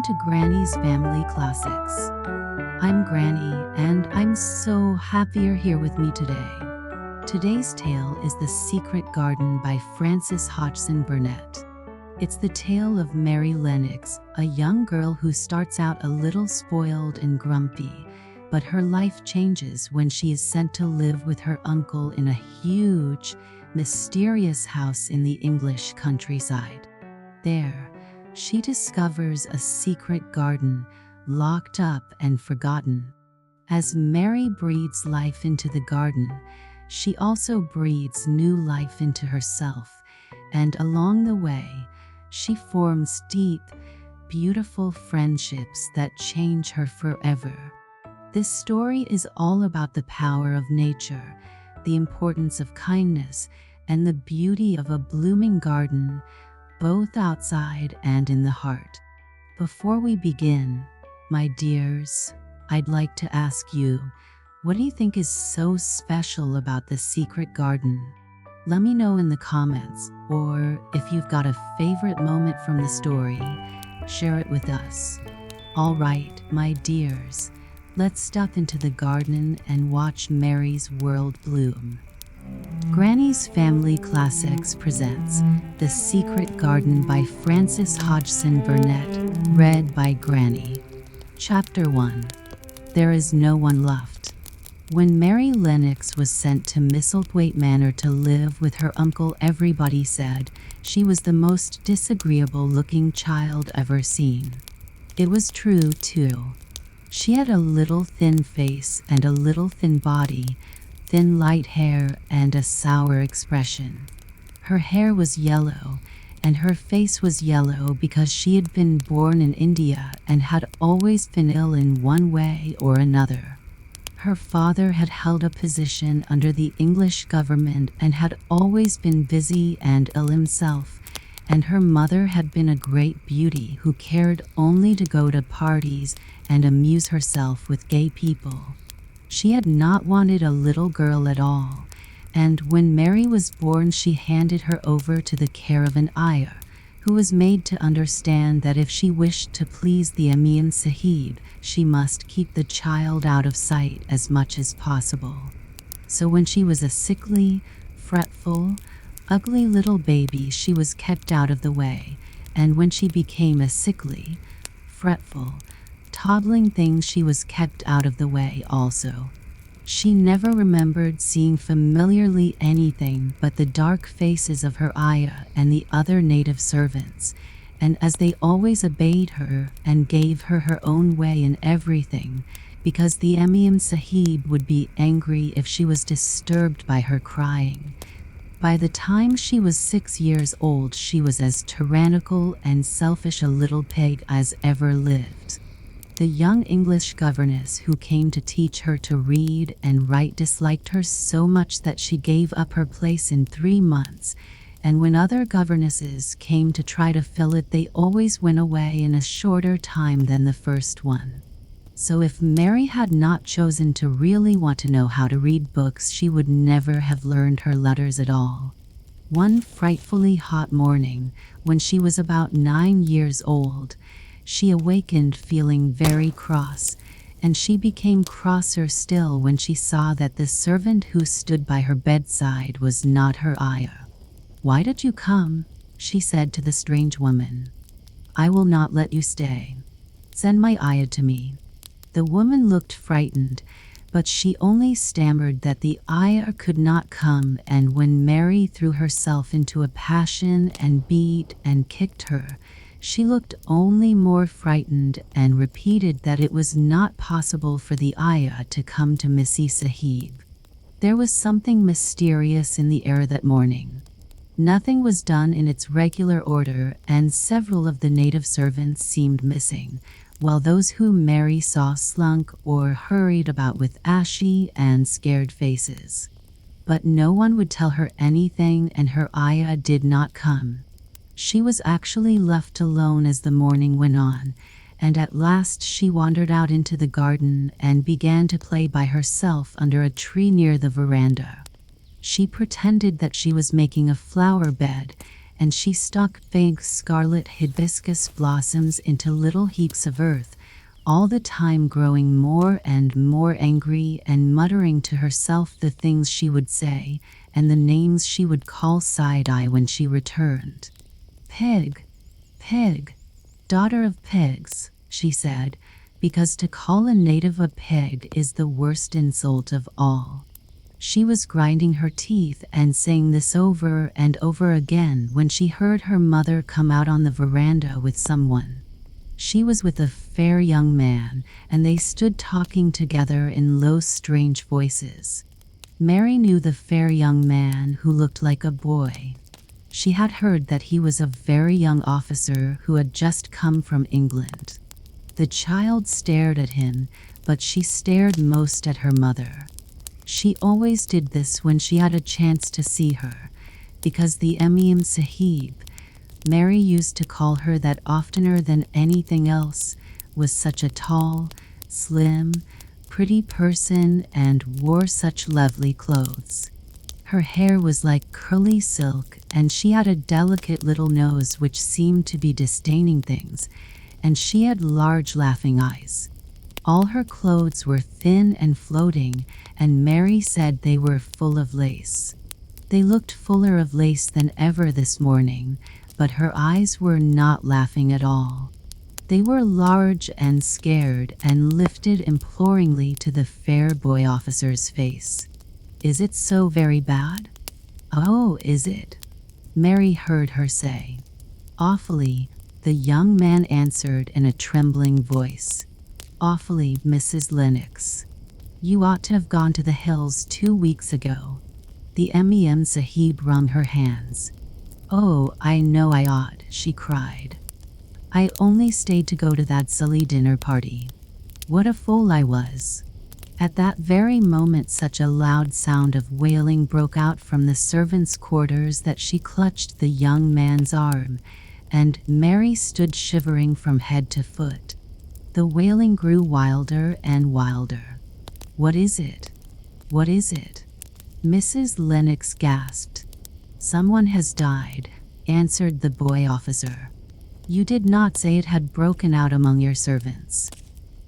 Welcome to Granny's Family Classics. I'm Granny, and I'm so happy you're here with me today. Today's tale is The Secret Garden by Frances Hodgson Burnett. It's the tale of Mary Lennox, a young girl who starts out a little spoiled and grumpy, but her life changes when she is sent to live with her uncle in a huge, mysterious house in the English countryside. There, she discovers a secret garden, locked up and forgotten. As Mary breathes life into the garden, she also breathes new life into herself, and along the way, she forms deep, beautiful friendships that change her forever. This story is all about the power of nature, the importance of kindness, and the beauty of a blooming garden, both outside and in the heart. Before we begin, my dears, I'd like to ask you, what do you think is so special about the secret garden? Let me know in the comments, or if you've got a favorite moment from the story, share it with us. All right, my dears, let's step into the garden and watch Mary's world bloom. Granny's Family Classics presents The Secret Garden by Frances Hodgson Burnett, read by Granny. Chapter 1. There is no one left. When Mary Lennox was sent to Misselthwaite Manor to live with her uncle, everybody said she was the most disagreeable-looking child ever seen. It was true, too. She had a little thin face and a little thin body, thin light hair, and a sour expression. Her hair was yellow, and her face was yellow because she had been born in India and had always been ill in one way or another. Her father had held a position under the English government and had always been busy and ill himself, and her mother had been a great beauty who cared only to go to parties and amuse herself with gay people. She had not wanted a little girl at all, and when Mary was born she handed her over to the care of an ayah, who was made to understand that if she wished to please the Emian Sahib, she must keep the child out of sight as much as possible. So when she was a sickly, fretful, ugly little baby, she was kept out of the way, and when she became a sickly, fretful, toddling thing, she was kept out of the way also. She never remembered seeing familiarly anything but the dark faces of her ayah and the other native servants, and as they always obeyed her and gave her her own way in everything, because the Emian Sahib would be angry if she was disturbed by her crying. By the time she was 6 years old, she was as tyrannical and selfish a little pig as ever lived. The young English governess who came to teach her to read and write disliked her so much that she gave up her place in 3 months, and when other governesses came to try to fill it, they always went away in a shorter time than the first one. So if Mary had not chosen to really want to know how to read books, she would never have learned her letters at all. One frightfully hot morning, when she was about 9 years old, she awakened feeling very cross, and she became crosser still when she saw that the servant who stood by her bedside was not her ayah. "Why did you come?" she said to the strange woman. "I will not let you stay. Send my ayah to me." The woman looked frightened, but she only stammered that the ayah could not come, and when Mary threw herself into a passion and beat and kicked her, she looked only more frightened and repeated that it was not possible for the ayah to come to Missy Sahib. There was something mysterious in the air that morning. Nothing was done in its regular order, and several of the native servants seemed missing, while those whom Mary saw slunk or hurried about with ashy and scared faces. But no one would tell her anything, and her ayah did not come. She was actually left alone as the morning went on, and at last she wandered out into the garden and began to play by herself under a tree near the veranda. She pretended that she was making a flower bed, and she stuck big scarlet hibiscus blossoms into little heaps of earth, all the time growing more and more angry and muttering to herself the things she would say and the names she would call Side-Eye when she returned. "Pig, pig, daughter of pigs," she said, because to call a native a pig is the worst insult of all. She was grinding her teeth and saying this over and over again when she heard her mother come out on the veranda with someone. She was with a fair young man, and they stood talking together in low, strange voices. Mary knew the fair young man who looked like a boy. She had heard that he was a very young officer who had just come from England. The child stared at him, but she stared most at her mother. She always did this when she had a chance to see her, because the Emim Sahib, Mary used to call her that oftener than anything else, was such a tall, slim, pretty person and wore such lovely clothes. Her hair was like curly silk, and she had a delicate little nose which seemed to be disdaining things, and she had large laughing eyes. All her clothes were thin and floating, and Mary said they were full of lace. They looked fuller of lace than ever this morning, but her eyes were not laughing at all. They were large and scared and lifted imploringly to the fair boy officer's face. "Is it so very bad?" "Oh, is it?" Mary heard her say. "Awfully," the young man answered in a trembling voice. "Awfully, Mrs. Lennox. You ought to have gone to the hills 2 weeks ago." The Emim Sahib wrung her hands. "Oh, I know I ought," she cried. "I only stayed to go to that silly dinner party. What a fool I was." At that very moment such a loud sound of wailing broke out from the servants' quarters that she clutched the young man's arm, and Mary stood shivering from head to foot. The wailing grew wilder and wilder. "What is it? What is it?" Mrs. Lennox gasped. "Someone has died," answered the boy officer. "You did not say it had broken out among your servants."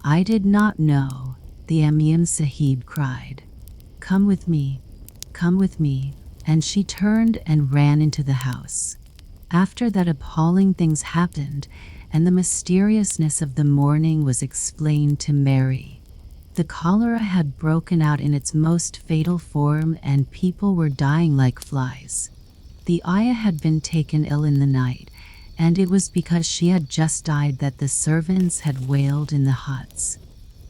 "I did not know," the Emim Sahib cried. Come with me, and she turned and ran into the house. After that appalling things happened, and the mysteriousness of the morning was explained to Mary. The cholera had broken out in its most fatal form, and people were dying like flies. The ayah had been taken ill in the night, and it was because she had just died that the servants had wailed in the huts.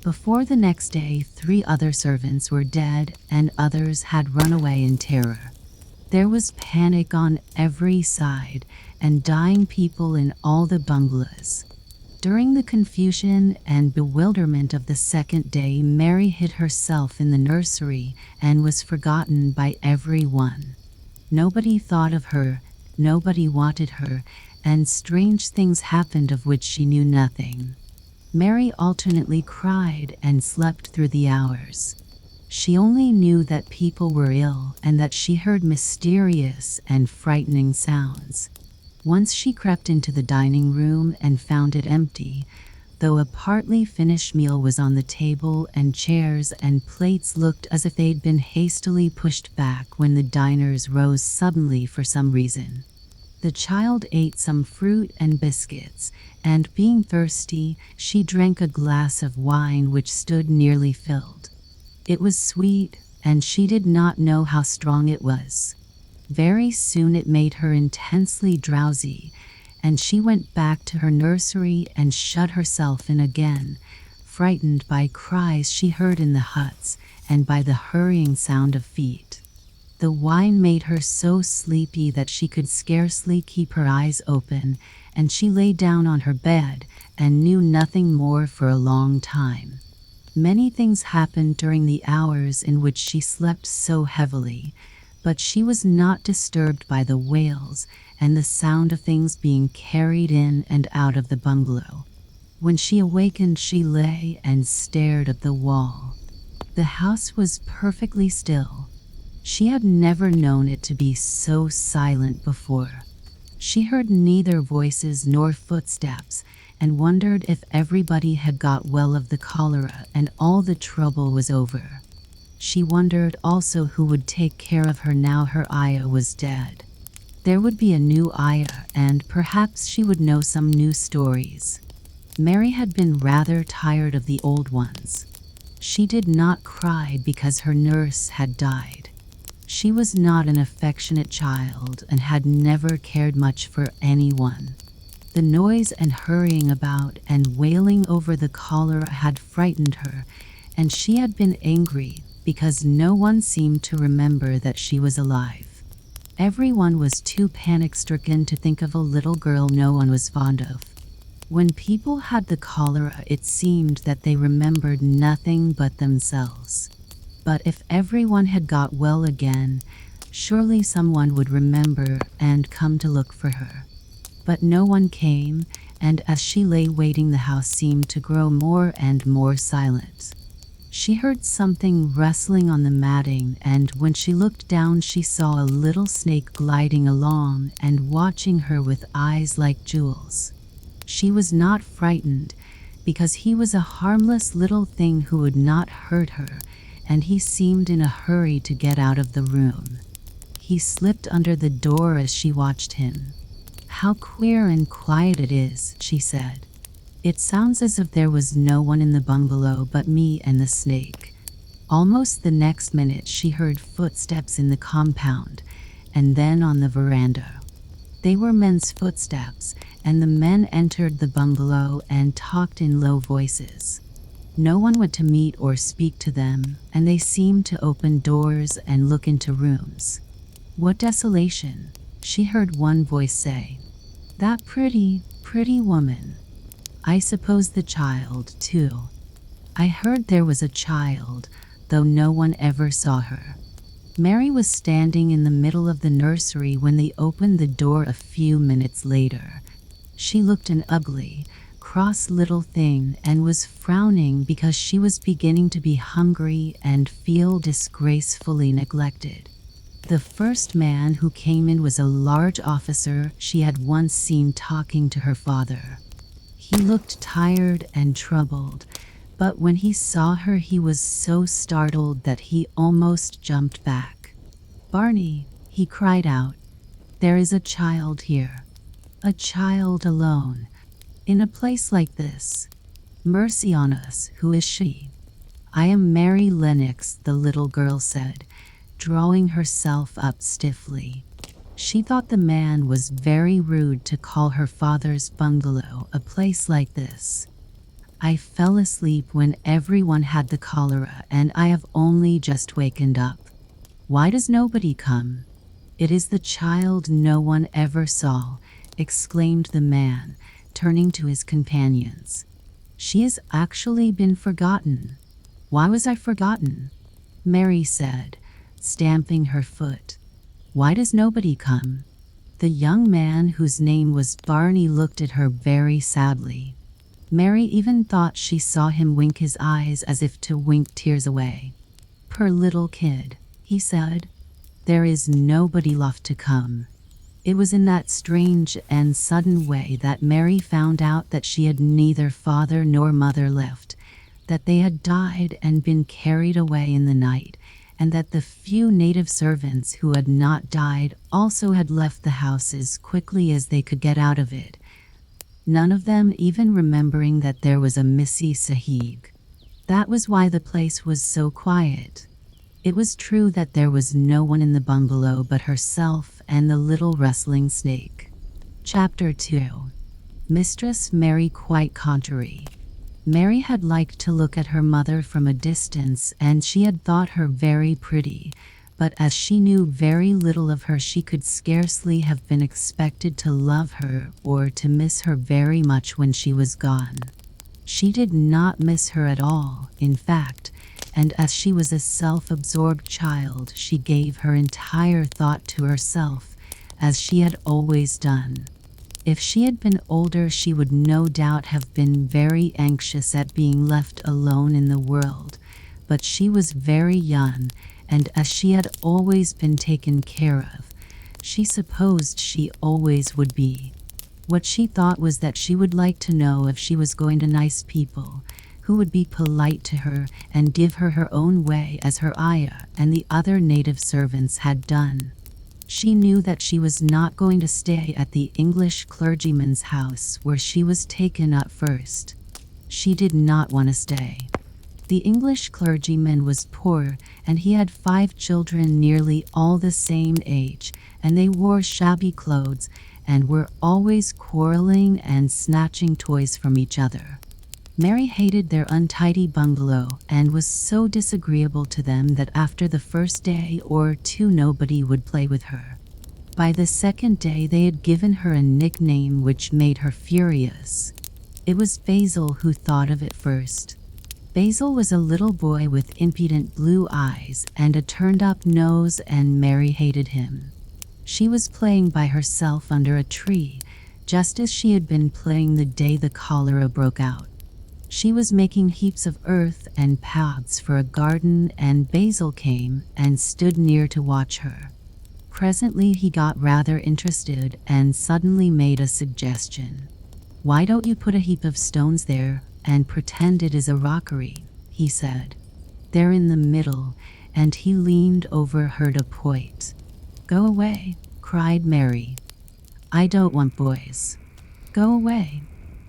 Before the next day, 3 other servants were dead, and others had run away in terror. There was panic on every side, and dying people in all the bungalows. During the confusion and bewilderment of the second day, Mary hid herself in the nursery and was forgotten by everyone. Nobody thought of her, nobody wanted her, and strange things happened of which she knew nothing. Mary alternately cried and slept through the hours. She only knew that people were ill and that she heard mysterious and frightening sounds. Once she crept into the dining room and found it empty, though a partly finished meal was on the table and chairs and plates looked as if they'd been hastily pushed back when the diners rose suddenly for some reason. The child ate some fruit and biscuits, and being thirsty, she drank a glass of wine which stood nearly filled. It was sweet, and she did not know how strong it was. Very soon it made her intensely drowsy, and she went back to her nursery and shut herself in again, frightened by cries she heard in the huts and by the hurrying sound of feet. The wine made her so sleepy that she could scarcely keep her eyes open, and she lay down on her bed and knew nothing more for a long time. Many things happened during the hours in which she slept so heavily, but she was not disturbed by the wails and the sound of things being carried in and out of the bungalow. When she awakened, she lay and stared at the wall. The house was perfectly still. She had never known it to be so silent before. She heard neither voices nor footsteps and wondered if everybody had got well of the cholera and all the trouble was over. She wondered also who would take care of her now her ayah was dead. There would be a new ayah, and perhaps she would know some new stories. Mary had been rather tired of the old ones. She did not cry because her nurse had died. She was not an affectionate child and had never cared much for anyone. The noise and hurrying about and wailing over the cholera had frightened her, and she had been angry because no one seemed to remember that she was alive. Everyone was too panic-stricken to think of a little girl no one was fond of. When people had the cholera, it seemed that they remembered nothing but themselves. But if everyone had got well again, surely someone would remember and come to look for her. But no one came, and as she lay waiting, the house seemed to grow more and more silent. She heard something rustling on the matting, and when she looked down she saw a little snake gliding along and watching her with eyes like jewels. She was not frightened, because he was a harmless little thing who would not hurt her, and he seemed in a hurry to get out of the room. He slipped under the door as she watched him. "How queer and quiet it is," she said. "It sounds as if there was no one in the bungalow but me and the snake." Almost the next minute she heard footsteps in the compound, and then on the veranda. They were men's footsteps, and the men entered the bungalow and talked in low voices. No one went to meet or speak to them, and they seemed to open doors and look into rooms. "What desolation," she heard one voice say. "That pretty woman. I suppose the child, too." I heard there was a child, though no one ever saw her. Mary was standing in the middle of the nursery when they opened the door a few minutes later. She looked an ugly, cross little thing and was frowning because she was beginning to be hungry and feel disgracefully neglected. The first man who came in was a large officer she had once seen talking to her father. He looked tired and troubled, but when he saw her he was so startled that he almost jumped back. "Barney," he cried out, "there is a child here. A child alone. In a place like this. Mercy on us, who is she?" "I am Mary Lennox," the little girl said, drawing herself up stiffly. She thought the man was very rude to call her father's bungalow a place like this. "I fell asleep when everyone had the cholera, and I have only just wakened up. Why does nobody come?" "It is the child no one ever saw," exclaimed the man, turning to his companions. "She has actually been forgotten." "Why was I forgotten?" Mary said, stamping her foot. "Why does nobody come?" The young man, whose name was Barney, looked at her very sadly. Mary even thought she saw him wink his eyes as if to wink tears away. "Poor little kid," he said. "There is nobody left to come." It was in that strange and sudden way that Mary found out that she had neither father nor mother left, that they had died and been carried away in the night, and that the few native servants who had not died also had left the house as quickly as they could get out of it, none of them even remembering that there was a Missy Sahib. That was why the place was so quiet. It was true that there was no one in the bungalow but herself and the little rustling snake. Chapter 2. Mistress Mary quite contrary. Mary had liked to look at her mother from a distance, and she had thought her very pretty, but as she knew very little of her, she could scarcely have been expected to love her or to miss her very much when she was gone. She did not miss her at all, in fact, and as she was a self-absorbed child, she gave her entire thought to herself, as she had always done. If she had been older, she would no doubt have been very anxious at being left alone in the world, but she was very young, and as she had always been taken care of, She supposed she always would be. What she thought was that she would like to know if she was going to nice people, who would be polite to her and give her her own way as her ayah and the other native servants had done. She knew that she was not going to stay at the English clergyman's house where she was taken up first. She did not want to stay. The English clergyman was poor, and he had 5 children nearly all the same age, and they wore shabby clothes and were always quarreling and snatching toys from each other. Mary hated their untidy bungalow and was so disagreeable to them that after the first day or 2 nobody would play with her. By the second day they had given her a nickname which made her furious. It was Basil who thought of it first. Basil was a little boy with impudent blue eyes and a turned-up nose, and Mary hated him. She was playing by herself under a tree, just as she had been playing the day the cholera broke out. She was making heaps of earth and paths for a garden, and Basil came and stood near to watch her. Presently he got rather interested and suddenly made a suggestion. "Why don't you put a heap of stones there and pretend it is a rockery?" he said. "They're in the middle," and he leaned over her to point. "Go away," cried Mary. "I don't want boys. Go away."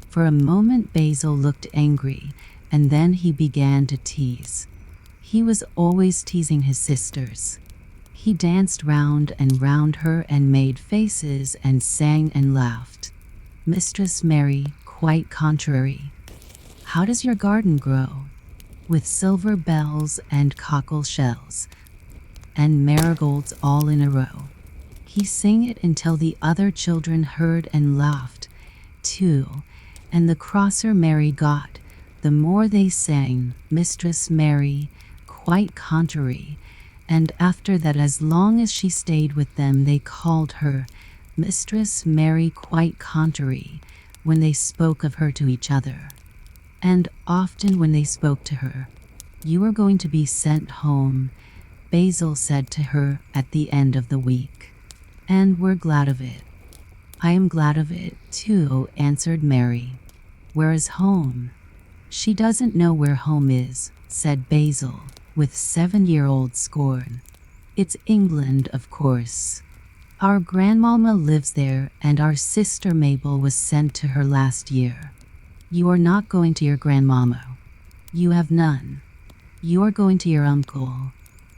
For a moment Basil looked angry, and then he began to tease. He was always teasing his sisters. He danced round and round her and made faces and sang and laughed. Mistress Mary, quite contrary. "How does your garden grow?" "With silver bells and cockle shells, and marigolds all in a row." He sang it until the other children heard and laughed, too, and the crosser Mary got, the more they sang Mistress Mary, quite contrary, and after that, as long as she stayed with them, they called her Mistress Mary quite contrary when they spoke of her to each other. And often when they spoke to her, "You are going to be sent home," Basil said to her at the end of the week. "And we're glad of it." "I am glad of it, too," answered Mary. "Where is home?" "She doesn't know where home is," said Basil, with 7-year-old scorn. "It's England, of course. Our grandmamma lives there, and our sister Mabel was sent to her last year." "You are not going to your grandmamma. You have none. You are going to your uncle.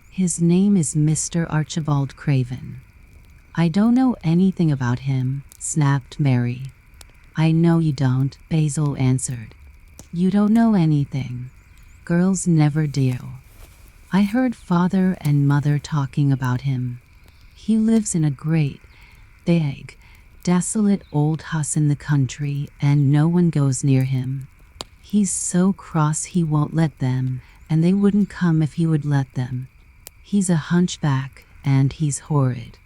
His name is Mr. Archibald Craven." "I don't know anything about him," snapped Mary. "I know you don't," Basil answered. "You don't know anything. Girls never do. I heard father and mother talking about him. He lives in a great, big, desolate old house in the country, and no one goes near him. He's so cross he won't let them, and they wouldn't come if he would let them. He's a hunchback, and he's horrid."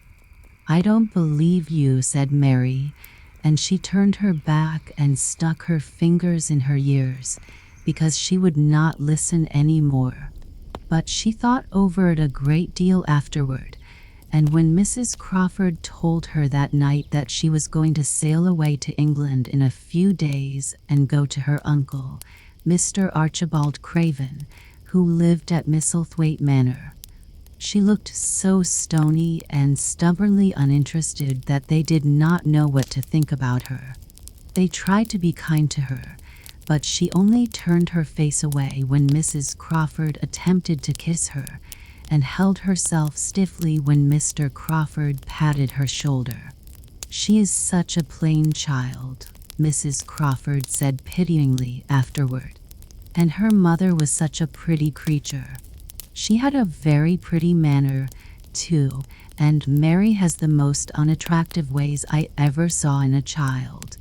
"I don't believe you," said Mary, and she turned her back and stuck her fingers in her ears, because she would not listen any more. But she thought over it a great deal afterward, and when Mrs. Crawford told her that night that she was going to sail away to England in a few days and go to her uncle, Mr. Archibald Craven, who lived at Misselthwaite Manor, she looked so stony and stubbornly uninterested that they did not know what to think about her. They tried to be kind to her, but she only turned her face away when Mrs. Crawford attempted to kiss her, and held herself stiffly when Mr. Crawford patted her shoulder. "She is such a plain child," Mrs. Crawford said pityingly afterward. "And her mother was such a pretty creature. She had a very pretty manner, too, and Mary has the most unattractive ways I ever saw in a child.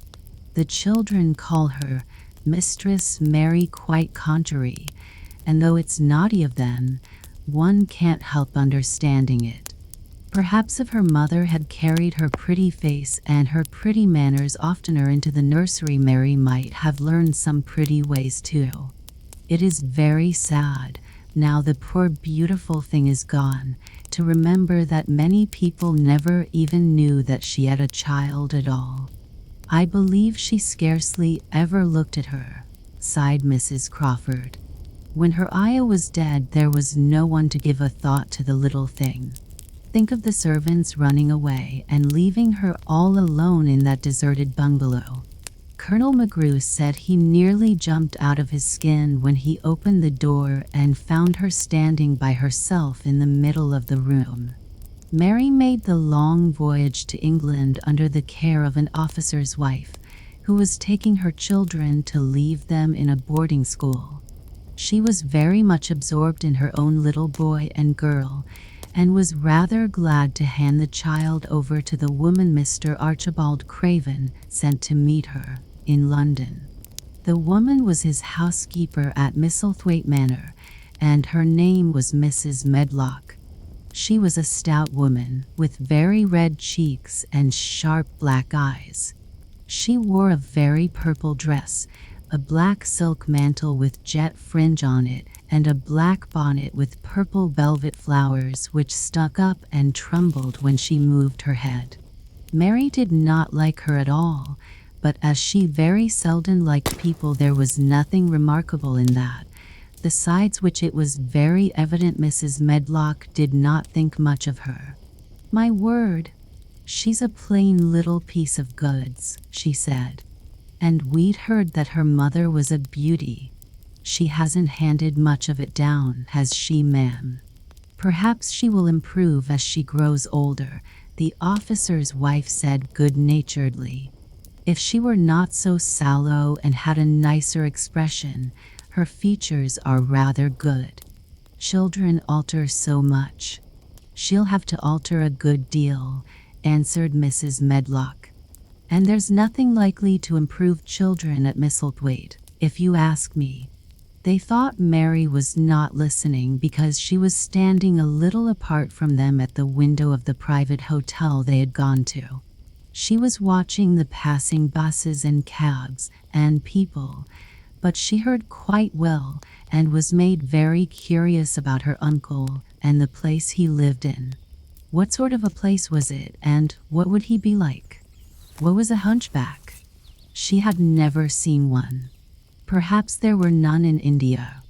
The children call her Mistress Mary quite contrary, and though it's naughty of them, one can't help understanding it. Perhaps if her mother had carried her pretty face and her pretty manners oftener into the nursery, Mary might have learned some pretty ways too. It is very sad," Now the poor beautiful thing is gone, to remember that many people never even knew that she had a child at all. I believe she scarcely ever looked at her," sighed Mrs. Crawford. "When her ayah was dead, there was no one to give a thought to the little thing. Think of the servants running away and leaving her all alone in that deserted bungalow." Colonel McGrew said he nearly jumped out of his skin when he opened the door and found her standing by herself in the middle of the room. Mary made the long voyage to England under the care of an officer's wife, who was taking her children to leave them in a boarding school. She was very much absorbed in her own little boy and girl, and was rather glad to hand the child over to the woman Mr. Archibald Craven sent to meet her in London. The woman was his housekeeper at Misselthwaite Manor, and her name was Mrs. Medlock. She was a stout woman with very red cheeks and sharp black eyes. She wore a very purple dress, a black silk mantle with jet fringe on it, and a black bonnet with purple velvet flowers which stuck up and trembled when she moved her head. Mary did not like her at all, but as she very seldom liked people, there was nothing remarkable in that. Besides which, it was very evident Mrs. Medlock did not think much of her. "My word, she's a plain little piece of goods," she said. "And we'd heard that her mother was a beauty. She hasn't handed much of it down, has she, ma'am? Perhaps she will improve as she grows older," the officer's wife said good-naturedly. "If she were not so sallow and had a nicer expression, her features are rather good. Children alter so much." "She'll have to alter a good deal," answered Mrs. Medlock. "And there's nothing likely to improve children at Misselthwaite, if you ask me." They thought Mary was not listening because she was standing a little apart from them at the window of the private hotel they had gone to. She was watching the passing buses and cabs and people, but she heard quite well and was made very curious about her uncle and the place he lived in. What sort of a place was it, and what would he be like? What was a hunchback? She had never seen one. Perhaps there were none in India.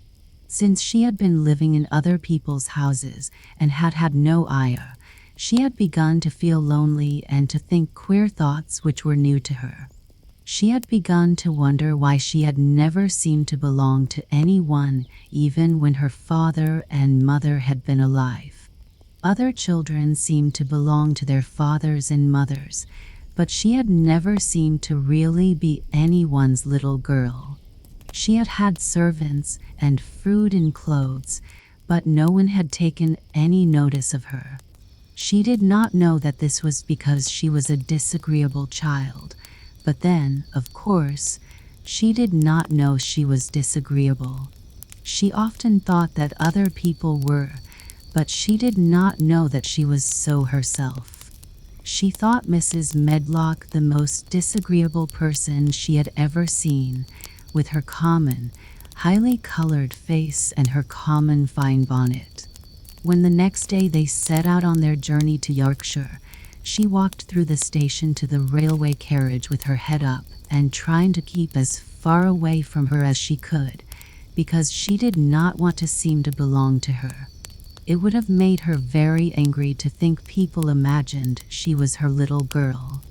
Since she had been living in other people's houses and had had no ayah, she had begun to feel lonely and to think queer thoughts which were new to her. She had begun to wonder why she had never seemed to belong to anyone, even when her father and mother had been alive. Other children seemed to belong to their fathers and mothers, but she had never seemed to really be anyone's little girl. She had had servants and food and clothes, but no one had taken any notice of her. She did not know that this was because she was a disagreeable child, but then, of course, she did not know she was disagreeable. She often thought that other people were, but she did not know that she was so herself. She thought Mrs. Medlock the most disagreeable person she had ever seen, with her common, highly colored face and her common fine bonnet. When the next day they set out on their journey to Yorkshire, she walked through the station to the railway carriage with her head up and trying to keep as far away from her as she could, because she did not want to seem to belong to her. It would have made her very angry to think people imagined she was her little girl.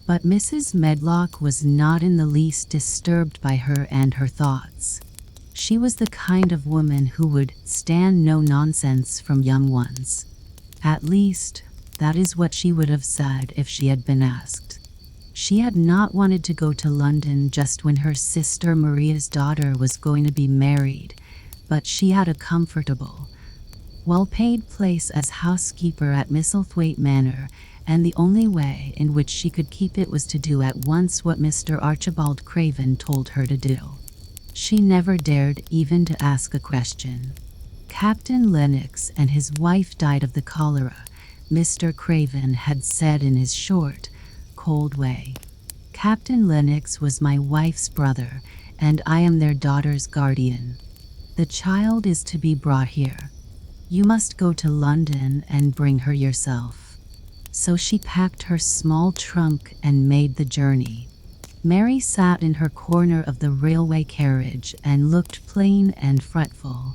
But Mrs. Medlock was not in the least disturbed by her and her thoughts. She was the kind of woman who would stand no nonsense from young ones. At least, that is what she would have said if she had been asked. She had not wanted to go to London just when her sister Maria's daughter was going to be married, but she had a comfortable, well-paid place as housekeeper at Misselthwaite Manor, and the only way in which she could keep it was to do at once what Mr. Archibald Craven told her to do. She never dared even to ask a question. Captain Lennox and his wife died of the cholera, Mr. Craven had said in his short, cold way. Captain Lennox was my wife's brother, and I am their daughter's guardian. The child is to be brought here. You must go to London and bring her yourself." So she packed her small trunk and made the journey. Mary sat in her corner of the railway carriage and looked plain and fretful.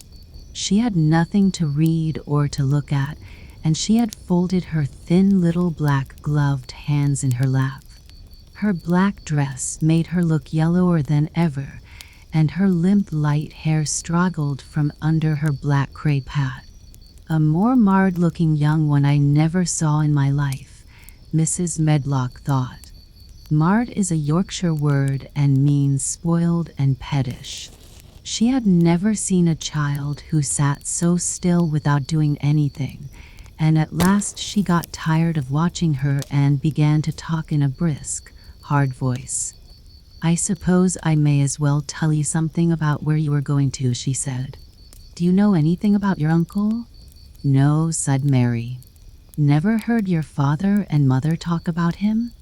She had nothing to read or to look at, and she had folded her thin little black gloved hands in her lap. Her black dress made her look yellower than ever, and her limp light hair straggled from under her black crepe hat. "A more marred-looking young one I never saw in my life," Mrs. Medlock thought. Marred is a Yorkshire word and means spoiled and pettish. She had never seen a child who sat so still without doing anything, and at last she got tired of watching her and began to talk in a brisk, hard voice. "I suppose I may as well tell you something about where you are going to," she said. "Do you know anything about your uncle?" "No," said Mary. "Never heard your father and mother talk about him?"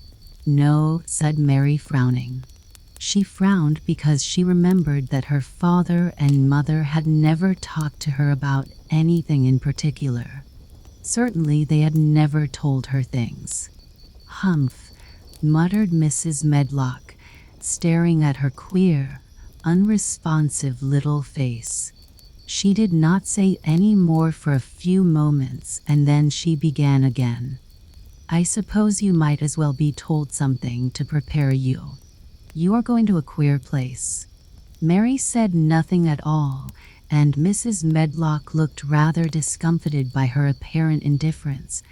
"No," said Mary, frowning. She frowned because she remembered that her father and mother had never talked to her about anything in particular. Certainly they had never told her things. "Humph," muttered Mrs. Medlock, staring at her queer, unresponsive little face. She did not say any more for a few moments, and then she began again. "I suppose you might as well be told something to prepare you. You are going to a queer place." Mary said nothing at all, and Mrs. Medlock looked rather discomfited by her apparent indifference,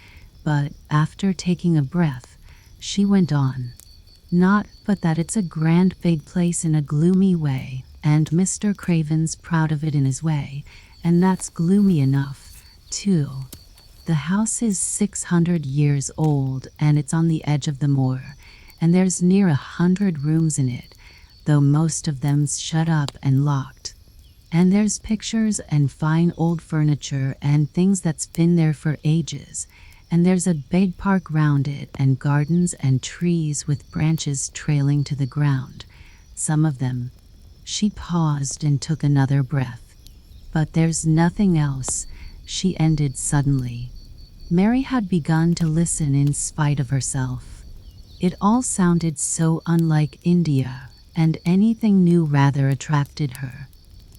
but after taking a breath, she went on. "Not but that it's a grand big place in a gloomy way, and Mr. Craven's proud of it in his way, and that's gloomy enough, too. The house is 600 years old, and it's on the edge of the moor, and there's near 100 rooms in it, though most of them's shut up and locked. And there's pictures and fine old furniture and things that's been there for ages, and there's a big park round it and gardens and trees with branches trailing to the ground, some of them." She paused and took another breath. "But there's nothing else," she ended suddenly. Mary had begun to listen in spite of herself. It all sounded so unlike India, and anything new rather attracted her.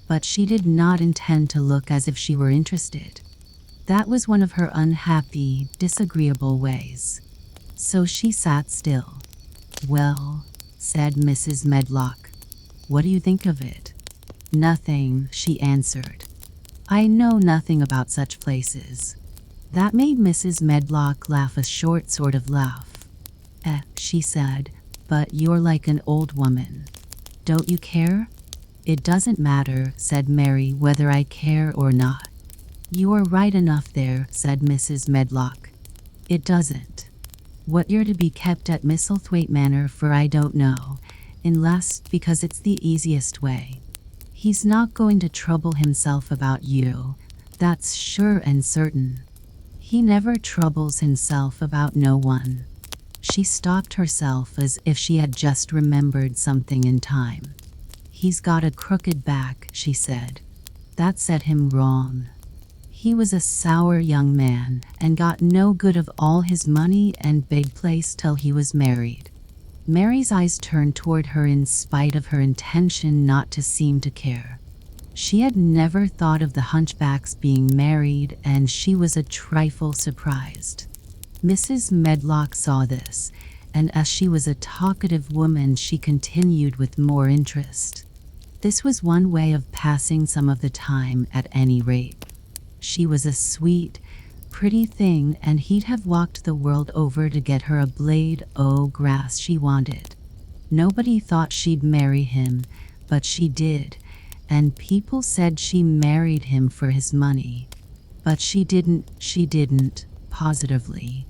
But she did not intend to look as if she were interested. That was one of her unhappy, disagreeable ways. So she sat still. "Well," said Mrs. Medlock, "what do you think of it?" "Nothing," she answered. "I know nothing about such places." That made Mrs. Medlock laugh a short sort of laugh. She said, "but you're like an old woman. Don't you care?" "It doesn't matter," said Mary, "whether I care or not." "You are right enough there," said Mrs. Medlock. "It doesn't. What you're to be kept at Misselthwaite Manor for I don't know, unless because it's the easiest way. He's not going to trouble himself about you, that's sure and certain. He never troubles himself about no one." She stopped herself as if she had just remembered something in time. "He's got a crooked back," she said. "That set him wrong. He was a sour young man and got no good of all his money and big place till he was married." Mary's eyes turned toward her in spite of her intention not to seem to care. She had never thought of the hunchbacks being married, and she was a trifle surprised. Mrs. Medlock saw this, and as she was a talkative woman, she continued with more interest. This was one way of passing some of the time at any rate. She was a sweet, pretty thing, and he'd have walked the world over to get her a blade o' grass she wanted. Nobody thought she'd marry him, but she did, and people said she married him for his money. But she didn't, positively.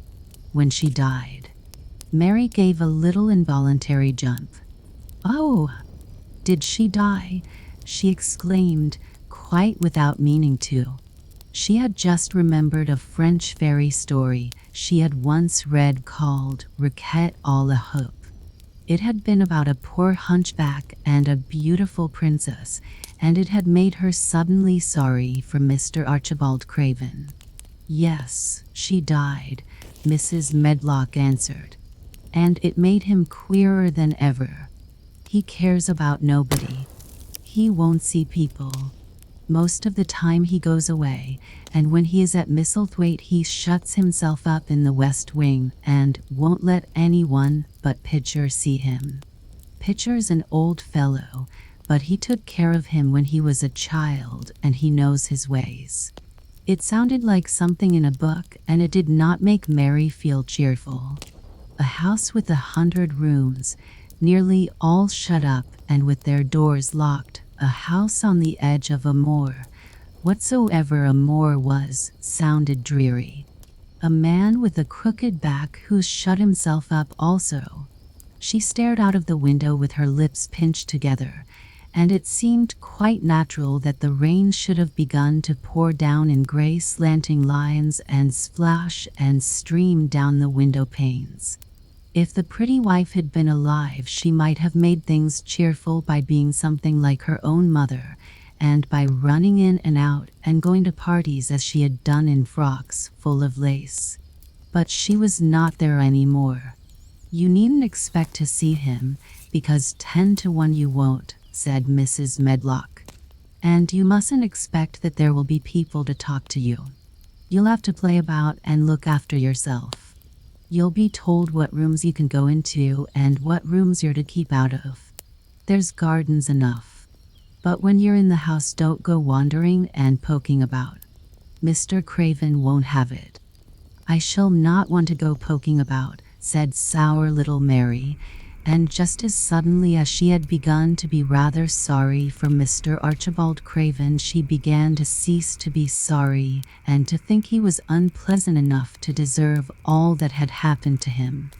When she died. Mary gave a little involuntary jump. "Oh, did she die?" she exclaimed, quite without meaning to. She had just remembered a French fairy story she had once read called Riquet à la Houppe. It had been about a poor hunchback and a beautiful princess, and it had made her suddenly sorry for Mr. Archibald Craven. "Yes, she died," Mrs. Medlock answered, "and it made him queerer than ever. He cares about nobody. He won't see people. Most of the time he goes away, and when he is at Misselthwaite he shuts himself up in the West Wing and won't let anyone but Pitcher see him. Pitcher's an old fellow, but he took care of him when he was a child and he knows his ways." It sounded like something in a book, and it did not make Mary feel cheerful. A house with 100 rooms, nearly all shut up and with their doors locked, a house on the edge of a moor, whatsoever a moor was, sounded dreary. A man with a crooked back who shut himself up also. She stared out of the window with her lips pinched together, and it seemed quite natural that the rain should have begun to pour down in gray slanting lines and splash and stream down the window panes. If the pretty wife had been alive, she might have made things cheerful by being something like her own mother, and by running in and out and going to parties as she had done in frocks full of lace. But she was not there anymore. "You needn't expect to see him, because 10 to 1 you won't," said Mrs. Medlock. "And you mustn't expect that there will be people to talk to you. You'll have to play about and look after yourself. You'll be told what rooms you can go into and what rooms you're to keep out of. There's gardens enough. But when you're in the house, don't go wandering and poking about. Mr. Craven won't have it." "I shall not want to go poking about," said sour little Mary, and just as suddenly as she had begun to be rather sorry for Mr. Archibald Craven, she began to cease to be sorry and to think he was unpleasant enough to deserve all that had happened to him.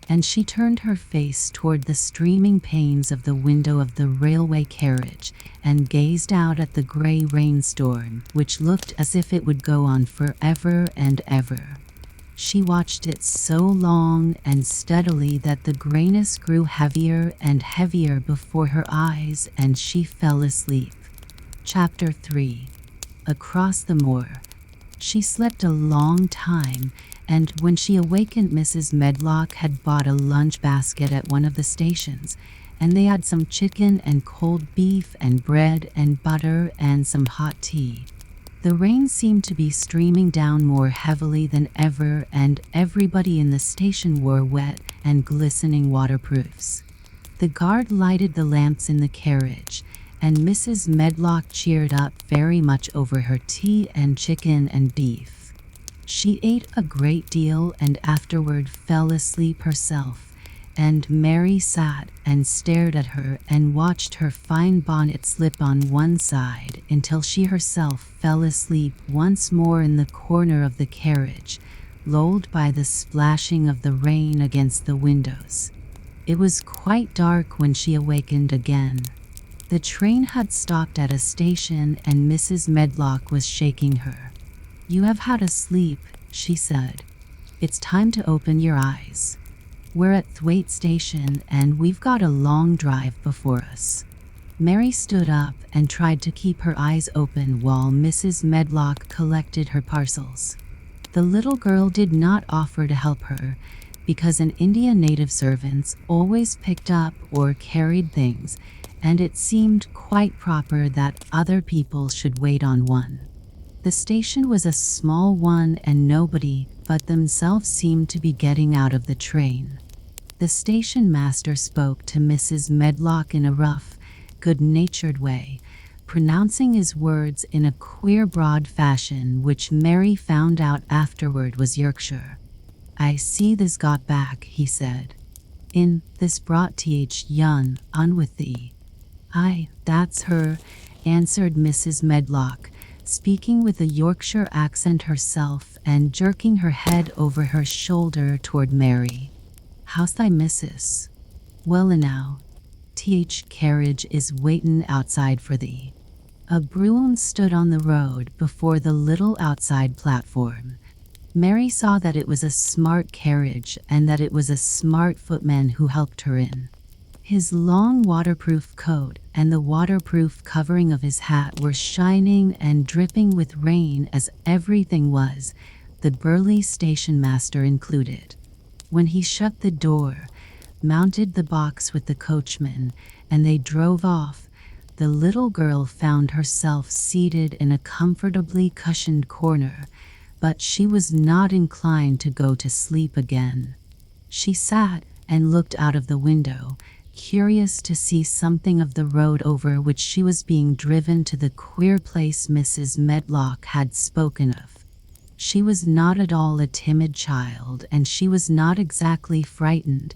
And she turned her face toward the streaming panes of the window of the railway carriage and gazed out at the gray rainstorm, which looked as if it would go on forever and ever. She watched it so long and steadily that the grayness grew heavier and heavier before her eyes, and she fell asleep. Chapter 3. Across the Moor. She slept a long time, and when she awakened, Mrs. Medlock had bought a lunch basket at one of the stations, and they had some chicken and cold beef and bread and butter and some hot tea. The rain seemed to be streaming down more heavily than ever, and everybody in the station wore wet and glistening waterproofs. The guard lighted the lamps in the carriage, and Mrs. Medlock cheered up very much over her tea and chicken and beef. She ate a great deal and afterward fell asleep herself, and Mary sat and stared at her and watched her fine bonnet slip on one side until she herself fell asleep once more in the corner of the carriage, lulled by the splashing of the rain against the windows. It was quite dark when she awakened again. The train had stopped at a station and Mrs. Medlock was shaking her. "You have had a sleep," she said. "It's time to open your eyes. We're at Thwaite Station and we've got a long drive before us." Mary stood up and tried to keep her eyes open while Mrs. Medlock collected her parcels. The little girl did not offer to help her, because an Indian native servants always picked up or carried things, and it seemed quite proper that other people should wait on one. The station was a small one and nobody but themselves seemed to be getting out of the train. The station master spoke to Mrs. Medlock in a rough, good-natured way, pronouncing his words in a queer broad fashion which Mary found out afterward was Yorkshire. "I see this got back," he said. "In this brought th yun on with thee." "Aye, that's her," answered Mrs. Medlock, speaking with a Yorkshire accent herself and jerking her head over her shoulder toward Mary. "How's thy missus?" "Well enow. Th carriage is waitin' outside for thee." A brougham stood on the road before the little outside platform. Mary saw that it was a smart carriage and that it was a smart footman who helped her in. His long waterproof coat and the waterproof covering of his hat were shining and dripping with rain, as everything was, the burly station master included. When he shut the door, mounted the box with the coachman, and they drove off, the little girl found herself seated in a comfortably cushioned corner, but she was not inclined to go to sleep again. She sat and looked out of the window, curious to see something of the road over which she was being driven to the queer place Mrs. Medlock had spoken of. She was not at all a timid child, and she was not exactly frightened,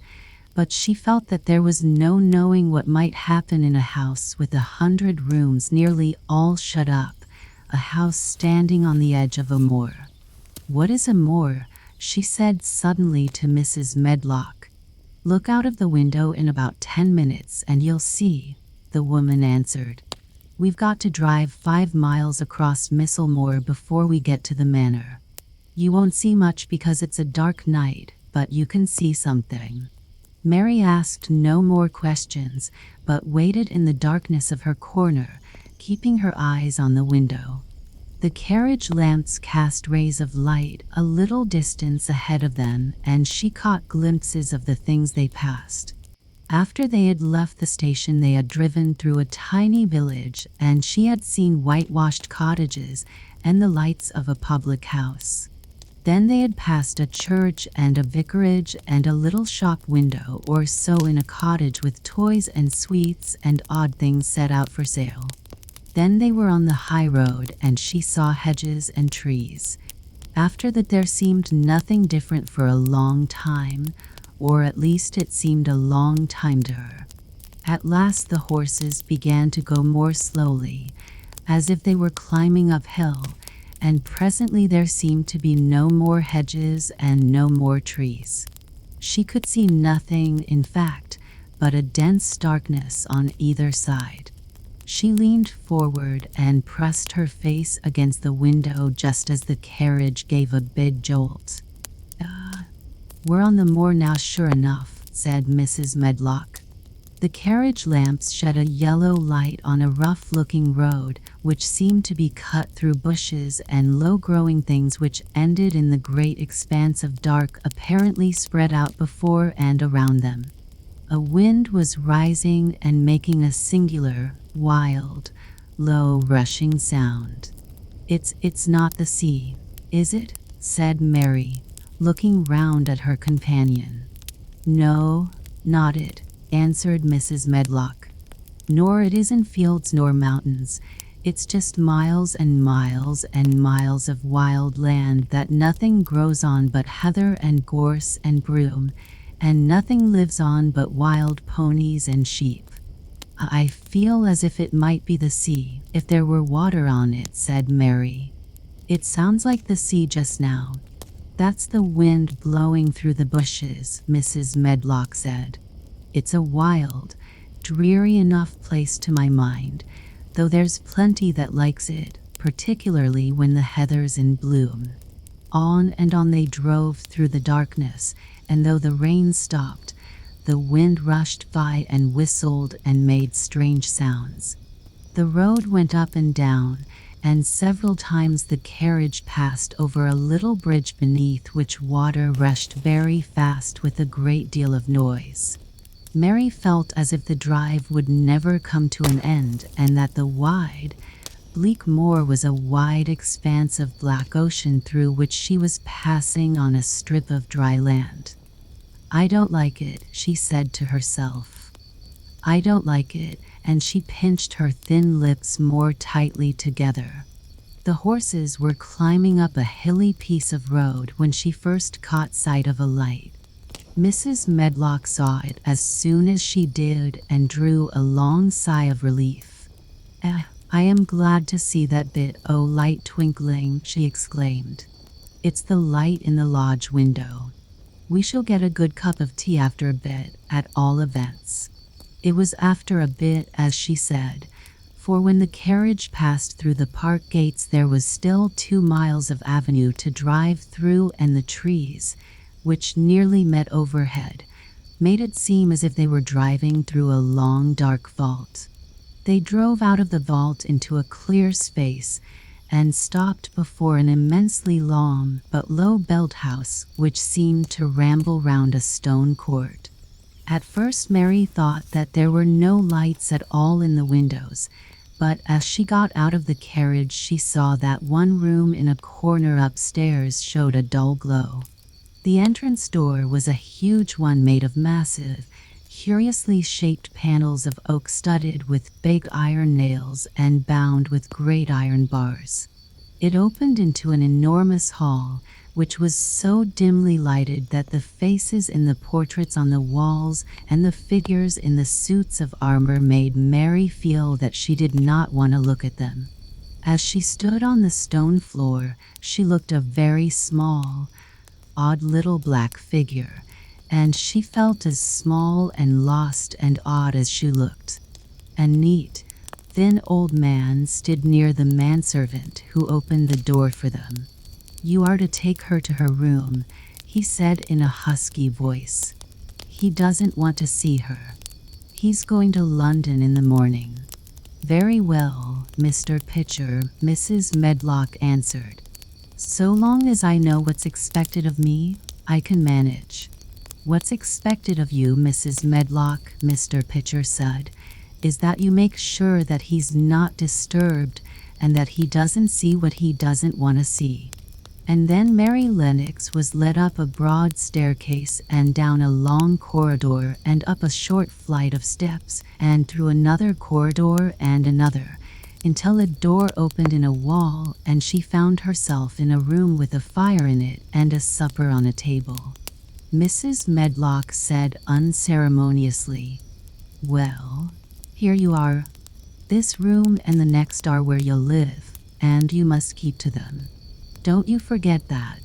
but she felt that there was no knowing what might happen in a house with 100 rooms nearly all shut up, a house standing on the edge of a moor. "What is a moor?" she said suddenly to Mrs. Medlock. "Look out of the window in about 10 minutes and you'll see," the woman answered. "We've got to drive 5 miles across Missel Moor before we get to the manor. You won't see much because it's a dark night, but you can see something." Mary asked no more questions, but waited in the darkness of her corner, keeping her eyes on the window. The carriage lamps cast rays of light a little distance ahead of them, and she caught glimpses of the things they passed. After they had left the station, they had driven through a tiny village, and she had seen whitewashed cottages and the lights of a public house. Then they had passed a church and a vicarage and a little shop window or so in a cottage with toys and sweets and odd things set out for sale. Then they were on the high road, and she saw hedges and trees. After that there seemed nothing different for a long time, or at least it seemed a long time to her. At last the horses began to go more slowly, as if they were climbing uphill, and presently there seemed to be no more hedges and no more trees. She could see nothing, in fact, but a dense darkness on either side. She leaned forward and pressed her face against the window just as the carriage gave a big jolt. "We're on the moor now, sure enough," said Mrs. Medlock. The carriage lamps shed a yellow light on a rough-looking road, which seemed to be cut through bushes and low-growing things which ended in the great expanse of dark apparently spread out before and around them. A wind was rising and making a singular, wild, low, rushing sound. It's not the sea, is it?" said Mary, looking round at her companion. "No, not it," answered Mrs. Medlock. "Nor it isn't fields nor mountains. It's just miles and miles and miles of wild land that nothing grows on but heather and gorse and broom, and nothing lives on but wild ponies and sheep." "I feel as if it might be the sea, if there were water on it," said Mary. "It sounds like the sea just now." "That's the wind blowing through the bushes," Mrs. Medlock said. "It's a wild, dreary enough place to my mind, though there's plenty that likes it, particularly when the heather's in bloom." On and on they drove through the darkness, and though the rain stopped, the wind rushed by and whistled and made strange sounds. The road went up and down, and several times the carriage passed over a little bridge beneath which water rushed very fast with a great deal of noise. Mary felt as if the drive would never come to an end, and that the wide, bleak moor was a wide expanse of black ocean through which she was passing on a strip of dry land. "I don't like it," she said to herself. "I don't like it," and she pinched her thin lips more tightly together. The horses were climbing up a hilly piece of road when she first caught sight of a light. Mrs. Medlock saw it as soon as she did and drew a long sigh of relief. I am glad to see that bit o' light twinkling," she exclaimed. "It's the light in the lodge window. We shall get a good cup of tea after a bit, at all events." It was after a bit, as she said, for when the carriage passed through the park gates there was still 2 miles of avenue to drive through, and the trees, which nearly met overhead, made it seem as if they were driving through a long, dark vault. They drove out of the vault into a clear space and stopped before an immensely long but low-built house which seemed to ramble round a stone court. At first Mary thought that there were no lights at all in the windows, but as she got out of the carriage she saw that one room in a corner upstairs showed a dull glow. The entrance door was a huge one made of massive, curiously shaped panels of oak studded with big iron nails and bound with great iron bars. It opened into an enormous hall, which was so dimly lighted that the faces in the portraits on the walls and the figures in the suits of armor made Mary feel that she did not want to look at them. As she stood on the stone floor, she looked a very small, odd little black figure, and she felt as small and lost and odd as she looked. A neat, thin old man stood near the manservant who opened the door for them. "You are to take her to her room," he said in a husky voice. "He doesn't want to see her. He's going to London in the morning." "Very well, Mr. Pitcher," Mrs. Medlock answered. "So long as I know what's expected of me, I can manage." "What's expected of you, Mrs. Medlock," Mr. Pitcher said, "is that you make sure that he's not disturbed and that he doesn't see what he doesn't want to see." And then Mary Lennox was led up a broad staircase and down a long corridor and up a short flight of steps and through another corridor and another, until a door opened in a wall and she found herself in a room with a fire in it and a supper on a table. Mrs. Medlock said unceremoniously, "Well, here you are. This room and the next are where you'll live, and you must keep to them. Don't you forget that."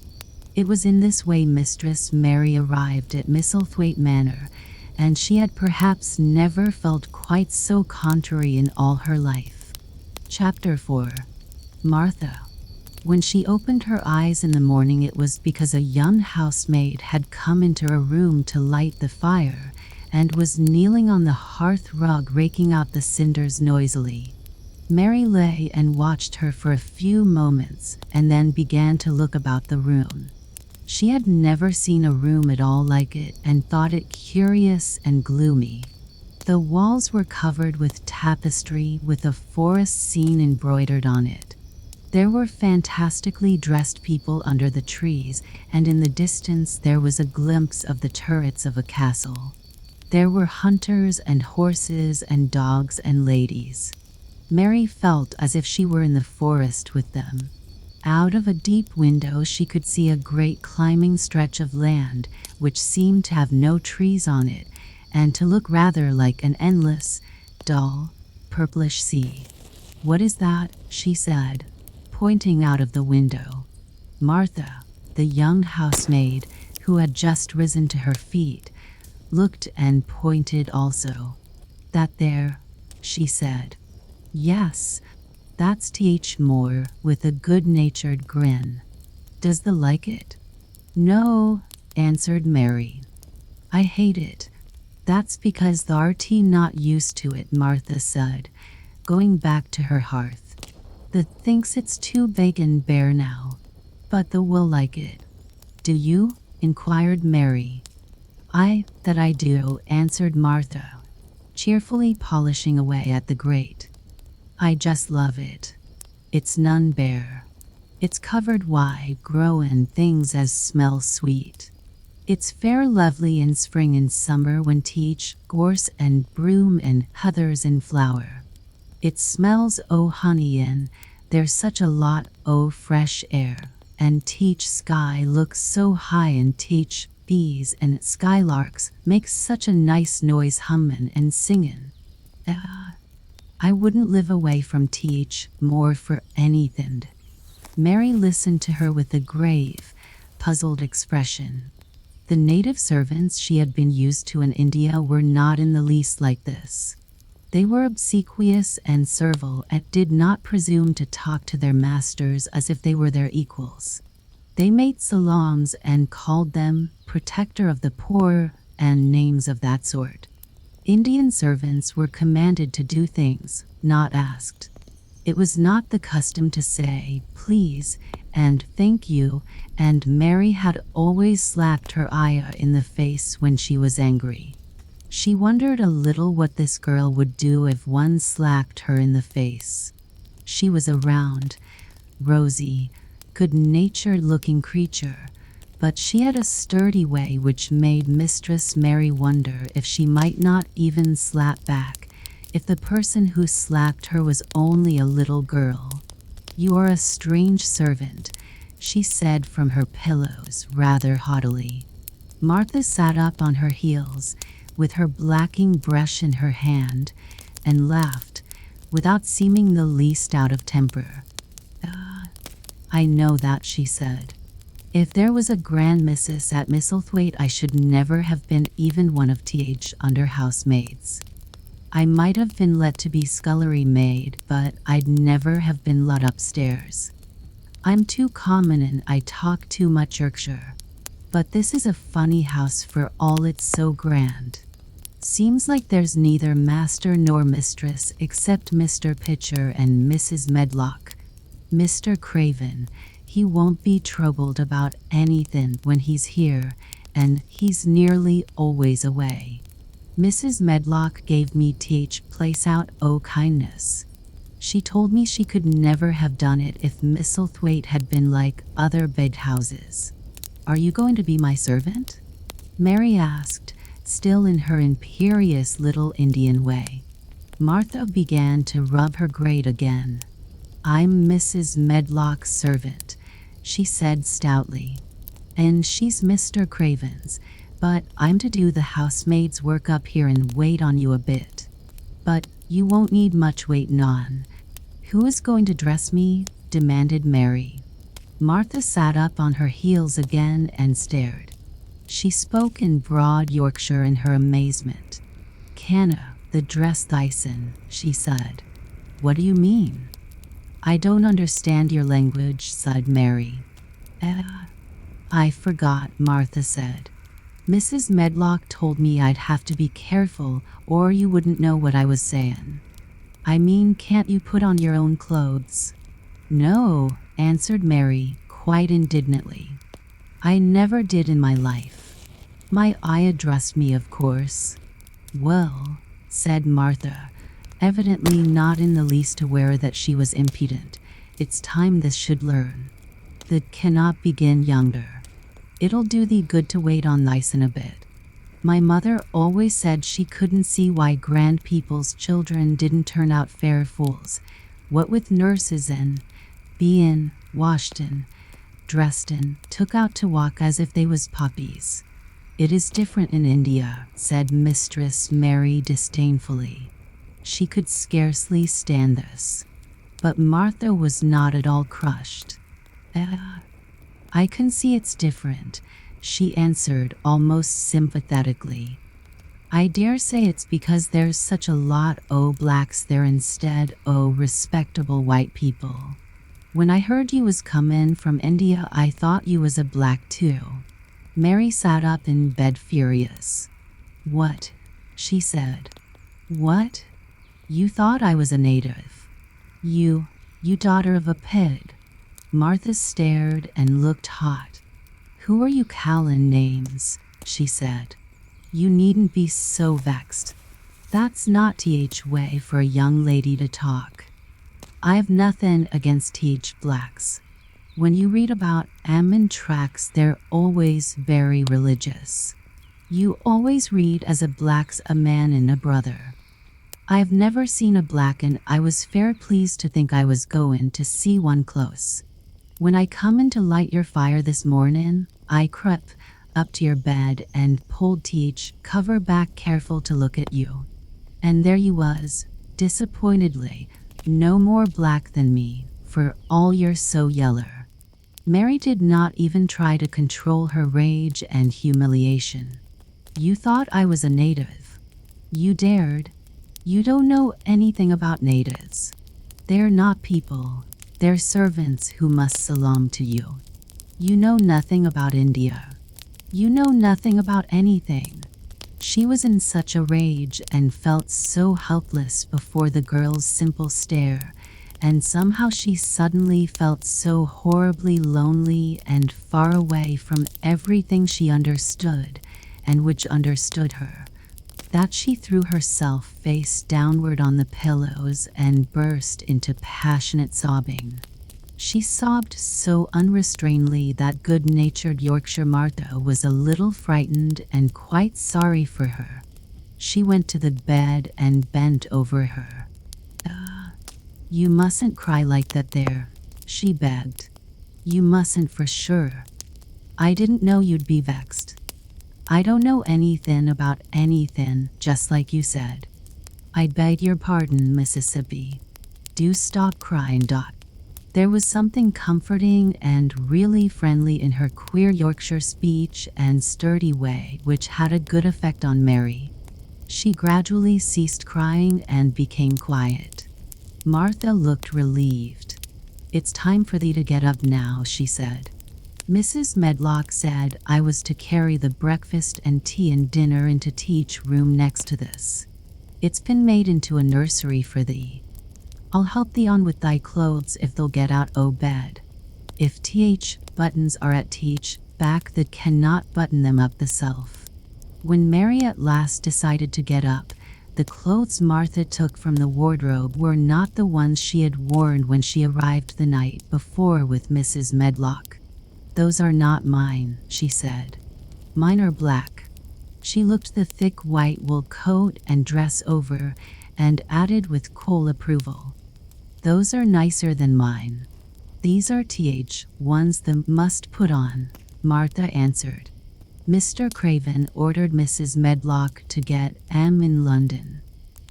It was in this way Mistress Mary arrived at Misselthwaite Manor, and she had perhaps never felt quite so contrary in all her life. Chapter 4. Martha. When she opened her eyes in the morning, it was because a young housemaid had come into her room to light the fire, and was kneeling on the hearth rug raking out the cinders noisily. Mary lay and watched her for a few moments, and then began to look about the room. She had never seen a room at all like it, and thought it curious and gloomy. The walls were covered with tapestry with a forest scene embroidered on it. There were fantastically dressed people under the trees, and in the distance there was a glimpse of the turrets of a castle. There were hunters and horses and dogs and ladies. Mary felt as if she were in the forest with them. Out of a deep window she could see a great climbing stretch of land, which seemed to have no trees on it, and to look rather like an endless, dull, purplish sea. "What is that?" she said, pointing out of the window. Martha, the young housemaid, who had just risen to her feet, looked and pointed also. "That there," she said. "Yes, that's T.H. Moore," with a good-natured grin. "Does thee like it?" "No," answered Mary. "I hate it." "That's because thou'rt not used to it," Martha said, going back to her hearth. "Thee thinks it's too big and bare now, but thee will like it." "Do you?" inquired Mary. That I do," answered Martha, cheerfully polishing away at the grate. "I just love it. It's none bare. It's covered wi' growin' things as smell sweet. It's fair lovely in spring and summer when teach, gorse and broom and heather's in flower. It smells o' honey and there's such a lot o' fresh air, and teach sky looks so high, and teach bees and skylarks makes such a nice noise hummin' and singin'. I wouldn't live away from T.H. Moore for anything." Mary listened to her with a grave, puzzled expression. The native servants she had been used to in India were not in the least like this. They were obsequious and servile, and did not presume to talk to their masters as if they were their equals. They made salaams and called them protector of the poor and names of that sort. Indian servants were commanded to do things, not asked. It was not the custom to say, please, and thank you, and Mary had always slapped her ayah in the face when she was angry. She wondered a little what this girl would do if one slapped her in the face. She was a round, rosy, good-natured-looking creature, but she had a sturdy way which made Mistress Mary wonder if she might not even slap back, if the person who slapped her was only a little girl. "You are a strange servant," she said from her pillows rather haughtily. Martha sat up on her heels, with her blacking brush in her hand, and laughed, without seeming the least out of temper. "I know that," she said. "If there was a grand missus at Misselthwaite, I should never have been even one of th under housemaids. I might have been let to be scullery maid, but I'd never have been let upstairs. I'm too common and I talk too much Yorkshire. But this is a funny house for all it's so grand. Seems like there's neither master nor mistress except Mr. Pitcher and Mrs. Medlock. Mr. Craven, he won't be troubled about anything when he's here, and he's nearly always away. Mrs. Medlock gave me th place out o' kindness. She told me she could never have done it if Misselthwaite had been like other bed houses." "Are you going to be my servant?" Mary asked, still in her imperious little Indian way. Martha began to rub her grate again. "I'm Mrs. Medlock's servant," she said stoutly. "And she's Mr. Craven's, but I'm to do the housemaid's work up here and wait on you a bit. But you won't need much waiting on." "Who is going to dress me?" demanded Mary. Martha sat up on her heels again and stared. She spoke in broad Yorkshire in her amazement. "Canna, the dress thyson," she said. "What do you mean?" "I don't understand your language," sighed Mary. I forgot," Martha said. "Mrs. Medlock told me I'd have to be careful or you wouldn't know what I was saying. I mean, can't you put on your own clothes?" "No," answered Mary, quite indignantly. "I never did in my life. My ayah dressed me, of course." "Well," said Martha, evidently not in the least aware that she was impudent, "it's time this should learn. Thee cannot begin younger. It'll do thee good to wait on thysen a bit. My mother always said she couldn't see why grand people's children didn't turn out fair fools, what with nurses and bein' washed and dressed and took out to walk as if they was puppies." "It is different in India," said Mistress Mary disdainfully. She could scarcely stand this. But Martha was not at all crushed. "I can see it's different," she answered almost sympathetically. "I dare say it's because there's such a lot o' blacks there instead o' respectable white people. When I heard you was comin' from India, I thought you was a black too." Mary sat up in bed furious. "What?" she said. "What? You thought I was a native? You daughter of a pig." Martha stared and looked hot. "Who are you calling names?" she said. "You needn't be so vexed. That's not th way for a young lady to talk. I've nothing against th blacks. When you read about 'em in tracts, they're always very religious. You always read as a black's a man and a brother. I've never seen a black and I was fair pleased to think I was goin' to see one close. When I come in to light your fire this mornin', I crept up to your bed and pulled th cover back careful to look at you. And there you was, disappointedly, no more black than me, for all you're so yeller." Mary did not even try to control her rage and humiliation. "You thought I was a native. You dared. You don't know anything about natives. They're not people. They're servants who must salaam to you. You know nothing about India. You know nothing about anything. She was in such a rage and felt so helpless before the girl's simple stare, and somehow she suddenly felt so horribly lonely and far away from everything she understood and which understood her, that she threw herself face downward on the pillows and burst into passionate sobbing. She sobbed so unrestrainedly that good-natured Yorkshire Martha was a little frightened and quite sorry for her. She went to the bed and bent over her. You mustn't cry like that there," she begged. "You mustn't for sure. I didn't know you'd be vexed. I don't know anything about anything, just like you said. I beg your pardon, Mississippi. Do stop crying, Dot." There was something comforting and really friendly in her queer Yorkshire speech and sturdy way which had a good effect on Mary. She gradually ceased crying and became quiet. Martha looked relieved. "It's time for thee to get up now," she said. "Mrs. Medlock said I was to carry the breakfast and tea and dinner into teach room next to this. It's been made into a nursery for thee. I'll help thee on with thy clothes if they'll get out o' bed. If buttons are at teach back that cannot button them up theself." When Mary at last decided to get up, the clothes Martha took from the wardrobe were not the ones she had worn when she arrived the night before with Mrs. Medlock. "Those are not mine," she said. "Mine are black." She looked the thick white wool coat and dress over and added with cool approval, "Those are nicer than mine." "These are ones the must put on," Martha answered. "Mr. Craven ordered Mrs. Medlock to get 'em in London.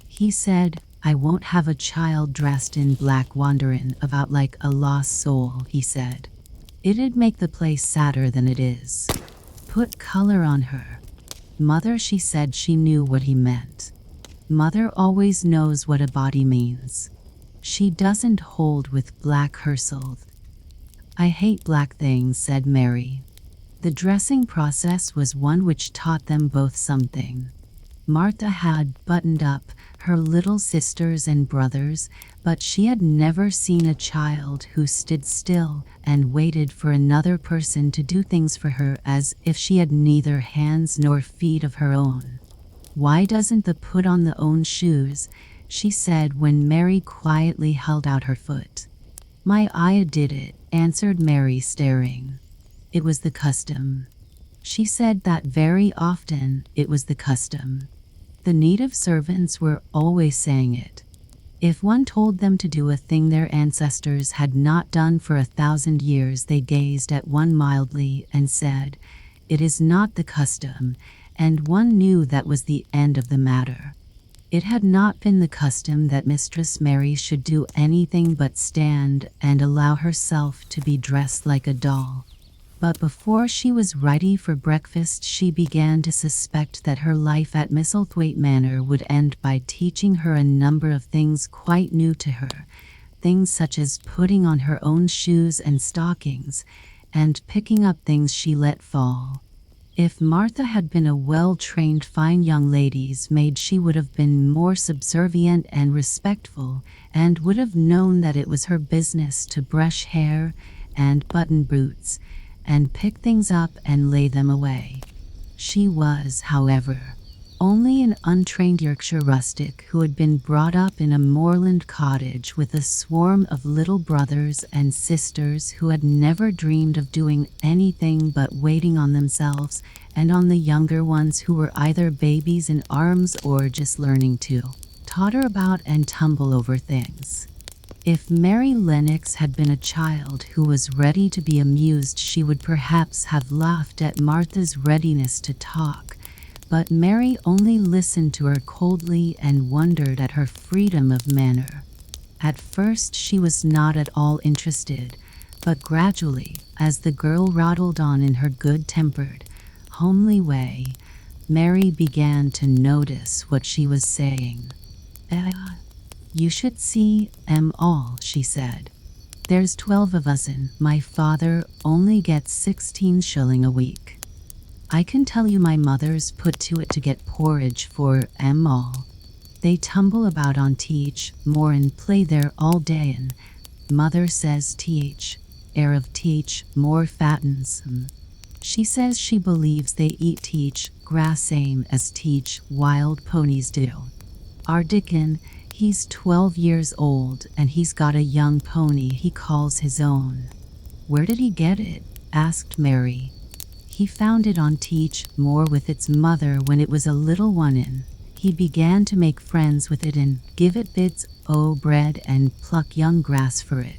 He said, I won't have a child dressed in black wanderin' about like a lost soul,' he said. It'd make the place sadder than it is. Put color on her." Mother, she said she knew what he meant. Mother always knows what a body means. She doesn't hold with black herself. "I hate black things," said Mary. The dressing process was one which taught them both something. Martha had buttoned up her little sisters and brothers, but she had never seen a child who stood still and waited for another person to do things for her as if she had neither hands nor feet of her own. "Why doesn't the put on the own shoes?" she said when Mary quietly held out her foot. "My aya did it," answered Mary, staring. "It was the custom." She said that very often. It was the custom. The native servants were always saying it. If one told them to do a thing their ancestors had not done for 1,000 years, they gazed at one mildly and said, "It is not the custom," and one knew that was the end of the matter. It had not been the custom that Mistress Mary should do anything but stand and allow herself to be dressed like a doll. But before she was ready for breakfast, she began to suspect that her life at Misselthwaite Manor would end by teaching her a number of things quite new to her, things such as putting on her own shoes and stockings, and picking up things she let fall. If Martha had been a well-trained fine young lady's maid, she would have been more subservient and respectful, and would have known that it was her business to brush hair and button boots, and pick things up and lay them away. She was, however, only an untrained Yorkshire rustic who had been brought up in a moorland cottage with a swarm of little brothers and sisters who had never dreamed of doing anything but waiting on themselves and on the younger ones who were either babies in arms or just learning to totter about and tumble over things. If Mary Lennox had been a child who was ready to be amused, she would perhaps have laughed at Martha's readiness to talk, but Mary only listened to her coldly and wondered at her freedom of manner. At first she was not at all interested, but gradually, as the girl rattled on in her good-tempered, homely way, Mary began to notice what she was saying. "You should see 'em all," she said. "There's 12 of us and my father only gets 16 shilling a week. I can tell you my mother's put to it to get porridge for 'em all. They tumble about on Teach Moor and play there all day, and mother says Teach, heir of Teach Moor fattens 'em. She says she believes they eat Teach grass same as Teach wild ponies do. Our Dickon, he's 12 years old, and he's got a young pony he calls his own." "Where did he get it?" asked Mary. "He found it on Teach Moor with its mother when it was a little one in. He began to make friends with it and give it bits o' bread and pluck young grass for it.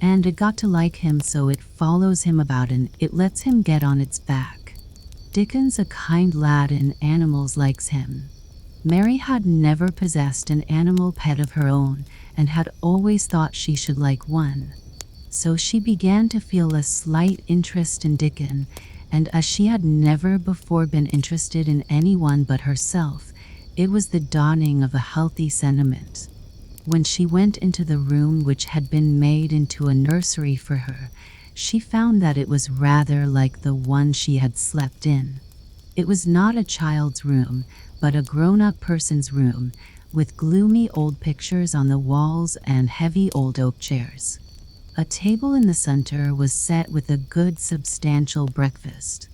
And it got to like him, so it follows him about and it lets him get on its back. Dickon's a kind lad and animals likes him." Mary had never possessed an animal pet of her own and had always thought she should like one. So she began to feel a slight interest in Dickon, and as she had never before been interested in anyone but herself, it was the dawning of a healthy sentiment. When she went into the room which had been made into a nursery for her, she found that it was rather like the one she had slept in. It was not a child's room, but a grown-up person's room, with gloomy old pictures on the walls and heavy old oak chairs. A table in the center was set with a good substantial breakfast.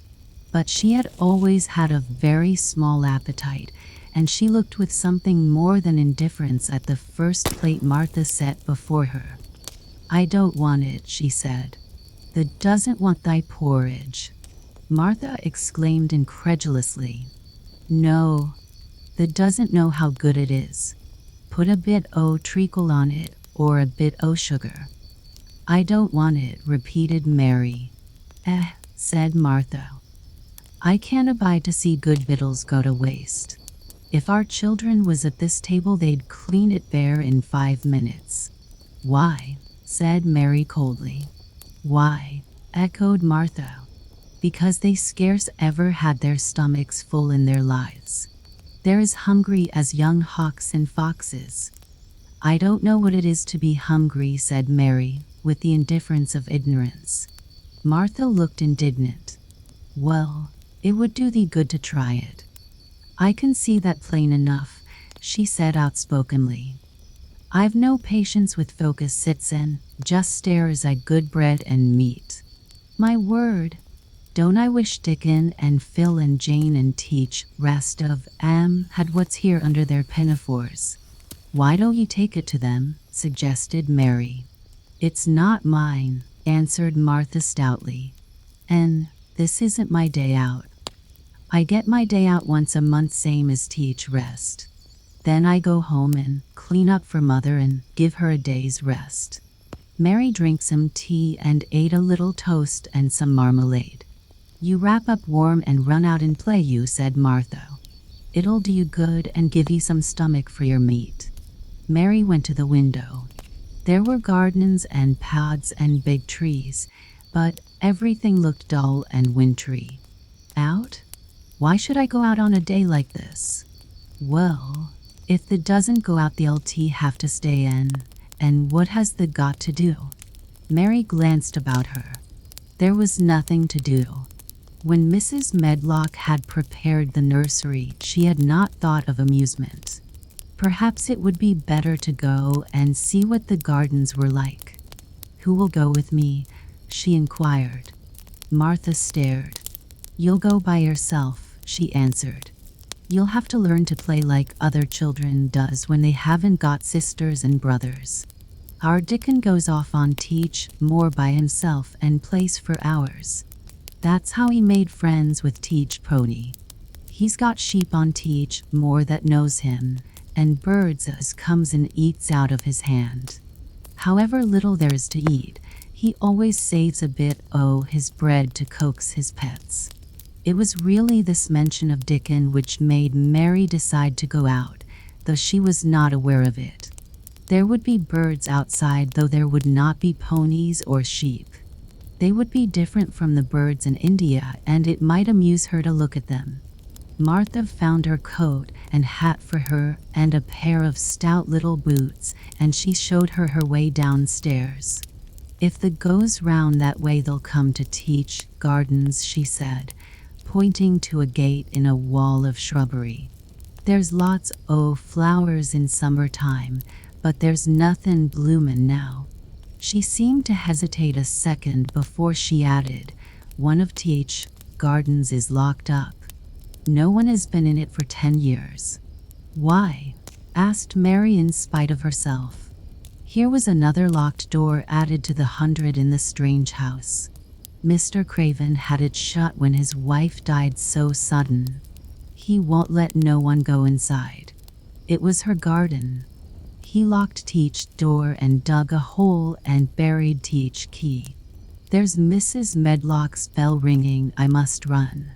But she had always had a very small appetite, and she looked with something more than indifference at the first plate Martha set before her. "I don't want it," she said. "Thee doesn't want thy porridge?" Martha exclaimed incredulously. "No, thee doesn't know how good it is. Put a bit o' treacle on it, or a bit o' sugar." "I don't want it," repeated Mary. Said Martha. "I can't abide to see good victuals go to waste. If our children was at this table, they'd clean it bare in 5 minutes." "Why?" said Mary coldly. "Why?" echoed Martha. "Because they scarce ever had their stomachs full in their lives. They're as hungry as young hawks and foxes." "I don't know what it is to be hungry," said Mary, with the indifference of ignorance. Martha looked indignant. "Well, it would do thee good to try it." "I can see that plain enough," she said outspokenly. "I've no patience with folk as sits and just stares at good bread and meat. My word, don't I wish Dickon and Phil and Jane and Teach rest of 'em had what's here under their pinafores." "Why don't you take it to them?" suggested Mary. "It's not mine," answered Martha stoutly. "And this isn't my day out. I get my day out once a month, same as Teach rest. Then I go home and clean up for mother and give her a day's rest." Mary drank some tea and ate a little toast and some marmalade. "You wrap up warm and run out and play, you," said Martha. "It'll do you good and give you some stomach for your meat." Mary went to the window. There were gardens and paths and big trees, but everything looked dull and wintry. "Out? Why should I go out on a day like this?" "Well, if thee doesn't go out, thee'll have to stay in, and what has thee got to do?" Mary glanced about her. There was nothing to do. When Mrs. Medlock had prepared the nursery, she had not thought of amusement. Perhaps it would be better to go and see what the gardens were like. "Who will go with me?" she inquired. Martha stared. "You'll go by yourself," she answered. "You'll have to learn to play like other children does when they haven't got sisters and brothers. Our Dickon goes off on Teach Moor by himself and plays for hours. That's how he made friends with Teach Pony. He's got sheep on Teach Moor that knows him, and birds as comes and eats out of his hand. However little there is to eat, he always saves a bit o' his bread to coax his pets." It was really this mention of Dickon which made Mary decide to go out, though she was not aware of it. There would be birds outside, though there would not be ponies or sheep. They would be different from the birds in India, and it might amuse her to look at them. Martha found her coat and hat for her and a pair of stout little boots, and she showed her her way downstairs. "If the goes round that way, they'll come to Teach Gardens," she said, pointing to a gate in a wall of shrubbery. "There's lots o' flowers in summertime, but there's nothin' bloomin' now." She seemed to hesitate a second before she added, "One of th gardens is locked up. No one has been in it for 10 years. "Why?" asked Mary in spite of herself. Here was another locked door added to the 100 in the strange house. Mr. Craven had it shut when his wife died so sudden. He won't let no one go inside. It was her garden. He locked th door and dug a hole and buried th key. There's Mrs. Medlock's bell ringing, I must run."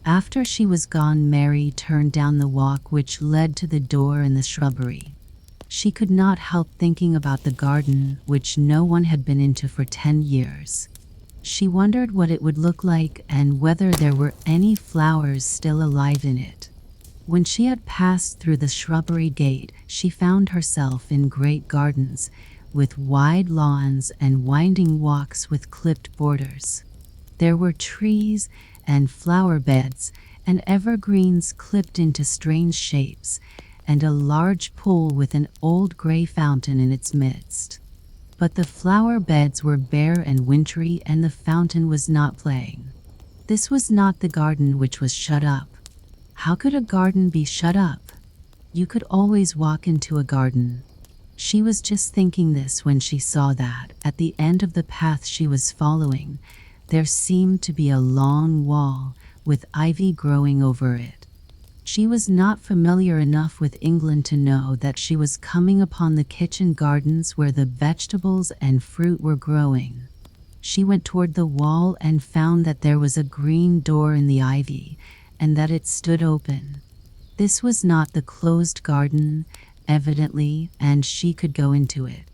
After she was gone, Mary turned down the walk which led to the door in the shrubbery. She could not help thinking about the garden, which no one had been into for 10 years. She wondered what it would look like and whether there were any flowers still alive in it. When she had passed through the shrubbery gate, she found herself in great gardens, with wide lawns and winding walks with clipped borders. There were trees and flower beds and evergreens clipped into strange shapes, and a large pool with an old gray fountain in its midst. But the flower beds were bare and wintry, and the fountain was not playing. This was not the garden which was shut up. How could a garden be shut up? You could always walk into a garden. She was just thinking this when she saw that, at the end of the path she was following, there seemed to be a long wall with ivy growing over it. She was not familiar enough with England to know that she was coming upon the kitchen gardens where the vegetables and fruit were growing. She went toward the wall and found that there was a green door in the ivy, and that it stood open. This was not the closed garden, evidently, and she could go into it.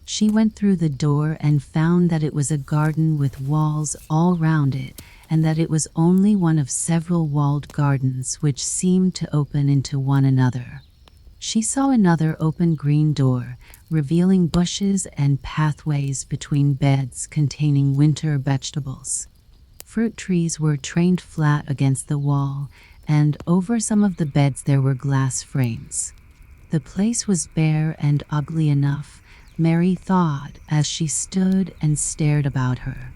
She went through the door and found that it was a garden with walls all round it, and that it was only one of several walled gardens which seemed to open into one another. She saw another open green door, revealing bushes and pathways between beds containing winter vegetables. Fruit trees were trained flat against the wall, and over some of the beds there were glass frames. The place was bare and ugly enough, Mary thought, as she stood and stared about her.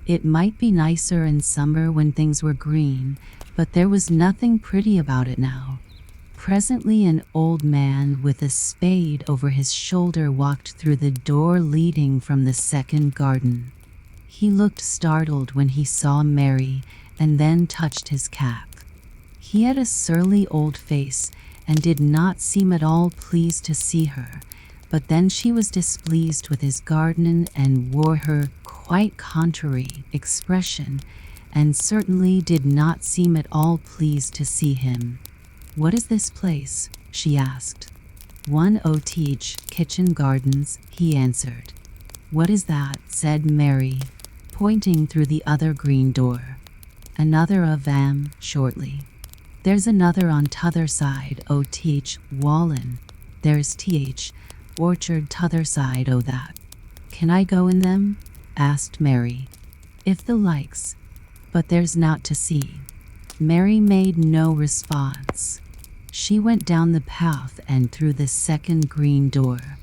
It might be nicer in summer when things were green, but there was nothing pretty about it now. Presently an old man with a spade over his shoulder walked through the door leading from the second garden. He looked startled when he saw Mary, and then touched his cap. He had a surly old face and did not seem at all pleased to see her, but then she was displeased with his garden and wore her quite contrary expression, and certainly did not seem at all pleased to see him. "What is this place?" she asked. "One o' th kitchen gardens," he answered. "What is that?" said Mary, pointing through the other green door. "Another of 'em, shortly. There's another on t'other side o' th wallin. There's th orchard t'other side o' that." "Can I go in them?" asked Mary. "If the likes, but there's naught to see." Mary made no response. She went down the path and through the second green door.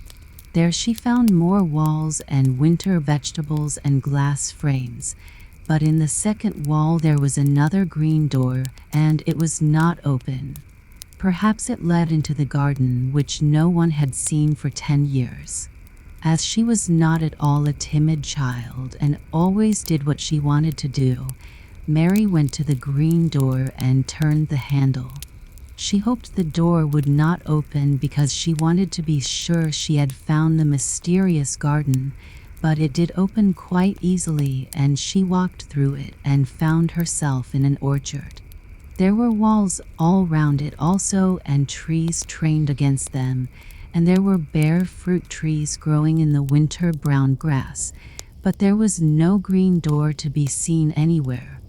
There she found more walls and winter vegetables and glass frames, but in the second wall there was another green door, and it was not open. Perhaps it led into the garden, which no one had seen for 10 years. As she was not at all a timid child and always did what she wanted to do, Mary went to the green door and turned the handle. She hoped the door would not open because she wanted to be sure she had found the mysterious garden, but it did open quite easily, and she walked through it and found herself in an orchard. There were walls all round it also, and trees trained against them, and there were bare fruit trees growing in the winter brown grass, but there was no green door to be seen anywhere.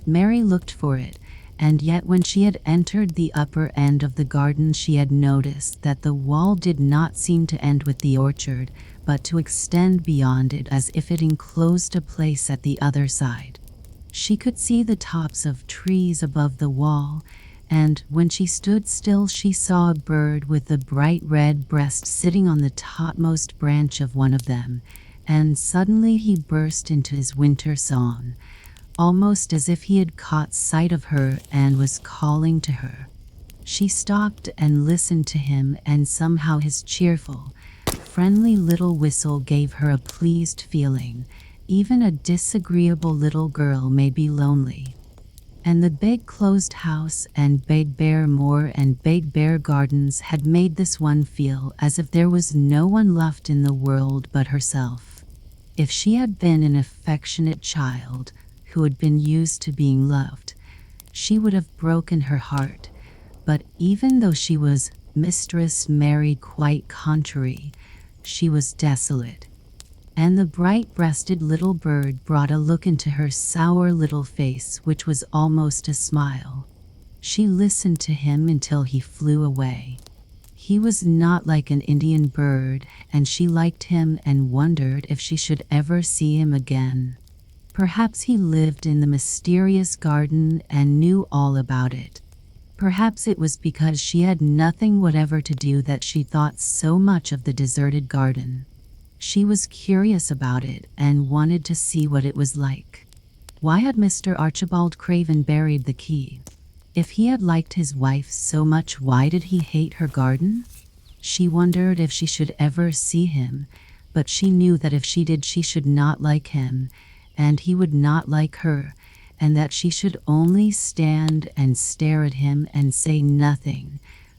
Mary looked for it, and yet when she had entered the upper end of the garden she had noticed that the wall did not seem to end with the orchard, but to extend beyond it as if it enclosed a place at the other side. She could see the tops of trees above the wall, and when she stood still she saw a bird with a bright red breast sitting on the topmost branch of one of them, and suddenly he burst into his winter song, almost as if he had caught sight of her and was calling to her. She stopped and listened to him, and somehow his cheerful, friendly little whistle gave her a pleased feeling. Even a disagreeable little girl may be lonely. And the big closed house and big bare moor and big bare gardens had made this one feel as if there was no one left in the world but herself. If she had been an affectionate child who had been used to being loved, she would have broken her heart. But even though she was Mistress Mary quite contrary, she was desolate. And the bright-breasted little bird brought a look into her sour little face which was almost a smile. She listened to him until he flew away. He was not like an Indian bird, and she liked him and wondered if she should ever see him again. Perhaps he lived in the mysterious garden and knew all about it. Perhaps it was because she had nothing whatever to do that she thought so much of the deserted garden. She was curious about it and wanted to see what it was like. Why had Mr. Archibald Craven buried the key? If he had liked his wife so much, why did he hate her garden? She wondered if she should ever see him, but she knew that if she did she should not like him, and he would not like her, and that she should only stand and stare at him and say nothing,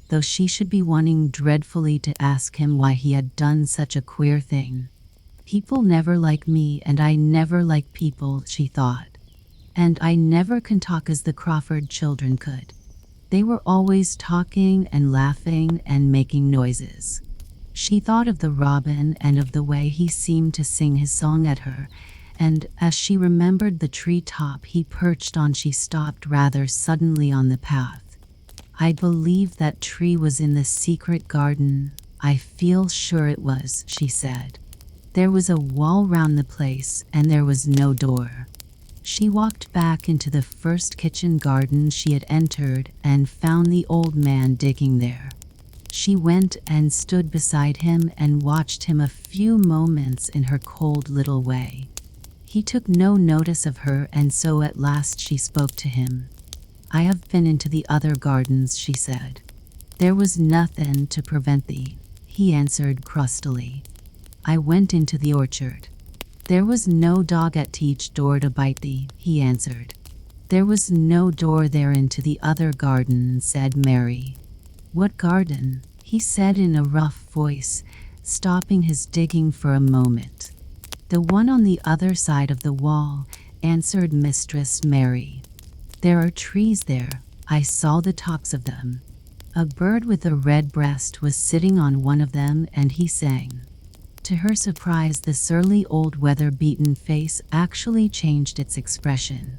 though she should be wanting dreadfully to ask him why he had done such a queer thing. People never like me, and I never like people, she thought. And I never can talk as the Crawford children could. They were always talking and laughing and making noises. She thought of the robin and of the way he seemed to sing his song at her, and as she remembered the tree top he perched on, she stopped rather suddenly on the path. I believe that tree was in the secret garden. I feel sure it was, she said. There was a wall round the place, and there was no door. She walked back into the first kitchen garden she had entered and found the old man digging there. She went and stood beside him and watched him a few moments in her cold little way. He took no notice of her, and so at last she spoke to him. I have been into the other gardens, she said. There was nothing to prevent thee, he answered crustily. I went into the orchard. There was no dog at each door to bite thee, he answered. There was no door there into the other garden, said Mary. What garden? He said in a rough voice, stopping his digging for a moment. The one on the other side of the wall, answered Mistress Mary. There are trees there. I saw the tops of them. A bird with a red breast was sitting on one of them, and he sang. To her surprise, the surly old weather-beaten face actually changed its expression.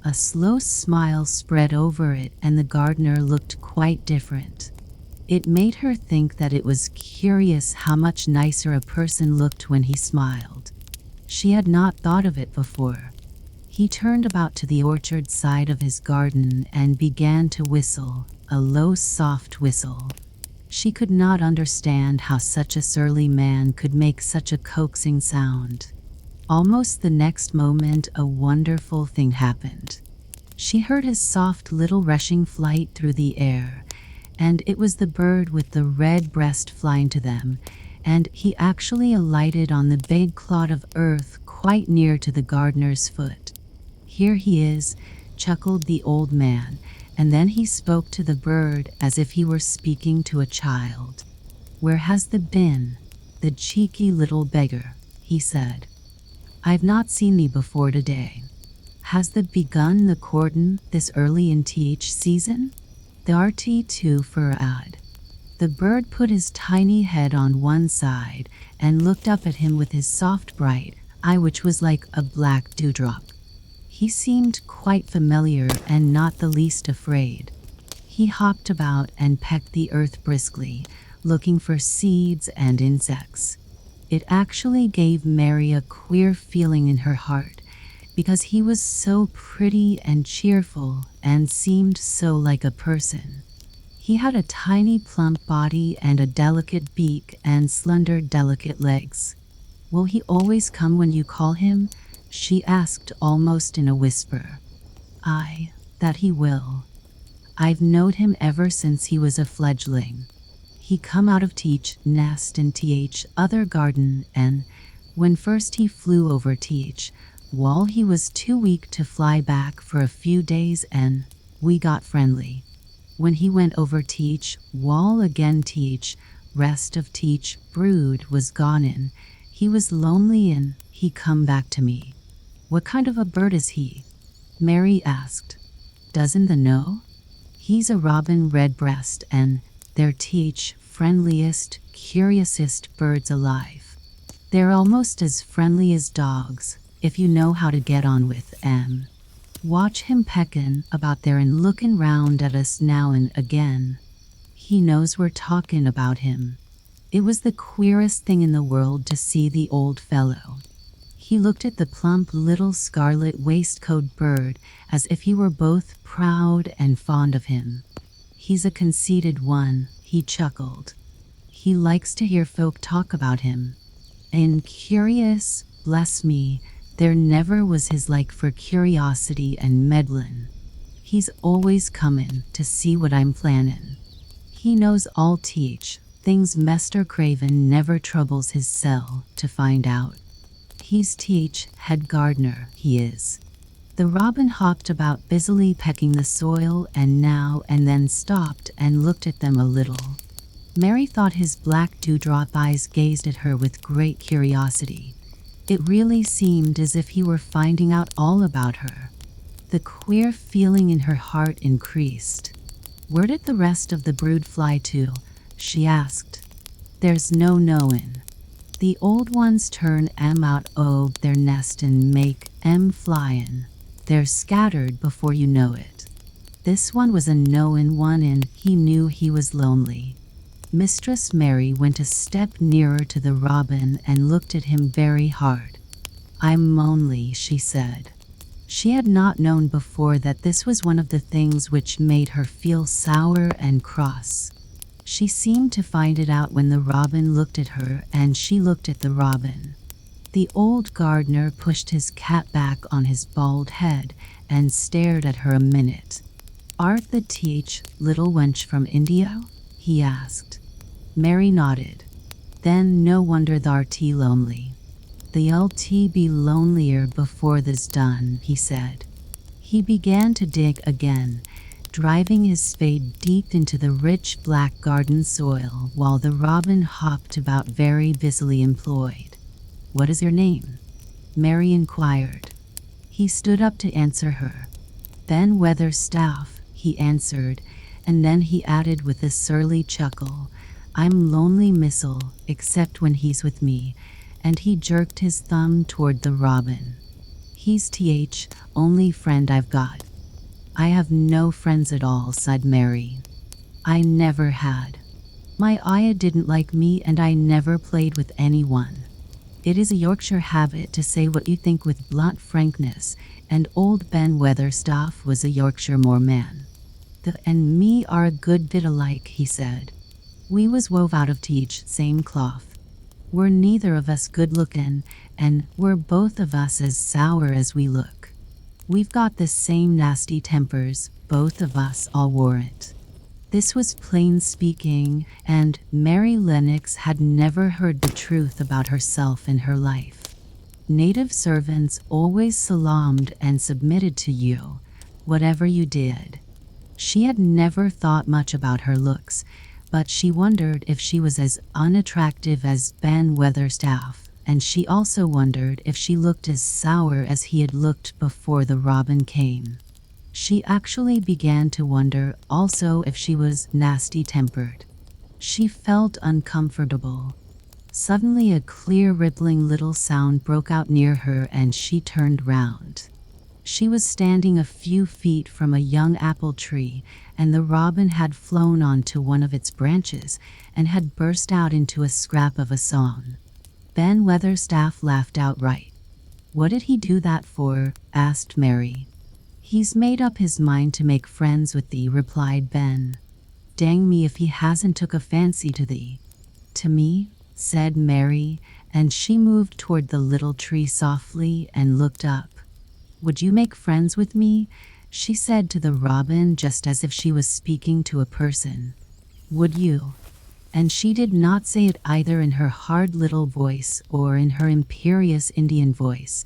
A slow smile spread over it, and the gardener looked quite different. It made her think that it was curious how much nicer a person looked when he smiled. She had not thought of it before. He turned about to the orchard side of his garden and began to whistle, a low, soft whistle. She could not understand how such a surly man could make such a coaxing sound. Almost the next moment, a wonderful thing happened. She heard his soft little rushing flight through the air, and it was the bird with the red breast flying to them, and he actually alighted on the big clod of earth quite near to the gardener's foot. Here he is, chuckled the old man, and then he spoke to the bird as if he were speaking to a child. Where has thee been, the cheeky little beggar? He said. I've not seen thee before today. Has thee begun the courtin' this early in each season? Th'art too for ad. The bird put his tiny head on one side and looked up at him with his soft bright eye, which was like a black dewdrop. He seemed quite familiar and not the least afraid. He hopped about and pecked the earth briskly, looking for seeds and insects. It actually gave Mary a queer feeling in her heart, because he was so pretty and cheerful and seemed so like a person. He had a tiny plump body and a delicate beak and slender delicate legs. "Will he always come when you call him?" she asked almost in a whisper. "Aye, that he will. I've knowed him ever since he was a fledgling. He come out of teach nest in other garden, and when first he flew over teach, while he was too weak to fly back for a few days, and we got friendly. When he went over teach, while again teach, rest of teach brood was gone in, he was lonely and he come back to me." "What kind of a bird is he?" Mary asked. "Doesn't the know? He's a robin redbreast, and they're teach friendliest, curiousest birds alive. They're almost as friendly as dogs, if you know how to get on with 'em. Watch him peckin' about there and lookin' round at us now and again. He knows we're talkin' about him." It was the queerest thing in the world to see the old fellow. He looked at the plump little scarlet waistcoat bird as if he were both proud and fond of him. "He's a conceited one," he chuckled. "He likes to hear folk talk about him. And curious, bless me, there never was his like for curiosity and meddlin'. He's always comin' to see what I'm plannin'. He knows all teach, things Mester Craven never troubles his cell to find out. He's teach head gardener, he is." The robin hopped about busily pecking the soil and now and then stopped and looked at them a little. Mary thought his black dewdrop eyes gazed at her with great curiosity. It really seemed as if he were finding out all about her. The queer feeling in her heart increased. "Where did the rest of the brood fly to?" she asked. "There's no knowin'. The old ones turn 'em out o' their nest and make 'em flyin'. They're scattered before you know it." This one was a knowin' one, and he knew he was lonely. Mistress Mary went a step nearer to the robin and looked at him very hard. "I'm lonely," she said. She had not known before that this was one of the things which made her feel sour and cross. She seemed to find it out when the robin looked at her and she looked at the robin. The old gardener pushed his cap back on his bald head and stared at her a minute. "Art the teach little wench from India?" he asked. Mary nodded. "Then no wonder thou'rt lonely. Thee'll be lonelier before this's done," he said. He began to dig again, driving his spade deep into the rich black garden soil while the robin hopped about very busily employed. "What is your name?" Mary inquired. He stood up to answer her. "Ben Weatherstaff," he answered, and then he added with a surly chuckle, "I'm lonely, Missel, except when he's with me," and he jerked his thumb toward the robin. "He's th only friend I've got." "I have no friends at all," sighed Mary. "I never had. My Aya didn't like me and I never played with anyone. It is a Yorkshire habit to say what you think with blunt frankness, and old Ben Weatherstaff was a Yorkshire moor man. "The and me are a good bit alike," he said. "We was wove out of teach same cloth. We're neither of us good lookin', and we're both of us as sour as we look. We've got the same nasty tempers, both of us, I'll warrant." This was plain speaking, and Mary Lennox had never heard the truth about herself in her life. Native servants always salaamed and submitted to you, whatever you did. She had never thought much about her looks, but she wondered if she was as unattractive as Ben Weatherstaff, and she also wondered if she looked as sour as he had looked before the robin came. She actually began to wonder also if she was nasty-tempered. She felt uncomfortable. Suddenly a clear rippling little sound broke out near her and she turned round. She was standing a few feet from a young apple tree, and the robin had flown onto one of its branches and had burst out into a scrap of a song. Ben Weatherstaff laughed outright. "What did he do that for?" asked Mary. "He's made up his mind to make friends with thee," replied Ben. "Dang me if he hasn't took a fancy to thee." "To me?" said Mary, and she moved toward the little tree softly and looked up. "Would you make friends with me?" she said to the robin, just as if she was speaking to a person. "Would you?" And she did not say it either in her hard little voice or in her imperious Indian voice,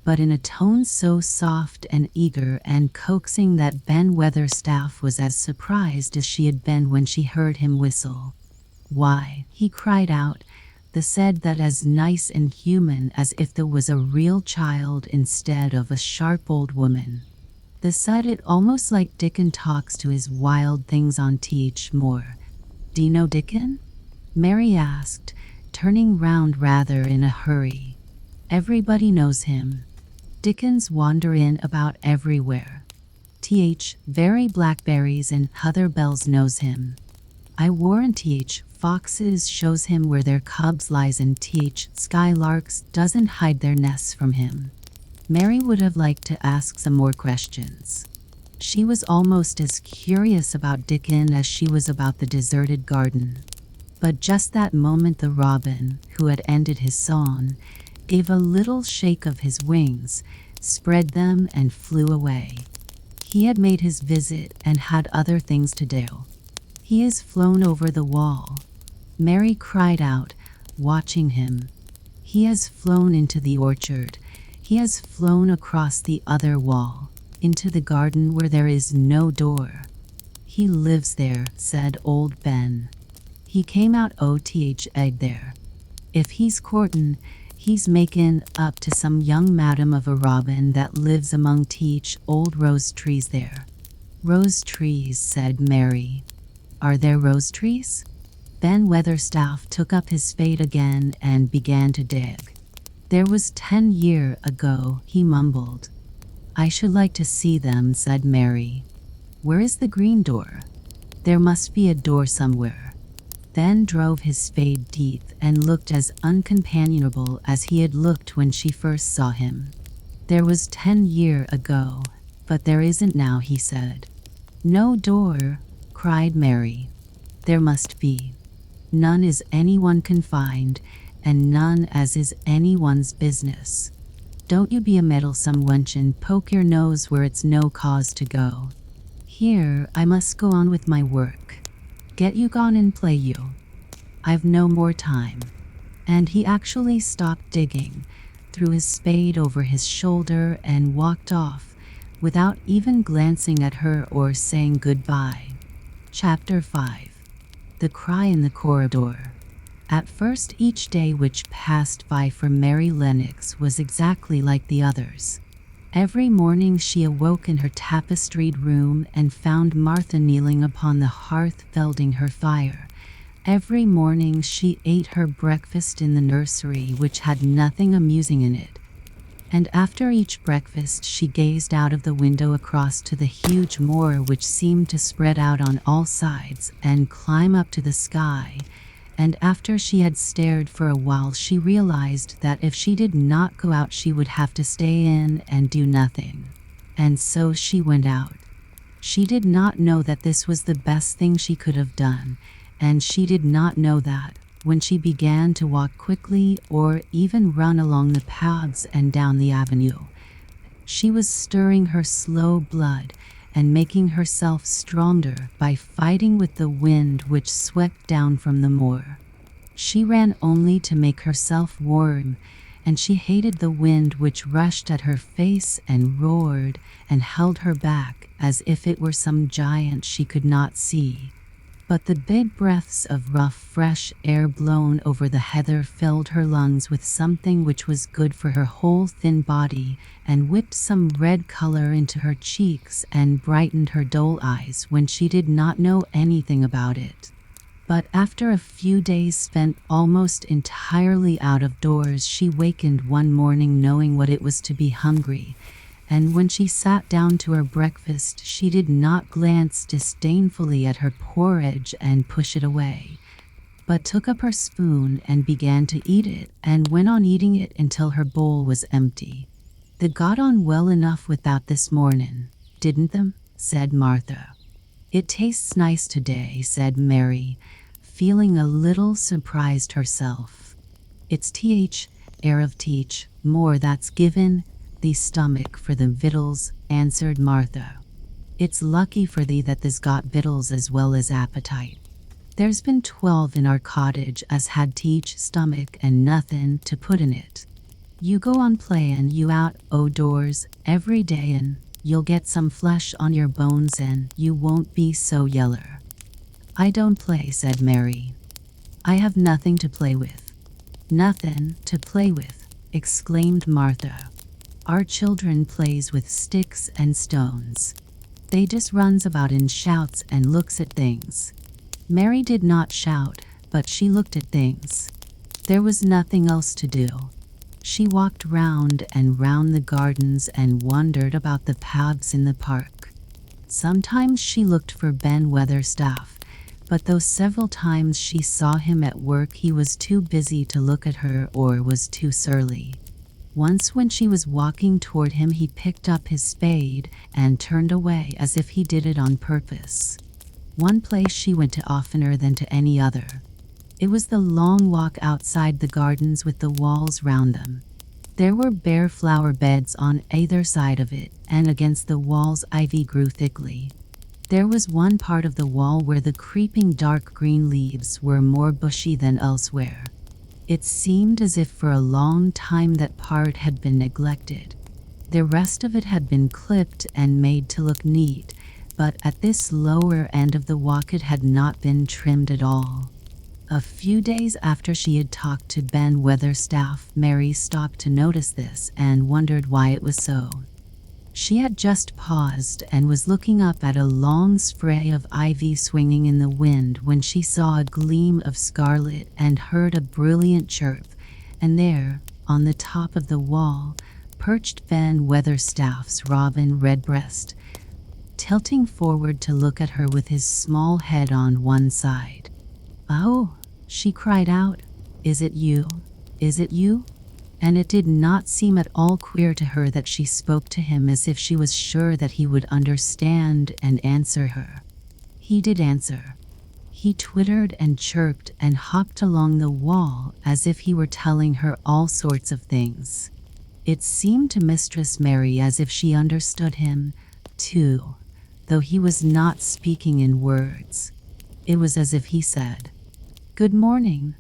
but in a tone so soft and eager and coaxing that Ben Weatherstaff was as surprised as she had been when she heard him whistle. "Why," he cried out, "the said that as nice and human as if there was a real child instead of a sharp old woman. The said it almost like Dickon talks to his wild things on XXIII Moor. D'you know Dickon?" Mary asked, turning round rather in a hurry. "Everybody knows him. Dickens wander in about everywhere. Very blackberries and other bells knows him. I warrant foxes shows him where their cubs lies, and skylarks doesn't hide their nests from him." Mary would have liked to ask some more questions. She was almost as curious about Dickon as she was about the deserted garden. But just that moment the robin, who had ended his song, gave a little shake of his wings, spread them, and flew away. He had made his visit and had other things to do. "He has flown over the wall," Mary cried out, watching him. "He has flown into the orchard. He has flown across the other wall, into the garden where there is no door. He lives there," said old Ben. "He came out o' egg there. If he's courtin', he's makin' up to some young madam of a robin that lives among old rose trees there." "Rose trees," said Mary. "Are there rose trees?" Ben Weatherstaff took up his spade again and began to dig. "There was 10 year ago," he mumbled. "I should like to see them," said Mary. "Where is the green door? There must be a door somewhere." Then drove his spade deep and looked as uncompanionable as he had looked when she first saw him. "There was 10 year ago, but there isn't now," he said. "No door?" cried Mary. "There must be. None is anyone confined, and none as is anyone's business. Don't you be a meddlesome wench and poke your nose where it's no cause to go. Here, I must go on with my work. Get you gone and play you. I've no more time." And he actually stopped digging, threw his spade over his shoulder, and walked off, without even glancing at her or saying goodbye. Chapter 5. The Cry in the Corridor. At first, each day which passed by for Mary Lennox was exactly like the others. Every morning she awoke in her tapestried room and found Martha kneeling upon the hearth building her fire. Every morning she ate her breakfast in the nursery, which had nothing amusing in it. And after each breakfast she gazed out of the window across to the huge moor, which seemed to spread out on all sides and climb up to the sky. And after she had stared for a while she realized that if she did not go out she would have to stay in and do nothing. And so she went out. She did not know that this was the best thing she could have done, and she did not know that, when she began to walk quickly or even run along the paths and down the avenue, she was stirring her slow blood and making herself stronger by fighting with the wind which swept down from the moor. She ran only to make herself warm, and she hated the wind which rushed at her face and roared and held her back as if it were some giant she could not see. But the big breaths of rough, fresh air blown over the heather filled her lungs with something which was good for her whole thin body, and whipped some red color into her cheeks and brightened her dull eyes when she did not know anything about it. But after a few days spent almost entirely out of doors, she wakened one morning knowing what it was to be hungry, and when she sat down to her breakfast she did not glance disdainfully at her porridge and push it away, but took up her spoon and began to eat it, and went on eating it until her bowl was empty. "They got on well enough without this morning, didn't them?" said Martha. "It tastes nice today," said Mary, feeling a little surprised herself. "It's air of teach, more that's given thee stomach for the victuals," answered Martha. "It's lucky for thee that thee's got victuals as well as appetite. There's been 12 in our cottage as had teach stomach and nothing to put in it. You go on playin' you out o' doors every day and you'll get some flesh on your bones and you won't be so yeller." "I don't play," said Mary. "I have nothing to play with." "Nothing to play with," exclaimed Martha. "Our children plays with sticks and stones. They just runs about and shouts and looks at things." Mary did not shout, but she looked at things. There was nothing else to do. She walked round and round the gardens and wondered about the paths in the park. Sometimes she looked for Ben Weatherstaff, but though several times she saw him at work, he was too busy to look at her or was too surly. Once when she was walking toward him, he picked up his spade and turned away as if he did it on purpose. One place she went to oftener than to any other. It was the long walk outside the gardens with the walls round them. There were bare flower beds on either side of it, and against the walls ivy grew thickly. There was one part of the wall where the creeping dark green leaves were more bushy than elsewhere. It seemed as if for a long time that part had been neglected. The rest of it had been clipped and made to look neat, but at this lower end of the walk it had not been trimmed at all. A few days after she had talked to Ben Weatherstaff, Mary stopped to notice this and wondered why it was so. She had just paused and was looking up at a long spray of ivy swinging in the wind when she saw a gleam of scarlet and heard a brilliant chirp, and there, on the top of the wall, perched Ben Weatherstaff's robin redbreast, tilting forward to look at her with his small head on one side. "Oh," she cried out, "is it you? Is it you?" And it did not seem at all queer to her that she spoke to him as if she was sure that he would understand and answer her. He did answer. He twittered and chirped and hopped along the wall as if he were telling her all sorts of things. It seemed to Mistress Mary as if she understood him, too, though he was not speaking in words. It was as if he said, "Good morning.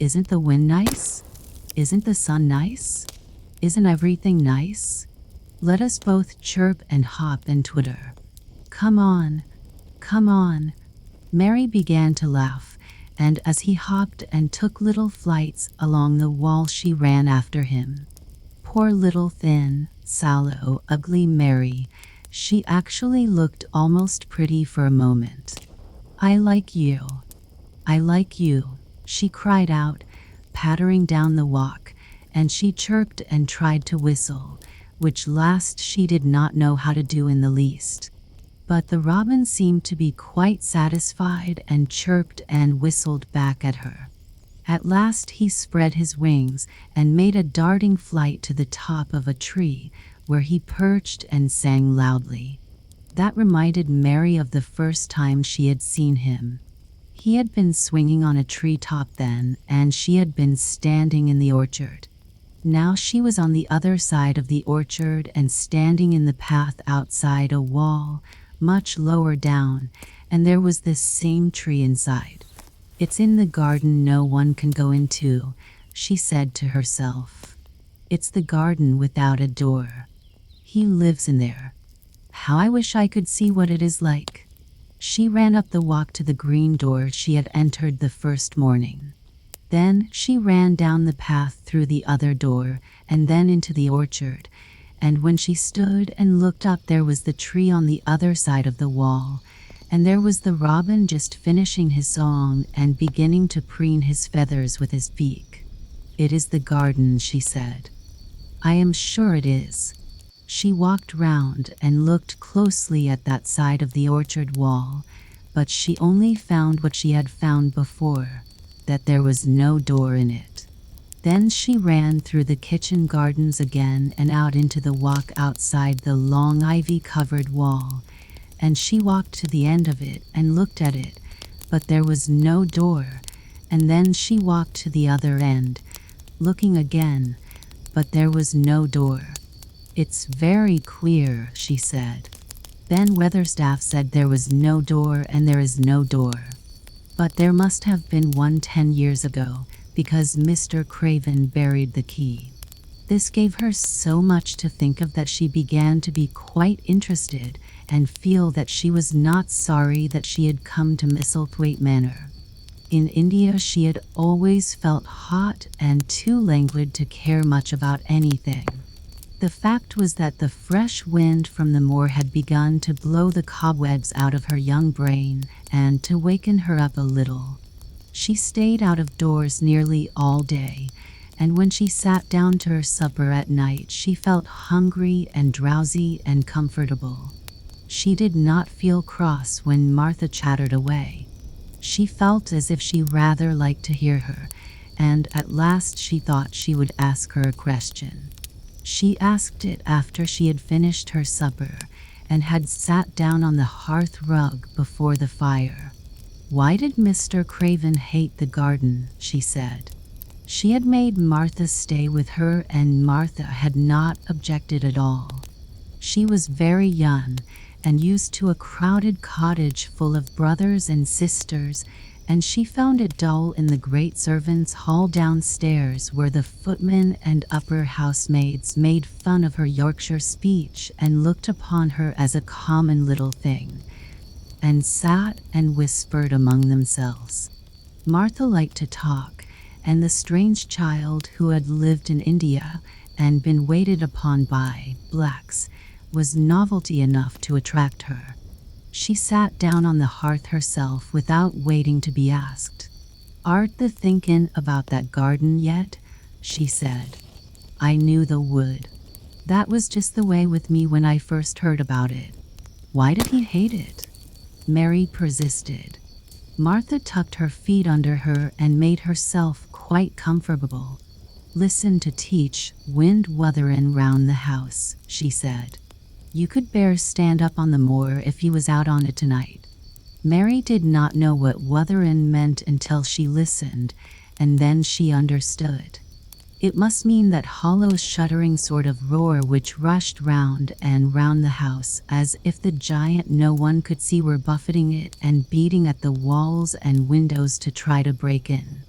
Isn't the wind nice? Isn't the sun nice? Isn't everything nice? Let us both chirp and hop and twitter. Come on, come on." Mary began to laugh, and as he hopped and took little flights along the wall, she ran after him. Poor little thin, sallow, ugly Mary. She actually looked almost pretty for a moment. "I like you. I like you," she cried out, pattering down the walk, and she chirped and tried to whistle, which last she did not know how to do in the least. But the robin seemed to be quite satisfied and chirped and whistled back at her. At last he spread his wings and made a darting flight to the top of a tree, where he perched and sang loudly. That reminded Mary of the first time she had seen him. He had been swinging on a treetop then, and she had been standing in the orchard. Now she was on the other side of the orchard and standing in the path outside a wall, much lower down, and there was this same tree inside. "It's in the garden no one can go into," she said to herself. "It's the garden without a door. He lives in there. How I wish I could see what it is like." She ran up the walk to the green door she had entered the first morning. Then she ran down the path through the other door and then into the orchard, and when she stood and looked up, there was the tree on the other side of the wall, and there was the robin just finishing his song and beginning to preen his feathers with his beak. "It is the garden," she said. "I am sure it is." She walked round and looked closely at that side of the orchard wall, but she only found what she had found before, that there was no door in it. Then she ran through the kitchen gardens again and out into the walk outside the long ivy-covered wall, and she walked to the end of it and looked at it, but there was no door, and then she walked to the other end, looking again, but there was no door. "It's very queer," she said. Ben Weatherstaff said there was no door and there is no door. But there must have been one 10 years ago, because Mr. Craven buried the key. This gave her so much to think of that she began to be quite interested and feel that she was not sorry that she had come to Misselthwaite Manor. In India she had always felt hot and too languid to care much about anything. The fact was that the fresh wind from the moor had begun to blow the cobwebs out of her young brain and to waken her up a little. She stayed out of doors nearly all day, and when she sat down to her supper at night she felt hungry and drowsy and comfortable. She did not feel cross when Martha chattered away. She felt as if she rather liked to hear her, and at last she thought she would ask her a question. She asked it after she had finished her supper and had sat down on the hearth rug before the fire. "Why did Mr. Craven hate the garden?" she said. She had made Martha stay with her and Martha had not objected at all. She was very young and used to a crowded cottage full of brothers and sisters, and she found it dull in the great servants' hall downstairs where the footmen and upper housemaids made fun of her Yorkshire speech and looked upon her as a common little thing, and sat and whispered among themselves. Martha liked to talk, and the strange child who had lived in India and been waited upon by blacks was novelty enough to attract her. She sat down on the hearth herself without waiting to be asked. "Art thou thinkin' about that garden yet?" she said. "I knew thou would. That was just the way with me when I first heard about it." "Why did he hate it?" Mary persisted. Martha tucked her feet under her and made herself quite comfortable. "Listen to teach wind wutherin' round the house," she said. "You could bear stand up on the moor if you was out on it tonight." Mary did not know what wutherin' meant until she listened, and then she understood. It must mean that hollow shuddering sort of roar which rushed round and round the house as if the giant no one could see were buffeting it and beating at the walls and windows to try to break in.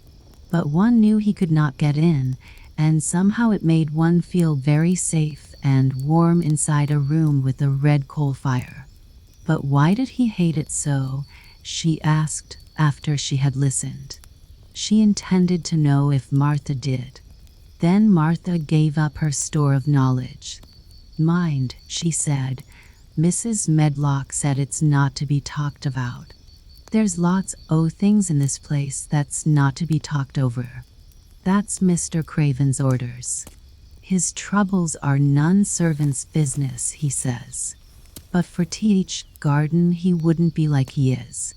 But one knew he could not get in, and somehow it made one feel very safe and warm inside a room with a red coal fire. "But why did he hate it so?" she asked after she had listened. She intended to know if Martha did. Then Martha gave up her store of knowledge. "Mind," she said, "Mrs. Medlock said it's not to be talked about. There's lots o' things in this place that's not to be talked over. That's Mr. Craven's orders. His troubles are none servant's business, he says. But for teach garden he wouldn't be like he is.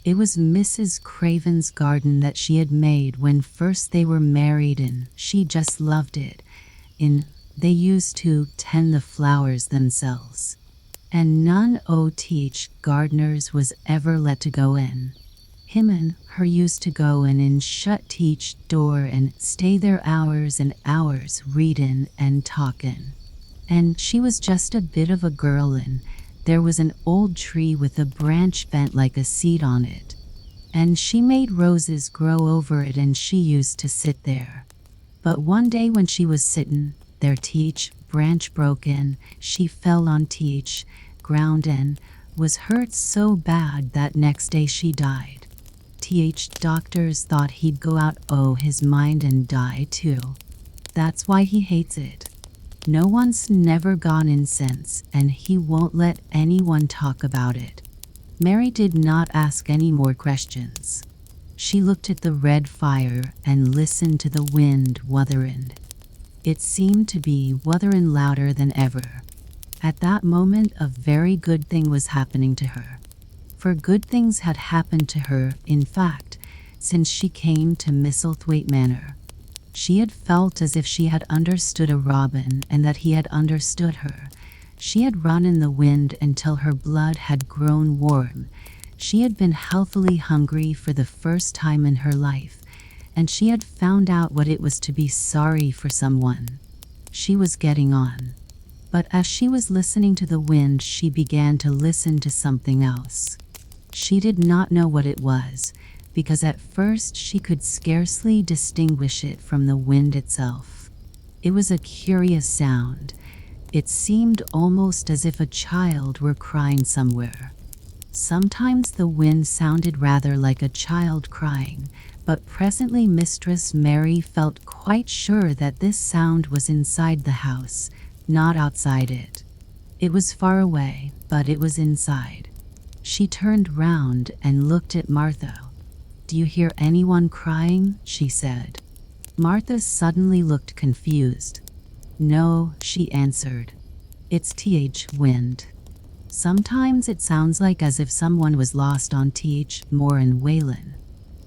It was Mrs. Craven's garden that she had made when first they were married, and she just loved it. They used to tend the flowers themselves. And none o' teach gardeners was ever let to go in. Him and her used to go in and shut teach door and stay there hours and hours readin' and talkin'. And she was just a bit of a girl, and there was an old tree with a branch bent like a seat on it. And she made roses grow over it, and she used to sit there. But one day when she was sittin' there, teach branch broken, she fell on teach ground and was hurt so bad that next day she died. Teach doctors thought he'd go out o' his mind and die too. That's why he hates it. No one's never gone in since, and he won't let anyone talk about it." Mary did not ask any more questions. She looked at the red fire and listened to the wind wutherin'. It seemed to be wutherin' louder than ever. At that moment a very good thing was happening to her. For good things had happened to her, in fact, since she came to Misselthwaite Manor. She had felt as if she had understood a robin and that he had understood her. She had run in the wind until her blood had grown warm. She had been healthily hungry for the first time in her life, and she had found out what it was to be sorry for someone. She was getting on. But as she was listening to the wind, she began to listen to something else. She did not know what it was, because at first she could scarcely distinguish it from the wind itself. It was a curious sound. It seemed almost as if a child were crying somewhere. Sometimes the wind sounded rather like a child crying, but presently Mistress Mary felt quite sure that this sound was inside the house, not outside it. It was far away, but it was inside. She turned round and looked at Martha. "Do you hear anyone crying?" she said. Martha suddenly looked confused. "No," she answered. "It's wind. Sometimes it sounds like as if someone was lost on Moor and Wayland.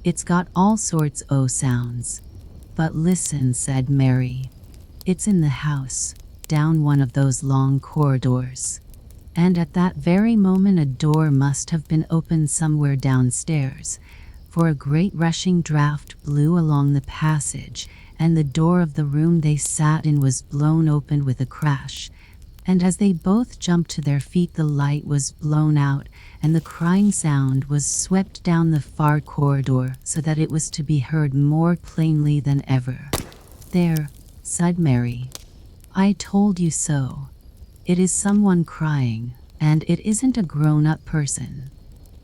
It's got all sorts o' sounds. But listen," said Mary. "It's in the house, down one of those long corridors." And at that very moment a door must have been opened somewhere downstairs, for a great rushing draught blew along the passage, and the door of the room they sat in was blown open with a crash. And as they both jumped to their feet, the light was blown out, and the crying sound was swept down the far corridor so that it was to be heard more plainly than ever. "There," said Mary. "I told you so. It is someone crying, and it isn't a grown-up person."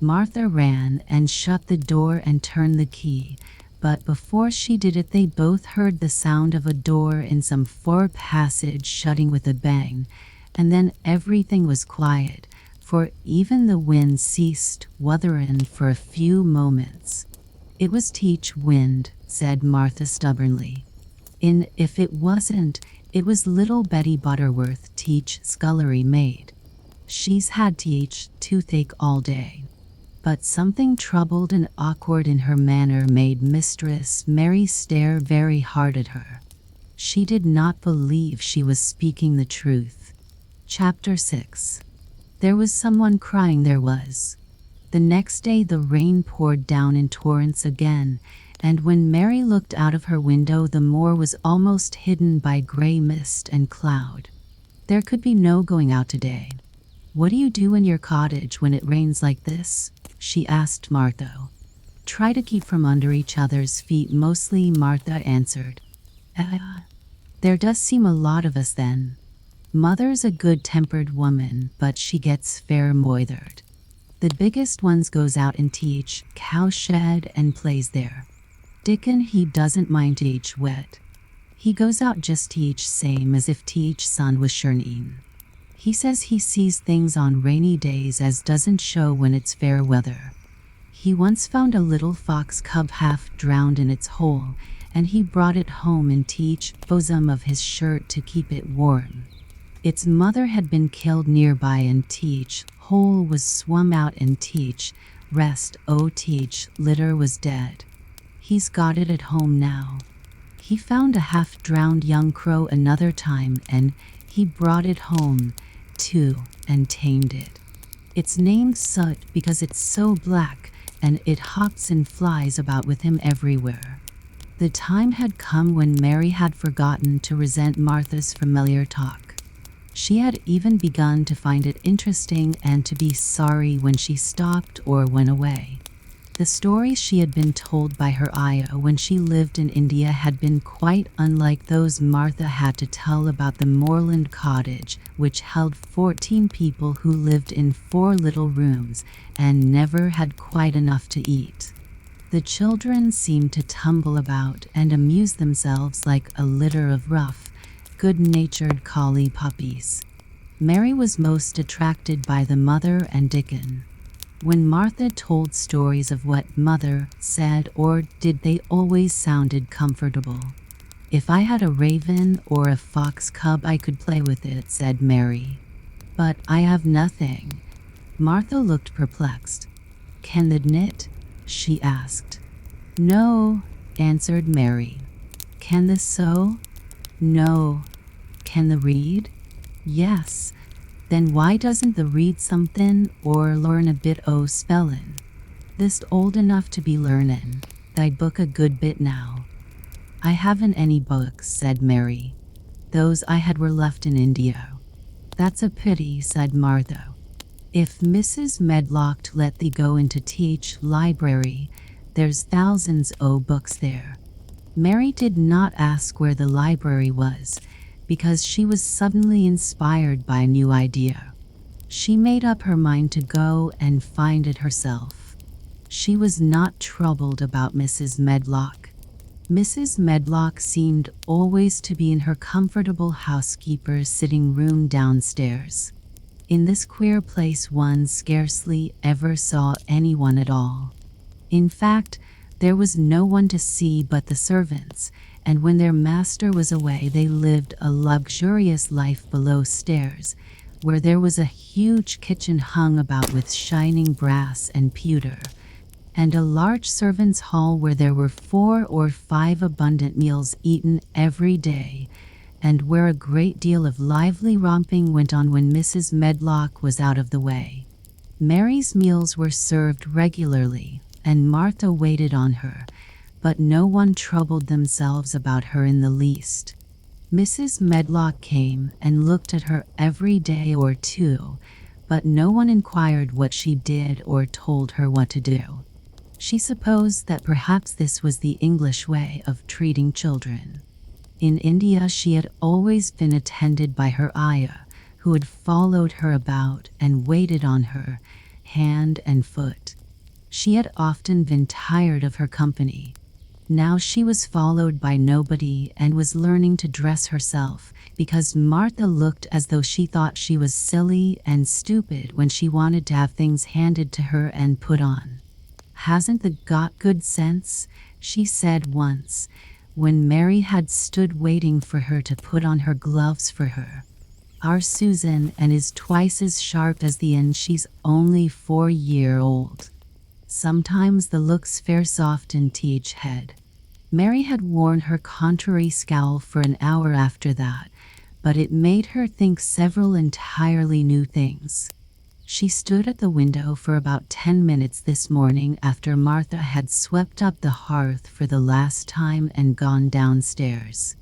Martha ran and shut the door and turned the key, but before she did it they both heard the sound of a door in some far passage shutting with a bang, and then everything was quiet, for even the wind ceased wuthering for a few moments. "It was wind," said Martha stubbornly. If it wasn't, it was little Betty Butterworth, scullery maid. She's had toothache all day." But something troubled and awkward in her manner made Mistress Mary stare very hard at her. She did not believe she was speaking the truth. Chapter 6. There was someone crying, there was. The next day the rain poured down in torrents again, and when Mary looked out of her window the moor was almost hidden by gray mist and cloud. There could be no going out today. "What do you do in your cottage when it rains like this?" she asked Martha. "Try to keep from under each other's feet mostly," Martha answered. There does seem a lot of us then. Mother's a good-tempered woman, but she gets fair moithered. The biggest ones goes out and cowshed and plays there. Dickon, he doesn't mind wet. He goes out just same as if sun was shining. He says he sees things on rainy days as doesn't show when it's fair weather. He once found a little fox cub half drowned in its hole, and he brought it home in bosom of his shirt to keep it warm. Its mother had been killed nearby, and hole was swum out, and rest litter was dead. He's got it at home now. He found a half-drowned young crow another time, and he brought it home, too, and tamed it. It's named Soot because it's so black, and it hops and flies about with him everywhere. The time had come when Mary had forgotten to resent Martha's familiar talk. She had even begun to find it interesting and to be sorry when she stopped or went away. The stories she had been told by her ayah when she lived in India had been quite unlike those Martha had to tell about the moorland cottage, which held 14 people who lived in 4 little rooms and never had quite enough to eat. The children seemed to tumble about and amuse themselves like a litter of rough, good-natured collie puppies. Mary was most attracted by the mother and Dickon. When Martha told stories of what Mother said or did, they always sounded comfortable. "If I had a raven or a fox cub I could play with it," said Mary. "But I have nothing." Martha looked perplexed. "Can they knit?" she asked. "No," answered Mary. Can the sew? No. Can the read? Yes. Then why doesn't the read something or learn a bit o' spellin'? This old enough to be learnin'. Thy book a good bit now. I haven't any books, said Mary. Those I had were left in India. That's a pity, said Martha. If Mrs. Medlock let thee go into teach library, there's thousands o' books there. Mary did not ask where the library was, because she was suddenly inspired by a new idea. She made up her mind to go and find it herself. She was not troubled about Mrs. Medlock. Mrs. Medlock seemed always to be in her comfortable housekeeper's sitting room downstairs. In this queer place one scarcely ever saw anyone at all. In fact, there was no one to see but the servants, and when their master was away they lived a luxurious life below stairs, where there was a huge kitchen hung about with shining brass and pewter, and a large servants' hall where there were 4 or 5 abundant meals eaten every day, and where a great deal of lively romping went on when Mrs. Medlock was out of the way. Mary's meals were served regularly, and Martha waited on her, but no one troubled themselves about her in the least. Mrs. Medlock came and looked at her every day or two, but no one inquired what she did or told her what to do. She supposed that perhaps this was the English way of treating children. In India she had always been attended by her ayah, who had followed her about and waited on her, hand and foot. She had often been tired of her company. Now she was followed by nobody and was learning to dress herself, because Martha looked as though she thought she was silly and stupid when she wanted to have things handed to her and put on. "Hasn't the got good sense?" she said once, when Mary had stood waiting for her to put on her gloves for her. "Our Susan and is twice as sharp as the and she's only 4-year-old. Sometimes the looks fair soft in teach head." Mary had worn her contrary scowl for an hour after that, but it made her think several entirely new things. She stood at the window for about 10 minutes this morning after Martha had swept up the hearth for the last time and gone downstairs.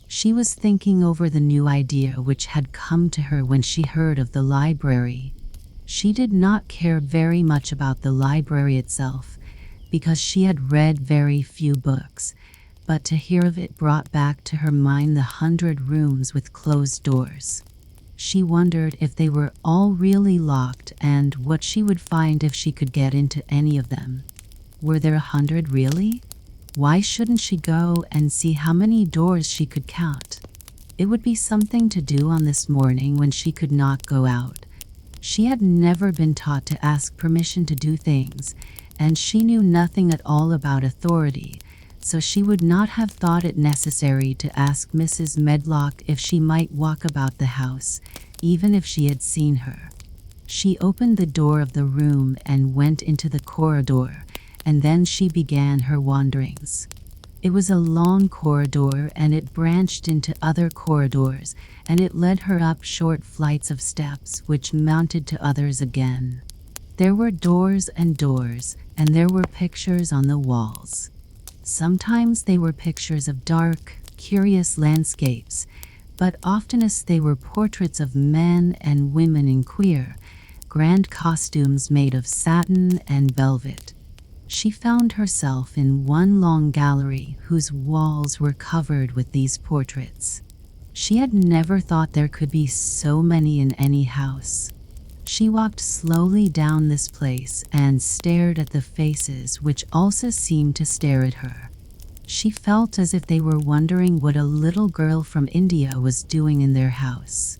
She was thinking over the new idea which had come to her when she heard of the library. She did not care very much about the library itself, because she had read very few books, but to hear of it brought back to her mind the 100 rooms with closed doors. She wondered if they were all really locked and what she would find if she could get into any of them. Were there 100 really? Why shouldn't she go and see how many doors she could count? It would be something to do on this morning when she could not go out. She had never been taught to ask permission to do things, and she knew nothing at all about authority, so she would not have thought it necessary to ask Mrs. Medlock if she might walk about the house, even if she had seen her. She opened the door of the room and went into the corridor, and then she began her wanderings. It was a long corridor, and it branched into other corridors, and it led her up short flights of steps which mounted to others again. There were doors, and there were pictures on the walls. Sometimes they were pictures of dark, curious landscapes, but oftenest they were portraits of men and women in queer, grand costumes made of satin and velvet. She found herself in one long gallery whose walls were covered with these portraits. She had never thought there could be so many in any house. She walked slowly down this place and stared at the faces which also seemed to stare at her. She felt as if they were wondering what a little girl from India was doing in their house.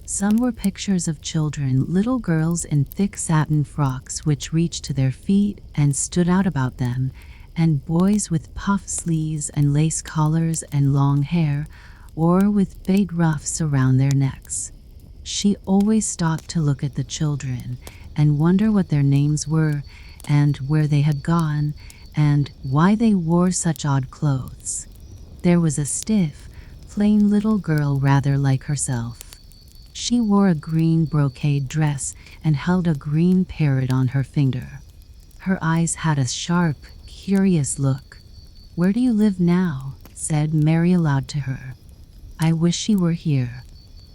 Some were pictures of children, little girls in thick satin frocks which reached to their feet and stood out about them, and boys with puff sleeves and lace collars and long hair, or with big ruffs around their necks. She always stopped to look at the children and wonder what their names were, and where they had gone, and why they wore such odd clothes. There was a stiff, plain little girl rather like herself. She wore a green brocade dress and held a green parrot on her finger. Her eyes had a sharp, curious look. "Where do you live now?" said Mary aloud to her. "I wish she were here."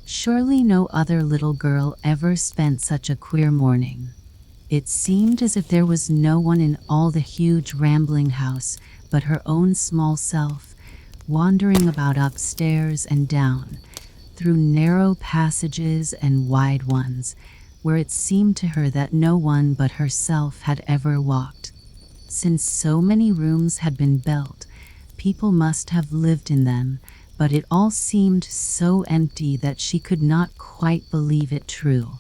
Surely no other little girl ever spent such a queer morning. It seemed as if there was no one in all the huge rambling house but her own small self, wandering about upstairs and down, through narrow passages and wide ones, where it seemed to her that no one but herself had ever walked. Since so many rooms had been built, people must have lived in them, but it all seemed so empty that she could not quite believe it true.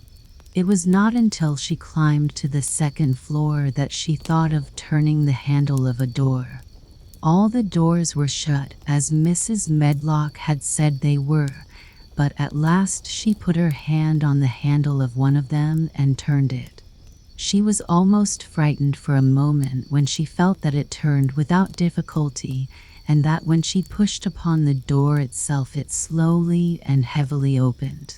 It was not until she climbed to the second floor that she thought of turning the handle of a door. All the doors were shut, as Mrs. Medlock had said they were, but at last she put her hand on the handle of one of them and turned it. She was almost frightened for a moment when she felt that it turned without difficulty, and that when she pushed upon the door itself it slowly and heavily opened.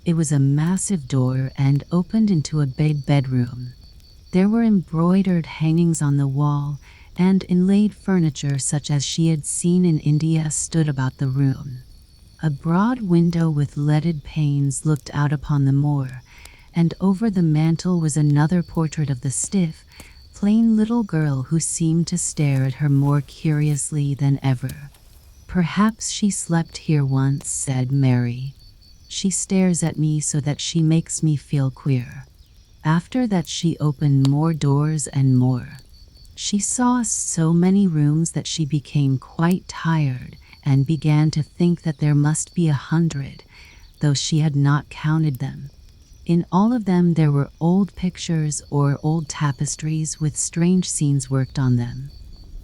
It was a massive door and opened into a big bedroom. There were embroidered hangings on the wall, and inlaid furniture such as she had seen in India stood about the room. A broad window with leaded panes looked out upon the moor, and over the mantel was another portrait of the stiff, plain little girl who seemed to stare at her more curiously than ever. "Perhaps she slept here once," said Mary. "She stares at me so that she makes me feel queer." After that she opened more doors and more. She saw so many rooms that she became quite tired and began to think that there must be 100, though she had not counted them. In all of them there were old pictures or old tapestries with strange scenes worked on them.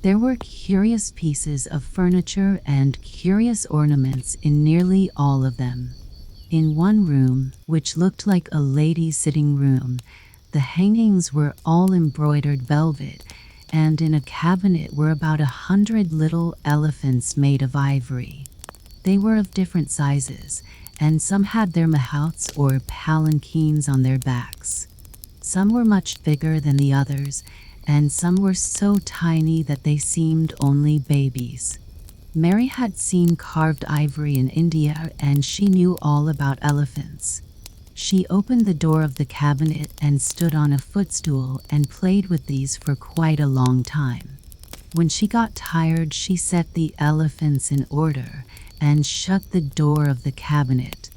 There were curious pieces of furniture and curious ornaments in nearly all of them. In one room, which looked like a lady's sitting room, the hangings were all embroidered velvet, and in a cabinet were about 100 little elephants made of ivory. They were of different sizes, and some had their mahouts or palanquins on their backs. Some were much bigger than the others, and some were so tiny that they seemed only babies. Mary had seen carved ivory in India, and she knew all about elephants. She opened the door of the cabinet and stood on a footstool and played with these for quite a long time. When she got tired, she set the elephants in order and shut the door of the cabinet.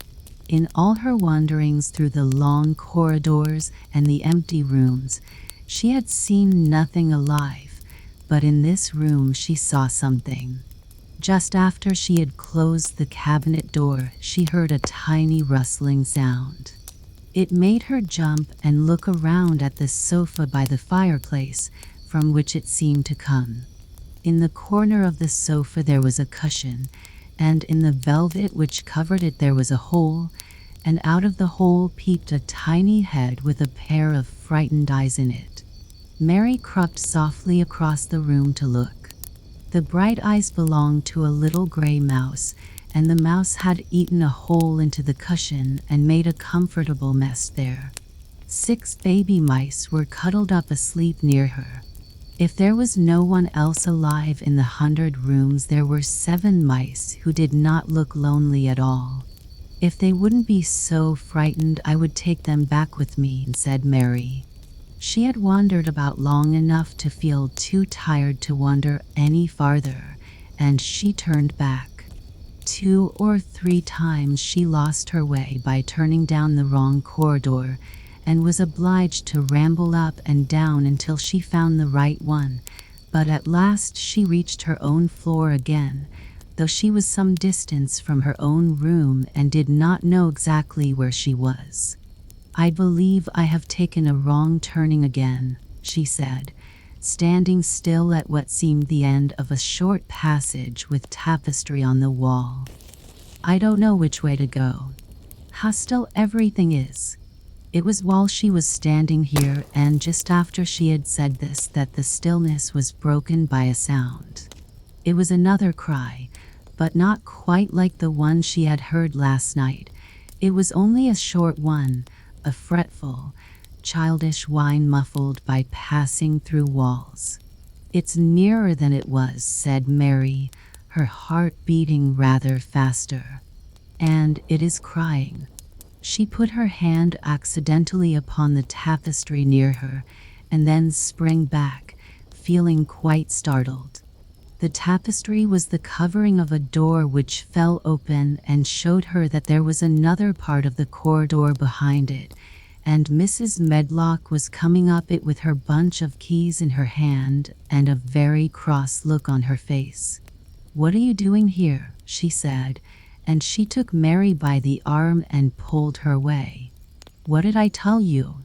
In all her wanderings through the long corridors and the empty rooms, she had seen nothing alive, but in this room she saw something. Just after she had closed the cabinet door, she heard a tiny rustling sound. It made her jump and look around at the sofa by the fireplace, from which it seemed to come. In the corner of the sofa there was a cushion, and in the velvet which covered it there was a hole, and out of the hole peeped a tiny head with a pair of frightened eyes in it. Mary crept softly across the room to look. The bright eyes belonged to a little gray mouse, and the mouse had eaten a hole into the cushion and made a comfortable mess there. 6 baby mice were cuddled up asleep near her. If there was no one else alive in the 100 rooms, there were 7 mice who did not look lonely at all. "If they wouldn't be so frightened, I would take them back with me," said Mary. She had wandered about long enough to feel too tired to wander any farther, and she turned back. 2 or 3 times she lost her way by turning down the wrong corridor, and was obliged to ramble up and down until she found the right one, but at last she reached her own floor again, though she was some distance from her own room and did not know exactly where she was. "I believe I have taken a wrong turning again," she said, standing still at what seemed the end of a short passage with tapestry on the wall. "I don't know which way to go. How still everything is." It was while she was standing here and just after she had said this that the stillness was broken by a sound. It was another cry, but not quite like the one she had heard last night. It was only a short one, a fretful, childish whine muffled by passing through walls. "It's nearer than it was," said Mary, her heart beating rather faster. "And it is crying." She put her hand accidentally upon the tapestry near her, and then sprang back, feeling quite startled. The tapestry was the covering of a door which fell open and showed her that there was another part of the corridor behind it, and Mrs. Medlock was coming up it with her bunch of keys in her hand and a very cross look on her face. "What are you doing here?" she said, and she took Mary by the arm and pulled her away. "What did I tell you?"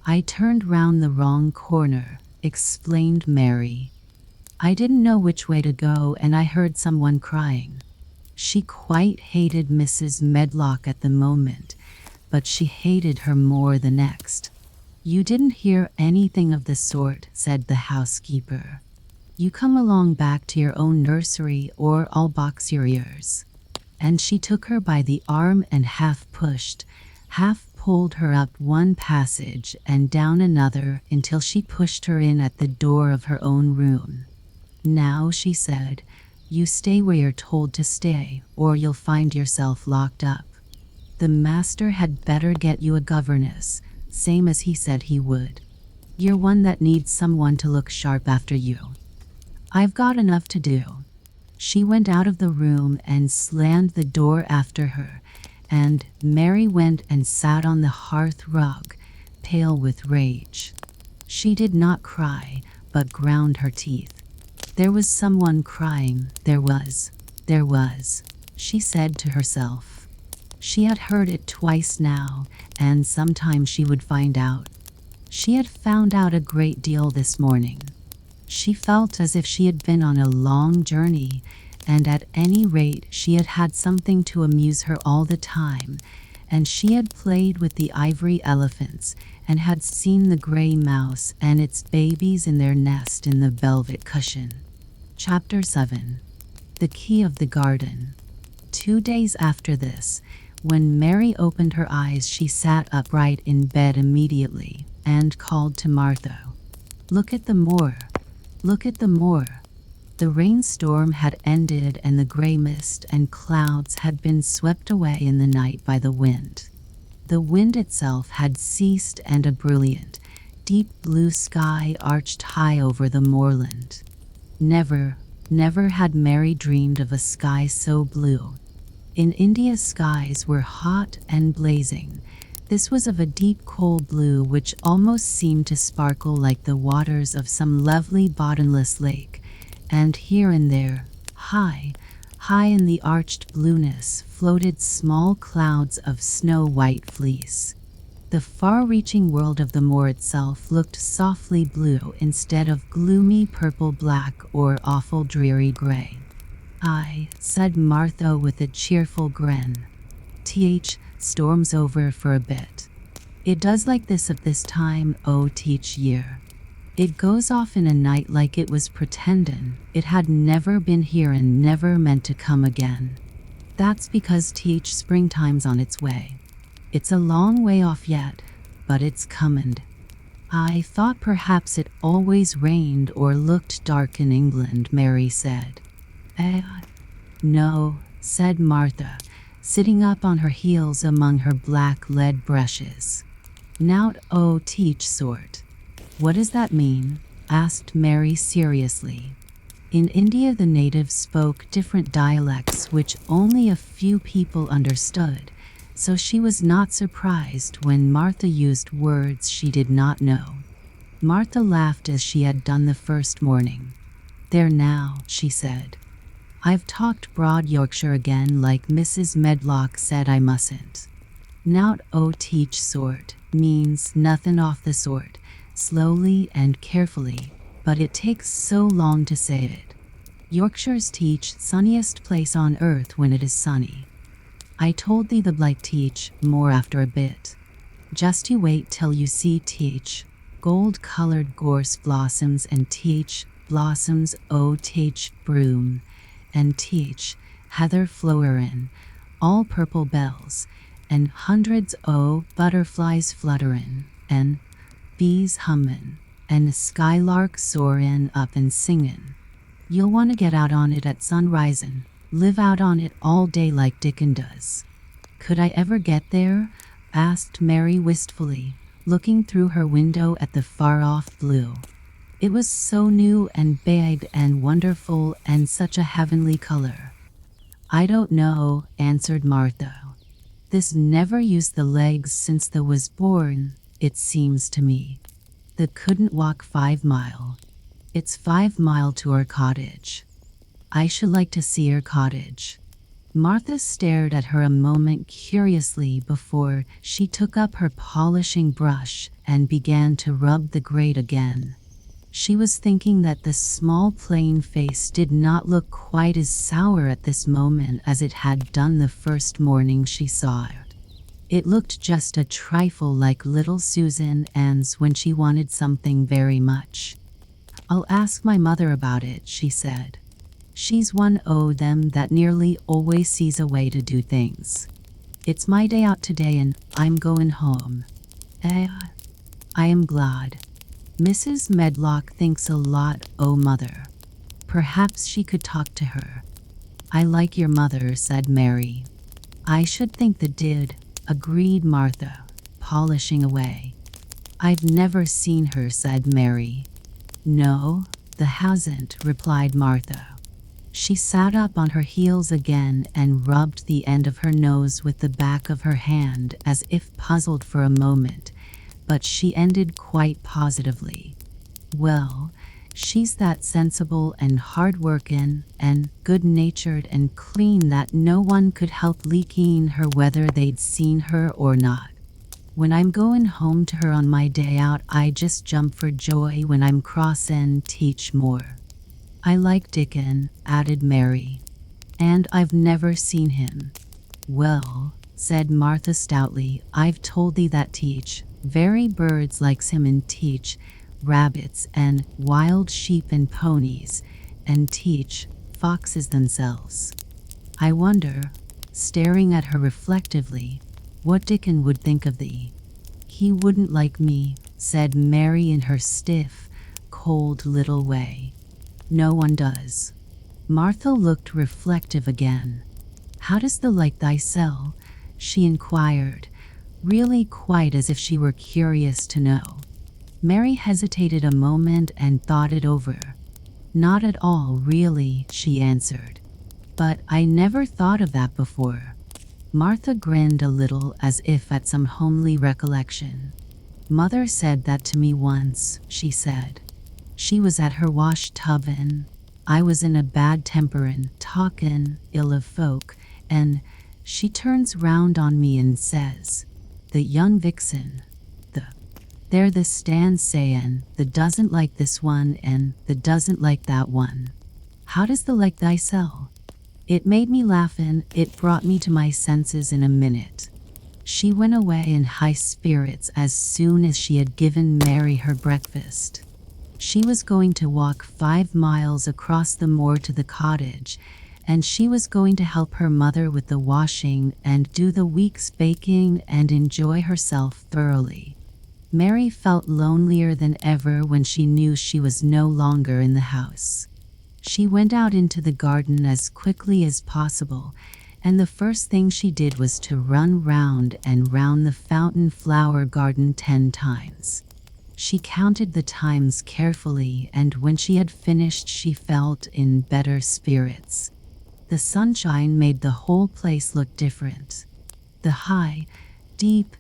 "I turned round the wrong corner," explained Mary. "I didn't know which way to go and I heard someone crying." She quite hated Mrs. Medlock at the moment, but she hated her more the next. "You didn't hear anything of the sort," said the housekeeper. "You come along back to your own nursery or I'll box your ears." And she took her by the arm and half pushed, half pulled her up one passage and down another until she pushed her in at the door of her own room. "Now," she said, "you stay where you're told to stay, or you'll find yourself locked up. The master had better get you a governess, same as he said he would. You're one that needs someone to look sharp after you. I've got enough to do." She went out of the room and slammed the door after her, and Mary went and sat on the hearth rug, pale with rage. She did not cry, but ground her teeth. There was someone crying, there was, she said to herself. She had heard it twice now, and sometime she would find out. She had found out a great deal this morning. She felt as if she had been on a long journey, and at any rate she had had something to amuse her all the time, and she had played with the ivory elephants, and had seen the gray mouse and its babies in their nest in the velvet cushion. Chapter 7. The Key of the Garden. 2 days after this, when Mary opened her eyes, she sat upright in bed immediately, and called to Martha. "Look at the moor! Look at the moor!" The rainstorm had ended and the gray mist and clouds had been swept away in the night by the wind. The wind itself had ceased and a brilliant, deep blue sky arched high over the moorland. Never had Mary dreamed of a sky so blue. In India, skies were hot and blazing. This was of a deep coal blue which almost seemed to sparkle like the waters of some lovely bottomless lake, and here and there, high in the arched blueness, floated small clouds of snow-white fleece. The far-reaching world of the moor itself looked softly blue instead of gloomy purple-black or awful dreary gray. "Aye," said Martha with a cheerful grin. "Storm's over for a bit. It does like this at this time each year. It goes off in a night like it was pretendin' it had never been here and never meant to come again. That's because springtime's on its way. It's a long way off yet, but it's comin'. I thought perhaps it always rained or looked dark in England," Mary said. "No," said Martha, sitting up on her heels among her black lead brushes. "Nowt sort." "What does that mean?" asked Mary seriously. In India, the natives spoke different dialects which only a few people understood, so she was not surprised when Martha used words she did not know. Martha laughed as she had done the first morning. "There now," she said. "I've talked broad Yorkshire again like Mrs. Medlock said I mustn't. Nowt sort means nothing off the sort, slowly and carefully, but it takes so long to say it. Yorkshire's sunniest place on earth when it is sunny. I told thee the blight more after a bit. Just you wait till you see gold-colored gorse blossoms and blossoms broom, and heather flowerin', all purple bells, and hundreds o' butterflies flutterin', and bees hummin', and skylarks soarin' up and singin'. You'll want to get out on it at sunrisin', live out on it all day like Dickon does." "Could I ever get there?" asked Mary wistfully, looking through her window at the far-off blue. It was so new and big and wonderful and such a heavenly color. "I don't know," answered Martha. "This never used the legs since the was born, it seems to me. The couldn't walk 5 mile. It's 5 mile to our cottage. I should like to see her cottage." Martha stared at her a moment curiously before she took up her polishing brush and began to rub the grate again. She was thinking that the small plain face did not look quite as sour at this moment as it had done the first morning she saw it. It looked just a trifle like little Susan Ann's when she wanted something very much. "I'll ask my mother about it," she said. "She's one o' them that nearly always sees a way to do things. It's my day out today and I'm going home." I am glad. Mrs. Medlock thinks a lot o' mother. Perhaps she could talk to her." "I like your mother," said Mary. "I should think the did," agreed Martha, polishing away. "I've never seen her," said Mary. "No, the hasn't," replied Martha. She sat up on her heels again and rubbed the end of her nose with the back of her hand as if puzzled for a moment, but she ended quite positively. "Well, she's that sensible and hard-workin' and good-natured and clean that no one could help liking her whether they'd seen her or not. When I'm goin' home to her on my day out, I just jump for joy when I'm crossin' Teach Moor." "I like Dickon," added Mary. "And I've never seen him." "Well," said Martha stoutly, "I've told thee that Teach very birds likes him and Teach rabbits and wild sheep and ponies and Teach foxes themselves. I wonder," staring at her reflectively, "what Dickon would think of thee." "He wouldn't like me," said Mary in her stiff, cold little way. "No one does." Martha looked reflective again. "How does thou like thyself?" she inquired, really quite as if she were curious to know. Mary hesitated a moment and thought it over. "Not at all, really," she answered. "But I never thought of that before." Martha grinned a little as if at some homely recollection. "Mother said that to me once," she said. "She was at her wash tubbin'. I was in a bad temperin', talkin' ill of folk, and she turns round on me and says, 'The young vixen, there the stands sayin', the doesn't like this one and the doesn't like that one. How does the like thyself?' It made me laughin', it brought me to my senses in a minute." She went away in high spirits as soon as she had given Mary her breakfast. She was going to walk 5 miles across the moor to the cottage, and she was going to help her mother with the washing and do the week's baking and enjoy herself thoroughly. Mary felt lonelier than ever when she knew she was no longer in the house. She went out into the garden as quickly as possible, and the first thing she did was to run round and round the fountain flower garden 10 times. She counted the times carefully, and when she had finished she felt in better spirits. The sunshine made the whole place look different. The high, deep,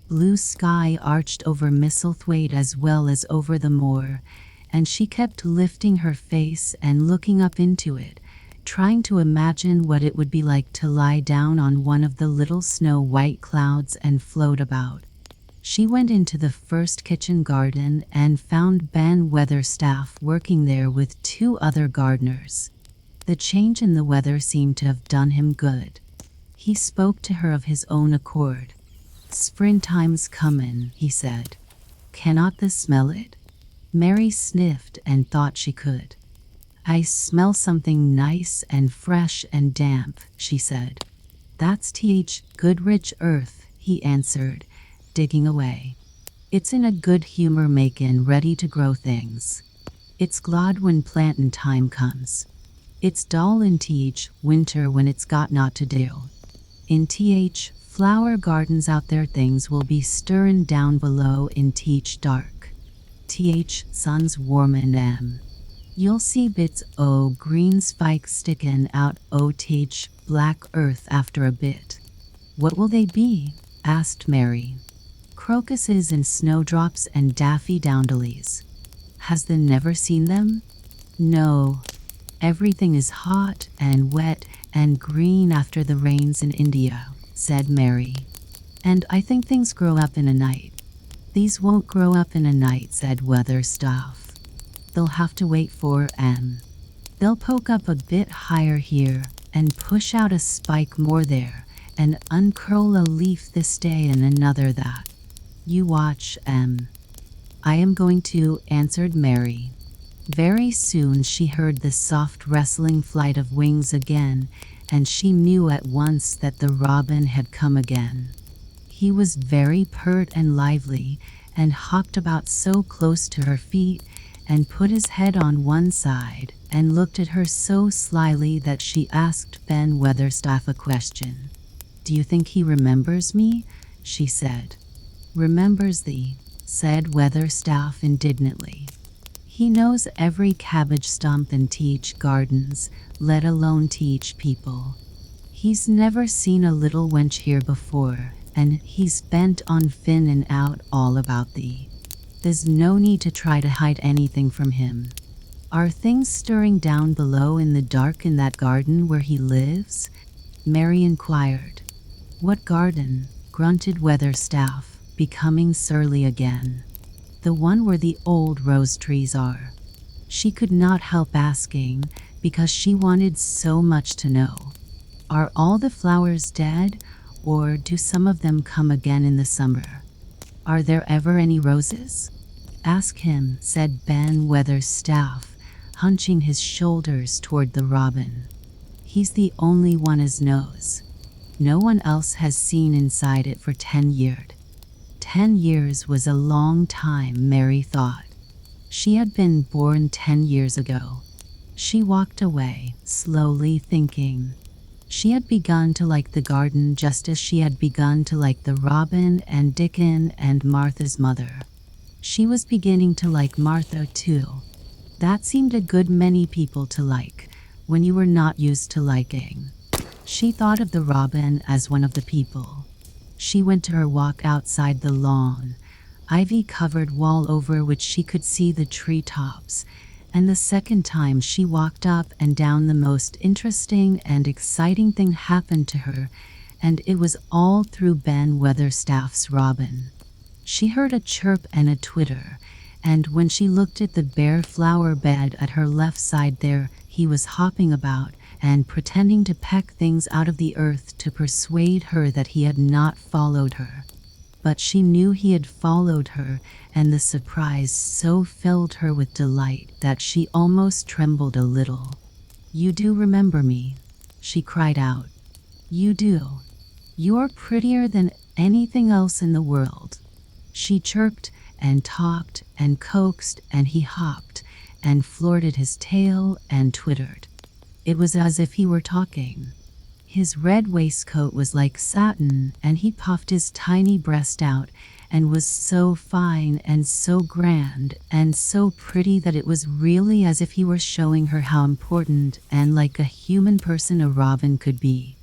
blue sky arched over Misselthwaite as well as over the moor, and she kept lifting her face and looking up into it, trying to imagine what it would be like to lie down on one of the little snow-white clouds and float about. She went into the first kitchen garden and found Ben Weatherstaff working there with 2 other gardeners. The change in the weather seemed to have done him good. He spoke to her of his own accord. "Springtime's comin'," he said. "Cannot thee smell it?" Mary sniffed and thought she could. I smell something nice and fresh and damp, she said. That's good rich earth, he answered, digging away. It's in a good humor makin' ready to grow things. It's glad when plantin' time comes. It's dull in winter when it's got naught to do. In flower gardens out there things will be stirrin' down below in dark. Sun's warmin' You'll see bits o' green spikes stickin' out o' black earth after a bit. What will they be? Asked Mary. Crocuses and snowdrops and daffodils. Has thee never seen them? No. Everything is hot and wet and green after the rains in India, said Mary. And I think things grow up in a night. These won't grow up in a night, said Weatherstaff. They'll have to wait for They'll poke up a bit higher here and push out a spike more there and uncurl a leaf this day and another that. You watch, I am going to, answered Mary. Very soon she heard the soft rustling flight of wings again, and she knew at once that the robin had come again. He was very pert and lively, and hopped about so close to her feet, and put his head on one side, and looked at her so slyly that she asked Ben Weatherstaff a question. Do you think he remembers me? She said. Remembers thee, said Weatherstaff indignantly. He knows every cabbage stump in gardens, let alone people. He's never seen a little wench here before, and he's bent on finnin' out all about thee. There's no need to try to hide anything from him. Are things stirring down below in the dark in that garden where he lives? Mary inquired. What garden? Grunted Weatherstaff, becoming surly again. The one where the old rose trees are. She could not help asking, because she wanted so much to know. Are all the flowers dead, or do some of them come again in the summer? Are there ever any roses? Ask him, said Ben Weatherstaff, hunching his shoulders toward the robin. He's the only one as knows. No one else has seen inside it for 10 years. 10 years was a long time, Mary thought. She had been born 10 years ago. She walked away, slowly thinking. She had begun to like the garden just as she had begun to like the robin and Dickon and Martha's mother. She was beginning to like Martha too. That seemed a good many people to like, when you were not used to liking. She thought of the robin as one of the people. She went to her walk outside the lawn, ivy-covered wall over which she could see the treetops, and the second time she walked up and down the most interesting and exciting thing happened to her, and it was all through Ben Weatherstaff's robin. She heard a chirp and a twitter, and when she looked at the bare flower bed at her left side there, he was hopping about and pretending to peck things out of the earth to persuade her that he had not followed her. But she knew he had followed her, and the surprise so filled her with delight that she almost trembled a little. You do remember me, she cried out. You do. You're prettier than anything else in the world. She chirped and talked and coaxed, and he hopped and flirted his tail and twittered. It was as if he were talking. His red waistcoat was like satin, and he puffed his tiny breast out and was so fine and so grand and so pretty that it was really as if he were showing her how important and like a human person a robin could be.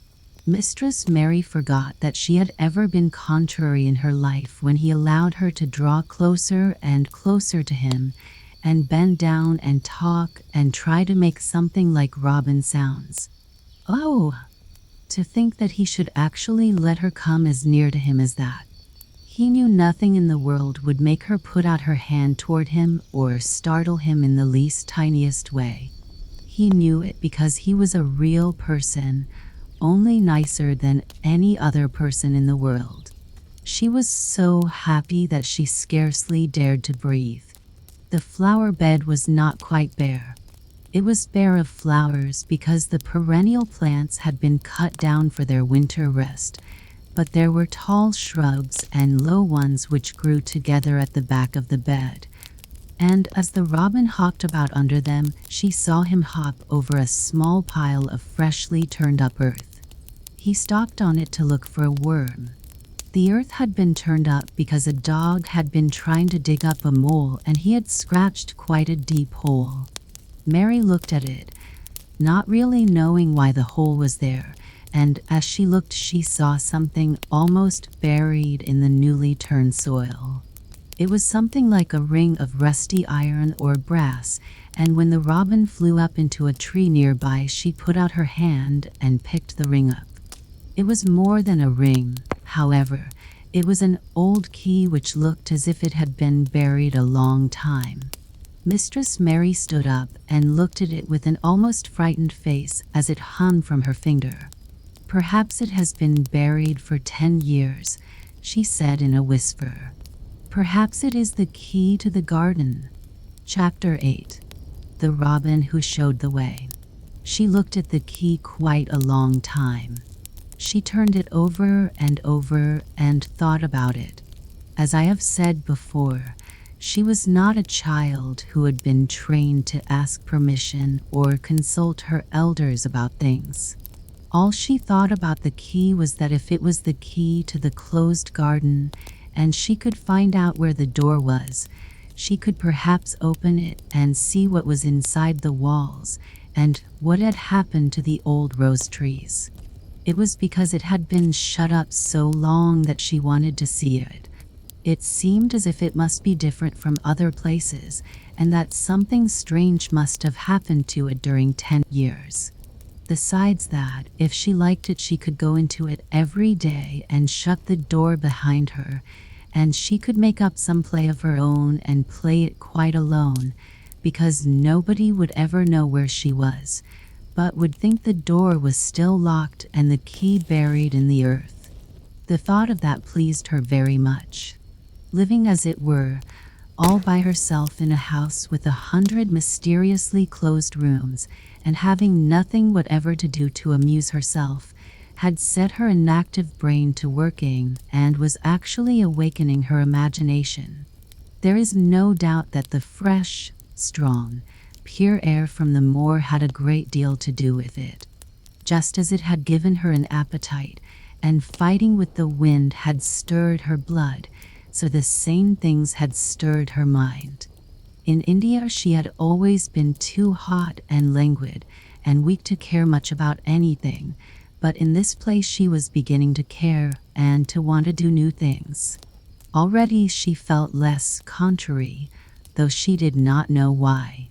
Mistress Mary forgot that she had ever been contrary in her life when he allowed her to draw closer and closer to him and bend down and talk and try to make something like robin sounds. Oh! To think that he should actually let her come as near to him as that. He knew nothing in the world would make her put out her hand toward him or startle him in the least tiniest way. He knew it because he was a real person, only nicer than any other person in the world. She was so happy that she scarcely dared to breathe. The flower bed was not quite bare. It was bare of flowers because the perennial plants had been cut down for their winter rest, but there were tall shrubs and low ones which grew together at the back of the bed. And as the robin hopped about under them, she saw him hop over a small pile of freshly turned up earth. He stopped on it to look for a worm. The earth had been turned up because a dog had been trying to dig up a mole, and he had scratched quite a deep hole. Mary looked at it, not really knowing why the hole was there, and as she looked she saw something almost buried in the newly turned soil. It was something like a ring of rusty iron or brass, and when the robin flew up into a tree nearby, she put out her hand and picked the ring up. It was more than a ring, however. It was an old key which looked as if it had been buried a long time. Mistress Mary stood up and looked at it with an almost frightened face as it hung from her finger. "Perhaps it has been buried for 10 years, she said in a whisper. "Perhaps it is the key to the garden." Chapter 8. The Robin Who Showed the Way. She looked at the key quite a long time. She turned it over and thought about it. As I have said before, she was not a child who had been trained to ask permission or consult her elders about things. All she thought about the key was that if it was the key to the closed garden and she could find out where the door was, she could perhaps open it and see what was inside the walls and what had happened to the old rose trees. It was because it had been shut up so long that she wanted to see it. It seemed as if it must be different from other places, and that something strange must have happened to it during 10 years. Besides that, if she liked it, she could go into it every day and shut the door behind her, and she could make up some play of her own and play it quite alone, because nobody would ever know where she was, but would think the door was still locked and the key buried in the earth. The thought of that pleased her very much. Living, as it were, all by herself in a house with 100 mysteriously closed rooms, and having nothing whatever to do to amuse herself, had set her inactive brain to working and was actually awakening her imagination. There is no doubt that the fresh, strong, pure air from the moor had a great deal to do with it. Just as it had given her an appetite, and fighting with the wind had stirred her blood, so the same things had stirred her mind. In India she had always been too hot and languid and weak to care much about anything, but in this place she was beginning to care and to want to do new things. Already she felt less contrary, though she did not know why.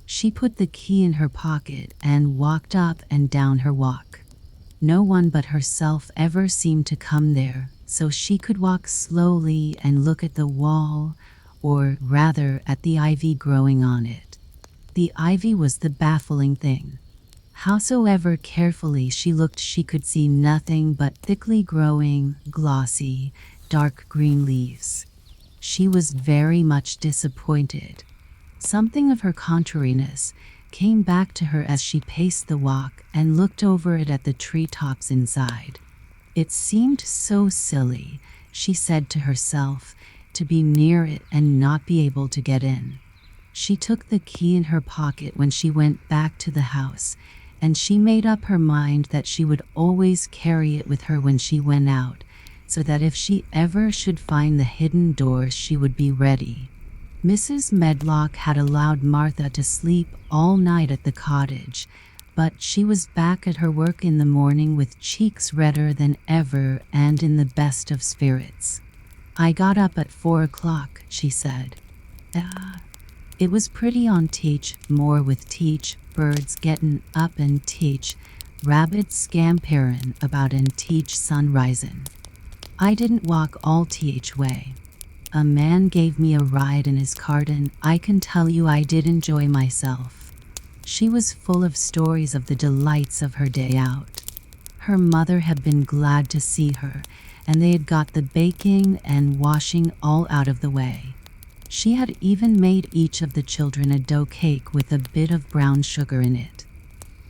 She put the key in her pocket and walked up and down her walk. No one but herself ever seemed to come there, so she could walk slowly and look at the wall, or rather at the ivy growing on it. The ivy was the baffling thing. Howsoever carefully she looked, she could see nothing but thickly growing, glossy, dark green leaves. She was very much disappointed. Something of her contrariness came back to her as she paced the walk and looked over it at the treetops inside. It seemed so silly, she said to herself, to be near it and not be able to get in. She took the key in her pocket when she went back to the house, and she made up her mind that she would always carry it with her when she went out, so that if she ever should find the hidden door she would be ready. Mrs. Medlock had allowed Martha to sleep all night at the cottage, but she was back at her work in the morning with cheeks redder than ever and in the best of spirits. "I got up at 4 o'clock, she said. It was pretty on Teach Moor with Teach birds gettin' up and Teach rabbits scamperin' about and Teach sun risin'. I didn't walk all Th way. A man gave me a ride in his cart, and I can tell you I did enjoy myself." She was full of stories of the delights of her day out. Her mother had been glad to see her, and they had got the baking and washing all out of the way. She had even made each of the children a dough cake with a bit of brown sugar in it.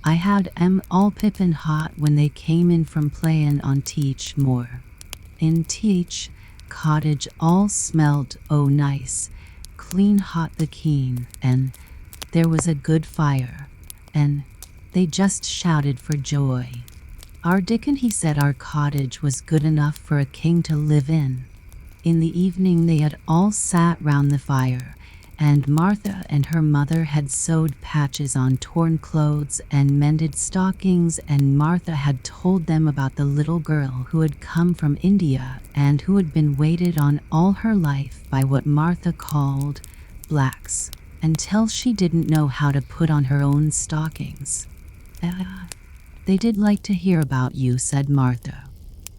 I had 'em all pippin' hot when they came in from playin' on Teach Moor. In Teach cottage all smelled oh nice, clean hot the keen, and there was a good fire, and they just shouted for joy. Our Dickon, he said our cottage was good enough for a king to live in. In the evening they had all sat round the fire, and Martha and her mother had sewed patches on torn clothes and mended stockings, and Martha had told them about the little girl who had come from India and who had been waited on all her life by what Martha called blacks, until she didn't know how to put on her own stockings. They did like to hear about you, said Martha.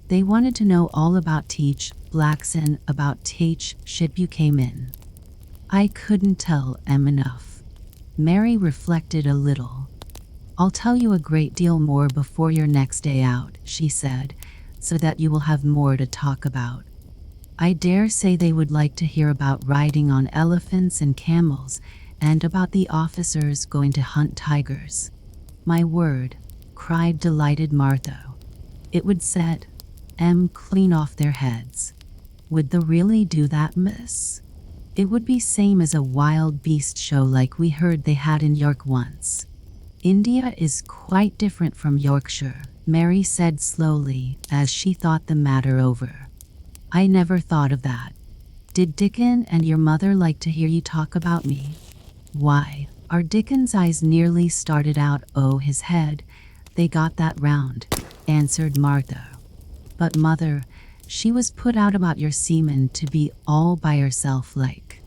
They wanted to know all about Teach blacks and about Teach ship you came in. I couldn't tell 'em enough. Mary reflected a little. I'll tell you a great deal more before your next day out, she said, so that you will have more to talk about. I dare say they would like to hear about riding on elephants and camels, and about the officers going to hunt tigers. My word, cried delighted Martha. It would set 'em clean off their heads. Would they really do that, miss? It would be same as a wild beast show like we heard they had in York once. India is quite different from Yorkshire, Mary said slowly as she thought the matter over. I never thought of that. Did Dickon and your mother like to hear you talk about me? Why, our Dickon's eyes nearly started out o' his head. They got that round, answered Martha. But mother, she was put out about your seaman to be all by herself like.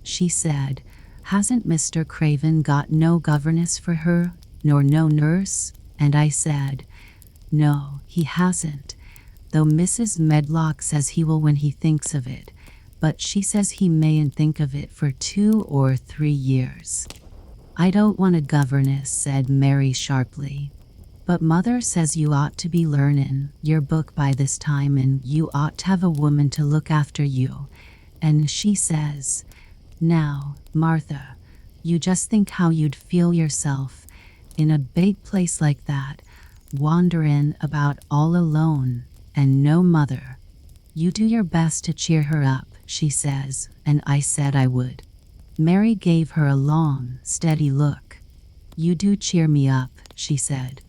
She said, hasn't Mr. Craven got no governess for her, nor no nurse? And I said, no, he hasn't, though Mrs. Medlock says he will when he thinks of it, but she says he mayn't think of it for 2 or 3 years. I don't want a governess, said Mary sharply. But mother says you ought to be learnin' your book by this time, and you ought to have a woman to look after you. And she says, now, Martha, you just think how you'd feel yourself in a big place like that, wanderin' about all alone, and no mother. You do your best to cheer her up, she says, and I said I would. Mary gave her a long, steady look. You do cheer me up, she said.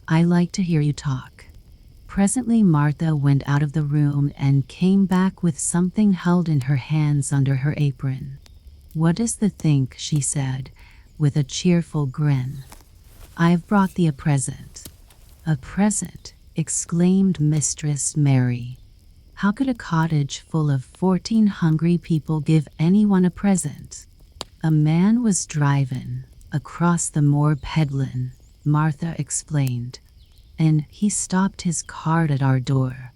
I like to hear you talk. Presently Martha went out of the room and came back with something held in her hands under her apron. What is the think, she said, with a cheerful grin. I've brought thee a present. A present, exclaimed Mistress Mary. How could a cottage full of 14 hungry people give anyone a present? A man was drivin' across the moor peddlin', Martha explained, and he stopped his cart at our door.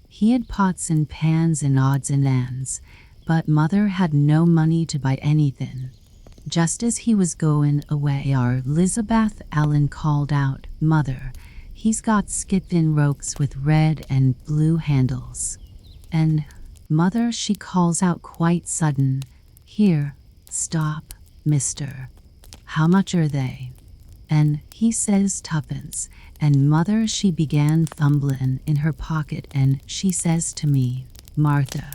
He had pots and pans and odds and ends, but mother had no money to buy anything. Just as he was goin' away, our Elizabeth Allen called out, Mother, he's got skippin' ropes with red and blue handles. And, Mother, she calls out quite sudden, Here, stop, mister. How much are they? And he says 2pence, and mother, she began fumblin' in her pocket, and she says to me, Martha,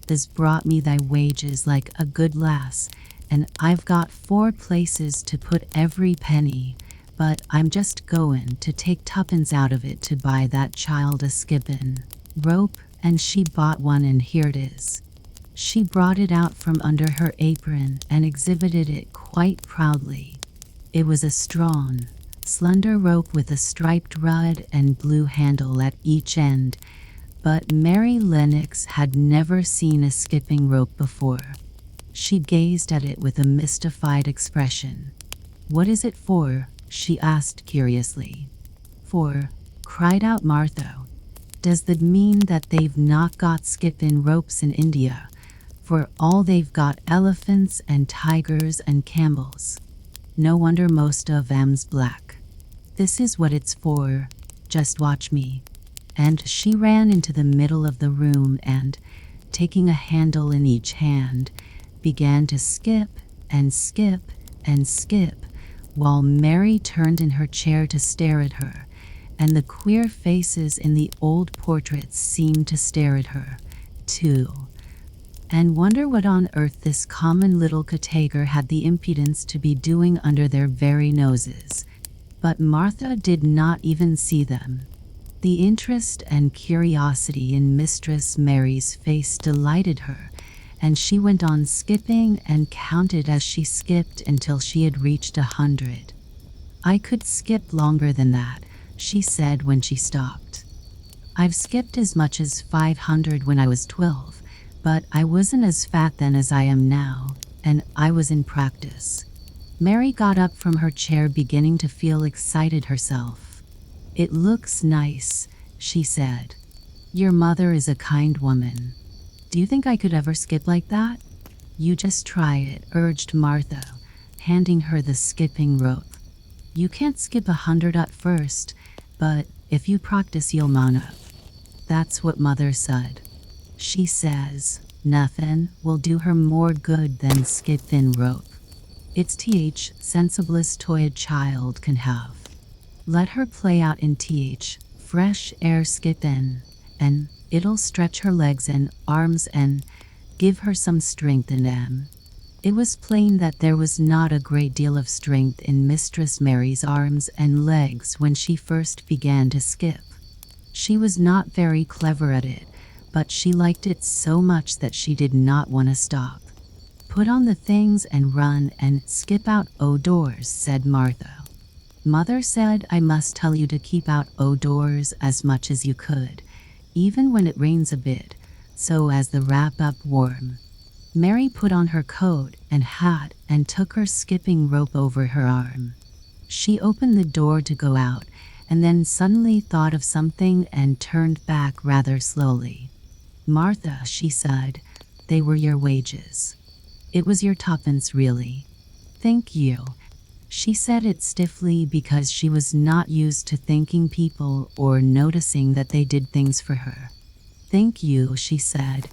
tha's brought me thy wages like a good lass, and I've got 4 places to put every penny, but I'm just goin' to take 2pence out of it to buy that child a skippin' rope, and she bought one, and here it is. She brought it out from under her apron and exhibited it quite proudly. It was a strong, slender rope with a striped red and blue handle at each end, but Mary Lennox had never seen a skipping rope before. She gazed at it with a mystified expression. What is it for? She asked curiously. For, cried out Martha, does that mean that they've not got skipping ropes in India? For all they've got elephants and tigers and camels. No wonder most of 'em's black. This is what it's for. Just watch me. And she ran into the middle of the room and, taking a handle in each hand, began to skip and skip and skip, while Mary turned in her chair to stare at her, and the queer faces in the old portraits seemed to stare at her, too, and wonder what on earth this common little caretaker had the impudence to be doing under their very noses. But Martha did not even see them. The interest and curiosity in Mistress Mary's face delighted her, and she went on skipping and counted as she skipped until she had reached 100. "I could skip longer than that," she said when she stopped. "I've skipped as much as 500 when I was 12, but I wasn't as fat then as I am now, and I was in practice." Mary got up from her chair, beginning to feel excited herself. "It looks nice," she said. "Your mother is a kind woman. Do you think I could ever skip like that?" "You just try it," urged Martha, handing her the skipping rope. "You can't skip 100 at first, but if you practice you'll Munnot. That's what Mother said. She says nothin' will do her more good than skippin' rope. It's sensiblest toy a child can have. Let her play out in fresh air skippin', and it'll stretch her legs and arms and give her some strength in them." It was plain that there was not a great deal of strength in Mistress Mary's arms and legs when she first began to skip. She was not very clever at it, but she liked it so much that she did not want to stop. "Put on the things and run and skip out o' doors," said Martha. "Mother said I must tell you to keep out o' doors as much as you could, even when it rains a bit, so as the wrap up warm." Mary put on her coat and hat and took her skipping rope over her arm. She opened the door to go out, and then suddenly thought of something and turned back rather slowly. "Martha," she said, "they were your wages. It was your tuppence, really." "Thank you." She said it stiffly because she was not used to thanking people or noticing that they did things for her. "Thank you," she said,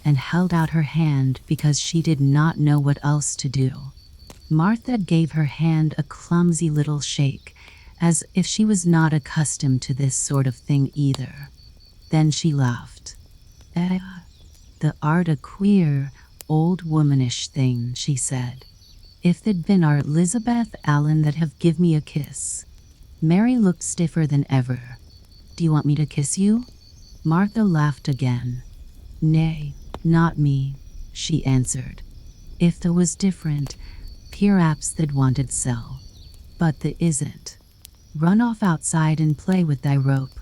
and held out her hand because she did not know what else to do. Martha gave her hand a clumsy little shake, as if she was not accustomed to this sort of thing either. Then she laughed. "The art a queer, old womanish thing," she said. "If there'd been our Elizabeth Allen that'd have give me a kiss." Mary looked stiffer than ever. "Do you want me to kiss you?" Martha laughed again. "Nay, not me," she answered. "If there was different, perhaps they'd wanted so. But there isn't. Run off outside and play with thy rope."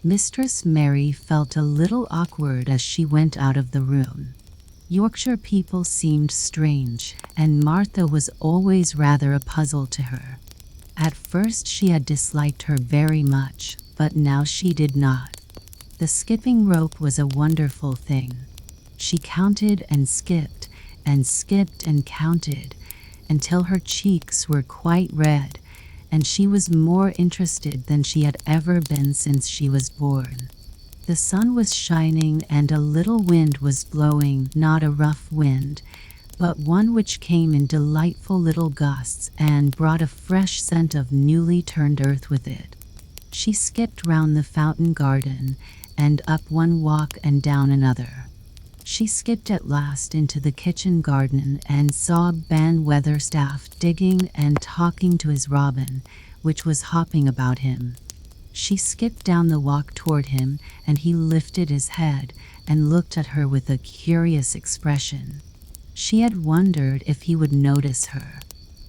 Mistress Mary felt a little awkward as she went out of the room. Yorkshire people seemed strange, and Martha was always rather a puzzle to her. At first she had disliked her very much, but now she did not. The skipping rope was a wonderful thing. She counted and skipped and counted, until her cheeks were quite red, and she was more interested than she had ever been since she was born. The sun was shining and a little wind was blowing, not a rough wind, but one which came in delightful little gusts and brought a fresh scent of newly turned earth with it. She skipped round the fountain garden and up one walk and down another. She skipped at last into the kitchen garden and saw Ben Weatherstaff digging and talking to his robin, which was hopping about him. She skipped down the walk toward him, and he lifted his head and looked at her with a curious expression. She had wondered if he would notice her.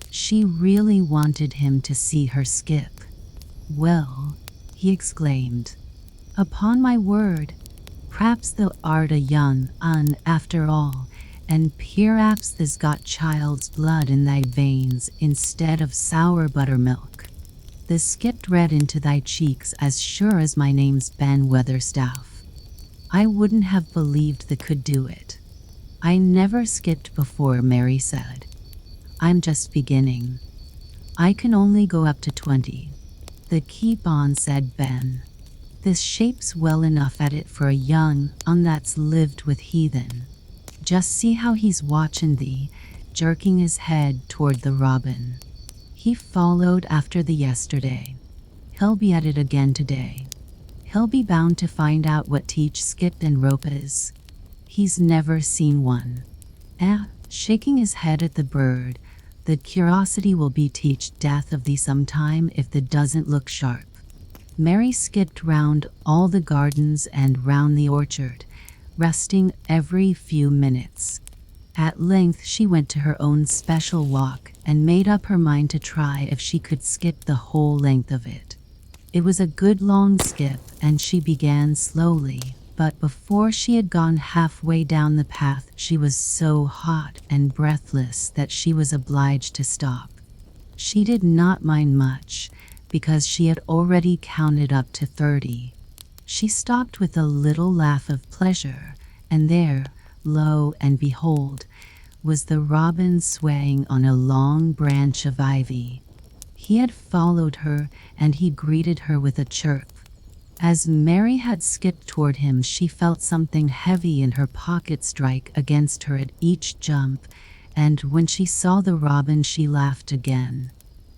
She really wanted him to see her skip. "Well," he exclaimed, "upon my word, p'raps thou art a young un after all, and perhaps thou's got child's blood in thy veins instead of sour buttermilk. This skipped red into thy cheeks as sure as my name's Ben Weatherstaff. I wouldn't have believed thou could do it." "I never skipped before," Mary said. "I'm just beginning. I can only go up to 20. "The keep on," said Ben. "This shape's well enough at it for a young un that's lived with heathen. Just see how he's watching thee," jerking his head toward the robin. "He followed after the yesterday. He'll be at it again today. He'll be bound to find out what teach skip and rope is. He's never seen one." Shaking his head at the bird, "The curiosity will be teach death of thee sometime if the doesn't look sharp." Mary skipped round all the gardens and round the orchard, resting every few minutes. At length she went to her own special walk and made up her mind to try if she could skip the whole length of it. It was a good long skip, and she began slowly, but before she had gone halfway down the path she was so hot and breathless that she was obliged to stop. She did not mind much, because she had already counted up to 30. She stopped with a little laugh of pleasure, and there, lo and behold, was the robin swaying on a long branch of ivy. He had followed her, and he greeted her with a chirp. As Mary had skipped toward him, she felt something heavy in her pocket strike against her at each jump, and when she saw the robin she laughed again.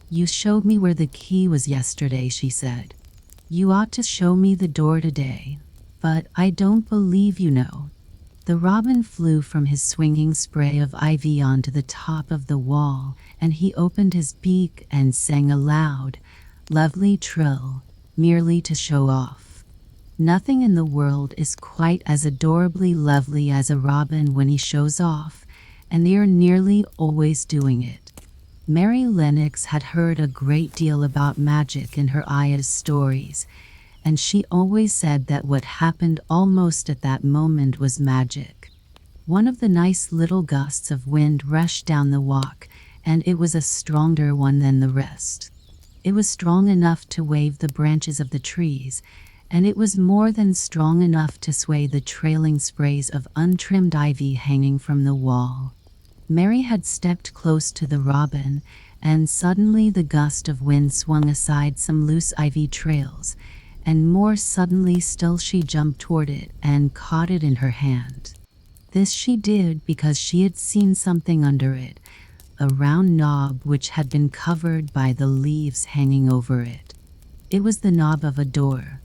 "You showed me where the key was yesterday," she said. "You ought to show me the door today, but I don't believe you know." The robin flew from his swinging spray of ivy onto the top of the wall, and he opened his beak and sang a loud, lovely trill, merely to show off. Nothing in the world is quite as adorably lovely as a robin when he shows off, and they are nearly always doing it. Mary Lennox had heard a great deal about magic in her Aya's stories, and she always said that what happened almost at that moment was magic. One of the nice little gusts of wind rushed down the walk, and it was a stronger one than the rest. It was strong enough to wave the branches of the trees, and it was more than strong enough to sway the trailing sprays of untrimmed ivy hanging from the wall. Mary had stepped close to the robin, and suddenly the gust of wind swung aside some loose ivy trails, and more suddenly still she jumped toward it and caught it in her hand. This she did because she had seen something under it, a round knob which had been covered by the leaves hanging over it. It was the knob of a door.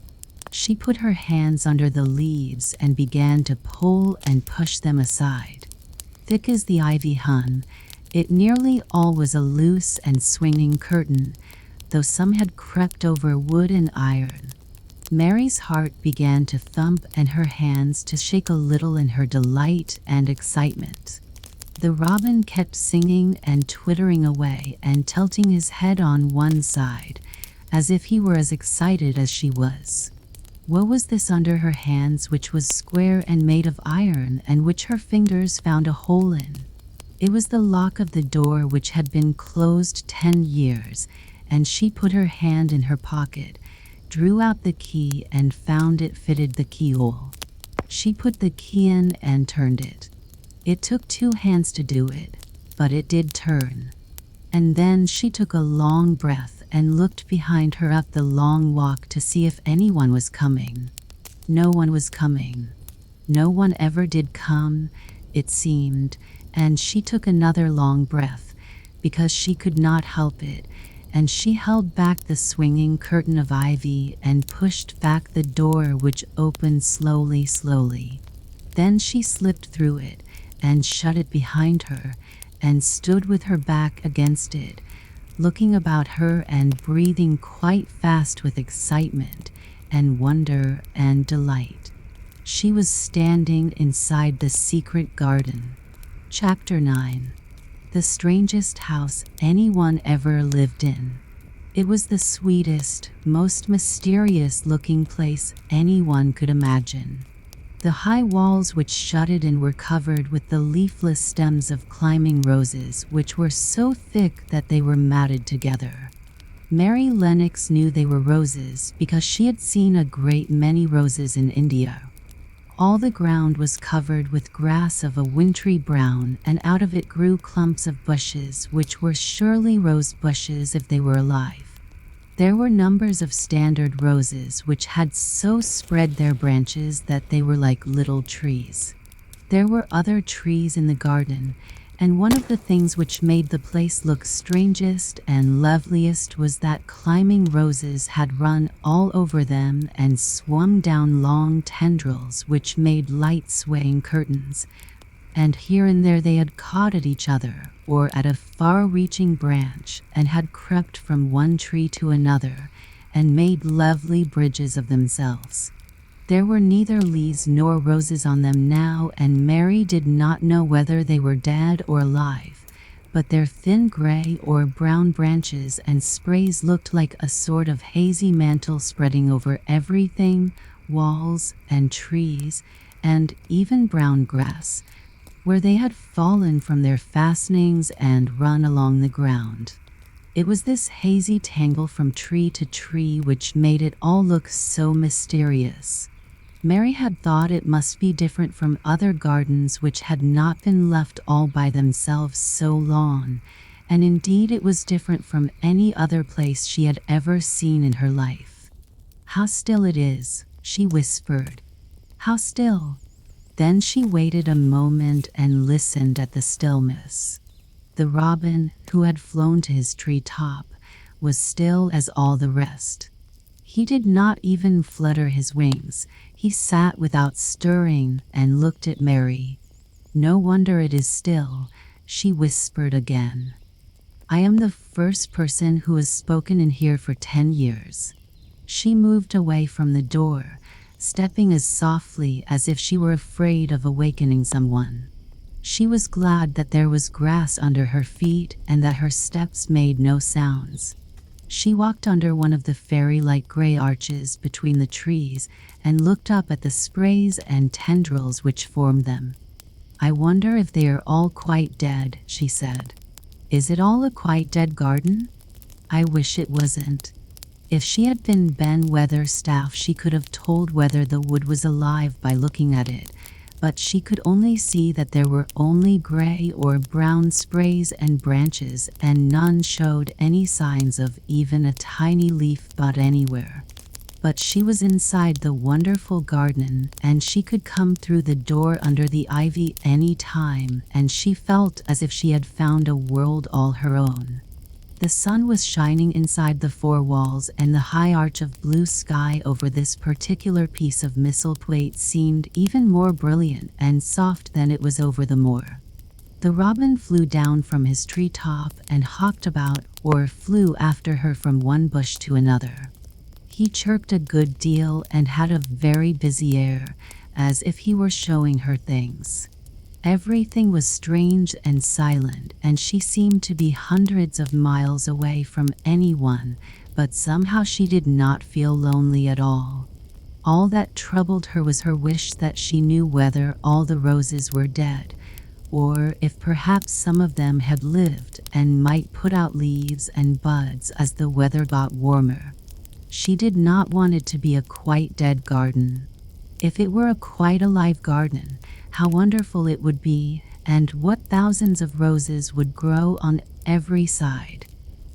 She put her hands under the leaves and began to pull and push them aside. Thick as the ivy hung, it nearly all was a loose and swinging curtain, though some had crept over wood and iron. Mary's heart began to thump and her hands to shake a little in her delight and excitement. The robin kept singing and twittering away and tilting his head on one side, as if he were as excited as she was. What was this under her hands, which was square and made of iron, and which her fingers found a hole in? It was the lock of the door, which had been closed 10 years, and she put her hand in her pocket, drew out the key, and found it fitted the keyhole. She put the key in and turned it. It took 2 hands to do it, but it did turn. And then she took a long breath and looked behind her up the long walk to see if anyone was coming. No one was coming. No one ever did come, it seemed, and she took another long breath, because she could not help it, and she held back the swinging curtain of ivy and pushed back the door, which opened slowly, slowly. Then she slipped through it and shut it behind her, and stood with her back against it, looking about her and breathing quite fast with excitement and wonder and delight. She was standing inside the secret garden. Chapter 9. The strangest house anyone ever lived in. It was the sweetest, most mysterious-looking place anyone could imagine. The high walls which shut it in were covered with the leafless stems of climbing roses, which were so thick that they were matted together. Mary Lennox knew they were roses because she had seen a great many roses in India. All the ground was covered with grass of a wintry brown, and out of it grew clumps of bushes, which were surely rose bushes if they were alive. There were numbers of standard roses which had so spread their branches that they were like little trees. There were other trees in the garden, and one of the things which made the place look strangest and loveliest was that climbing roses had run all over them and swung down long tendrils which made light swaying curtains, and here and there they had caught at each other or at a far-reaching branch and had crept from one tree to another and made lovely bridges of themselves. There were neither leaves nor roses on them now, and Mary did not know whether they were dead or alive, but their thin gray or brown branches and sprays looked like a sort of hazy mantle spreading over everything, walls and trees, and even brown grass, where they had fallen from their fastenings and run along the ground. It was this hazy tangle from tree to tree which made it all look so mysterious. Mary had thought it must be different from other gardens which had not been left all by themselves so long, and indeed it was different from any other place she had ever seen in her life. "How still it is," she whispered. "How still." Then she waited a moment and listened at the stillness. The robin, who had flown to his tree top, was still as all the rest. He did not even flutter his wings. He sat without stirring and looked at Mary. "No wonder it is still," she whispered again. "I am the first person who has spoken in here for 10 years. She moved away from the door, stepping as softly as if she were afraid of awakening someone. She was glad that there was grass under her feet and that her steps made no sounds. She walked under one of the fairy-like gray arches between the trees and looked up at the sprays and tendrils which formed them. "I wonder if they are all quite dead," she said. "Is it all a quite dead garden? I wish it wasn't." If she had been Ben Weatherstaff, she could have told whether the wood was alive by looking at it, but she could only see that there were only gray or brown sprays and branches, and none showed any signs of even a tiny leaf bud anywhere. But she was inside the wonderful garden, and she could come through the door under the ivy any time, and she felt as if she had found a world all her own. The sun was shining inside the four walls, and the high arch of blue sky over this particular piece of Missel plate seemed even more brilliant and soft than it was over the moor. The robin flew down from his treetop and hopped about or flew after her from one bush to another. He chirped a good deal and had a very busy air, as if he were showing her things. Everything was strange and silent, and she seemed to be hundreds of miles away from anyone, but somehow she did not feel lonely at all. All that troubled her was her wish that she knew whether all the roses were dead, or if perhaps some of them had lived and might put out leaves and buds as the weather got warmer. She did not want it to be a quite dead garden. If it were a quite alive garden, how wonderful it would be, and what thousands of roses would grow on every side.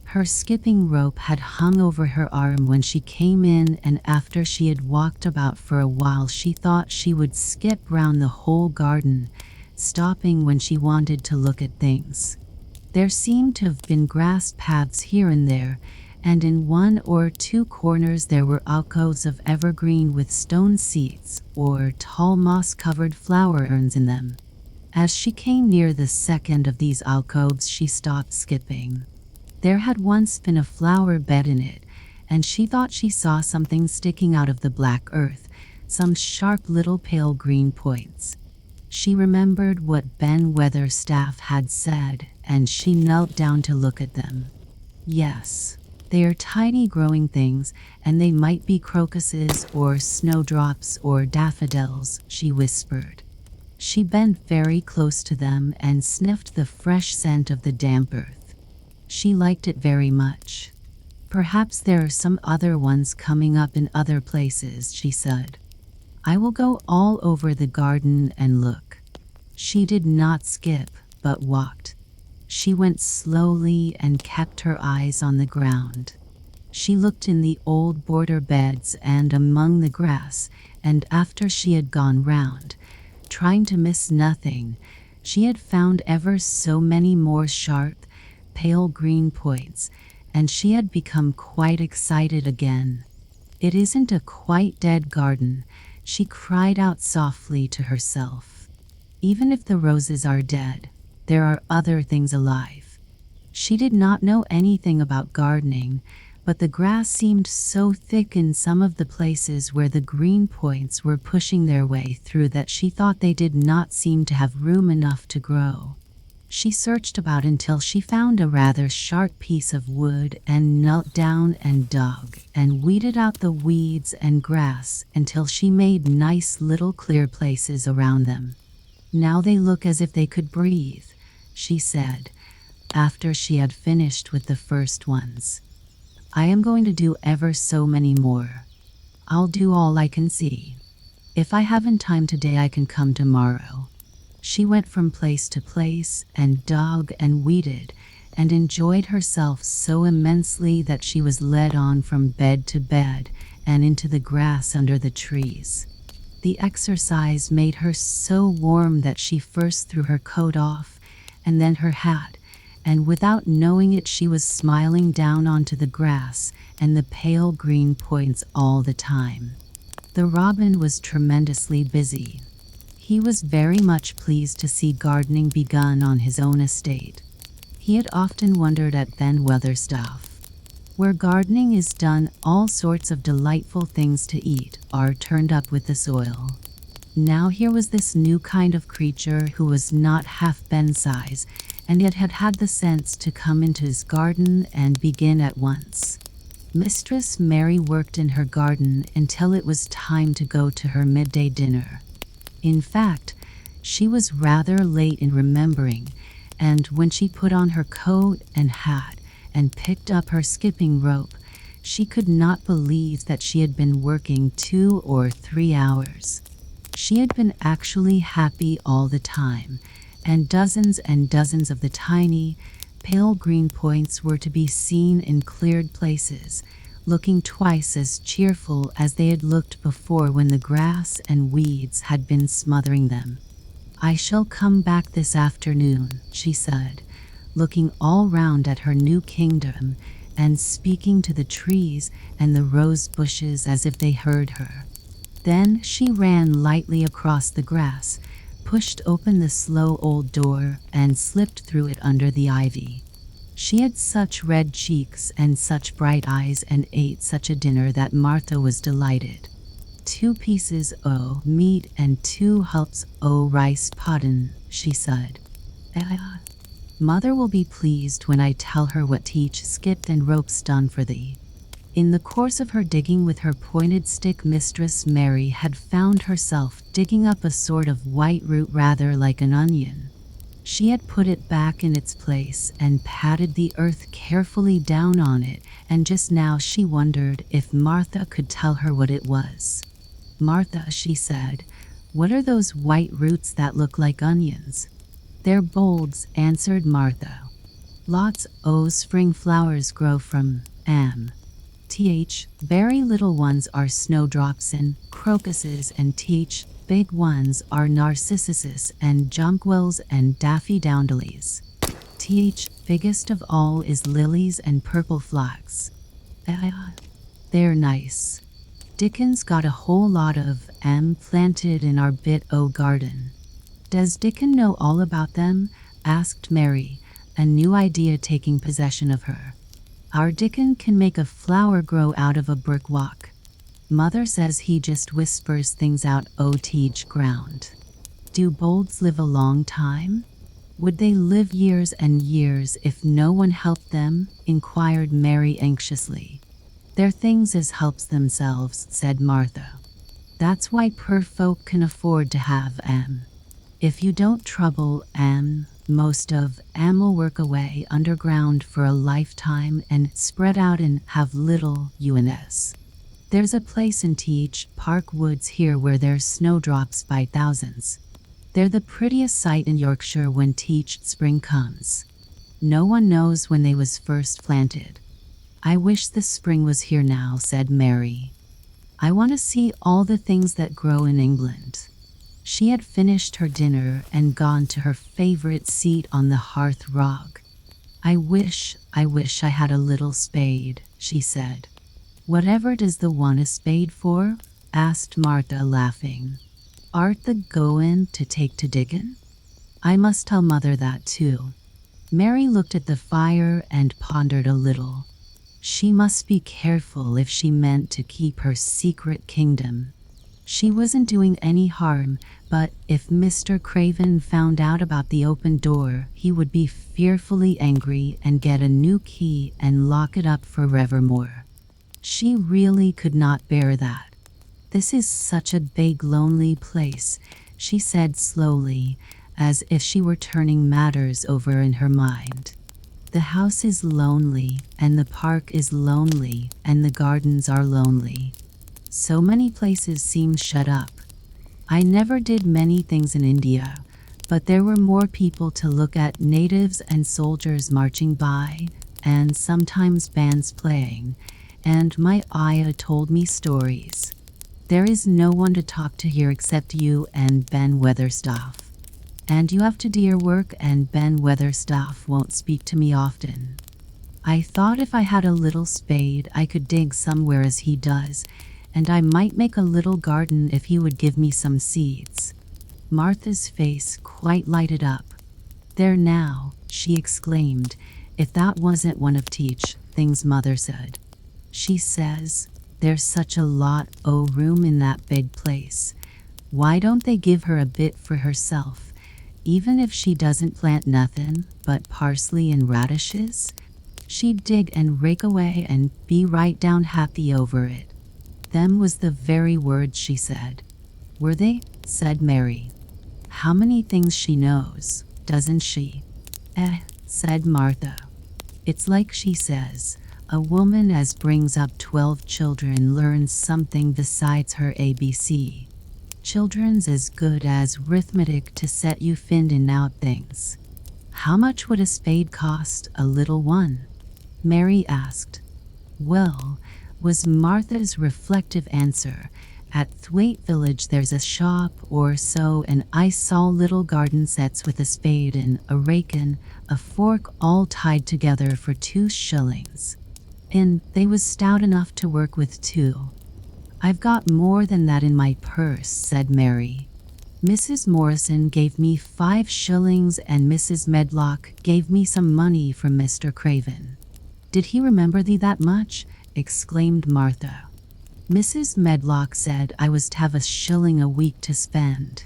Her skipping rope had hung over her arm when she came in, and after she had walked about for a while she thought she would skip round the whole garden, stopping when she wanted to look at things. There seemed to have been grass paths here and there, and in one or two corners there were alcoves of evergreen with stone seats or tall moss-covered flower urns in them. As she came near the second of these alcoves, she stopped skipping. There had once been a flower bed in it, and she thought she saw something sticking out of the black earth, some sharp little pale green points. She remembered what Ben Weatherstaff had said, and she knelt down to look at them. "Yes, they are tiny growing things, and they might be crocuses or snowdrops or daffodils," she whispered. She bent very close to them and sniffed the fresh scent of the damp earth. She liked it very much. "Perhaps there are some other ones coming up in other places," she said. "I will go all over the garden and look." She did not skip, but walked. She went slowly and kept her eyes on the ground. She looked in the old border beds and among the grass, and after she had gone round, trying to miss nothing. She had found ever so many more sharp, pale green points, and she had become quite excited again. "It isn't a quite dead garden," she cried out softly to herself. "Even if the roses are dead, there are other things alive." She did not know anything about gardening, but the grass seemed so thick in some of the places where the green points were pushing their way through that she thought they did not seem to have room enough to grow. She searched about until she found a rather sharp piece of wood and knelt down and dug and weeded out the weeds and grass until she made nice little clear places around them. "Now they look as if they could breathe," she said, after she had finished with the first ones. "I am going to do ever so many more. I'll do all I can see. If I haven't time today, I can come tomorrow." She went from place to place and dug and weeded and enjoyed herself so immensely that she was led on from bed to bed and into the grass under the trees. The exercise made her so warm that she first threw her coat off and then her hat, and without knowing it, she was smiling down onto the grass and the pale green points all the time. The robin was tremendously busy. He was very much pleased to see gardening begun on his own estate. He had often wondered at Ben Weatherstaff. Where gardening is done, all sorts of delightful things to eat are turned up with the soil. Now here was this new kind of creature who was not half Ben's size, and yet had had the sense to come into his garden and begin at once. Mistress Mary worked in her garden until it was time to go to her midday dinner. In fact, she was rather late in remembering, and when she put on her coat and hat and picked up her skipping rope, she could not believe that she had been working 2 or 3 hours. She had been actually happy all the time, and dozens of the tiny, pale green points were to be seen in cleared places, looking twice as cheerful as they had looked before when the grass and weeds had been smothering them. "I shall come back this afternoon," she said, looking all round at her new kingdom and speaking to the trees and the rose bushes as if they heard her. Then she ran lightly across the grass, pushed open the slow old door, and slipped through it under the ivy. She had such red cheeks and such bright eyes and ate such a dinner that Martha was delighted. 2 pieces o' meat and 2 helps o' rice pudding," she said. "Mother will be pleased when I tell her what teach skipped and ropes done for thee." In the course of her digging with her pointed stick, Mistress Mary had found herself digging up a sort of white root rather like an onion. She had put it back in its place and patted the earth carefully down on it, and just now she wondered if Martha could tell her what it was. "Martha," she said, "what are those white roots that look like onions?" "They're bulbs," answered Martha. "Lots o' spring flowers grow from 'em. Very little ones are snowdrops and crocuses, and big ones are narcissuses and jonquils and daffodils. Biggest of all is lilies and purple flags. They're nice. Dickon's got a whole lot of 'em planted in our bit o' garden." "Does Dickon know all about them?" asked Mary, a new idea taking possession of her. "Our Dickon can make a flower grow out of a brick walk. Mother says he just whispers things out o' teach ground." "Do bulbs live a long time? Would they live years and years if no one helped them?" inquired Mary anxiously. "They're things as helps themselves," said Martha. "That's why poor folk can afford to have 'em. If you don't trouble 'em, most of 'em'll work away underground for a lifetime and spread out and have little UNS. There's a place in Teach Park Woods here where there's snowdrops by thousands. They're the prettiest sight in Yorkshire when Teach spring comes. No one knows when they was first planted." "I wish the spring was here now," said Mary. "I want to see all the things that grow in England." She had finished her dinner and gone to her favorite seat on the hearth rug. I wish I had a little spade," she said. "Whatever does the want a spade for?" asked Martha, laughing. "Art the goin' to take to Dickon? I must tell mother that too." Mary looked at the fire and pondered a little. She must be careful if she meant to keep her secret kingdom. She wasn't doing any harm, but if Mr. Craven found out about the open door, he would be fearfully angry and get a new key and lock it up forevermore. She really could not bear that. "This is such a big, lonely place," she said slowly, as if she were turning matters over in her mind. "The house is lonely, and the park is lonely, and the gardens are lonely. So many places seem shut up. I never did many things in India, but there were more people to look at, natives and soldiers marching by, and sometimes bands playing, and my ayah told me stories. There is no one to talk to here except you and Ben Weatherstaff. And you have to do your work, and Ben Weatherstaff won't speak to me often. I thought if I had a little spade I could dig somewhere as he does, and I might make a little garden if he would give me some seeds." Martha's face quite lighted up. "There now," she exclaimed, "if that wasn't one of Teach things mother said. She says, there's such a lot o' room in that big place. Why don't they give her a bit for herself, even if she doesn't plant nothin' but parsley and radishes? She'd dig and rake away and be right down happy over it." "Them was the very words she said." "Were they?" said Mary. "How many things she knows, doesn't she?" Said Martha. "It's like she says, a woman as brings up 12 children learns something besides her ABC. Children's as good as arithmetic to set you findin' out things." "How much would a spade cost, a little one?" Mary asked. "Well," was Martha's reflective answer, "at Thwaite village there's a shop or so, and I saw little garden sets with a spade and a rake and a fork all tied together for 2 shillings. And they was stout enough to work with too." "I've got more than that in my purse," said Mary. "Mrs. Morrison gave me 5 shillings and Mrs. Medlock gave me some money from Mr. Craven." "Did he remember thee that much?" exclaimed Martha. "Mrs. Medlock said I was to have a shilling a week to spend.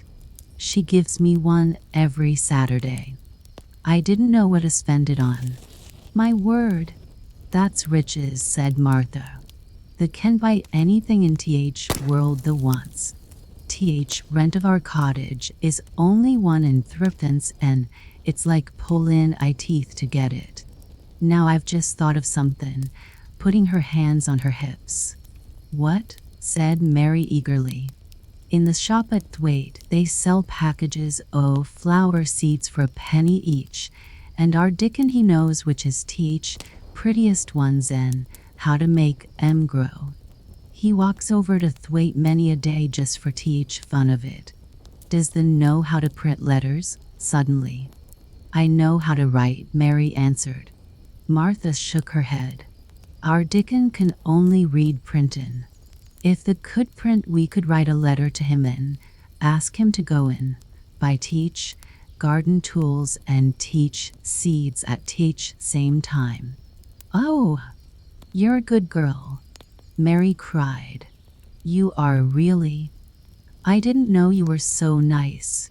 She gives me one every Saturday. I didn't know what to spend it on." "My word, that's riches," said Martha. "They can buy anything in th world the once. Rent of our cottage is only 1 and 3pence, and it's like pullin' I teeth to get it. Now I've just thought of something," putting her hands on her hips. "What?" said Mary eagerly. "In the shop at Thwaite they sell packages o' flower seeds for a penny each, and our Dickon he knows which is Teach prettiest ones and how to make 'em grow. He walks over to Thwaite many a day just for Teach fun of it." "Does the know how to print letters?" suddenly. "I know how to write," Mary answered. Martha shook her head. "Our Dickon can only read printin'. If the could print we could write a letter to him and ask him to go in, buy Teach garden tools and Teach seeds at Teach same time." "Oh, you're a good girl," Mary cried. "You are really. I didn't know you were so nice.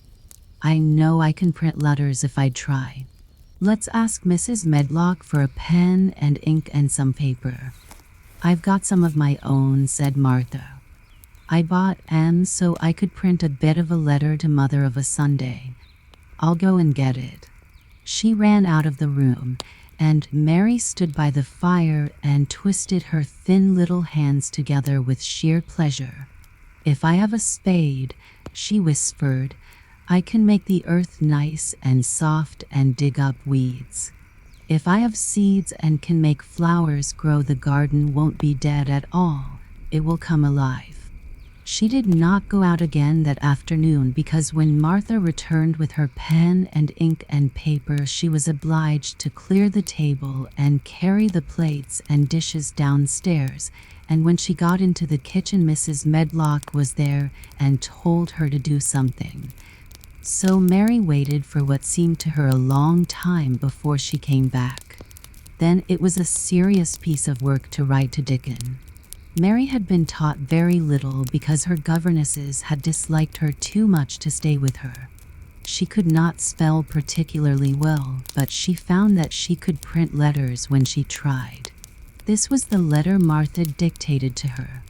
I know I can print letters if I try. Let's ask Mrs. Medlock for a pen and ink and some paper." "I've got some of my own," said Martha. "I bought 'em so I could print a bit of a letter to mother of a Sunday. I'll go and get it." She ran out of the room, and Mary stood by the fire and twisted her thin little hands together with sheer pleasure. "If I have a spade," she whispered, "I can make the earth nice and soft and dig up weeds. If I have seeds and can make flowers grow, the garden won't be dead at all. It will come alive." She did not go out again that afternoon because when Martha returned with her pen and ink and paper, she was obliged to clear the table and carry the plates and dishes downstairs, and when she got into the kitchen, Mrs. Medlock was there and told her to do something. So Mary waited for what seemed to her a long time before she came back. Then it was a serious piece of work to write to Dickon. Mary had been taught very little because her governesses had disliked her too much to stay with her. She could not spell particularly well, but she found that she could print letters when she tried. This was the letter Martha dictated to her.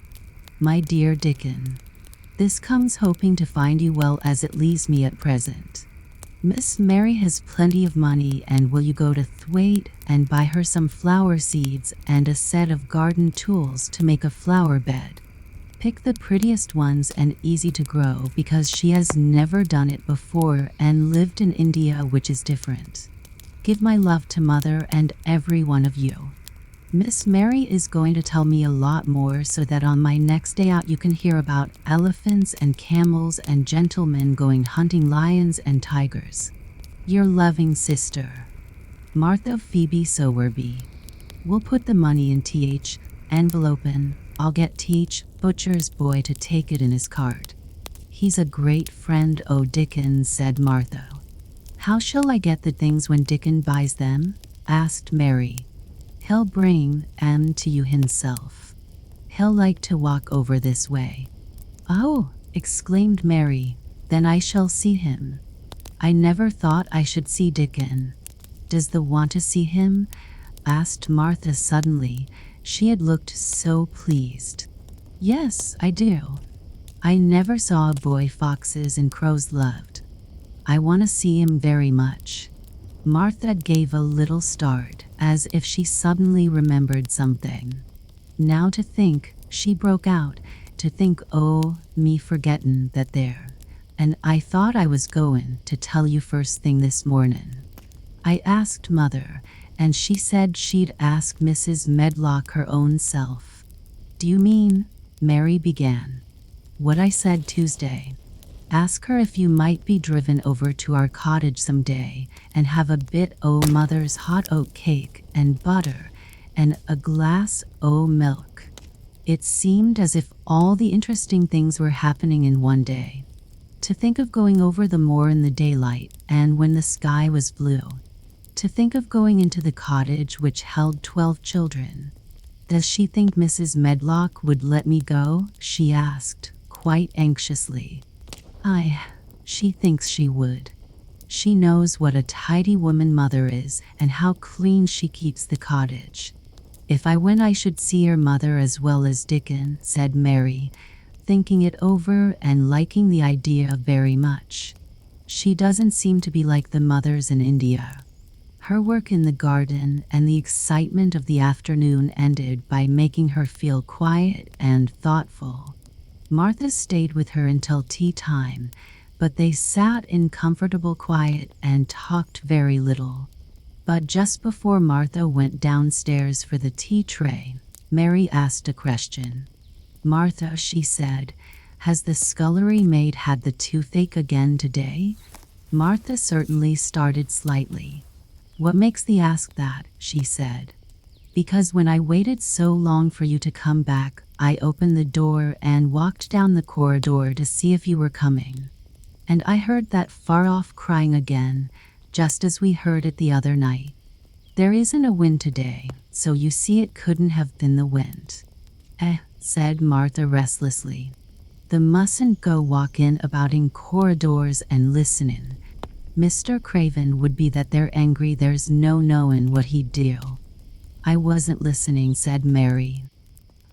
My dear Dickon, this comes hoping to find you well as it leaves me at present. Miss Mary has plenty of money, and will you go to Thwaite and buy her some flower seeds and a set of garden tools to make a flower bed. Pick the prettiest ones and easy to grow because she has never done it before and lived in India, which is different. Give my love to Mother and every one of you. Miss Mary is going to tell me a lot more so that on my next day out you can hear about elephants and camels and gentlemen going hunting lions and tigers. Your loving sister, Martha Phoebe Sowerby. We'll put the money in th envelope and I'll get Teach, butcher's boy, to take it in his cart. He's a great friend, oh Dickon, said Martha. How shall I get the things when Dickon buys them? Asked Mary. He'll bring 'em to you himself. He'll like to walk over this way. Oh, exclaimed Mary, then I shall see him. I never thought I should see Dickon. Does thee want to see him? Asked Martha suddenly. She had looked so pleased. Yes, I do. I never saw a boy foxes and crows loved. I want to see him very much. Martha gave a little start, as if she suddenly remembered something. Now to think, she broke out, to think, oh, me forgettin' that there. And I thought I was goin' to tell you first thing this mornin'. I asked Mother, and she said she'd ask Mrs. Medlock her own self. Do you mean, Mary began, what I said Tuesday? Ask her if you might be driven over to our cottage some day and have a bit o' Mother's hot oat cake and butter and a glass o' milk. It seemed as if all the interesting things were happening in one day. To think of going over the moor in the daylight and when the sky was blue. To think of going into the cottage which held 12 children. Does she think Mrs. Medlock would let me go? She asked, quite anxiously. She thinks she would. She knows what a tidy woman Mother is and how clean she keeps the cottage. If I went I should see her Mother as well as Dickon, said Mary, thinking it over and liking the idea very much. She doesn't seem to be like the mothers in India. Her work in the garden and the excitement of the afternoon ended by making her feel quiet and thoughtful. Martha stayed with her until tea time, but they sat in comfortable quiet and talked very little. But just before Martha went downstairs for the tea tray, Mary asked a question. Martha, she said, has the scullery maid had the toothache again today? Martha certainly started slightly. What makes thee ask that? She said. Because when I waited so long for you to come back, I opened the door and walked down the corridor to see if you were coming. And I heard that far-off crying again, just as we heard it the other night. There isn't a wind today, so you see it couldn't have been the wind. Said Martha restlessly. The mustn't go walking about in corridors and listening. Mr. Craven would be that they're angry, there's no knowing what he'd do. I wasn't listening, said Mary.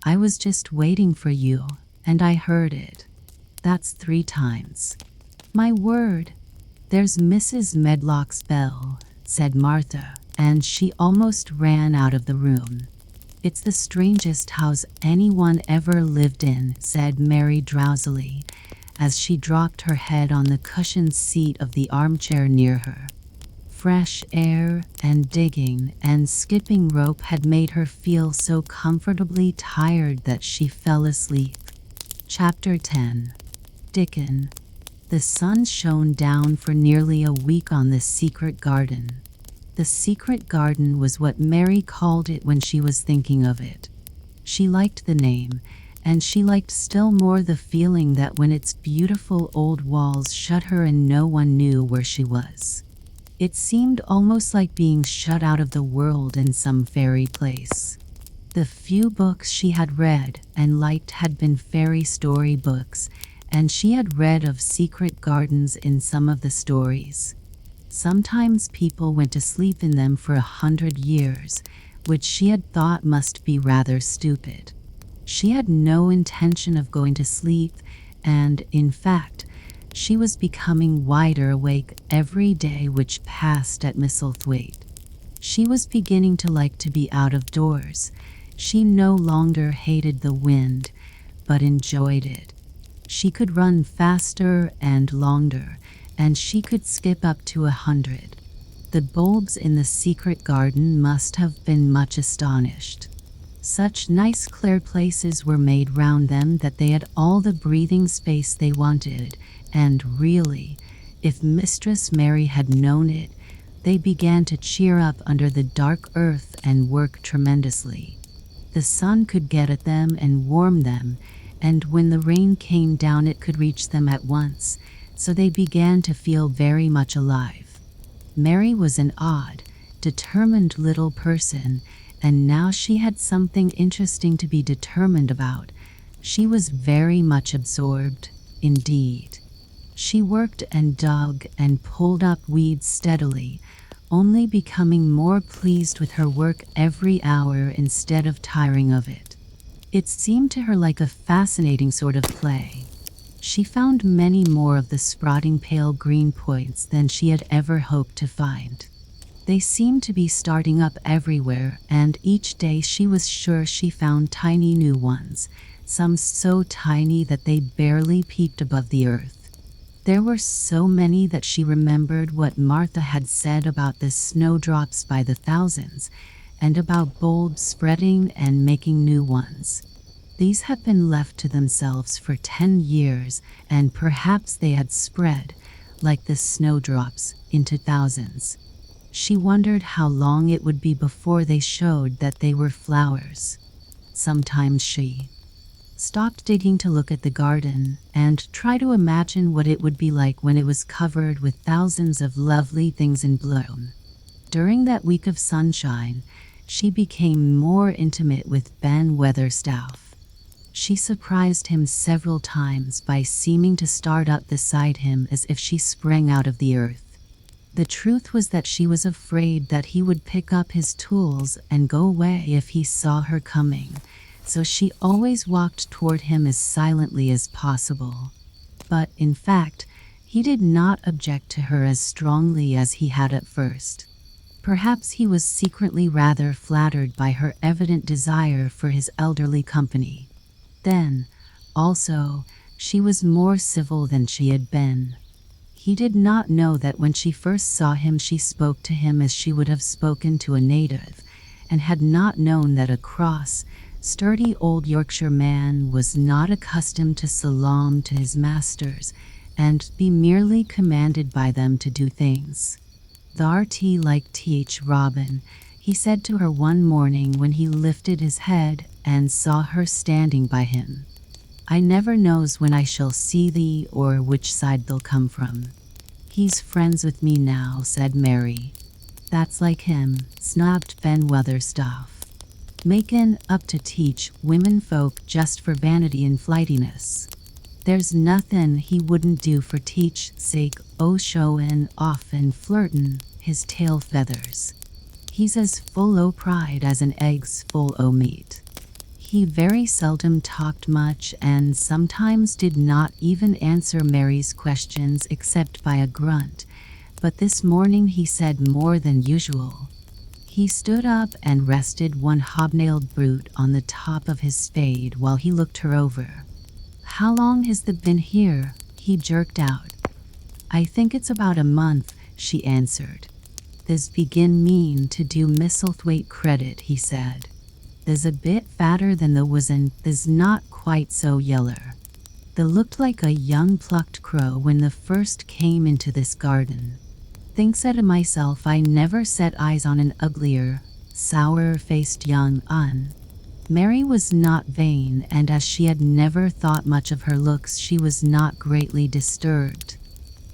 I was just waiting for you, and I heard it. That's 3 times. My word, there's Mrs. Medlock's bell, said Martha, and she almost ran out of the room. It's the strangest house anyone ever lived in, said Mary drowsily, as she dropped her head on the cushioned seat of the armchair near her. Fresh air and digging and skipping rope had made her feel so comfortably tired that she fell asleep. Chapter 10. Dickon. The sun shone down for nearly a week on the secret garden. The secret garden was what Mary called it when she was thinking of it. She liked the name, and she liked still more the feeling that when its beautiful old walls shut her and no one knew where she was. It seemed almost like being shut out of the world in some fairy place. The few books she had read and liked had been fairy story books, and she had read of secret gardens in some of the stories. Sometimes people went to sleep in them for 100 years, which she had thought must be rather stupid. She had no intention of going to sleep, and, in fact, she was becoming wider awake every day which passed at Misselthwaite. She was beginning to like to be out of doors. She no longer hated the wind, but enjoyed it. She could run faster and longer, and she could skip up to 100. The bulbs in the secret garden must have been much astonished. Such nice clear places were made round them that they had all the breathing space they wanted, and really, if Mistress Mary had known it, they began to cheer up under the dark earth and work tremendously. The sun could get at them and warm them, and when the rain came down it could reach them at once, so they began to feel very much alive. Mary was an odd, determined little person, and now she had something interesting to be determined about. She was very much absorbed, indeed. She worked and dug and pulled up weeds steadily, only becoming more pleased with her work every hour instead of tiring of it. It seemed to her like a fascinating sort of play. She found many more of the sprouting pale green points than she had ever hoped to find. They seemed to be starting up everywhere, and each day she was sure she found tiny new ones, some so tiny that they barely peeped above the earth. There were so many that she remembered what Martha had said about the snowdrops by the thousands, and about bulbs spreading and making new ones. These had been left to themselves for 10 years, and perhaps they had spread, like the snowdrops, into thousands. She wondered how long it would be before they showed that they were flowers. Sometimes she stopped digging to look at the garden and try to imagine what it would be like when it was covered with thousands of lovely things in bloom. During that week of sunshine, she became more intimate with Ben Weatherstaff. She surprised him several times by seeming to start up beside him as if she sprang out of the earth. The truth was that she was afraid that he would pick up his tools and go away if he saw her coming, so she always walked toward him as silently as possible. But, in fact, he did not object to her as strongly as he had at first. Perhaps he was secretly rather flattered by her evident desire for his elderly company. Then, also, she was more civil than she had been. He did not know that when she first saw him she spoke to him as she would have spoken to a native, and had not known that a cross, sturdy old Yorkshire man was not accustomed to salaam to his masters and be merely commanded by them to do things. "Thou'rt like Teach Robin," he said to her one morning when he lifted his head and saw her standing by him. "I never knows when I shall see thee or which side they'll come from." "He's friends with me now," said Mary. "That's like him," snobbed Ben Weatherstaff. "Makin' up to teach women folk just for vanity and flightiness. There's nothin' he wouldn't do for teach's sake, o' showin' off and flirtin' his tail feathers. He's as full o' pride as an egg's full o' meat." He very seldom talked much and sometimes did not even answer Mary's questions except by a grunt, but this morning he said more than usual. He stood up and rested one hobnailed boot on the top of his spade while he looked her over. "How long has thee been here?" he jerked out. "I think it's about a month," she answered. "They's begin mean to do Misselthwaite credit," he said. "They's a bit fatter than the was and they's not quite so yeller." They looked like a young plucked crow when the first came into this garden. Thinks to myself I never set eyes on an uglier, sour-faced young un. Mary was not vain, and as she had never thought much of her looks, she was not greatly disturbed.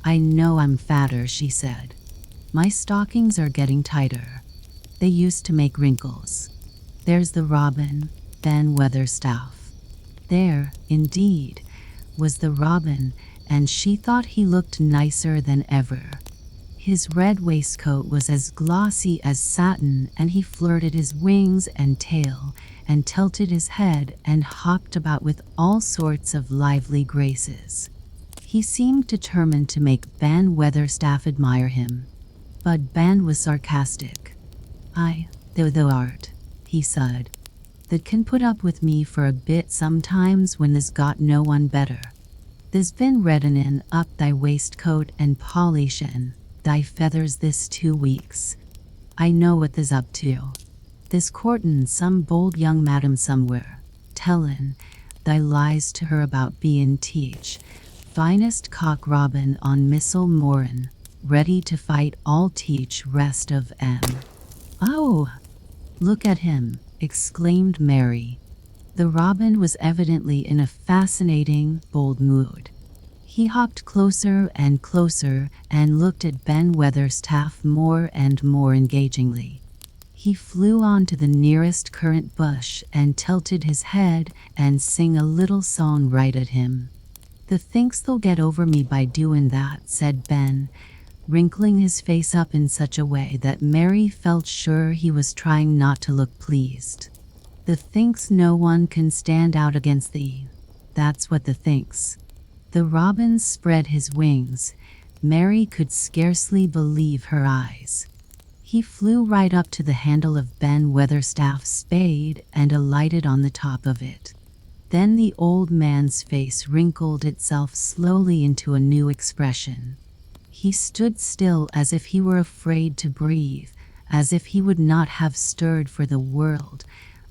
I know I'm fatter, she said. My stockings are getting tighter. They used to make wrinkles. There's the robin, Ben Weatherstaff. There, indeed, was the robin, and she thought he looked nicer than ever. His red waistcoat was as glossy as satin, and he flirted his wings and tail, and tilted his head, and hopped about with all sorts of lively graces. He seemed determined to make Ben Weatherstaff admire him. But Ben was sarcastic. Thou art, he said, that can put up with me for a bit sometimes when there's got no one better. There's been reddening up thy waistcoat and polishing thy feathers this 2 weeks. I know what there's up to. There's courtin' some bold young madam somewhere, tellin' thy lies to her about bein' teach, finest cock robin on Missel Morin, ready to fight all teach rest of 'em. Oh, look at him, exclaimed Mary. The robin was evidently in a fascinating, bold mood. He hopped closer and closer and looked at Ben Weatherstaff more and more engagingly. He flew on to the nearest currant bush and tilted his head and sang a little song right at him. "The thinks they'll get over me by doing that," said Ben, wrinkling his face up in such a way that Mary felt sure he was trying not to look pleased. "The thinks no one can stand out against thee. That's what the thinks." The robin spread his wings. Mary could scarcely believe her eyes. He flew right up to the handle of Ben Weatherstaff's spade and alighted on the top of it. Then the old man's face wrinkled itself slowly into a new expression. He stood still as if he were afraid to breathe, as if he would not have stirred for the world,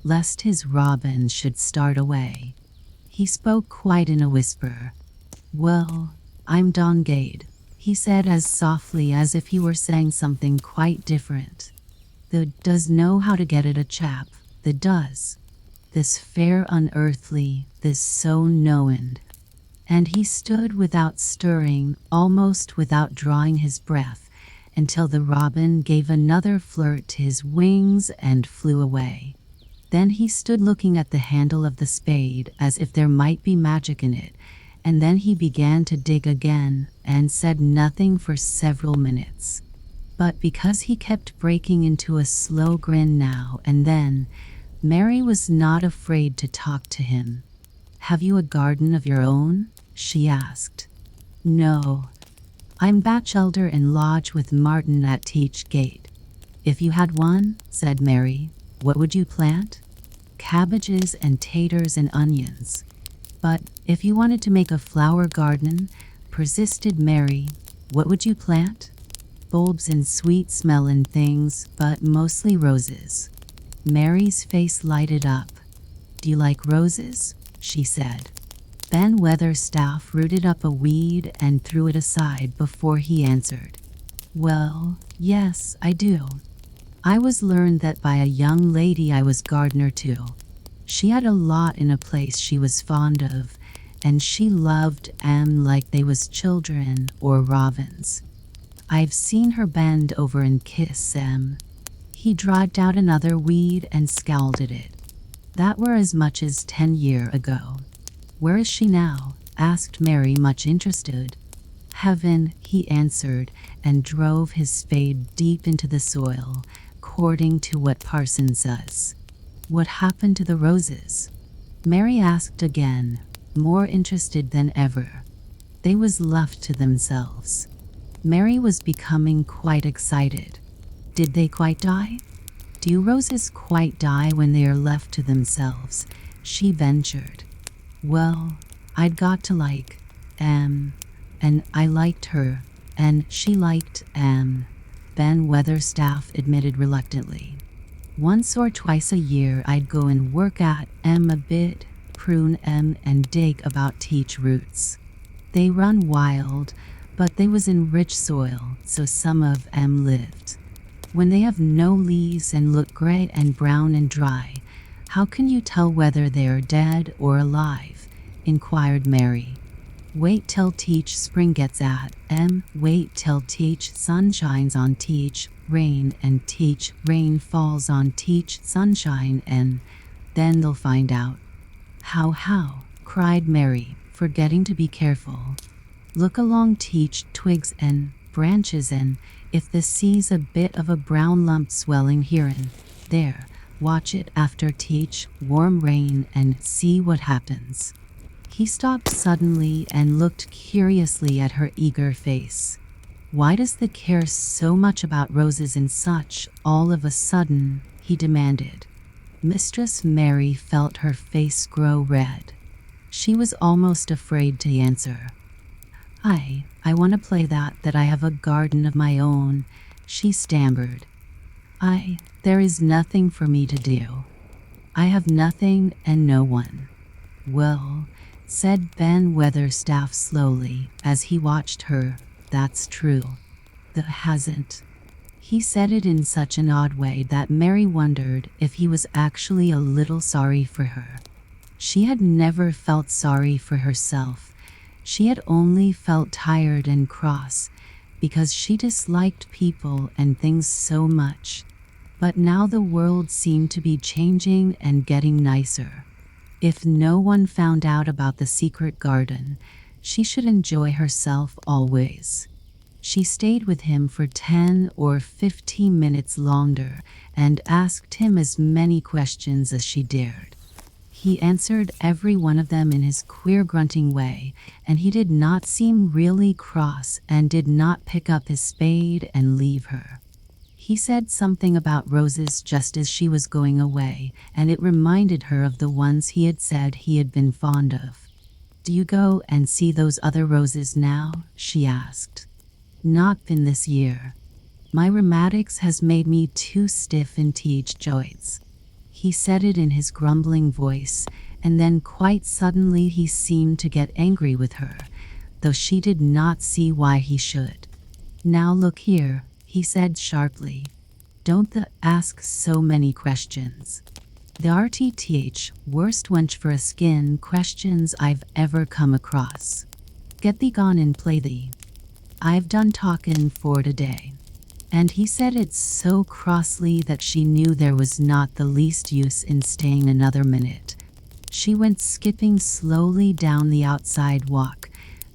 lest his robin should start away. He spoke quite in a whisper. "Well, I'm Dongade," he said as softly as if he were saying something quite different. "The does know how to get at a chap, the does. This fair unearthly, this so knowing." And he stood without stirring, almost without drawing his breath, until the robin gave another flirt to his wings and flew away. Then he stood looking at the handle of the spade as if there might be magic in it, and then he began to dig again and said nothing for several minutes. But because he kept breaking into a slow grin now and then, Mary was not afraid to talk to him. "Have you a garden of your own?" she asked. "No. I'm bachelder and lodge with Martin at Teach Gate." "If you had one," said Mary, "what would you plant?" "Cabbages and taters and onions." "But if you wanted to make a flower garden," persisted Mary, "what would you plant?" "Bulbs and sweet-smelling things, but mostly roses." Mary's face lighted up. "Do you like roses?" she said. Ben Weatherstaff rooted up a weed and threw it aside before he answered. "Well, yes, I do. I was learned that by a young lady I was gardener to. She had a lot in a place she was fond of, and she loved 'em like they was children or robins. I've seen her bend over and kiss 'em." He dragged out another weed and scowled at it. "That were as much as 10 year ago." "Where is she now?" asked Mary, much interested. "Heaven," he answered, and drove his spade deep into the soil, according to what parson says. "What happened to the roses?" Mary asked again, more interested than ever. "They was left to themselves." Mary was becoming quite excited. "Did they quite die?" "Do roses quite die when they are left to themselves?" she ventured. "Well, I'd got to like, and I liked her, and she liked, Ben Weatherstaff admitted reluctantly. "Once or twice a year I'd go and work at 'em a bit, prune and dig about teach roots. They run wild, but they was in rich soil, so some of 'em lived. When they have no leaves and look gray and brown and dry, how can you tell whether they are dead or alive? Inquired Mary. Wait till teach spring gets at 'em, wait till teach sun shines on teach rain and teach rain falls on teach sunshine and then they'll find out. How, cried Mary, forgetting to be careful. Look along teach twigs and branches and if the sees a bit of a brown lump swelling here and there, watch it after teach warm rain and see what happens. He stopped suddenly and looked curiously at her eager face. Why does the care so much about roses and such, all of a sudden? He demanded. Mistress Mary felt her face grow red. She was almost afraid to answer. I want to play that I have a garden of my own, she stammered. There is nothing for me to do. I have nothing and no one. Well, said Ben Weatherstaff slowly as he watched her, that's true. That hasn't. He said it in such an odd way that Mary wondered if he was actually a little sorry for her. She had never felt sorry for herself. She had only felt tired and cross because she disliked people and things so much. But now the world seemed to be changing and getting nicer. If no one found out about the secret garden, she should enjoy herself always. She stayed with him for 10 or 15 minutes longer and asked him as many questions as she dared. He answered every one of them in his queer grunting way, and he did not seem really cross and did not pick up his spade and leave her. He said something about roses just as she was going away, and it reminded her of the ones he had said he had been fond of. Do you go and see those other roses now? She asked. Not been this year. My rheumatics has made me too stiff in teach joints. He said it in his grumbling voice, and then quite suddenly he seemed to get angry with her, though she did not see why he should. Now look here, he said sharply. Don't ask so many questions. The RTTH worst wench for a skin questions I've ever come across. Get thee gone and play thee. I've done talkin' for today. And he said it so crossly that she knew there was not the least use in staying another minute. She went skipping slowly down the outside walk,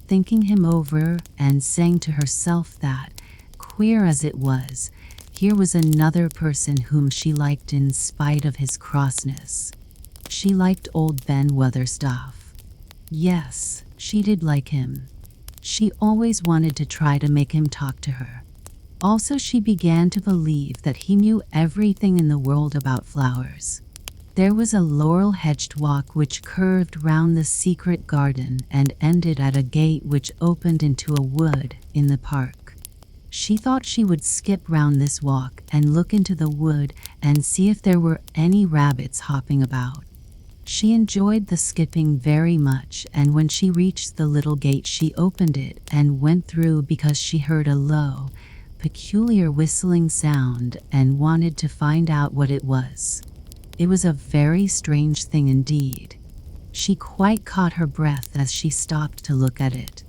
thinking him over and saying to herself that, queer as it was, here was another person whom she liked in spite of his crossness. She liked old Ben Weatherstaff. Yes, she did like him. She always wanted to try to make him talk to her. Also, she began to believe that he knew everything in the world about flowers. There was a laurel-hedged walk which curved round the secret garden and ended at a gate which opened into a wood in the park. She thought she would skip round this walk and look into the wood and see if there were any rabbits hopping about. She enjoyed the skipping very much, and when she reached the little gate she opened it and went through because she heard a low, peculiar whistling sound and wanted to find out what it was. It was a very strange thing indeed. She quite caught her breath as she stopped to look at it.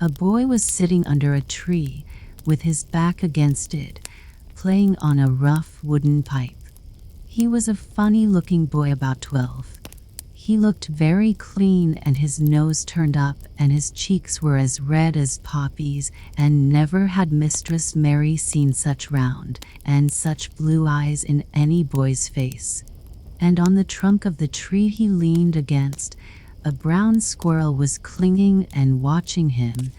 A boy was sitting under a tree, with his back against it, playing on a rough wooden pipe. He was a funny-looking boy about 12. He looked very clean and his nose turned up and his cheeks were as red as poppies, and never had Mistress Mary seen such round and such blue eyes in any boy's face. And on the trunk of the tree he leaned against, a brown squirrel was clinging and watching him,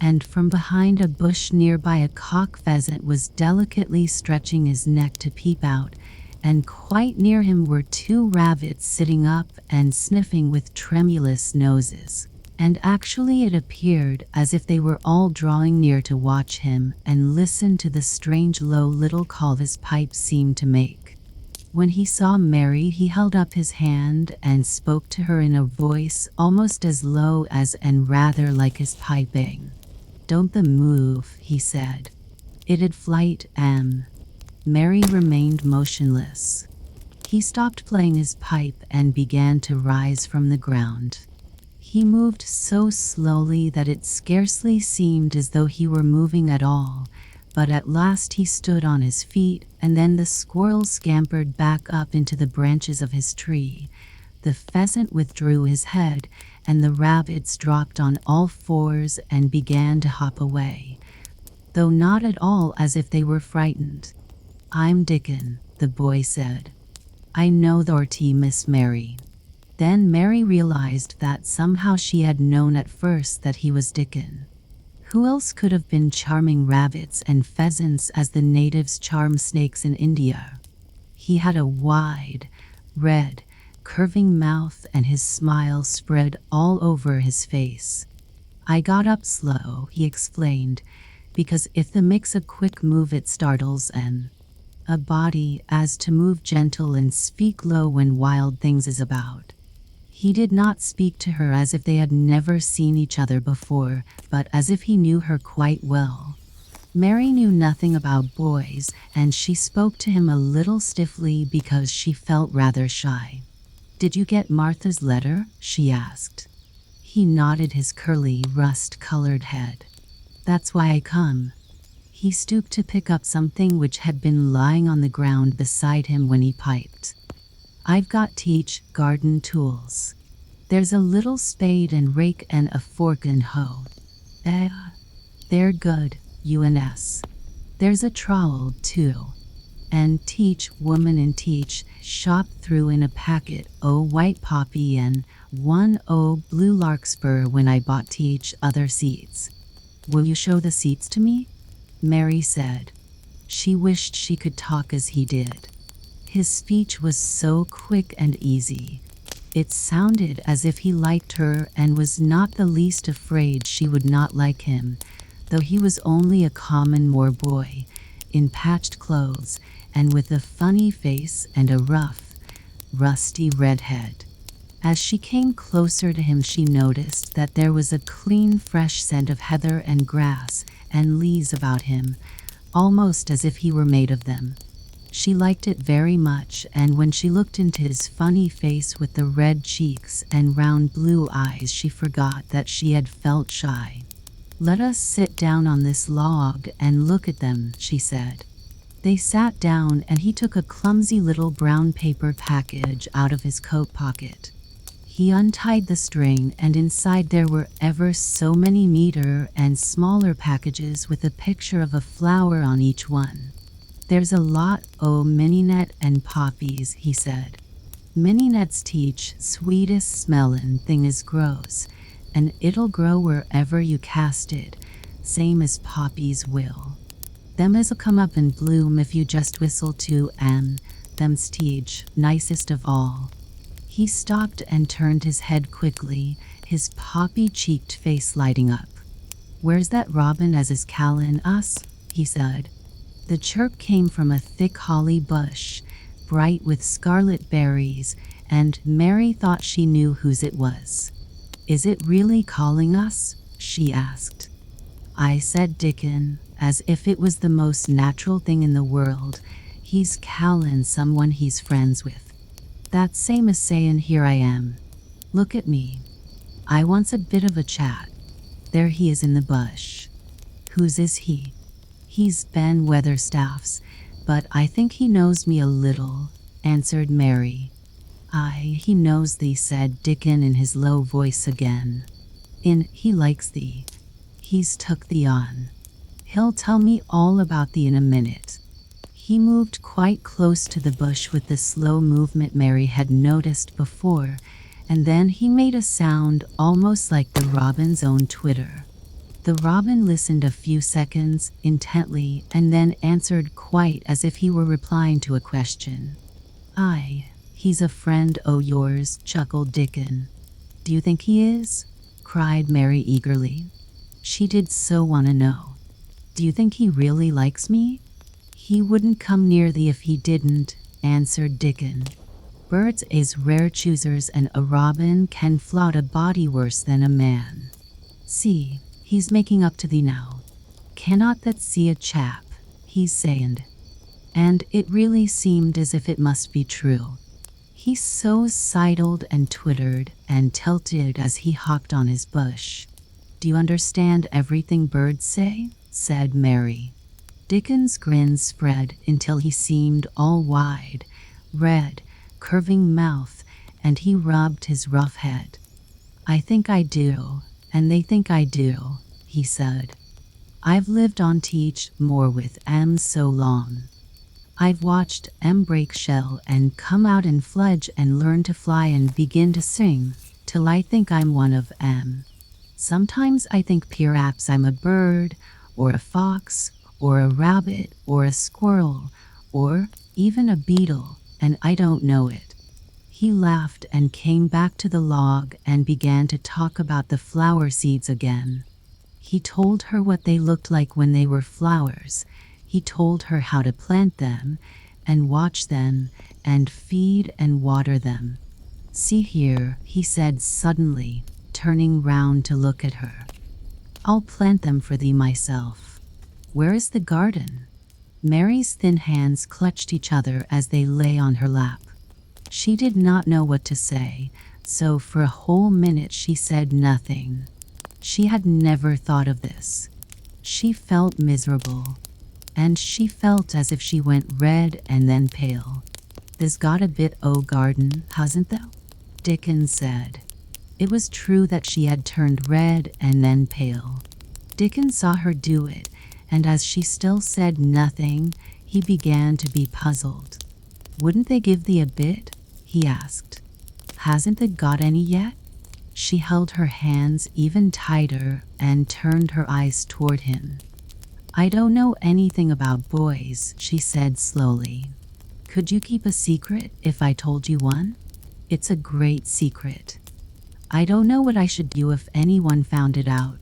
and from behind a bush nearby a cock pheasant was delicately stretching his neck to peep out, and quite near him were 2 rabbits sitting up and sniffing with tremulous noses. And actually it appeared as if they were all drawing near to watch him and listen to the strange low little call his pipe seemed to make. When he saw Mary, he held up his hand and spoke to her in a voice almost as low as and rather like his piping. "Don't the move," he said. "It'd flight, Mary remained motionless. He stopped playing his pipe and began to rise from the ground. He moved so slowly that it scarcely seemed as though he were moving at all, but at last he stood on his feet, and then the squirrel scampered back up into the branches of his tree. The pheasant withdrew his head, and the rabbits dropped on all fours and began to hop away, though not at all as if they were frightened. "I'm Dickon," the boy said. "I know thorty, Miss Mary." Then Mary realized that somehow she had known at first that he was Dickon. Who else could have been charming rabbits and pheasants as the natives charm snakes in India? He had a wide, red, curving mouth, and his smile spread all over his face. "I got up slow," he explained, "because if the makes a quick move it startles a body as to move gentle and speak low when wild things is about." He did not speak to her as if they had never seen each other before, but as if he knew her quite well. Mary knew nothing about boys, and she spoke to him a little stiffly because she felt rather shy. "Did you get Martha's letter?" she asked. He nodded his curly, rust-colored head. "That's why I come." He stooped to pick up something which had been lying on the ground beside him when he piped. "I've got teach garden tools. There's a little spade and rake and a fork and hoe. They're good, UNS. There's a trowel, too. And teach, woman, and teach, shop through in a packet o' white poppy and one o' blue larkspur when I bought teach other seeds. Will you show the seeds to me?" Mary said. She wished she could talk as he did. His speech was so quick and easy. It sounded as if he liked her and was not the least afraid she would not like him, though he was only a common Moor boy, in patched clothes, and with a funny face and a rough, rusty red head. As she came closer to him, she noticed that there was a clean, fresh scent of heather and grass and leaves about him, almost as if he were made of them. She liked it very much, and when she looked into his funny face with the red cheeks and round blue eyes, she forgot that she had felt shy. "Let us sit down on this log and look at them," she said. They sat down, and he took a clumsy little brown paper package out of his coat pocket. He untied the string, and inside there were ever so many neater and smaller packages with a picture of a flower on each one. "There's a lot o' mignonette and poppies," he said. "Mignonette's teach sweetest smellin' thing as grows, and it'll grow wherever you cast it, same as poppies will. Them as'll come up and bloom if you just whistle to them's teach nicest of all." He stopped and turned his head quickly, his poppy-cheeked face lighting up. "Where's that robin as is callin' us?" he said. The chirp came from a thick holly bush, bright with scarlet berries, and Mary thought she knew whose it was. "Is it really calling us?" she asked. "I," said Dickon, as if it was the most natural thing in the world. "He's callin' someone he's friends with. That's same as sayin' here I am. Look at me. I wants a bit of a chat. There he is in the bush." "Whose is he?" "He's Ben Weatherstaff's, but I think he knows me a little," answered Mary. "Aye, he knows thee," said Dickon in his low voice again. He likes thee. He's took thee on. He'll tell me all about thee in a minute." He moved quite close to the bush with the slow movement Mary had noticed before, and then he made a sound almost like the robin's own twitter. The robin listened a few seconds intently and then answered quite as if he were replying to a question. "Aye, he's a friend o' yours," chuckled Dickon. "Do you think he is?" cried Mary eagerly. She did so want to know. "Do you think he really likes me?" "He wouldn't come near thee if he didn't," answered Dickon. Birds is rare choosers, and a robin can flout a body worse than a man. See, he's making up to thee now. Cannot that see a chap, he's saying. And it really seemed as if it must be true. He so sidled and twittered and tilted as he hopped on his bush. Do you understand everything birds say? Said Mary. Dickon's grin spread until he seemed all wide, red, curving mouth, and he rubbed his rough head. I think I do, and they think I do, he said. I've lived on Teach Moor with em so long. I've watched em break shell and come out and fledge and learn to fly and begin to sing, till I think I'm one of em. Sometimes I think perhaps I'm a bird, or a fox, or a rabbit, or a squirrel, or even a beetle, and I don't know it. He laughed and came back to the log and began to talk about the flower seeds again. He told her what they looked like when they were flowers. He told her how to plant them, and watch them, and feed and water them. See here, he said suddenly, turning round to look at her. I'll plant them for thee myself. Where is the garden? Mary's thin hands clutched each other as they lay on her lap. She did not know what to say, so for a whole minute she said nothing. She had never thought of this. She felt miserable, and she felt as if she went red and then pale. There's got a bit o' garden, hasn't thou? Dickon said. It was true that she had turned red and then pale. Dickon saw her do it, and as she still said nothing, he began to be puzzled. Wouldn't they give thee a bit? He asked. Hasn't thee got any yet? She held her hands even tighter and turned her eyes toward him. I don't know anything about boys, she said slowly. Could you keep a secret if I told you one? It's a great secret. I don't know what I should do if anyone found it out.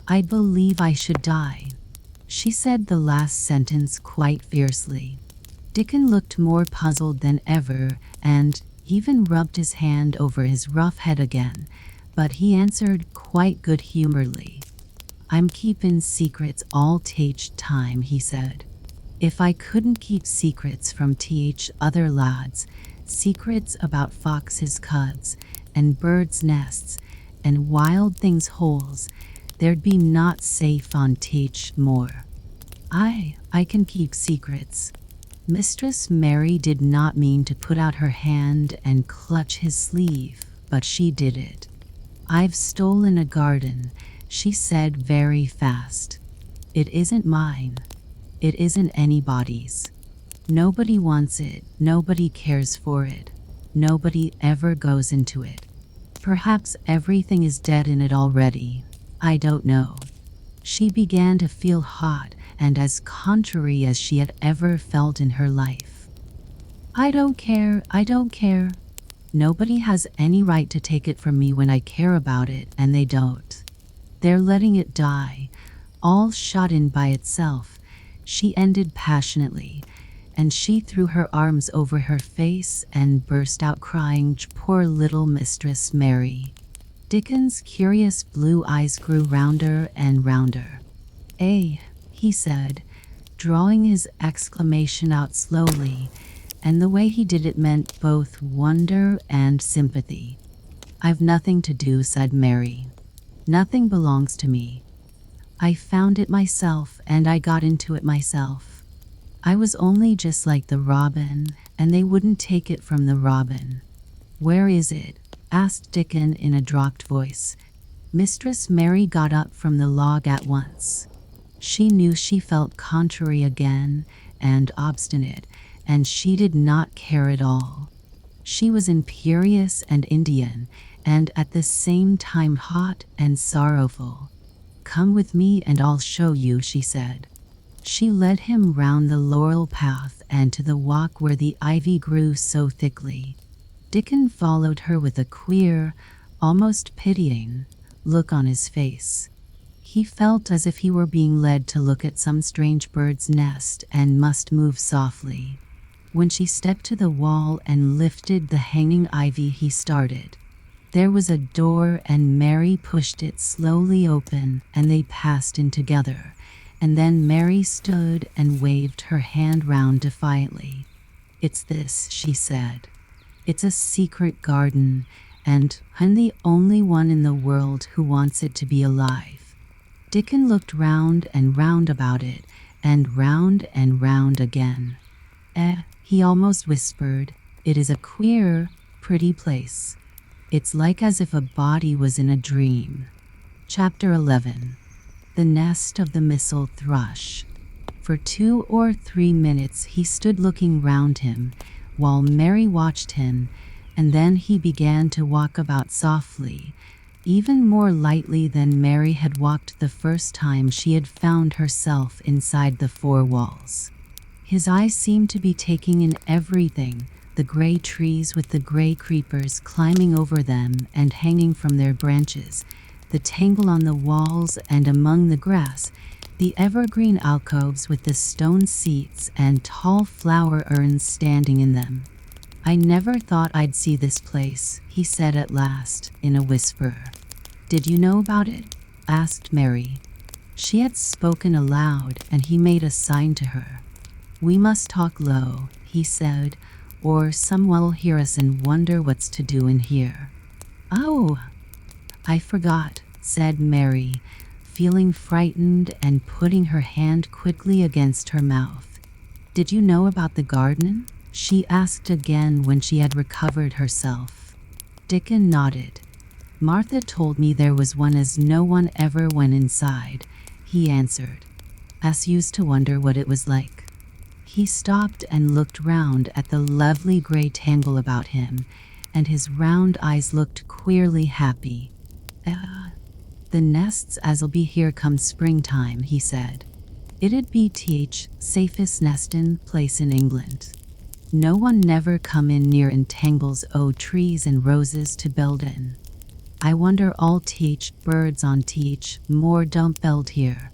I believe I should die. She said the last sentence quite fiercely. Dickon looked more puzzled than ever and even rubbed his hand over his rough head again, but he answered quite good-humoredly. I'm keepin' secrets all t'each time, he said. If I couldn't keep secrets from t'each other lads, secrets about foxes' cuds, and birds' nests, and wild things' holes, there'd be not safe on Teach Moor. I can keep secrets. Mistress Mary did not mean to put out her hand and clutch his sleeve, but she did it. I've stolen a garden, she said very fast. It isn't mine. It isn't anybody's. Nobody wants it, nobody cares for it, nobody ever goes into it. Perhaps everything is dead in it already. I don't know. She began to feel hot and as contrary as she had ever felt in her life. I don't care. Nobody has any right to take it from me when I care about it, and they don't. They're letting it die, all shut in by itself, she ended passionately, and she threw her arms over her face and burst out crying, poor little Mistress Mary. Dickon's curious blue eyes grew rounder and rounder. He said, drawing his exclamation out slowly, and the way he did it meant both wonder and sympathy. I've nothing to do, said Mary. Nothing belongs to me. I found it myself, and I got into it myself. I was only just like the robin, and they wouldn't take it from the robin. Where is it? Asked Dickon in a dropped voice. Mistress Mary got up from the log at once. She knew she felt contrary again and obstinate, and she did not care at all. She was imperious and Indian, and at the same time hot and sorrowful. Come with me and I'll show you, she said. She led him round the laurel path and to the walk where the ivy grew so thickly. Dickon followed her with a queer, almost pitying, look on his face. He felt as if he were being led to look at some strange bird's nest and must move softly. When she stepped to the wall and lifted the hanging ivy, he started. There was a door, and Mary pushed it slowly open, and they passed in together. And then Mary stood and waved her hand round defiantly. "It's this," she said. "It's a secret garden, and I'm the only one in the world who wants it to be alive." Dickon looked round and round about it, and round again. He almost whispered, "It is a queer, pretty place. It's like as if a body was in a dream." Chapter 11. The Nest of the Missel Thrush. For 2 or 3 minutes he stood looking round him, while Mary watched him, and then he began to walk about softly, even more lightly than Mary had walked the first time she had found herself inside the 4 walls. His eyes seemed to be taking in everything: the gray trees with the gray creepers climbing over them and hanging from their branches, the tangle on the walls and among the grass, the evergreen alcoves with the stone seats and tall flower urns standing in them. "I never thought I'd see this place," he said at last, in a whisper. "Did you know about it?" asked Mary. She had spoken aloud, and he made a sign to her. "We must talk low," he said, "or someone'll hear us and wonder what's to do in here." "Oh, I forgot," said Mary, feeling frightened and putting her hand quickly against her mouth. "Did you know about the garden?" she asked again when she had recovered herself. Dickon nodded. "Martha told me there was one as no one ever went inside," he answered. "Us used to wonder what it was like." He stopped and looked round at the lovely gray tangle about him, and his round eyes looked queerly happy. "The nests as'll be here come springtime," he said. "It'd be th safest nestin' place in England. No one never come in near entangles o' trees and roses to build in. I wonder all th birds on th moor don't build here."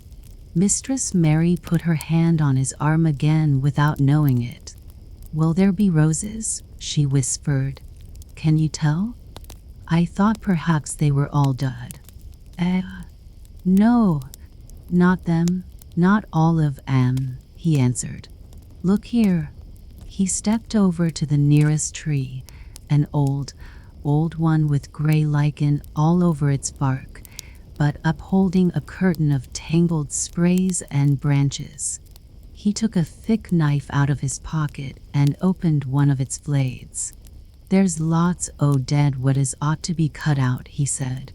Mistress Mary put her hand on his arm again without knowing it. "Will there be roses?" she whispered. "Can you tell? I thought perhaps they were all dead." No, not them, not all of 'em," he answered. "Look here." He stepped over to the nearest tree, an old one with gray lichen all over its bark, but upholding a curtain of tangled sprays and branches. He took a thick knife out of his pocket and opened one of its blades. "There's lots o' dead wood as ought to be cut out," he said.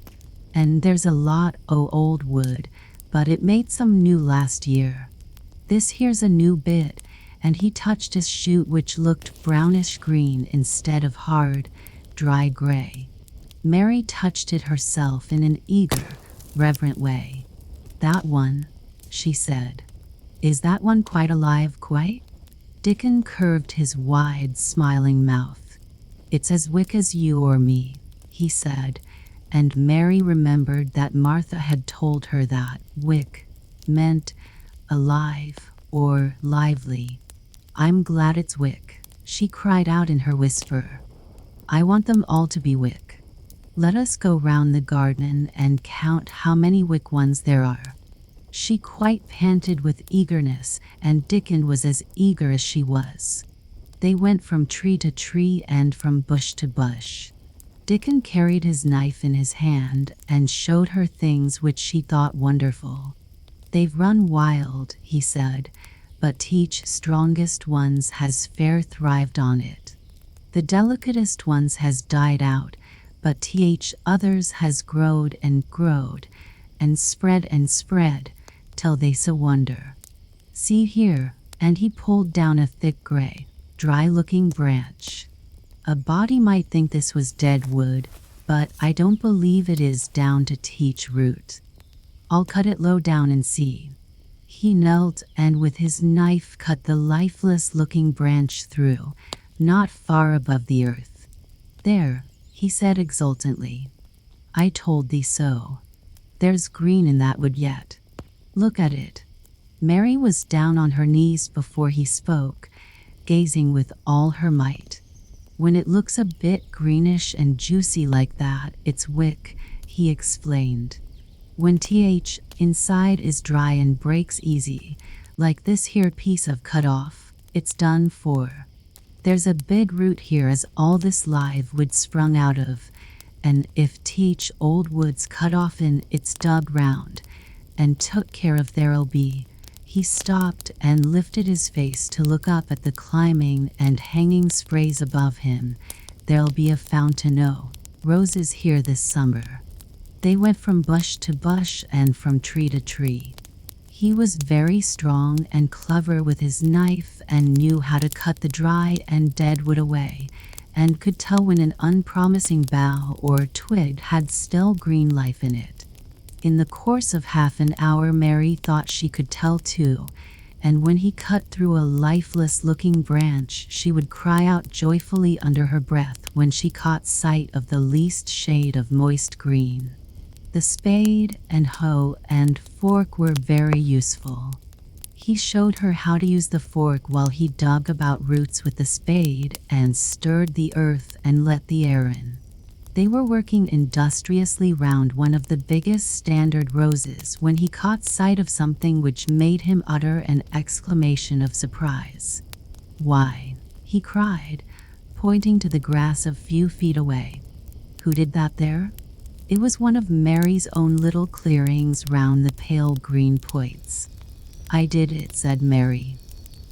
"And there's a lot o' old wood, but it made some new last year. This here's a new bit," and he touched a shoot which looked brownish green instead of hard, dry gray. Mary touched it herself in an eager, reverent way. "That one," she said. "Is that one quite alive, quite?" Dickon curved his wide, smiling mouth. "It's as wick as you or me," he said, and Mary remembered that Martha had told her that wick meant alive or lively. "I'm glad it's wick," she cried out in her whisper. "I want them all to be wick. Let us go round the garden and count how many wick ones there are." She quite panted with eagerness, and Dickon was as eager as she was. They went from tree to tree and from bush to bush. Dickon carried his knife in his hand and showed her things which she thought wonderful. "They've run wild," he said, "but th strongest ones has fair thrived on it. The delicatest ones has died out, but th others has growed and growed, and spread, till they so wonder. See here," and he pulled down a thick gray, dry-looking branch. "A body might think this was dead wood, but I don't believe it is down to th root. I'll cut it low down and see." He knelt and with his knife cut the lifeless-looking branch through, not far above the earth. "There," he said exultantly. "I told thee so. There's green in that wood yet. Look at it." Mary was down on her knees before he spoke, gazing with all her might. When it looks a bit greenish and juicy like that, it's wick, he explained. When inside is dry and breaks easy, like this here piece of cut off, it's done for. There's a big root here as all this live wood sprung out of, and if old wood's cut off in, it's dug round, and took care of there'll be. He stopped and lifted his face to look up at the climbing and hanging sprays above him. There'll be a fountain o' roses here this summer. They went from bush to bush and from tree to tree. He was very strong and clever with his knife and knew how to cut the dry and dead wood away, and could tell when an unpromising bough or twig had still green life in it. In the course of half an hour, Mary thought she could tell too, and when he cut through a lifeless-looking branch, she would cry out joyfully under her breath when she caught sight of the least shade of moist green. The spade and hoe and fork were very useful. He showed her how to use the fork while he dug about roots with the spade and stirred the earth and let the air in. They were working industriously round one of the biggest standard roses when he caught sight of something which made him utter an exclamation of surprise. "Why," he cried, pointing to the grass a few feet away. "Who did that there?" It was one of Mary's own little clearings round the pale green points. "I did it," said Mary.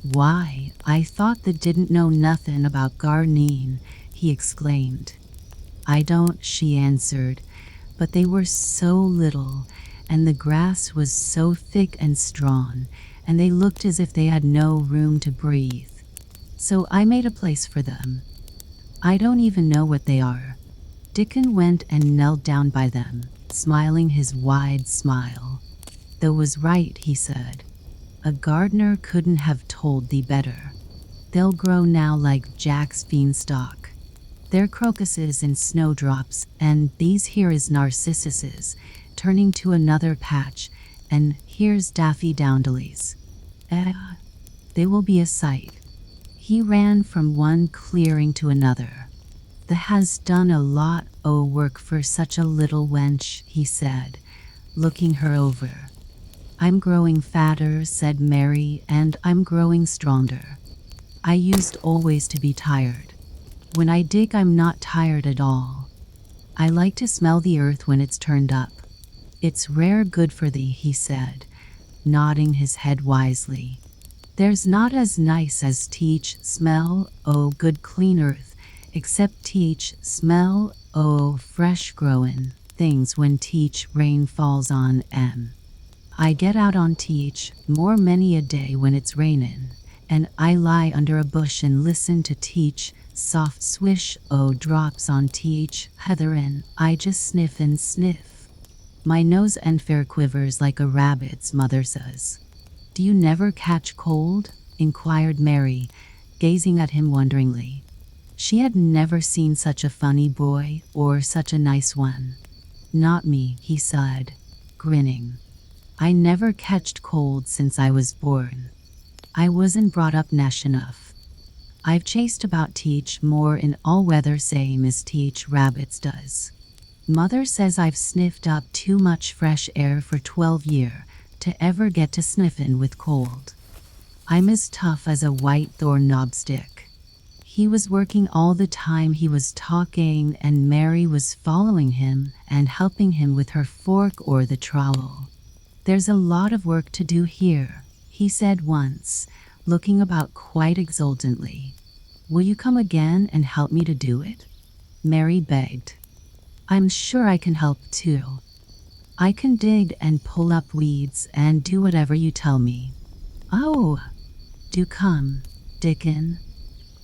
"Why, I thought that didn't know nothing about gardening," he exclaimed. "I don't," she answered, "but they were so little, and the grass was so thick and strong, and they looked as if they had no room to breathe. So I made a place for them. I don't even know what they are." Dickon went and knelt down by them, smiling his wide smile. "Thou was right," he said. "A gardener couldn't have told thee better. They'll grow now like Jack's beanstalk. They're crocuses and snowdrops, and these here is narcissuses," turning to another patch, "and here's daffodils. They will be a sight." He ran from one clearing to another. "Thou has done a lot o' work for such a little wench," he said, looking her over. "I'm growing fatter," said Mary, "and I'm growing stronger. I used always to be tired. When I dig, I'm not tired at all. I like to smell the earth when it's turned up. It's rare good for thee," he said, nodding his head wisely. "There's not as nice as smell o' good clean earth, except smell o' fresh growin' things when rain falls on 'em. I get out on more many a day when it's rainin', and I lie under a bush and listen to soft swish o' drops on heather, and I just sniff and sniff. My nose and fair quivers like a rabbit's," Mother says. "Do you never catch cold?" inquired Mary, gazing at him wonderingly. She had never seen such a funny boy or such a nice one. "Not me," he said, grinning. "I never catched cold since I was born. I wasn't brought up nesh enough. I've chased about more in all weather same as rabbits does. Mother says I've sniffed up too much fresh air for 12 year to ever get to sniffin' with cold. I'm as tough as a white thorn knobstick." He was working all the time he was talking, and Mary was following him and helping him with her fork or the trowel. "There's a lot of work to do here," he said once, looking about quite exultantly. "Will you come again and help me to do it?" Mary begged. "I'm sure I can help too. I can dig and pull up weeds and do whatever you tell me." "Oh, do come, Dickon.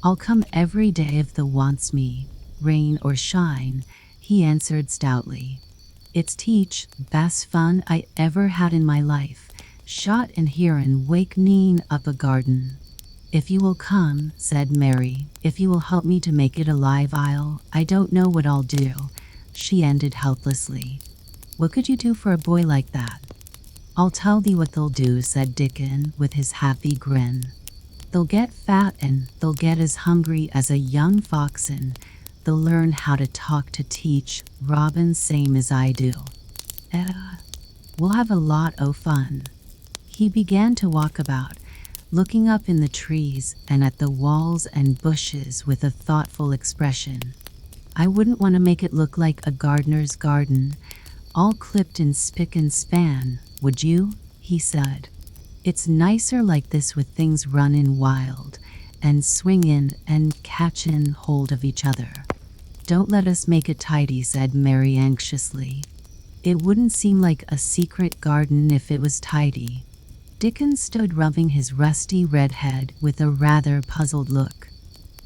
I'll come every day if thou wants me, rain or shine," he answered stoutly. "It's best fun I ever had in my life, shot and hearin' wakening up a garden." "If you will come," said Mary, "if you will help me to make it alive, I don't know what I'll do," she ended helplessly. "What could you do for a boy like that?" "I'll tell thee what they'll do," said Dickon with his happy grin. They'll get fat and they'll get as hungry as a young fox and they'll learn how to talk to teach Robin same as I do. We'll have a lot o' fun. He began to walk about, looking up in the trees and at the walls and bushes with a thoughtful expression. I wouldn't want to make it look like a gardener's garden, all clipped in spick and span, would you? He said. It's nicer like this with things runnin' wild and swingin' and catchin' hold of each other. Don't let us make it tidy, said Mary anxiously. It wouldn't seem like a secret garden if it was tidy. Dickon stood rubbing his rusty red head with a rather puzzled look.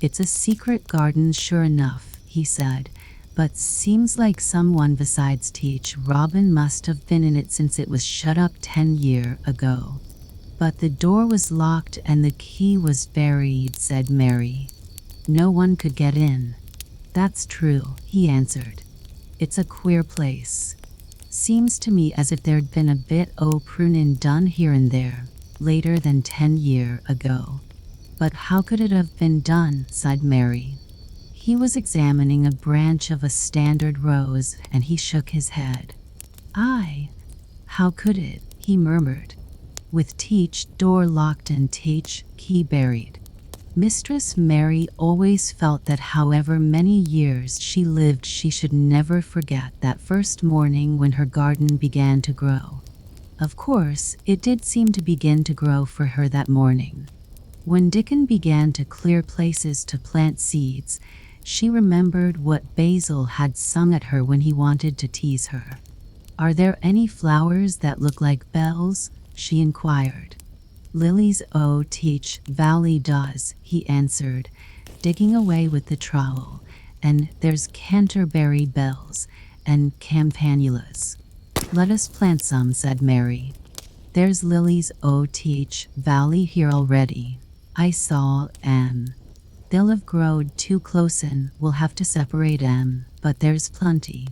It's a secret garden sure enough, he said, but seems like someone besides Teach Robin must have been in it since it was shut up 10 years ago. But the door was locked and the key was buried, said Mary. No one could get in. That's true, he answered. It's a queer place. Seems to me as if there'd been a bit o' prunin' done here and there, later than 10 years ago. But how could it have been done, sighed Mary. He was examining a branch of a standard rose, and he shook his head. Aye, how could it, he murmured. With Teach door locked and Teach key buried. Mistress Mary always felt that however many years she lived, she should never forget that first morning when her garden began to grow. Of course, it did seem to begin to grow for her that morning. When Dickon began to clear places to plant seeds, she remembered what Basil had sung at her when he wanted to tease her. Are there any flowers that look like bells? She inquired. Lilies o' Teach Valley does, he answered, digging away with the trowel, and there's Canterbury bells and campanulas. Let us plant some, said Mary. There's lilies o' Teach Valley here already. I saw 'em. They'll have growed too close and we'll have to separate 'em, but there's plenty.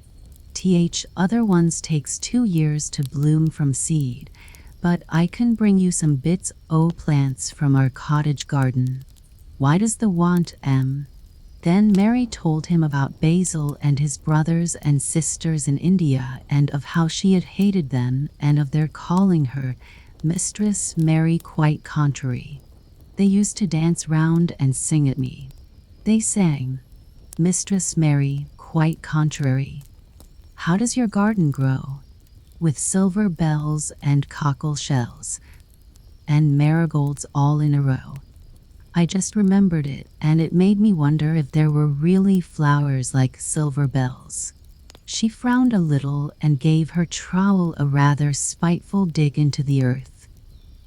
Other ones takes 2 years to bloom from seed, but I can bring you some bits o' plants from our cottage garden. Why does the want 'em? Then Mary told him about Basil and his brothers and sisters in India, and of how she had hated them, and of their calling her Mistress Mary quite contrary. They used to dance round and sing at me. They sang, Mistress Mary quite contrary. How does your garden grow? With silver bells and cockle shells, and marigolds all in a row. I just remembered it, and it made me wonder if there were really flowers like silver bells. She frowned a little and gave her trowel a rather spiteful dig into the earth.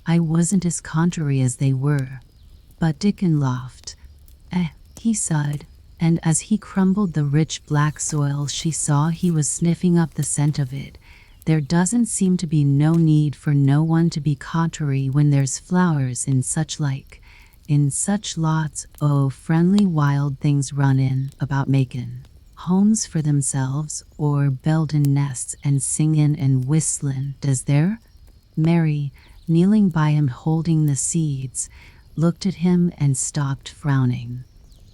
I wasn't as contrary as they were. But Dickon laughed. He sighed, and as he crumbled the rich black soil, she saw he was sniffing up the scent of it. There doesn't seem to be no need for no one to be contrary when there's flowers in such lots o' friendly wild things runnin' about makin' homes for themselves or buildin' nests and singin' and whistlin', does there? Mary, kneeling by him holding the seeds, looked at him and stopped frowning.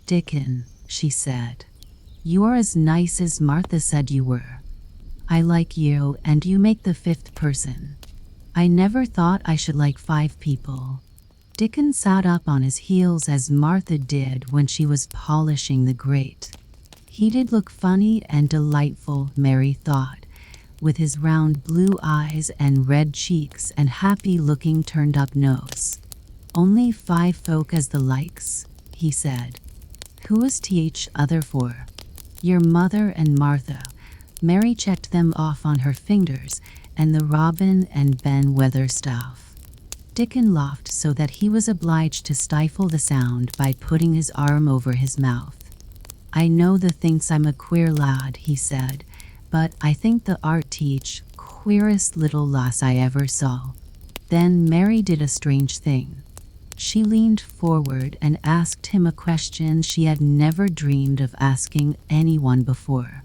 Dickon, she said, you're as nice as Martha said you were. I like you, and you make the 5th person. I never thought I should like 5 people. Dickon sat up on his heels as Martha did when she was polishing the grate. He did look funny and delightful, Mary thought, with his round blue eyes and red cheeks and happy-looking turned-up nose. Only 5 folk as the likes, he said. Who is each other for? Your mother and Martha. Mary checked them off on her fingers, and the Robin and Ben Weatherstaff. Dickon laughed so that he was obliged to stifle the sound by putting his arm over his mouth. I know the thinks I'm a queer lad, he said, but I think the art teach queerest little lass I ever saw. Then Mary did a strange thing. She leaned forward and asked him a question she had never dreamed of asking anyone before.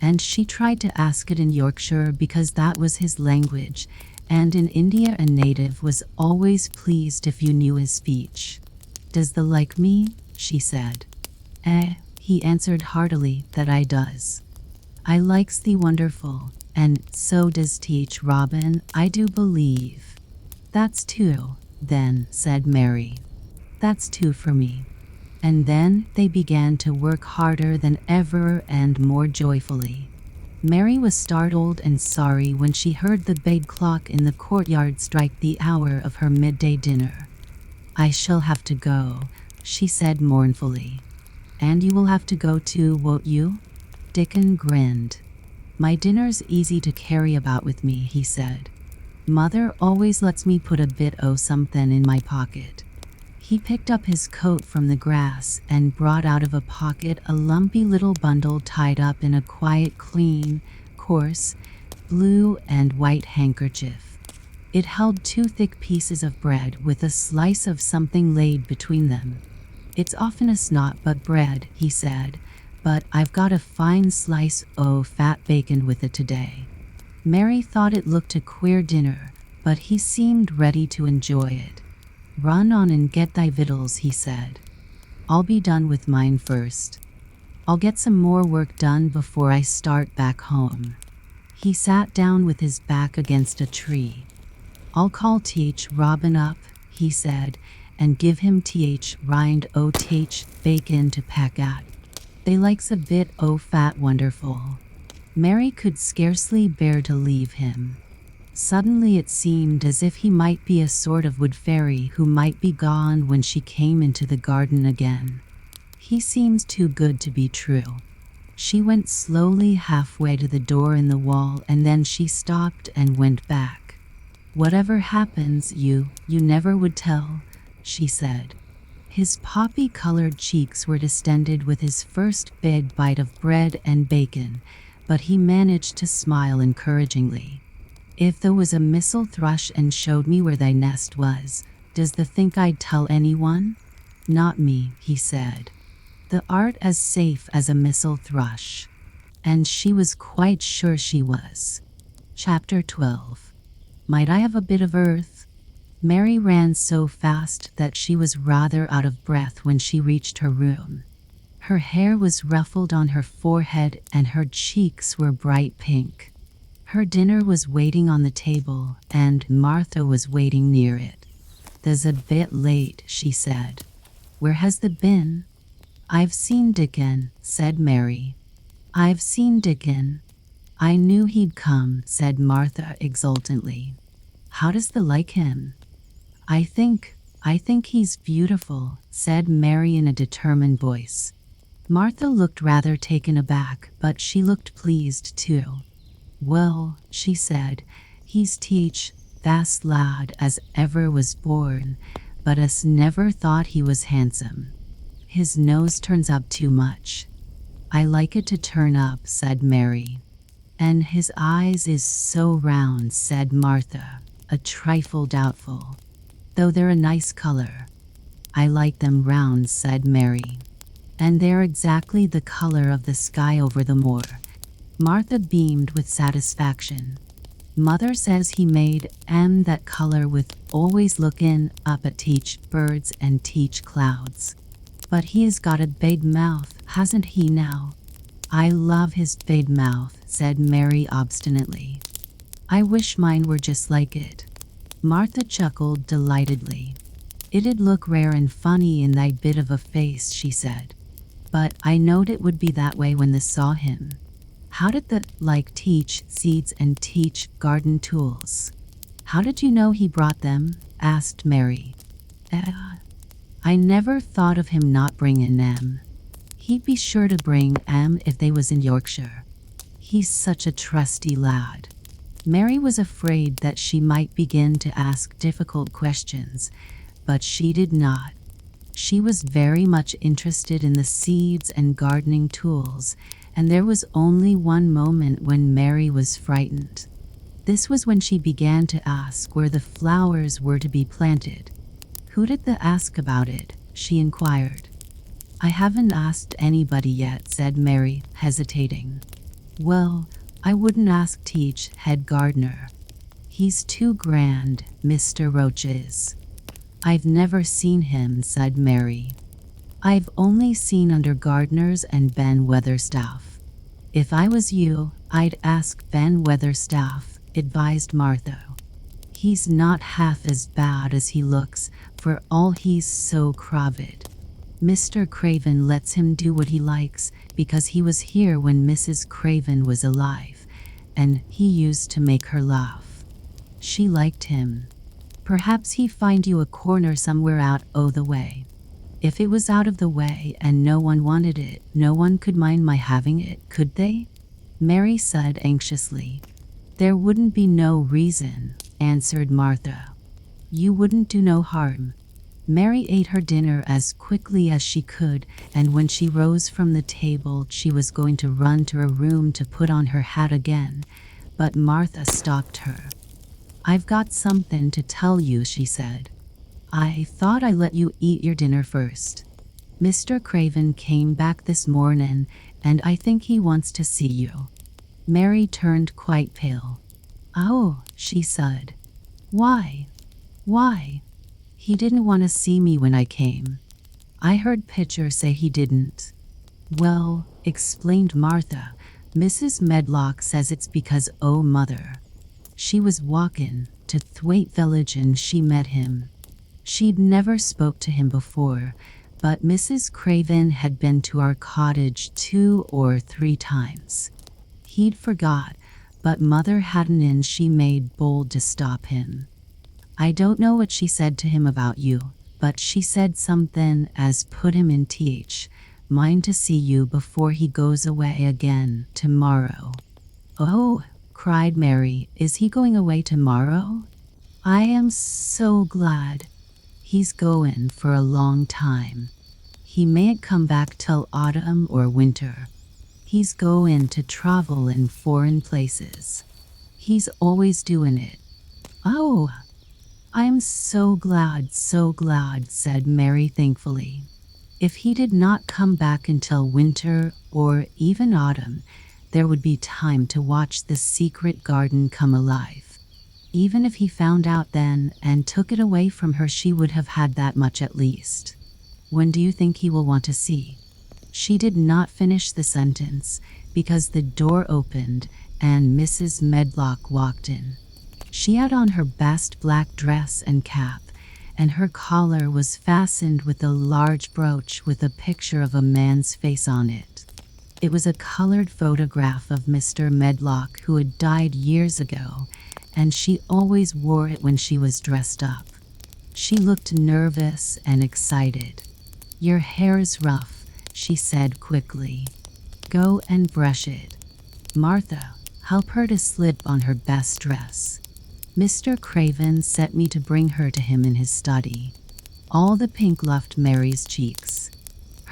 And she tried to ask it in Yorkshire because that was his language, and in India a native was always pleased if you knew his speech. Does the like me? She said. He answered heartily, that I does. I likes thee wonderful, and so does teach Robin, I do believe. That's two, then, said Mary. That's two for me. And then they began to work harder than ever and more joyfully. Mary was startled and sorry when she heard the big clock in the courtyard strike the hour of her midday dinner. I shall have to go, she said mournfully. And you will have to go too, won't you? Dickon grinned. My dinner's easy to carry about with me, he said. Mother always lets me put a bit o' something in my pocket. He picked up his coat from the grass and brought out of a pocket a lumpy little bundle tied up in a quiet, clean, coarse, blue and white handkerchief. It held 2 thick pieces of bread with a slice of something laid between them. It's oftenest not but bread, he said, but I've got a fine slice o' fat bacon with it today. Mary thought it looked a queer dinner, but he seemed ready to enjoy it. Run on and get thy victuals, he said. I'll be done with mine first. I'll get some more work done before I start back home. He sat down with his back against a tree. I'll call teach Robin up, he said, and give him rind o' bacon to peck at. They likes a bit o' fat wonderful. Mary could scarcely bear to leave him. Suddenly it seemed as if he might be a sort of wood fairy who might be gone when she came into the garden again. He seems too good to be true. She went slowly halfway to the door in the wall, and then she stopped and went back. Whatever happens, you never would tell, she said. His poppy-colored cheeks were distended with his first big bite of bread and bacon, but he managed to smile encouragingly. If there was a Missel thrush and showed me where thy nest was, does thee think I'd tell anyone? Not me, he said. The art as safe as a Missel thrush. And she was quite sure she was. Chapter 12. Might I have a bit of earth? Mary ran so fast that she was rather out of breath when she reached her room. Her hair was ruffled on her forehead and her cheeks were bright pink. Her dinner was waiting on the table, and Martha was waiting near it. There's a bit late, she said. Where has thee been? I've seen Dickon, said Mary. I've seen Dickon. I knew he'd come, said Martha exultantly. How does thee like him? I think he's beautiful, said Mary in a determined voice. Martha looked rather taken aback, but she looked pleased too. Well, she said, he's fast lad as ever was born, but us never thought he was handsome. His nose turns up too much. I like it to turn up, said Mary. And his eyes is so round, said Martha, a trifle doubtful. Though they're a nice color. I like them round, said Mary. And they're exactly the color of the sky over the moor. Martha beamed with satisfaction. Mother says he made that color with always lookin' up at teach birds and teach clouds. But he has got a big mouth, hasn't he now? I love his big mouth, said Mary obstinately. I wish mine were just like it. Martha chuckled delightedly. It'd look rare and funny in thy bit of a face, she said. But I knowed it would be that way when they saw him. How did the teach seeds and teach garden tools? How did you know he brought them? Asked Mary. I never thought of him not bringing them. He'd be sure to bring if they was in Yorkshire. He's such a trusty lad. Mary was afraid that she might begin to ask difficult questions, but she did not. She was very much interested in the seeds and gardening tools, and there was only one moment when Mary was frightened. This was when she began to ask where the flowers were to be planted. Who did they ask about it? She inquired. I haven't asked anybody yet, said Mary, hesitating. Well, I wouldn't ask head gardener. He's too grand, Mr. Roach is. "I've never seen him," said Mary. "I've only seen under gardeners and Ben Weatherstaff." "If I was you, I'd ask Ben Weatherstaff," advised Martha. "He's not half as bad as he looks, for all he's so crabbed. Mr. Craven lets him do what he likes because he was here when Mrs. Craven was alive, and he used to make her laugh. She liked him. Perhaps he'd find you a corner somewhere out o' the way. If it was out of the way and no one wanted it, no one could mind my having it, could they?" Mary said anxiously. "There wouldn't be no reason," answered Martha. "You wouldn't do no harm." Mary ate her dinner as quickly as she could, and when she rose from the table, she was going to run to her room to put on her hat again, but Martha stopped her. "I've got something to tell you," she said. "I thought I'd let you eat your dinner first. Mr. Craven came back this morning, and I think he wants to see you." Mary turned quite pale. "Oh," she said. "Why? Why? He didn't want to see me when I came. I heard Pitcher say he didn't." "Well," explained Martha, "Mrs. Medlock says it's because oh mother. She was walking to Thwaite Village and she met him. She'd never spoke to him before, but Mrs. Craven had been to our cottage 2 or 3 times. He'd forgot, but mother hadn't, and she made bold to stop him. I don't know what she said to him about you, but she said something as put him in mind to see you before he goes away again tomorrow." "Oh," cried Mary, "is he going away tomorrow? I am so glad. He's going for a long time. He mayn't come back till autumn or winter. He's going to travel in foreign places. He's always doing it." "Oh, I'm so glad," said Mary thankfully. "If he did not come back until winter or even autumn, there would be time to watch the secret garden come alive. Even if he found out then and took it away from her, she would have had that much at least. When do you think he will want to see?" She did not finish the sentence because the door opened and Mrs. Medlock walked in. She had on her best black dress and cap, and her collar was fastened with a large brooch with a picture of a man's face on it. It was a colored photograph of Mr. Medlock, who had died years ago, and she always wore it when she was dressed up. She looked nervous and excited. "Your hair's rough," she said quickly. "Go and brush it. Martha, help her to slip on her best dress. Mr. Craven sent me to bring her to him in his study." All the pink left Mary's cheeks.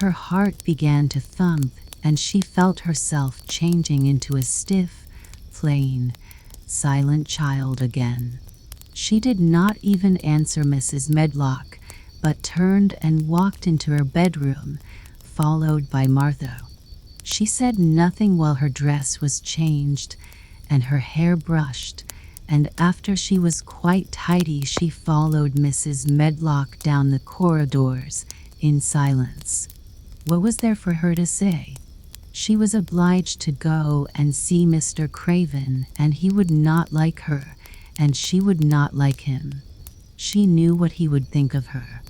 Her heart began to thump, and she felt herself changing into a stiff, plain, silent child again. She did not even answer Mrs. Medlock, but turned and walked into her bedroom, followed by Martha. She said nothing while her dress was changed and her hair brushed, and after she was quite tidy, she followed Mrs. Medlock down the corridors in silence. What was there for her to say? She was obliged to go and see Mr. Craven, and he would not like her, and she would not like him. She knew what he would think of her.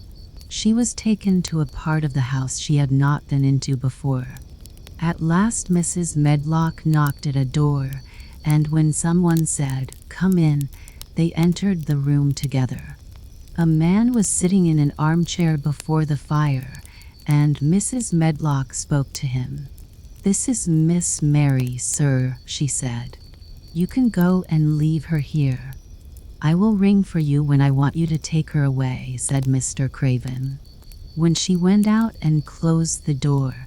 She was taken to a part of the house she had not been into before. At last Mrs. Medlock knocked at a door, and when someone said, "Come in," they entered the room together. A man was sitting in an armchair before the fire, and Mrs. Medlock spoke to him. "This is Miss Mary, sir," she said. "You can go and leave her here. I will ring for you when I want you to take her away," said Mr. Craven. When she went out and closed the door,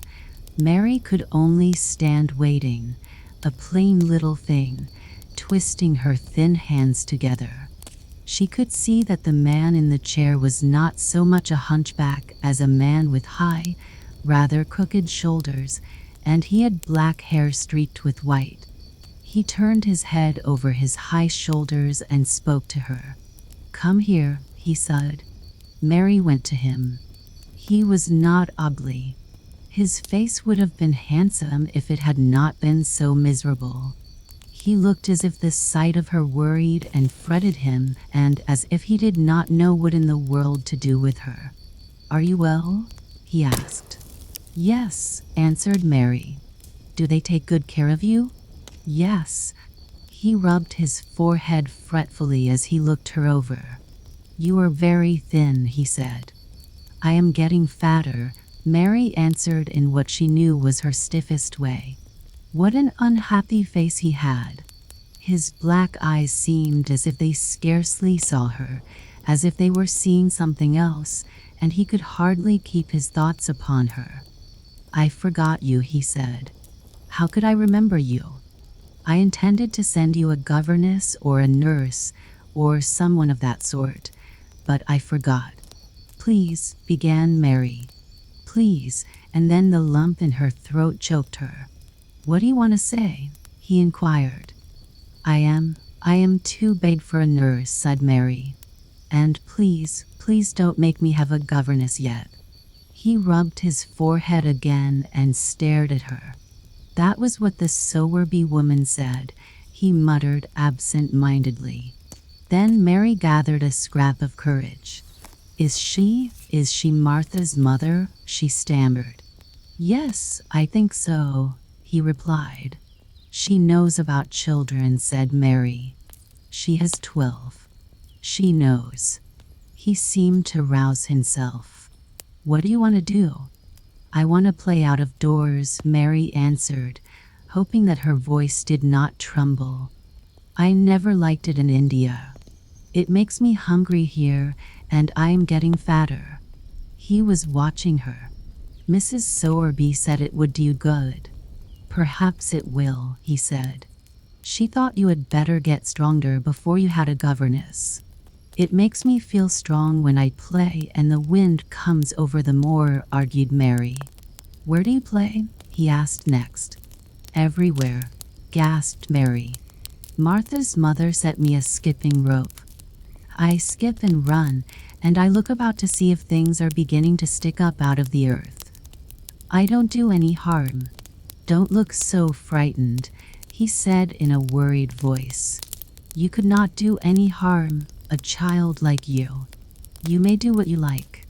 Mary could only stand waiting, a plain little thing, twisting her thin hands together. She could see that the man in the chair was not so much a hunchback as a man with high, rather crooked shoulders, and he had black hair streaked with white. He turned his head over his high shoulders and spoke to her. "Come here," he said. Mary went to him. He was not ugly. His face would have been handsome if it had not been so miserable. He looked as if the sight of her worried and fretted him, and as if he did not know what in the world to do with her. "Are you well?" he asked. "Yes," answered Mary. "Do they take good care of you?" "Yes." He rubbed his forehead fretfully as he looked her over. "You are very thin," he said. "I am getting fatter," Mary answered in what she knew was her stiffest way. What an unhappy face he had. His black eyes seemed as if they scarcely saw her, as if they were seeing something else, and he could hardly keep his thoughts upon her. "I forgot you," he said. "How could I remember you? I intended to send you a governess or a nurse or someone of that sort, but I forgot." "Please," began Mary. "Please," and then the lump in her throat choked her. "What do you want to say?" he inquired. I am too big for a nurse," said Mary. "And please don't make me have a governess yet." He rubbed his forehead again and stared at her. "That was what the Sowerby woman said," he muttered absent-mindedly. Then Mary gathered a scrap of courage. Is she Martha's mother?" she stammered. "Yes, I think so," he replied. "She knows about children," said Mary. "She has 12. She knows." He seemed to rouse himself. "What do you want to do?" "I want to play out of doors," Mary answered, hoping that her voice did not tremble. "I never liked it in India. It makes me hungry here, and I am getting fatter." He was watching her. "Mrs. Sowerby said it would do you good." "Perhaps it will," he said. "She thought you had better get stronger before you had a governess." "It makes me feel strong when I play and the wind comes over the moor," argued Mary. "Where do you play?" he asked next. "Everywhere," gasped Mary. "Martha's mother set me a skipping rope. I skip and run, and I look about to see if things are beginning to stick up out of the earth. I don't do any harm." "Don't look so frightened," he said in a worried voice. "You could not do any harm, a child like you. You may do what you like."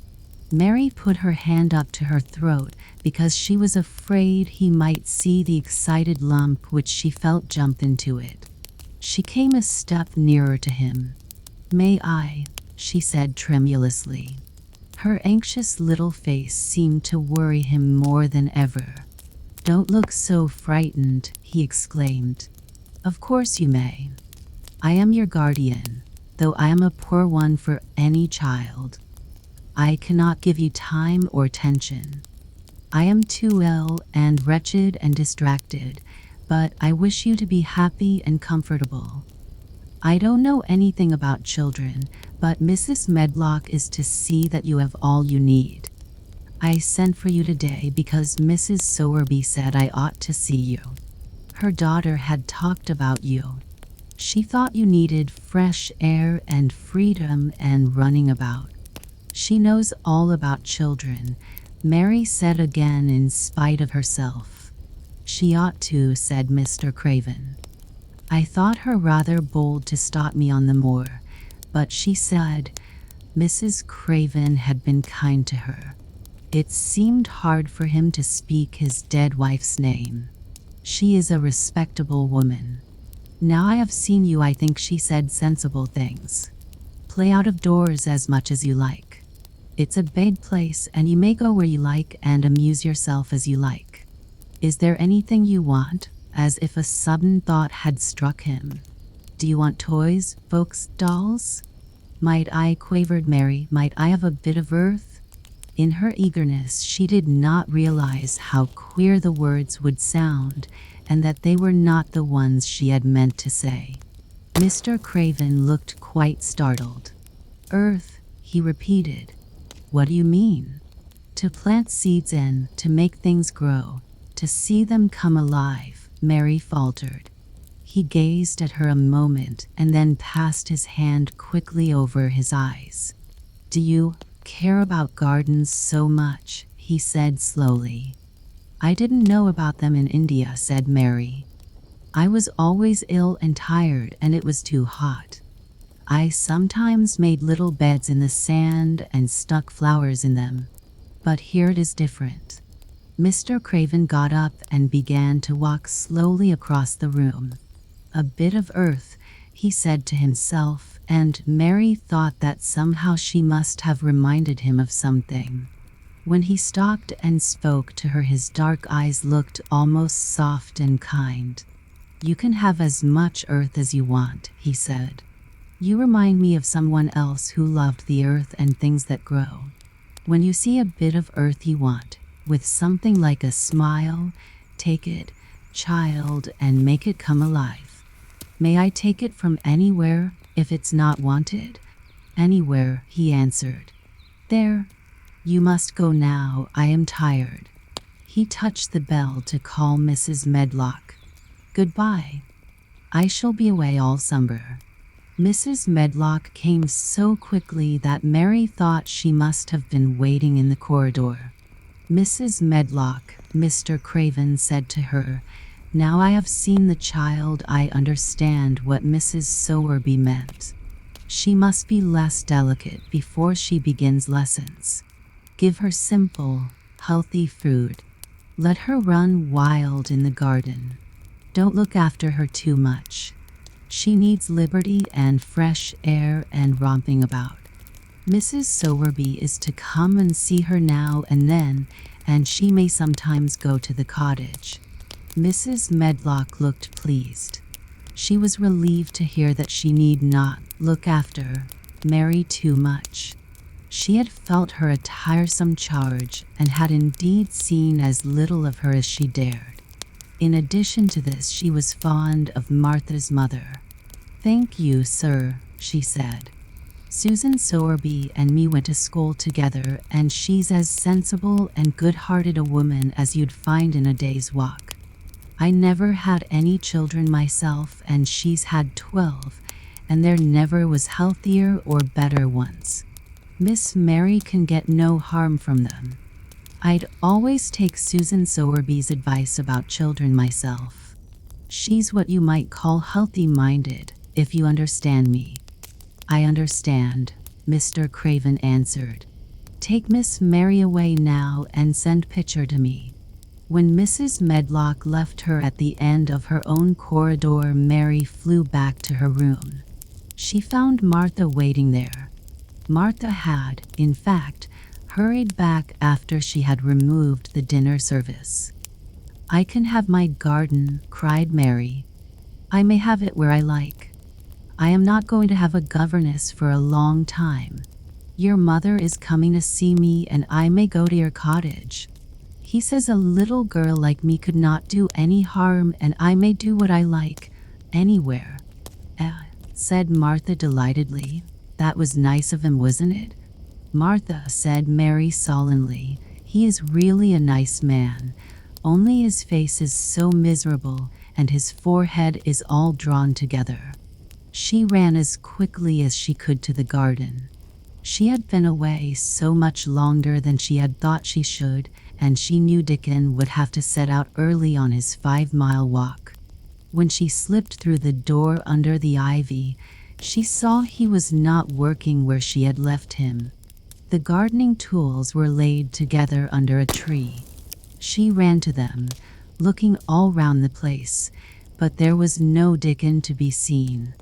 Mary put her hand up to her throat because she was afraid he might see the excited lump which she felt jump into it. She came a step nearer to him. "May I?" she said tremulously. Her anxious little face seemed to worry him more than ever. "Don't look so frightened," he exclaimed. "Of course you may. I am your guardian, though I am a poor one for any child. I cannot give you time or attention. I am too ill and wretched and distracted, but I wish you to be happy and comfortable. I don't know anything about children, but Mrs. Medlock is to see that you have all you need. I sent for you today because Mrs. Sowerby said I ought to see you. Her daughter had talked about you. She thought you needed fresh air and freedom and running about. She knows all about children," Mary said again in spite of herself. "She ought to," said Mr. Craven. "I thought her rather bold to stop me on the moor, but she said—" Mrs. Craven had been kind to her. It seemed hard for him to speak his dead wife's name. "She is a respectable woman. Now I have seen you, I think she said sensible things. Play out of doors as much as you like. It's a big place and you may go where you like and amuse yourself as you like. Is there anything you want?" As if a sudden thought had struck him. "Do you want toys, folks, dolls?" "Might I," quavered Mary, "might I have a bit of earth?" In her eagerness, she did not realize how queer the words would sound and that they were not the ones she had meant to say. Mr. Craven looked quite startled. "Earth," he repeated. "What do you mean?" "To plant seeds in, to make things grow, to see them come alive," Mary faltered. He gazed at her a moment and then passed his hand quickly over his eyes. Do care about gardens so much," he said slowly. "I didn't know about them in India," said Mary. "I was always ill and tired, and it was too hot. I sometimes made little beds in the sand and stuck flowers in them. But here it is different." Mr. Craven got up and began to walk slowly across the room. "A bit of earth," he said to himself, and Mary thought that somehow she must have reminded him of something. When he stopped and spoke to her, his dark eyes looked almost soft and kind. "You can have as much earth as you want," he said. "You remind me of someone else who loved the earth and things that grow. When you see a bit of earth you want, with something like a smile, take it, child, and make it come alive." "May I take it from anywhere, if it's not wanted?" "Anywhere," he answered. "There. You must go now, I am tired." He touched the bell to call Mrs. Medlock. "Goodbye. I shall be away all summer." Mrs. Medlock came so quickly that Mary thought she must have been waiting in the corridor. "Mrs. Medlock," Mr. Craven said to her, "now I have seen the child, I understand what Mrs. Sowerby meant. She must be less delicate before she begins lessons. Give her simple, healthy food. Let her run wild in the garden. Don't look after her too much. She needs liberty and fresh air and romping about. Mrs. Sowerby is to come and see her now and then, and she may sometimes go to the cottage." Mrs. Medlock looked pleased. She was relieved to hear that she need not look after Mary too much. She had felt her a tiresome charge and had indeed seen as little of her as she dared. In addition to this, she was fond of Martha's mother. "Thank you, sir," she said. "Susan Sowerby and me went to school together, and she's as sensible and good-hearted a woman as you'd find in a day's walk. I never had any children myself, and she's had 12, and there never was healthier or better ones. Miss Mary can get no harm from them. I'd always take Susan Sowerby's advice about children myself. She's what you might call healthy-minded, if you understand me." "I understand," Mr. Craven answered. "Take Miss Mary away now and send Pitcher to me." When Mrs. Medlock left her at the end of her own corridor, Mary flew back to her room. She found Martha waiting there. Martha had, in fact, hurried back after she had removed the dinner service. "I can have my garden," cried Mary. "I may have it where I like. I am not going to have a governess for a long time. Your mother is coming to see me, and I may go to your cottage. He says a little girl like me could not do any harm, and I may do what I like, anywhere." Said Martha delightedly. "That was nice of him, wasn't it?" "Martha," said Mary sullenly, "he is really a nice man, only his face is so miserable, and his forehead is all drawn together." She ran as quickly as she could to the garden. She had been away so much longer than she had thought she should, and she knew Dickon would have to set out early on his 5-mile walk. When she slipped through the door under the ivy, she saw he was not working where she had left him. The gardening tools were laid together under a tree. She ran to them, looking all round the place, but there was no Dickon to be seen.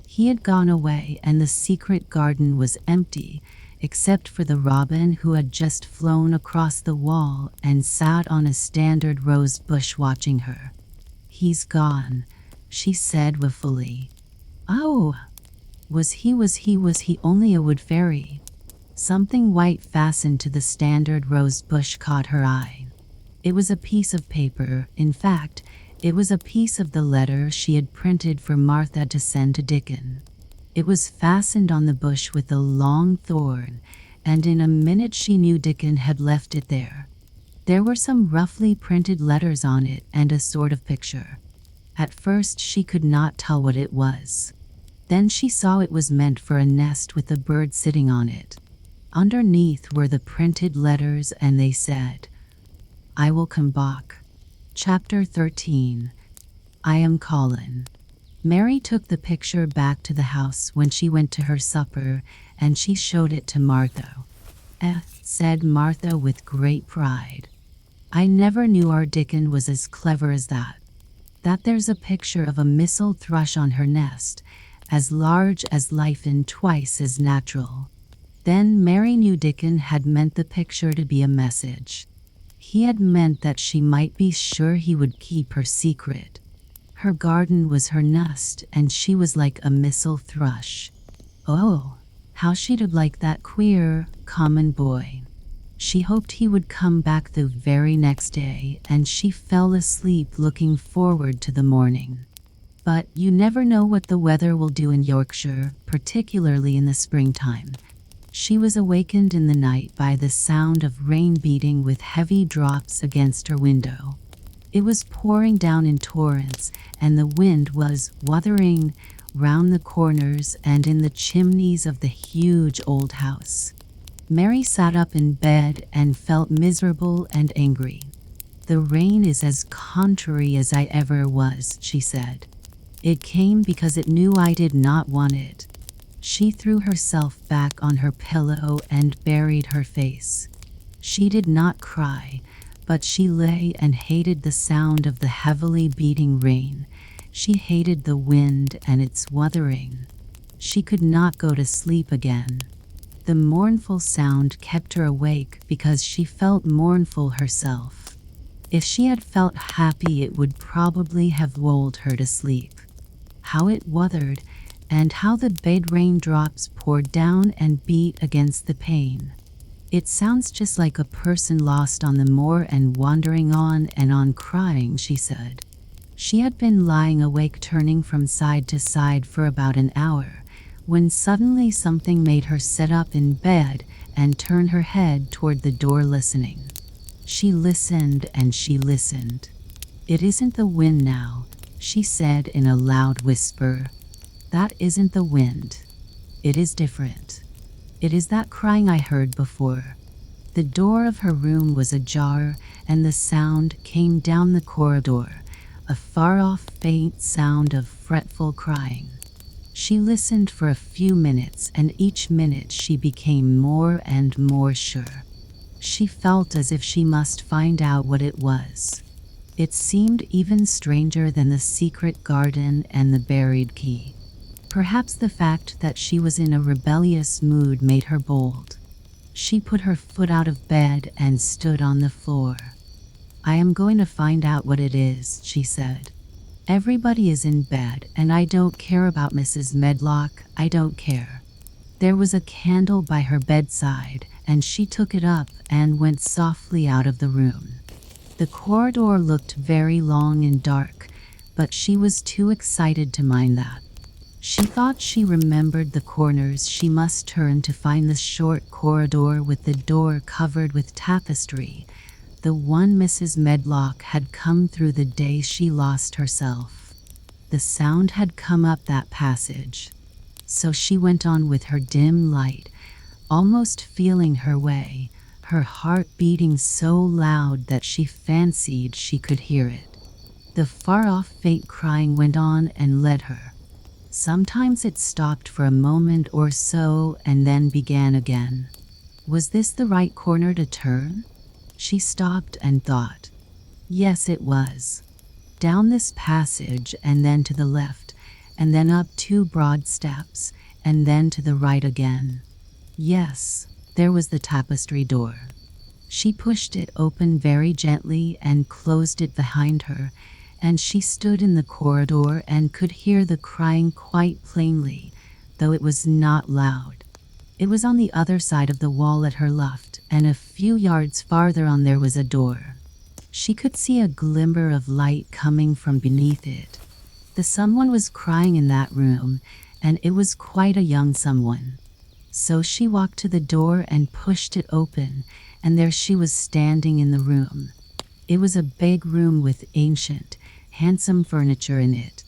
He had gone away, and the secret garden was empty, except for the robin who had just flown across the wall and sat on a standard rose bush watching her. "He's gone," she said wistfully. "Oh, was he only a wood fairy?" Something white fastened to the standard rose bush caught her eye. It was a piece of paper. In fact, it was a piece of the letter she had printed for Martha to send to Dickon. It was fastened on the bush with a long thorn, and in a minute she knew Dickon had left it there. There were some roughly printed letters on it and a sort of picture. At first she could not tell what it was. Then she saw it was meant for a nest with a bird sitting on it. Underneath were the printed letters, and they said, "I will come back." Chapter 13. I am Colin. Mary took the picture back to the house when she went to her supper, and she showed it to Martha. Said Martha with great pride. "I never knew our Dickon was as clever as that. That there's a picture of a Missel thrush on her nest, as large as life and twice as natural." Then Mary knew Dickon had meant the picture to be a message. He had meant that she might be sure he would keep her secret. Her garden was her nest, and she was like a Missel thrush. Oh, how she'd have liked that queer, common boy. She hoped he would come back the very next day, and she fell asleep looking forward to the morning. But you never know what the weather will do in Yorkshire, particularly in the springtime. She was awakened in the night by the sound of rain beating with heavy drops against her window. It was pouring down in torrents, and the wind was wuthering round the corners and in the chimneys of the huge old house. Mary sat up in bed and felt miserable and angry. "The rain is as contrary as I ever was," she said. "It came because it knew I did not want it." She threw herself back on her pillow and buried her face. She did not cry, but she lay and hated the sound of the heavily beating rain. She hated the wind and its wuthering. She could not go to sleep again. The mournful sound kept her awake because she felt mournful herself. If she had felt happy, it would probably have lulled her to sleep. How it wuthered, and how the bed raindrops poured down and beat against the pane. "It sounds just like a person lost on the moor and wandering on and on crying," she said. She had been lying awake turning from side to side for about an hour, when suddenly something made her sit up in bed and turn her head toward the door listening. She listened and she listened. "It isn't the wind now," she said in a loud whisper. "That isn't the wind. It is different. It is that crying I heard before." The door of her room was ajar, and the sound came down the corridor, a far-off faint sound of fretful crying. She listened for a few minutes, and each minute she became more and more sure. She felt as if she must find out what it was. It seemed even stranger than the secret garden and the buried key. Perhaps the fact that she was in a rebellious mood made her bold. She put her foot out of bed and stood on the floor. "I am going to find out what it is," she said. "Everybody is in bed, and I don't care about Mrs. Medlock. I don't care." There was a candle by her bedside, and she took it up and went softly out of the room. The corridor looked very long and dark, but she was too excited to mind that. She thought she remembered the corners she must turn to find the short corridor with the door covered with tapestry, the one Mrs. Medlock had come through the day she lost herself. The sound had come up that passage. So she went on with her dim light, almost feeling her way, her heart beating so loud that she fancied she could hear it. The far-off faint crying went on and led her. Sometimes it stopped for a moment or so and then began again. Was this the right corner to turn? She stopped and thought. Yes, it was. Down this passage, and then to the left, and then up 2 broad steps, and then to the right again. Yes, there was the tapestry door. She pushed it open very gently and closed it behind her, and she stood in the corridor and could hear the crying quite plainly, though it was not loud. It was on the other side of the wall at her left, and a few yards farther on there was a door. She could see a glimmer of light coming from beneath it. Someone was crying in that room, and it was quite a young someone. So she walked to the door and pushed it open, and there she was standing in the room. It was a big room with ancient, handsome furniture in it.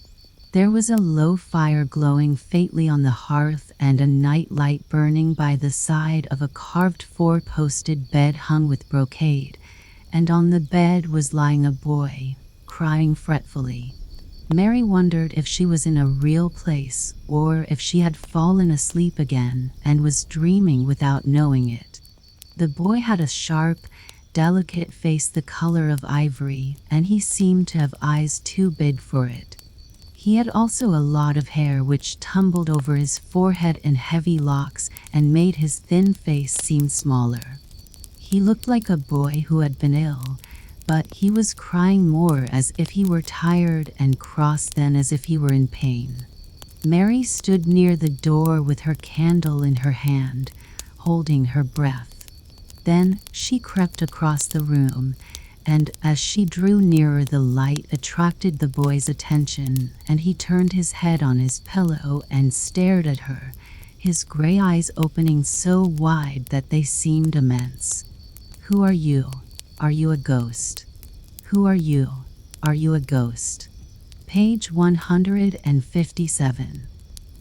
There was a low fire glowing faintly on the hearth and a night light burning by the side of a carved four-posted bed hung with brocade, and on the bed was lying a boy, crying fretfully. Mary wondered if she was in a real place or if she had fallen asleep again and was dreaming without knowing it. The boy had a sharp, delicate face the color of ivory, and he seemed to have eyes too big for it. He had also a lot of hair which tumbled over his forehead in heavy locks and made his thin face seem smaller. He looked like a boy who had been ill, but he was crying more as if he were tired and cross than as if he were in pain. Mary stood near the door with her candle in her hand, holding her breath. Then she crept across the room, and as she drew nearer, the light attracted the boy's attention, and he turned his head on his pillow and stared at her, his gray eyes opening so wide that they seemed immense. "Who are you? Are you a ghost? Who are you? Are you a ghost?" Page 157.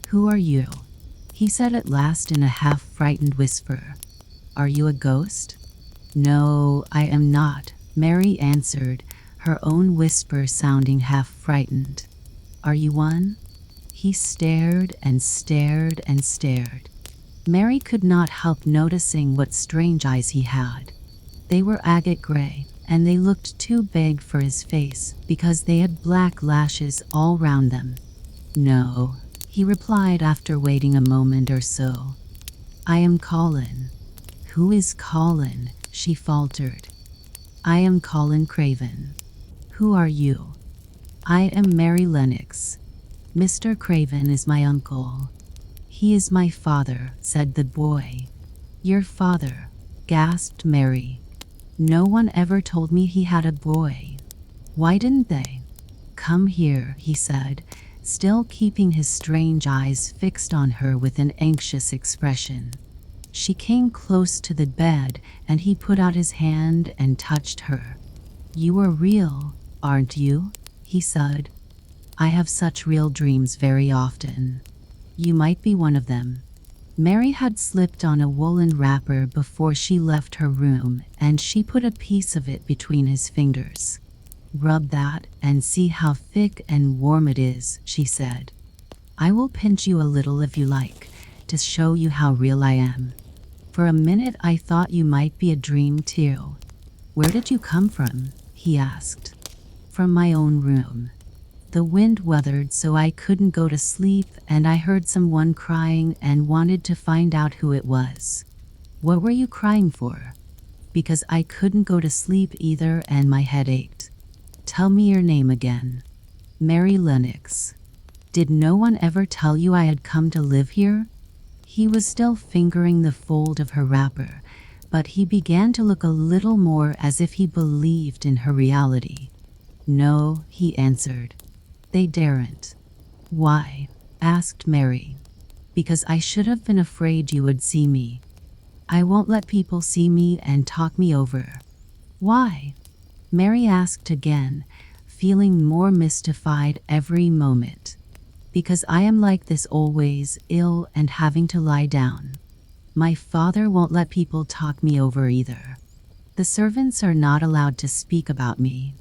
"Who are you?" he said at last in a half-frightened whisper. "Are you a ghost?" "No, I am not," Mary answered, her own whisper sounding half-frightened. "Are you one?" He stared and stared and stared. Mary could not help noticing what strange eyes he had. They were agate gray, and they looked too big for his face because they had black lashes all round them. "No," he replied after waiting a moment or so. "I am Colin." "Who is Colin?" she faltered. "I am Colin Craven." "Who are you?" "I am Mary Lennox. Mr. Craven is my uncle." "He is my father," said the boy. "Your father?" gasped Mary. "No one ever told me he had a boy." "Why didn't they?" "Come here," he said, still keeping his strange eyes fixed on her with an anxious expression. She came close to the bed, and he put out his hand and touched her. "You are real, aren't you?" he said. "I have such real dreams very often. You might be one of them." Mary had slipped on a woolen wrapper before she left her room, and she put a piece of it between his fingers. "Rub that and see how thick and warm it is," she said. "I will pinch you a little if you like, to show you how real I am. For a minute I thought you might be a dream too." "Where did you come from?" he asked. "From my own room. The wind weathered so I couldn't go to sleep, and I heard someone crying and wanted to find out who it was." "What were you crying for?" "Because I couldn't go to sleep either and my head ached." "Tell me your name again." "Mary Lennox." "Did no one ever tell you I had come to live here?" He was still fingering the fold of her wrapper, but he began to look a little more as if he believed in her reality. "No," he answered. "They daren't." "Why?" asked Mary. "Because I should have been afraid you would see me. I won't let people see me and talk me over." "Why?" Mary asked again, feeling more mystified every moment. "Because I am like this always, ill and having to lie down. My father won't let people talk me over either. The servants are not allowed to speak about me.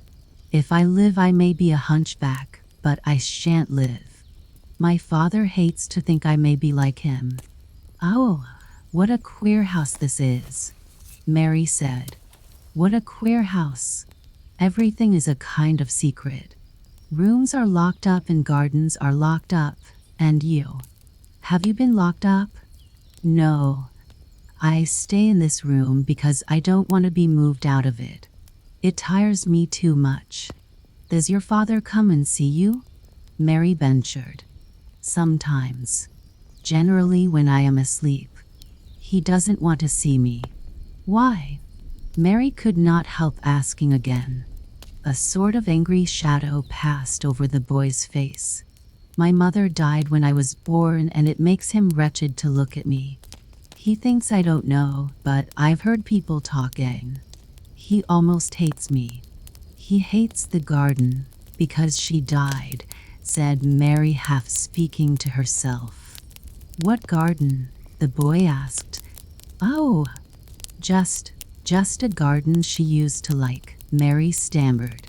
If I live I may be a hunchback, but I shan't live. My father hates to think I may be like him." "Oh, what a queer house this is," Mary said. "What a queer house. Everything is a kind of secret. Rooms are locked up and gardens are locked up. And you? Have you been locked up?" "No. I stay in this room because I don't want to be moved out of it. It tires me too much." "Does your father come and see you?" Mary ventured. "Sometimes. Generally when I am asleep. He doesn't want to see me." "Why?" Mary could not help asking again. A sort of angry shadow passed over the boy's face. "My mother died when I was born, and it makes him wretched to look at me. He thinks I don't know, but I've heard people talking. He almost hates me. He hates the garden, because she died, said Mary, half speaking to herself. What garden? The boy asked. Oh, just a garden she used to like, Mary stammered.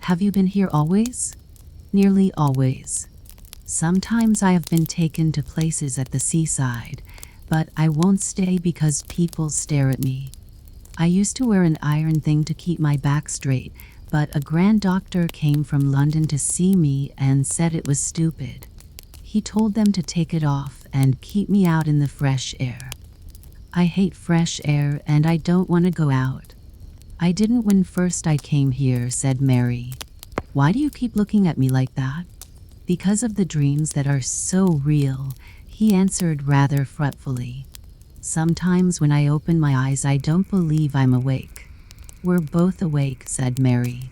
Have you been here always? Nearly always. Sometimes I have been taken to places at the seaside, but I won't stay because people stare at me. I used to wear an iron thing to keep my back straight, but a grand doctor came from London to see me and said it was stupid. He told them to take it off and keep me out in the fresh air. I hate fresh air and I don't want to go out. I didn't when first I came here, said Mary. Why do you keep looking at me like that? Because of the dreams that are so real, he answered rather fretfully. Sometimes when I open my eyes I don't believe I'm awake. We're both awake, said Mary.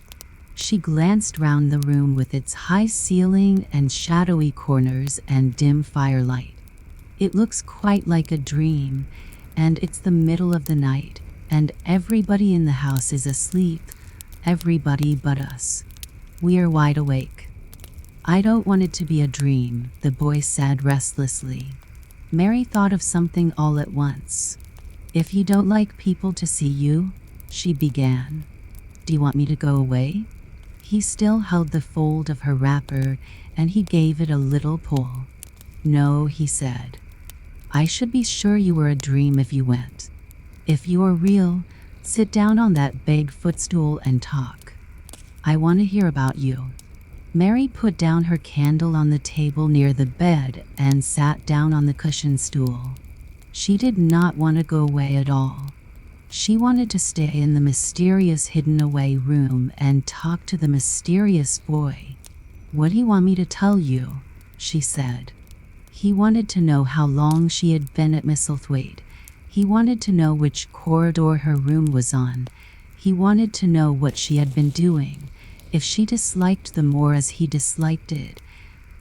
She glanced round the room with its high ceiling and shadowy corners and dim firelight. It looks quite like a dream, and it's the middle of the night, and everybody in the house is asleep, everybody but us. We are wide awake. I don't want it to be a dream, the boy said restlessly. Mary thought of something all at once. If you don't like people to see you, she began. Do you want me to go away? He still held the fold of her wrapper, and he gave it a little pull. No, he said. I should be sure you were a dream if you went. If you are real, sit down on that big footstool and talk. I want to hear about you. Mary put down her candle on the table near the bed and sat down on the cushioned stool. She did not want to go away at all. She wanted to stay in the mysterious hidden away room and talk to the mysterious boy. What do you want me to tell you? She said. He wanted to know how long she had been at Misselthwaite. He wanted to know which corridor her room was on. He wanted to know what she had been doing, if she disliked the moor as he disliked it,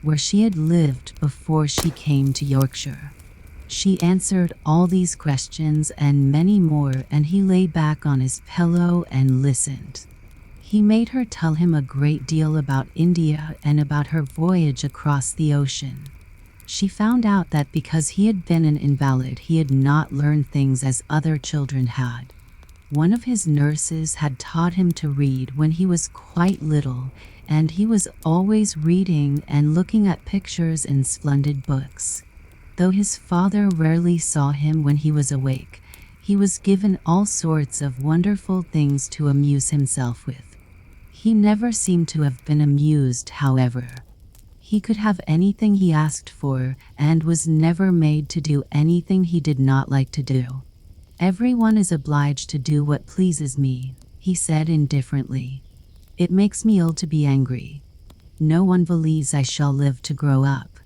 where she had lived before she came to Yorkshire. She answered all these questions and many more, and he lay back on his pillow and listened. He made her tell him a great deal about India and about her voyage across the ocean. She found out that because he had been an invalid, he had not learned things as other children had. One of his nurses had taught him to read when he was quite little, and he was always reading and looking at pictures in splendid books. Though his father rarely saw him when he was awake, he was given all sorts of wonderful things to amuse himself with. He never seemed to have been amused, however. He could have anything he asked for, and was never made to do anything he did not like to do. Everyone is obliged to do what pleases me, he said indifferently. It makes me ill to be angry. No one believes I shall live to grow up.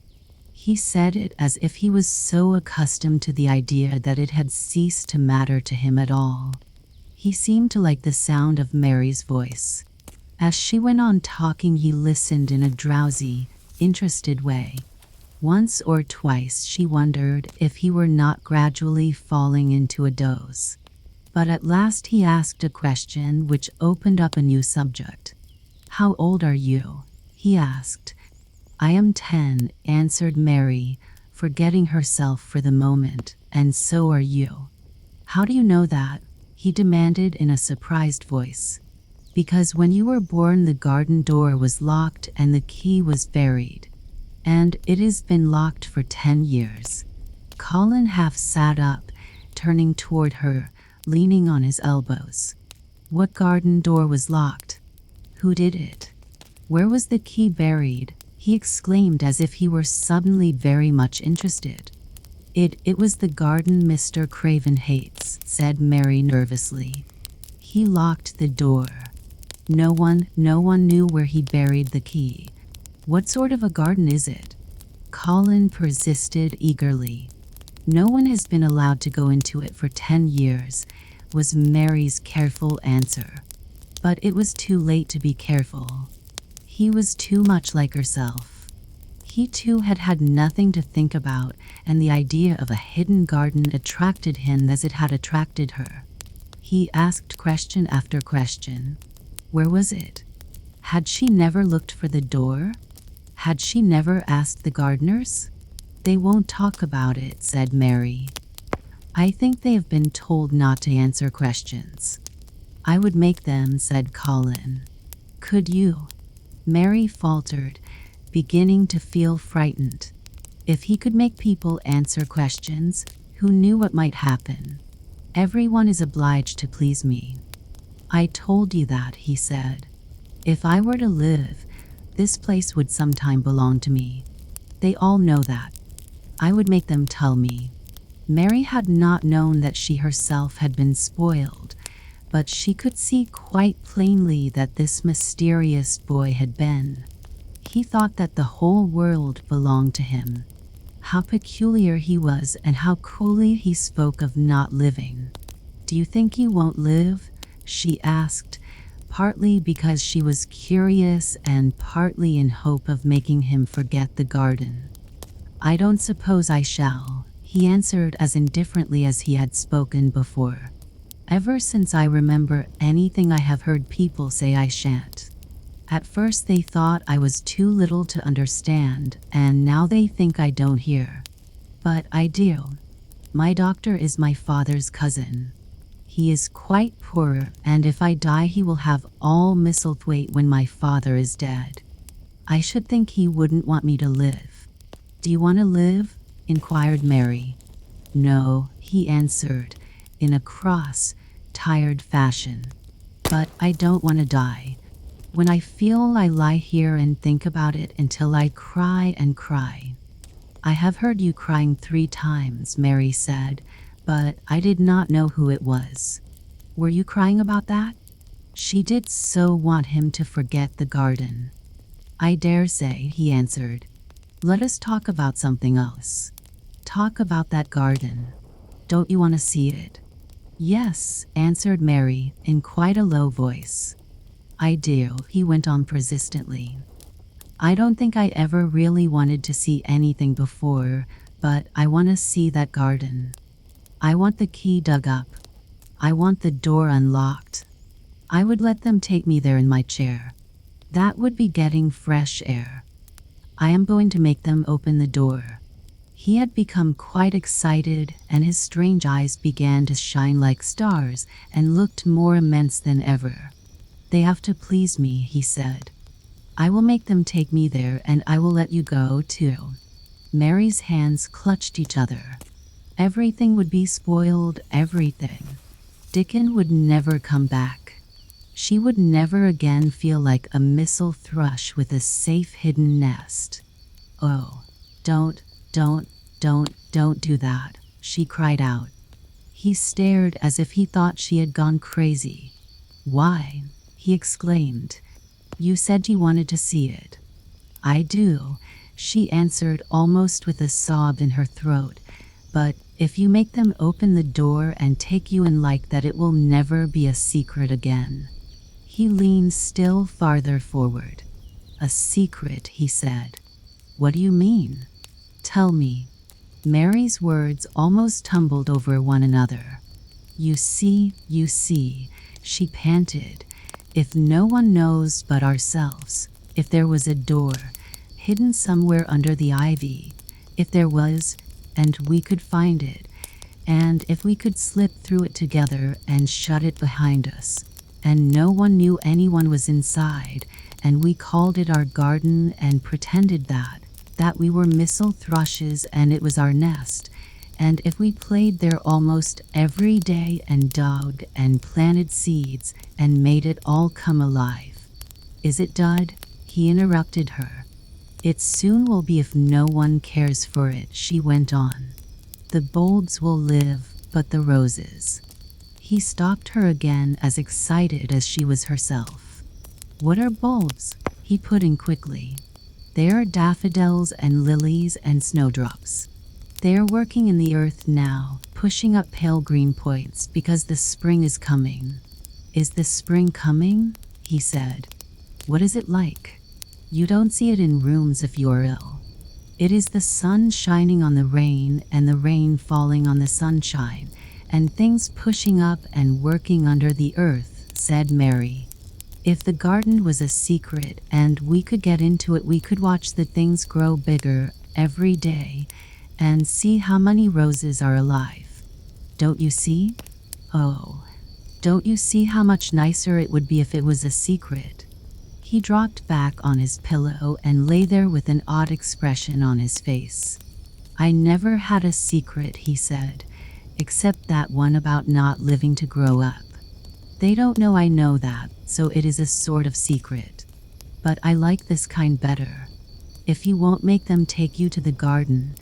He said it as if he was so accustomed to the idea that it had ceased to matter to him at all. He seemed to like the sound of Mary's voice. As she went on talking, he listened in a drowsy, interested way. Once or twice she wondered if he were not gradually falling into a doze. But at last he asked a question which opened up a new subject. How old are you? He asked. I am 10, answered Mary, forgetting herself for the moment, and so are you. How do you know that? He demanded in a surprised voice. Because when you were born the garden door was locked and the key was buried. And it has been locked for 10 years. Colin half sat up, turning toward her, leaning on his elbows. What garden door was locked? Who did it? Where was the key buried? He exclaimed as if he were suddenly very much interested. It was the garden Mr. Craven hates, said Mary nervously. He locked the door. No one knew where he buried the key. What sort of a garden is it? Colin persisted eagerly. No one has been allowed to go into it for 10 years, was Mary's careful answer. But it was too late to be careful. He was too much like herself. He too had had nothing to think about, and the idea of a hidden garden attracted him as it had attracted her. He asked question after question. Where was it? Had she never looked for the door? Had she never asked the gardeners? They won't talk about it, said Mary. I think they have been told not to answer questions. I would make them, said Colin. Could you? Mary faltered, beginning to feel frightened. If he could make people answer questions, who knew what might happen? Everyone is obliged to please me. I told you that, he said. If I were to live, this place would sometime belong to me. They all know that. I would make them tell me. Mary had not known that she herself had been spoiled, but she could see quite plainly that this mysterious boy had been. He thought that the whole world belonged to him. How peculiar he was and how coolly he spoke of not living. Do you think you won't live? She asked, partly because she was curious and partly in hope of making him forget the garden. I don't suppose I shall, he answered as indifferently as he had spoken before. Ever since I remember anything, I have heard people say I shan't. At first they thought I was too little to understand, and now they think I don't hear. But I do. My doctor is my father's cousin. He is quite poor, and if I die he will have all Misselthwaite when my father is dead. I should think he wouldn't want me to live. Do you want to live? Inquired Mary. No, he answered, in a cross, tired fashion. But I don't want to die. When I feel, I lie here and think about it until I cry and cry. I have heard you crying 3 times, Mary said, but I did not know who it was. Were you crying about that? She did so want him to forget the garden. I dare say, he answered. Let us talk about something else. Talk about that garden. Don't you want to see it? Yes, answered Mary, in quite a low voice. I do, he went on persistently. I don't think I ever really wanted to see anything before, but I want to see that garden. I want the key dug up. I want the door unlocked. I would let them take me there in my chair. That would be getting fresh air. I am going to make them open the door. He had become quite excited, and his strange eyes began to shine like stars and looked more immense than ever. They have to please me, he said. I will make them take me there, and I will let you go, too. Mary's hands clutched each other. Everything would be spoiled, everything. Dickon would never come back. She would never again feel like a Missel thrush with a safe hidden nest. Oh, don't do that, she cried out. He stared as if he thought she had gone crazy. Why? He exclaimed. You said you wanted to see it. I do, she answered almost with a sob in her throat. But if you make them open the door and take you in like that, it will never be a secret again. He leaned still farther forward. A secret, he said. What do you mean? Tell me. Mary's words almost tumbled over one another. You see, she panted. If no one knows but ourselves, if there was a door, hidden somewhere under the ivy, if there was, and we could find it, and if we could slip through it together and shut it behind us, and no one knew anyone was inside, and we called it our garden and pretended that we were Missel thrushes and it was our nest, and if we played there almost every day and dug and planted seeds and made it all come alive. Is it done? He interrupted her. It soon will be if no one cares for it, she went on. The bulbs will live, but the roses. He stopped her again, as excited as she was herself. What are bulbs? He put in quickly. They are daffodils and lilies and snowdrops. They are working in the earth now, pushing up pale green points because the spring is coming. Is the spring coming? He said. What is it like? You don't see it in rooms if you are ill. It is the sun shining on the rain and the rain falling on the sunshine, and things pushing up and working under the earth, said Mary. If the garden was a secret and we could get into it, we could watch the things grow bigger every day and see how many roses are alive. Don't you see? Oh, don't you see how much nicer it would be if it was a secret? He dropped back on his pillow and lay there with an odd expression on his face. I never had a secret, he said, except that one about not living to grow up. They don't know I know that, so it is a sort of secret. But I like this kind better. If you won't make them take you to the garden,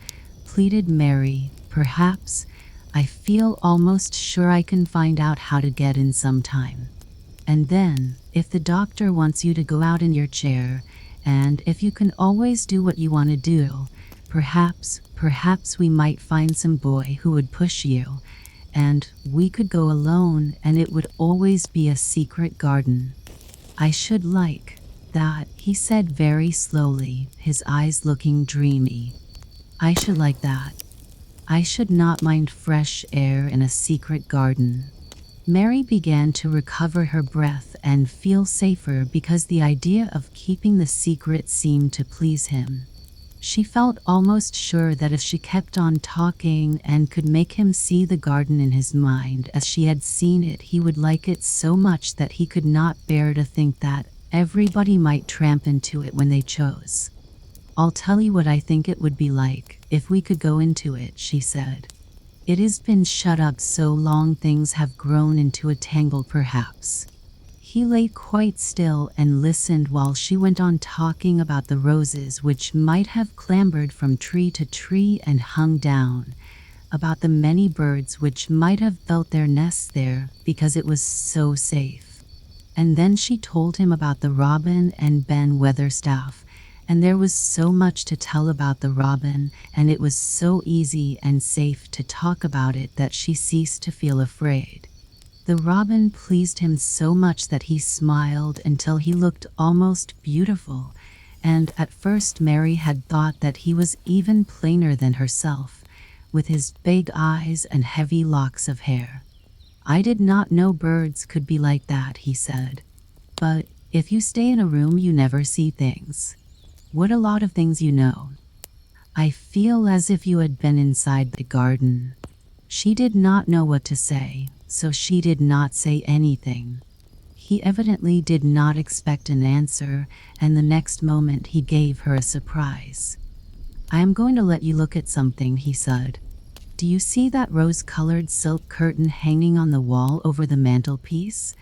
pleaded Mary, perhaps. I feel almost sure I can find out how to get in sometime. And then, if the doctor wants you to go out in your chair, and if you can always do what you want to do, perhaps we might find some boy who would push you, and we could go alone and it would always be a secret garden. I should like that, he said very slowly, his eyes looking dreamy. I should like that. I should not mind fresh air in a secret garden. Mary began to recover her breath and feel safer because the idea of keeping the secret seemed to please him. She felt almost sure that if she kept on talking and could make him see the garden in his mind as she had seen it, he would like it so much that he could not bear to think that everybody might tramp into it when they chose. I'll tell you what I think it would be like if we could go into it, she said. It has been shut up so long, things have grown into a tangle perhaps. He lay quite still and listened while she went on talking about the roses which might have clambered from tree to tree and hung down, about the many birds which might have built their nests there because it was so safe. And then she told him about the robin and Ben Weatherstaff, and there was so much to tell about the robin, and it was so easy and safe to talk about it that she ceased to feel afraid. The robin pleased him so much that he smiled until he looked almost beautiful, and at first Mary had thought that he was even plainer than herself, with his big eyes and heavy locks of hair. I did not know birds could be like that, he said. But if you stay in a room you never see things. What a lot of things you know. I feel as if you had been inside the garden. She did not know what to say, so she did not say anything. He evidently did not expect an answer, and the next moment he gave her a surprise. I am going to let you look at something, he said. Do you see that rose-colored silk curtain hanging on the wall over the mantelpiece?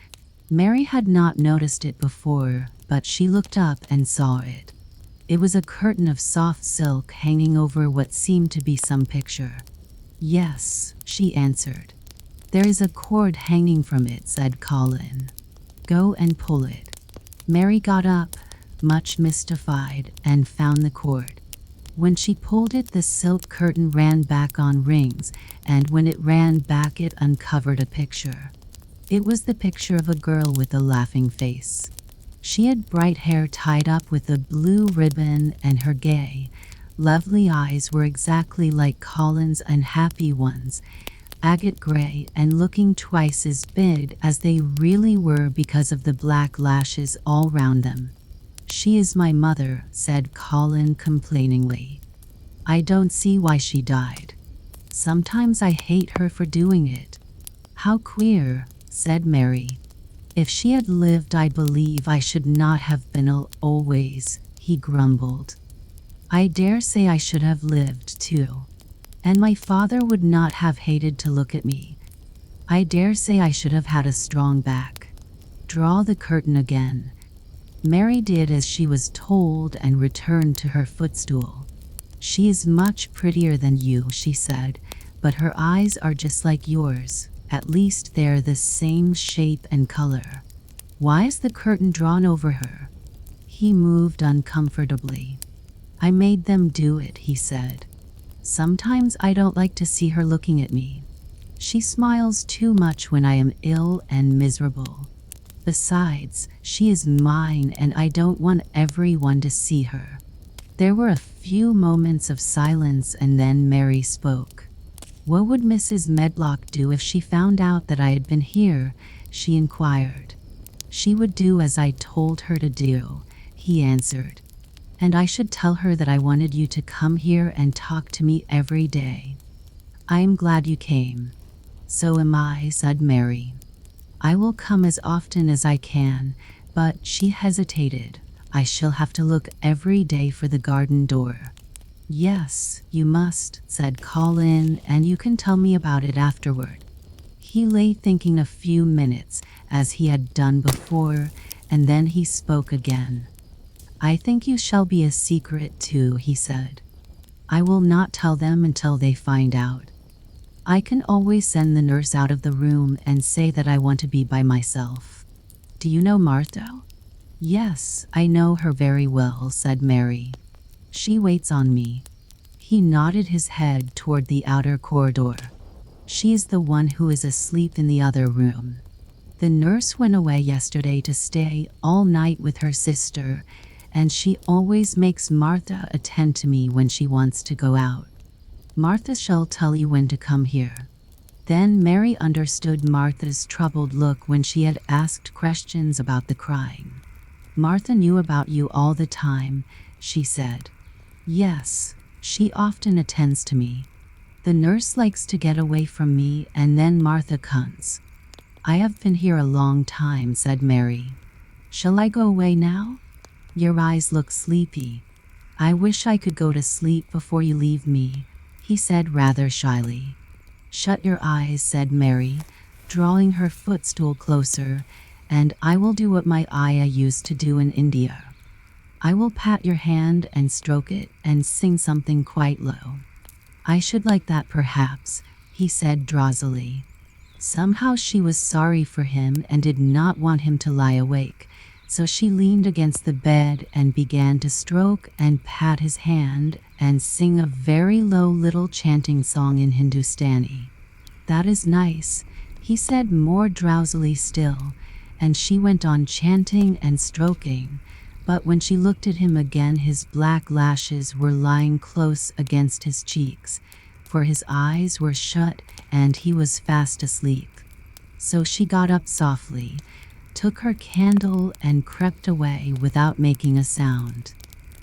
Mary had not noticed it before, but she looked up and saw it. It was a curtain of soft silk hanging over what seemed to be some picture. Yes, she answered. There is a cord hanging from it, said Colin. Go and pull it. Mary got up, much mystified, and found the cord. When she pulled it, the silk curtain ran back on rings, and when it ran back it uncovered a picture. It was the picture of a girl with a laughing face. She had bright hair tied up with a blue ribbon, and her gay, lovely eyes were exactly like Colin's unhappy ones, agate gray and looking twice as big as they really were because of the black lashes all round them. She is my mother, said Colin complainingly. I don't see why she died. Sometimes I hate her for doing it. How queer, said Mary. If she had lived, I believe I should not have been ill always, he grumbled. I dare say I should have lived too. And my father would not have hated to look at me. I dare say I should have had a strong back. Draw the curtain again. Mary did as she was told and returned to her footstool. She is much prettier than you, she said, but her eyes are just like yours. At least they're the same shape and color. Why is the curtain drawn over her? He moved uncomfortably. I made them do it, he said. Sometimes I don't like to see her looking at me. She smiles too much when I am ill and miserable. Besides, she is mine and I don't want everyone to see her. There were a few moments of silence and then Mary spoke. What would Mrs. Medlock do if she found out that I had been here? She inquired. She would do as I told her to do, he answered. And I should tell her that I wanted you to come here and talk to me every day. I am glad you came. So am I, said Mary. I will come as often as I can, but she hesitated. I shall have to look every day for the garden door. Yes, you must, said Colin, and you can tell me about it afterward. He lay thinking a few minutes, as he had done before, and then he spoke again. I think you shall be a secret too, he said. I will not tell them until they find out. I can always send the nurse out of the room and say that I want to be by myself. Do you know Martha? Yes, I know her very well, said Mary. She waits on me. He nodded his head toward the outer corridor. She is the one who is asleep in the other room. The nurse went away yesterday to stay all night with her sister, and she always makes Martha attend to me when she wants to go out. Martha shall tell you when to come here. Then Mary understood Martha's troubled look when she had asked questions about the crying. Martha knew about you all the time, she said. Yes, she often attends to me. The nurse likes to get away from me, and then Martha comes. I have been here a long time, said Mary. Shall I go away now? Your eyes look sleepy. I wish I could go to sleep before you leave me, he said rather shyly. Shut your eyes, said Mary, drawing her footstool closer, and I will do what my ayah used to do in India. I will pat your hand and stroke it and sing something quite low. I should like that perhaps, he said drowsily. Somehow she was sorry for him and did not want him to lie awake, so she leaned against the bed and began to stroke and pat his hand and sing a very low little chanting song in Hindustani. That is nice, he said more drowsily still, and she went on chanting and stroking, but when she looked at him again his black lashes were lying close against his cheeks, for his eyes were shut and he was fast asleep. So she got up softly, took her candle and crept away without making a sound.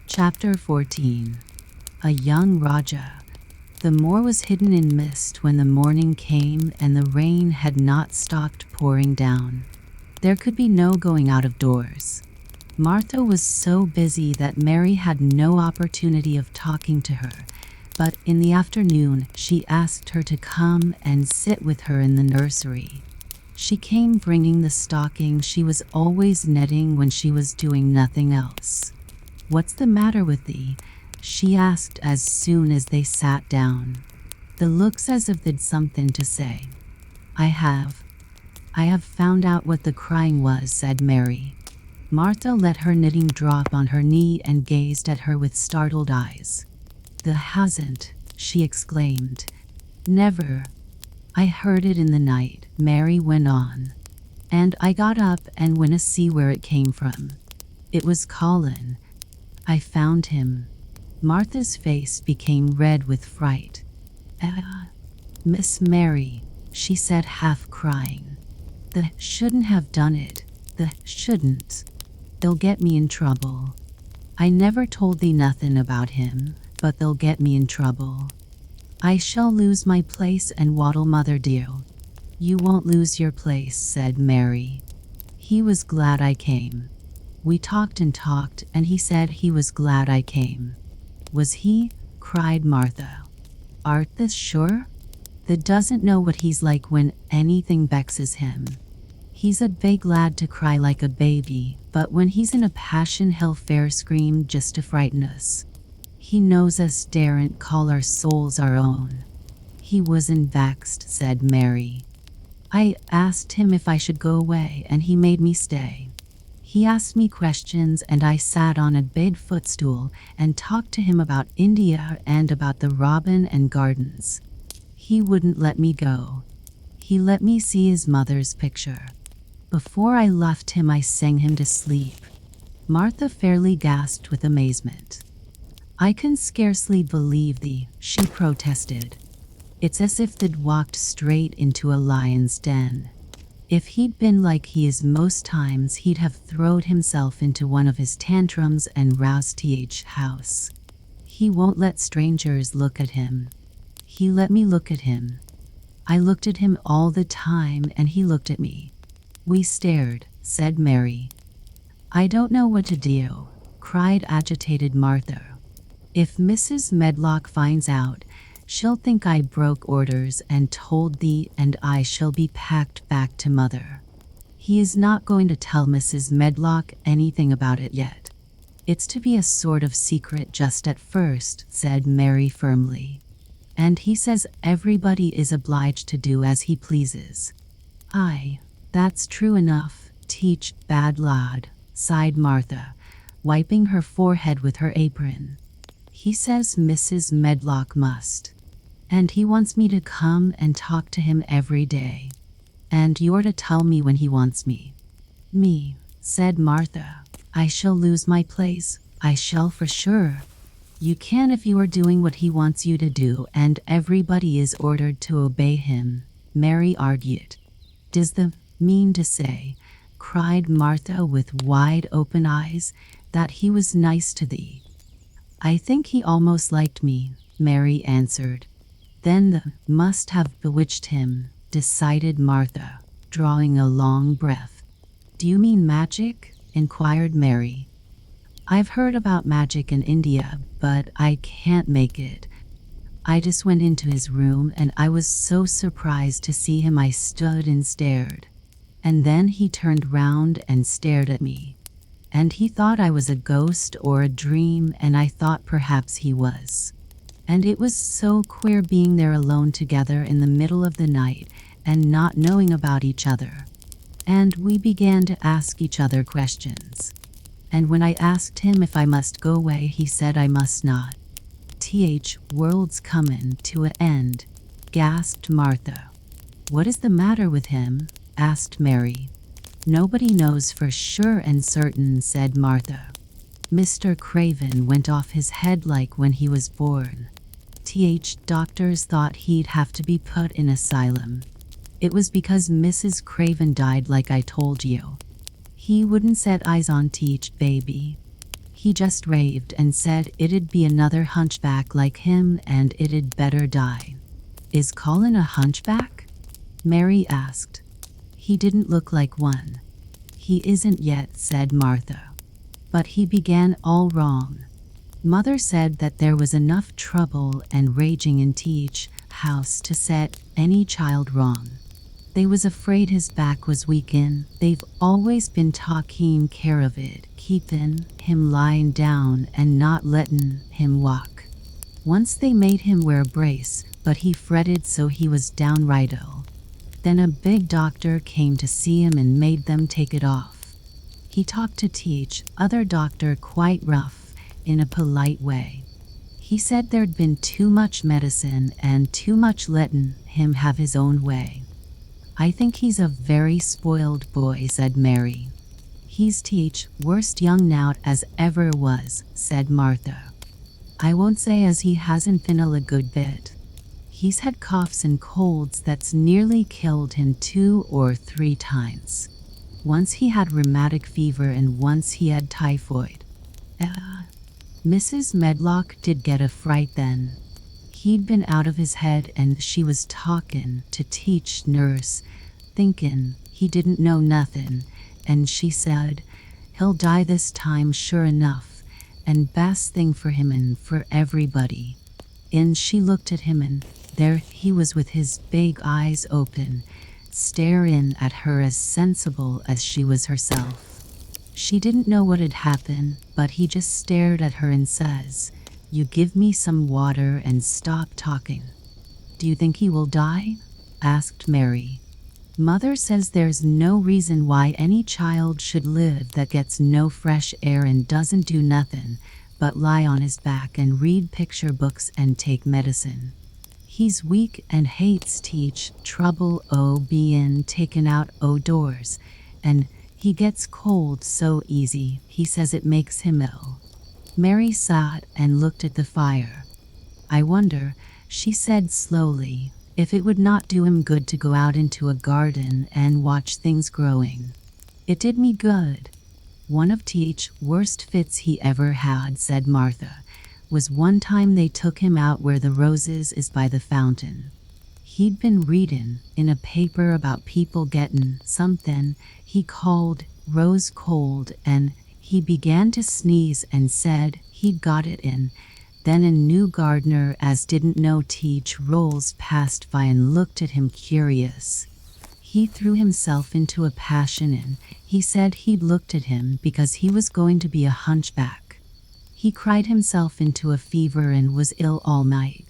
Chapter 14. A Young Rajah. The moor was hidden in mist when the morning came and the rain had not stopped pouring down. There could be no going out of doors. Martha was so busy that Mary had no opportunity of talking to her, but in the afternoon she asked her to come and sit with her in the nursery. She came bringing the stocking she was always netting when she was doing nothing else. What's the matter with thee? She asked as soon as they sat down. The looks as if they'd something to say. I have found out what the crying was, said Mary. Martha let her knitting drop on her knee and gazed at her with startled eyes. The hasn't, she exclaimed. Never. I heard it in the night, Mary went on. And I got up and went to see where it came from. It was Colin. I found him. Martha's face became red with fright. Miss Mary, she said half crying. The shouldn't have done it. The shouldn't. They'll get me in trouble. I never told thee nothing about him, but they'll get me in trouble. I shall lose my place and what'll mother do? You won't lose your place, said Mary. He was glad I came. We talked and talked, and he said he was glad I came. Was he? Cried Martha. Art thou sure? Thee doesn't know what he's like when anything vexes him. He's a big lad to cry like a baby, but when he's in a passion he'll fair scream just to frighten us. He knows us daren't call our souls our own. He wasn't vexed, said Mary. I asked him if I should go away and he made me stay. He asked me questions and I sat on a big footstool and talked to him about India and about the robin and gardens. He wouldn't let me go. He let me see his mother's picture. Before I left him I sang him to sleep. Martha fairly gasped with amazement. I can scarcely believe thee, she protested. It's as if they'd walked straight into a lion's den. If he'd been like he is most times, he'd have throwed himself into one of his tantrums and roused th house. He won't let strangers look at him. He let me look at him. I looked at him all the time and he looked at me. We stared, said Mary. I don't know what to do, cried agitated Martha. If Mrs. Medlock finds out, she'll think I broke orders and told thee, and I shall be packed back to mother. He is not going to tell Mrs. Medlock anything about it yet. It's to be a sort of secret just at first, said Mary firmly. And he says everybody is obliged to do as he pleases. Aye, that's true enough, teach, bad lad, sighed Martha, wiping her forehead with her apron. He says Mrs. Medlock must. And he wants me to come and talk to him every day. And you're to tell me when he wants me. Me, said Martha. I shall lose my place, I shall for sure. You can if you are doing what he wants you to do and everybody is ordered to obey him, Mary argued. Does the mean to say, cried Martha with wide open eyes, that he was nice to thee? I think he almost liked me, Mary answered. Then the must have bewitched him, decided Martha, drawing a long breath. Do you mean magic? Inquired Mary. I've heard about magic in India, but I can't make it. I just went into his room and I was so surprised to see him I stood and stared. And then he turned round and stared at me. And he thought I was a ghost or a dream, and I thought perhaps he was. And it was so queer being there alone together in the middle of the night and not knowing about each other. And we began to ask each other questions. And when I asked him if I must go away, he said I must not. World's comin' to an end, gasped Martha. What is the matter with him? Asked Mary. Nobody knows for sure and certain, said Martha. Mr. Craven went off his head like when he was born. Doctors thought he'd have to be put in asylum. It was because Mrs. Craven died like I told you. He wouldn't set eyes on baby. He just raved and said it'd be another hunchback like him and it'd better die. Is Colin a hunchback? Mary asked. He didn't look like one. He isn't yet, said Martha. But he began all wrong. Mother said that there was enough trouble and raging in house to set any child wrong. They was afraid his back was weakin'. They've always been taking care of it, keepin' him lying down and not lettin' him walk. Once they made him wear a brace, but he fretted so he was downright ill. Then a big doctor came to see him and made them take it off. He talked to other doctor quite rough, in a polite way. He said there'd been too much medicine and too much lettin' him have his own way. I think he's a very spoiled boy, said Mary. He's worst young nowt as ever was, said Martha. I won't say as he hasn't been ill a good bit. He's had coughs and colds that's nearly killed him 2 or 3 times. Once he had rheumatic fever and once he had typhoid. Mrs. Medlock did get a fright then. He'd been out of his head and she was talkin' to nurse, thinkin' he didn't know nothin', and she said, he'll die this time sure enough, and best thing for him and for everybody. And she looked at him and there he was with his big eyes open, staring at her as sensible as she was herself. She didn't know what had happened, but he just stared at her and says, You give me some water and stop talking. Do you think he will die? Asked Mary. Mother says there's no reason why any child should live that gets no fresh air and doesn't do nothing but lie on his back and read picture books and take medicine. He's weak and hates trouble being taken out doors, and he gets cold so easy, he says it makes him ill. Mary sat and looked at the fire. I wonder, she said slowly, if it would not do him good to go out into a garden and watch things growing. It did me good. One of Teach's worst fits he ever had, said Martha, was one time they took him out where the roses is by the fountain. He'd been readin' in a paper about people gettin' something he called rose cold, and he began to sneeze and said he'd got it in. Then a new gardener as didn't know Teach rolls past by and looked at him curious. He threw himself into a passion and he said he'd looked at him because he was going to be a hunchback. He cried himself into a fever and was ill all night.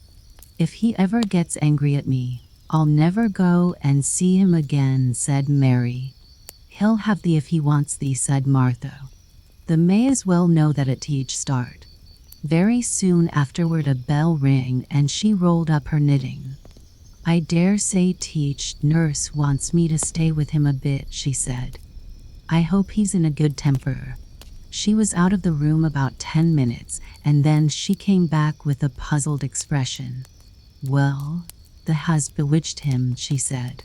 If he ever gets angry at me, I'll never go and see him again, said Mary. He'll have thee if he wants thee, said Martha. The may as well know that at Teach start. Very soon afterward a bell rang and she rolled up her knitting. I dare say Teach nurse wants me to stay with him a bit, she said. I hope he's in a good temper. She was out of the room about 10 minutes, and then she came back with a puzzled expression. Well, the has bewitched him, she said.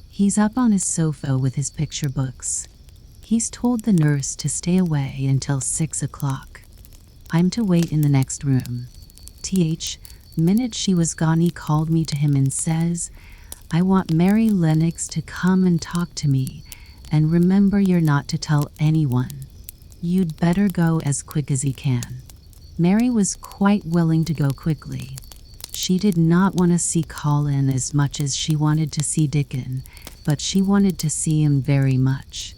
He's up on his sofa with his picture books. He's told the nurse to stay away until 6 o'clock. I'm to wait in the next room. Minute she was gone he called me to him and says, I want Mary Lennox to come and talk to me, and remember you're not to tell anyone. You'd better go as quick as he can. Mary was quite willing to go quickly. She did not want to see Colin as much as she wanted to see Dickon, but she wanted to see him very much.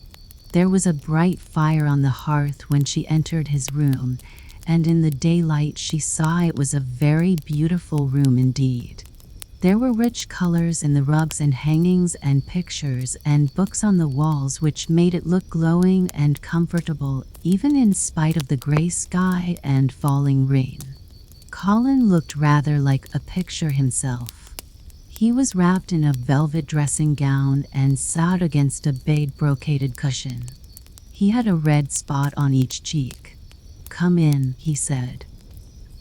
There was a bright fire on the hearth when she entered his room, and in the daylight she saw it was a very beautiful room indeed. There were rich colors in the rugs and hangings and pictures and books on the walls which made it look glowing and comfortable even in spite of the gray sky and falling rain. Colin looked rather like a picture himself. He was wrapped in a velvet dressing gown and sat against a beige brocaded cushion. He had a red spot on each cheek. Come in, he said.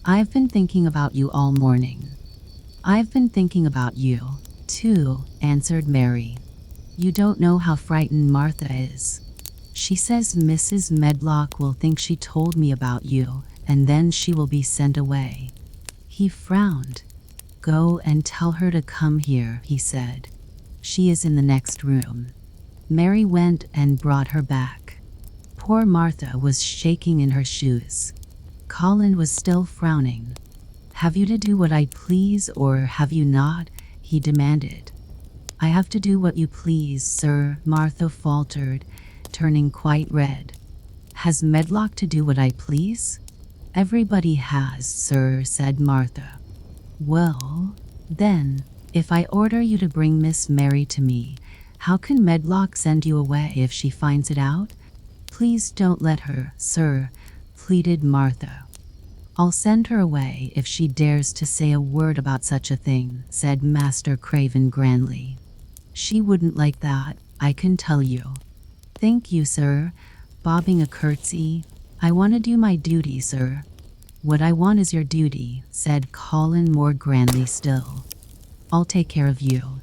I've been thinking about you all morning. I've been thinking about you, too, answered Mary. You don't know how frightened Martha is. She says Mrs. Medlock will think she told me about you, and then she will be sent away. He frowned. Go and tell her to come here, he said. She is in the next room. Mary went and brought her back. Poor Martha was shaking in her shoes. Colin was still frowning. Have you to do what I please or have you not? He demanded. I have to do what you please, sir, Martha faltered, turning quite red. Has Medlock to do what I please? Everybody has, sir, said Martha. Well, then, if I order you to bring Miss Mary to me, how can Medlock send you away if she finds it out? Please don't let her, sir, pleaded Martha. I'll send her away if she dares to say a word about such a thing, said Master Craven grandly. She wouldn't like that, I can tell you. Thank you, sir, bobbing a curtsy. I want to do my duty, sir. What I want is your duty, said Colin more grandly still. I'll take care of you.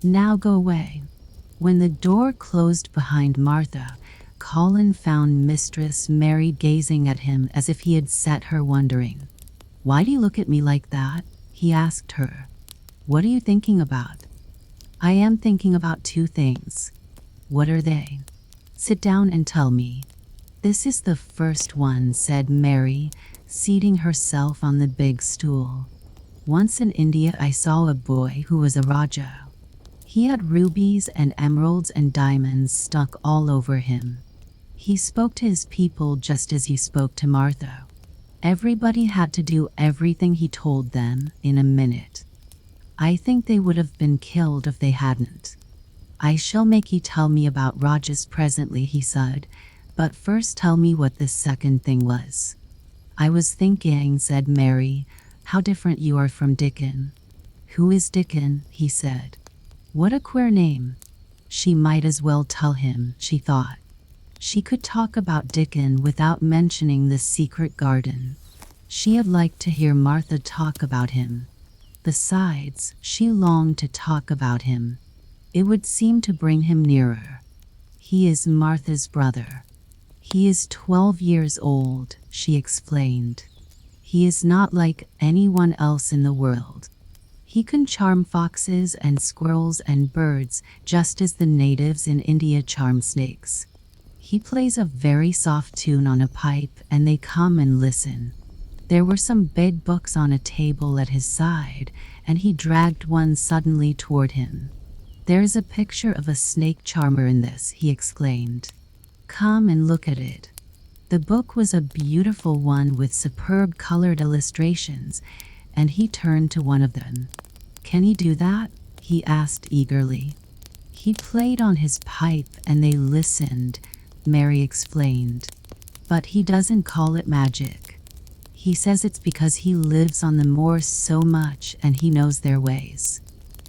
Now go away. When the door closed behind Martha, Colin found Mistress Mary gazing at him as if he had set her wondering. Why do you look at me like that? He asked her. What are you thinking about? I am thinking about two things. What are they? Sit down and tell me. This is the first one, said Mary, seating herself on the big stool. Once in India I saw a boy who was a Rajah. He had rubies and emeralds and diamonds stuck all over him. He spoke to his people just as he spoke to Martha. Everybody had to do everything he told them in a minute. I think they would have been killed if they hadn't. I shall make you tell me about Rajahs presently, he said, but first tell me what this second thing was. I was thinking, said Mary, how different you are from Dickon. Who is Dickon? He said. What a queer name. She might as well tell him, she thought. She could talk about Dickon without mentioning the secret garden. She had liked to hear Martha talk about him. Besides, she longed to talk about him. It would seem to bring him nearer. He is Martha's brother. He is 12 years old, she explained. He is not like anyone else in the world. He can charm foxes and squirrels and birds just as the natives in India charm snakes. He plays a very soft tune on a pipe and they come and listen. There were some big books on a table at his side and he dragged one suddenly toward him. "There's a picture of a snake charmer in this," he exclaimed. "Come and look at it." The book was a beautiful one with superb colored illustrations, and he turned to one of them. "Can he do that?" he asked eagerly. "He played on his pipe and they listened," Mary explained. "But he doesn't call it magic. He says it's because he lives on the moor so much and he knows their ways.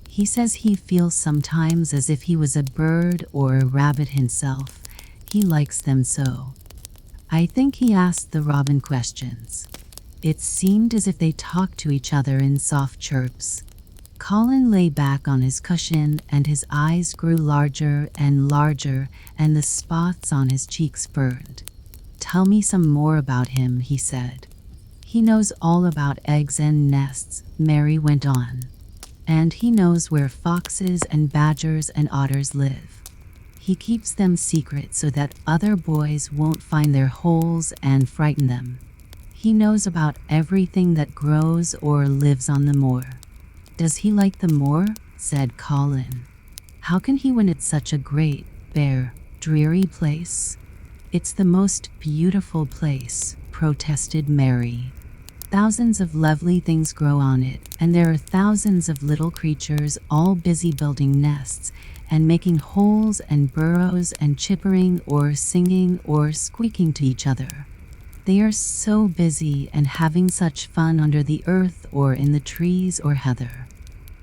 He says he feels sometimes as if he was a bird or a rabbit himself. He likes them so. I think he asked the robin questions. It seemed as if they talked to each other in soft chirps." Colin lay back on his cushion and his eyes grew larger and larger and the spots on his cheeks burned. "Tell me some more about him," he said. "He knows all about eggs and nests," Mary went on. "And he knows where foxes and badgers and otters live. He keeps them secret so that other boys won't find their holes and frighten them. He knows about everything that grows or lives on the moor." "Does he like the moor?" said Colin. "How can he when it's such a great, bare, dreary place?" "It's the most beautiful place," protested Mary. "Thousands of lovely things grow on it, and there are thousands of little creatures all busy building nests and making holes and burrows and chippering or singing or squeaking to each other. They are so busy and having such fun under the earth or in the trees or heather.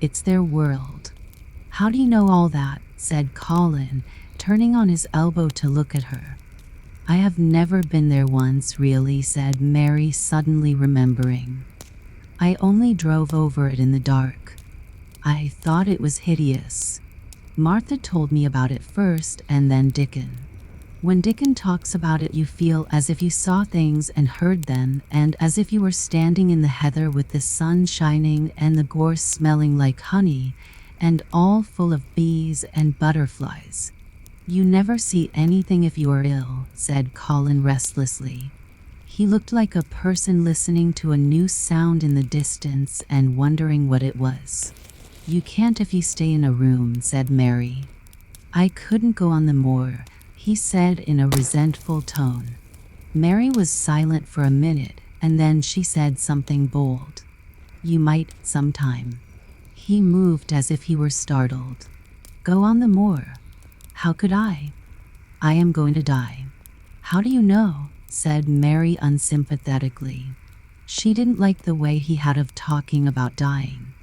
It's their world." "How do you know all that?" said Colin, turning on his elbow to look at her. "I have never been there once, really," said Mary, suddenly remembering. "I only drove over it in the dark. I thought it was hideous. Martha told me about it first and then Dickon. When Dickon talks about it, you feel as if you saw things and heard them, and as if you were standing in the heather with the sun shining and the gorse smelling like honey, and all full of bees and butterflies. You never see anything if you are ill," said Colin restlessly. He looked like a person listening to a new sound in the distance and wondering what it was. "You can't if you stay in a room," said Mary. "I couldn't go on the moor," he said in a resentful tone. Mary was silent for a minute, and then she said something bold. "You might, sometime." He moved as if he were startled. "Go on the moor? How could I? I am going to die." "How do you know?" said Mary unsympathetically. She didn't like the way he had of talking about dying.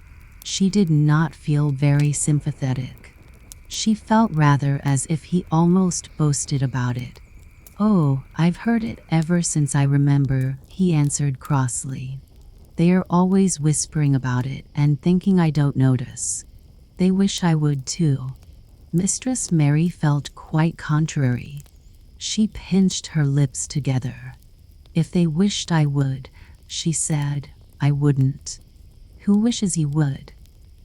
She did not feel very sympathetic. She felt rather as if he almost boasted about it. "Oh, I've heard it ever since I remember," he answered crossly. "They are always whispering about it and thinking I don't notice. They wish I would too." Mistress Mary felt quite contrary. She pinched her lips together. "If they wished I would," she said, "I wouldn't." "Who wishes you would?"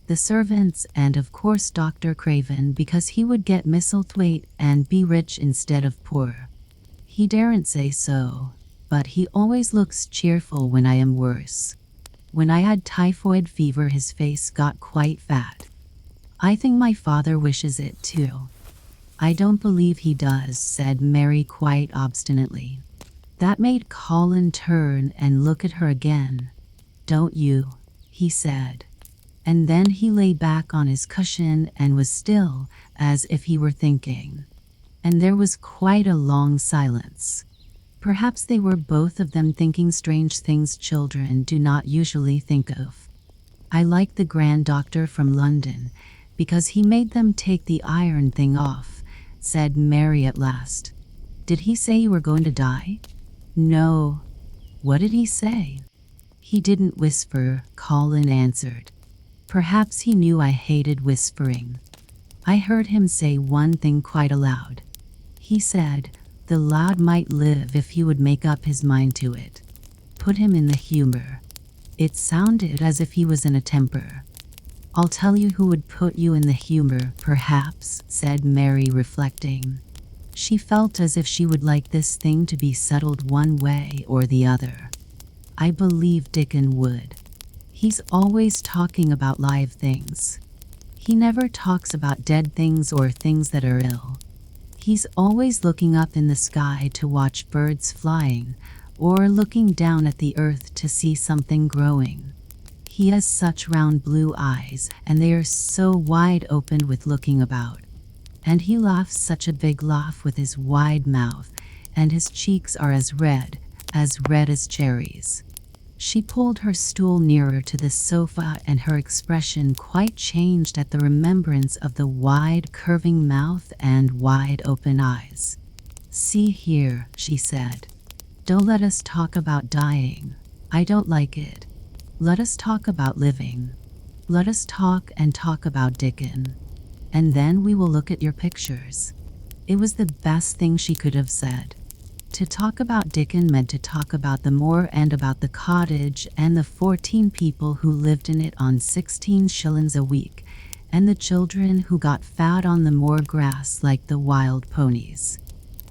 "The servants and of course Dr. Craven, because he would get Misselthwaite and be rich instead of poor. He daren't say so, but he always looks cheerful when I am worse. When I had typhoid fever his face got quite fat. I think my father wishes it too." "I don't believe he does," said Mary quite obstinately. That made Colin turn and look at her again. "Don't you?" he said. And then he lay back on his cushion and was still, as if he were thinking. And there was quite a long silence. Perhaps they were both of them thinking strange things children do not usually think of. "I like the grand doctor from London, because he made them take the iron thing off," said Mary at last. "Did he say you were going to die?" "No." "What did he say?" "He didn't whisper," Colin answered. Perhaps he knew I hated whispering. I heard him say one thing quite aloud. He said, "The lad might live if he would make up his mind to it. Put him in the humor." It sounded as if he was in a temper. "I'll tell you who would put you in the humor, perhaps," said Mary, reflecting. She felt as if she would like this thing to be settled one way or the other. "I believe Dickon would. He's always talking about live things. He never talks about dead things or things that are ill. He's always looking up in the sky to watch birds flying, or looking down at the earth to see something growing. He has such round blue eyes, and they are so wide open with looking about. And he laughs such a big laugh with his wide mouth, and his cheeks are as red as cherries." She pulled her stool nearer to the sofa, and her expression quite changed at the remembrance of the wide, curving mouth and wide open eyes. "See here," she said. "Don't let us talk about dying. I don't like it. Let us talk about living. Let us talk and talk about Dickon. And then we will look at your pictures." It was the best thing she could have said. To talk about Dickon meant to talk about the moor and about the cottage and the 14 people who lived in it on 16 shillings a week, and the children who got fat on the moor grass like the wild ponies.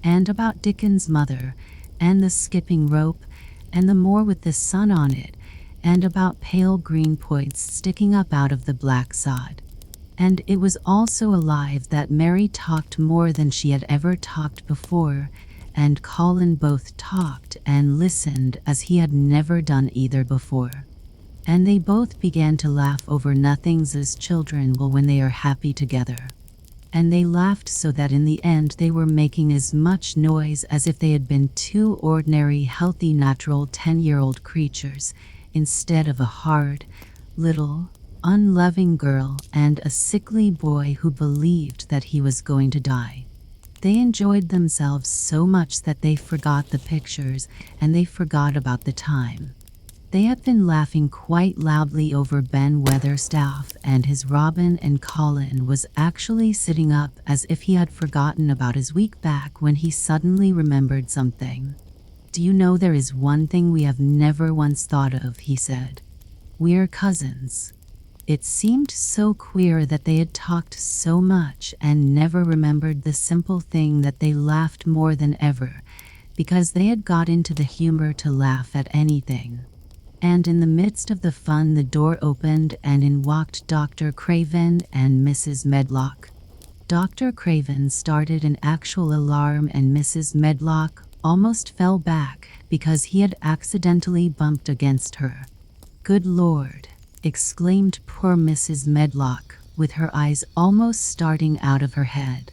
And about Dickon's mother, and the skipping rope, and the moor with the sun on it, and about pale green points sticking up out of the black sod. And it was also alive that Mary talked more than she had ever talked before, and Colin both talked and listened as he had never done either before. And they both began to laugh over nothings as children will when they are happy together. And they laughed so that in the end they were making as much noise as if they had been two ordinary, healthy, natural 10-year-old creatures, instead of a hard, little, unloving girl and a sickly boy who believed that he was going to die. They enjoyed themselves so much that they forgot the pictures and they forgot about the time. They had been laughing quite loudly over Ben Weatherstaff, and his Robin, and Colin was actually sitting up as if he had forgotten about his week back when he suddenly remembered something. "Do you know there is one thing we have never once thought of," he said. "We're cousins." It seemed so queer that they had talked so much and never remembered the simple thing that they laughed more than ever, because they had got into the humor to laugh at anything. And in the midst of the fun the door opened and in walked Dr. Craven and Mrs. Medlock. Dr. Craven started an actual alarm, and Mrs. Medlock almost fell back because he had accidentally bumped against her. "Good Lord!" exclaimed poor Mrs. Medlock, with her eyes almost starting out of her head.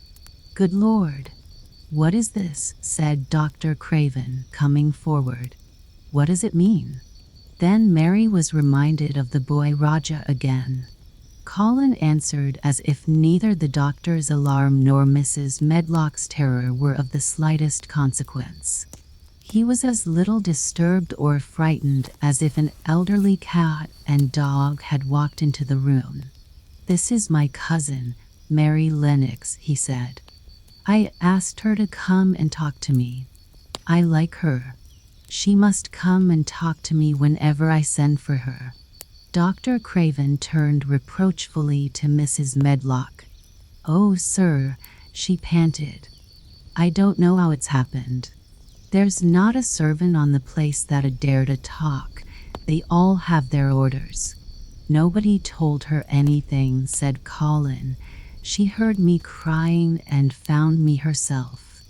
"Good Lord! What is this?" said Dr. Craven, coming forward. "What does it mean?" Then Mary was reminded of the boy Rajah again. Colin answered as if neither the doctor's alarm nor Mrs. Medlock's terror were of the slightest consequence. He was as little disturbed or frightened as if an elderly cat and dog had walked into the room. "This is my cousin, Mary Lennox," he said. "I asked her to come and talk to me. I like her. She must come and talk to me whenever I send for her." Dr. Craven turned reproachfully to Mrs. Medlock. "Oh, sir," she panted. "I don't know how it's happened. There's not a servant on the place that'd dare to talk. They all have their orders." "Nobody told her anything," said Colin. "She heard me crying and found me herself.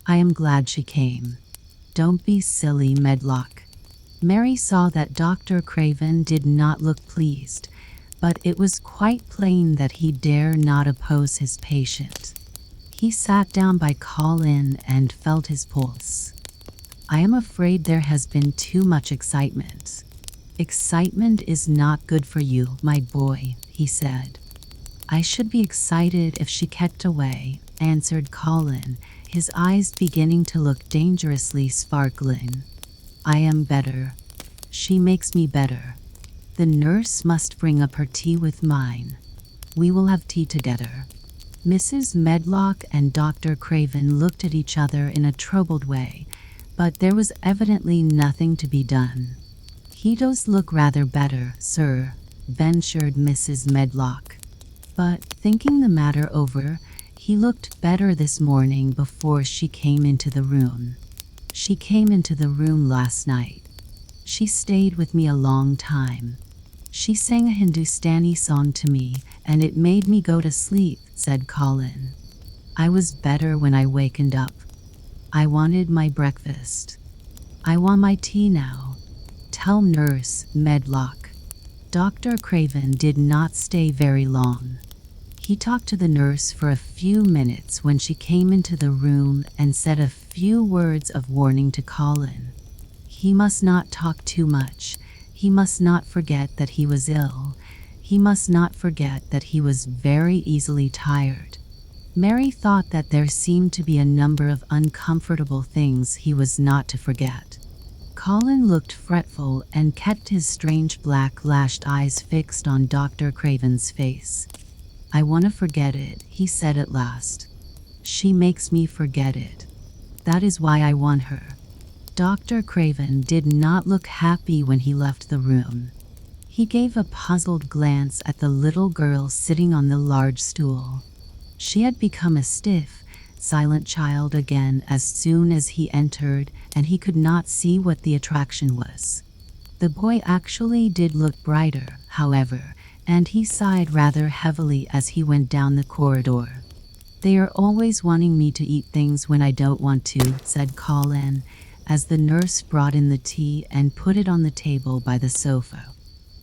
I am glad she came." "Don't be silly, Medlock." Mary saw that Dr. Craven did not look pleased, but it was quite plain that he dare not oppose his patient. He sat down by Colin and felt his pulse. "I am afraid there has been too much excitement." "Excitement is not good for you, my boy," he said. "I should be excited if she kept away," answered Colin, his eyes beginning to look dangerously sparkling. "I am better. She makes me better." The nurse must bring up her tea with mine. We will have tea together." Mrs. Medlock and Dr. Craven looked at each other in a troubled way, but there was evidently nothing to be done. "He does look rather better, sir," ventured Mrs. Medlock. But thinking the matter over, he looked better this morning before she came into the room. "She came into the room last night. She stayed with me a long time. She sang a Hindustani song to me, and it made me go to sleep," said Colin. "I was better when I wakened up. I wanted my breakfast. I want my tea now. Tell Nurse Medlock." Dr. Craven did not stay very long. He talked to the nurse for a few minutes when she came into the room and said a few words of warning to Colin. He must not talk too much. He must not forget that he was ill. He must not forget that he was very easily tired. Mary thought that there seemed to be a number of uncomfortable things he was not to forget. Colin looked fretful and kept his strange black-lashed eyes fixed on Dr. Craven's face. "I want to forget it," he said at last. "She makes me forget it. That is why I want her." Dr. Craven did not look happy when he left the room. He gave a puzzled glance at the little girl sitting on the large stool. She had become a stiff, silent child again as soon as he entered, and he could not see what the attraction was. The boy actually did look brighter, however, and he sighed rather heavily as he went down the corridor. "They are always wanting me to eat things when I don't want to," said Colin, as the nurse brought in the tea and put it on the table by the sofa.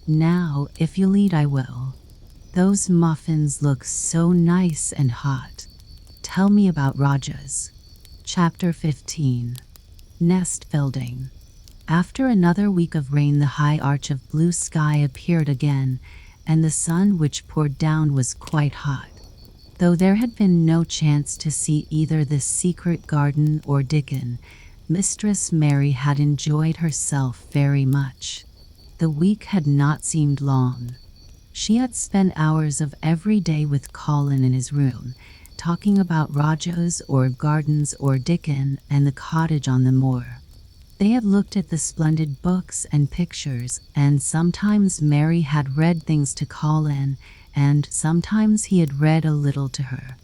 "Now, if you'll eat, I will. Those muffins look so nice and hot. Tell me about Rajahs." Chapter 15. Nest Building. After another week of rain, the high arch of blue sky appeared again, and the sun which poured down was quite hot. Though there had been no chance to see either the secret garden or Dickon, Mistress Mary had enjoyed herself very much. The week had not seemed long. She had spent hours of every day with Colin in his room, talking about Rajahs or gardens or Dickon and the cottage on the moor. They had looked at the splendid books and pictures, and sometimes Mary had read things to Colin, and sometimes he had read a little to her.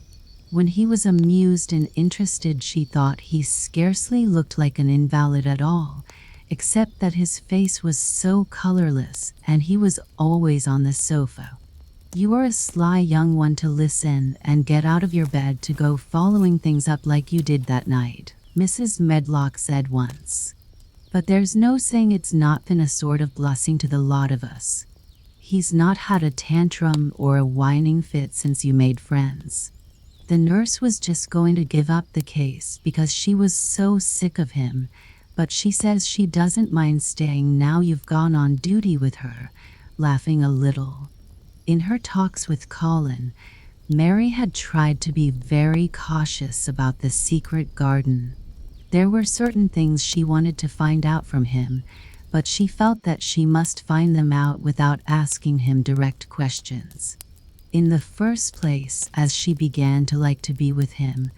When he was amused and interested, she thought he scarcely looked like an invalid at all, except that his face was so colorless, and he was always on the sofa. "You are a sly young one to listen and get out of your bed to go following things up like you did that night," Mrs. Medlock said once. "But there's no saying it's not been a sort of blessing to the lot of us. He's not had a tantrum or a whining fit since you made friends." The nurse was just going to give up the case because she was so sick of him, but she says she doesn't mind staying now you've gone on duty with her, laughing a little. In her talks with Colin, Mary had tried to be very cautious about the secret garden. There were certain things she wanted to find out from him, but she felt that she must find them out without asking him direct questions. In the first place, as she began to like to be with him,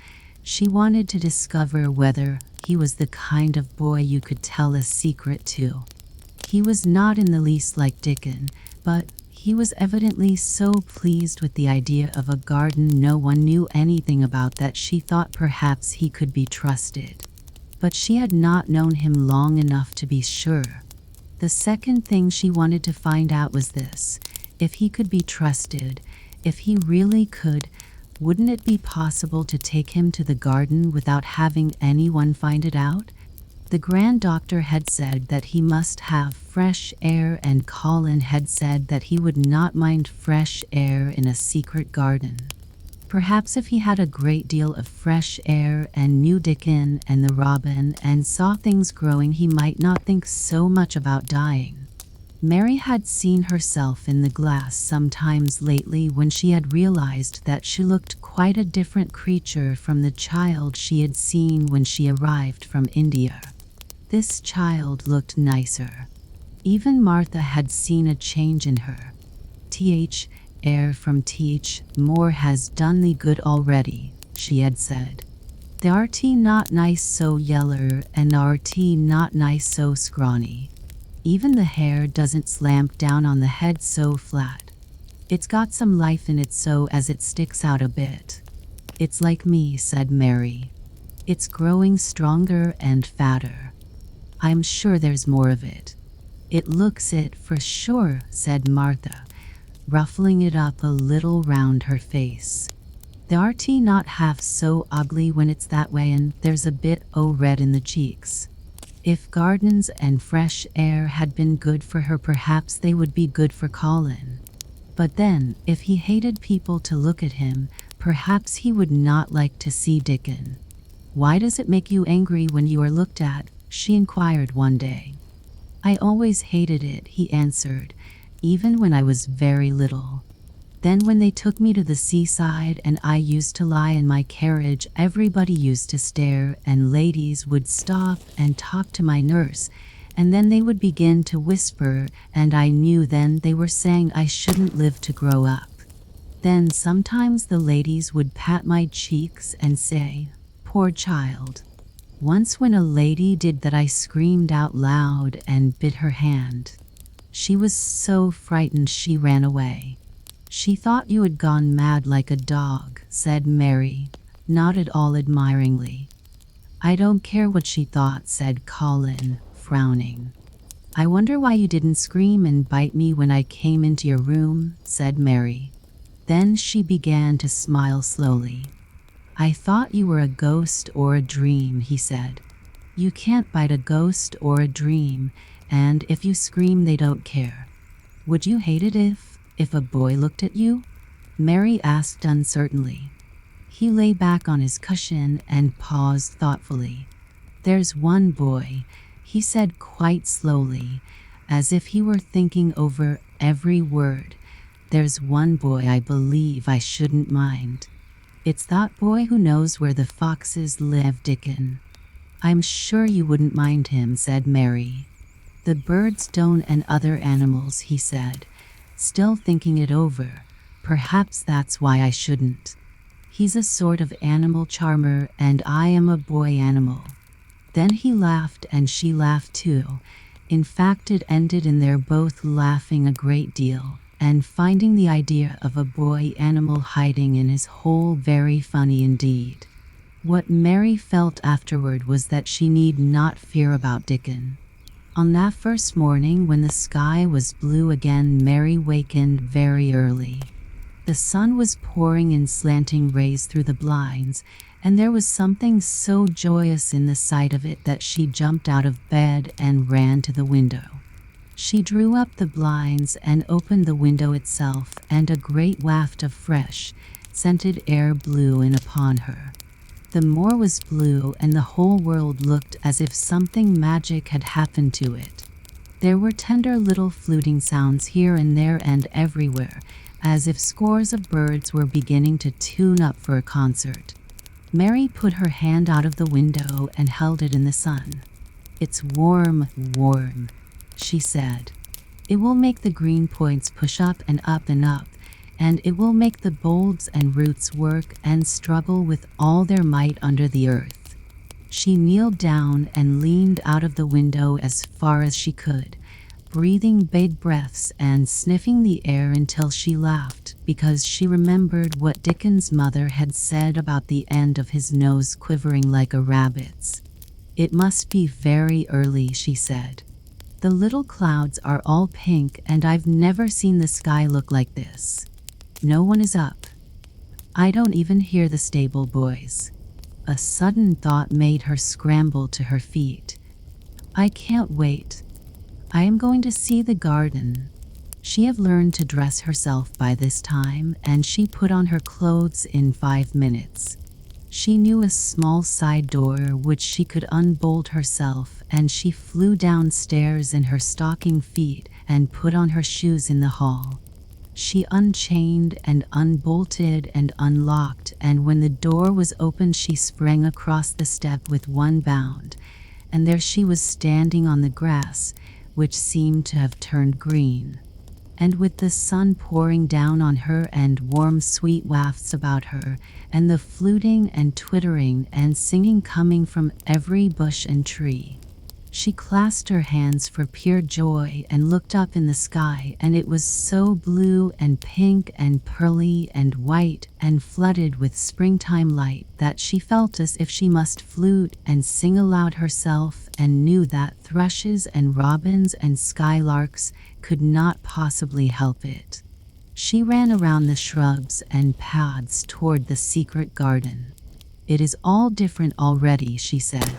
she wanted to discover whether he was the kind of boy you could tell a secret to. He was not in the least like Dickon, but he was evidently so pleased with the idea of a garden no one knew anything about that she thought perhaps he could be trusted. But she had not known him long enough to be sure. The second thing she wanted to find out was this: if he could be trusted, if he really could, wouldn't it be possible to take him to the garden without having anyone find it out? The Grand Doctor had said that he must have fresh air, and Colin had said that he would not mind fresh air in a secret garden. Perhaps if he had a great deal of fresh air and knew Dickon and the robin and saw things growing, he might not think so much about dying. Mary had seen herself in the glass sometimes lately when she had realized that she looked quite a different creature from the child she had seen when she arrived from India. This child looked nicer. Even Martha had seen a change in her. Air from more has done thee good already, she had said. The RT not nice so yeller, and RT not nice so scrawny. Even the hair doesn't slamp down on the head so flat. It's got some life in it so as it sticks out a bit. It's like me, said Mary. It's growing stronger and fatter. I'm sure there's more of it. It looks it for sure, said Martha, ruffling it up a little round her face. The RT not half so ugly when it's that way, and there's a bit o' red in the cheeks. If gardens and fresh air had been good for her, perhaps they would be good for Colin. But then, if he hated people to look at him, perhaps he would not like to see Dickon. Why does it make you angry when you are looked at? She inquired one day. I always hated it, he answered, even when I was very little. Then when they took me to the seaside and I used to lie in my carriage, everybody used to stare, and ladies would stop and talk to my nurse, and then they would begin to whisper, and I knew then they were saying I shouldn't live to grow up. Then sometimes the ladies would pat my cheeks and say, poor child. Once when a lady did that, I screamed out loud and bit her hand. She was so frightened she ran away. She thought you had gone mad like a dog, said Mary, not at all admiringly. I don't care what she thought, said Colin, frowning. I wonder why you didn't scream and bite me when I came into your room, said Mary. Then she began to smile slowly. I thought you were a ghost or a dream, he said. You can't bite a ghost or a dream, and if you scream they don't care. Would you hate it if a boy looked at you? Mary asked uncertainly. He lay back on his cushion and paused thoughtfully. There's one boy, he said quite slowly, as if he were thinking over every word. There's one boy I believe I shouldn't mind. It's that boy who knows where the foxes live, Dickon. I'm sure you wouldn't mind him, said Mary. The birds don't, and other animals, he said, still thinking it over. Perhaps that's why I shouldn't. He's a sort of animal charmer, and I am a boy animal. Then he laughed and she laughed too. In fact, it ended in their both laughing a great deal, and finding the idea of a boy animal hiding in his hole very funny indeed. What Mary felt afterward was that she need not fear about Dickon. On that first morning when the sky was blue again, Mary wakened very early. The sun was pouring in slanting rays through the blinds, and there was something so joyous in the sight of it that she jumped out of bed and ran to the window. She drew up the blinds and opened the window itself, and a great waft of fresh, scented air blew in upon her. The moor was blue, and the whole world looked as if something magic had happened to it. There were tender little fluting sounds here and there and everywhere, as if scores of birds were beginning to tune up for a concert. Mary put her hand out of the window and held it in the sun. It's warm, warm, she said. It will make the green points push up and up and up, and it will make the bulbs and roots work and struggle with all their might under the earth. She kneeled down and leaned out of the window as far as she could, breathing big breaths and sniffing the air until she laughed, because she remembered what Dickon's mother had said about the end of his nose quivering like a rabbit's. It must be very early, she said. The little clouds are all pink, and I've never seen the sky look like this. No one is up. I don't even hear the stable boys. A sudden thought made her scramble to her feet. I can't wait. I am going to see the garden. She had learned to dress herself by this time, and she put on her clothes in 5 minutes. She knew a small side door which she could unbolt herself, and she flew downstairs in her stocking feet and put on her shoes in the hall. She unchained and unbolted and unlocked, and when the door was opened she sprang across the step with one bound, and there she was standing on the grass, which seemed to have turned green. And with the sun pouring down on her and warm sweet wafts about her, and the fluting and twittering and singing coming from every bush and tree, she clasped her hands for pure joy and looked up in the sky, and it was so blue and pink and pearly and white and flooded with springtime light that she felt as if she must flute and sing aloud herself, and knew that thrushes and robins and skylarks could not possibly help it. She ran around the shrubs and paths toward the secret garden. "It is all different already," she said.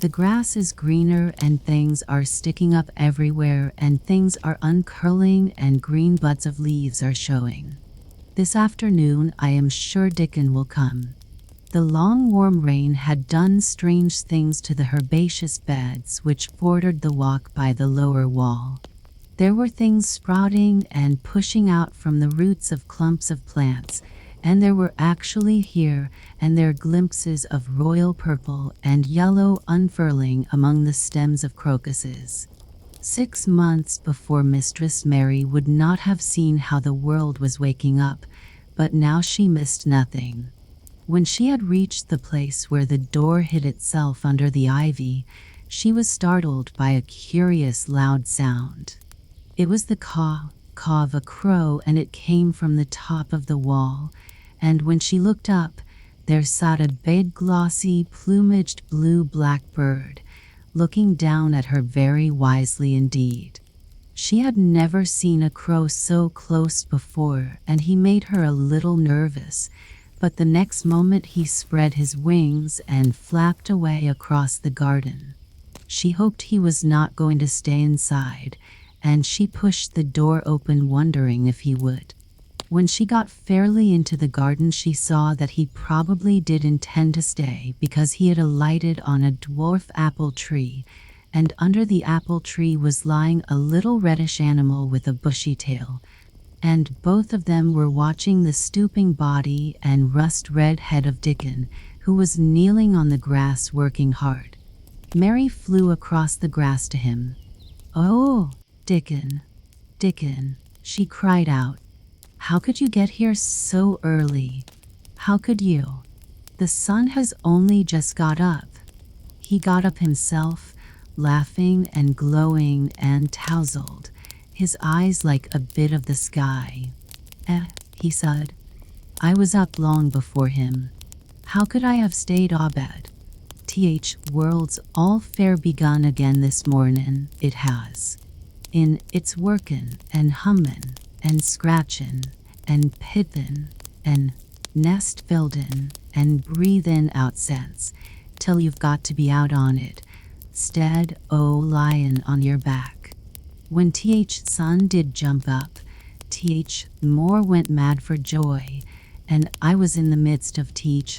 "The grass is greener and things are sticking up everywhere and things are uncurling and green buds of leaves are showing. This afternoon I am sure Dickon will come." The long warm rain had done strange things to the herbaceous beds which bordered the walk by the lower wall. There were things sprouting and pushing out from the roots of clumps of plants, and there were actually here and there glimpses of royal purple and yellow unfurling among the stems of crocuses. 6 months before Mistress Mary would not have seen how the world was waking up, but now she missed nothing. When she had reached the place where the door hid itself under the ivy, she was startled by a curious loud sound. It was the caw of a crow, and it came from the top of the wall, and when she looked up, there sat a big glossy plumaged blue-black bird, looking down at her very wisely indeed. She had never seen a crow so close before, and he made her a little nervous, but the next moment he spread his wings and flapped away across the garden. She hoped he was not going to stay inside, and she pushed the door open wondering if he would. When she got fairly into the garden, she saw that he probably did intend to stay, because he had alighted on a dwarf apple tree, and under the apple tree was lying a little reddish animal with a bushy tail, and both of them were watching the stooping body and rust-red head of Dickon, who was kneeling on the grass working hard. Mary flew across the grass to him. "Oh, Dickon, Dickon," she cried out. "How could you get here so early? How could you? The sun has only just got up." He got up himself, laughing and glowing and tousled, his eyes like a bit of the sky. He said. "I was up long before him. How could I have stayed abed? World's all fair begun again this mornin', it has. It's workin' and hummin' and scratchin' and pippin' and nest buildin' and breathin' out sense, till you've got to be out on it, 'stead o' lyin' on your back." When sun did jump up, Moor went mad for joy, and I was in the midst of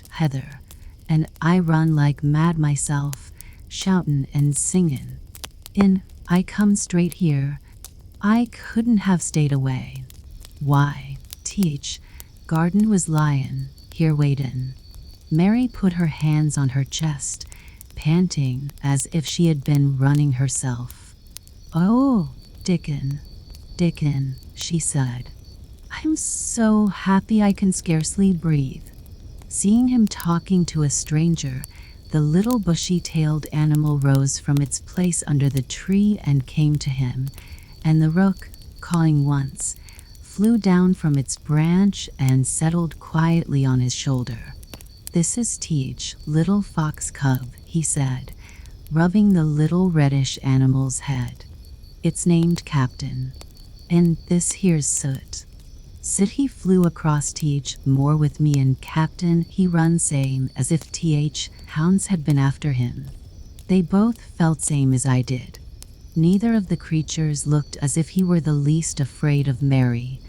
heather, and I run like mad myself, shoutin' and singin'. I come straight here. I couldn't have stayed away. Why, garden was lyin' here waitin'. Mary put her hands on her chest, panting as if she had been running herself. "Oh, Dickon, Dickon," she said. "I'm so happy I can scarcely breathe." Seeing him talking to a stranger, the little bushy-tailed animal rose from its place under the tree and came to him, and the rook, cawing once, flew down from its branch and settled quietly on his shoulder. "This is little fox cub," he said, rubbing the little reddish animal's head. "It's named Captain. And this here's Soot. He flew across Moor with me, and Captain he run same as if hounds had been after him. They both felt same as I did. Neither of the creatures looked as if he were the least afraid of Mary.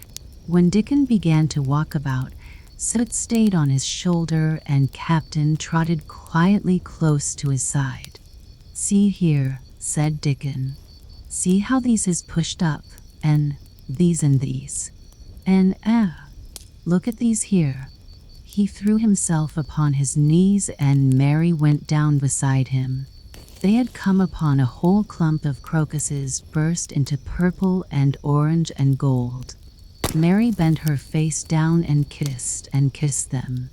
When Dickon began to walk about, Soot stayed on his shoulder and Captain trotted quietly close to his side. "See here," said Dickon. "See how these is pushed up, and these. And look at these here." He threw himself upon his knees and Mary went down beside him. They had come upon a whole clump of crocuses burst into purple and orange and gold. Mary bent her face down and kissed them.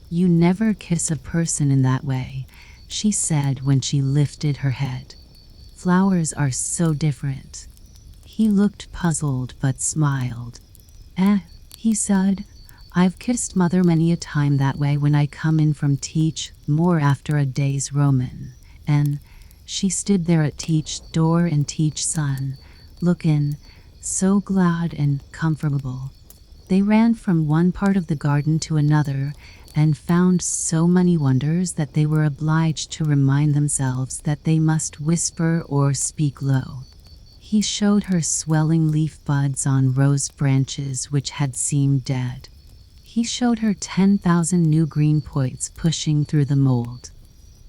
"You never kiss a person in that way," she said when she lifted her head. "Flowers are so different." He looked puzzled but smiled. He said, "I've kissed Mother many a time that way when I come in from teach, more after a day's roamin'. And she stood there at teach door and teach son, lookin' so glad and comfortable." They ran from one part of the garden to another and found so many wonders that they were obliged to remind themselves that they must whisper or speak low. He showed her swelling leaf buds on rose branches which had seemed dead. He showed her 10,000 new green points pushing through the mold.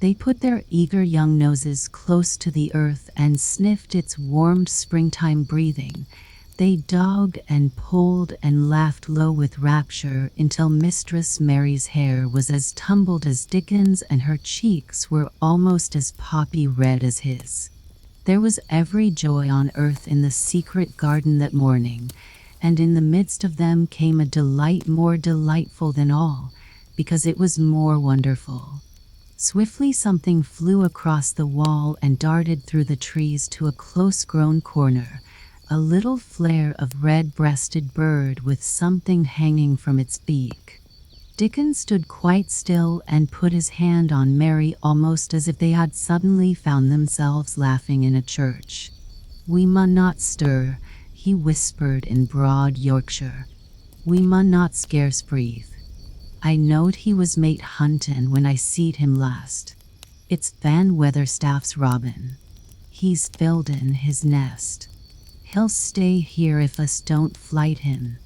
They put their eager young noses close to the earth and sniffed its warm springtime breathing. They dogged and pulled and laughed low with rapture until Mistress Mary's hair was as tumbled as Dickon's and her cheeks were almost as poppy red as his. There was every joy on earth in the secret garden that morning, and in the midst of them came a delight more delightful than all, because it was more wonderful. Swiftly something flew across the wall and darted through the trees to a close-grown corner, a little flare of red-breasted bird with something hanging from its beak. Dickon stood quite still and put his hand on Mary almost as if they had suddenly found themselves laughing in a church. "We mun not stir," he whispered in broad Yorkshire. "We mun not scarce breathe. I knowed he was mate huntin' when I seed him last. It's Ben Weatherstaff's robin. He's filled in his nest. He'll stay here if us don't flight him."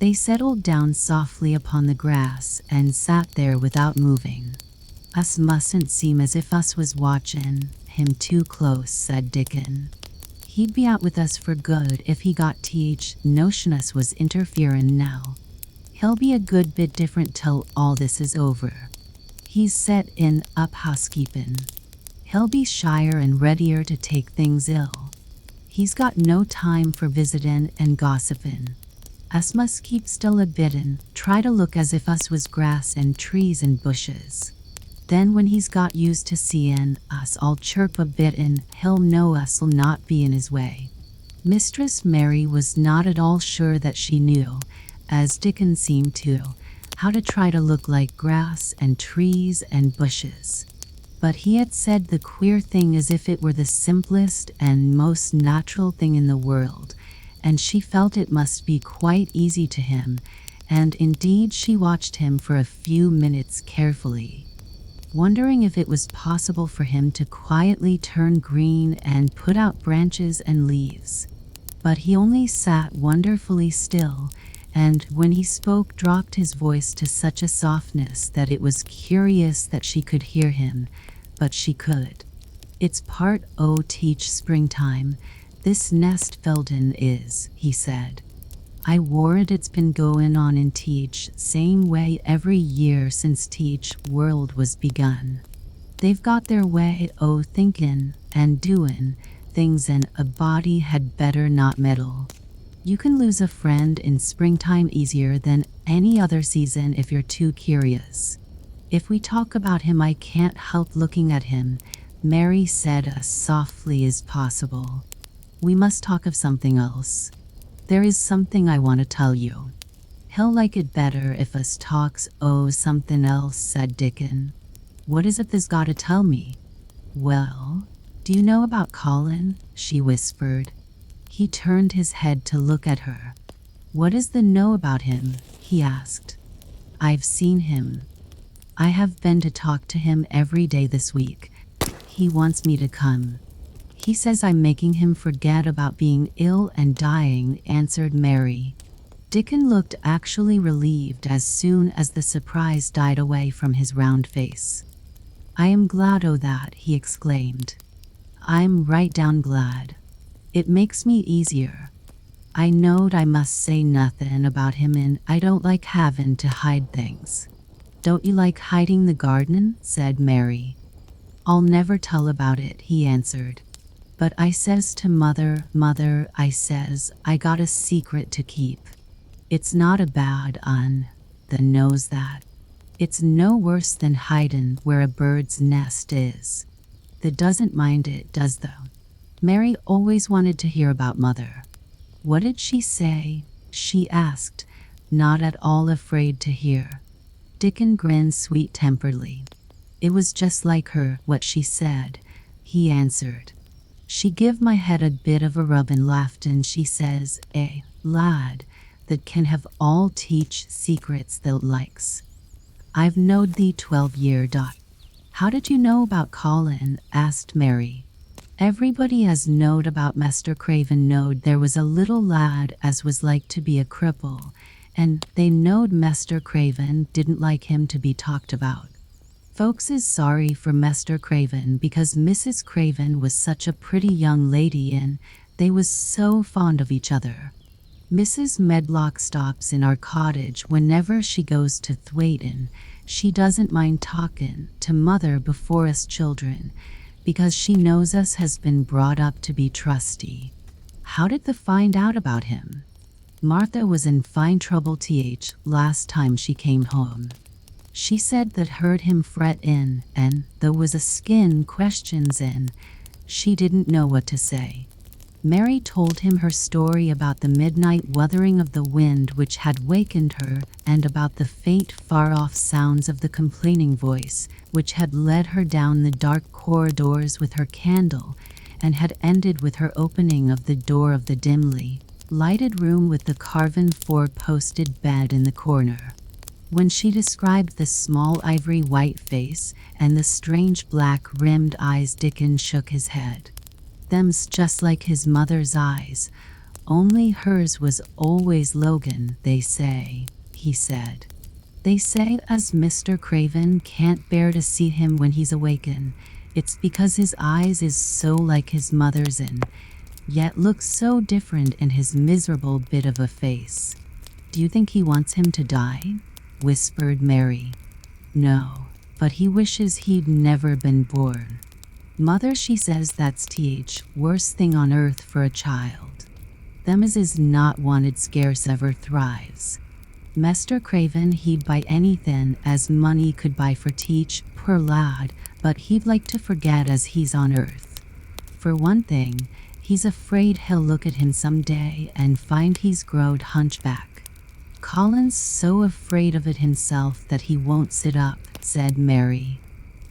They settled down softly upon the grass and sat there without moving. "Us mustn't seem as if us was watchin' him too close," said Dickon. "He'd be out with us for good if he got teach notion us was interferin' now. He'll be a good bit different till all this is over. He's set in up housekeepin'. He'll be shyer and readier to take things ill. He's got no time for visitin' and gossipin'. Us must keep still a bit and try to look as if us was grass and trees and bushes. Then when he's got used to seein' us all chirp a bit and he'll know us'll not be in his way." Mistress Mary was not at all sure that she knew, as Dickon seemed to, how to try to look like grass and trees and bushes. But he had said the queer thing as if it were the simplest and most natural thing in the world, and she felt it must be quite easy to him, and indeed she watched him for a few minutes carefully, wondering if it was possible for him to quietly turn green and put out branches and leaves. But he only sat wonderfully still, and when he spoke dropped his voice to such a softness that it was curious that she could hear him, but she could. "It's part o' teach springtime, this nest Felden is," he said. "I warrant it's been goin' on in teach same way every year since teach world was begun. They've got their way o' thinkin' and doin' things and a body had better not meddle. You can lose a friend in springtime easier than any other season if you're too curious. If we talk about him I can't help looking at him," Mary said as softly as possible. "We must talk of something else. There is something I want to tell you." "He'll like it better if us talks o' something else," said Dickon. "What is it tha's got to tell me?" "Well, do you know about Colin?" she whispered. He turned his head to look at her. "What is the know about him?" he asked. "I've seen him. I have been to talk to him every day this week. He wants me to come. He says I'm making him forget about being ill and dying," answered Mary. Dickon looked actually relieved as soon as the surprise died away from his round face. "I am glad o' that," he exclaimed. "I'm right down glad. It makes me easier. I knowed I must say nothin' about him and I don't like havin' to hide things." "Don't you like hiding the garden?" said Mary. "I'll never tell about it," he answered. "But I says to mother, 'Mother,' I says, 'I got a secret to keep. It's not a bad un that knows that. It's no worse than hidin' where a bird's nest is. That doesn't mind it, does though?'" Mary always wanted to hear about mother. "What did she say?" she asked, not at all afraid to hear. Dickon grinned sweet-temperedly. "It was just like her, what she said," he answered. "She give my head a bit of a rub and laughed, and she says, 'A lad that can have all teach secrets thou likes. I've knowed thee 12 year. "How did you know about Colin?" asked Mary. "Everybody as knowed about Master Craven knowed there was a little lad as was like to be a cripple, and they knowed Master Craven didn't like him to be talked about. Folks is sorry for Master Craven because Mrs. Craven was such a pretty young lady and they was so fond of each other. Mrs. Medlock stops in our cottage whenever she goes to Thwaite. She doesn't mind talking to mother before us children, because she knows us has been brought up to be trusty." "How did they find out about him?" "Martha was in fine trouble last time she came home. She said that heard him fret in, and there was a skin questions in. She didn't know what to say." Mary told him her story about the midnight wuthering of the wind which had wakened her, and about the faint far-off sounds of the complaining voice which had led her down the dark corridors with her candle, and had ended with her opening of the door of the dimly lighted room with the carven four-posted bed in the corner. When she described the small ivory-white face and the strange black-rimmed eyes, Dickon shook his head. "Them's just like his mother's eyes, only hers was always Logan, they say," he said. "They say as Mr. Craven can't bear to see him when he's awaken. It's because his eyes is so like his mother's and yet looks so different in his miserable bit of a face." "Do you think he wants him to die?" whispered Mary. "No, but he wishes he'd never been born. Mother, she says that's worst thing on earth for a child. Them as is not wanted scarce ever thrives. Mr. Craven he'd buy anything as money could buy for poor lad, but he'd like to forget as he's on earth. For one thing, he's afraid he'll look at him some day and find he's growed hunchback. Colin's so afraid of it himself that he won't sit up," said Mary.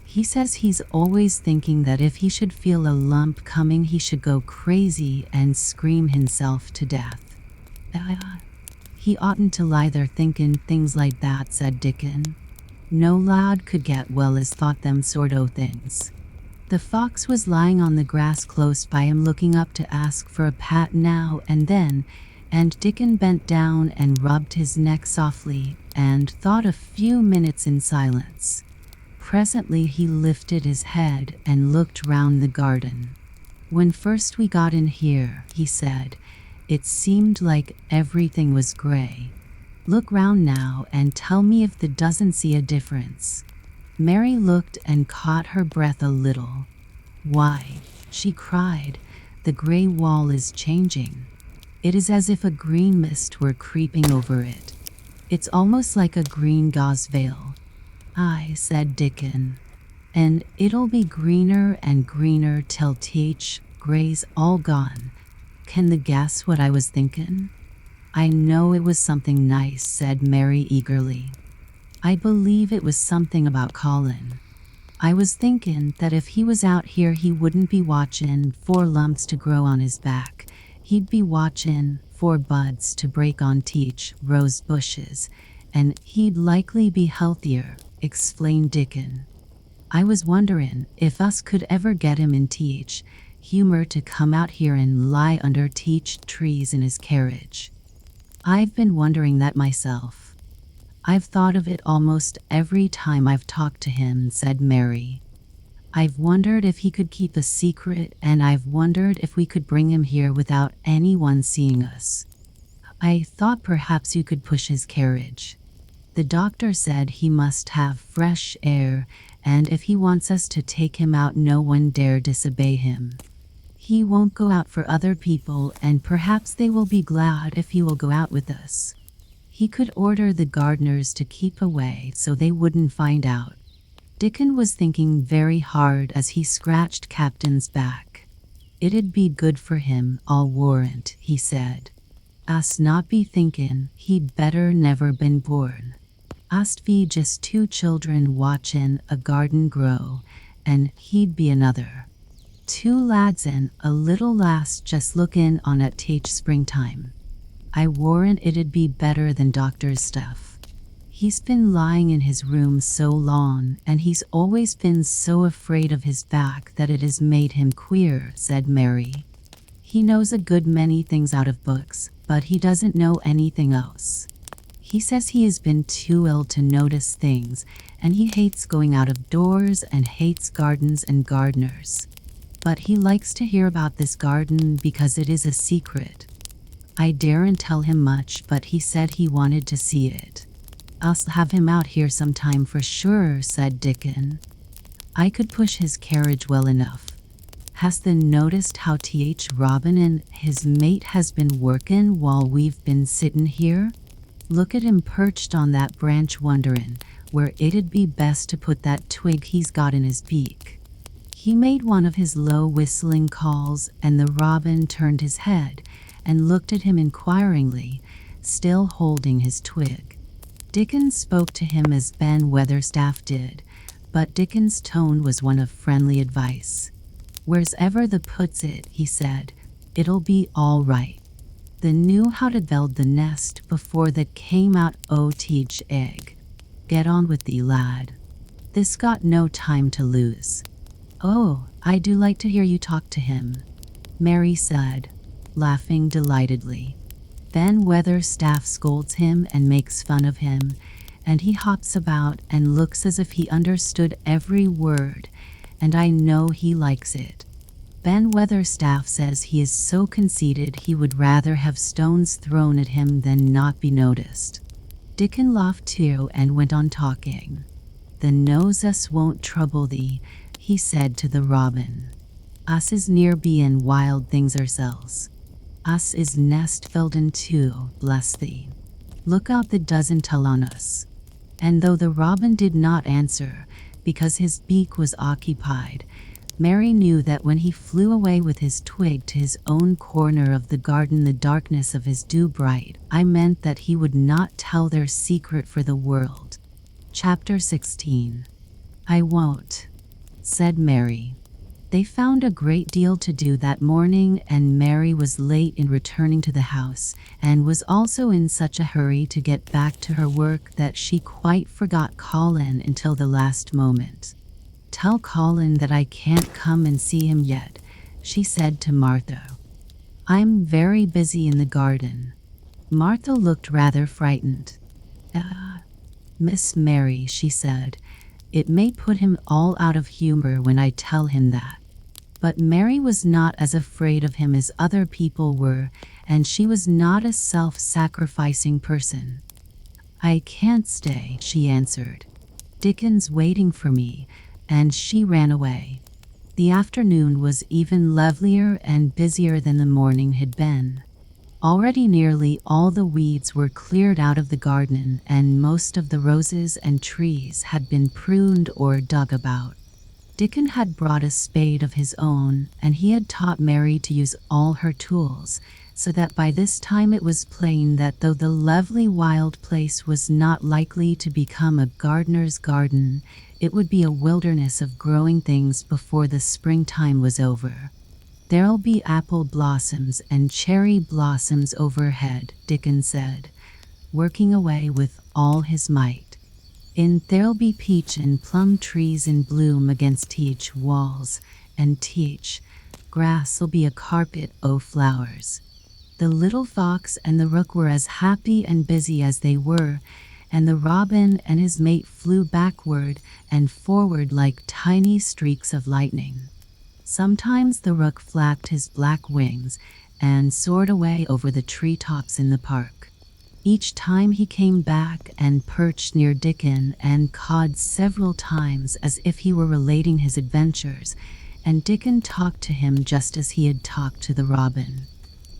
"He says he's always thinking that if he should feel a lump coming he should go crazy and scream himself to death." "He oughtn't to lie there thinking things like that," said Dickon. "No lad could get well as thought them sort o' things." The fox was lying on the grass close by him, looking up to ask for a pat now and then, and Dickon bent down and rubbed his neck softly and thought a few minutes in silence. Presently he lifted his head and looked round the garden. "When first we got in here," he said, "it seemed like everything was gray. Look round now and tell me if thou doesn't see a difference." Mary looked and caught her breath a little. "Why," she cried, "the gray wall is changing. It is as if a green mist were creeping over it. It's almost like a green gauze veil." "Aye," said Dickon, "and it'll be greener and greener till gray's all gone. Can thou guess what I was thinkin'?" "I know it was something nice," said Mary eagerly. "I believe it was something about Colin. I was thinkin' that if he was out here he wouldn't be watchin' for lumps to grow on his back. He'd be watchin' for buds to break on rose bushes, and he'd likely be healthier," explained Dickon. "I was wonderin' if us could ever get him in humor to come out here and lie under trees in his carriage. I've been wondering that myself. I've thought of it almost every time I've talked to him," said Mary. "I've wondered if he could keep a secret, and I've wondered if we could bring him here without anyone seeing us. I thought perhaps you could push his carriage. The doctor said he must have fresh air, and if he wants us to take him out, no one dare disobey him. He won't go out for other people, and perhaps they will be glad if he will go out with us. He could order the gardeners to keep away so they wouldn't find out. Dickon was thinking very hard as he scratched Captain's back. It'd be good for him, I'll warrant, he said. Us not be thinkin' he'd better never been born. Us'd be just two children watchin' a garden grow, and he'd be another. Two lads and a little lass just lookin' on at each springtime. I warrant it'd be better than doctor's stuff. He's been lying in his room so long, and he's always been so afraid of his back that it has made him queer, said Mary. He knows a good many things out of books, but he doesn't know anything else. He says he has been too ill to notice things, and he hates going out of doors and hates gardens and gardeners. But he likes to hear about this garden because it is a secret. I daren't tell him much, but he said he wanted to see it. I'll have him out here sometime for sure, said Dickon. I could push his carriage well enough. Hast thou noticed how Th. Robin and his mate has been workin' while we've been sittin' here? Look at him perched on that branch wonderin' where it'd be best to put that twig he's got in his beak. He made one of his low whistling calls, and the robin turned his head and looked at him inquiringly, still holding his twig. Dickon spoke to him as Ben Weatherstaff did, but Dickon's tone was one of friendly advice. Where's ever the puts it, he said, it'll be all right. They knew how to build the nest before that came out o' teach egg. Get on with thee, lad. This got no time to lose. Oh, I do like to hear you talk to him, Mary said, laughing delightedly. Ben Weatherstaff scolds him and makes fun of him, and he hops about and looks as if he understood every word, and I know he likes it. Ben Weatherstaff says he is so conceited he would rather have stones thrown at him than not be noticed. Dickon laughed too and went on talking. The nose us won't trouble thee, he said to the robin. Us is near bein' wild things ourselves. Us is nest filled in too, bless thee. Look out the doesn't tell on us. And though the robin did not answer, because his beak was occupied, Mary knew that when he flew away with his twig to his own corner of the garden, the darkness of his dew-bright eye meant that he would not tell their secret for the world. Chapter 16. I won't, said Mary. They found a great deal to do that morning, and Mary was late in returning to the house, and was also in such a hurry to get back to her work that she quite forgot Colin until the last moment. Tell Colin that I can't come and see him yet, she said to Martha. I'm very busy in the garden. Martha looked rather frightened. Miss Mary, she said, it may put him all out of humor when I tell him that. But Mary was not as afraid of him as other people were, and she was not a self-sacrificing person. I can't stay, she answered. Dickon's waiting for me, and she ran away. The afternoon was even lovelier and busier than the morning had been. Already nearly all the weeds were cleared out of the garden, and most of the roses and trees had been pruned or dug about. Dickon had brought a spade of his own, and he had taught Mary to use all her tools, so that by this time it was plain that though the lovely wild place was not likely to become a gardener's garden, it would be a wilderness of growing things before the springtime was over. There'll be apple blossoms and cherry blossoms overhead, Dickon said, working away with all his might. And there'll be peach and plum trees in bloom against each walls, and each grass'll be a carpet o' flowers. The little fox and the rook were as happy and busy as they were, and the robin and his mate flew backward and forward like tiny streaks of lightning. Sometimes the rook flapped his black wings and soared away over the treetops in the park. Each time he came back and perched near Dickon and cawed several times as if he were relating his adventures, and Dickon talked to him just as he had talked to the robin.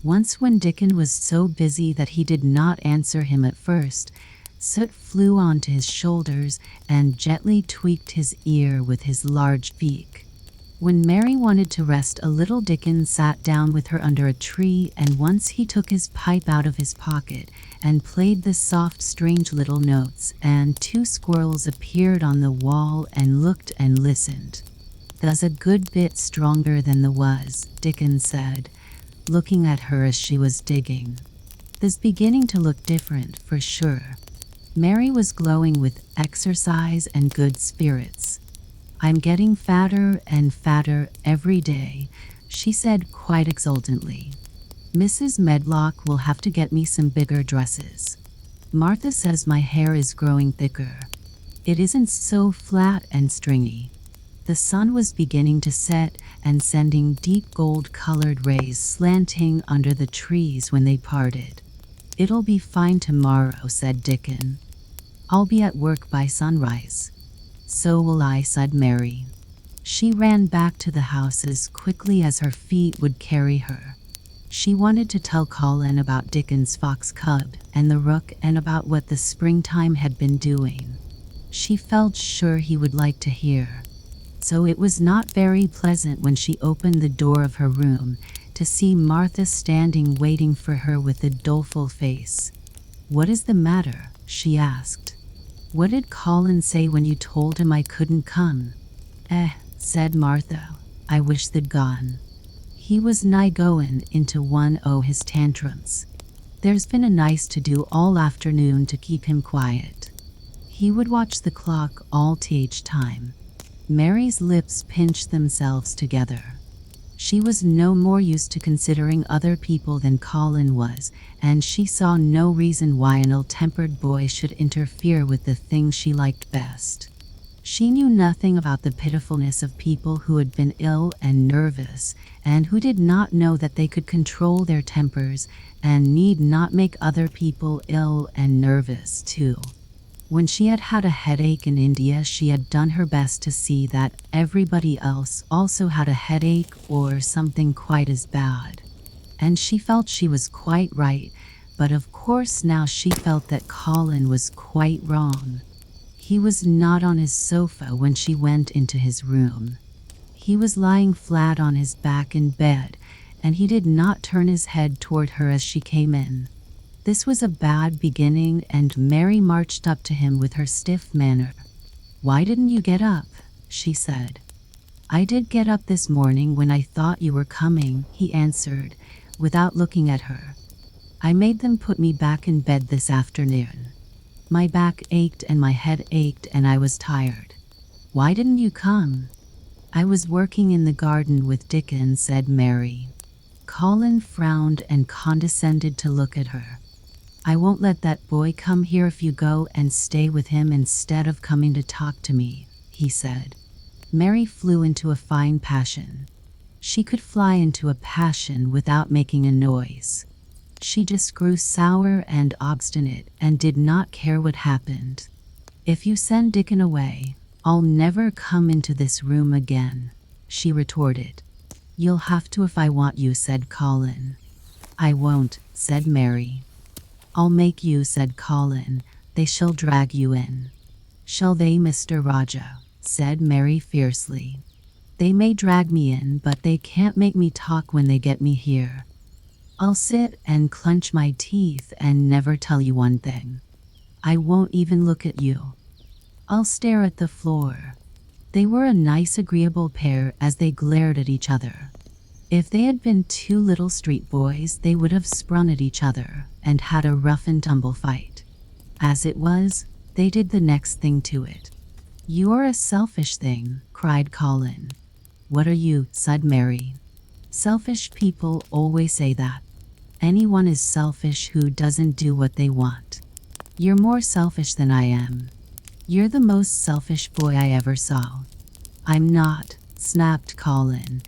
Once when Dickon was so busy that he did not answer him at first, Soot flew onto his shoulders and gently tweaked his ear with his large beak. When Mary wanted to rest a little, Dickon sat down with her under a tree, and once he took his pipe out of his pocket and played the soft, strange little notes, and two squirrels appeared on the wall and looked and listened. "That's a good bit stronger than the was," Dickon said, looking at her as she was digging. "This beginning to look different, for sure." Mary was glowing with exercise and good spirits. "I'm getting fatter and fatter every day," she said quite exultantly. "Mrs. Medlock will have to get me some bigger dresses. Martha says my hair is growing thicker. It isn't so flat and stringy." The sun was beginning to set and sending deep gold-colored rays slanting under the trees when they parted. "It'll be fine tomorrow," said Dickon. "I'll be at work by sunrise." "So will I," said Mary. She ran back to the house as quickly as her feet would carry her. She wanted to tell Colin about Dickon's fox cub and the rook and about what the springtime had been doing. She felt sure he would like to hear. So it was not very pleasant when she opened the door of her room to see Martha standing waiting for her with a doleful face. "What is the matter?" she asked. "What did Colin say when you told him I couldn't come?" Said Martha, "I wish they'd gone. He was nigh goin' into one o' his tantrums. There's been a nice to-do all afternoon to keep him quiet. He would watch the clock all th time." Mary's lips pinched themselves together. She was no more used to considering other people than Colin was, and she saw no reason why an ill-tempered boy should interfere with the things she liked best. She knew nothing about the pitifulness of people who had been ill and nervous, and who did not know that they could control their tempers and need not make other people ill and nervous too. When she had had a headache in India, she had done her best to see that everybody else also had a headache or something quite as bad. And she felt she was quite right, but of course now she felt that Colin was quite wrong. He was not on his sofa when she went into his room. He was lying flat on his back in bed, and he did not turn his head toward her as she came in. This was a bad beginning, and Mary marched up to him with her stiff manner. "Why didn't you get up?" she said. "I did get up this morning when I thought you were coming," he answered, without looking at her. "I made them put me back in bed this afternoon. My back ached and my head ached and I was tired." "Why didn't you come?" "I was working in the garden with Dickon," said Mary. Colin frowned and condescended to look at her. "I won't let that boy come here if you go and stay with him instead of coming to talk to me," he said. Mary flew into a fine passion. She could fly into a passion without making a noise. She just grew sour and obstinate and did not care what happened. "If you send Dickon away, I'll never come into this room again," she retorted. "You'll have to if I want you," said Colin. "I won't," said Mary. "I'll make you," said Colin. "They shall drag you in." "Shall they, Mr. Rajah?" said Mary fiercely. "They may drag me in, but they can't make me talk when they get me here. I'll sit and clench my teeth and never tell you one thing. I won't even look at you. I'll stare at the floor." They were a nice, agreeable pair as they glared at each other. If they had been two little street boys, they would have sprung at each other and had a rough and tumble fight. As it was, they did the next thing to it. "You're a selfish thing," cried Colin. "What are you?" said Mary. "Selfish people always say that. Anyone is selfish who doesn't do what they want. You're more selfish than I am. You're the most selfish boy I ever saw." "I'm not," snapped Colin.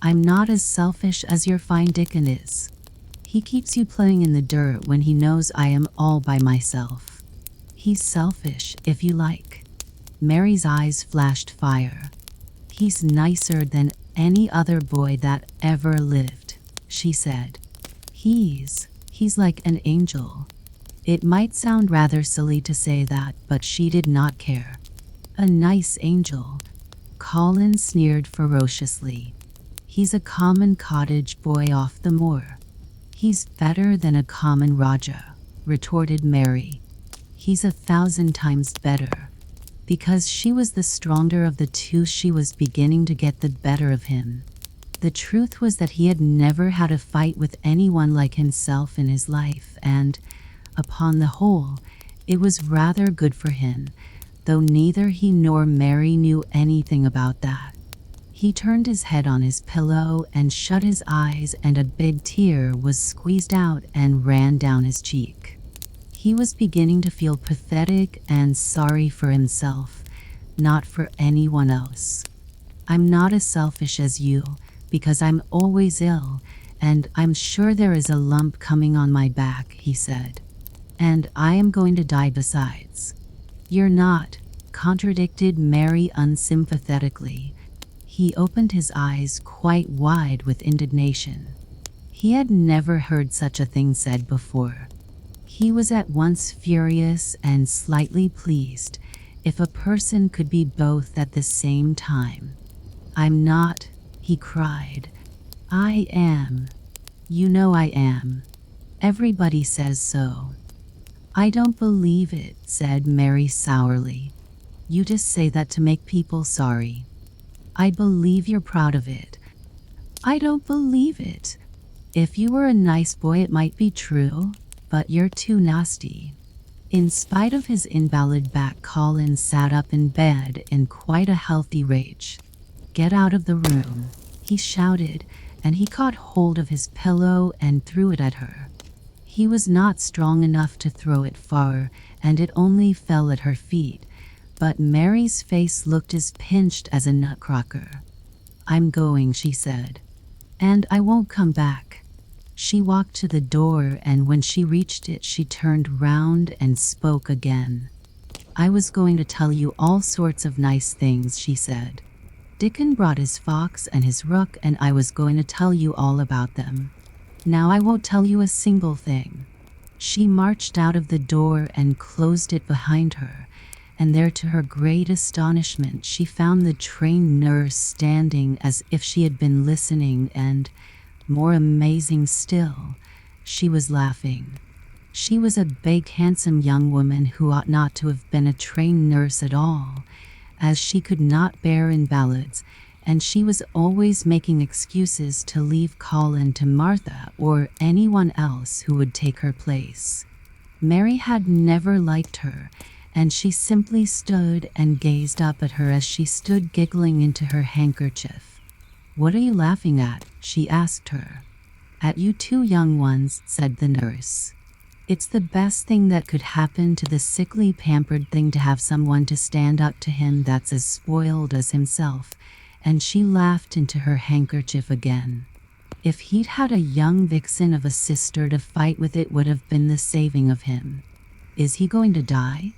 "I'm not as selfish as your fine Dickon is. He keeps you playing in the dirt when he knows I am all by myself. He's selfish, if you like." Mary's eyes flashed fire. "He's nicer than any other boy that ever lived," she said. He's like an angel." It might sound rather silly to say that, but she did not care. "A nice angel?" Colin sneered ferociously. "He's a common cottage boy off the moor." "He's better than a common Rajah," retorted Mary. "He's 1,000 times better." Because she was the stronger of the two, she was beginning to get the better of him. The truth was that he had never had a fight with anyone like himself in his life, and, upon the whole, it was rather good for him, though neither he nor Mary knew anything about that. He turned his head on his pillow and shut his eyes, and a big tear was squeezed out and ran down his cheek. He was beginning to feel pathetic and sorry for himself, not for anyone else. "I'm not as selfish as you, because I'm always ill, and I'm sure there is a lump coming on my back," he said. "And I am going to die besides." "You're not," contradicted Mary unsympathetically. He opened his eyes quite wide with indignation. He had never heard such a thing said before. He was at once furious and slightly pleased, if a person could be both at the same time. "I'm not," he cried. "I am. You know I am. Everybody says so." "I don't believe it," said Mary sourly. "You just say that to make people sorry." "I believe you're proud of it." "I don't believe it. If you were a nice boy, it might be true, but you're too nasty." In spite of his invalid back, Colin sat up in bed in quite a healthy rage. "Get out of the room," he shouted, and he caught hold of his pillow and threw it at her. He was not strong enough to throw it far, and it only fell at her feet, but Mary's face looked as pinched as a nutcracker. "I'm going," she said. "And I won't come back." She walked to the door, and when she reached it, she turned round and spoke again. "I was going to tell you all sorts of nice things," she said. "Dickon brought his fox and his rook, and I was going to tell you all about them. Now I won't tell you a single thing." She marched out of the door and closed it behind her, and there, to her great astonishment, she found the trained nurse standing as if she had been listening, and, more amazing still, she was laughing. She was a big, handsome young woman who ought not to have been a trained nurse at all, as she could not bear invalids, and she was always making excuses to leave Colin to Martha or anyone else who would take her place. Mary had never liked her, and she simply stood and gazed up at her as she stood giggling into her handkerchief. "What are you laughing at?" she asked her. "At you two young ones," said the nurse. "It's the best thing that could happen to the sickly, pampered thing to have someone to stand up to him that's as spoiled as himself," and she laughed into her handkerchief again. "If he'd had a young vixen of a sister to fight with, it would have been the saving of him. Is he going to die?"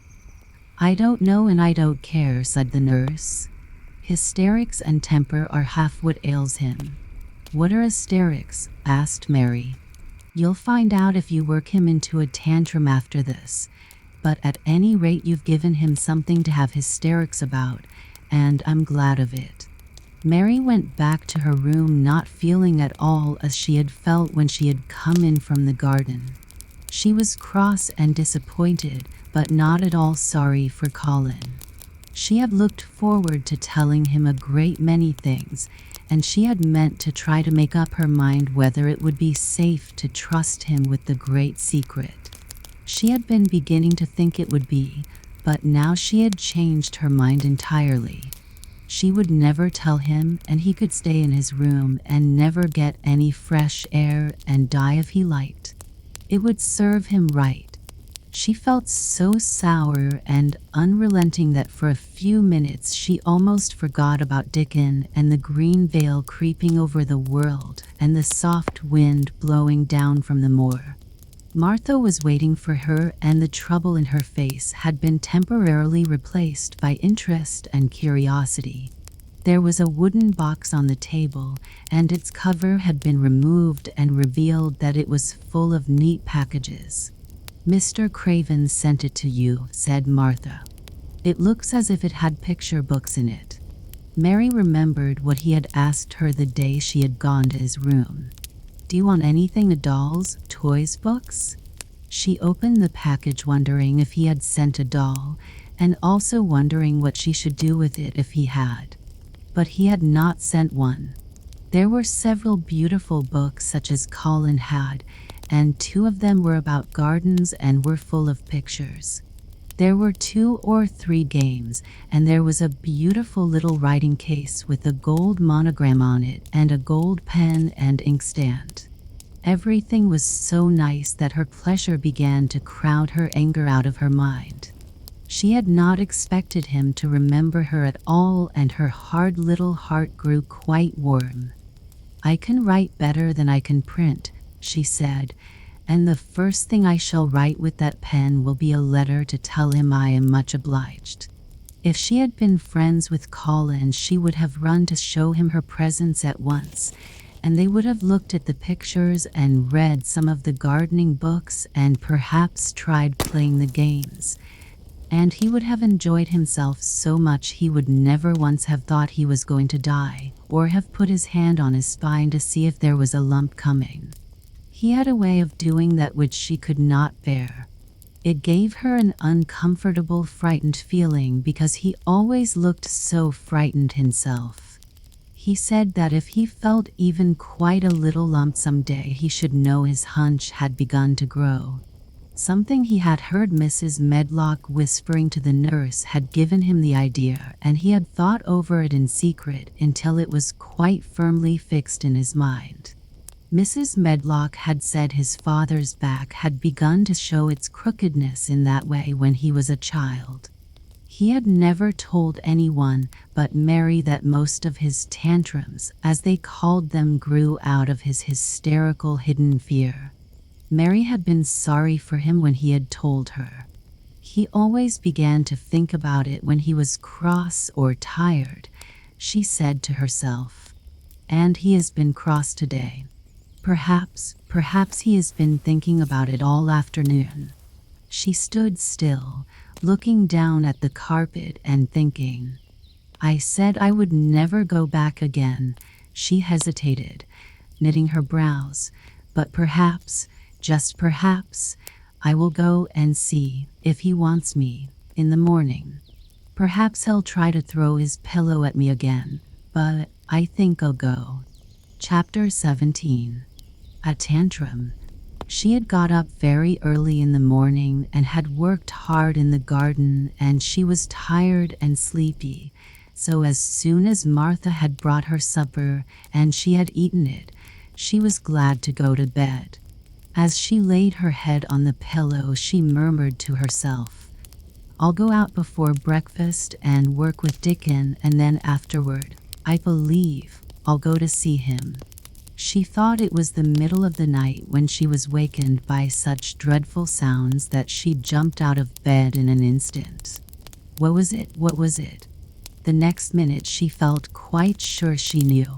"I don't know, and I don't care," said the nurse. "Hysterics and temper are half what ails him." "What are hysterics?" asked Mary. "You'll find out if you work him into a tantrum after this, but at any rate you've given him something to have hysterics about, and I'm glad of it." Mary went back to her room, not feeling at all as she had felt when she had come in from the garden. She was cross and disappointed, but not at all sorry for Colin. She had looked forward to telling him a great many things, and she had meant to try to make up her mind whether it would be safe to trust him with the great secret. She had been beginning to think it would be, but now she had changed her mind entirely. She would never tell him, and he could stay in his room and never get any fresh air and die if he liked. It would serve him right. She felt so sour and unrelenting that for a few minutes she almost forgot about Dickon and the green veil creeping over the world and the soft wind blowing down from the moor. Martha was waiting for her, and the trouble in her face had been temporarily replaced by interest and curiosity. There was a wooden box on the table, and its cover had been removed and revealed that it was full of neat packages. "Mr. Craven sent it to you," said Martha. "It looks as if it had picture books in it." Mary remembered what he had asked her the day she had gone to his room. "Do you want anything, dolls, toys, books?" She opened the package wondering if he had sent a doll, and also wondering what she should do with it if he had. But he had not sent one. There were several beautiful books such as Colin had, and 2 of them were about gardens and were full of pictures. There were 2 or 3 games, and there was a beautiful little writing case with a gold monogram on it and a gold pen and inkstand. Everything was so nice that her pleasure began to crowd her anger out of her mind. She had not expected him to remember her at all, and her hard little heart grew quite warm. "I can write better than I can print," she said, "and the first thing I shall write with that pen will be a letter to tell him I am much obliged." If she had been friends with Colin, she would have run to show him her presents at once, and they would have looked at the pictures and read some of the gardening books and perhaps tried playing the games. And he would have enjoyed himself so much he would never once have thought he was going to die, or have put his hand on his spine to see if there was a lump coming. He had a way of doing that which she could not bear. It gave her an uncomfortable, frightened feeling because he always looked so frightened himself. He said that if he felt even quite a little lump someday, he should know his hunch had begun to grow. Something he had heard Mrs. Medlock whispering to the nurse had given him the idea, and he had thought over it in secret until it was quite firmly fixed in his mind. Mrs. Medlock had said his father's back had begun to show its crookedness in that way when he was a child. He had never told anyone but Mary that most of his tantrums, as they called them, grew out of his hysterical hidden fear. Mary had been sorry for him when he had told her. He always began to think about it when he was cross or tired, she said to herself. And he has been cross today. Perhaps he has been thinking about it all afternoon. She stood still, looking down at the carpet and thinking. "I said I would never go back again," she hesitated, knitting her brows, "but perhaps, just perhaps, I will go and see, if he wants me, in the morning. Perhaps he'll try to throw his pillow at me again, but I think I'll go." Chapter 17. A Tantrum. She had got up very early in the morning and had worked hard in the garden, and she was tired and sleepy, so as soon as Martha had brought her supper and she had eaten it, she was glad to go to bed. As she laid her head on the pillow, she murmured to herself, "I'll go out before breakfast and work with Dickon, and then afterward, I believe, I'll go to see him." She thought it was the middle of the night when she was wakened by such dreadful sounds that she jumped out of bed in an instant. What was it? What was it? The next minute she felt quite sure she knew.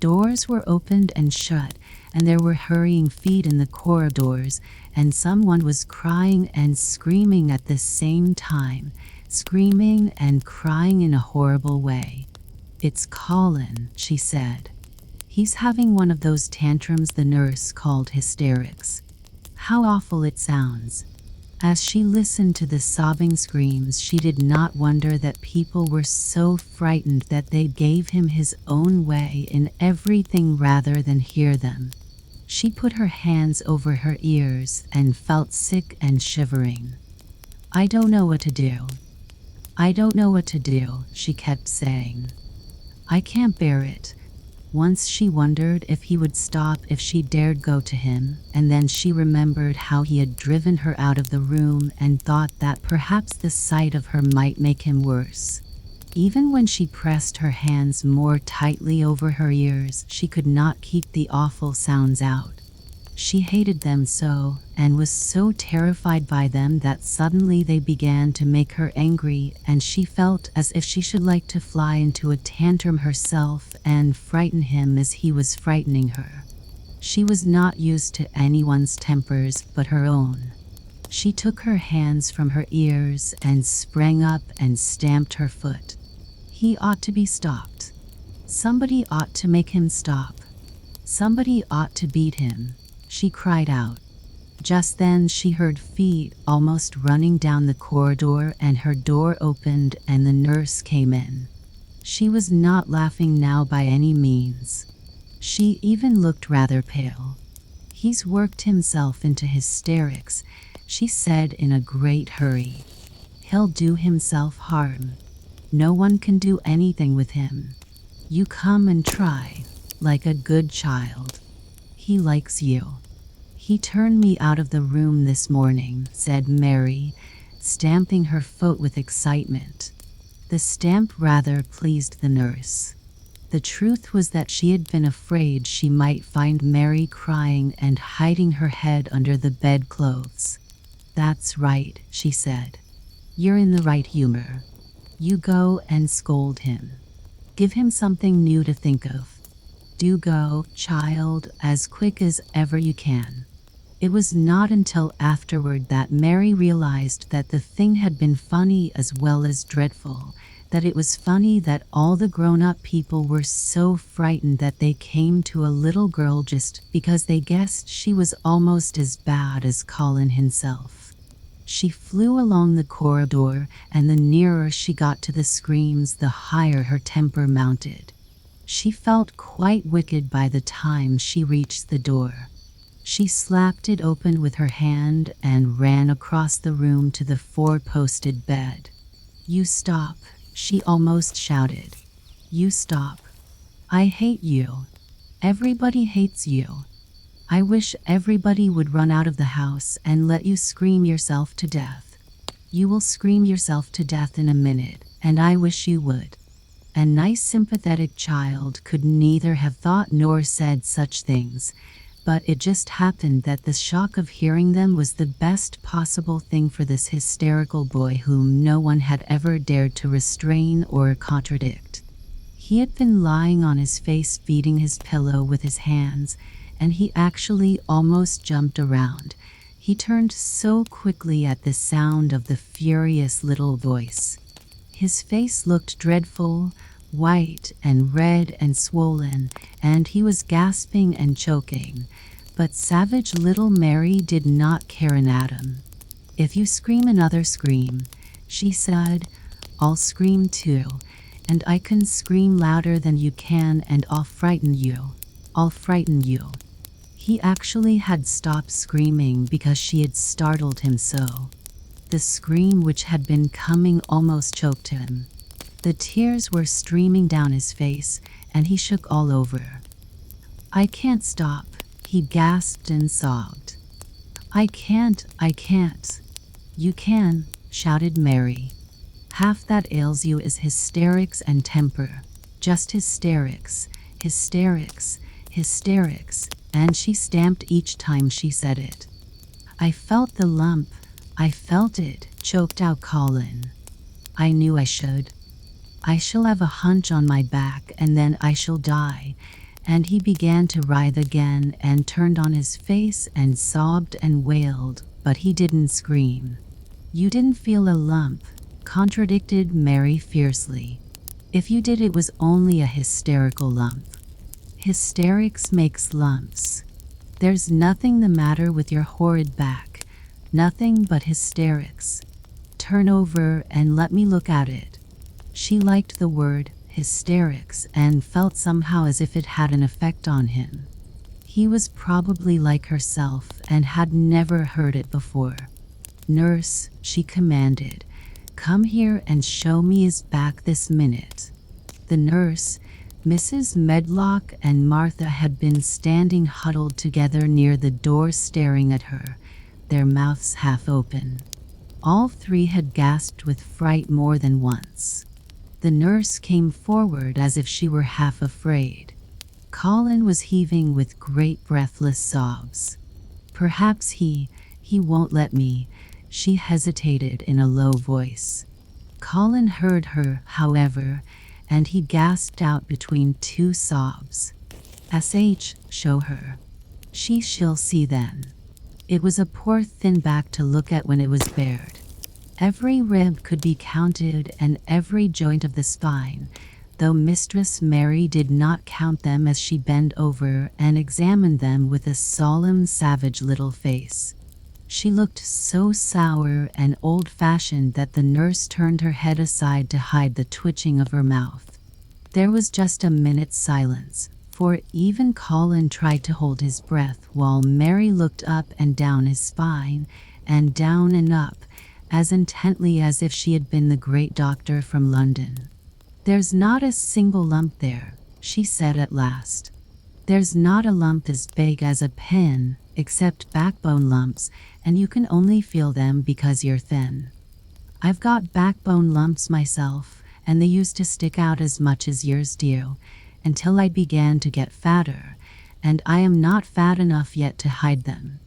Doors were opened and shut, and there were hurrying feet in the corridors, and someone was crying and screaming at the same time, screaming and crying in a horrible way. "It's Colin," she said. "He's having one of those tantrums the nurse called hysterics. How awful it sounds." As she listened to the sobbing screams, she did not wonder that people were so frightened that they gave him his own way in everything rather than hear them. She put her hands over her ears and felt sick and shivering. "I don't know what to do. I don't know what to do," she kept saying. "I can't bear it. Once she wondered if he would stop if she dared go to him, and then she remembered how he had driven her out of the room and thought that perhaps the sight of her might make him worse. Even when she pressed her hands more tightly over her ears, she could not keep the awful sounds out. She hated them so, and was so terrified by them that suddenly they began to make her angry, and she felt as if she should like to fly into a tantrum herself and frighten him as he was frightening her. She was not used to anyone's tempers but her own. She took her hands from her ears and sprang up and stamped her foot. He ought to be stopped. Somebody ought to make him stop. Somebody ought to beat him, she cried out. Just then she heard feet almost running down the corridor, and her door opened and the nurse came in. She was not laughing now by any means. She even looked rather pale. "He's worked himself into hysterics," she said in a great hurry. "He'll do himself harm. No one can do anything with him. You come and try, like a good child. He likes you." "He turned me out of the room this morning," said Mary, stamping her foot with excitement. The stamp rather pleased the nurse. The truth was that she had been afraid she might find Mary crying and hiding her head under the bedclothes. "That's right," she said. "You're in the right humor. You go and scold him. Give him something new to think of. Do go, child, as quick as ever you can." It was not until afterward that Mary realized that the thing had been funny as well as dreadful, that it was funny that all the grown-up people were so frightened that they came to a little girl just because they guessed she was almost as bad as Colin himself. She flew along the corridor, and the nearer she got to the screams, the higher her temper mounted. She felt quite wicked by the time she reached the door. She slapped it open with her hand and ran across the room to the four-posted bed. "You stop," she almost shouted. "You stop. I hate you. Everybody hates you. I wish everybody would run out of the house and let you scream yourself to death. You will scream yourself to death in a minute, and I wish you would." A nice sympathetic child could neither have thought nor said such things, but it just happened that the shock of hearing them was the best possible thing for this hysterical boy whom no one had ever dared to restrain or contradict. He had been lying on his face beating his pillow with his hands, and he actually almost jumped around. He turned so quickly at the sound of the furious little voice. His face looked dreadful, white and red and swollen, and he was gasping and choking. But savage little Mary did not care an atom. "If you scream another scream," she said, "I'll scream too, and I can scream louder than you can, and I'll frighten you. I'll frighten you." He actually had stopped screaming because she had startled him so. The scream which had been coming almost choked him. The tears were streaming down his face, and he shook all over. "I can't stop," he gasped and sobbed. I can't." "You can," shouted Mary. "Half that ails you is hysterics and temper. Just hysterics, hysterics, hysterics," and she stamped each time she said it. "I felt the lump. I felt it," choked out Colin. "I knew I should. I shall have a hunch on my back and then I shall die." And he began to writhe again and turned on his face and sobbed and wailed, but he didn't scream. "You didn't feel a lump," contradicted Mary fiercely. "If you did, it was only a hysterical lump. Hysterics makes lumps. There's nothing the matter with your horrid back. Nothing but hysterics. Turn over and let me look at it." She liked the word hysterics and felt somehow as if it had an effect on him. He was probably like herself and had never heard it before. "Nurse," she commanded, "come here and show me his back this minute." The nurse, Mrs. Medlock and Martha had been standing huddled together near the door staring at her, their mouths half open. All three had gasped with fright more than once. The nurse came forward as if she were half afraid. Colin was heaving with great breathless sobs. "Perhaps he won't let me," she hesitated in a low voice. Colin heard her, however, and he gasped out between two sobs. Show her. She'll see then." It was a poor thin back to look at when it was bared. Every rib could be counted and every joint of the spine, though Mistress Mary did not count them as she bent over and examined them with a solemn, savage little face. She looked so sour and old-fashioned that the nurse turned her head aside to hide the twitching of her mouth. There was just a minute's silence, for even Colin tried to hold his breath while Mary looked up and down his spine, and down and up, as intently as if she had been the great doctor from London. "There's not a single lump there," she said at last. "There's not a lump as big as a pin, except backbone lumps, and you can only feel them because you're thin. I've got backbone lumps myself, and they used to stick out as much as yours do, until I began to get fatter, and I am not fat enough yet to hide them.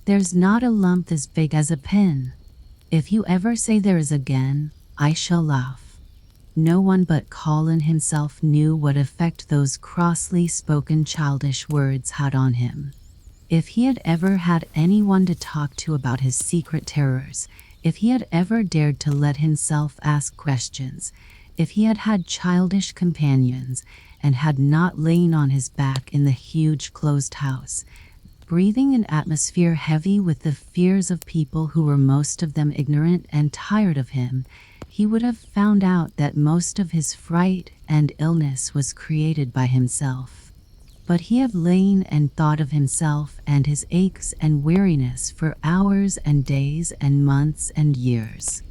There's not a lump as big as a pin. If you ever say there is again, I shall laugh." No one but Colin himself knew what effect those crossly spoken childish words had on him. If he had ever had anyone to talk to about his secret terrors, if he had ever dared to let himself ask questions, if he had had childish companions and had not lain on his back in the huge closed house, breathing an atmosphere heavy with the fears of people who were most of them ignorant and tired of him, he would have found out that most of his fright and illness was created by himself. But he had lain and thought of himself and his aches and weariness for hours and days and months and years.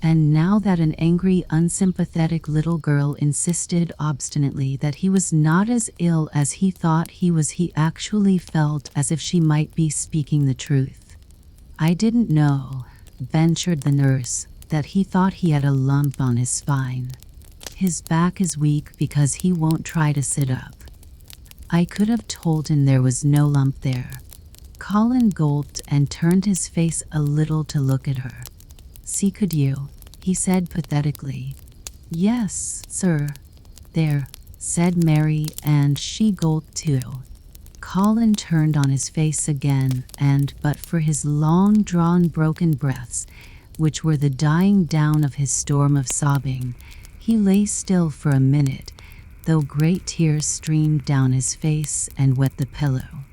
And now that an angry, unsympathetic little girl insisted obstinately that he was not as ill as he thought he was, he actually felt as if she might be speaking the truth. "I didn't know," ventured the nurse, "that he thought he had a lump on his spine. His back is weak because he won't try to sit up. I could have told him there was no lump there." Colin gulped and turned his face a little to look at her. "See, could you?" he said pathetically. "Yes, sir. There," said Mary, and she gulped too. Colin turned on his face again, and but for his long-drawn broken breaths, which were the dying down of his storm of sobbing, he lay still for a minute, though great tears streamed down his face and wet the pillow.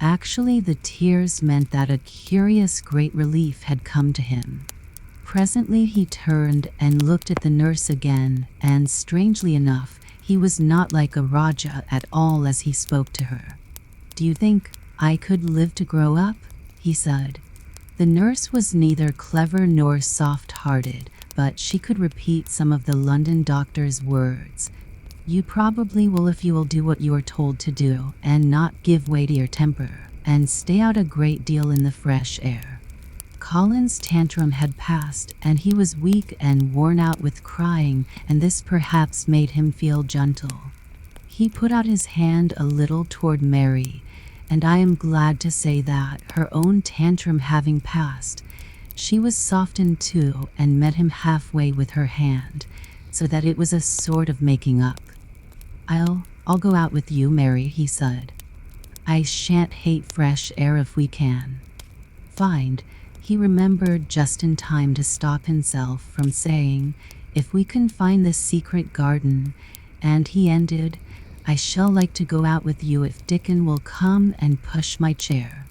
Actually, the tears meant that a curious great relief had come to him. Presently he turned and looked at the nurse again, and strangely enough, he was not like a Rajah at all as he spoke to her. "Do you think I could live to grow up?" he said. The nurse was neither clever nor soft-hearted, but she could repeat some of the London doctor's words. "You probably will if you will do what you are told to do, and not give way to your temper, and stay out a great deal in the fresh air." Colin's tantrum had passed, and he was weak and worn out with crying, and this perhaps made him feel gentle. He put out his hand a little toward Mary, and I am glad to say that, her own tantrum having passed, she was softened too and met him halfway with her hand, so that it was a sort of making up. I'll go out with you, Mary," he said. "I shan't hate fresh air if we can." "Fine," he remembered just in time to stop himself from saying, "if we can find the secret garden," and he ended, "I shall like to go out with you if Dickon will come and push my chair.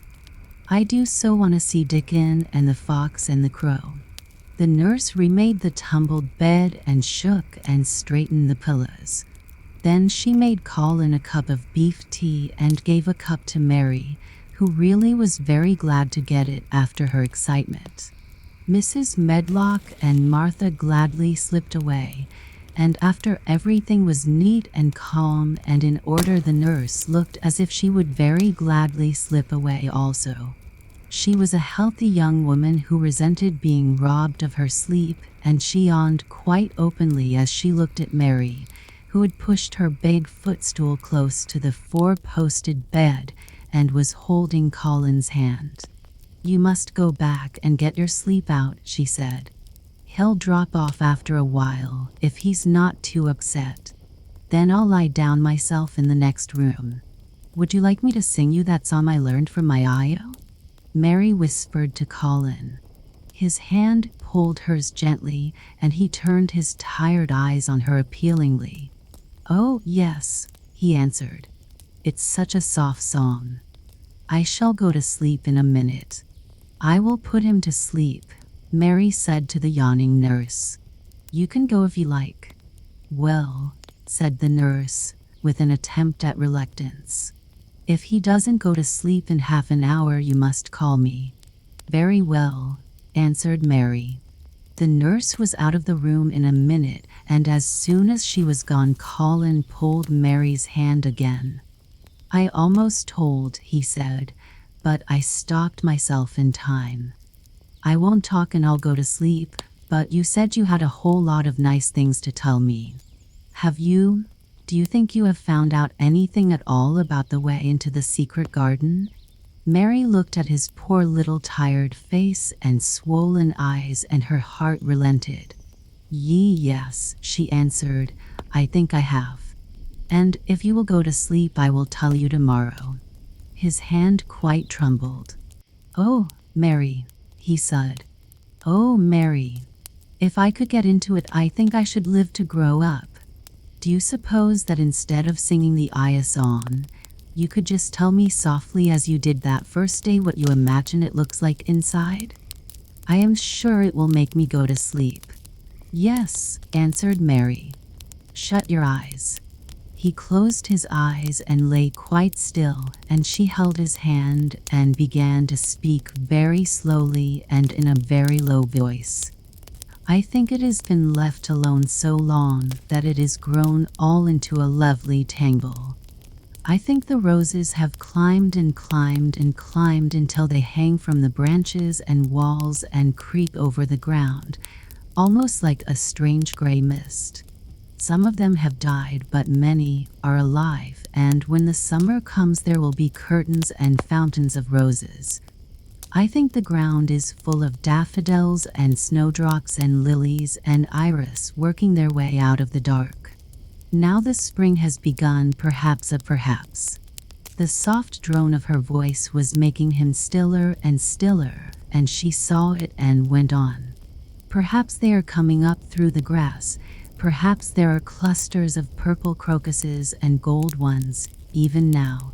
I do so want to see Dickon and the fox and the crow." The nurse remade the tumbled bed and shook and straightened the pillows. Then she made Colin a cup of beef tea and gave a cup to Mary, who really was very glad to get it after her excitement. Mrs. Medlock and Martha gladly slipped away, and after everything was neat and calm and in order, the nurse looked as if she would very gladly slip away also. She was a healthy young woman who resented being robbed of her sleep, and she yawned quite openly as she looked at Mary, who had pushed her big footstool close to the four-posted bed and was holding Colin's hand. "You must go back and get your sleep out," she said. "He'll drop off after a while if he's not too upset. Then I'll lie down myself in the next room. Would you like me to sing you that song I learned from my Io?" Mary whispered to Colin. His hand pulled hers gently, and he turned his tired eyes on her appealingly. "Oh, yes," he answered. "It's such a soft song. I shall go to sleep in a minute." "I will put him to sleep," Mary said to the yawning nurse. "You can go if you like." "Well," said the nurse, with an attempt at reluctance, "if he doesn't go to sleep in half an hour, you must call me." "Very well," answered Mary. The nurse was out of the room in a minute, and as soon as she was gone, Colin pulled Mary's hand again. "I almost told," he said, "but I stopped myself in time. I won't talk and I'll go to sleep, but you said you had a whole lot of nice things to tell me. Have you? Do you think you have found out anything at all about the way into the secret garden?" Mary looked at his poor little tired face and swollen eyes, and her heart relented. "Yes," she answered, "I think I have. And if you will go to sleep, I will tell you tomorrow." His hand quite trembled. "Oh, Mary," he said. "Oh, Mary. If I could get into it, I think I should live to grow up. Do you suppose that instead of singing the Aya song, you could just tell me softly as you did that first day what you imagine it looks like inside? I am sure it will make me go to sleep." "Yes," answered Mary. "Shut your eyes." He closed his eyes and lay quite still, and she held his hand and began to speak very slowly and in a very low voice. "I think it has been left alone so long that it has grown all into a lovely tangle. I think the roses have climbed and climbed and climbed until they hang from the branches and walls and creep over the ground, almost like a strange gray mist. Some of them have died, but many are alive, and when the summer comes there will be curtains and fountains of roses. I think the ground is full of daffodils and snowdrops and lilies and iris working their way out of the dark. Now the spring has begun, perhaps. The soft drone of her voice was making him stiller and stiller, and she saw it and went on. "Perhaps they are coming up through the grass. Perhaps there are clusters of purple crocuses and gold ones, even now.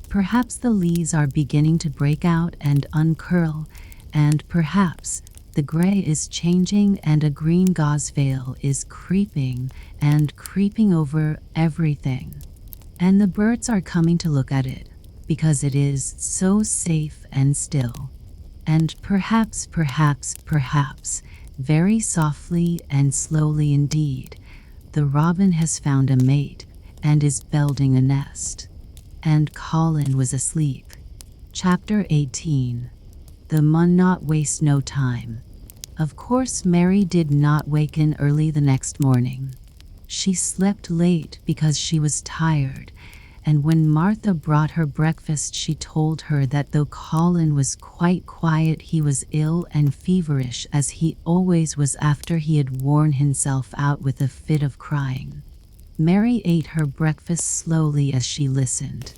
Perhaps the leaves are beginning to break out and uncurl, and perhaps the gray is changing and a green gauze veil is creeping and creeping over everything. And the birds are coming to look at it, because it is so safe and still. And perhaps, very softly and slowly indeed, the robin has found a mate and is building a nest." And Colin was asleep. Chapter 18. The Munnot Waste No Time. Of course, Mary did not wake in early the next morning. She slept late because she was tired, and when Martha brought her breakfast, she told her that though Colin was quite quiet, he was ill and feverish, as he always was after he had worn himself out with a fit of crying. Mary ate her breakfast slowly as she listened.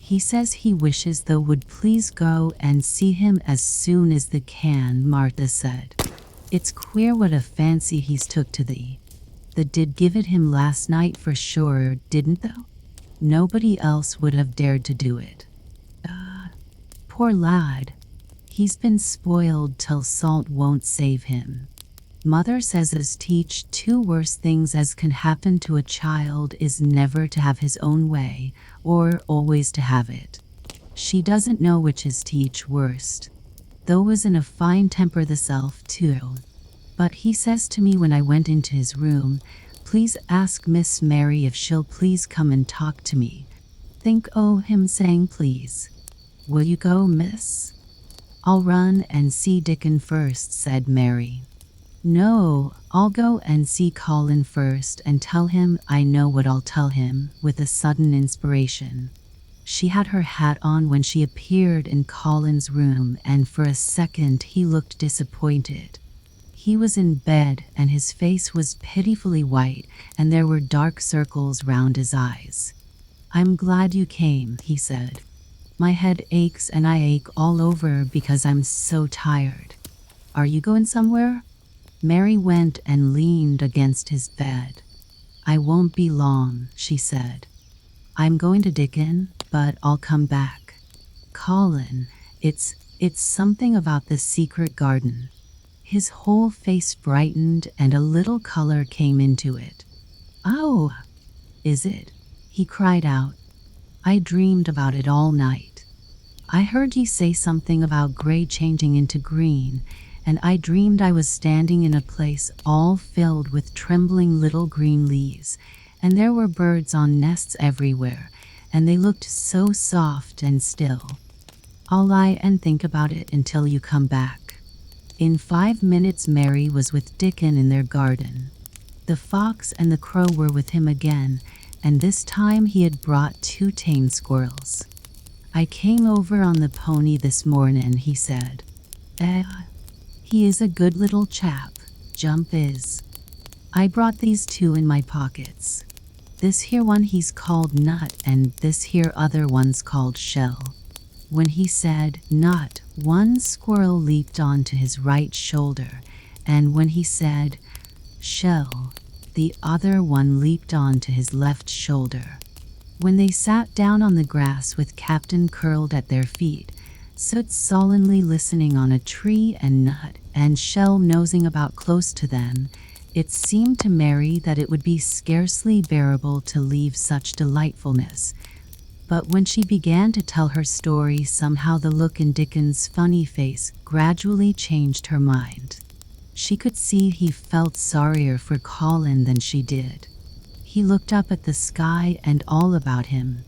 "He says he wishes thou would please go and see him as soon as thou can," Martha said. "It's queer what a fancy he's took to thee. Thou did give it him last night for sure, didn't thou? Nobody else would have dared to do it. Poor lad. He's been spoiled till salt won't save him. Mother says as teach two worst things as can happen to a child is never to have his own way, or always to have it. She doesn't know which is teach worst. Though was in a fine temper the self too. But he says to me when I went into his room, Please ask Miss Mary if she'll please come and talk to me. Think o' him saying please. Will you go, miss? I'll run and see Dickon first, said Mary. No, I'll go and see Colin first and tell him I know what I'll tell him, with a sudden inspiration. She had her hat on when she appeared in Colin's room, and for a second he looked disappointed. He was in bed, and his face was pitifully white, and there were dark circles round his eyes. I'm glad you came, he said. My head aches and I ache all over because I'm so tired. Are you going somewhere? Mary went and leaned against his bed. I won't be long, she said. I'm going to Dickon, but I'll come back. Colin, it's something about the secret garden. His whole face brightened and a little color came into it. Oh, is it? He cried out. I dreamed about it all night. I heard you say something about gray changing into green, and I dreamed I was standing in a place all filled with trembling little green leaves, and there were birds on nests everywhere, and they looked so soft and still. I'll lie and think about it until you come back. In 5 minutes Mary was with Dickon in their garden. The fox and the crow were with him again, and this time he had brought 2 tame squirrels. I came over on the pony this morning, he said. He is a good little chap, Jump is. I brought these 2 in my pockets. This here one he's called Nut, and this here other one's called Shell. When he said Nut, one squirrel leaped onto his right shoulder, and when he said Shell, the other one leaped onto his left shoulder. When they sat down on the grass with Captain curled at their feet, Soot sullenly listening on a tree and Nut and Shell nosing about close to them, it seemed to Mary that it would be scarcely bearable to leave such delightfulness. But when she began to tell her story, somehow the look in Dickon's funny face gradually changed her mind. She could see he felt sorrier for Colin than she did. He looked up at the sky and all about him.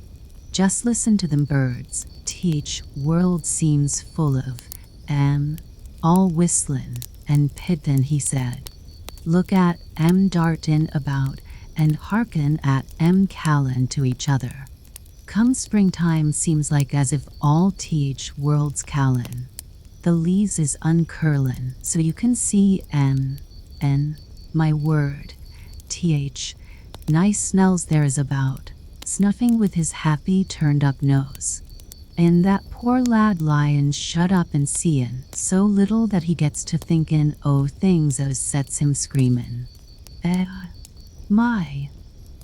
Just listen to them birds, teach world seems full of, all whistlin' and pittin', he said. Look at dartin' about, and hearken at callin' to each other. Come springtime seems like as if all teach world's callin'. The leaves is uncurlin', so you can see my word, th. Nice smells there is about, snuffing with his happy turned-up nose. And that poor lad lyin' shut up and seein' so little that he gets to thinkin' o' things as sets him screamin'.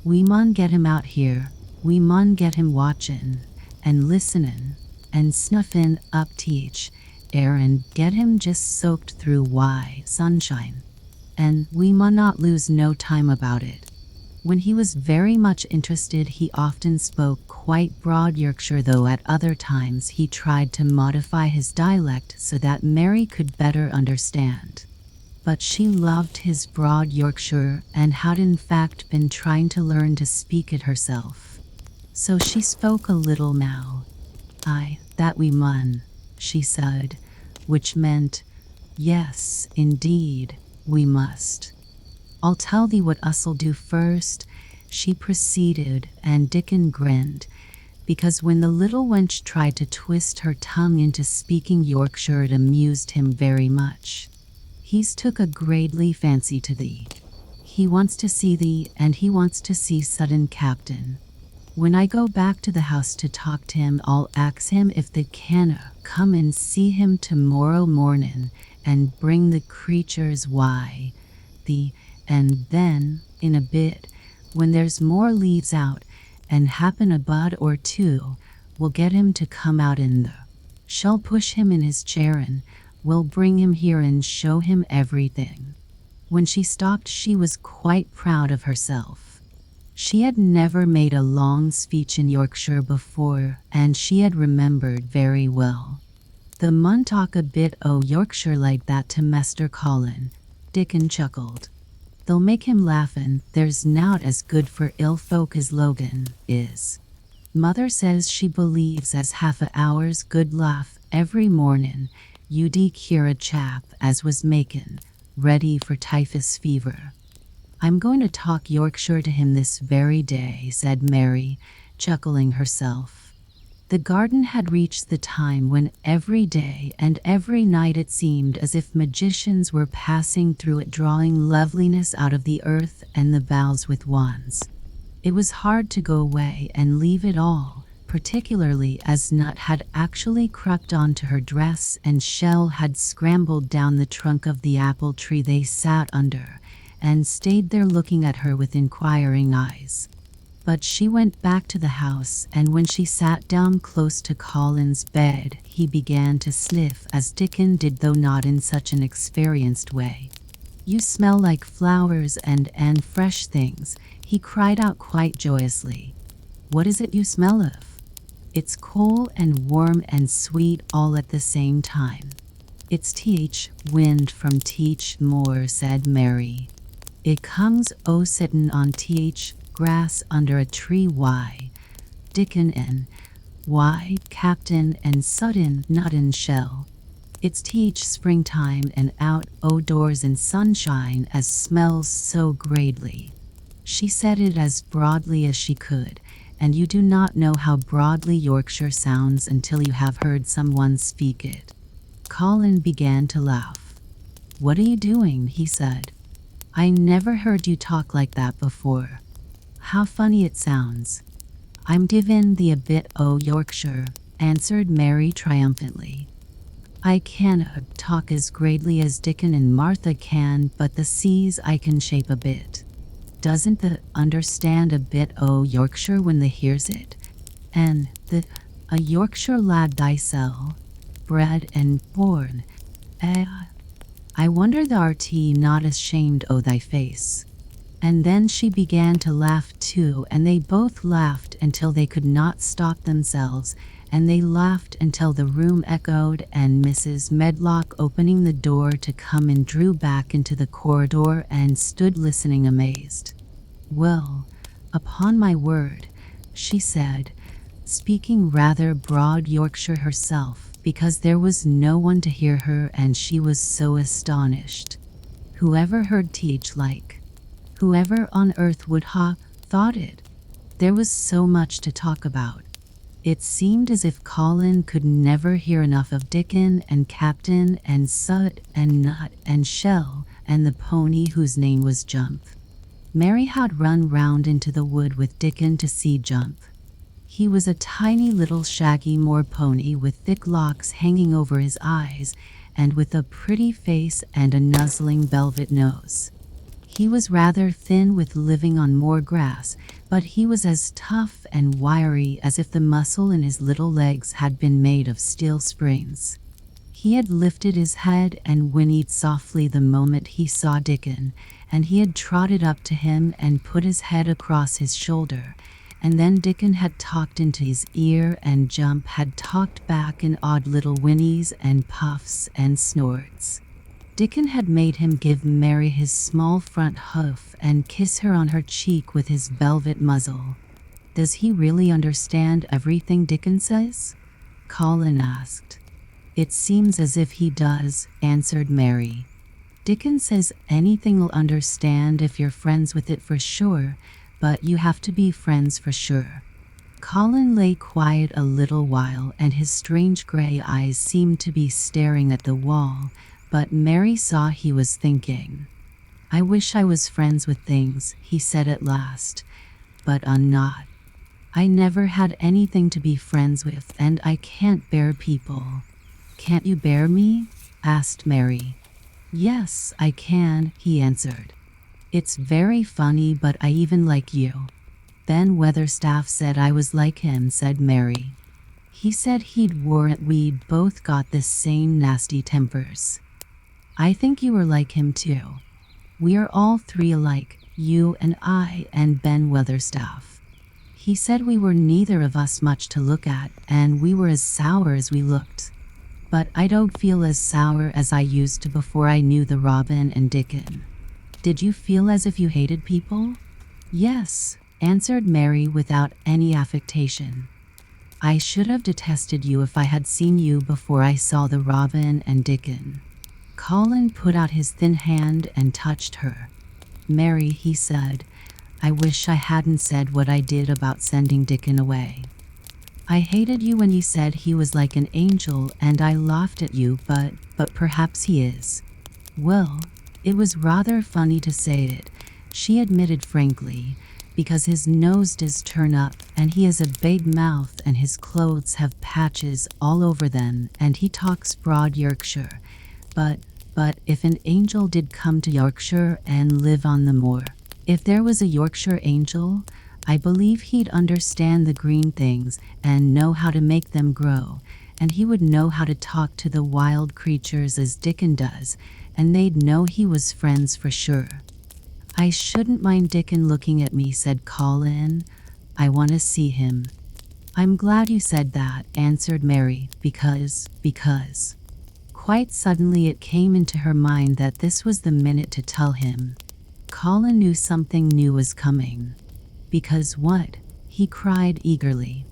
We mun get him out here, we mun get him watchin', and listenin', and snuffin' up teach air and get him just soaked through sunshine. And we mun not lose no time about it. When he was very much interested, he often spoke quite broad Yorkshire, though at other times he tried to modify his dialect so that Mary could better understand. But she loved his broad Yorkshire and had in fact been trying to learn to speak it herself. So she spoke a little now. Aye, that we mun, she said, which meant, yes, indeed, we must. I'll tell thee what us'll do first, she proceeded, and Dickon grinned, because when the little wench tried to twist her tongue into speaking Yorkshire it amused him very much. He's took a greatly fancy to thee. He wants to see thee, and he wants to see sudden Captain. When I go back to the house to talk to him, I'll ax him if they canna come and see him tomorrow mornin', and bring the creatures and then, in a bit, when there's more leaves out, and happen a bud or 2, we'll get him to come out in the. Shall push him in his chair and we'll bring him here and show him everything. When she stopped, she was quite proud of herself. She had never made a long speech in Yorkshire before, and she had remembered very well. The mun talk a bit o' Yorkshire like that to Master Colin, Dickon chuckled. They'll make him laughin', there's nowt as good for ill folk as Logan is. Mother says she believes as half a hour's good laugh every mornin' you'd cure a chap as was makin' ready for typhus fever. I'm going to talk Yorkshire to him this very day, said Mary, chuckling herself. The garden had reached the time when every day and every night it seemed as if magicians were passing through it, drawing loveliness out of the earth and the boughs with wands. It was hard to go away and leave it all, particularly as Nut had actually crept onto her dress and Shell had scrambled down the trunk of the apple tree they sat under and stayed there looking at her with inquiring eyes. But she went back to the house, and when she sat down close to Colin's bed, he began to sniff as Dickon did, though not in such an experienced way. You smell like flowers and fresh things, he cried out quite joyously. What is it you smell of? It's cool and warm and sweet all at the same time. It's wind from moor, said Mary. It comes sittin' on grass under a tree. Why, Dickon and why, Captain and sudden Nut and Shell. It's springtime and out doors in sunshine as smells so greatly. She said it as broadly as she could, and you do not know how broadly Yorkshire sounds until you have heard someone speak it. Colin began to laugh. What are you doing? He said. I never heard you talk like that before. How funny it sounds. I'm givin' thee a bit o' Yorkshire, answered Mary triumphantly. I cannot talk as greatly as Dickon and Martha can, but the seas I can shape a bit. Doesn't the understand a bit o' Yorkshire when the hears it? And a Yorkshire lad thyself, bred and born. I wonder thou'rt not ashamed o' thy face. And then she began to laugh too, and they both laughed until they could not stop themselves, and they laughed until the room echoed, and Mrs. Medlock, opening the door to come in, drew back into the corridor and stood listening amazed. Well, upon my word, she said, speaking rather broad Yorkshire herself, because there was no one to hear her and she was so astonished. Whoever heard like? Whoever on earth would have thought it? There was so much to talk about. It seemed as if Colin could never hear enough of Dickon and Captain and Sut and Nut and Shell and the pony whose name was Jump. Mary had run round into the wood with Dickon to see Jump. He was a tiny little shaggy moor pony with thick locks hanging over his eyes and with a pretty face and a nuzzling velvet nose. He was rather thin with living on moor grass, but he was as tough and wiry as if the muscle in his little legs had been made of steel springs. He had lifted his head and whinnied softly the moment he saw Dickon, and he had trotted up to him and put his head across his shoulder, and then Dickon had talked into his ear and Jump had talked back in odd little whinnies and puffs and snorts. Dickon had made him give Mary his small front hoof and kiss her on her cheek with his velvet muzzle. Does he really understand everything Dickon says? Colin asked. It seems as if he does, answered Mary. Dickon says anything'll understand if you're friends with it for sure, but you have to be friends for sure. Colin lay quiet a little while and his strange gray eyes seemed to be staring at the wall, but Mary saw he was thinking. I wish I was friends with things, he said at last, but I'm not. I never had anything to be friends with and I can't bear people. Can't you bear me? Asked Mary. Yes, I can, he answered. It's very funny, but I even like you. Ben Weatherstaff said I was like him, said Mary. He said he'd warrant we'd both got the same nasty tempers. I think you were like him too. We are all three alike, you and I and Ben Weatherstaff. He said we were neither of us much to look at, and we were as sour as we looked. But I don't feel as sour as I used to before I knew the Robin and Dickon. Did you feel as if you hated people?" "Yes," answered Mary without any affectation. "I should have detested you if I had seen you before I saw the Robin and Dickon." Colin put out his thin hand and touched her. "Mary," he said, "I wish I hadn't said what I did about sending Dickon away. I hated you when you said he was like an angel, and I laughed at you, but perhaps he is." "Well, it was rather funny to say it," she admitted frankly, "because his nose does turn up, and he has a big mouth, and his clothes have patches all over them, and he talks broad Yorkshire. But if an angel did come to Yorkshire and live on the moor, if there was a Yorkshire angel, I believe he'd understand the green things and know how to make them grow, and he would know how to talk to the wild creatures as Dickon does, and they'd know he was friends for sure." "I shouldn't mind Dickon looking at me," said Colin. "I want to see him." "I'm glad you said that," answered Mary, because... Quite suddenly it came into her mind that this was the minute to tell him. Colin knew something new was coming. "Because what?" he cried eagerly.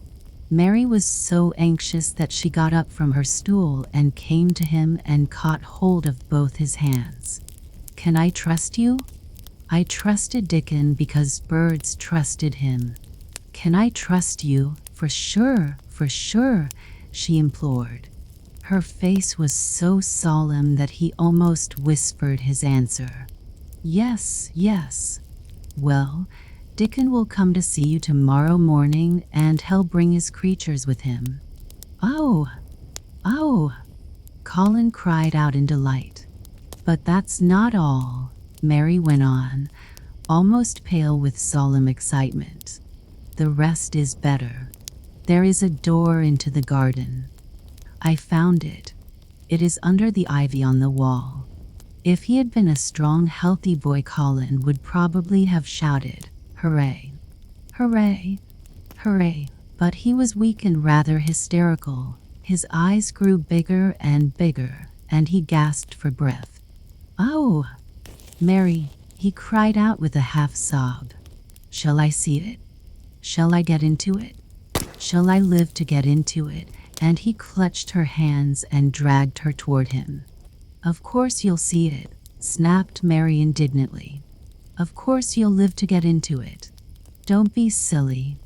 Mary was so anxious that she got up from her stool and came to him and caught hold of both his hands. "Can I trust you?" "I trusted Dickon because birds trusted him." "Can I trust you? For sure, she implored. Her face was so solemn that he almost whispered his answer. Yes. "Well, Dickon will come to see you tomorrow morning, and he'll bring his creatures with him." Oh! Colin cried out in delight. "But that's not all," Mary went on, almost pale with solemn excitement. "The rest is better. There is a door into the garden. I found it. It is under the ivy on the wall." If he had been a strong, healthy boy, Colin would probably have shouted, "Hooray! Hooray! Hooray!" But he was weak and rather hysterical. His eyes grew bigger and bigger, and he gasped for breath. "Oh, Mary," he cried out with a half sob. "Shall I see it? Shall I get into it? Shall I live to get into it?" And he clutched her hands and dragged her toward him. "Of course you'll see it," snapped Mary indignantly. "Of course you'll live to get into it. Don't be silly."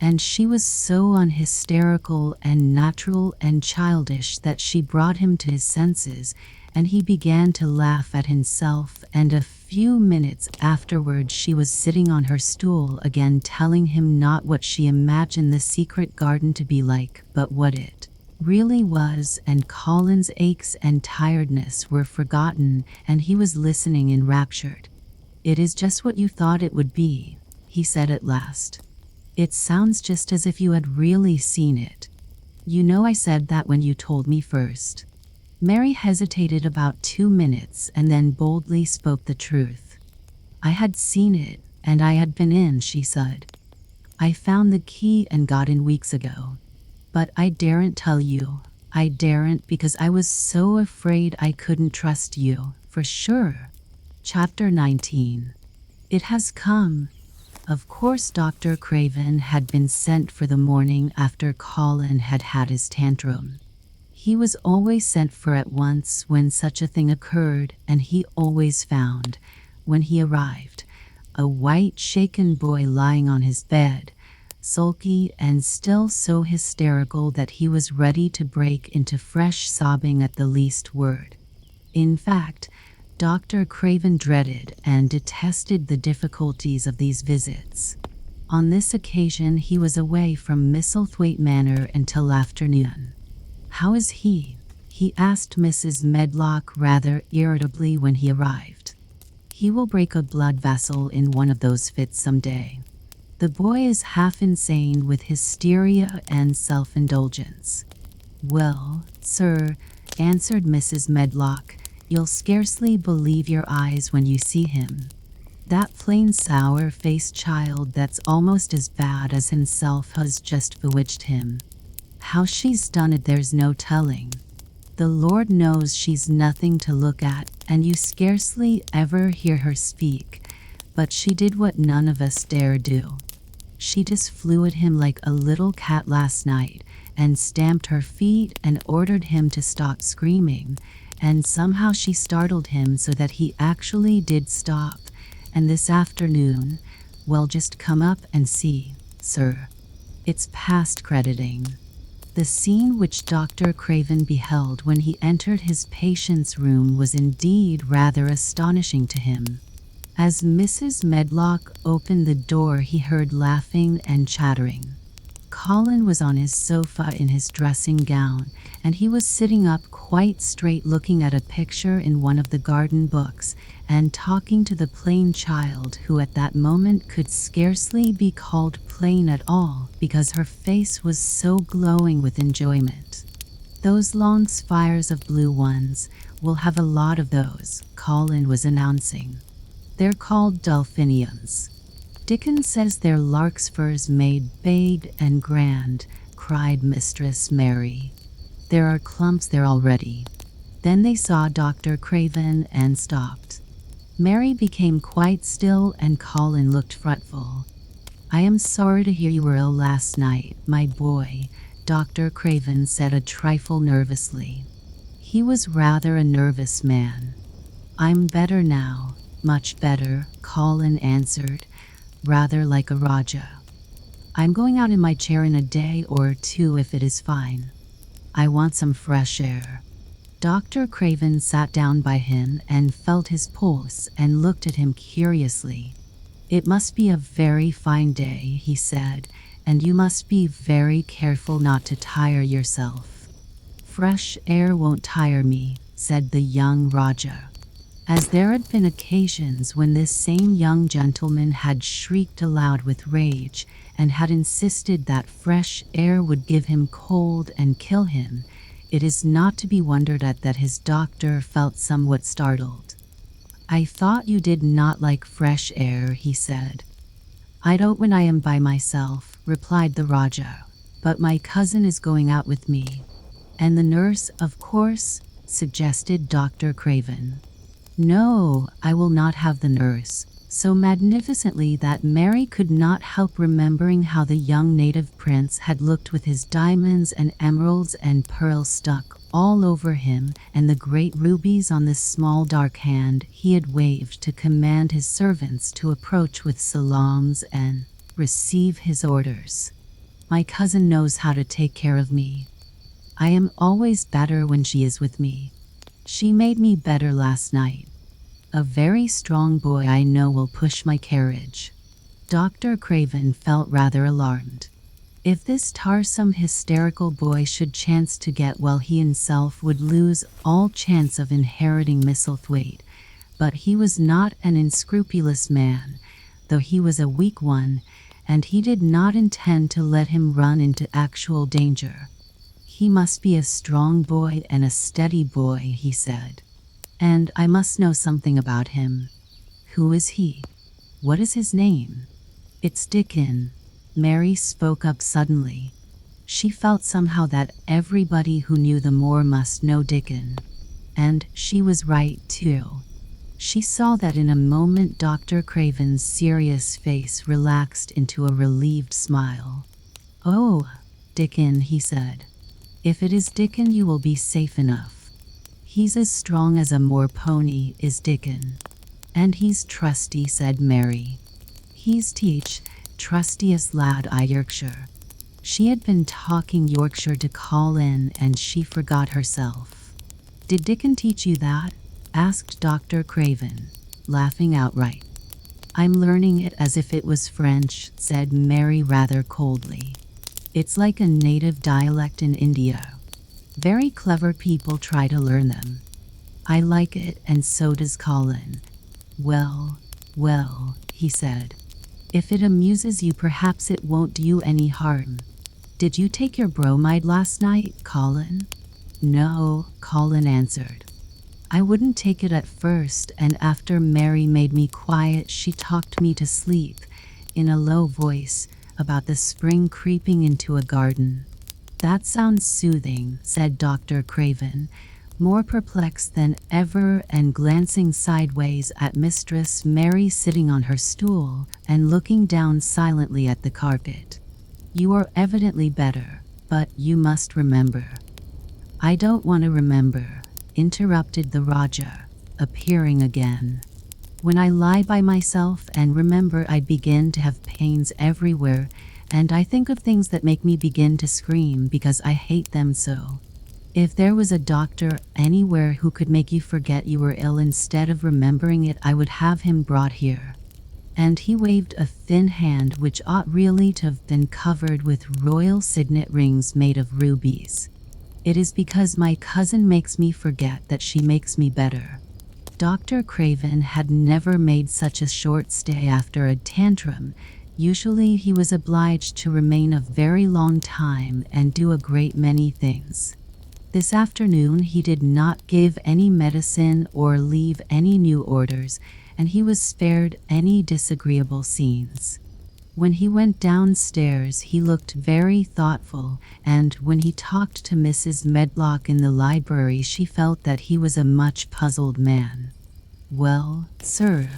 And she was so unhysterical and natural and childish that she brought him to his senses, and he began to laugh at himself, and a few minutes afterward she was sitting on her stool again, telling him not what she imagined the secret garden to be like, but what it really was, and Colin's aches and tiredness were forgotten, and he was listening enraptured. "It is just what you thought it would be," he said at last. "It sounds just as if you had really seen it. You know I said that when you told me first." Mary hesitated about 2 minutes and then boldly spoke the truth. "I had seen it, and I had been in," she said. "I found the key and got in weeks ago. But I daren't tell you. I daren't because I was so afraid I couldn't trust you, for sure." Chapter 19. It has come. Of course Dr. Craven had been sent for the morning after Colin had had his tantrum. He was always sent for at once when such a thing occurred, and he always found, when he arrived, a white, shaken boy lying on his bed, sulky and still so hysterical that he was ready to break into fresh sobbing at the least word. In fact, Dr. Craven dreaded and detested the difficulties of these visits. On this occasion he was away from Misselthwaite Manor until afternoon. "How is he?" he asked Mrs. Medlock rather irritably when he arrived. "He will break a blood vessel in one of those fits some day. The boy is half insane with hysteria and self-indulgence." "Well, sir," answered Mrs. Medlock, "you'll scarcely believe your eyes when you see him. That plain sour-faced child that's almost as bad as himself has just bewitched him. How she's done it there's no telling. The Lord knows she's nothing to look at, and you scarcely ever hear her speak, but she did what none of us dare do. She just flew at him like a little cat last night and stamped her feet and ordered him to stop screaming, and somehow she startled him so that he actually did stop. And this afternoon, well, just come up and see, sir. It's past crediting. The scene which Dr. Craven beheld when he entered his patient's room was indeed rather astonishing to him. As Mrs. Medlock opened the door, he heard laughing and chattering. Colin was on his sofa in his dressing gown, and he was sitting up quite straight looking at a picture in one of the garden books and talking to the plain child, who at that moment could scarcely be called plain at all because her face was so glowing with enjoyment. "Those long spires of blue ones, we'll have a lot of those," Colin was announcing. "They're called delphiniums. Dickon says they're larkspurs made big and grand," cried Mistress Mary. "There are clumps there already." Then they saw Dr. Craven and stopped. Mary became quite still and Colin looked fretful. "I am sorry to hear you were ill last night, my boy," Dr. Craven said a trifle nervously. He was rather a nervous man. "I'm better now, much better," Colin answered, rather like a Rajah. "I'm going out in my chair in a day or two if it is fine. I want some fresh air." Dr. Craven sat down by him and felt his pulse and looked at him curiously. "It must be a very fine day," he said, "and you must be very careful not to tire yourself." "Fresh air won't tire me," said the young Rajah. As there had been occasions when this same young gentleman had shrieked aloud with rage and had insisted that fresh air would give him cold and kill him, it is not to be wondered at that his doctor felt somewhat startled. "I thought you did not like fresh air," he said. "I don't when I am by myself," replied the Rajah, "but my cousin is going out with me." "And the nurse, of course?" suggested Dr. Craven. "No, I will not have the nurse," so magnificently that Mary could not help remembering how the young native prince had looked with his diamonds and emeralds and pearls stuck all over him and the great rubies on the small dark hand he had waved to command his servants to approach with salams and receive his orders. "My cousin knows how to take care of me. I am always better when she is with me. She made me better last night. A very strong boy I know will push my carriage." Dr. Craven felt rather alarmed. If this tiresome hysterical boy should chance to get well, he himself would lose all chance of inheriting Misselthwaite, but he was not an unscrupulous man, though he was a weak one, and he did not intend to let him run into actual danger. "He must be a strong boy and a steady boy," he said. "And I must know something about him. Who is he? What is his name?" "It's Dickon," Mary spoke up suddenly. She felt somehow that everybody who knew the moor must know Dickon. And she was right, too. She saw that in a moment Dr. Craven's serious face relaxed into a relieved smile. "Oh, Dickon," he said. "If it is Dickon, you will be safe enough. He's as strong as a moor pony, is Dickon. And he's trusty," said Mary. "He's trustiest lad I Yorkshire." She had been talking Yorkshire to Colin and she forgot herself. "Did Dickon teach you that?" asked Dr. Craven, laughing outright. "I'm learning it as if it was French," said Mary rather coldly. "It's like a native dialect in India. Very clever people try to learn them. I like it, and so does Colin." Well, he said. "If it amuses you, perhaps it won't do you any harm. Did you take your bromide last night, Colin?" "No," Colin answered. "I wouldn't take it at first, and after Mary made me quiet, she talked me to sleep, in a low voice, about the spring creeping into a garden." "That sounds soothing," said Dr. Craven, more perplexed than ever and glancing sideways at Mistress Mary sitting on her stool and looking down silently at the carpet. "You are evidently better, but you must remember." "I don't want to remember," interrupted the Rajah, appearing again. "When I lie by myself and remember, I begin to have pains everywhere, and I think of things that make me begin to scream because I hate them so. If there was a doctor anywhere who could make you forget you were ill instead of remembering it, I would have him brought here." And he waved a thin hand which ought really to have been covered with royal signet rings made of rubies. "It is because my cousin makes me forget that she makes me better." Dr. Craven had never made such a short stay after a tantrum. Usually he was obliged to remain a very long time and do a great many things. This afternoon he did not give any medicine or leave any new orders, and he was spared any disagreeable scenes. When he went downstairs he looked very thoughtful, and when he talked to Mrs. Medlock in the library she felt that he was a much puzzled man. "Well, sir,"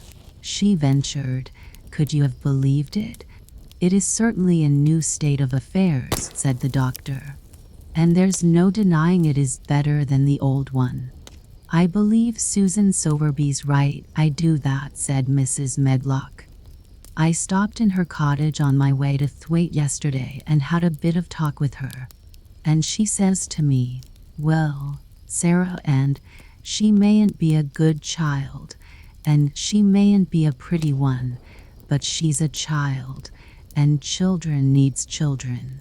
she ventured, "could you have believed it? It is certainly a new state of affairs," said the doctor. "And there's no denying it is better than the old one." "I believe Susan Sowerby's right, I do that," said Mrs. Medlock. "I stopped in her cottage on my way to Thwaite yesterday and had a bit of talk with her. And she says to me, 'Well, Sarah, and she mayn't be a good child, and she mayn't be a pretty one, but she's a child, and children needs children.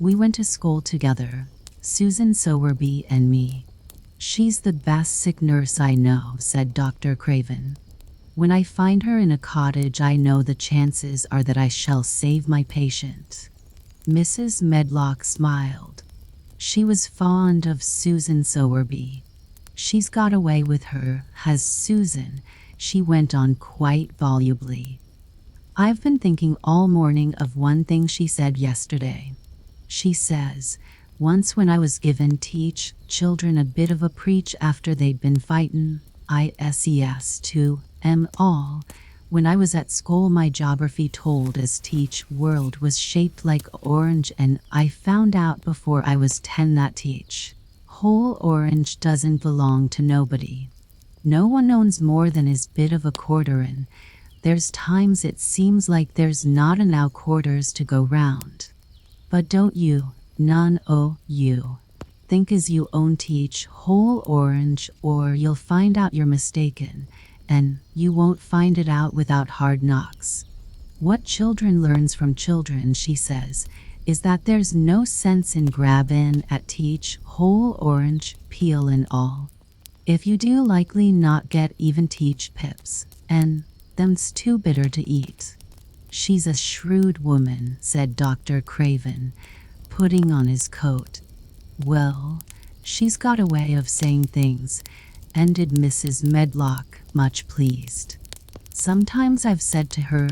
We went to school together, Susan Sowerby and me. She's the best sick nurse I know," said Dr. Craven. "When I find her in a cottage, I know the chances are that I shall save my patient." Mrs. Medlock smiled. She was fond of Susan Sowerby. "She's got away with her, has Susan," she went on quite volubly. "I've been thinking all morning of one thing she said yesterday. She says, once when I was given teach children a bit of a preach after they'd been fightin', ISES to 'em all, when I was at school my geography told us teach world was shaped like orange, and I found out before I was 10 that teach whole orange doesn't belong to nobody. No one owns more than his bit of a quarter, and there's times it seems like there's not enough quarters to go round. But don't you, none o' you, think as you own teach whole orange, or you'll find out you're mistaken, and you won't find it out without hard knocks. What children learns from children," she says, "is that there's no sense in grabbin' at teach whole orange, peel and all. If you do, likely not get even teach pips, and them's too bitter to eat." "She's a shrewd woman," said Dr. Craven, putting on his coat. "Well, she's got a way of saying things," ended Mrs. Medlock, much pleased. "Sometimes I've said to her,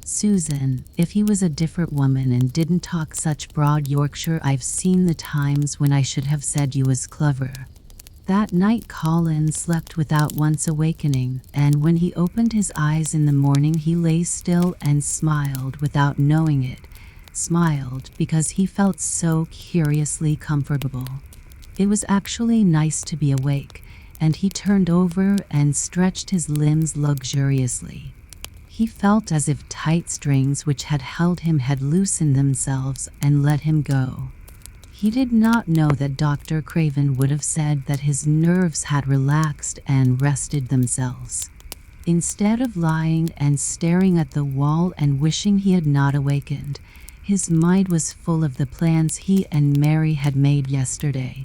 Susan, if he was a different woman and didn't talk such broad Yorkshire, I've seen the times when I should have said you was clever." That night Colin slept without once awakening, and when he opened his eyes in the morning he lay still and smiled without knowing it. Smiled because he felt so curiously comfortable. It was actually nice to be awake, and he turned over and stretched his limbs luxuriously. He felt as if tight strings which had held him had loosened themselves and let him go. He did not know that Dr. Craven would have said that his nerves had relaxed and rested themselves. Instead of lying and staring at the wall and wishing he had not awakened, his mind was full of the plans he and Mary had made yesterday,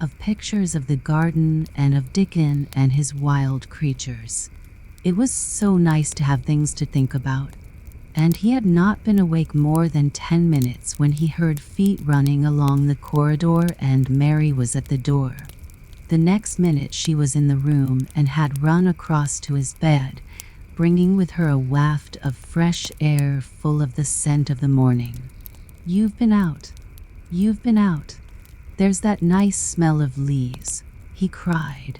of pictures of the garden and of Dickon and his wild creatures. It was so nice to have things to think about. And he had not been awake more than 10 minutes when he heard feet running along the corridor, and Mary was at the door. The next minute she was in the room and had run across to his bed, bringing with her a waft of fresh air full of the scent of the morning. "You've been out. You've been out. There's that nice smell of leaves, he cried.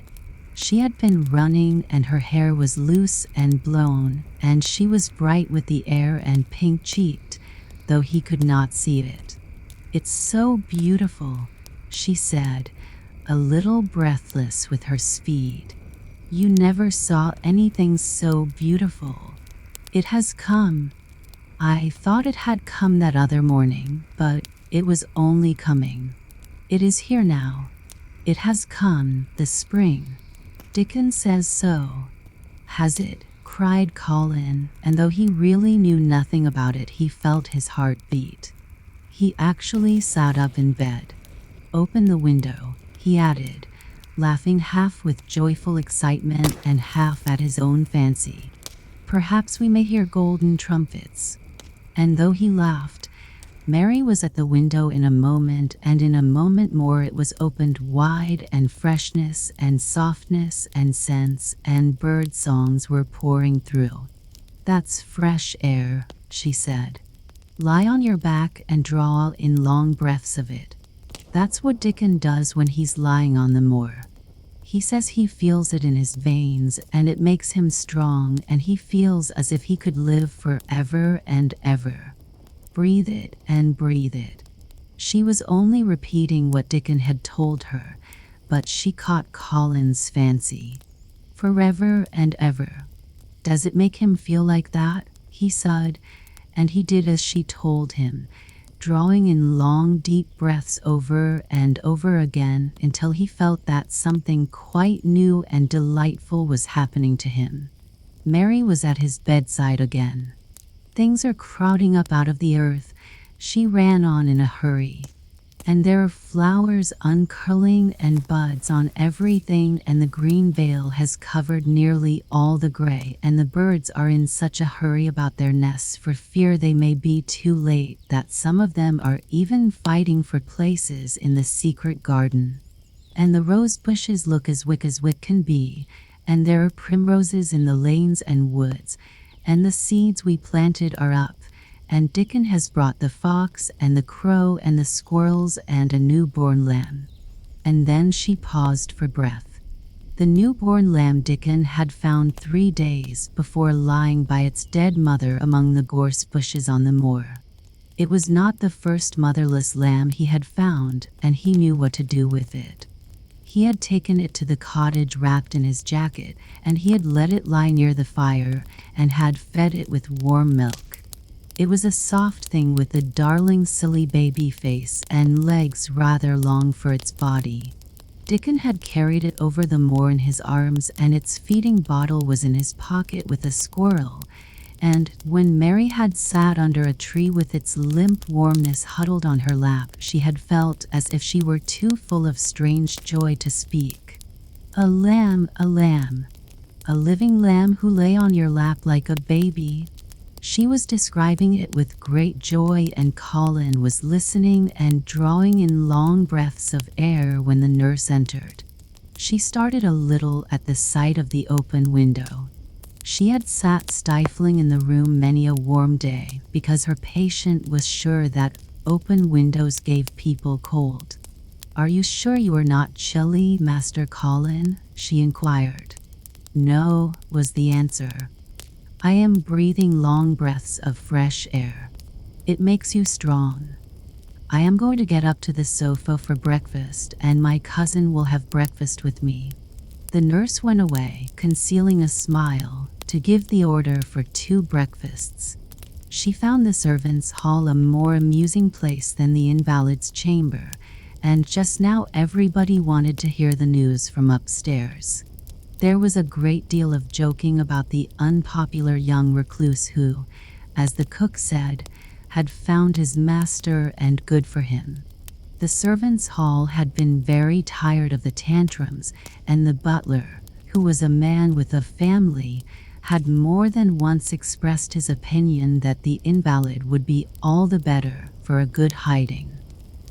She had been running and her hair was loose and blown, and she was bright with the air and pink-cheeked, though he could not see it. It's so beautiful, she said, a little breathless with her speed. You never saw anything so beautiful. It has come. I thought it had come that other morning, but it was only coming. It is here now. It has come, the spring. Dickon says so. Has it? Cried Colin, and though he really knew nothing about it, he felt his heart beat. He actually sat up in bed. Open the window, he added, laughing half with joyful excitement and half at his own fancy. Perhaps we may hear golden trumpets. And though he laughed, Mary was at the window in a moment, and in a moment more it was opened wide, and freshness and softness and scents and bird songs were pouring through. That's fresh air, she said. Lie on your back and draw in long breaths of it. That's what Dickon does when he's lying on the moor. He says he feels it in his veins, and it makes him strong, and he feels as if he could live forever and ever. Breathe it and breathe it. She was only repeating what Dickon had told her, but she caught Colin's fancy. Forever and ever. Does it make him feel like that? He sighed, and he did as she told him, drawing in long, deep breaths over and over again until he felt that something quite new and delightful was happening to him. Mary was at his bedside again. Things are crowding up out of the earth, she ran on in a hurry. And there are flowers uncurling and buds on everything, and the green veil has covered nearly all the gray, and the birds are in such a hurry about their nests for fear they may be too late that some of them are even fighting for places in the secret garden. And the rose bushes look as wick can be, and there are primroses in the lanes and woods, and the seeds we planted are up, and Dickon has brought the fox and the crow and the squirrels and a newborn lamb. And then she paused for breath. The newborn lamb Dickon had found 3 days before lying by its dead mother among the gorse bushes on the moor. It was not the first motherless lamb he had found, and he knew what to do with it. He had taken it to the cottage wrapped in his jacket, and he had let it lie near the fire and had fed it with warm milk. It was a soft thing with a darling silly baby face and legs rather long for its body. Dickon had carried it over the moor in his arms, and its feeding bottle was in his pocket with a squirrel, and when Mary had sat under a tree with its limp warmness huddled on her lap, she had felt as if she were too full of strange joy to speak. A lamb, a living lamb who lay on your lap like a baby. She was describing it with great joy, and Colin was listening and drawing in long breaths of air when the nurse entered. She started a little at the sight of the open window. She had sat stifling in the room many a warm day because her patient was sure that open windows gave people cold. Are you sure you are not chilly, Master Colin? She inquired. No, was the answer. I am breathing long breaths of fresh air. It makes you strong. I am going to get up to the sofa for breakfast, and my cousin will have breakfast with me. The nurse went away, concealing a smile, to give the order for 2 breakfasts. She found the servants' hall a more amusing place than the invalid's chamber, and just now everybody wanted to hear the news from upstairs. There was a great deal of joking about the unpopular young recluse who, as the cook said, had found his master and good for him. The servants' hall had been very tired of the tantrums, and the butler, who was a man with a family, had more than once expressed his opinion that the invalid would be all the better for a good hiding.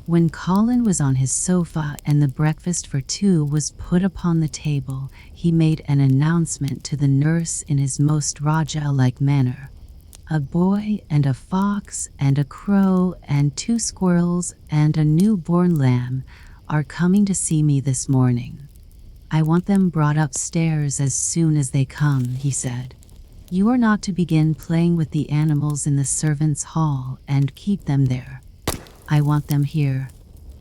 When Colin was on his sofa and the breakfast for 2 was put upon the table, he made an announcement to the nurse in his most Rajah-like manner. A boy and a fox and a crow and 2 squirrels and a newborn lamb, are coming to see me this morning. I want them brought upstairs as soon as they come," he said. "You are not to begin playing with the animals in the servants' hall and keep them there. I want them here."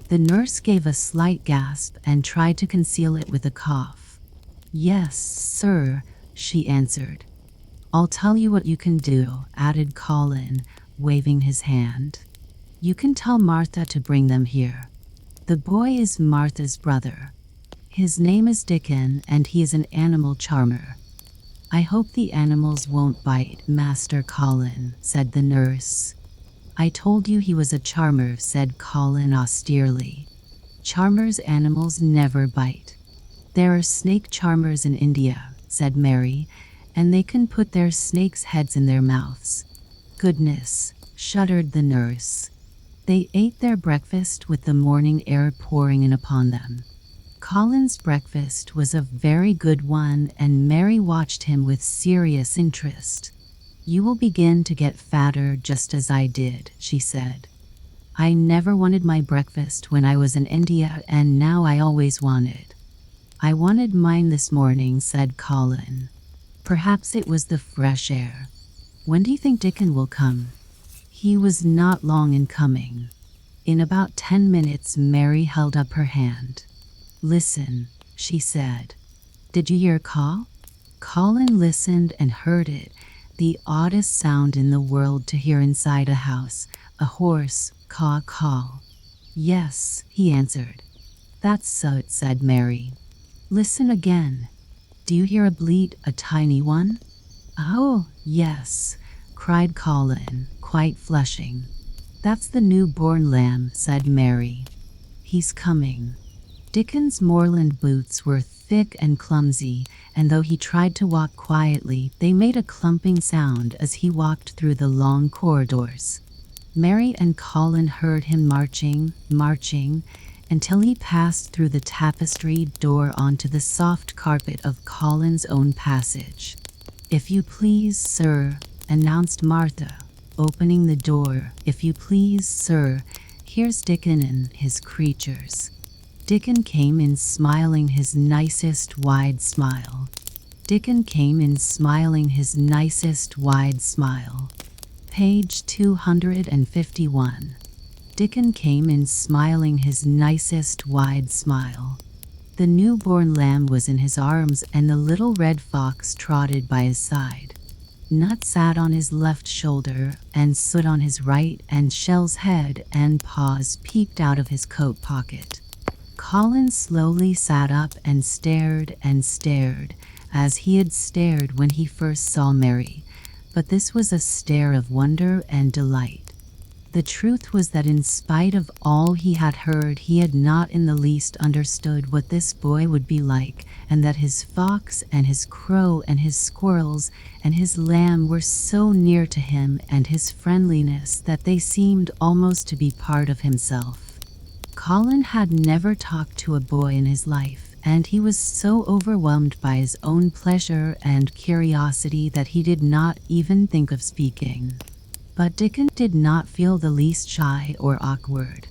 The nurse gave a slight gasp and tried to conceal it with a cough. "Yes, sir," she answered. "I'll tell you what you can do," added Colin, waving his hand. "You can tell Martha to bring them here. The boy is Martha's brother. His name is Dickon, and he is an animal charmer." "I hope the animals won't bite, Master Colin," said the nurse. "I told you he was a charmer," said Colin austerely. "Charmers' animals never bite." "There are snake charmers in India," said Mary, "and they can put their snakes' heads in their mouths." "Goodness," shuddered the nurse. They ate their breakfast with the morning air pouring in upon them. Colin's breakfast was a very good one, and Mary watched him with serious interest. "You will begin to get fatter just as I did," she said. "I never wanted my breakfast when I was in India, and now I always want it." "I wanted mine this morning," said Colin. "Perhaps it was the fresh air. When do you think Dickon will come?" He was not long in coming. In about 10 minutes, Mary held up her hand. "Listen," she said. "Did you hear a call?" Colin listened and heard it, the oddest sound in the world to hear inside a house, a hoarse caw call. "Yes," he answered. "That's so," said Mary. "Listen again. Do you hear a bleat, a tiny one?" "Oh, yes," cried Colin, quite flushing. "That's the newborn lamb," said Mary. "He's coming." Dickon's moorland boots were thick and clumsy, and though he tried to walk quietly, they made a clumping sound as he walked through the long corridors. Mary and Colin heard him marching, until he passed through the tapestried door onto the soft carpet of Colin's own passage. "If you please, sir," announced Martha, opening the door. "If you please, sir, here's Dickon and his creatures." Dickon came in smiling his nicest wide smile. Dickon came in smiling his nicest wide smile. Page 251. Dickon came in smiling his nicest wide smile. The newborn lamb was in his arms, and the little red fox trotted by his side. Nut sat on his left shoulder, and Soot on his right, and Shell's head and paws peeked out of his coat pocket. Colin slowly sat up and stared, as he had stared when he first saw Mary, but this was a stare of wonder and delight. The truth was that in spite of all he had heard, he had not in the least understood what this boy would be like, and that his fox and his crow and his squirrels and his lamb were so near to him and his friendliness that they seemed almost to be part of himself. Colin had never talked to a boy in his life, and he was so overwhelmed by his own pleasure and curiosity that he did not even think of speaking. But Dickon did not feel the least shy or awkward.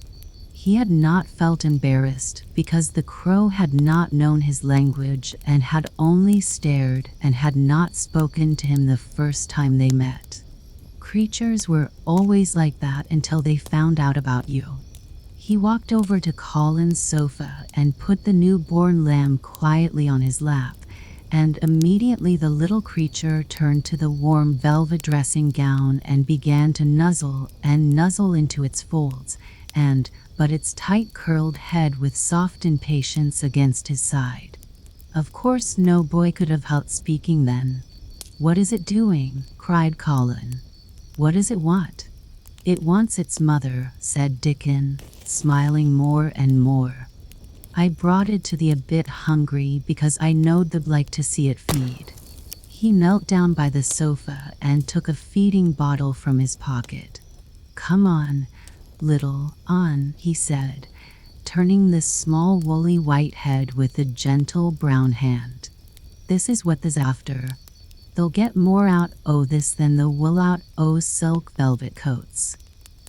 He had not felt embarrassed because the crow had not known his language and had only stared and had not spoken to him the first time they met. Creatures were always like that until they found out about you. He walked over to Colin's sofa and put the newborn lamb quietly on his lap, and immediately the little creature turned to the warm velvet dressing gown and began to nuzzle into its folds, but its tight curled head with soft impatience against his side. Of course no boy could have helped speaking then. "What is it doing?" cried Colin. "What does it want?" "It wants its mother," said Dickon, smiling more and more. "I brought it to thee a bit hungry because I knowed they'd like to see it feed." He knelt down by the sofa and took a feeding bottle from his pocket. "Come on, little, on," he said, turning the small woolly white head with a gentle brown hand. "This is what they's after. They'll get more out o' this than the wool out o' silk velvet coats.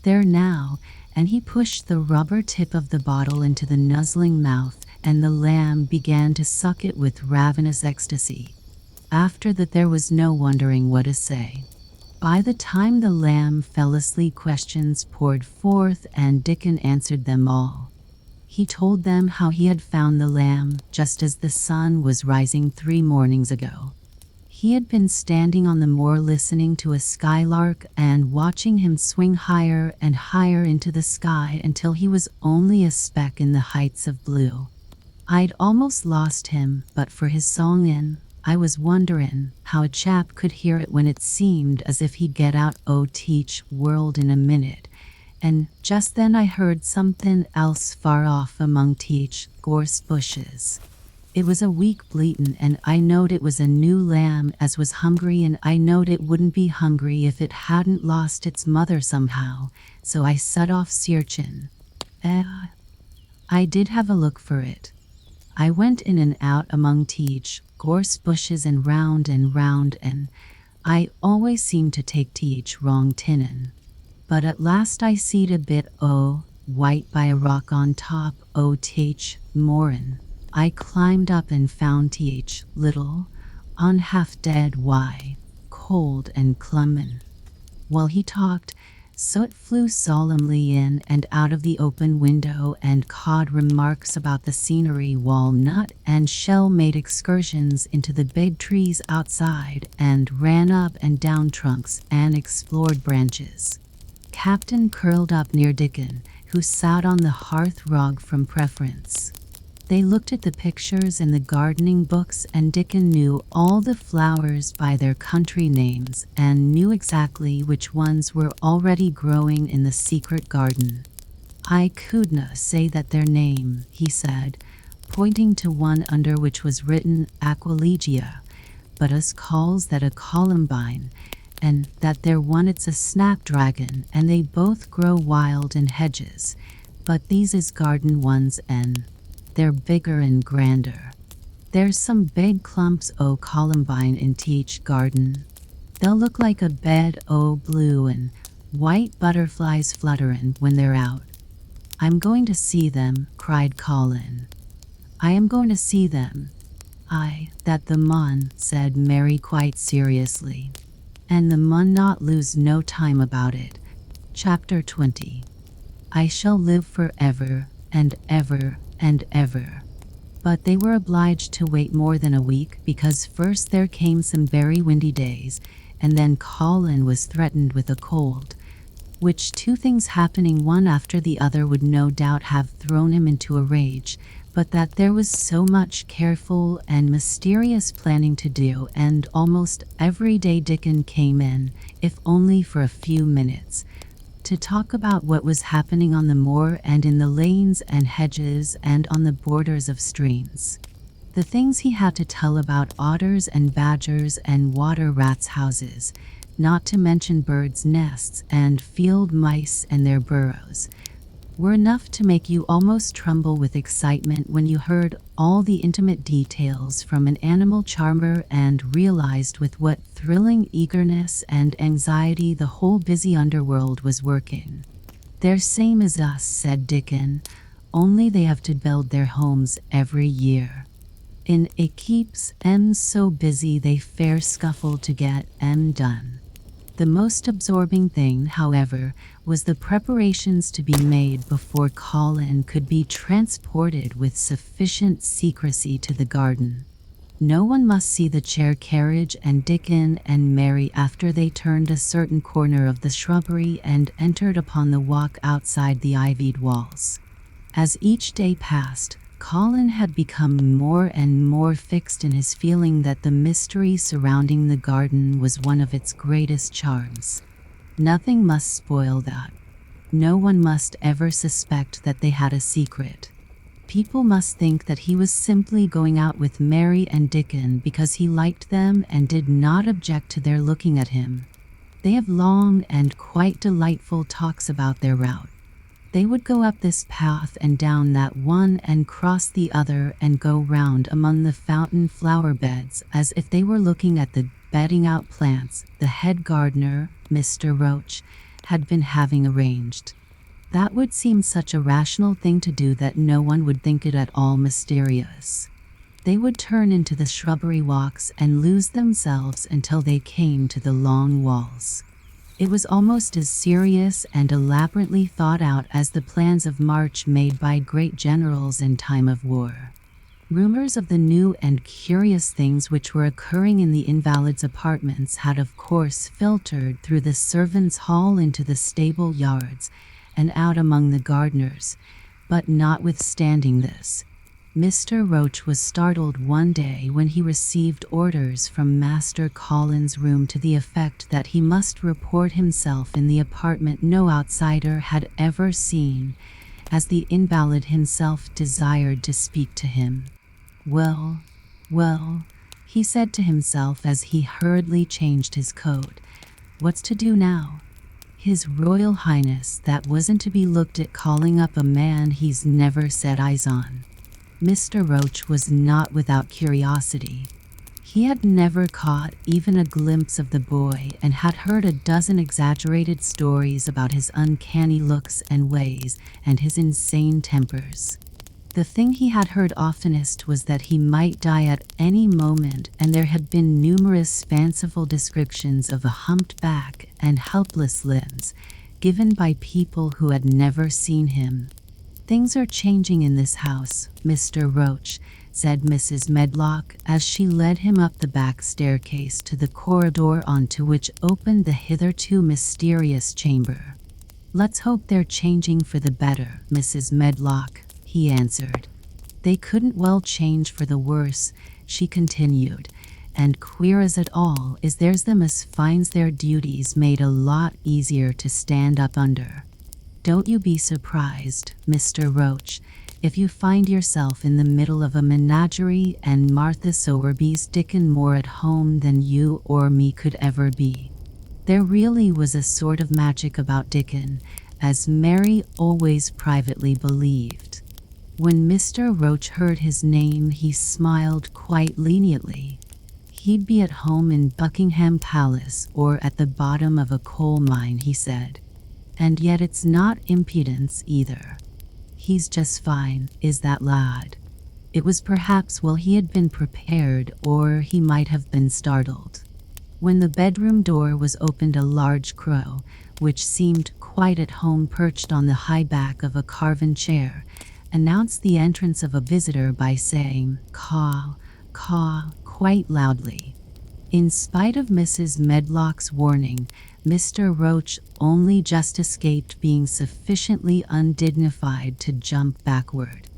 There now, and he pushed the rubber tip of the bottle into the nuzzling mouth, and the lamb began to suck it with ravenous ecstasy. After that, there was no wondering what to say. By the time the lamb fell asleep, questions poured forth, and Dickon answered them all. He told them how he had found the lamb just as the sun was rising 3 mornings ago. He had been standing on the moor listening to a skylark and watching him swing higher and higher into the sky until he was only a speck in the heights of blue. I'd almost lost him but for his song, and I was wondering how a chap could hear it when it seemed as if he'd get out o' teach world in a minute. And just then I heard something else far off among teach gorse bushes. It was a weak bleatin', and I knowed it was a new lamb as was hungry, and I knowed it wouldn't be hungry if it hadn't lost its mother somehow, so I set off searchin'. I did have a look for it. I went in and out among teach gorse bushes and round, and I always seemed to take teach wrong tinnin'. But at last I seed a bit o' white by a rock on top o' teach moorin'. I climbed up and found teach little, on half dead why, cold and clummin'. While he talked, Soot flew solemnly in and out of the open window and cawed remarks about the scenery, while Nut and Shell made excursions into the big trees outside and ran up and down trunks and explored branches. Captain curled up near Dickon, who sat on the hearth rug from preference. They looked at the pictures in the gardening books, and Dickon knew all the flowers by their country names and knew exactly which ones were already growing in the secret garden. "I couldna say that their name," he said, pointing to one under which was written Aquilegia, "but us calls that a columbine, and that there one it's a snapdragon, and they both grow wild in hedges, but these is garden ones, and they're bigger and grander. There's some big clumps o' columbine in teach garden. They'll look like a bed o' blue and white butterflies flutterin' when they're out." "I'm going to see them," cried Colin. "I am going to see them." "Aye, that the mun," said Mary quite seriously. "And the mun not lose no time about it." Chapter 20. I shall live forever and ever and ever. But they were obliged to wait more than a week, because first there came some very windy days, and then Colin was threatened with a cold, which 2 things happening one after the other would no doubt have thrown him into a rage, but that there was so much careful and mysterious planning to do, and almost every day Dickon came in, if only for a few minutes, to talk about what was happening on the moor and in the lanes and hedges and on the borders of streams. The things he had to tell about otters and badgers and water rats' houses, not to mention birds' nests and field mice and their burrows, were enough to make you almost tremble with excitement when you heard all the intimate details from an animal charmer and realized with what thrilling eagerness and anxiety the whole busy underworld was working. "They're same as us," said Dickon, "only they have to build their homes every year. And it keeps 'em so busy they fair scuffle to get 'em done." The most absorbing thing, however, was the preparations to be made before Colin could be transported with sufficient secrecy to the garden. No one must see the chair carriage and Dickon and Mary after they turned a certain corner of the shrubbery and entered upon the walk outside the ivied walls. As each day passed, Colin had become more and more fixed in his feeling that the mystery surrounding the garden was one of its greatest charms. Nothing must spoil that. No one must ever suspect that they had a secret. People must think that he was simply going out with Mary and Dickon because he liked them and did not object to their looking at him. They have long and quite delightful talks about their route. They would go up this path and down that one and cross the other and go round among the fountain flower beds as if they were looking at the bedding out plants the head gardener, Mr. Roach, had been having arranged. That would seem such a rational thing to do that no one would think it at all mysterious. They would turn into the shrubbery walks and lose themselves until they came to the long walls. It was almost as serious and elaborately thought out as the plans of march made by great generals in time of war. Rumors of the new and curious things which were occurring in the invalid's apartments had of course filtered through the servants' hall into the stable yards and out among the gardeners, but notwithstanding this, Mr. Roach was startled one day when he received orders from Master Colin's room to the effect that he must report himself in the apartment no outsider had ever seen, as the invalid himself desired to speak to him. Well, he said to himself as he hurriedly changed his coat, what's to do now? His Royal Highness that wasn't to be looked at calling up a man he's never set eyes on. Mr. Roach was not without curiosity. He had never caught even a glimpse of the boy and had heard a dozen exaggerated stories about his uncanny looks and ways and his insane tempers. The thing he had heard oftenest was that he might die at any moment, and there had been numerous fanciful descriptions of a humped back and helpless limbs given by people who had never seen him. "Things are changing in this house, Mr. Roach," said Mrs. Medlock as she led him up the back staircase to the corridor onto which opened the hitherto mysterious chamber. "Let's hope they're changing for the better, Mrs. Medlock," he answered. "They couldn't well change for the worse," she continued, "and queer as it all is, there's them as finds their duties made a lot easier to stand up under. Don't you be surprised, Mr. Roach, if you find yourself in the middle of a menagerie and Martha Sowerby's Dickon more at home than you or me could ever be." There really was a sort of magic about Dickon, as Mary always privately believed. When Mr. Roach heard his name, he smiled quite leniently. He'd be at home in Buckingham Palace or at the bottom of a coal mine, he said. And yet it's not impudence either. He's just fine, is that lad. It was perhaps well he had been prepared, or he might have been startled. When the bedroom door was opened, a large crow, which seemed quite at home perched on the high back of a carven chair, announced the entrance of a visitor by saying "caw, caw" quite loudly. In spite of Mrs. Medlock's warning, Mr. Roach only just escaped being sufficiently undignified to jump backward.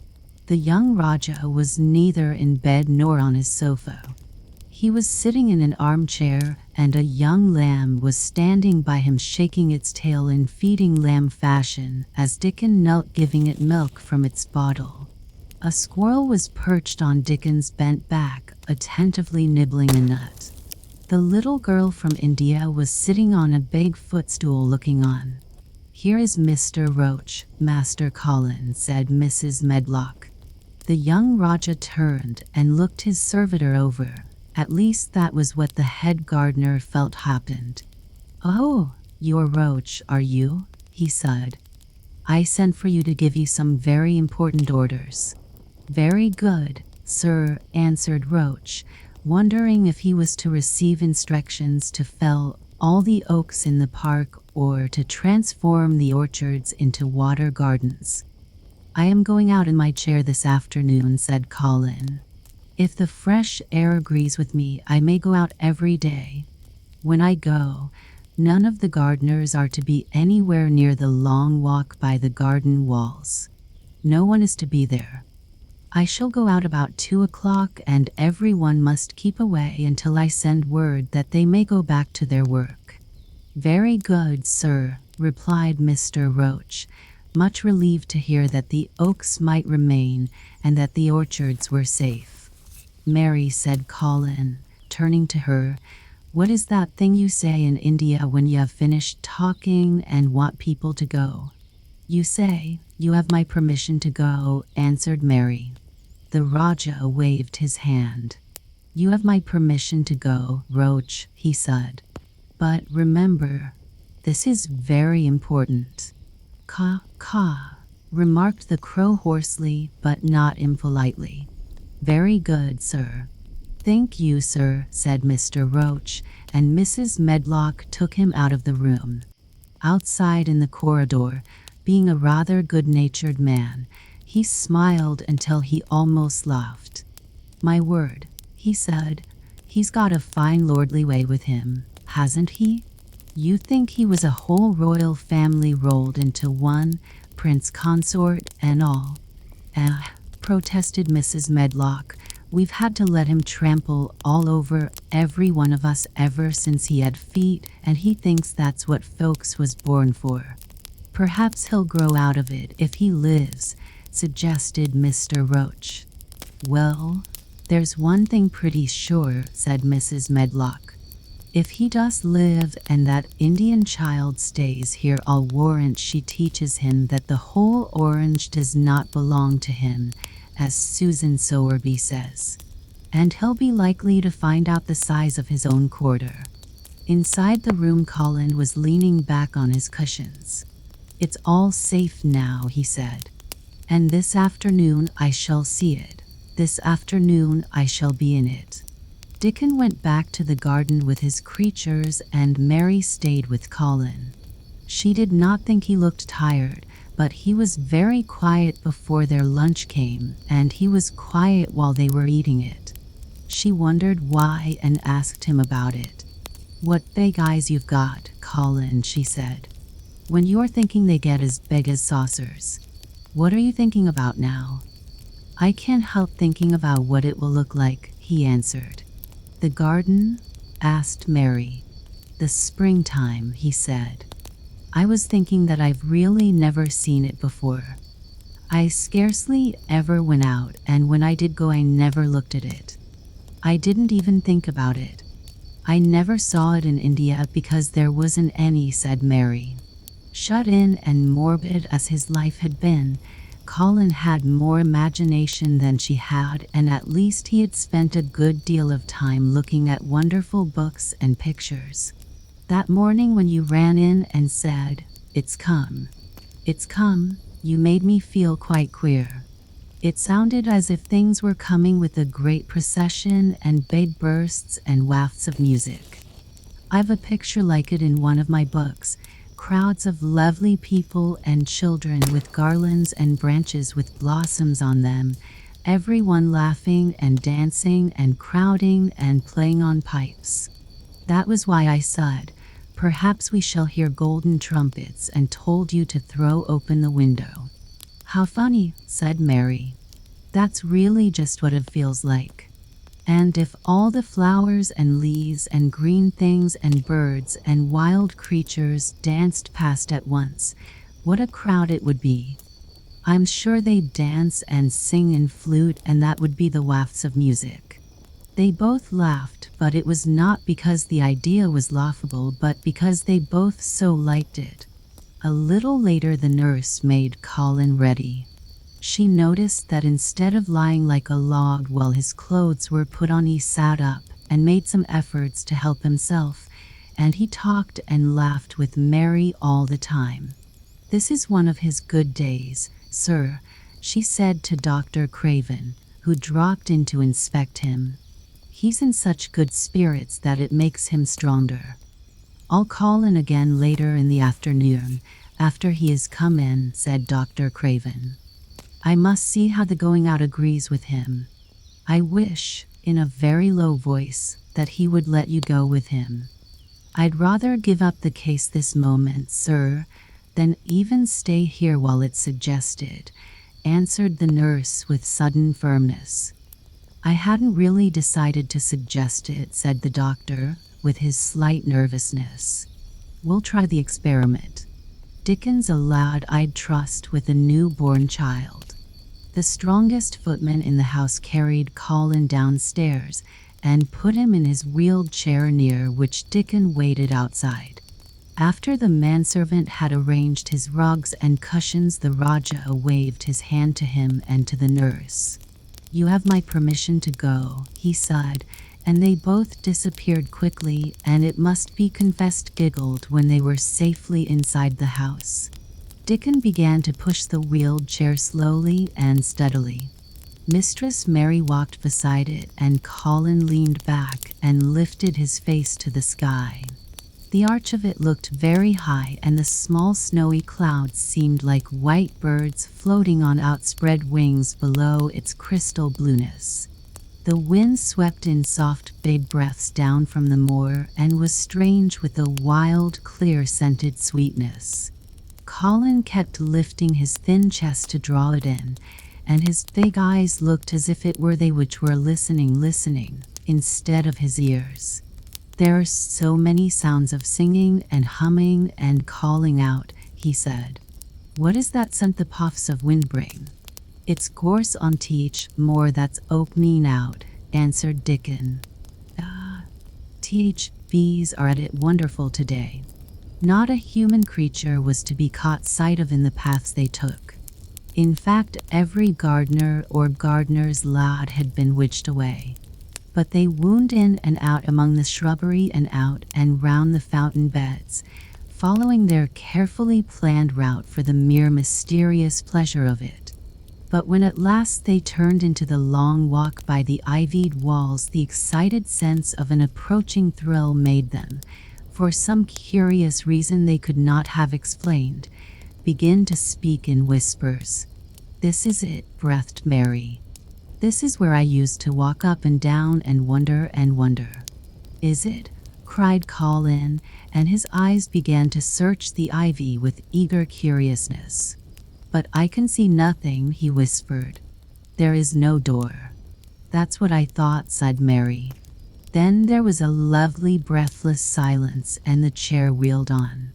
The young Rajah was neither in bed nor on his sofa. He was sitting in an armchair, and a young lamb was standing by him shaking its tail in feeding lamb fashion as Dickon knelt giving it milk from its bottle. A squirrel was perched on Dickon's bent back, attentively nibbling a nut. The little girl from India was sitting on a big footstool looking on. "Here is Mr. Roach, Master Colin," said Mrs. Medlock. The young Rajah turned and looked his servitor over. At least that was what the head gardener felt happened. "Oh, you're Roach, are you?" he said. "I sent for you to give you some very important orders." "Very good, sir," answered Roach, wondering if he was to receive instructions to fell all the oaks in the park or to transform the orchards into water gardens. "I am going out in my chair this afternoon," said Colin. "If the fresh air agrees with me, I may go out every day. When I go, none of the gardeners are to be anywhere near the long walk by the garden walls. No one is to be there. I shall go out about 2 o'clock, and everyone must keep away until I send word that they may go back to their work." "Very good, sir," replied Mr. Roach, much relieved to hear that the oaks might remain and that the orchards were safe. "Mary," said Colin, turning to her, "what is that thing you say in India when you have finished talking and want people to go?" "You say, you have my permission to go," answered Mary. The Rajah waved his hand. "You have my permission to go, Roach," he said. "But remember, this is very important. Caw, caw, remarked the crow hoarsely but not impolitely. Very good, sir. Thank you, sir, said Mr. Roach, and Mrs. Medlock took him out of the room. Outside in the corridor, being a rather good-natured man, he smiled until he almost laughed. My word, he said, he's got a fine lordly way with him, hasn't he? You think he was a whole royal family rolled into one, prince consort and all? Protested Mrs. Medlock. We've had to let him trample all over every one of us ever since he had feet, and he thinks that's what folks was born for. Perhaps he'll grow out of it if he lives, suggested Mr. Roach. Well, there's one thing pretty sure, said Mrs. Medlock. If he does live and that Indian child stays here, I'll warrant she teaches him that the whole orange does not belong to him, as Susan Sowerby says. And he'll be likely to find out the size of his own quarter. Inside the room, Colin was leaning back on his cushions. It's all safe now, he said. And this afternoon I shall see it. This afternoon I shall be in it. Dickon went back to the garden with his creatures, and Mary stayed with Colin. She did not think he looked tired, but he was very quiet before their lunch came, and he was quiet while they were eating it. She wondered why and asked him about it. What big eyes you've got, Colin, she said. When you're thinking they get as big as saucers. What are you thinking about now? I can't help thinking about what it will look like, he answered. The garden? Asked Mary. The springtime, he said. I was thinking that I've really never seen it before. I scarcely ever went out, and when I did go I never looked at it. I didn't even think about it. I never saw it in India because there wasn't any, said Mary. Shut in and morbid as his life had been, Colin had more imagination than she had, and at least he had spent a good deal of time looking at wonderful books and pictures. That morning when you ran in and said, "It's come. It's come," you made me feel quite queer. It sounded as if things were coming with a great procession and big bursts and wafts of music. I've a picture like it in one of my books. Crowds of lovely people and children with garlands and branches with blossoms on them, everyone laughing and dancing and crowding and playing on pipes. That was why I said, perhaps we shall hear golden trumpets, and told you to throw open the window. How funny, said Mary. That's really just what it feels like. And if all the flowers and leaves and green things and birds and wild creatures danced past at once, what a crowd it would be. I'm sure they'd dance and sing and flute, and that would be the wafts of music. They both laughed, but it was not because the idea was laughable, but because they both so liked it. A little later the nurse made Colin ready. She noticed that instead of lying like a log while his clothes were put on, he sat up and made some efforts to help himself, and he talked and laughed with Mary all the time. This is one of his good days, sir, she said to Dr. Craven, who dropped in to inspect him. He's in such good spirits that it makes him stronger. I'll call in again later in the afternoon, after he has come in, said Dr. Craven. I must see how the going out agrees with him. I wish, in a very low voice, that he would let you go with him. I'd rather give up the case this moment, sir, than even stay here while it's suggested, answered the nurse with sudden firmness. I hadn't really decided to suggest it, said the doctor, with his slight nervousness. We'll try the experiment. Dickon's a lad I'd trust with a newborn child. The strongest footman in the house carried Colin downstairs and put him in his wheeled chair, near which Dickon waited outside. After the manservant had arranged his rugs and cushions, the Rajah waved his hand to him and to the nurse. You have my permission to go, he said, and they both disappeared quickly, and it must be confessed giggled when they were safely inside the house. Dickon began to push the wheeled chair slowly and steadily. Mistress Mary walked beside it, and Colin leaned back and lifted his face to the sky. The arch of it looked very high, and the small snowy clouds seemed like white birds floating on outspread wings below its crystal blueness. The wind swept in soft big breaths down from the moor and was strange with a wild, clear-scented sweetness. Colin kept lifting his thin chest to draw it in, and his big eyes looked as if it were they which were listening, instead of his ears. "There are so many sounds of singing and humming and calling out," he said. "What is that scent the puffs of wind bring?" "It's gorse on teach moor that's opening out," answered Dickon. Teach bees are at it wonderful today. Not a human creature was to be caught sight of in the paths they took. In fact, every gardener or gardener's lad had been witched away. But they wound in and out among the shrubbery and out and round the fountain beds, following their carefully planned route for the mere mysterious pleasure of it. But when at last they turned into the long walk by the ivied walls, the excited sense of an approaching thrill made them, for some curious reason they could not have explained, begin to speak in whispers. "This is it," breathed Mary. "This is where I used to walk up and down and wonder and wonder." "Is it?" cried Colin, and his eyes began to search the ivy with eager curiousness. "But I can see nothing," he whispered. "There is no door." "That's what I thought," sighed Mary. Then there was a lovely breathless silence, and the chair wheeled on.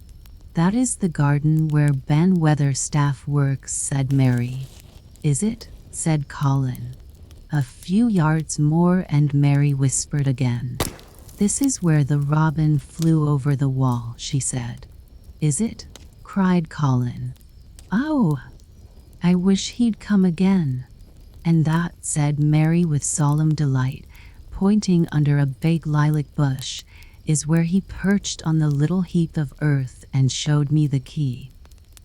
"That is the garden where Ben Weatherstaff works," said Mary. "Is it?" said Colin. "A few yards more," and Mary whispered again. "This is where the robin flew over the wall," she said. "Is it?" cried Colin. "Oh, I wish he'd come again." "And that," said Mary with solemn delight, pointing under a big lilac bush, "is where he perched on the little heap of earth and showed me the key."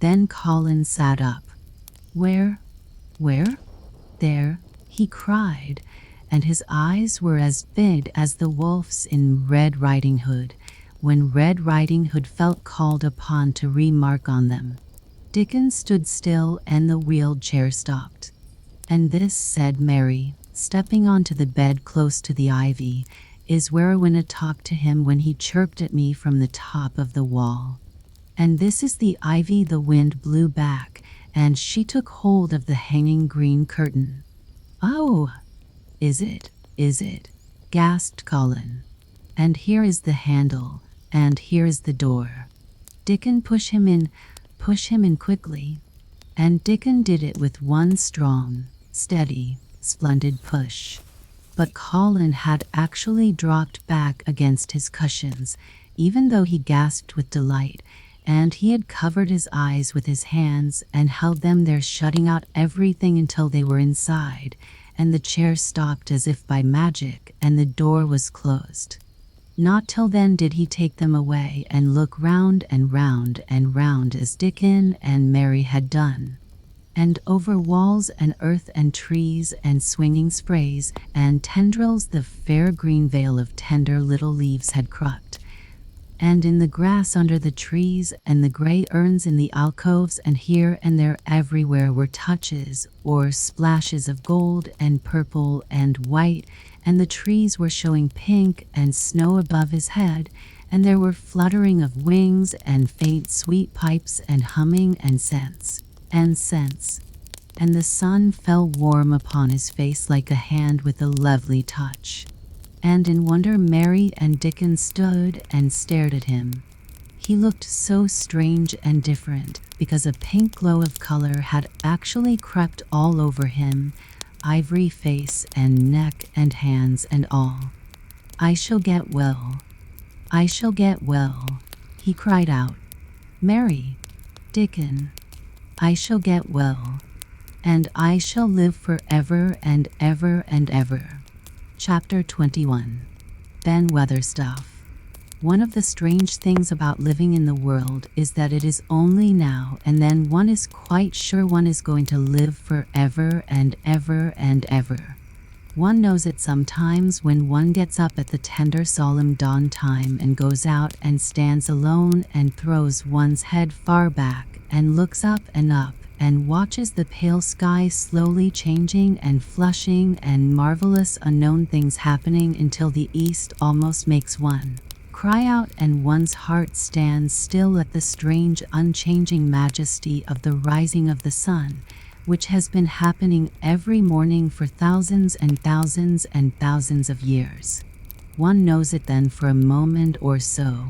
Then Colin sat up. Where? "There," he cried, and his eyes were as big as the wolf's in Red Riding Hood, when Red Riding Hood felt called upon to remark on them. Dickon stood still, and the wheeled chair stopped. "And this," said Mary, stepping onto the bed close to the ivy, "is where Rowena talked to him when he chirped at me from the top of the wall. And this is the ivy the wind blew back, and she took hold of the hanging green curtain." "Oh, is it?" gasped Colin. "And here is the handle, and here is the door." "Dickon, push him in quickly." And Dickon did it with one strong, steady, splendid push. But Colin had actually dropped back against his cushions, even though he gasped with delight, and he had covered his eyes with his hands and held them there, shutting out everything until they were inside, and the chair stopped as if by magic, and the door was closed. Not till then did he take them away and look round and round and round as Dickon and Mary had done. And over walls and earth and trees and swinging sprays and tendrils the fair green veil of tender little leaves had crept. And in the grass under the trees and the gray urns in the alcoves, and here and there everywhere were touches or splashes of gold and purple and white, and the trees were showing pink and snow above his head, and there were fluttering of wings and faint sweet pipes and humming and scents. And the sun fell warm upon his face like a hand with a lovely touch. And in wonder Mary and Dickon stood and stared at him. He looked so strange and different, because a pink glow of color had actually crept all over him, ivory face and neck and hands and all. "I shall get well. I shall get well," he cried out. "Mary, Dickon, I shall get well, and I shall live forever and ever and ever." Chapter 21. Ben Weatherstaff. One of the strange things about living in the world is that it is only now and then one is quite sure one is going to live forever and ever and ever. One knows it sometimes when one gets up at the tender solemn dawn time and goes out and stands alone and throws one's head far back and looks up and watches the pale sky slowly changing and flushing and marvelous unknown things happening until the east almost makes one cry out and one's heart stands still at the strange unchanging majesty of the rising of the sun, which has been happening every morning for thousands and thousands and thousands of years. One knows it then for a moment or so.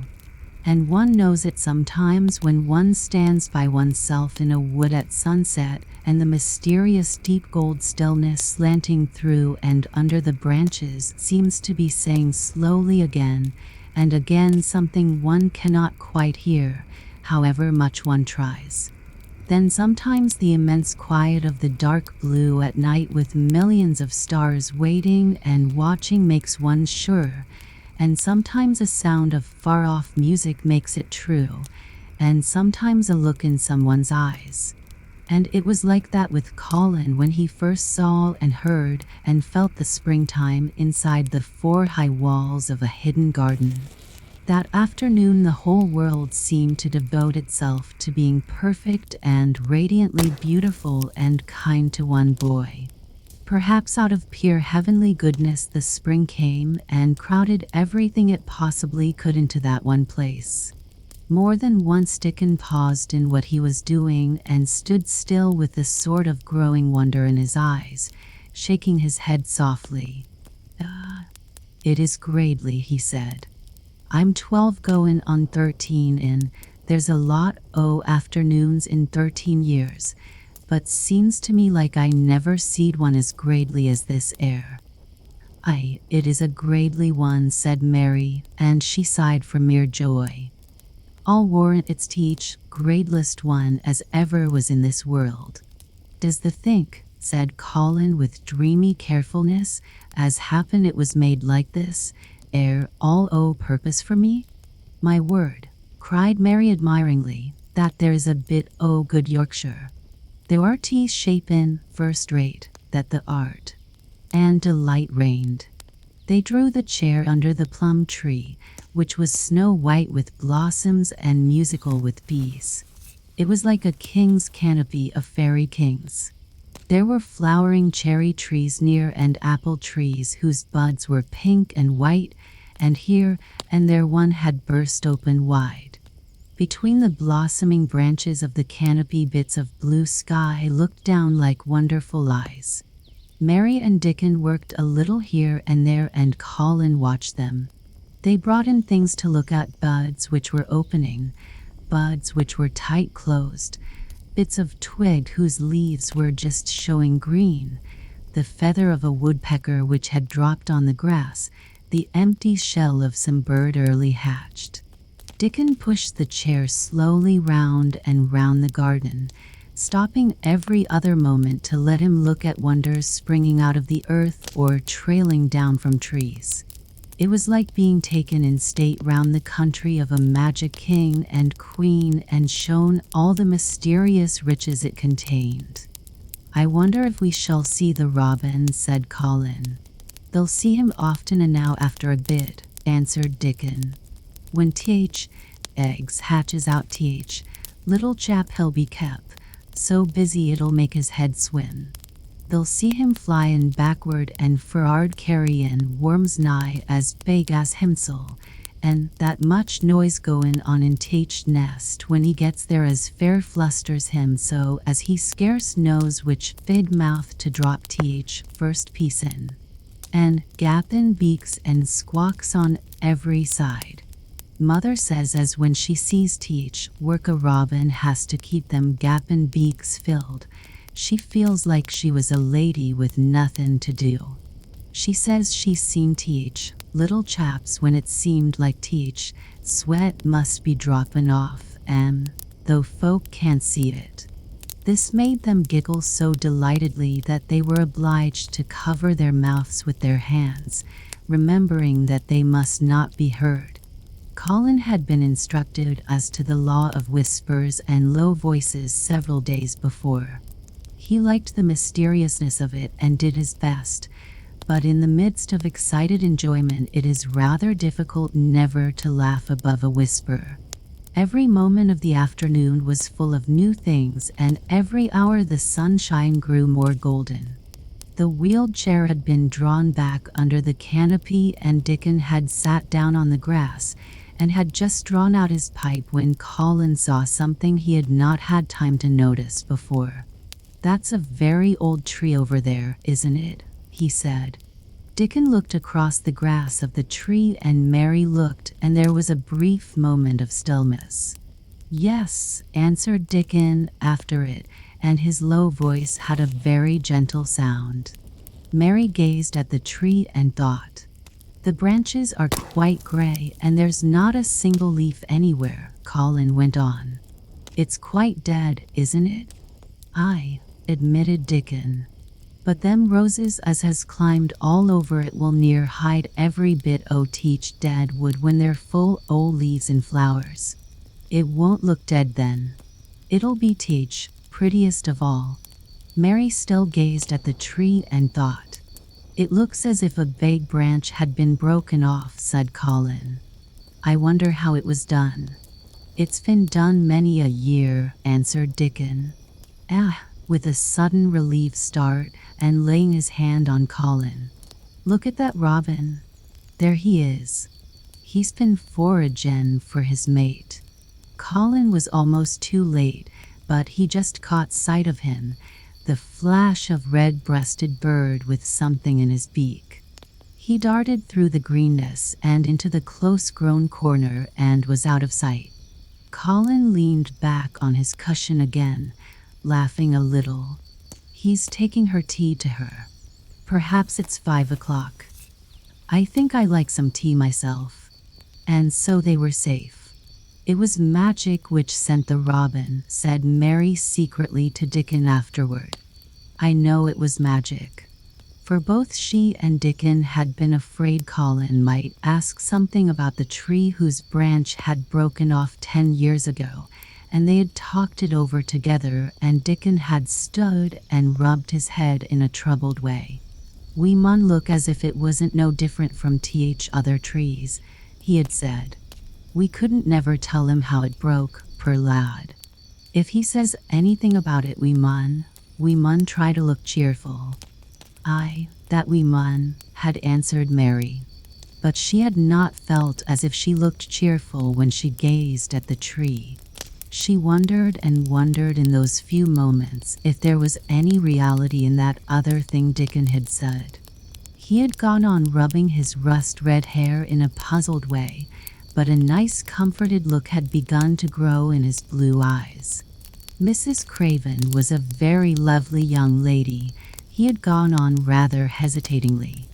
And one knows it sometimes when one stands by oneself in a wood at sunset and the mysterious deep gold stillness slanting through and under the branches seems to be saying slowly again and again something one cannot quite hear, however much one tries. Then sometimes the immense quiet of the dark blue at night with millions of stars waiting and watching makes one sure, and sometimes a sound of far-off music makes it true, and sometimes a look in someone's eyes. And it was like that with Colin when he first saw and heard and felt the springtime inside the 4 high walls of a hidden garden. That afternoon the whole world seemed to devote itself to being perfect and radiantly beautiful and kind to one boy. Perhaps out of pure heavenly goodness the spring came and crowded everything it possibly could into that one place. More than once Dickon paused in what he was doing and stood still with a sort of growing wonder in his eyes, shaking his head softly. It is gradely," he said. "I'm 12 goin' on 13 in. There's a lot o' afternoons in 13 years, but seems to me like I never seed one as gradely as this air." "Aye, it is a gradely one," said Mary, and she sighed for mere joy. "I'll warrant it's teach gradelest one as ever was in this world." "Does the think," said Colin with dreamy carefulness, "as happen it was made like this, all o' purpose for me?" "My word," cried Mary admiringly, "that there is a bit o' good Yorkshire. There are tea shapen first rate, that the art." And delight reigned. They drew the chair under the plum tree, which was snow white with blossoms and musical with bees. It was like a king's canopy of fairy kings. There were flowering cherry trees near and apple trees whose buds were pink and white, and here and there one had burst open wide. Between the blossoming branches of the canopy bits of blue sky looked down like wonderful eyes. Mary and Dickon worked a little here and there and Colin watched them. They brought in things to look at, buds which were opening, buds which were tight closed, bits of twig whose leaves were just showing green, the feather of a woodpecker which had dropped on the grass, the empty shell of some bird early hatched. Dickon pushed the chair slowly round and round the garden, stopping every other moment to let him look at wonders springing out of the earth or trailing down from trees. It was like being taken in state round the country of a magic king and queen and shown all the mysterious riches it contained. "I wonder if we shall see the robin," said Colin. "They'll see him often enow after a bit," answered Dickon. "When eggs hatches out little chap he'll be kept, so busy it'll make his head swim. They'll see him flyin' backward and for'ard carryin' worms nigh as big as himsel, and that much noise goin' on in nest when he gets there as fair flusters him so as he scarce knows which big mouth to drop first piece in, and gappin' beaks and squawks on every side. Mother says as when she sees work a robin has to keep them gappin' beaks filled. She feels like she was a lady with nothin' to do. She says she's seen little chaps when it seemed like sweat must be droppin' off though folk can't see it." This made them giggle so delightedly that they were obliged to cover their mouths with their hands, remembering that they must not be heard. Colin had been instructed as to the law of whispers and low voices several days before. He liked the mysteriousness of it and did his best, but in the midst of excited enjoyment it is rather difficult never to laugh above a whisper. Every moment of the afternoon was full of new things, and every hour the sunshine grew more golden. The wheeled chair had been drawn back under the canopy, and Dickon had sat down on the grass and had just drawn out his pipe when Colin saw something he had not had time to notice before. "That's a very old tree over there, isn't it?" he said. Dickon looked across the grass of the tree, and Mary looked, and there was a brief moment of stillness. "Yes," answered Dickon after it, and his low voice had a very gentle sound. Mary gazed at the tree and thought, "The branches are quite gray, and there's not a single leaf anywhere," Colin went on. "It's quite dead, isn't it?" "Aye," admitted Dickon. "But them roses as has climbed all over it will near hide every bit o' teach dead wood when they're full o' leaves and flowers. It won't look dead then. It'll be teach, prettiest of all." Mary still gazed at the tree and thought, "It looks as if a big branch had been broken off," said Colin. "I wonder how it was done." "It's been done many a year," answered Dickon. With a sudden relieved start, and laying his hand on Colin. "Look at that robin. There he is. He's been foragin' for his mate." Colin was almost too late, but he just caught sight of him, the flash of red-breasted bird with something in his beak. He darted through the greenness and into the close-grown corner and was out of sight. Colin leaned back on his cushion again, laughing a little. "He's taking her tea to her. Perhaps it's 5 o'clock. I think I like some tea myself." And so they were safe. "It was magic which sent the robin," said Mary secretly to Dickon afterward. "I know it was magic." For both she and Dickon had been afraid Colin might ask something about the tree whose branch had broken off 10 years ago, and they had talked it over together, and Dickon had stood and rubbed his head in a troubled way. "We mun look as if it wasn't no different from other trees," he had said. "We couldn't never tell him how it broke, per lad. If he says anything about it we mun try to look cheerful." "Aye, that we mun," had answered Mary. But she had not felt as if she looked cheerful when she gazed at the tree. She wondered and wondered in those few moments if there was any reality in that other thing Dickon had said. He had gone on rubbing his rust-red hair in a puzzled way, but a nice comforted look had begun to grow in his blue eyes. "Mrs. Craven was a very lovely young lady," he had gone on rather hesitatingly.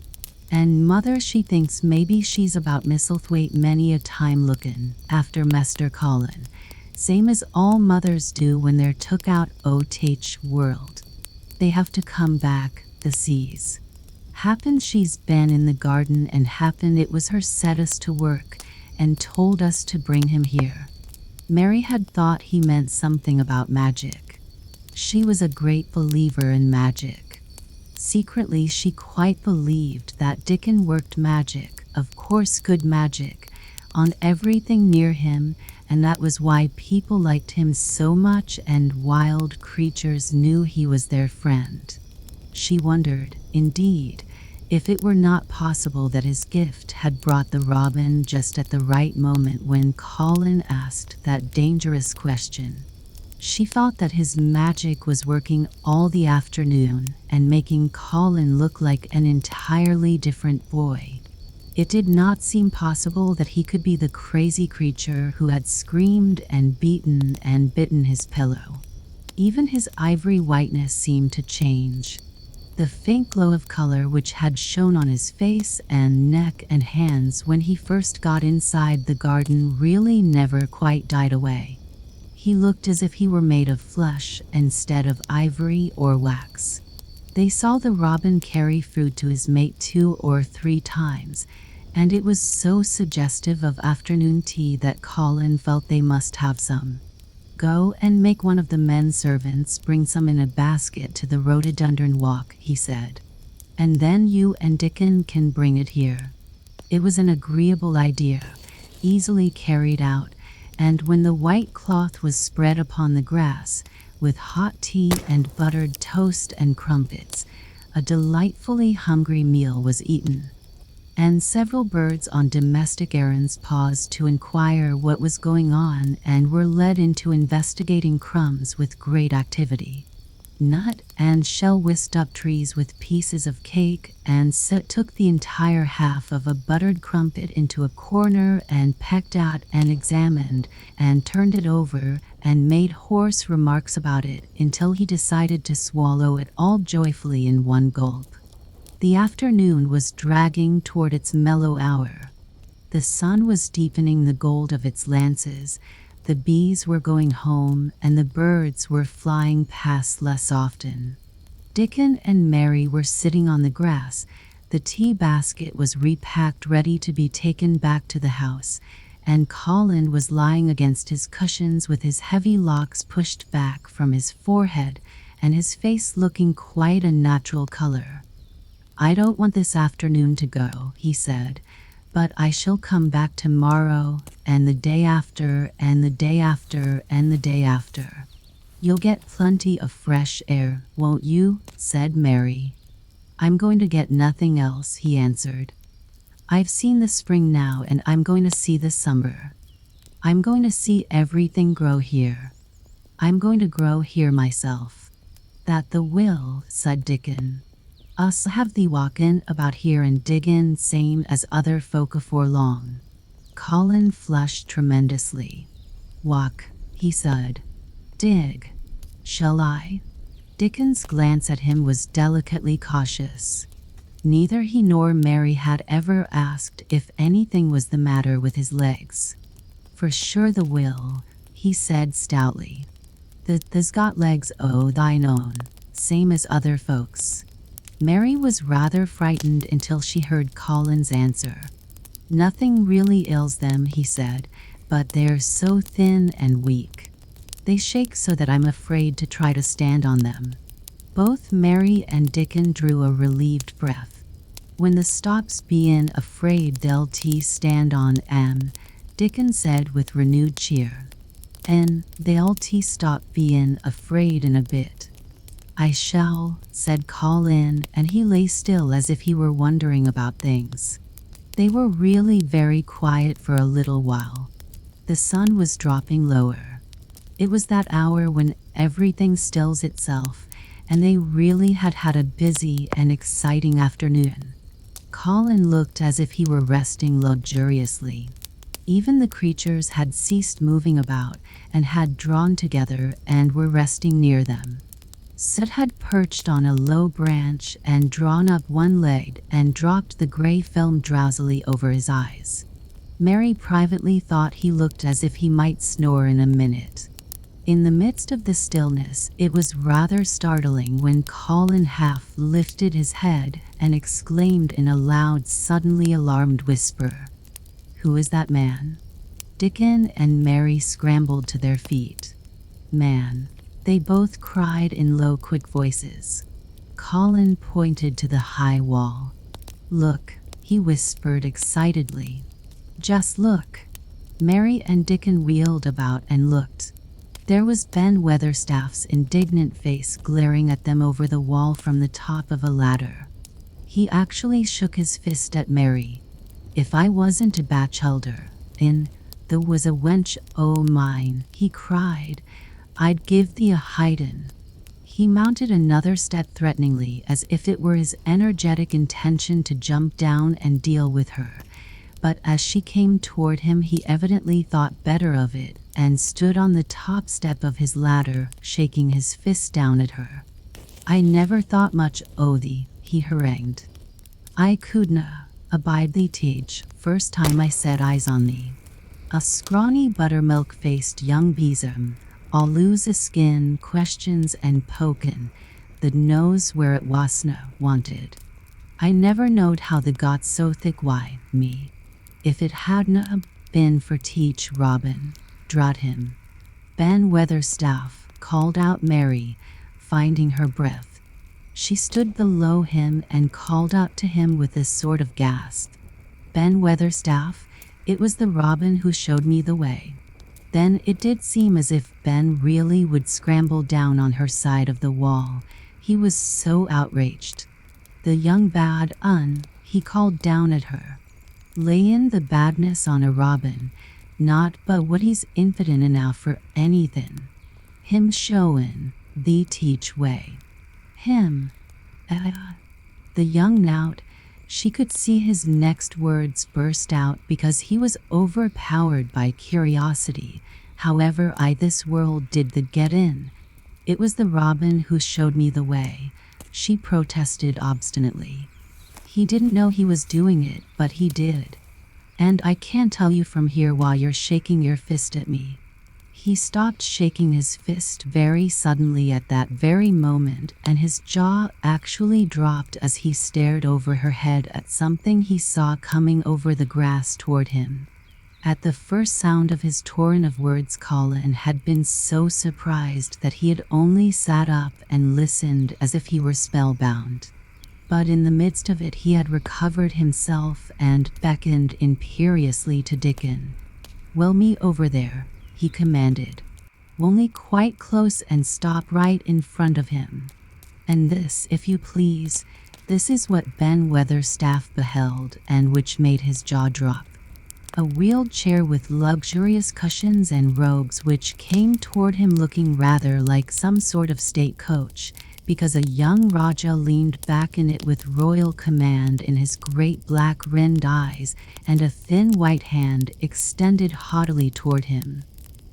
"And mother she thinks maybe she's about Misselthwaite many a time lookin' after Mester Colin, same as all mothers do when they're took out o' t'ich world. They have to come back, the seas. Happen she's been in the garden, and happen it was her set us to work and told us to bring him here." Mary had thought he meant something about magic. She was a great believer in magic. Secretly she quite believed that Dickon worked magic, of course good magic, on everything near him, and that was why people liked him so much and wild creatures knew he was their friend. She wondered, indeed, if it were not possible that his gift had brought the robin just at the right moment when Colin asked that dangerous question. She thought that his magic was working all the afternoon and making Colin look like an entirely different boy. It did not seem possible that he could be the crazy creature who had screamed and beaten and bitten his pillow. Even his ivory whiteness seemed to change. The faint glow of color which had shone on his face and neck and hands when he first got inside the garden really never quite died away. He looked as if he were made of flesh instead of ivory or wax. They saw the robin carry food to his mate 2 or 3 times, and it was so suggestive of afternoon tea that Colin felt they must have some. "Go and make one of the men servants bring some in a basket to the rhododendron walk," he said. "And then you and Dickon can bring it here." It was an agreeable idea, easily carried out, and when the white cloth was spread upon the grass, with hot tea and buttered toast and crumpets, a delightfully hungry meal was eaten. And several birds on domestic errands paused to inquire what was going on and were led into investigating crumbs with great activity. Nut and shell whisked up trees with pieces of cake, and Soot took the entire half of a buttered crumpet into a corner and pecked at and examined and turned it over and made hoarse remarks about it until he decided to swallow it all joyfully in one gulp. The afternoon was dragging toward its mellow hour. The sun was deepening the gold of its lances, the bees were going home, and the birds were flying past less often. Dickon and Mary were sitting on the grass. The tea basket was repacked, ready to be taken back to the house, and Colin was lying against his cushions with his heavy locks pushed back from his forehead and his face looking quite a natural color. "I don't want this afternoon to go," he said, "but I shall come back tomorrow, and the day after, and the day after, and the day after." "You'll get plenty of fresh air, won't you?" said Mary. "I'm going to get nothing else," he answered. "I've seen the spring now, and I'm going to see the summer. I'm going to see everything grow here. I'm going to grow here myself." "That the will," said Dickon. "Us have thee walkin' about here and diggin' same as other folk afore long." Colin flushed tremendously. "Walk," he said. "Dig. Shall I?" Dickon's glance at him was delicately cautious. Neither he nor Mary had ever asked if anything was the matter with his legs. "For sure the will," he said stoutly. "Tha's got legs o' thine own, same as other folks." Mary was rather frightened until she heard Colin's answer. "Nothing really ails them," he said, "but they're so thin and weak. They shake so that I'm afraid to try to stand on them." Both Mary and Dickon drew a relieved breath. "When the stops bein' afraid they'll stand on 'em," Dickon said with renewed cheer. "And they'll stop bein' afraid in a bit." "I shall," said Colin, and he lay still as if he were wondering about things. They were really very quiet for a little while. The sun was dropping lower. It was that hour when everything stills itself, and they really had had a busy and exciting afternoon. Colin looked as if he were resting luxuriously. Even the creatures had ceased moving about and had drawn together and were resting near them. Soot had perched on a low branch and drawn up one leg and dropped the gray film drowsily over his eyes. Mary privately thought he looked as if he might snore in a minute. In the midst of the stillness, it was rather startling when Colin half lifted his head and exclaimed in a loud, suddenly alarmed whisper, "Who is that man?" Dickon and Mary scrambled to their feet. "Man," they both cried in low, quick voices. Colin pointed to the high wall. "Look," he whispered excitedly. "Just look." Mary and Dickon wheeled about and looked. There was Ben Weatherstaff's indignant face glaring at them over the wall from the top of a ladder. He actually shook his fist at Mary. "If I wasn't a bachelder, and there was a wench o' mine," he cried, "I'd give thee a hidin'." He mounted another step threateningly, as if it were his energetic intention to jump down and deal with her. But as she came toward him, he evidently thought better of it and stood on the top step of his ladder, shaking his fist down at her. "I never thought much o' thee," he harangued. "I couldna abide thee teach, first time I set eyes on thee." A scrawny buttermilk-faced young besom, all loose o' skin, questions and pokin', the nose where it wasna wanted. I never knowed how they got so thick. Why, me, if it hadna been for teach Robin, drat him. Ben Weatherstaff, called out Mary, finding her breath. She stood below him and called out to him with a sort of gasp. Ben Weatherstaff, it was the Robin who showed me the way. Then it did seem as if Ben really would scramble down on her side of the wall. He was so outraged. The young bad un, he called down at her. Layin' the badness on a Robin, not but what he's infident enough for anything. Him showin' the teach way. Him. The young knout, she could see his next words burst out because he was overpowered by curiosity. However, I this world did the get in. It was the Robin who showed me the way, she protested obstinately. He didn't know he was doing it, but he did. And I can't tell you from here while you're shaking your fist at me. He stopped shaking his fist very suddenly at that very moment, and his jaw actually dropped as he stared over her head at something he saw coming over the grass toward him. At the first sound of his torrent of words, Colin had been so surprised that he had only sat up and listened as if he were spellbound. But in the midst of it he had recovered himself and beckoned imperiously to Dickon. "Well, me over there," he commanded. "Only quite close and stop right in front of him. And this, if you please, this is what Ben Weatherstaff beheld, and which made his jaw drop. A wheeled chair with luxurious cushions and robes which came toward him looking rather like some sort of state coach, because a young Rajah leaned back in it with royal command in his great black-rimmed eyes, and a thin white hand extended haughtily toward him.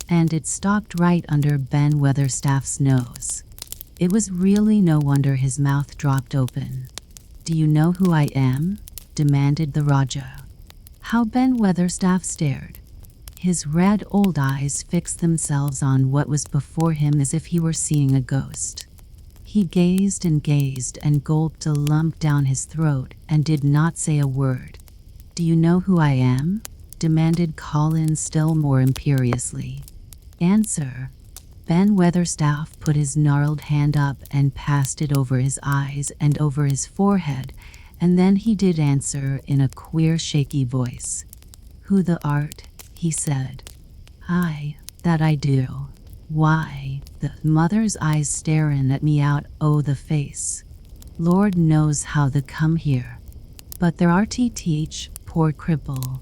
And it stopped right under Ben Weatherstaff's nose. It was really no wonder his mouth dropped open. "Do you know who I am?" demanded the Rajah. How Ben Weatherstaff stared. His red old eyes fixed themselves on what was before him as if he were seeing a ghost. He gazed and gulped a lump down his throat and did not say a word. "Do you know who I am?" demanded Colin still more imperiously. "Answer." Ben Weatherstaff put his gnarled hand up and passed it over his eyes and over his forehead, and then he did answer in a queer shaky voice. "Who the art?" he said. "Aye, that I do. Why, the mother's eyes starin' at me out o' the face. Lord knows how they come here. But there are teach, poor cripple."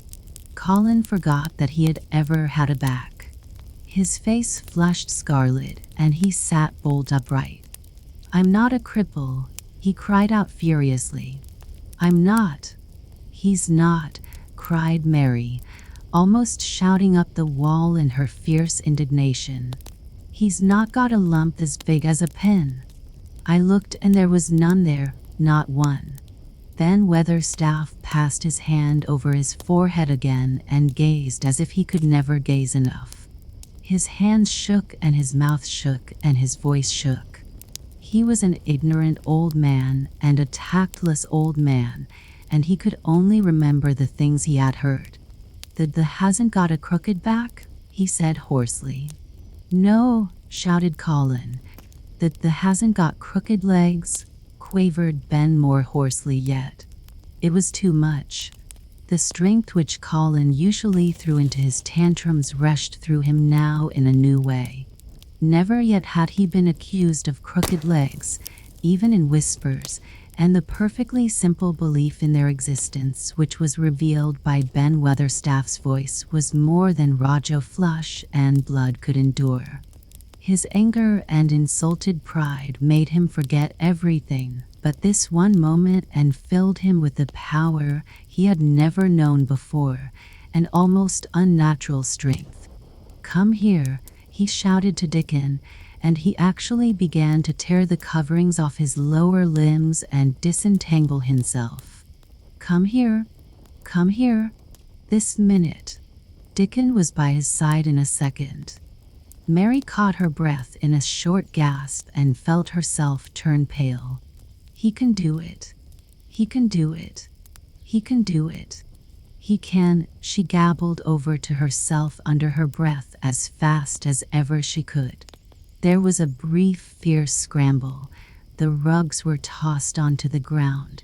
Colin forgot that he had ever had a back. His face flushed scarlet, and he sat bolt upright. "I'm not a cripple," he cried out furiously. "I'm not." "He's not," cried Mary, almost shouting up the wall in her fierce indignation. "He's not got a lump as big as a pin. I looked and there was none there, not one." Then Weatherstaff passed his hand over his forehead again and gazed as if he could never gaze enough. His hands shook and his mouth shook and his voice shook. He was an ignorant old man and a tactless old man, and he could only remember the things he had heard. "The hasn't got a crooked back?" he said hoarsely. "No," shouted Colin. "The hasn't got crooked legs?" quavered Ben more hoarsely yet. It was too much. The strength which Colin usually threw into his tantrums rushed through him now in a new way. Never yet had he been accused of crooked legs, even in whispers, and the perfectly simple belief in their existence which was revealed by Ben Weatherstaff's voice was more than Rajah flesh and blood could endure. His anger and insulted pride made him forget everything but this one moment and filled him with the power he had never known before, an almost unnatural strength. "Come here," he shouted to Dickon, and he actually began to tear the coverings off his lower limbs and disentangle himself. Come here, this minute." Dickon was by his side in a second. Mary caught her breath in a short gasp and felt herself turn pale. "He can do it. He can do it. He can do it. He can, she gabbled over to herself under her breath as fast as ever she could. There was a brief, fierce scramble. The rugs were tossed onto the ground.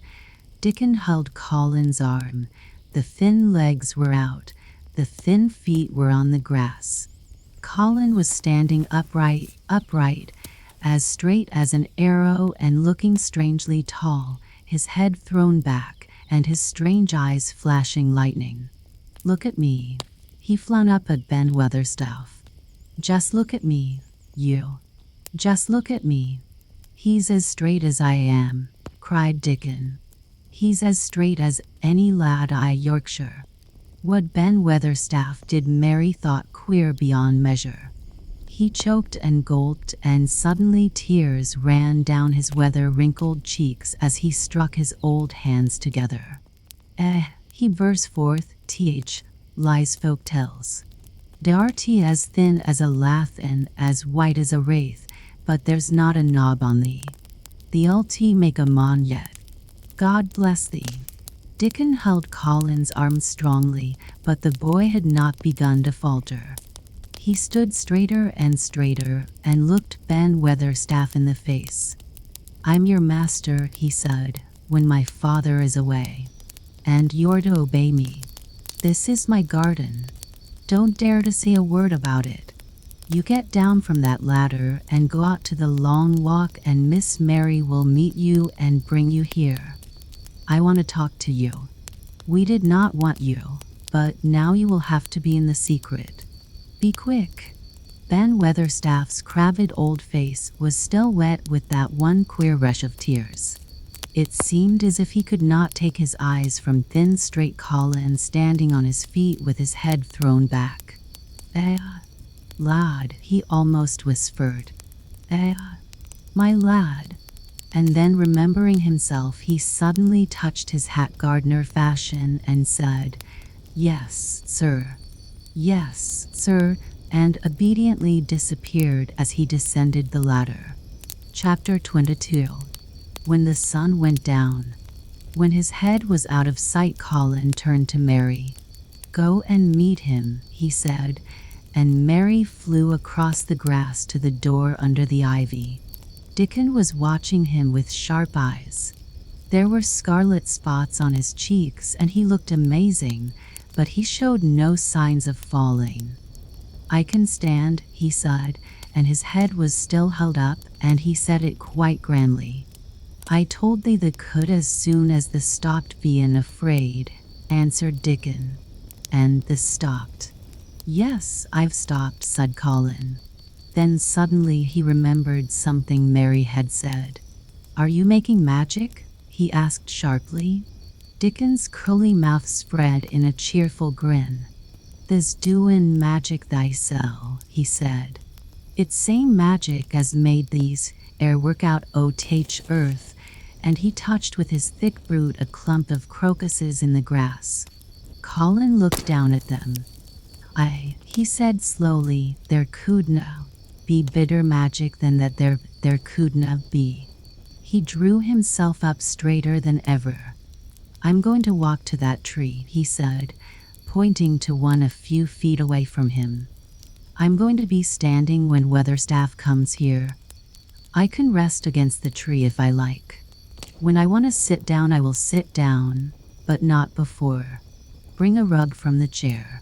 Dickon held Colin's arm. The thin legs were out. The thin feet were on the grass. Colin was standing upright, as straight as an arrow and looking strangely tall, his head thrown back and his strange eyes flashing lightning. Look at me. He flung up at Ben Weatherstaff. Just look at me, you. Just look at me. He's as straight as I am, cried Dickon. He's as straight as any lad I Yorkshire. What Ben Weatherstaff did Mary thought queer beyond measure. He choked and gulped, and suddenly tears ran down his weather-wrinkled cheeks as he struck his old hands together. He burst forth, lies folk tells. D'arty as thin as a lath and as white as a wraith, but there's not a knob on thee. Thee'll make a mon yet. God bless thee. Dickon held Colin's arm strongly, but the boy had not begun to falter. He stood straighter and looked Ben Weatherstaff in the face. I'm your master, he said, when my father is away. And you're to obey me. This is my garden. Don't dare to say a word about it. You get down from that ladder and go out to the long walk, and Miss Mary will meet you and bring you here. I want to talk to you. We did not want you, but now you will have to be in the secret. Be quick. Ben Weatherstaff's crabbed old face was still wet with that one queer rush of tears. It seemed as if he could not take his eyes from thin, straight Colin standing on his feet with his head thrown back. Lad, he almost whispered. My lad. And then, remembering himself, he suddenly touched his hat gardener fashion and said, Yes, sir. Yes, sir, and obediently disappeared as he descended the ladder. Chapter 22. When the sun went down. When his head was out of sight, Colin turned to Mary. Go and meet him, he said, and Mary flew across the grass to the door under the ivy. Dickon was watching him with sharp eyes. There were scarlet spots on his cheeks and he looked amazing, but he showed no signs of falling. I can stand, he said, and his head was still held up, and he said it quite grandly. I told thee the could as soon as the stopped bein' afraid, answered Dickon. And the stopped. Yes, I've stopped, said Colin. Then suddenly he remembered something Mary had said. Are you making magic? He asked sharply. Dickon's curly mouth spread in a cheerful grin. This doin' magic thysel, he said. It's same magic as made these work out earth, and he touched with his thick boot a clump of crocuses in the grass. Colin looked down at them. He said slowly, there couldna be bitter magic than that there couldna be. He drew himself up straighter than ever. I'm going to walk to that tree, he said, pointing to one a few feet away from him. I'm going to be standing when Weatherstaff comes here. I can rest against the tree if I like. When I want to sit down, I will sit down, but not before. Bring a rug from the chair.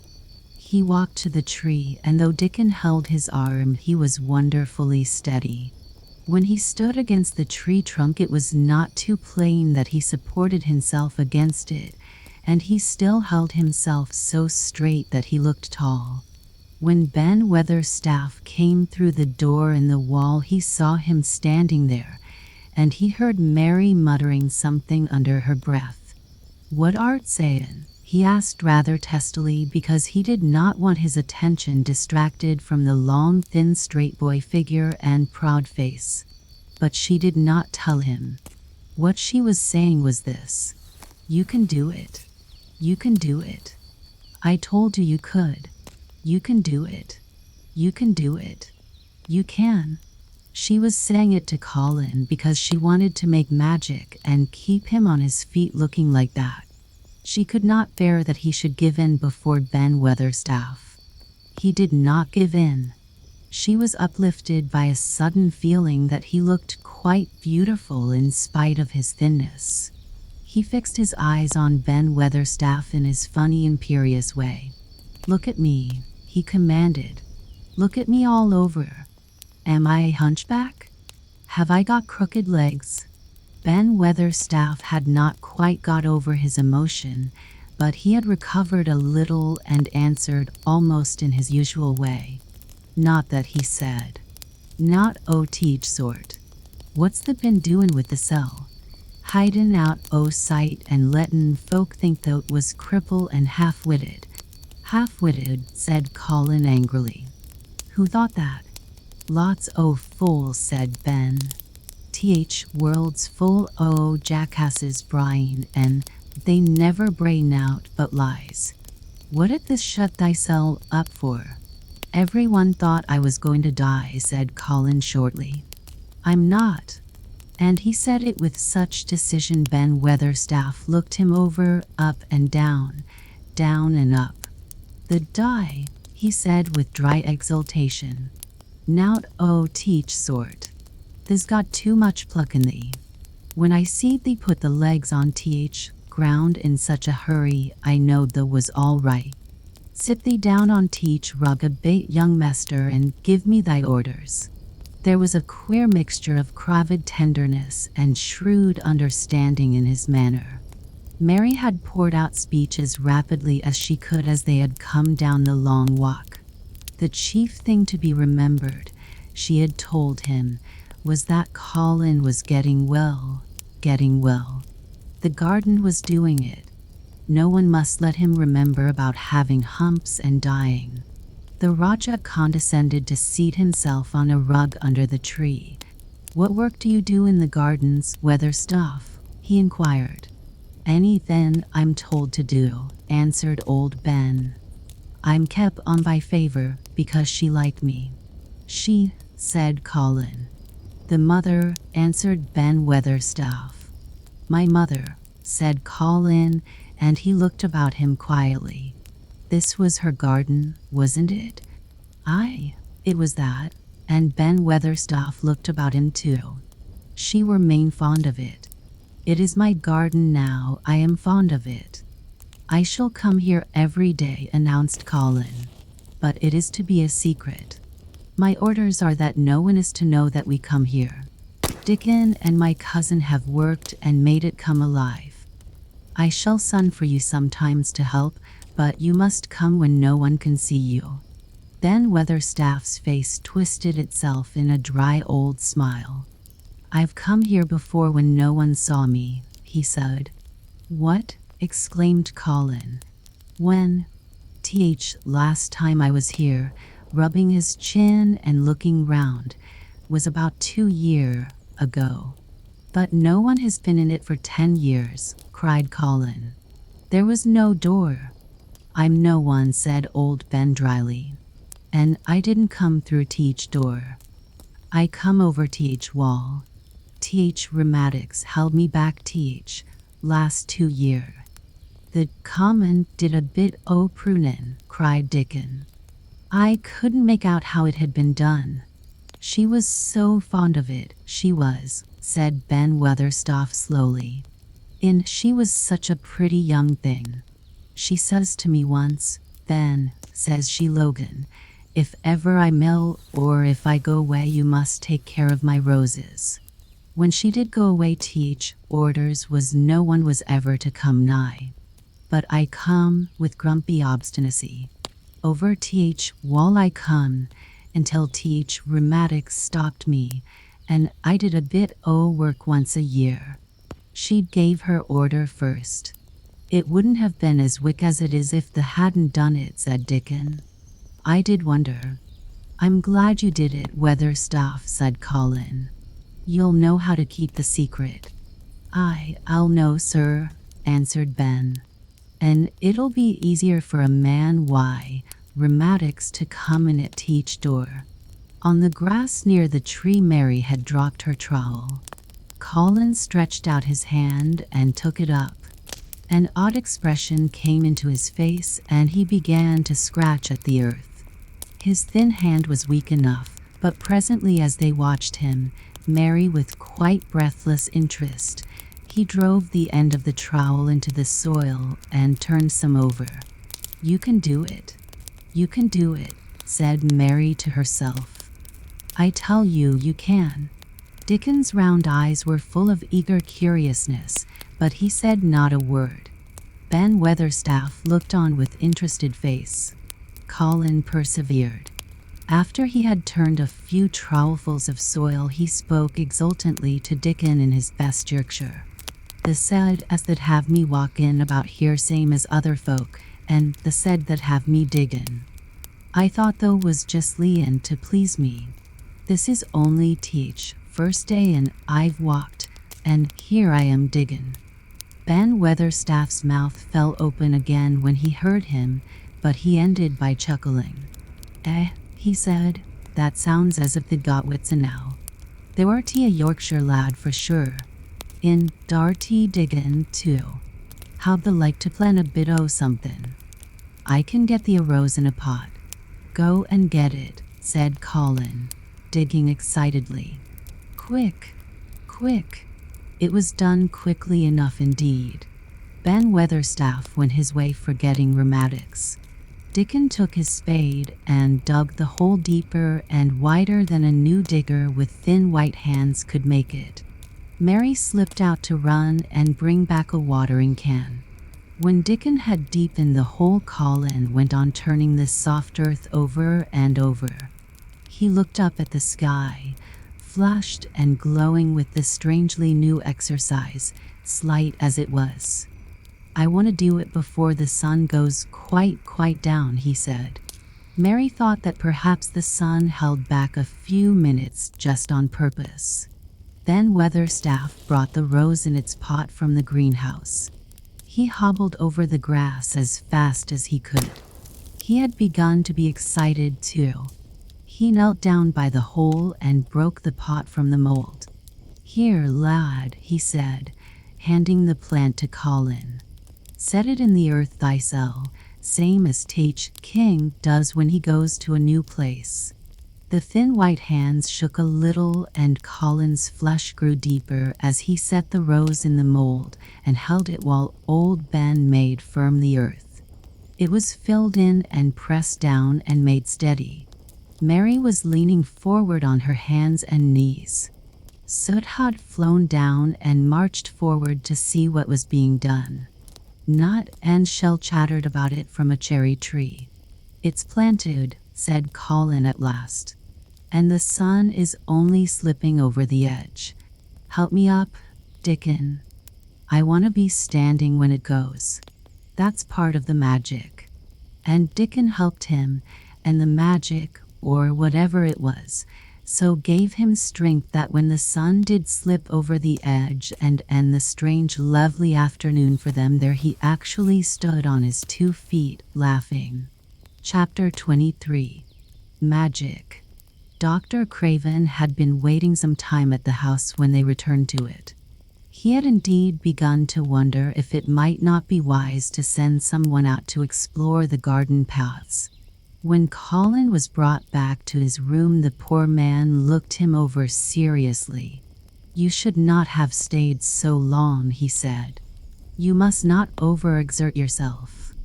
He walked to the tree, and though Dickon held his arm, he was wonderfully steady. When he stood against the tree trunk, it was not too plain that he supported himself against it, and he still held himself so straight that he looked tall. When Ben Weatherstaff came through the door in the wall, he saw him standing there, and he heard Mary muttering something under her breath. What art sayin'? He asked rather testily, because he did not want his attention distracted from the long, thin, straight boy figure and proud face. But she did not tell him. What she was saying was this. You can do it. You can do it. I told you you could. You can do it. You can do it. You can. She was saying it to Colin because she wanted to make magic and keep him on his feet looking like that. She could not bear that he should give in before Ben Weatherstaff. He did not give in. She was uplifted by a sudden feeling that he looked quite beautiful in spite of his thinness. He fixed his eyes on Ben Weatherstaff in his funny, imperious way. "Look at me," he commanded. "Look at me all over. Am I a hunchback? Have I got crooked legs?" Ben Weatherstaff had not quite got over his emotion, but he had recovered a little and answered almost in his usual way. "Not that," he said. "Not o' teach sort. What's the been doin' with the cell? Hidin' out o' sight and lettin' folk think thou was cripple and half-witted." "Half-witted," said Colin angrily. "Who thought that?" "Lots o' fools," said Ben. "World's full o' jackasses bryin', and they never brain out but lies. What did this shut thyself up for?" "Everyone thought I was going to die," said Colin shortly. "I'm not." And he said it with such decision Ben Weatherstaff looked him over, up and down and up. "The die," he said with dry exultation. "Nowt o' teach sort. Thee's got too much pluck in thee. When I seed thee put the legs on ground in such a hurry, I knowed thou was all right. Sit thee down on rug a bit, young mester, and give me thy orders." There was a queer mixture of cravid tenderness and shrewd understanding in his manner. Mary had poured out speech as rapidly as she could as they had come down the long walk. The chief thing to be remembered, she had told him, was that Colin was getting well. The garden was doing it. No one must let him remember about having humps and dying. The Rajah condescended to seat himself on a rug under the tree. "What work do you do in the gardens, Weatherstaff?" he inquired. "Anything I'm told to do," answered old Ben. "I'm kept on by favor because she liked me." "She," said Colin. "The mother," answered Ben Weatherstaff. "My mother," said Colin, and he looked about him quietly. This was her garden, wasn't it? Aye, it was that, and Ben Weatherstaff looked about him too. "She were main fond of it. It is my garden now, I am fond of it." "I shall come here every day," announced Colin. "But it is to be a secret. My orders are that no one is to know that we come here. Dickon and my cousin have worked and made it come alive. I shall send for you sometimes to help, but you must come when no one can see you." Ben Weatherstaff's face twisted itself in a dry old smile. "I've come here before when no one saw me," he said. "What?" exclaimed Colin. "When? Last time I was here," rubbing his chin and looking round, "was about 2 years ago." "But no one has been in it for 10 years, cried Colin. "There was no door." "I'm no one," said old Ben dryly. "And I didn't come through door. I come over wall. Rheumatics held me back last 2 years." "The common did a bit o' prunin'," cried Dickon. "I couldn't make out how it had been done." "She was so fond of it, she was," said Ben Weatherstaff slowly. She was such a pretty young thing. She says to me once, 'Ben,' says she, 'Logan, if ever I mill or if I go away, you must take care of my roses.' When she did go away, orders was no one was ever to come nigh. But I come with grumpy obstinacy. Over wall I come, until rheumatics stopped me, and I did a bit o' work once a year. She gave her order first. It wouldn't have been as wick as it is if the hadn't done it," said Dickon. "I did wonder." "I'm glad you did it, Weatherstaff," said Colin. "You'll know how to keep the secret." "I'll know, sir," answered Ben. "And it'll be easier for a man rheumatics to come in at door." On the grass near the tree, Mary had dropped her trowel. Colin stretched out his hand and took it up. An odd expression came into his face, and he began to scratch at the earth. His thin hand was weak enough, but presently, as they watched him, Mary with quite breathless interest, he drove the end of the trowel into the soil and turned some over. "You can do it. You can do it," said Mary to herself. "I tell you, you can." Dickon's round eyes were full of eager curiousness, but he said not a word. Ben Weatherstaff looked on with interested face. Colin persevered. After he had turned a few trowelfuls of soil, he spoke exultantly to Dickon in his best Yorkshire. "The said as that have me walk in about here same as other folk, and the said that have me diggin'. I thought though was just leein' to please me. This is only teach, first day and I've walked, and here I am diggin'." Ben Weatherstaff's mouth fell open again when he heard him, but he ended by chuckling. He said, "that sounds as if they'd got wits enow. They were a Yorkshire lad for sure. In Darty diggin' too. How'd the like to plan a bit o' something? I can get the arrows in a pot." "Go and get it," said Colin, digging excitedly. "Quick, quick." It was done quickly enough indeed. Ben Weatherstaff went his way forgetting rheumatics. Dickon took his spade and dug the hole deeper and wider than a new digger with thin white hands could make it. Mary slipped out to run and bring back a watering can. When Dickon had deepened the hole, Colin went on turning the soft earth over and over. He looked up at the sky, flushed and glowing with the strangely new exercise, slight as it was. "I want to do it before the sun goes quite down," he said. Mary thought that perhaps the sun held back a few minutes just on purpose. Then Weatherstaff brought the rose in its pot from the greenhouse. He hobbled over the grass as fast as he could. He had begun to be excited too. He knelt down by the hole and broke the pot from the mold. "Here, lad," he said, handing the plant to Colin. "Set it in the earth thyself, same as Teach King does when he goes to a new place." The thin white hands shook a little, and Colin's flush grew deeper as he set the rose in the mold and held it while old Ben made firm the earth. It was filled in and pressed down and made steady. Mary was leaning forward on her hands and knees. Soot had flown down and marched forward to see what was being done. Nut and Shell chattered about it from a cherry tree. "It's planted," said Colin at last, "and the sun is only slipping over the edge. Help me up, Dickon. I want to be standing when it goes. That's part of the magic." And Dickon helped him, and the magic, or whatever it was, so gave him strength that when the sun did slip over the edge and end the strange lovely afternoon for them there, he actually stood on his 2 feet, laughing. Chapter 23. Magic. Dr. Craven had been waiting some time at the house when they returned to it. He had indeed begun to wonder if it might not be wise to send someone out to explore the garden paths. When Colin was brought back to his room, the poor man looked him over seriously. "You should not have stayed so long," he said. "You must not overexert yourself."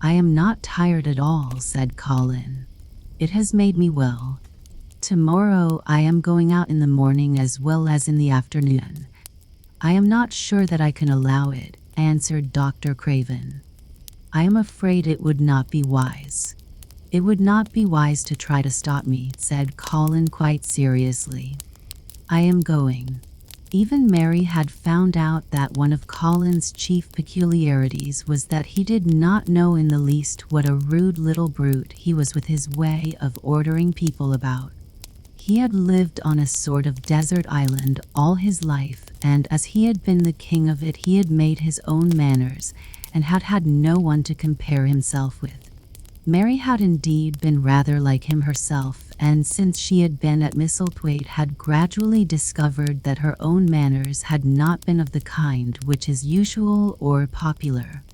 "I am not tired at all," said Colin. "It has made me well. Tomorrow I am going out in the morning as well as in the afternoon." "I am not sure that I can allow it," answered Dr. Craven. "I am afraid it would not be wise." "It would not be wise to try to stop me," said Colin quite seriously. "I am going." Even Mary had found out that one of Colin's chief peculiarities was that he did not know in the least what a rude little brute he was with his way of ordering people about. He had lived on a sort of desert island all his life, and as he had been the king of it, he had made his own manners and had had no one to compare himself with. Mary had indeed been rather like him herself, and since she had been at Misselthwaite had gradually discovered that her own manners had not been of the kind which is usual or popular.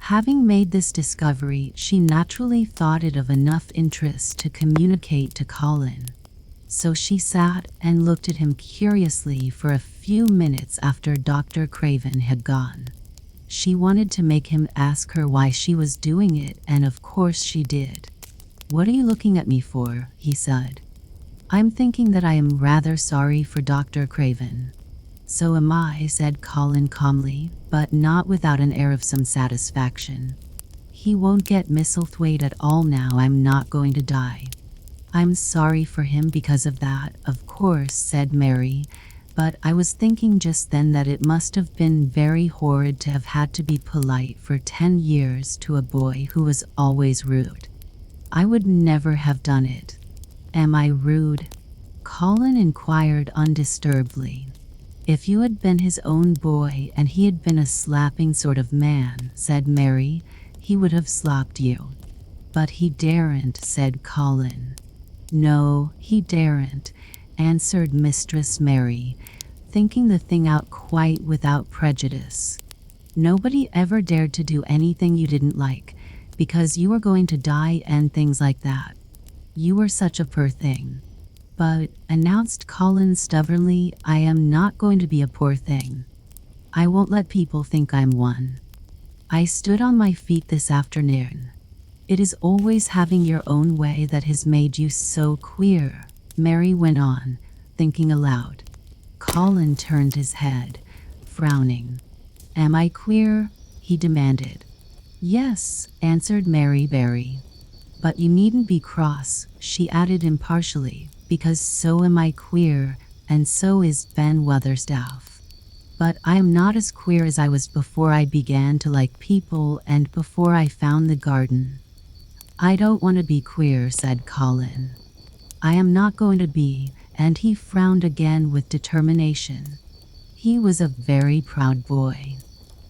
Having made this discovery, she naturally thought it of enough interest to communicate to Colin. So she sat and looked at him curiously for a few minutes after Dr. Craven had gone. She wanted to make him ask her why she was doing it, and of course she did. "What are you looking at me for?" he said. "I'm thinking that I am rather sorry for Dr. Craven." "So am I," said Colin calmly, but not without an air of some satisfaction. "He won't get Misselthwaite at all now I'm not going to die." "I'm sorry for him because of that, of course," said Mary, "but I was thinking just then that it must have been very horrid to have had to be polite for 10 years to a boy who was always rude. I would never have done it." "Am I rude?" Colin inquired undisturbedly. "If you had been his own boy and he had been a slapping sort of man," said Mary, "he would have slopped you." "But he daren't," said Colin. "No, he daren't," answered Mistress Mary, thinking the thing out quite without prejudice. "Nobody ever dared to do anything you didn't like, because you were going to die and things like that. You were such a poor thing." "But," announced Colin stubbornly, "I am not going to be a poor thing. I won't let people think I'm one. I stood on my feet this afternoon. It is always having your own way that has made you so queer," Mary went on, thinking aloud. Colin turned his head, frowning. "Am I queer?" he demanded. "Yes," answered Mary Berry. "But you needn't be cross," she added impartially, "because so am I queer, and so is Ben Weatherstaff. But I am not as queer as I was before I began to like people and before I found the garden." "I don't want to be queer," said Colin. "I am not going to be," and he frowned again with determination. He was a very proud boy.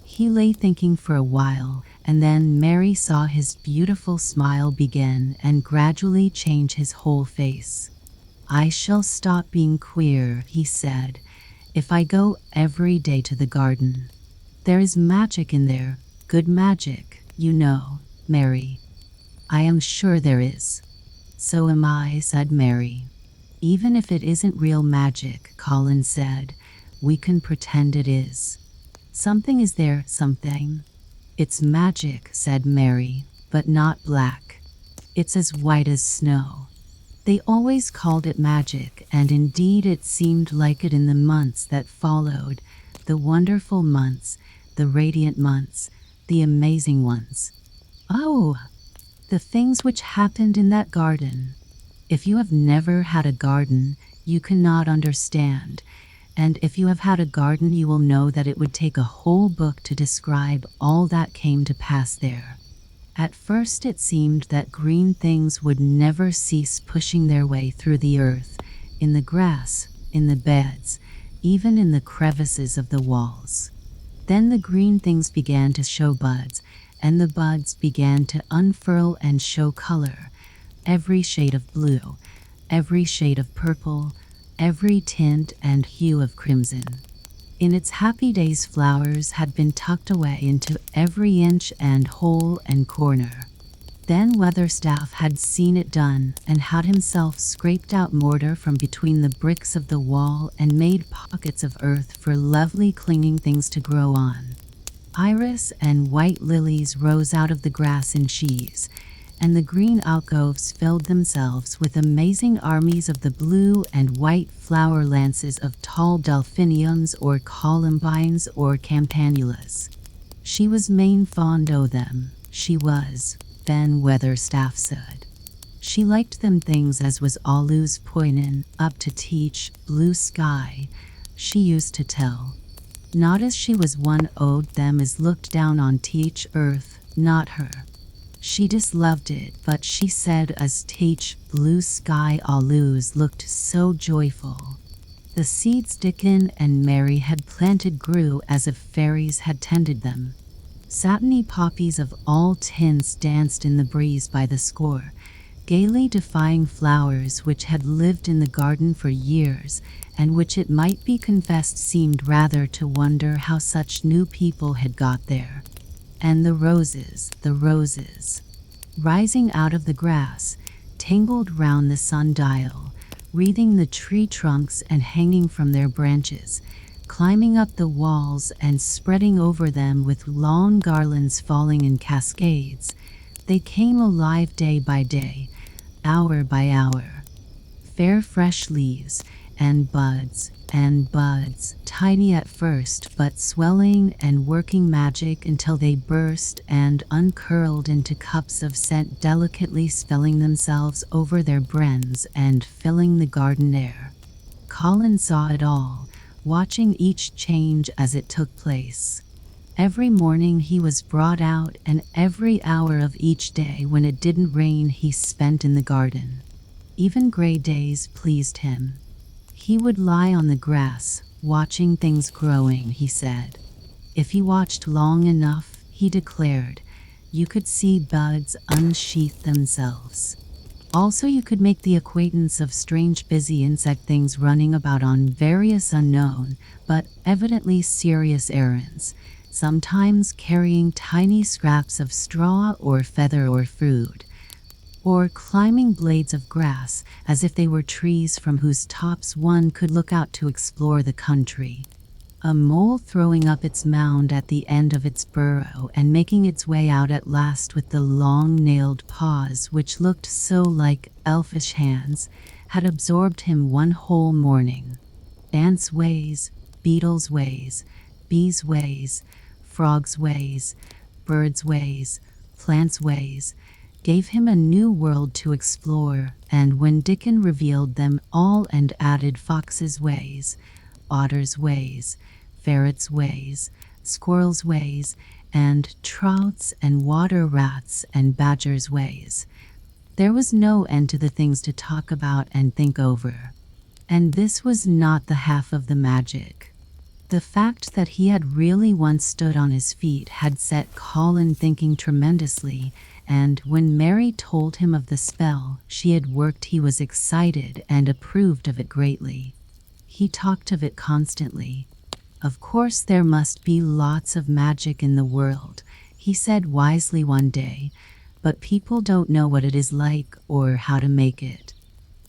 He lay thinking for a while, and then Mary saw his beautiful smile begin and gradually change his whole face. "I shall stop being queer," he said, "if I go every day to the garden. There is magic in there, good magic, you know, Mary." "I am sure there is." "So am I," said Mary. "Even if it isn't real magic," Colin said, "we can pretend it is. Something is there, something." "It's magic," said Mary, "but not black. It's as white as snow." They always called it magic, and indeed it seemed like it in the months that followed, the wonderful months, the radiant months, the amazing ones. Oh, the things which happened in that garden. If you have never had a garden, you cannot understand, and if you have had a garden you will know that it would take a whole book to describe all that came to pass there. At first it seemed that green things would never cease pushing their way through the earth, in the grass, in the beds, even in the crevices of the walls. Then the green things began to show buds, and the buds began to unfurl and show color, every shade of blue, every shade of purple, every tint and hue of crimson. In its happy days flowers had been tucked away into every inch and hole and corner. Then Weatherstaff had seen it done and had himself scraped out mortar from between the bricks of the wall and made pockets of earth for lovely clinging things to grow on. Iris and white lilies rose out of the grass in sheaves, and the green alcoves filled themselves with amazing armies of the blue and white flower lances of tall delphiniums or columbines or campanulas. She was main fond o' them, she was, Ben Weatherstaff said. She liked them things as was allus poinin' up to teach blue sky, she used to tell. Not as she was one owed them as looked down on teach earth, not her. She disloved it, but she said as teach blue sky allus looked so joyful. The seeds Dickon and Mary had planted grew as if fairies had tended them. Satiny poppies of all tints danced in the breeze by the score, gaily defying flowers which had lived in the garden for years, and which it might be confessed seemed rather to wonder how such new people had got there. And the roses, rising out of the grass, tangled round the sundial, wreathing the tree trunks and hanging from their branches, climbing up the walls and spreading over them with long garlands falling in cascades. They came alive day by day, hour by hour. Fair fresh leaves, and buds, tiny at first but swelling and working magic until they burst and uncurled into cups of scent, delicately spelling themselves over their brens and filling the garden air. Colin saw it all, watching each change as it took place. Every morning he was brought out, and every hour of each day when it didn't rain he spent in the garden. Even gray days pleased him. He would lie on the grass, watching things growing, he said. If he watched long enough, he declared, you could see buds unsheath themselves. Also, you could make the acquaintance of strange busy insect things running about on various unknown, but evidently serious errands, sometimes carrying tiny scraps of straw or feather or food, or climbing blades of grass as if they were trees from whose tops one could look out to explore the country. A mole throwing up its mound at the end of its burrow and making its way out at last with the long-nailed paws which looked so like elfish hands, had absorbed him one whole morning. Ants' ways, beetles' ways, bees' ways, frogs' ways, birds' ways, plants' ways, gave him a new world to explore, and when Dickon revealed them all and added foxes' ways, otters' ways, ferrets' ways, squirrels' ways, and trouts and water rats and badgers' ways, there was no end to the things to talk about and think over. And this was not the half of the magic. The fact that he had really once stood on his feet had set Colin thinking tremendously, and when Mary told him of the spell she had worked, he was excited and approved of it greatly. He talked of it constantly. Of course there must be lots of magic in the world, he said wisely one day, but people don't know what it is like or how to make it.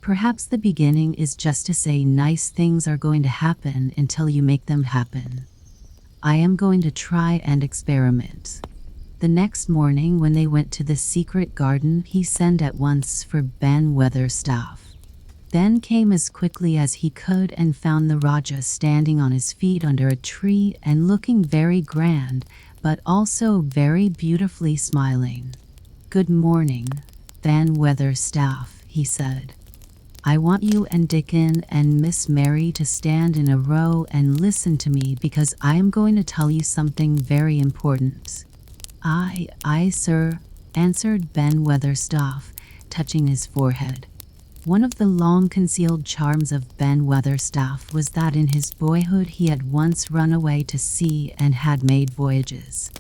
Perhaps the beginning is just to say nice things are going to happen until you make them happen. I am going to try and experiment. The next morning when they went to the secret garden, he sent at once for Ben Weatherstaff. Ben came as quickly as he could and found the Rajah standing on his feet under a tree and looking very grand, but also very beautifully smiling. Good morning, Ben Weatherstaff, he said. I want you and Dickon and Miss Mary to stand in a row and listen to me because I am going to tell you something very important. Aye, sir, answered Ben Weatherstaff, touching his forehead. One of the long-concealed charms of Ben Weatherstaff was that in his boyhood he had once run away to sea and had made voyages.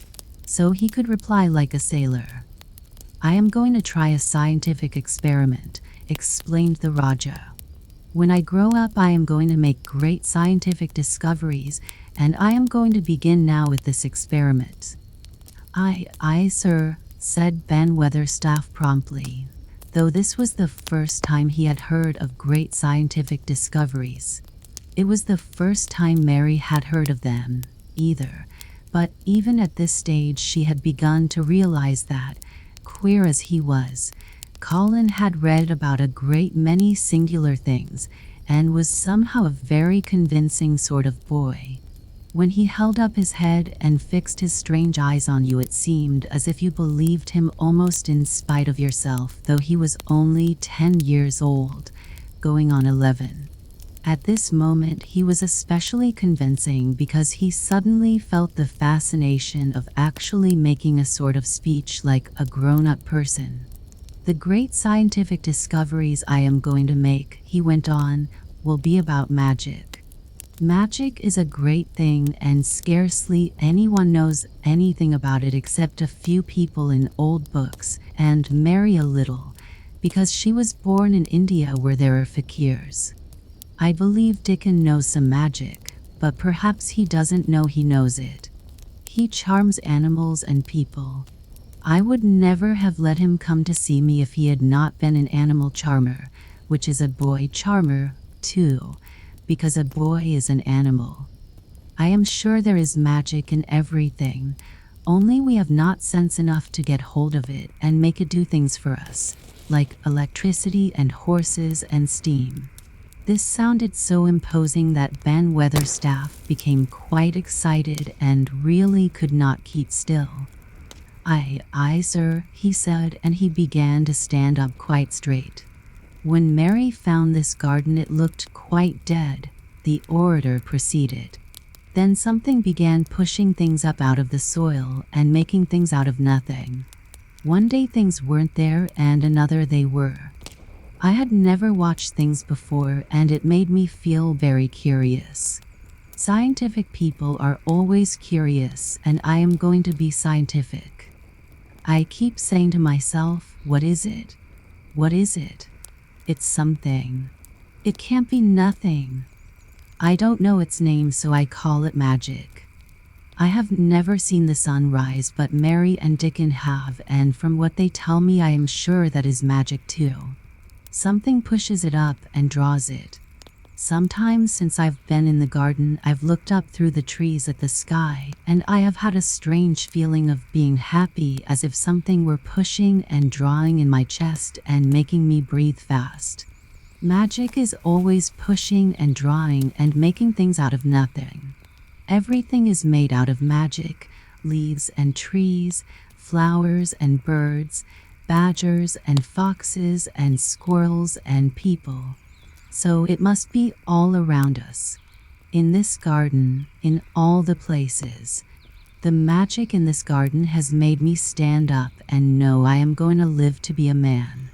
So he could reply like a sailor. I am going to try a scientific experiment, explained the Rajah. When I grow up, I am going to make great scientific discoveries, and I am going to begin now with this experiment. Aye, sir, said Ben Weatherstaff promptly, though this was the first time he had heard of great scientific discoveries. It was the first time Mary had heard of them, either, but even at this stage she had begun to realize that, queer as he was, Colin had read about a great many singular things, and was somehow a very convincing sort of boy. When he held up his head and fixed his strange eyes on you, it seemed as if you believed him almost in spite of yourself, though he was only 10 years old, going on 11. At this moment he was especially convincing because he suddenly felt the fascination of actually making a sort of speech like a grown-up person. The great scientific discoveries I am going to make, he went on, will be about magic. Magic is a great thing, and scarcely anyone knows anything about it except a few people in old books, and Mary a little, because she was born in India where there are fakirs. I believe Dickon knows some magic, but perhaps he doesn't know he knows it. He charms animals and people. I would never have let him come to see me if he had not been an animal charmer, which is a boy charmer, too, because a boy is an animal. I am sure there is magic in everything, only we have not sense enough to get hold of it and make it do things for us, like electricity and horses and steam. This sounded so imposing that Ben Weatherstaff became quite excited and really could not keep still. Aye, sir, he said, and he began to stand up quite straight. When Mary found this garden it looked quite dead, the orator proceeded. Then something began pushing things up out of the soil and making things out of nothing. One day things weren't there and another they were. I had never watched things before and it made me feel very curious. Scientific people are always curious and I am going to be scientific. I keep saying to myself, what is it? What is it? It's something. It can't be nothing. I don't know its name, so I call it magic. I have never seen the sun rise, but Mary and Dickon have, and from what they tell me I am sure that is magic too. Something pushes it up and draws it. Sometimes since I've been in the garden, I've looked up through the trees at the sky, and I have had a strange feeling of being happy, as if something were pushing and drawing in my chest and making me breathe fast. Magic is always pushing and drawing and making things out of nothing. Everything is made out of magic: leaves and trees, flowers and birds, badgers and foxes and squirrels and people. So it must be all around us. In this garden, in all the places. The magic in this garden has made me stand up and know I am going to live to be a man.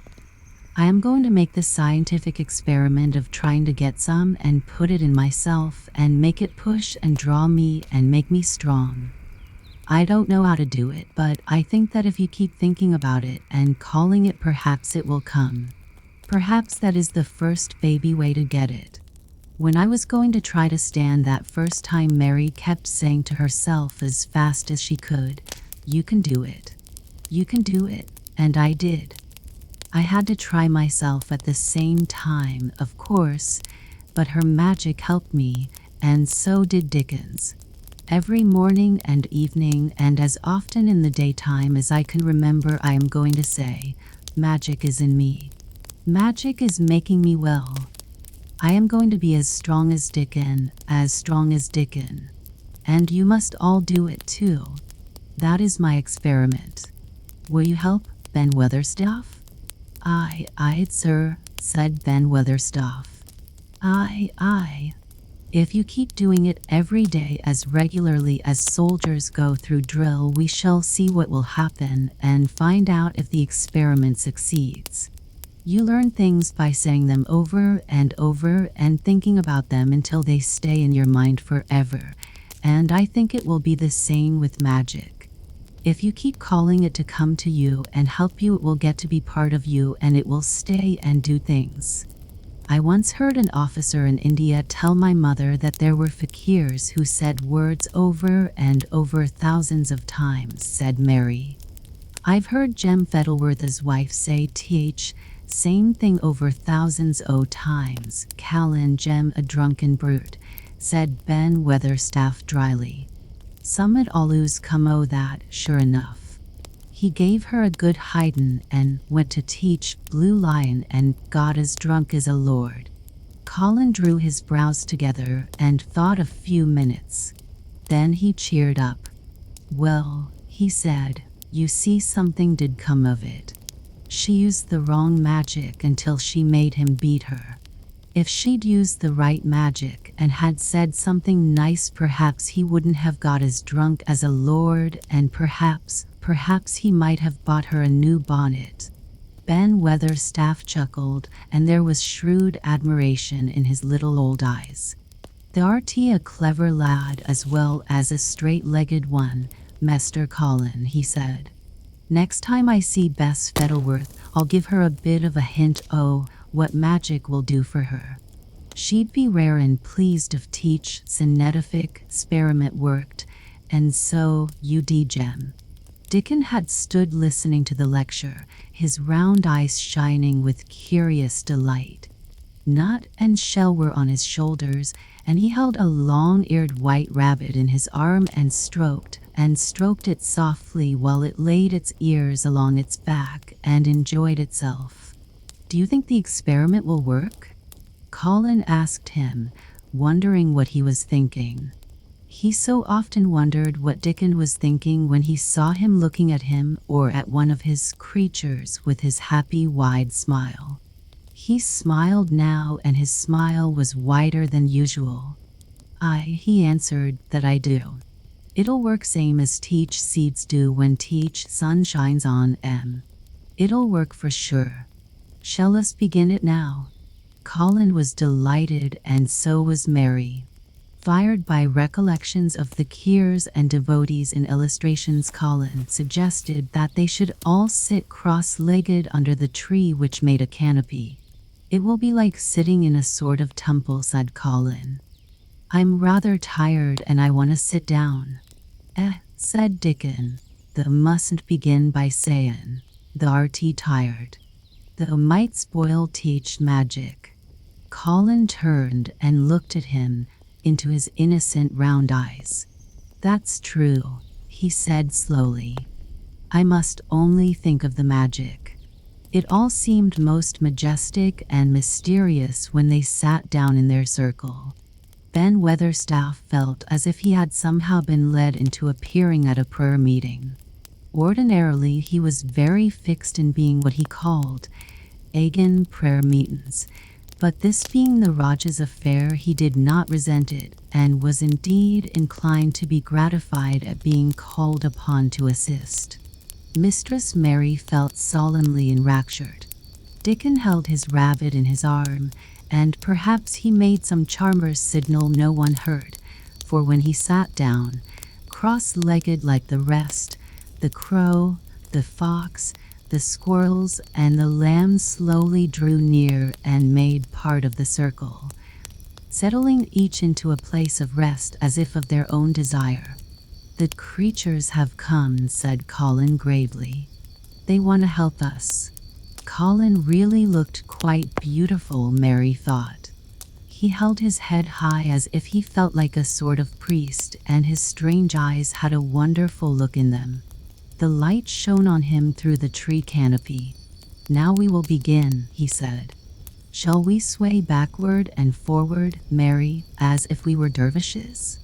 I am going to make the scientific experiment of trying to get some and put it in myself and make it push and draw me and make me strong. I don't know how to do it, but I think that if you keep thinking about it and calling it, perhaps it will come. Perhaps that is the first baby way to get it. When I was going to try to stand that first time, Mary kept saying to herself as fast as she could, "You can do it. You can do it." And I did. I had to try myself at the same time, of course, but her magic helped me, and so did Dickon's. Every morning and evening, and as often in the daytime as I can remember, I am going to say, magic is in me. Magic is making me well. I am going to be as strong as Dickon, as strong as Dickon. And you must all do it too. That is my experiment. Will you help, Ben Weatherstaff? Aye, sir, said Ben Weatherstaff. Aye. If you keep doing it every day as regularly as soldiers go through drill, we shall see what will happen and find out if the experiment succeeds. You learn things by saying them over and over and thinking about them until they stay in your mind forever, and I think it will be the same with magic. If you keep calling it to come to you and help you, it will get to be part of you and it will stay and do things. I once heard an officer in India tell my mother that there were fakirs who said words over and over thousands of times, said Mary. I've heard Jem Fettleworth's wife say same thing over thousands o' times. Colin, Jem a drunken brute, said Ben Weatherstaff dryly. Some it always come o' that, sure enough. He gave her a good hidin' and went to teach Blue Lion and got as drunk as a lord. Colin drew his brows together and thought a few minutes. Then he cheered up. Well, he said, you see, something did come of it. She used the wrong magic until she made him beat her. If she'd used the right magic and had said something nice, perhaps he wouldn't have got as drunk as a lord, and perhaps he might have bought her a new bonnet. Ben Weatherstaff chuckled, and there was shrewd admiration in his little old eyes. Thou'rt a clever lad as well as a straight-legged one, Mester Colin, he said. Next time I see Bess Fettleworth, I'll give her a bit of a hint o' what magic will do for her. She'd be rare and pleased if teach scientific experiment worked, and so you Jem. Dickon had stood listening to the lecture, his round eyes shining with curious delight. Nut and Shell were on his shoulders, and he held a long-eared white rabbit in his arm and stroked it softly while it laid its ears along its back and enjoyed itself. "Do you think the experiment will work?" Colin asked him, wondering what he was thinking. He so often wondered what Dickon was thinking when he saw him looking at him or at one of his creatures with his happy wide smile. He smiled now, and his smile was wider than usual. He answered, "that I do. It'll work same as teach seeds do when teach sun shines on 'em. It'll work for sure. Shall us begin it now?" Colin was delighted, and so was Mary. Fired by recollections of the Keers and devotees in illustrations, Colin suggested that they should all sit cross-legged under the tree which made a canopy. "It will be like sitting in a sort of temple," said Colin. "I'm rather tired and I want to sit down." Said Dickon. "Thou mustn't begin by saying thou'rt tired. Thou might spoil teach magic." Colin turned and looked at him into his innocent round eyes. "That's true," he said slowly. "I must only think of the magic." It all seemed most majestic and mysterious when they sat down in their circle. Ben Weatherstaff felt as if he had somehow been led into appearing at a prayer meeting. Ordinarily, he was very fixed in being what he called "Agan prayer meetings," but this being the Rajah's affair, he did not resent it, and was indeed inclined to be gratified at being called upon to assist. Mistress Mary felt solemnly enraptured. Dickon held his rabbit in his arm, and perhaps he made some charmer's signal no one heard, for when he sat down, cross-legged like the rest, the crow, the fox, the squirrels, and the lamb slowly drew near and made part of the circle, settling each into a place of rest as if of their own desire. "The creatures have come," said Colin gravely. "They want to help us." Colin really looked quite beautiful, Mary thought. He held his head high as if he felt like a sort of priest, and his strange eyes had a wonderful look in them. The light shone on him through the tree canopy. "Now we will begin," he said. "Shall we sway backward and forward, Mary, as if we were dervishes?"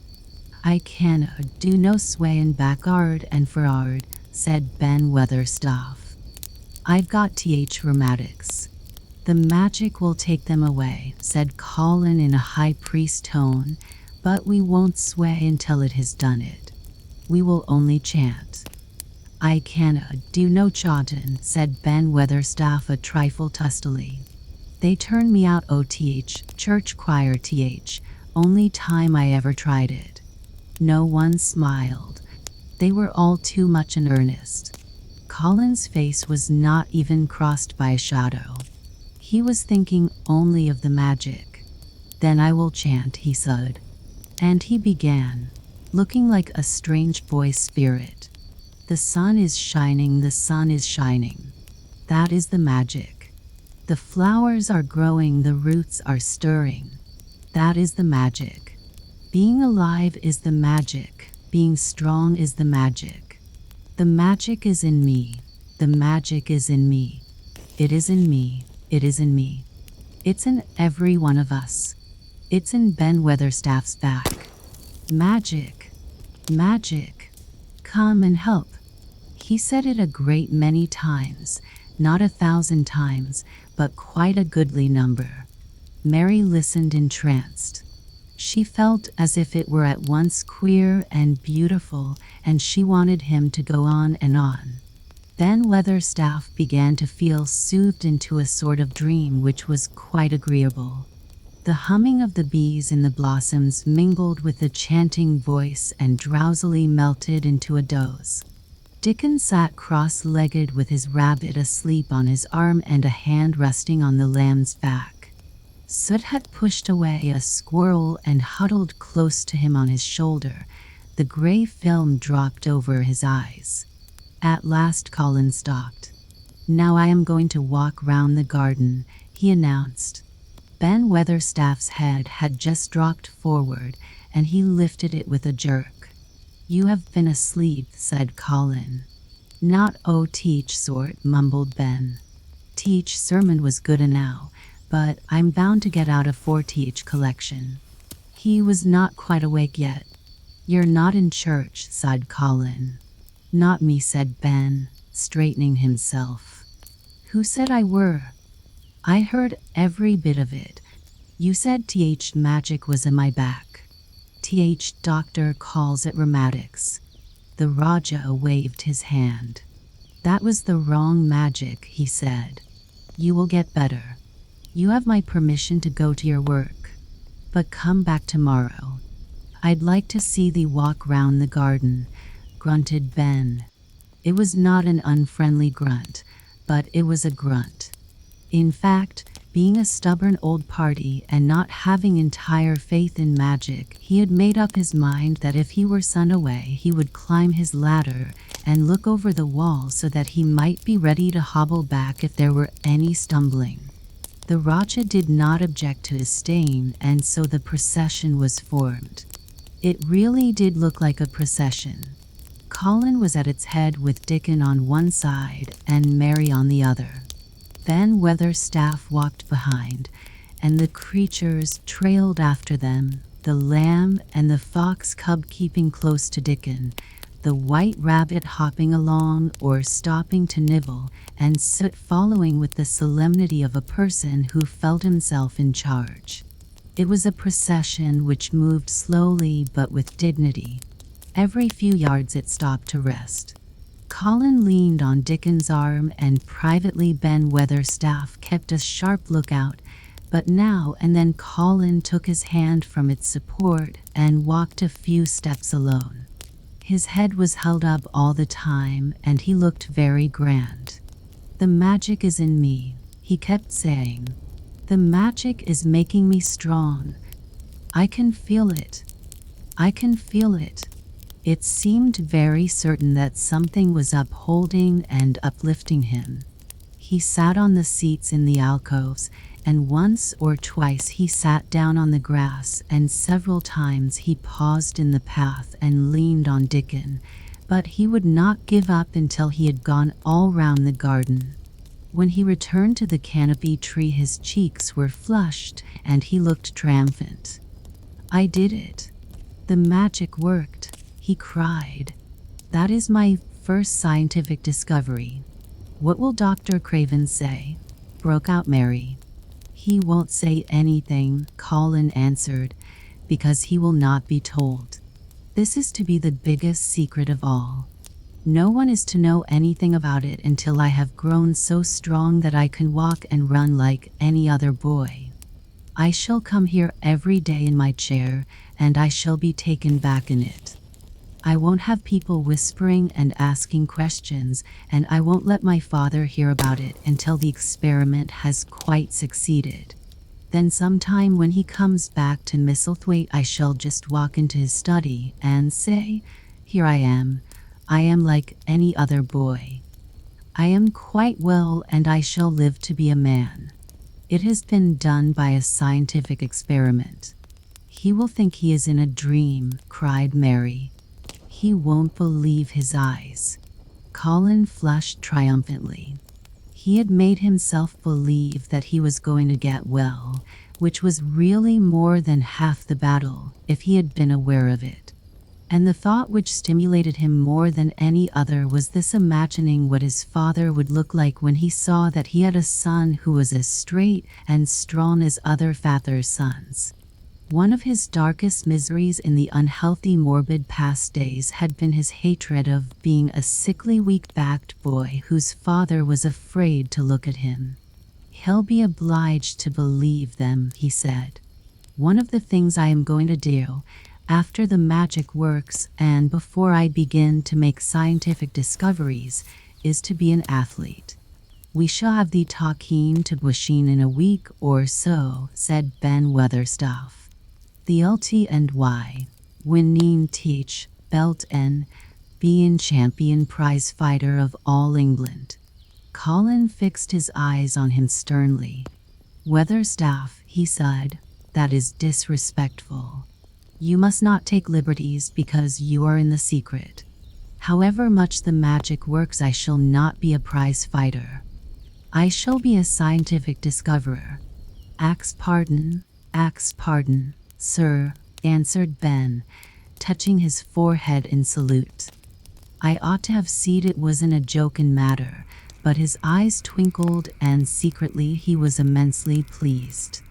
"I can do no swayin' back'ard and for'ard," said Ben Weatherstaff. "I've got rheumatics." "The magic will take them away," said Colin in a high priest tone, "but we won't sway until it has done it. We will only chant." "I can do no chantin'," said Ben Weatherstaff a trifle tustily. "They turned me out church choir only time I ever tried it." No one smiled. They were all too much in earnest. Colin's face was not even crossed by a shadow. He was thinking only of the magic. "Then I will chant," he said. And he began, looking like a strange boy spirit. "The sun is shining, the sun is shining. That is the magic. The flowers are growing, the roots are stirring. That is the magic. Being alive is the magic. Being strong is the magic. The magic is in me. The magic is in me. It is in me. It is in me. It's in every one of us. It's in Ben Weatherstaff's back. Magic. Magic. Come and help." He said it a great many times, not 1,000 times, but quite a goodly number. Mary listened entranced. She felt as if it were at once queer and beautiful, and she wanted him to go on and on. Ben Weatherstaff began to feel soothed into a sort of dream which was quite agreeable. The humming of the bees in the blossoms mingled with the chanting voice and drowsily melted into a doze. Dickon sat cross-legged with his rabbit asleep on his arm and a hand resting on the lamb's back. Soot had pushed away a squirrel and huddled close to him on his shoulder. The gray film dropped over his eyes. At last Colin stopped. "Now I am going to walk round the garden," he announced. Ben Weatherstaff's head had just dropped forward, and he lifted it with a jerk. "You have been asleep," said Colin. "Not teach sort," mumbled Ben. "Teach sermon was good enow, but I'm bound to get out a teach collection." He was not quite awake yet. "You're not in church," sighed Colin. "Not me," said Ben, straightening himself. "Who said I were?" "I heard every bit of it. You said XXIII Magic was in my back. XXIII doctor calls it rheumatics." The Rajah waved his hand. "That was the wrong magic," he said. "You will get better. You have my permission to go to your work. But come back tomorrow. I'd like to see thee walk round the garden," grunted Ben. It was not an unfriendly grunt, but it was a grunt. In fact, being a stubborn old party and not having entire faith in magic, he had made up his mind that if he were sent away, he would climb his ladder and look over the wall so that he might be ready to hobble back if there were any stumbling. The Rajah did not object to his staying, and so the procession was formed. It really did look like a procession. Colin was at its head with Dickon on one side and Mary on the other. Ben Weatherstaff walked behind, and the creatures trailed after them, the lamb and the fox cub keeping close to Dickon, the white rabbit hopping along or stopping to nibble, and Soot following with the solemnity of a person who felt himself in charge. It was a procession which moved slowly but with dignity. Every few yards it stopped to rest. Colin leaned on Dickon's arm, and privately Ben Weatherstaff kept a sharp lookout, but now and then Colin took his hand from its support and walked a few steps alone. His head was held up all the time, and he looked very grand. "The magic is in me," he kept saying. "The magic is making me strong. I can feel it. I can feel it." It seemed very certain that something was upholding and uplifting him. He sat on the seats in the alcoves, and once or twice he sat down on the grass, and several times he paused in the path and leaned on Dickon, but he would not give up until he had gone all round the garden. When he returned to the canopy tree, his cheeks were flushed, and he looked triumphant. "I did it. The magic worked," he cried. "That is my first scientific discovery." "What will Dr. Craven say?" broke out Mary. "He won't say anything," Colin answered, "because he will not be told. This is to be the biggest secret of all. No one is to know anything about it until I have grown so strong that I can walk and run like any other boy. I shall come here every day in my chair, and I shall be taken back in it. I won't have people whispering and asking questions, and I won't let my father hear about it until the experiment has quite succeeded. Then sometime when he comes back to Misselthwaite, I shall just walk into his study and say, 'Here I am like any other boy. I am quite well, and I shall live to be a man.' It has been done by a scientific experiment." "He will think he is in a dream," cried Mary. "He won't believe his eyes." Colin flushed triumphantly. He had made himself believe that he was going to get well, which was really more than half the battle, if he had been aware of it. And the thought which stimulated him more than any other was this imagining what his father would look like when he saw that he had a son who was as straight and strong as other father's sons. One of his darkest miseries in the unhealthy, morbid past days had been his hatred of being a sickly, weak-backed boy whose father was afraid to look at him. "He'll be obliged to believe them," he said. One of the things I am going to do, after the magic works and before I begin to make scientific discoveries, is to be an athlete. We shall have the talking to Busheen in a week or so, said Ben Weatherstaff. The LT and Y, winning teach, belt N, being champion prize fighter of all England. Colin fixed his eyes on him sternly. Weatherstaff, he said, that is disrespectful. You must not take liberties because you are in the secret. However much the magic works, I shall not be a prize fighter. I shall be a scientific discoverer. Axe pardon, sir, answered Ben, touching his forehead in salute. I ought to have seen it wasn't a joking matter, but his eyes twinkled and secretly he was immensely pleased.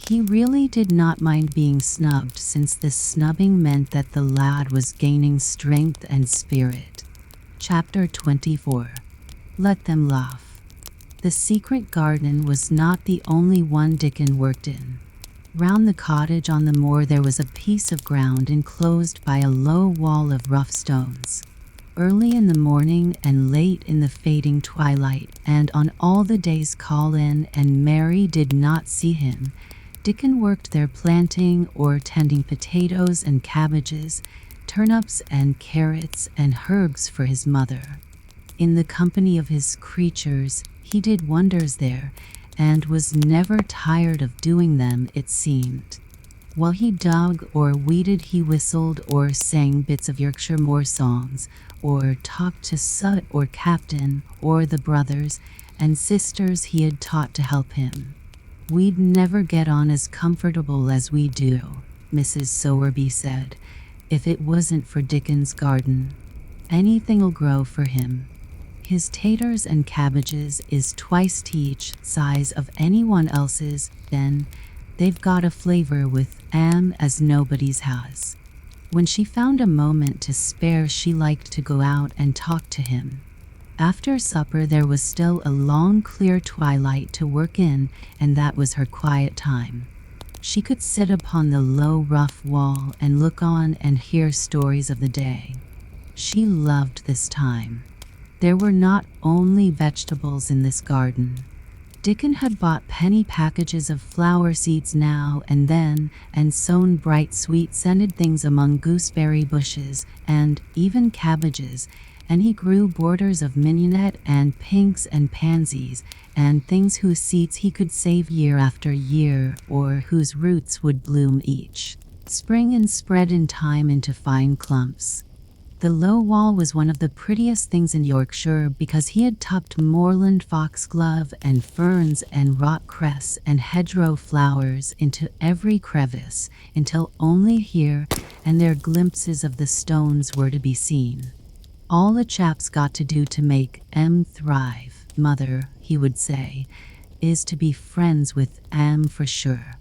He really did not mind being snubbed, since this snubbing meant that the lad was gaining strength and spirit. Chapter 24. Let them laugh. The secret garden was not the only one Dickon worked in. Round the cottage on the moor there was a piece of ground enclosed by a low wall of rough stones. Early in the morning and late in the fading twilight, and on all the days Colin and Mary did not see him, Dickon worked there planting or tending potatoes and cabbages, turnips and carrots and herbs for his mother. In the company of his creatures, he did wonders there, and was never tired of doing them, it seemed. While he dug or weeded, he whistled or sang bits of Yorkshire moor songs, or talked to Sut or Captain or the brothers and sisters he had taught to help him. We'd never get on as comfortable as we do, Mrs. Sowerby said, if it wasn't for Dickon's garden. Anything'll grow for him. His taters and cabbages is twice each size of anyone else's, then they've got a flavor with as nobody's has. When she found a moment to spare, she liked to go out and talk to him. After supper there was still a long clear twilight to work in, and that was her quiet time. She could sit upon the low rough wall and look on and hear stories of the day. She loved this time. There were not only vegetables in this garden. Dickon had bought penny packages of flower seeds now and then, and sown bright sweet-scented things among gooseberry bushes and even cabbages, and he grew borders of mignonette and pinks and pansies, and things whose seeds he could save year after year, or whose roots would bloom each spring and spread in time into fine clumps. The low wall was one of the prettiest things in Yorkshire because he had tucked moorland foxglove and ferns and rock cress and hedgerow flowers into every crevice, until only here and there glimpses of the stones were to be seen. All a chap's got to do to make thrive, mother, he would say, is to be friends with for sure.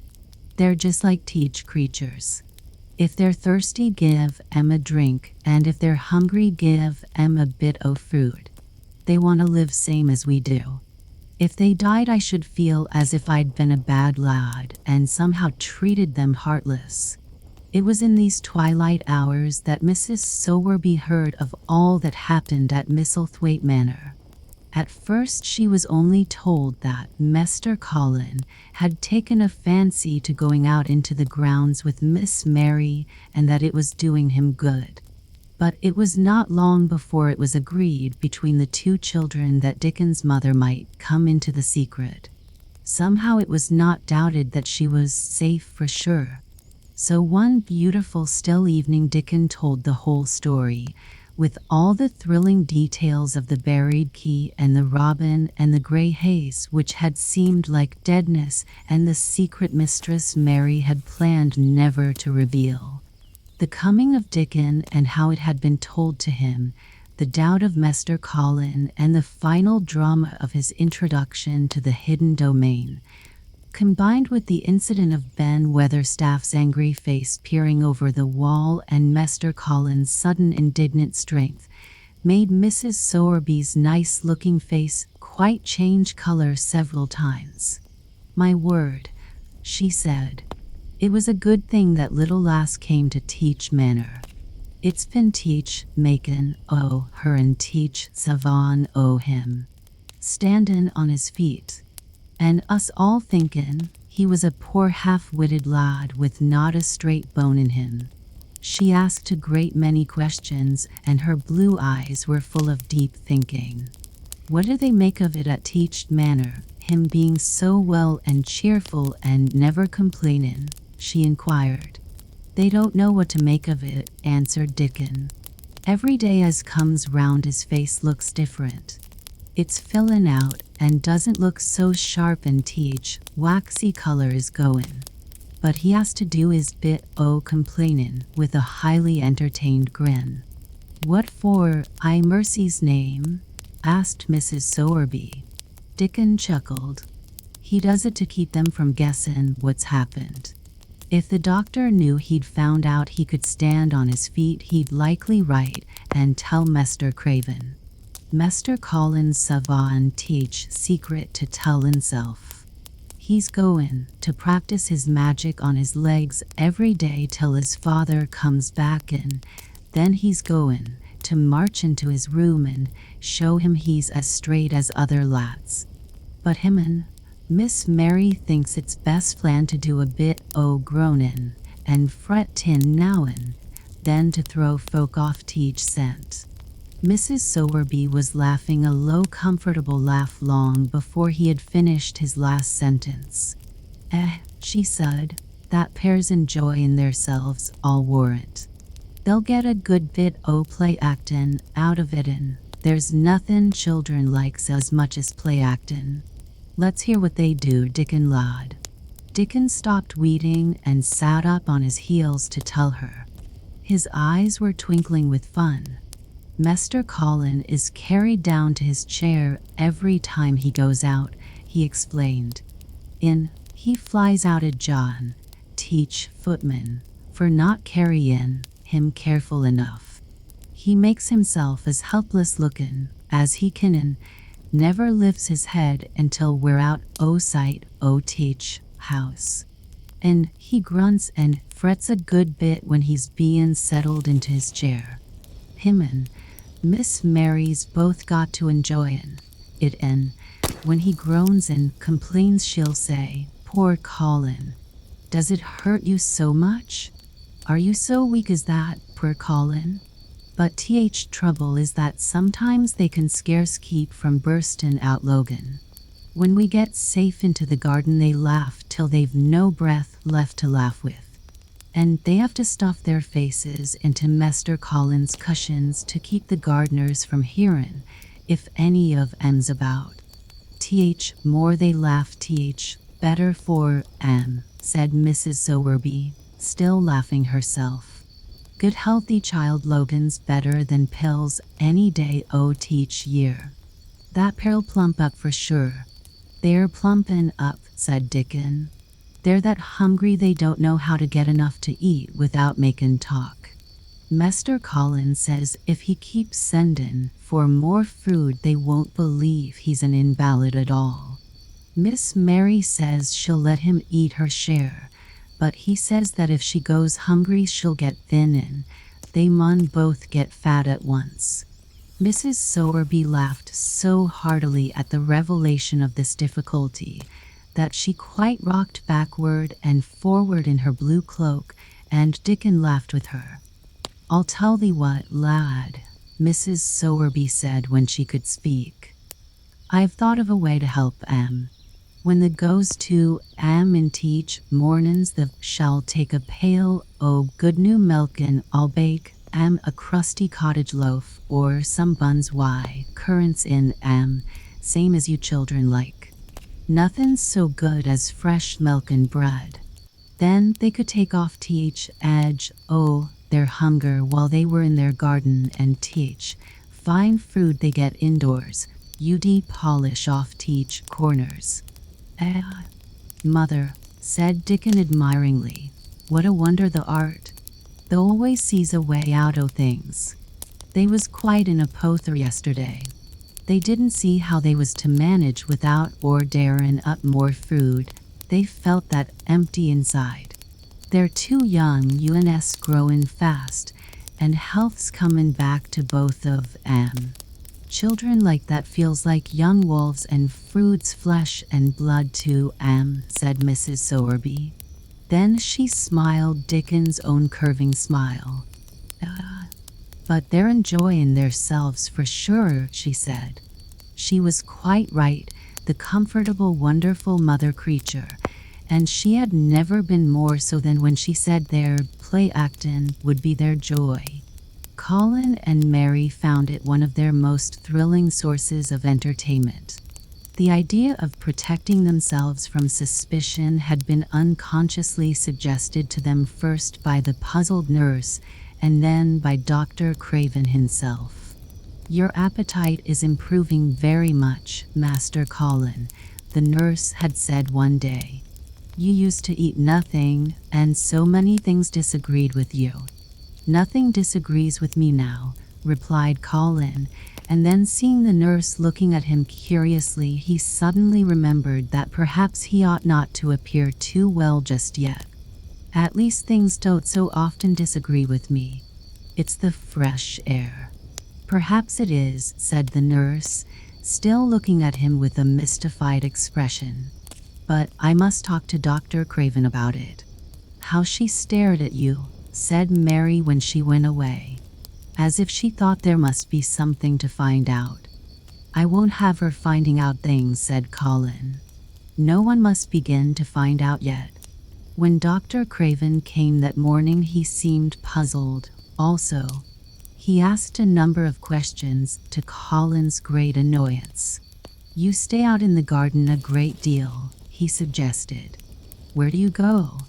They're just like teach creatures. If they're thirsty, give a drink, and if they're hungry, give a bit o' food. They want to live same as we do. If they died, I should feel as if I'd been a bad lad and somehow treated them heartless. It was in these twilight hours that Mrs. Sowerby heard of all that happened at Misselthwaite Manor. At first she was only told that Master Colin had taken a fancy to going out into the grounds with Miss Mary, and that it was doing him good. But it was not long before it was agreed between the two children that Dickon's mother might come into the secret. Somehow it was not doubted that she was safe for sure. So one beautiful still evening Dickon told the whole story, with all the thrilling details of the buried key and the robin and the grey haze which had seemed like deadness, and the secret Mistress Mary had planned never to reveal. The coming of Dickon and how it had been told to him, the doubt of Master Colin, and the final drama of his introduction to the hidden domain, combined with the incident of Ben Weatherstaff's angry face peering over the wall and Master Colin's sudden indignant strength, made Mrs. Sowerby's nice-looking face quite change color several times. "My word," she said, It was a good thing that little lass came to teach manner. It's been teach, maken, o her and teach, savan o him. Standin' on his feet. And us all thinkin' he was a poor half-witted lad with not a straight bone in him. She asked a great many questions, and her blue eyes were full of deep thinking. What do they make of it at Teached Manor, him being so well and cheerful and never complainin'? She inquired. They don't know what to make of it, answered Dickon. Every day as comes round his face looks different. It's fillin' out and doesn't look so sharp and teach, waxy color is goin'. But he has to do his bit o' complainin' with a highly entertained grin. What for, I mercy's name? Asked Mrs. Sowerby. Dickon chuckled. He does it to keep them from guessin' what's happened. If the doctor knew he'd found out he could stand on his feet, he'd likely write and tell Mester Craven. Mester Colin savan teach secret to tell himself. He's goin' to practice his magic on his legs every day till his father comes back in. Then he's goin' to march into his room and show him he's as straight as other lads. But him and Miss Mary thinks it's best plan to do a bit o' groanin' and fret tin now and then to throw folk off teach scent. Mrs. Sowerby was laughing a low, comfortable laugh long before he had finished his last sentence. She said, that pair's enjoyin' theirselves, I'll warrant. They'll get a good bit o' play actin' out of it, and there's nothin' children likes as much as play actin'. Let's hear what they do, Dickon lad. Dickon stopped weeding and sat up on his heels to tell her. His eyes were twinkling with fun. Mester Colin is carried down to his chair every time he goes out, he explained. He flies out at John, teach footman, for not carryin' him careful enough. He makes himself as helpless lookin' as he can and never lifts his head until we're out o' sight o' teach house. And he grunts and frets a good bit when he's bein' settled into his chair. Him and Miss Mary's both got to enjoyin' it, and when he groans and complains she'll say, poor Colin, does it hurt you so much? Are you so weak as that, poor Colin? But trouble is that sometimes they can scarce keep from burstin' out Logan. When we get safe into the garden they laugh till they've no breath left to laugh with. And they have to stuff their faces into Mester Colin's cushions to keep the gardeners from hearin' if any of 'em's about. More they laugh better for 'em, said Mrs. Sowerby, still laughing herself. Good healthy child Logan's better than pills any day o' teach year. That pair'll plump up for sure. They're plumpin' up, said Dickon. They're that hungry they don't know how to get enough to eat without makin' talk. Mester Colin says if he keeps sendin' for more food they won't believe he's an invalid at all. Miss Mary says she'll let him eat her share, but he says that if she goes hungry she'll get thin and they mun both get fat at once. Mrs. Sowerby laughed so heartily at the revelation of this difficulty that she quite rocked backward and forward in her blue cloak, and Dickon laughed with her. I'll tell thee what, lad, Mrs. Sowerby said when she could speak. I've thought of a way to help 'em. When the goes to 'em in teach mornin's the shall take a pail o' good new milk and I'll bake 'em a crusty cottage loaf or some buns currants in 'em, same as you children like. Nothing's so good as fresh milk and bread. Then they could take off edge their hunger while they were in their garden and teach fine food they get indoors. You'd polish off teach corners. Mother, said Dickon admiringly, what a wonder the art. They always sees a way out o' things. They was quite in a pother yesterday. They didn't see how they was to manage without orderin' up more food. They felt that empty inside. They're too young, UNS growing fast, and health's coming back to both of 'em. Children like that feels like young wolves and fruits flesh and blood to 'em, said Mrs. Sowerby. Then she smiled Dickon's own curving smile. But they're enjoying theirselves for sure, she said. She was quite right, the comfortable, wonderful mother creature, and she had never been more so than when she said their play-actin' would be their joy. Colin and Mary found it one of their most thrilling sources of entertainment. The idea of protecting themselves from suspicion had been unconsciously suggested to them first by the puzzled nurse and then by Dr. Craven himself. Your appetite is improving very much, Master Colin, the nurse had said one day. You used to eat nothing, and so many things disagreed with you. Nothing disagrees with me now, replied Colin, and then seeing the nurse looking at him curiously, he suddenly remembered that perhaps he ought not to appear too well just yet. At least things don't so often disagree with me. It's the fresh air. Perhaps it is, said the nurse, still looking at him with a mystified expression. But I must talk to Dr. Craven about it. How she stared at you, said Mary when she went away, as if she thought there must be something to find out. I won't have her finding out things, said Colin. No one must begin to find out yet. When Dr. Craven came that morning, he seemed puzzled, also. He asked a number of questions, to Colin's great annoyance. You stay out in the garden a great deal, he suggested. Where do you go?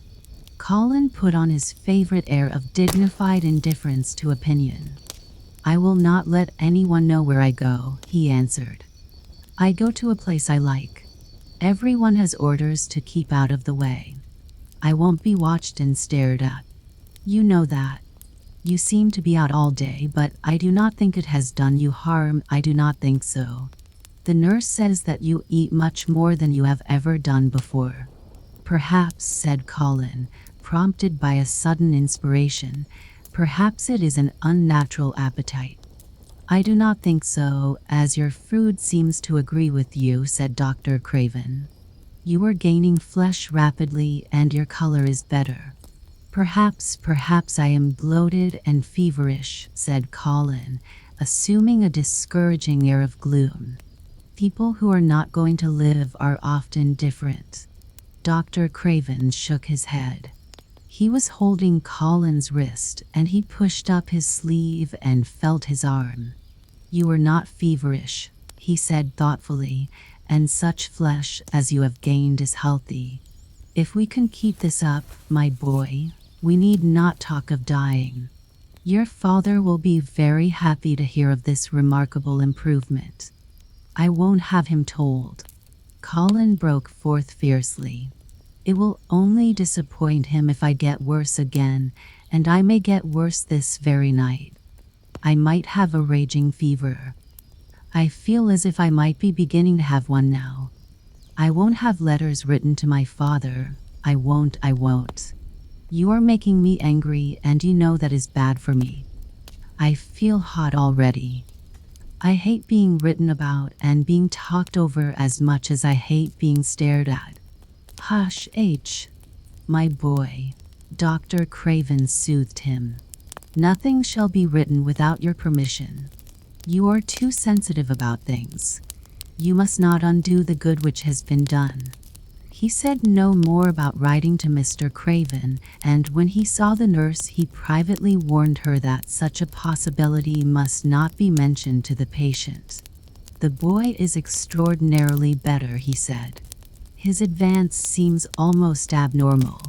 Colin put on his favorite air of dignified indifference to opinion. I will not let anyone know where I go, he answered. I go to a place I like. Everyone has orders to keep out of the way. I won't be watched and stared at. You know that. You seem to be out all day, but I do not think it has done you harm. I do not think so. The nurse says that you eat much more than you have ever done before. Perhaps, said Colin, prompted by a sudden inspiration, perhaps it is an unnatural appetite. I do not think so, as your food seems to agree with you, said Dr. Craven. You are gaining flesh rapidly and your color is better. Perhaps I am bloated and feverish, said Colin, assuming a discouraging air of gloom. People who are not going to live are often different. Dr. Craven shook his head. He was holding Colin's wrist, and he pushed up his sleeve and felt his arm. You are not feverish, he said thoughtfully, and such flesh as you have gained is healthy. If we can keep this up, my boy, we need not talk of dying. Your father will be very happy to hear of this remarkable improvement. I won't have him told. Colin broke forth fiercely. It will only disappoint him if I get worse again, and I may get worse this very night. I might have a raging fever. I feel as if I might be beginning to have one now. I won't have letters written to my father. I won't. You are making me angry, and you know that is bad for me. I feel hot already. I hate being written about and being talked over as much as I hate being stared at. Hush, my boy, Dr. Craven soothed him. Nothing shall be written without your permission. You are too sensitive about things. You must not undo the good which has been done. He said no more about writing to Mr. Craven, and when he saw the nurse he privately warned her that such a possibility must not be mentioned to the patient. The boy is extraordinarily better, he said. His advance seems almost abnormal.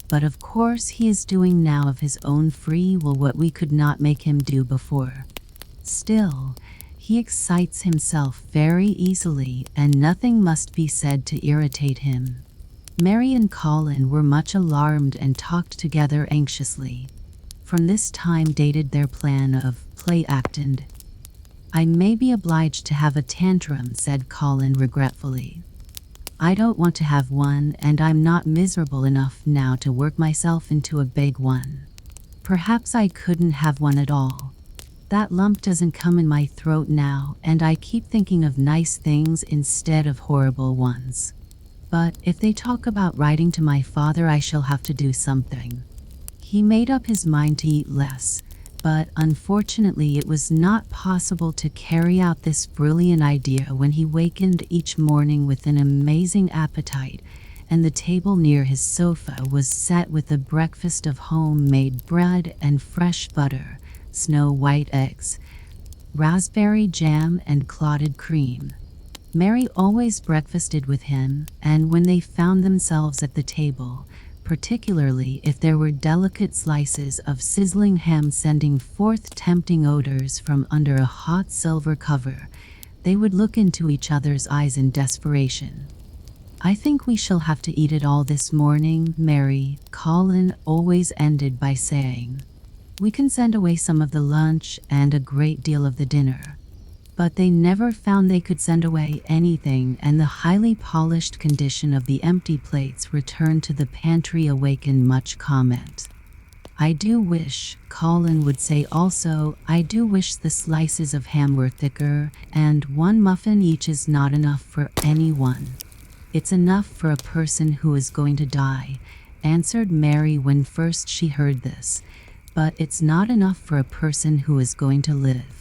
But of course he is doing now of his own free will what we could not make him do before. Still, he excites himself very easily, and nothing must be said to irritate him. Mary and Colin were much alarmed and talked together anxiously. From this time dated their plan of play-acting. I may be obliged to have a tantrum, said Colin regretfully. I don't want to have one, and I'm not miserable enough now to work myself into a big one. Perhaps I couldn't have one at all. That lump doesn't come in my throat now, and I keep thinking of nice things instead of horrible ones. But if they talk about writing to my father, I shall have to do something." He made up his mind to eat less, but unfortunately it was not possible to carry out this brilliant idea when he wakened each morning with an amazing appetite, and the table near his sofa was set with a breakfast of homemade bread and fresh butter, snow-white eggs, raspberry jam, and clotted cream. Mary always breakfasted with him, and when they found themselves at the table, particularly if there were delicate slices of sizzling ham sending forth tempting odors from under a hot silver cover, they would look into each other's eyes in desperation. "I think we shall have to eat it all this morning, Mary," Colin always ended by saying. "We can send away some of the lunch and a great deal of the dinner." But they never found they could send away anything, and the highly polished condition of the empty plates returned to the pantry awakened much comment. "I do wish," Colin would say also, "I do wish the slices of ham were thicker, and one muffin each is not enough for anyone." "It's enough for a person who is going to die," answered Mary when first she heard this, "but it's not enough for a person who is going to live.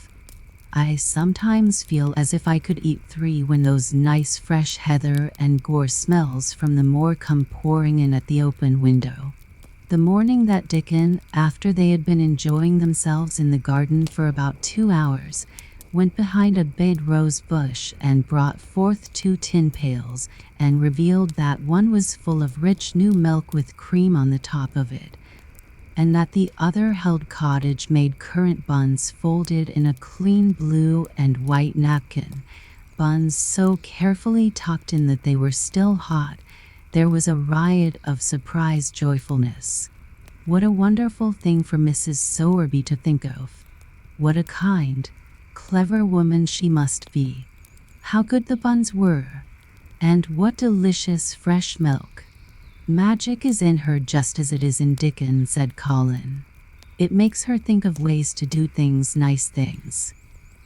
I sometimes feel as if I could eat 3 when those nice fresh heather and gorse smells from the moor come pouring in at the open window." The morning that Dickon, after they had been enjoying themselves in the garden for about 2 hours, went behind a big rose bush and brought forth 2 tin pails, and revealed that one was full of rich new milk with cream on the top of it, and that the other held cottage-made currant buns folded in a clean blue and white napkin, buns so carefully tucked in that they were still hot, there was a riot of surprised joyfulness. What a wonderful thing for Mrs. Sowerby to think of! What a kind, clever woman she must be! How good the buns were! And what delicious fresh milk! "Magic is in her just as it is in Dickon," said Colin. "It makes her think of ways to do nice things.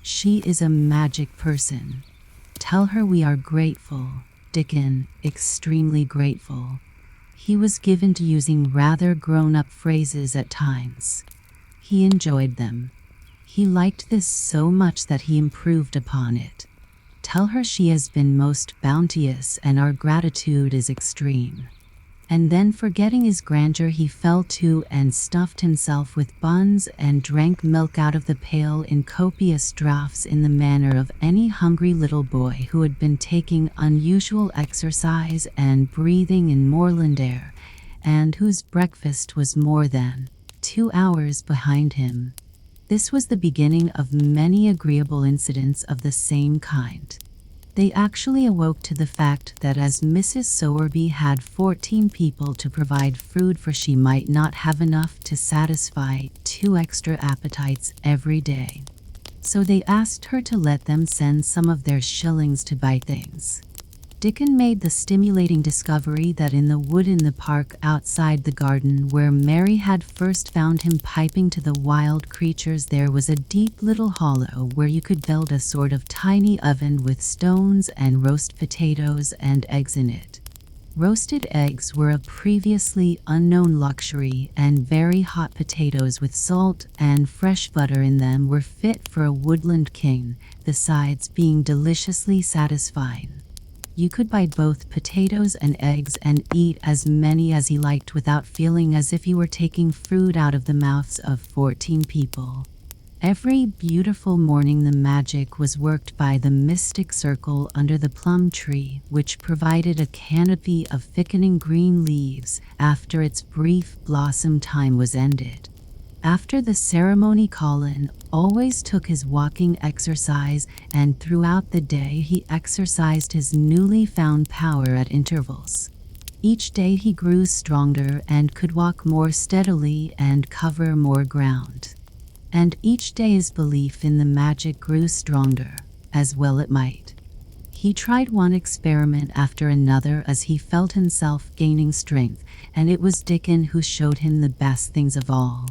She is a magic person. Tell her we are grateful." Dickon, extremely grateful. He was given to using rather grown-up phrases at times. He enjoyed them. He liked this so much that he improved upon it. "Tell her she has been most bounteous and our gratitude is extreme." And then, forgetting his grandeur, he fell to and stuffed himself with buns and drank milk out of the pail in copious draughts in the manner of any hungry little boy who had been taking unusual exercise and breathing in moorland air, and whose breakfast was more than 2 hours behind him. This was the beginning of many agreeable incidents of the same kind. They actually awoke to the fact that as Mrs. Sowerby had 14 people to provide food for, she might not have enough to satisfy 2 extra appetites every day. So they asked her to let them send some of their shillings to buy things. Dickon made the stimulating discovery that in the wood in the park outside the garden where Mary had first found him piping to the wild creatures, there was a deep little hollow where you could build a sort of tiny oven with stones and roast potatoes and eggs in it. Roasted eggs were a previously unknown luxury, and very hot potatoes with salt and fresh butter in them were fit for a woodland king, the sides being deliciously satisfying. You could buy both potatoes and eggs and eat as many as he liked without feeling as if you were taking food out of the mouths of 14 people. Every beautiful morning the magic was worked by the mystic circle under the plum tree, which provided a canopy of thickening green leaves after its brief blossom time was ended. After the ceremony, Colin always took his walking exercise, and throughout the day he exercised his newly found power at intervals. Each day he grew stronger and could walk more steadily and cover more ground. And each day his belief in the magic grew stronger, as well it might. He tried one experiment after another as he felt himself gaining strength, and it was Dickon who showed him the best things of all.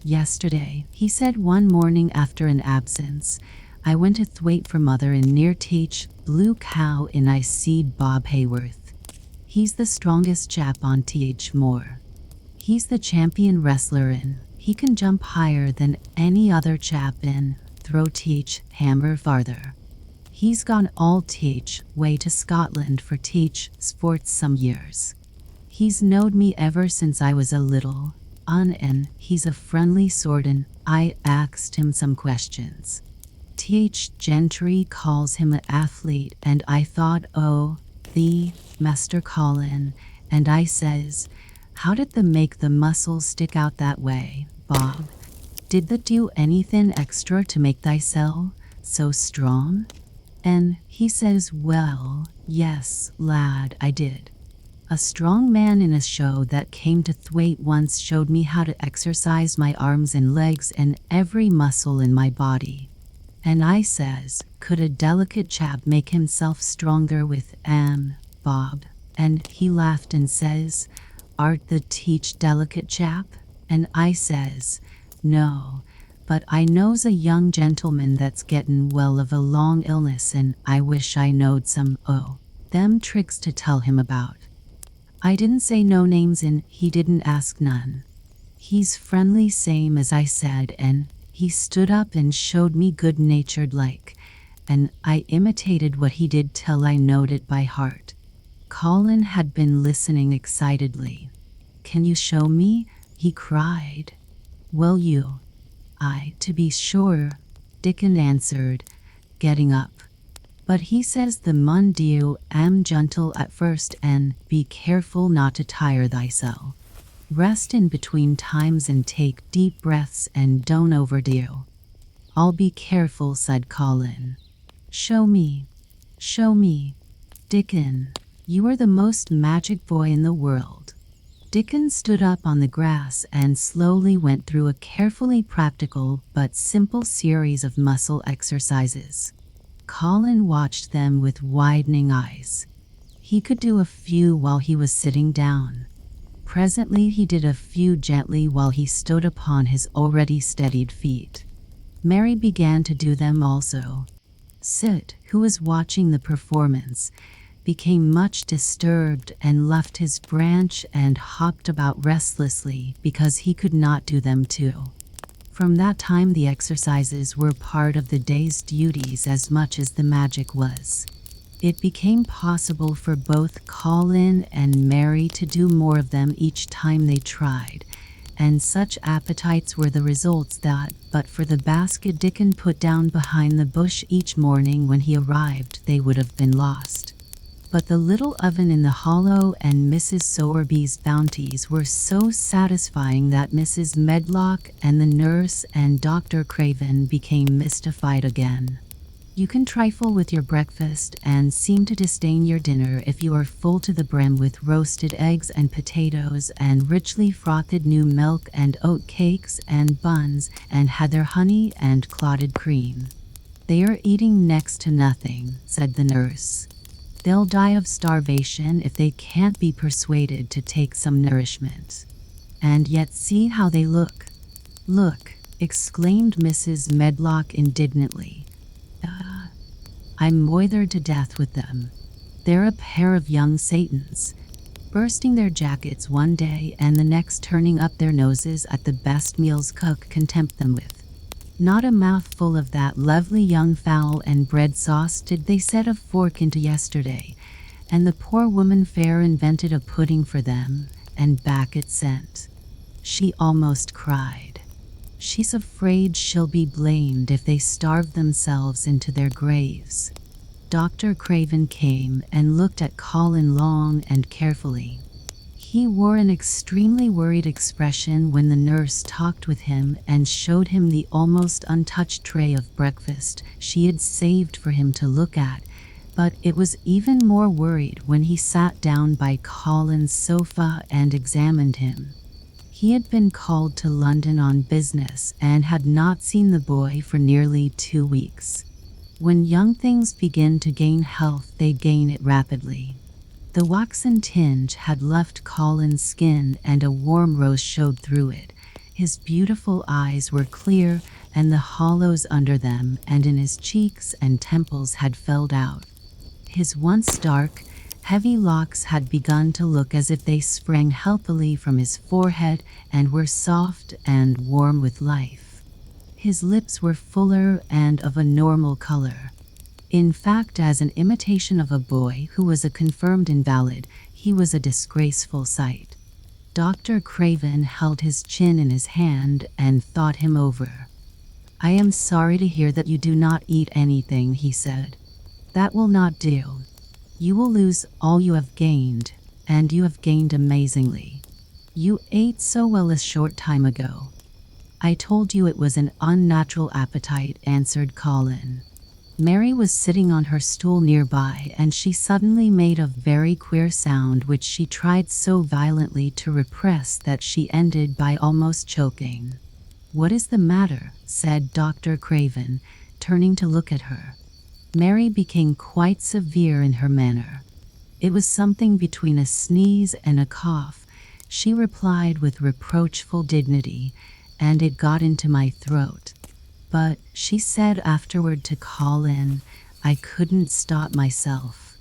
"Yesterday," he said one morning after an absence, "I went to Thwaite for mother in near Teach, Blue Cow in I seed Bob Hayworth. He's the strongest chap on Th Moor. He's the champion wrestler in. He can jump higher than any other chap in, throw Teach, hammer farther. He's gone all Teach way to Scotland for Teach sports some years. He's knowed me ever since I was a little and he's a friendly sort, and I asked him some questions. Th Gentry calls him an athlete, and I thought, oh, the Master Colin, and I says, how did the make the muscles stick out that way, Bob? Did the do anything extra to make thyself so strong? And he says, well, yes, lad, I did. A strong man in a show that came to Thwaite once showed me how to exercise my arms and legs and every muscle in my body. And I says, could a delicate chap make himself stronger with Bob? And he laughed and says, art the Teach delicate chap? And I says, no, but I knows a young gentleman that's gettin' well of a long illness, and I wish I knowed some, them tricks to tell him about. I didn't say no names, and he didn't ask none. He's friendly same as I said, and he stood up and showed me good-natured like, and I imitated what he did till I knowed it by heart." Colin had been listening excitedly. "Can you show me?" he cried. "Will you?" "Aye, to be sure," Dickon answered, getting up. "But he says the mun do gentle at first, and be careful not to tire thyself. Rest in between times and take deep breaths and don't overdo." "I'll be careful," said Colin. Show me. Show me. Dickon, you are the most magic boy in the world." Dickon stood up on the grass and slowly went through a carefully practical but simple series of muscle exercises. Colin watched them with widening eyes. He could do a few while he was sitting down. Presently he did a few gently while he stood upon his already steadied feet. Mary began to do them also. Sid, who was watching the performance, became much disturbed and left his branch and hopped about restlessly because he could not do them too. From that time the exercises were part of the day's duties as much as the magic was. It became possible for both Colin and Mary to do more of them each time they tried, and such appetites were the results that, but for the basket Dickon put down behind the bush each morning when he arrived, they would have been lost. But the little oven in the hollow and Mrs. Sowerby's bounties were so satisfying that Mrs. Medlock and the nurse and Dr. Craven became mystified again. You can trifle with your breakfast and seem to disdain your dinner if you are full to the brim with roasted eggs and potatoes and richly frothed new milk and oat cakes and buns and had their honey and clotted cream. "They are eating next to nothing," said the nurse. "They'll die of starvation if they can't be persuaded to take some nourishment. And yet see how they look." "Look," exclaimed Mrs. Medlock indignantly. "I'm moithered to death with them. They're a pair of young Satans, bursting their jackets one day and the next turning up their noses at the best meals cook can tempt them with. Not a mouthful of that lovely young fowl and bread sauce did they set a fork into yesterday, and the poor woman fair invented a pudding for them, and back it sent." She almost cried. She's afraid she'll be blamed if they starve themselves into their graves. Dr. Craven came and looked at Colin long and carefully. He wore an extremely worried expression when the nurse talked with him and showed him the almost untouched tray of breakfast she had saved for him to look at, but it was even more worried when he sat down by Colin's sofa and examined him. He had been called to London on business and had not seen the boy for nearly 2 weeks. When young things begin to gain health, they gain it rapidly. The waxen tinge had left Colin's skin, and a warm rose showed through it. His beautiful eyes were clear, and the hollows under them and in his cheeks and temples had filled out. His once dark, heavy locks had begun to look as if they sprang healthily from his forehead and were soft and warm with life. His lips were fuller and of a normal color. In fact, as an imitation of a boy who was a confirmed invalid, he was a disgraceful sight. Dr. Craven held his chin in his hand and thought him over. "I am sorry to hear that you do not eat anything," he said. "That will not do. You will lose all you have gained, and you have gained amazingly. You ate so well a short time ago." "I told you it was an unnatural appetite," answered Colin. Mary was sitting on her stool nearby, and she suddenly made a very queer sound which she tried so violently to repress that she ended by almost choking. "What is the matter?" said Dr. Craven, turning to look at her. Mary became quite severe in her manner. "It was something between a sneeze and a cough," she replied with reproachful dignity, "and it got into my throat. But," she said afterward to Colin, "I couldn't stop myself.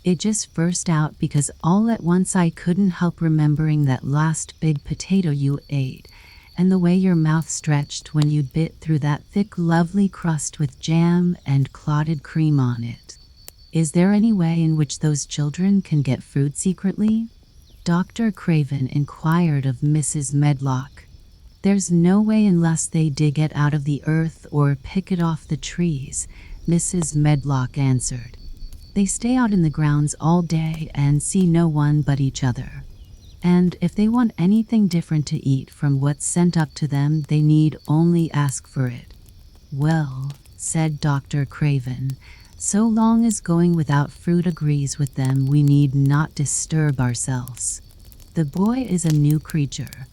It just burst out because all at once I couldn't help remembering that last big potato you ate, and the way your mouth stretched when you bit through that thick, lovely crust with jam and clotted cream on it. Is there any way in which those children can get fruit secretly?" Dr. Craven inquired of Mrs. Medlock. "There's no way unless they dig it out of the earth or pick it off the trees," Mrs. Medlock answered. "They stay out in the grounds all day and see no one but each other. And if they want anything different to eat from what's sent up to them, they need only ask for it." "Well," said Dr. Craven, "so long as going without fruit agrees with them, we need not disturb ourselves. The boy is a new creature.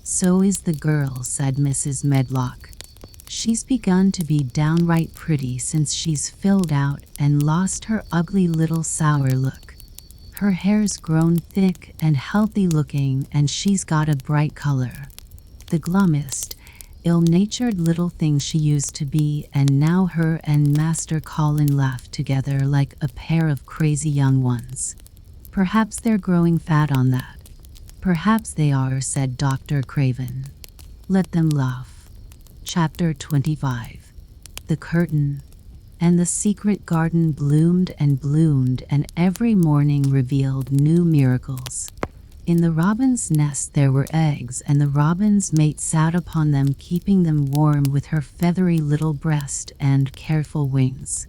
So is the girl," said Mrs. Medlock. "She's begun to be downright pretty since she's filled out and lost her ugly little sour look. Her hair's grown thick and healthy looking, and she's got a bright color. The glummest, ill-natured little thing she used to be, and now her and Master Colin laugh together like a pair of crazy young ones. Perhaps they're growing fat on that." "Perhaps they are," said Dr. Craven. "Let them laugh." Chapter 25. The Curtain. And the secret garden bloomed and bloomed, and every morning revealed new miracles. In the robin's nest there were eggs, and the robin's mate sat upon them, keeping them warm with her feathery little breast and careful wings.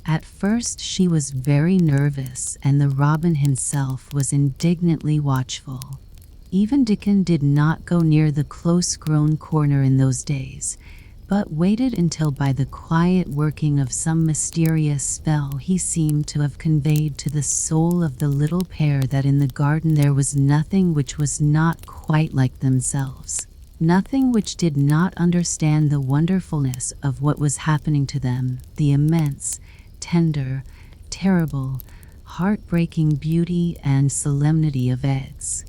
At first she was very nervous, and the robin himself was indignantly watchful. Even Dickon did not go near the close-grown corner in those days, but waited until by the quiet working of some mysterious spell he seemed to have conveyed to the soul of the little pair that in the garden there was nothing which was not quite like themselves, nothing which did not understand the wonderfulness of what was happening to them, the immense, tender, terrible, heartbreaking beauty and solemnity of eggs.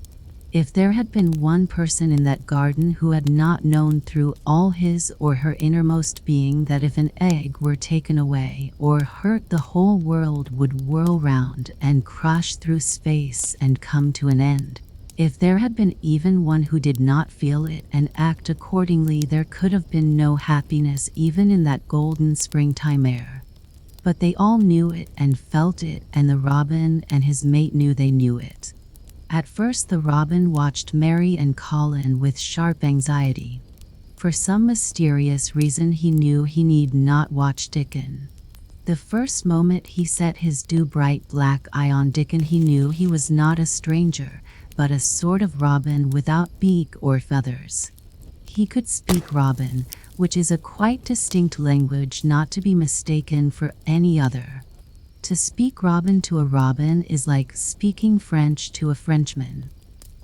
If there had been one person in that garden who had not known through all his or her innermost being that if an egg were taken away or hurt, the whole world would whirl round and crash through space and come to an end. If there had been even one who did not feel it and act accordingly, there could have been no happiness even in that golden springtime air. But they all knew it and felt it, and the robin and his mate knew they knew it. At first the robin watched Mary and Colin with sharp anxiety. For some mysterious reason he knew he need not watch Dickon. The first moment he set his dew-bright black eye on Dickon, he knew he was not a stranger, but a sort of robin without beak or feathers. He could speak Robin, which is a quite distinct language not to be mistaken for any other. To speak Robin to a robin is like speaking French to a Frenchman.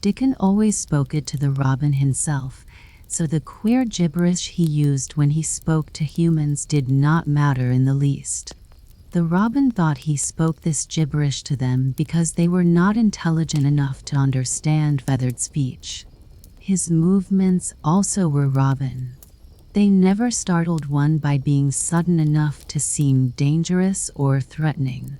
Dickon always spoke it to the robin himself, so the queer gibberish he used when he spoke to humans did not matter in the least. The robin thought he spoke this gibberish to them because they were not intelligent enough to understand feathered speech. His movements also were robin. They never startled one by being sudden enough to seem dangerous or threatening.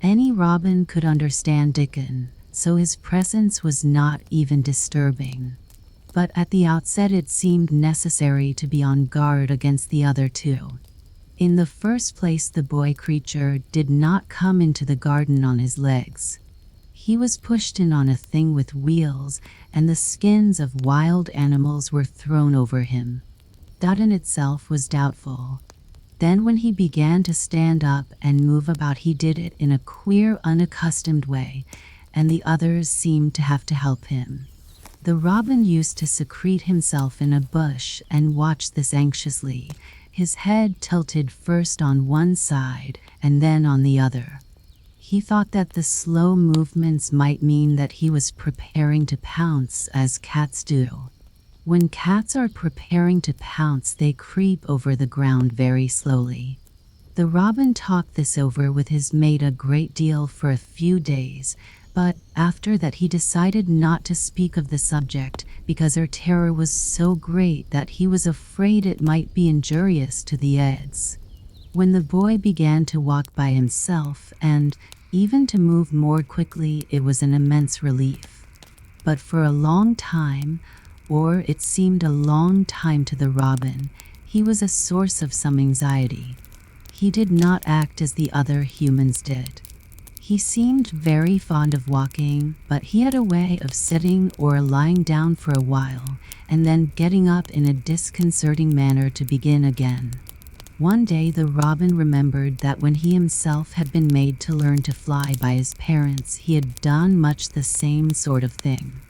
Any robin could understand Dickon, so his presence was not even disturbing. But at the outset it seemed necessary to be on guard against the other two. In the first place, the boy creature did not come into the garden on his legs. He was pushed in on a thing with wheels, and the skins of wild animals were thrown over him. That in itself was doubtful. Then when he began to stand up and move about, he did it in a queer, unaccustomed way, and the others seemed to have to help him. The robin used to secrete himself in a bush and watch this anxiously, his head tilted first on one side and then on the other. He thought that the slow movements might mean that he was preparing to pounce, as cats do. When cats are preparing to pounce, they creep over the ground very slowly. The robin talked this over with his mate a great deal for a few days, but after that he decided not to speak of the subject because her terror was so great that he was afraid it might be injurious to the eggs. When the boy began to walk by himself and even to move more quickly, it was an immense relief. But for a long time, or it seemed a long time to the robin, he was a source of some anxiety. He did not act as the other humans did. He seemed very fond of walking, but he had a way of sitting or lying down for a while, and then getting up in a disconcerting manner to begin again. One day the robin remembered that when he himself had been made to learn to fly by his parents, he had done much the same sort of thing.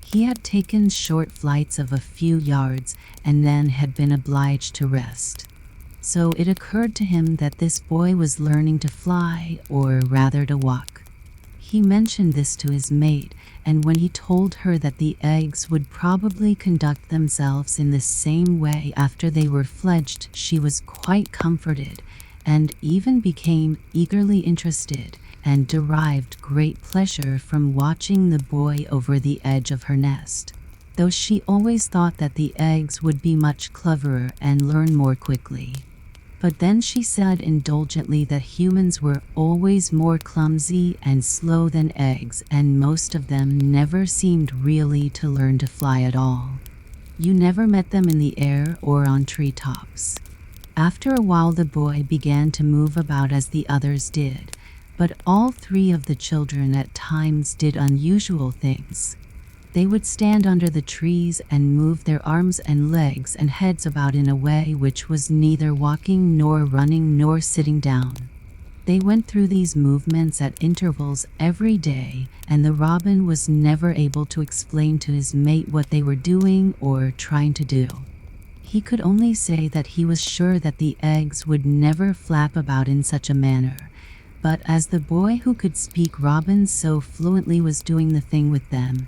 He had taken short flights of a few yards and then had been obliged to rest. So it occurred to him that this boy was learning to fly, or rather to walk. He mentioned this to his mate, and when he told her that the eggs would probably conduct themselves in the same way after they were fledged, she was quite comforted, and even became eagerly interested, and derived great pleasure from watching the boy over the edge of her nest, though she always thought that the eggs would be much cleverer and learn more quickly. But then she said indulgently that humans were always more clumsy and slow than eggs, and most of them never seemed really to learn to fly at all. You never met them in the air or on treetops. After a while the boy began to move about as the others did, but all three of the children at times did unusual things. They would stand under the trees and move their arms and legs and heads about in a way which was neither walking nor running nor sitting down. They went through these movements at intervals every day, and the robin was never able to explain to his mate what they were doing or trying to do. He could only say that he was sure that the eggs would never flap about in such a manner, but as the boy who could speak robin so fluently was doing the thing with them,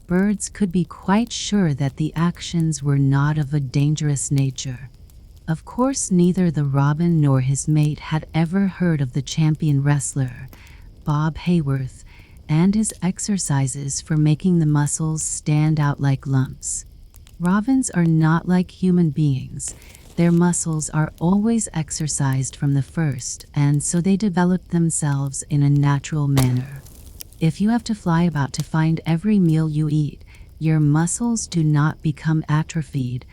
birds could be quite sure that the actions were not of a dangerous nature. Of course, neither the robin nor his mate had ever heard of the champion wrestler, Bob Hayworth, and his exercises for making the muscles stand out like lumps. Robins are not like human beings. Their muscles are always exercised from the first, and so they develop themselves in a natural manner. If you have to fly about to find every meal you eat, your muscles do not become atrophied.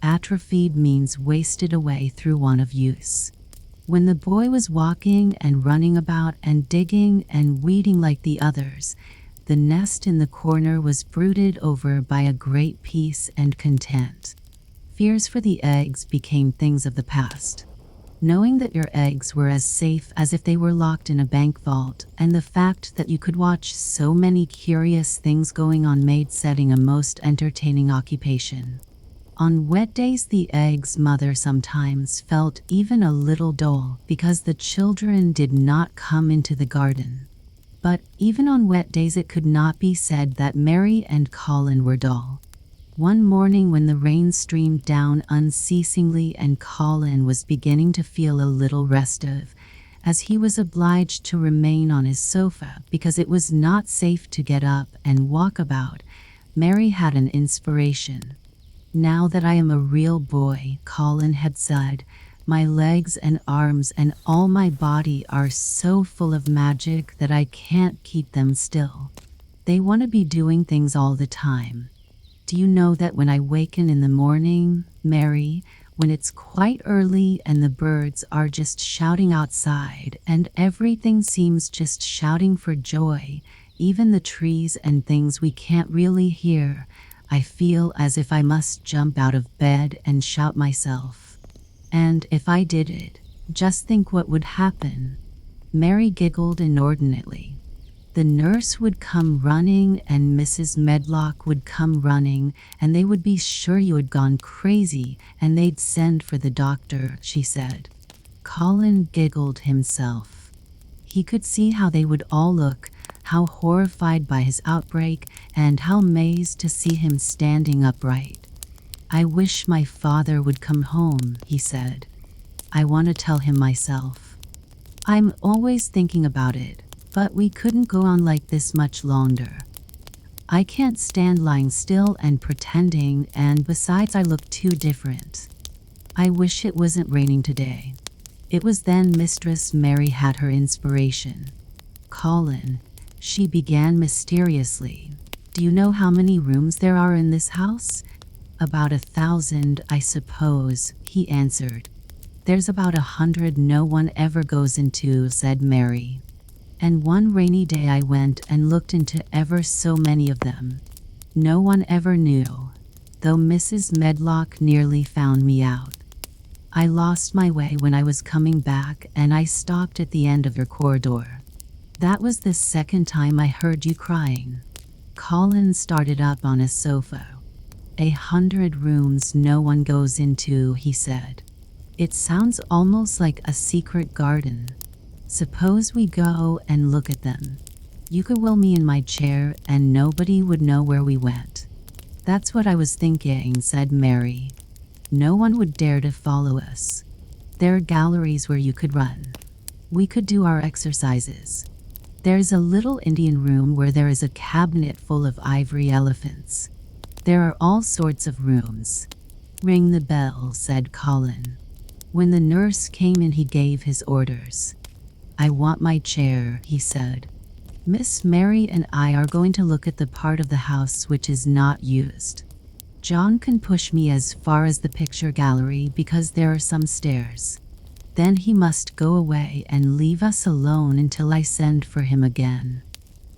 Atrophied means wasted away through want of use. When the boy was walking and running about and digging and weeding like the others, the nest in the corner was brooded over by a great peace and content. Fears for the eggs became things of the past. Knowing that your eggs were as safe as if they were locked in a bank vault, and the fact that you could watch so many curious things going on made setting a most entertaining occupation. On wet days, the eggs' mother sometimes felt even a little dull because the children did not come into the garden. But even on wet days, it could not be said that Mary and Colin were dull. One morning when the rain streamed down unceasingly and Colin was beginning to feel a little restive, as he was obliged to remain on his sofa because it was not safe to get up and walk about, Mary had an inspiration. "Now that I am a real boy," Colin had said, "my legs and arms and all my body are so full of magic that I can't keep them still. They want to be doing things all the time. Do you know that when I waken in the morning, Mary, when it's quite early and the birds are just shouting outside and everything seems just shouting for joy, even the trees and things we can't really hear, I feel as if I must jump out of bed and shout myself. And if I did it, just think what would happen." Mary giggled inordinately. "The nurse would come running and Mrs. Medlock would come running and they would be sure you had gone crazy and they'd send for the doctor," she said. Colin giggled himself. He could see how they would all look, how horrified by his outbreak and how amazed to see him standing upright. "I wish my father would come home," he said. "I want to tell him myself. I'm always thinking about it, but we couldn't go on like this much longer. I can't stand lying still and pretending, and besides I look too different. I wish it wasn't raining today." It was then Mistress Mary had her inspiration. "Colin," she began mysteriously, "do you know how many rooms there are in this house?" "About 1,000, I suppose," he answered. "There's about 100 no one ever goes into," said Mary. "And one rainy day I went and looked into ever so many of them. No one ever knew, though Mrs. Medlock nearly found me out. I lost my way when I was coming back and I stopped at the end of your corridor. That was the second time I heard you crying." Colin started up on his sofa. 100 rooms no one goes into," he said. "It sounds almost like a secret garden. Suppose we go and look at them. You could will me in my chair and nobody would know where we went." "That's what I was thinking," said Mary. "No one would dare to follow us. There are galleries where you could run. We could do our exercises. There's a little Indian room where there is a cabinet full of ivory elephants. There are all sorts of rooms." "Ring the bell," said Colin. When the nurse came in he gave his orders. "I want my chair," he said. "Miss Mary and I are going to look at the part of the house which is not used. John can push me as far as the picture gallery because there are some stairs. Then he must go away and leave us alone until I send for him again."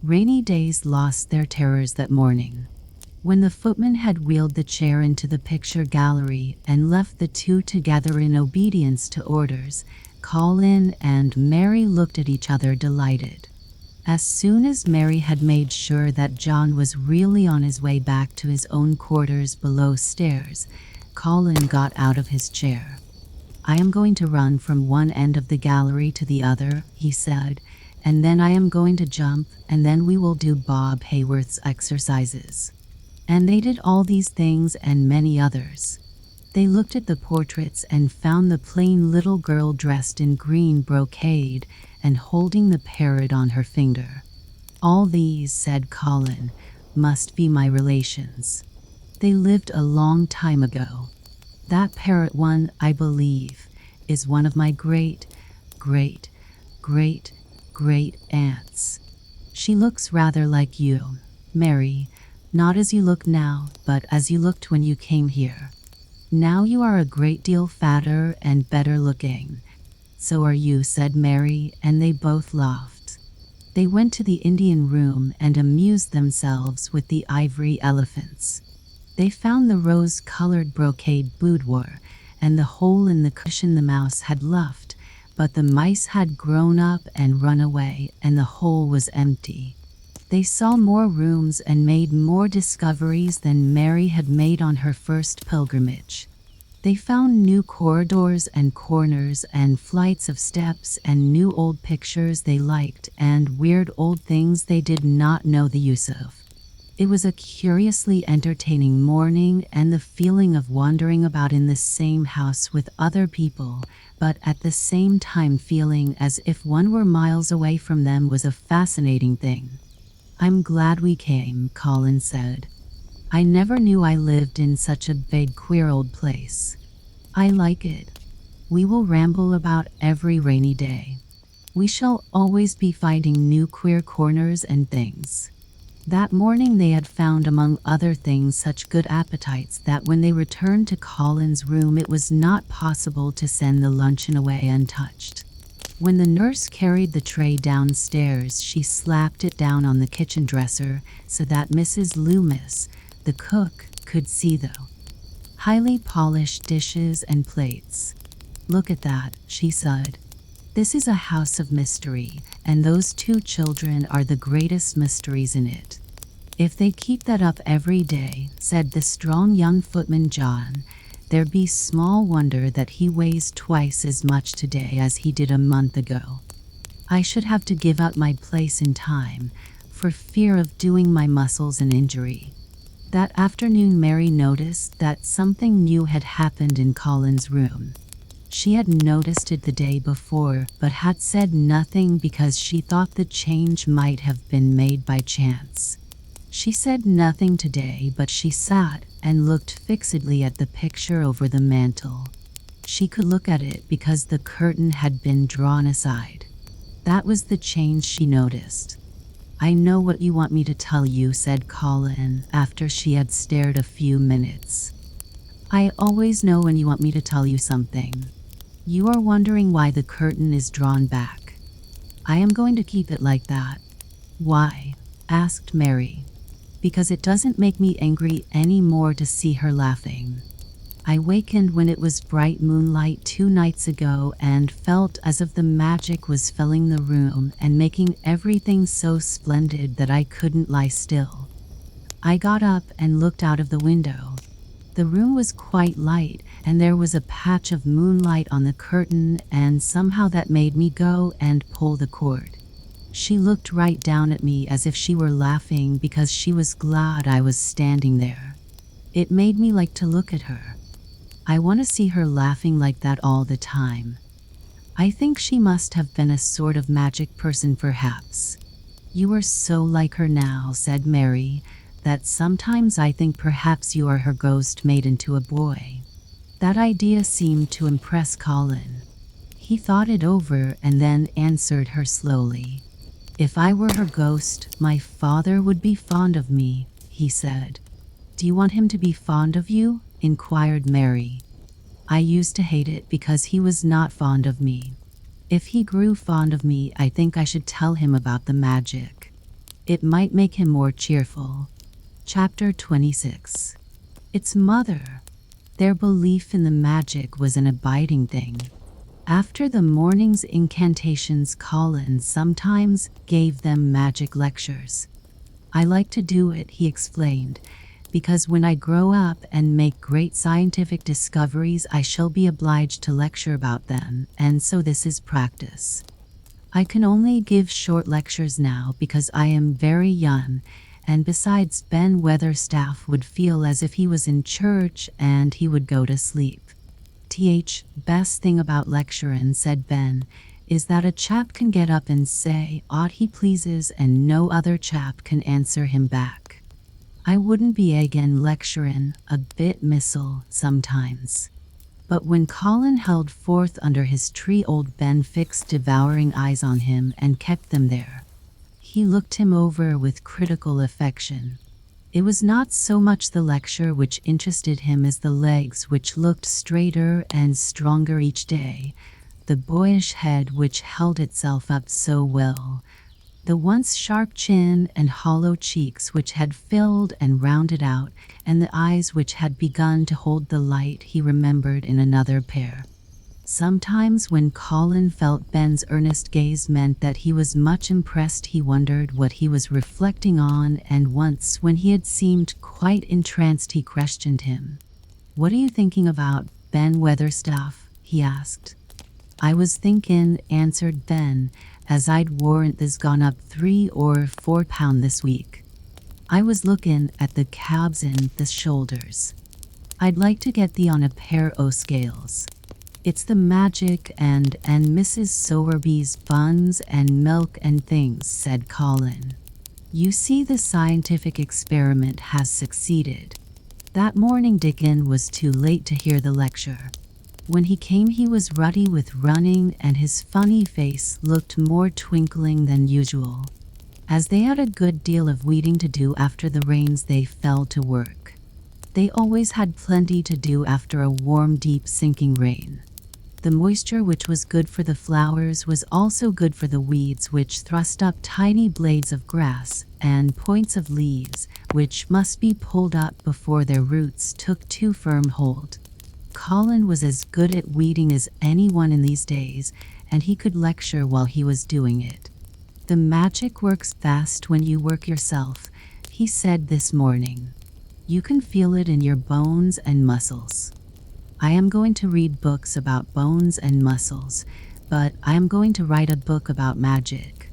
Rainy days lost their terrors that morning. When the footman had wheeled the chair into the picture gallery and left the two together in obedience to orders, Colin and Mary looked at each other delighted. As soon as Mary had made sure that John was really on his way back to his own quarters below stairs, Colin got out of his chair. "I am going to run from one end of the gallery to the other," he said, "and then I am going to jump, and then we will do Bob Hayworth's exercises." And they did all these things and many others. They looked at the portraits and found the plain little girl dressed in green brocade and holding the parrot on her finger. "All these," said Colin, "must be my relations. They lived a long time ago. That parrot one, I believe, is one of my great, great, great, great aunts. She looks rather like you, Mary, not as you look now, but as you looked when you came here. Now you are a great deal fatter and better looking." "So are you," said Mary, and they both laughed. They went to the Indian room and amused themselves with the ivory elephants. They found the rose-colored brocade boudoir and the hole in the cushion the mouse had left, but the mice had grown up and run away and the hole was empty. They saw more rooms and made more discoveries than Mary had made on her first pilgrimage. They found new corridors and corners and flights of steps and new old pictures they liked and weird old things they did not know the use of. It was a curiously entertaining morning, and the feeling of wandering about in the same house with other people, but at the same time feeling as if one were miles away from them, was a fascinating thing. "I'm glad we came," Colin said. "I never knew I lived in such a big, queer old place. I like it. We will ramble about every rainy day. We shall always be finding new queer corners and things." That morning they had found, among other things, such good appetites that when they returned to Colin's room it was not possible to send the luncheon away untouched. When the nurse carried the tray downstairs, she slapped it down on the kitchen dresser so that Mrs. Loomis, the cook, could see the highly polished dishes and plates. "Look at that," she said. "This is a house of mystery, and those two children are the greatest mysteries in it." "If they keep that up every day," said the strong young footman John, "there be small wonder that he weighs twice as much today as he did a month ago. I should have to give up my place in time, for fear of doing my muscles an injury." That afternoon Mary noticed that something new had happened in Colin's room. She had noticed it the day before, but had said nothing because she thought the change might have been made by chance. She said nothing today, but she sat and looked fixedly at the picture over the mantel. She could look at it because the curtain had been drawn aside. That was the change she noticed. "I know what you want me to tell you," said Colin, after she had stared a few minutes. "I always know when you want me to tell you something. You are wondering why the curtain is drawn back. I am going to keep it like that." "Why?" asked Mary. "Because it doesn't make me angry any more to see her laughing. I wakened when it was bright moonlight 2 nights ago and felt as if the magic was filling the room and making everything so splendid that I couldn't lie still. I got up and looked out of the window. The room was quite light, and there was a patch of moonlight on the curtain, and somehow that made me go and pull the cord. She looked right down at me as if she were laughing because she was glad I was standing there. It made me like to look at her. I want to see her laughing like that all the time. I think she must have been a sort of magic person, perhaps." "You are so like her now," said Mary, "that sometimes I think perhaps you are her ghost made into a boy." That idea seemed to impress Colin. He thought it over and then answered her slowly. "If I were her ghost, my father would be fond of me," he said. "Do you want him to be fond of you?" inquired Mary. "I used to hate it because he was not fond of me. If he grew fond of me, I think I should tell him about the magic. It might make him more cheerful." Chapter 26. Its mother. Their belief in the magic was an abiding thing. After the morning's incantations, Colin sometimes gave them magic lectures. "I like to do it," he explained, "because when I grow up and make great scientific discoveries, I shall be obliged to lecture about them, and so this is practice. I can only give short lectures now because I am very young, and besides, Ben Weatherstaff would feel as if he was in church and he would go to sleep." "Best thing about lecturing," said Ben, "is that a chap can get up and say aught he pleases and no other chap can answer him back. I wouldn't be again lecturing a bit, Missel, sometimes." But when Colin held forth under his tree, old Ben fixed devouring eyes on him and kept them there. He looked him over with critical affection. It was not so much the lecture which interested him as the legs which looked straighter and stronger each day, the boyish head which held itself up so well, the once sharp chin and hollow cheeks which had filled and rounded out, and the eyes which had begun to hold the light he remembered in another pair. Sometimes when Colin felt Ben's earnest gaze meant that he was much impressed, he wondered what he was reflecting on, and once when he had seemed quite entranced he questioned him. "What are you thinking about, Ben Weatherstaff?" he asked. "I was thinking," answered Ben, "as I'd warrant this gone up 3 or 4 pound this week." I was looking at the calves and the shoulders. I'd like to get thee on a pair o' scales. It's the magic and Mrs. Sowerby's buns and milk and things, said Colin. You see, the scientific experiment has succeeded. That morning Dickon was too late to hear the lecture. When he came he was ruddy with running and his funny face looked more twinkling than usual. As they had a good deal of weeding to do after the rains, they fell to work. They always had plenty to do after a warm, deep sinking rain. The moisture which was good for the flowers was also good for the weeds, which thrust up tiny blades of grass and points of leaves, which must be pulled up before their roots took too firm hold. Colin was as good at weeding as anyone in these days, and he could lecture while he was doing it. The magic works fast when you work yourself, he said this morning. You can feel it in your bones and muscles. I am going to read books about bones and muscles, but I am going to write a book about magic.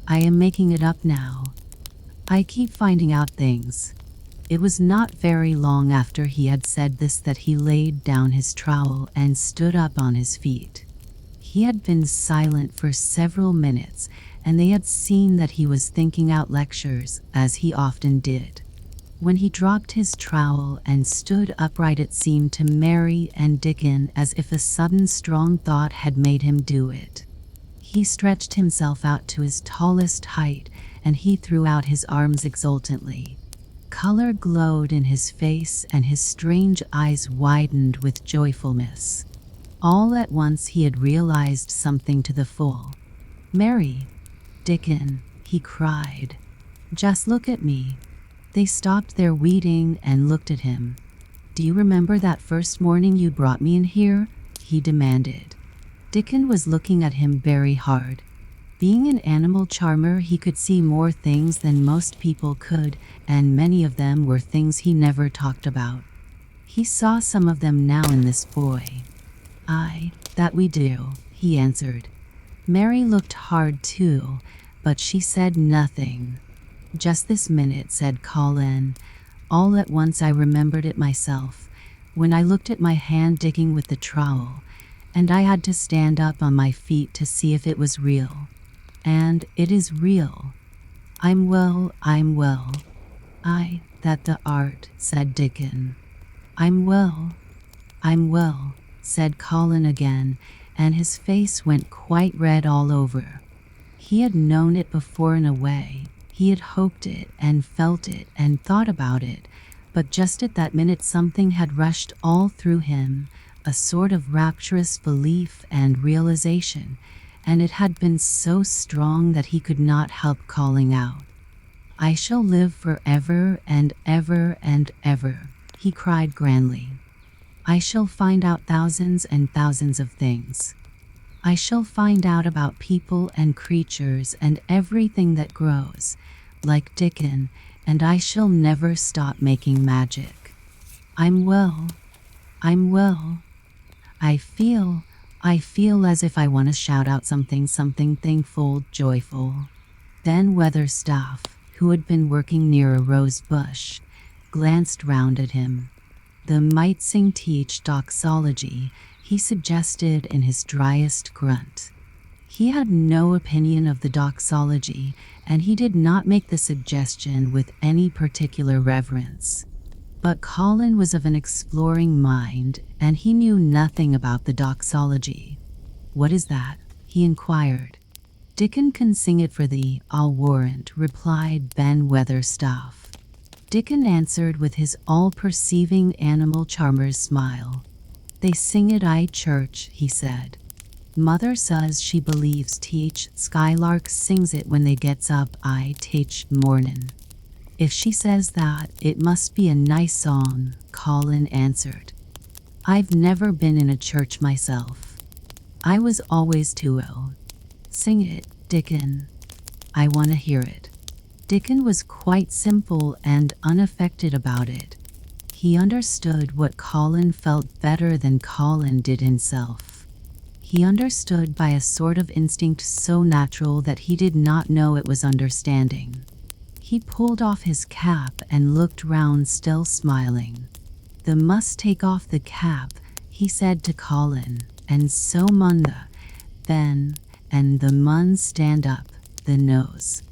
I am making it up now. I keep finding out things. It was not very long after he had said this that he laid down his trowel and stood up on his feet. He had been silent for several minutes, and they had seen that he was thinking out lectures, as he often did. When he dropped his trowel and stood upright, it seemed to Mary and Dickon as if a sudden strong thought had made him do it. He stretched himself out to his tallest height, and he threw out his arms exultantly. Color glowed in his face, and his strange eyes widened with joyfulness. All at once he had realized something to the full. Mary, Dickon, he cried, just look at me. They stopped their weeding and looked at him. Do you remember that first morning you brought me in here? He demanded. Dickon was looking at him very hard. Being an animal charmer, he could see more things than most people could, and many of them were things he never talked about. He saw some of them now in this boy. Aye, that we do, he answered. Mary looked hard too, but she said nothing. Just this minute, said Colin. All at once I remembered it myself, when I looked at my hand digging with the trowel, and I had to stand up on my feet to see if it was real. And it is real. I'm well. Aye, that the art, said Dickon. I'm well, said Colin again, and his face went quite red all over. He had known it before in a way. He had hoped it and felt it and thought about it, but just at that minute something had rushed all through him, a sort of rapturous belief and realization, and it had been so strong that he could not help calling out. I shall live forever and ever and ever, he cried grandly. I shall find out thousands and thousands of things. I shall find out about people and creatures and everything that grows, like Dickon, and I shall never stop making magic. I'm well. I feel as if I want to shout out something thankful, joyful. Then Weatherstaff, who had been working near a rose bush, glanced round at him. The might sing teach doxology, he suggested in his driest grunt. He had no opinion of the doxology, and he did not make the suggestion with any particular reverence. But Colin was of an exploring mind, and he knew nothing about the doxology. What is that? He inquired. Dickon can sing it for thee, I'll warrant, replied Ben Weatherstaff. Dickon answered with his all-perceiving animal charmer's smile. They sing at church, he said. Mother says she believes teach skylark sings it when they gets up teach mornin'. If she says that, it must be a nice song, Colin answered. I've never been in a church myself. I was always too ill. Sing it, Dickon. I want to hear it. Dickon was quite simple and unaffected about it. He understood what Colin felt better than Colin did himself. He understood by a sort of instinct so natural that he did not know it was understanding. He pulled off his cap and looked round, still smiling. "The must take off the cap," he said to Colin, "and so mun then, and the mun stand up, the nose."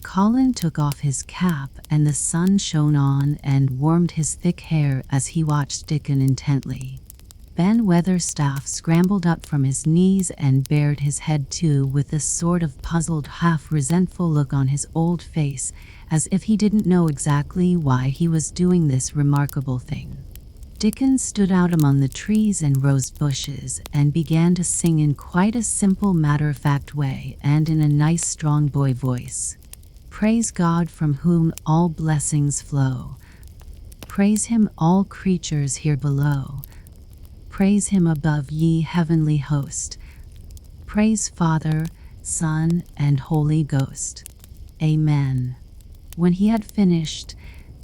Colin took off his cap, and the sun shone on and warmed his thick hair as he watched Dickon intently. Ben Weatherstaff scrambled up from his knees and bared his head too, with a sort of puzzled, half-resentful look on his old face, as if he didn't know exactly why he was doing this remarkable thing. Dickon stood out among the trees and rose bushes and began to sing in quite a simple, matter-of-fact way and in a nice, strong boy voice. "Praise God from whom all blessings flow. Praise him all creatures here below. Praise him above ye heavenly host. Praise Father, Son, and Holy Ghost. Amen." When he had finished,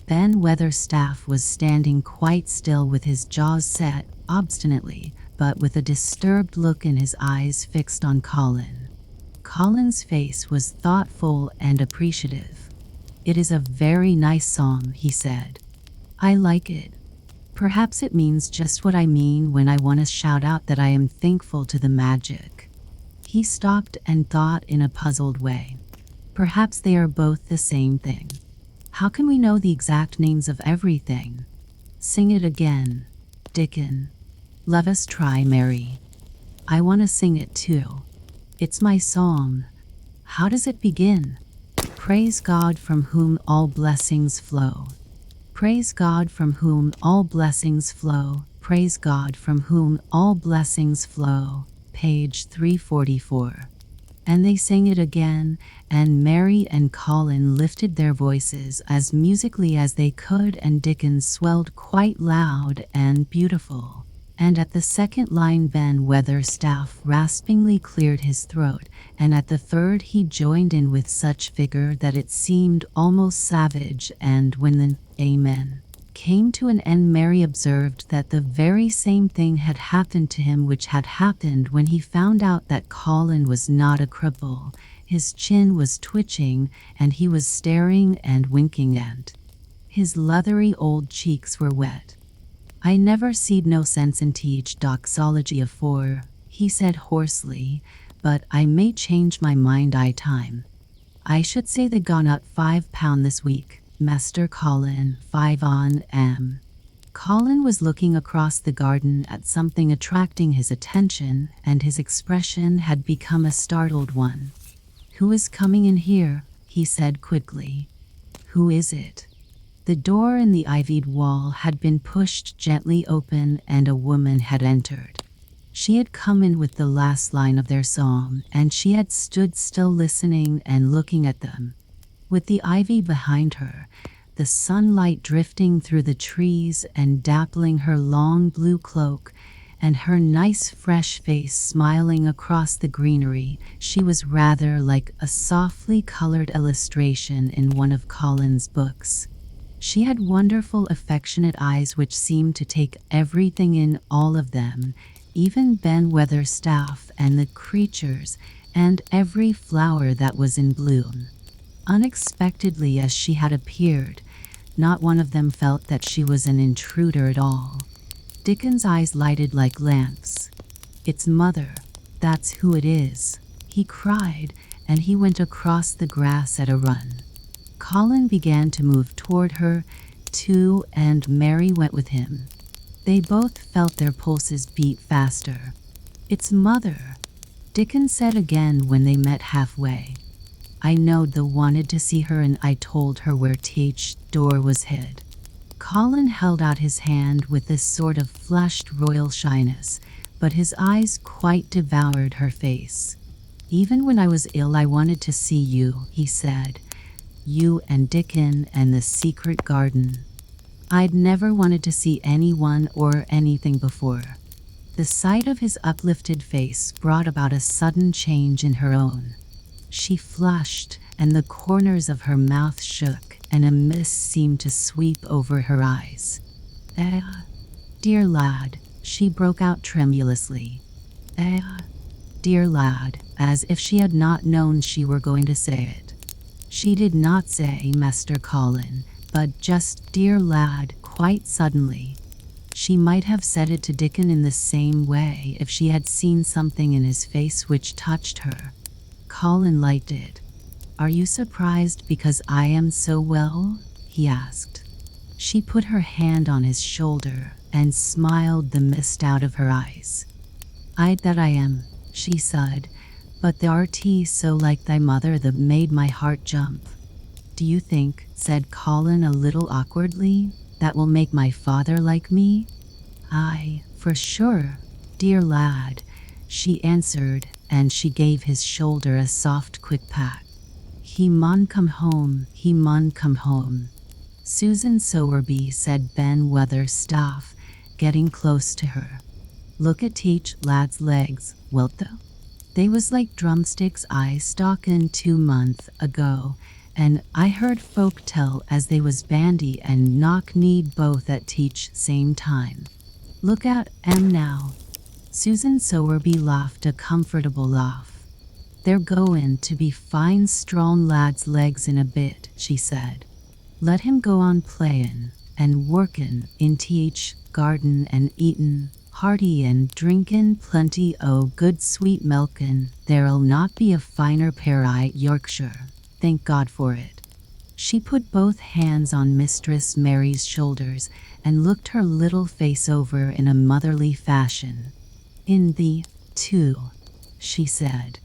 Ben Weatherstaff was standing quite still with his jaws set, obstinately, but with a disturbed look in his eyes fixed on Colin. Colin's face was thoughtful and appreciative. "It is a very nice song," he said. "I like it. Perhaps it means just what I mean when I want to shout out that I am thankful to the magic." He stopped and thought in a puzzled way. Perhaps they are both the same thing. How can we know the exact names of everything? "Sing it again, Dickon." "Let us try, Mary. I want to sing it too. It's my song. How does it begin?" "Praise God from whom all blessings flow. Praise God from whom all blessings flow. Praise God from whom all blessings flow." Page 344. And they sang it again, and Mary and Colin lifted their voices as musically as they could, and Dickon swelled quite loud and beautiful. And at the second line Ben Weatherstaff raspingly cleared his throat, and at the third he joined in with such vigor that it seemed almost savage, and when the "Amen" came to an end, Mary observed that the very same thing had happened to him which had happened when he found out that Colin was not a cripple. His chin was twitching, and he was staring and winking, and his leathery old cheeks were wet. "I never seed no sense in teach doxology afore," he said hoarsely, "but I may change my mind I time. I should say they gone up £5 this week, Master Colin, 5 on M." Colin was looking across the garden at something attracting his attention, and his expression had become a startled one. "Who is coming in here?" he said quickly. "Who is it?" The door in the ivied wall had been pushed gently open, and a woman had entered. She had come in with the last line of their song, and she had stood still listening and looking at them. With the ivy behind her, the sunlight drifting through the trees and dappling her long blue cloak, and her nice fresh face smiling across the greenery, she was rather like a softly colored illustration in one of Colin's books. She had wonderful, affectionate eyes which seemed to take everything in, all of them, even Ben Weatherstaff and the creatures, and every flower that was in bloom. Unexpectedly as she had appeared, not one of them felt that she was an intruder at all. Dickon's eyes lighted like lamps. "It's Mother, that's who it is," he cried, and he went across the grass at a run. Colin began to move toward her, too, and Mary went with him. They both felt their pulses beat faster. "It's Mother," Dickon said again when they met halfway. "I knowed the wanted to see her, and I told her where teach door was hid." Colin held out his hand with this sort of flushed royal shyness, but his eyes quite devoured her face. "Even when I was ill I wanted to see you," he said. "You and Dickon and the secret garden. I'd never wanted to see anyone or anything before." The sight of his uplifted face brought about a sudden change in her own. She flushed, and the corners of her mouth shook, and a mist seemed to sweep over her eyes. Dear lad," she broke out tremulously. Dear lad," as if she had not known she were going to say it. She did not say Master Colin, but just dear lad quite suddenly. She might have said it to Dickon in the same way if she had seen something in his face which touched her. Colin liked it. Are you surprised because I am so well? He asked. She put her hand on his shoulder and smiled the mist out of her eyes. I that I am, she said, but the RT so like thy mother that made my heart jump. Do you think, said Colin a little awkwardly, that will make my father like me? Aye, for sure, dear lad, she answered, and she gave his shoulder a soft quick pat. He mun come home, he mun come home. Susan Sowerby, said Ben Weatherstaff, getting close to her. Look at each lad's legs, wilt thou? They was like drumsticks I stockin' 2 months ago, and I heard folk tell as they was bandy and knock-kneed both at teach same time. Look at 'em now. Susan Sowerby laughed a comfortable laugh. They're goin' to be fine strong lad's legs in a bit, she said. Let him go on playin' and workin' in teach garden and eatin' hearty and drinkin' plenty o' good sweet milkin'. There'll not be a finer pair I Yorkshire, thank God for it. She put both hands on Mistress Mary's shoulders and looked her little face over in a motherly fashion. In the two, she said.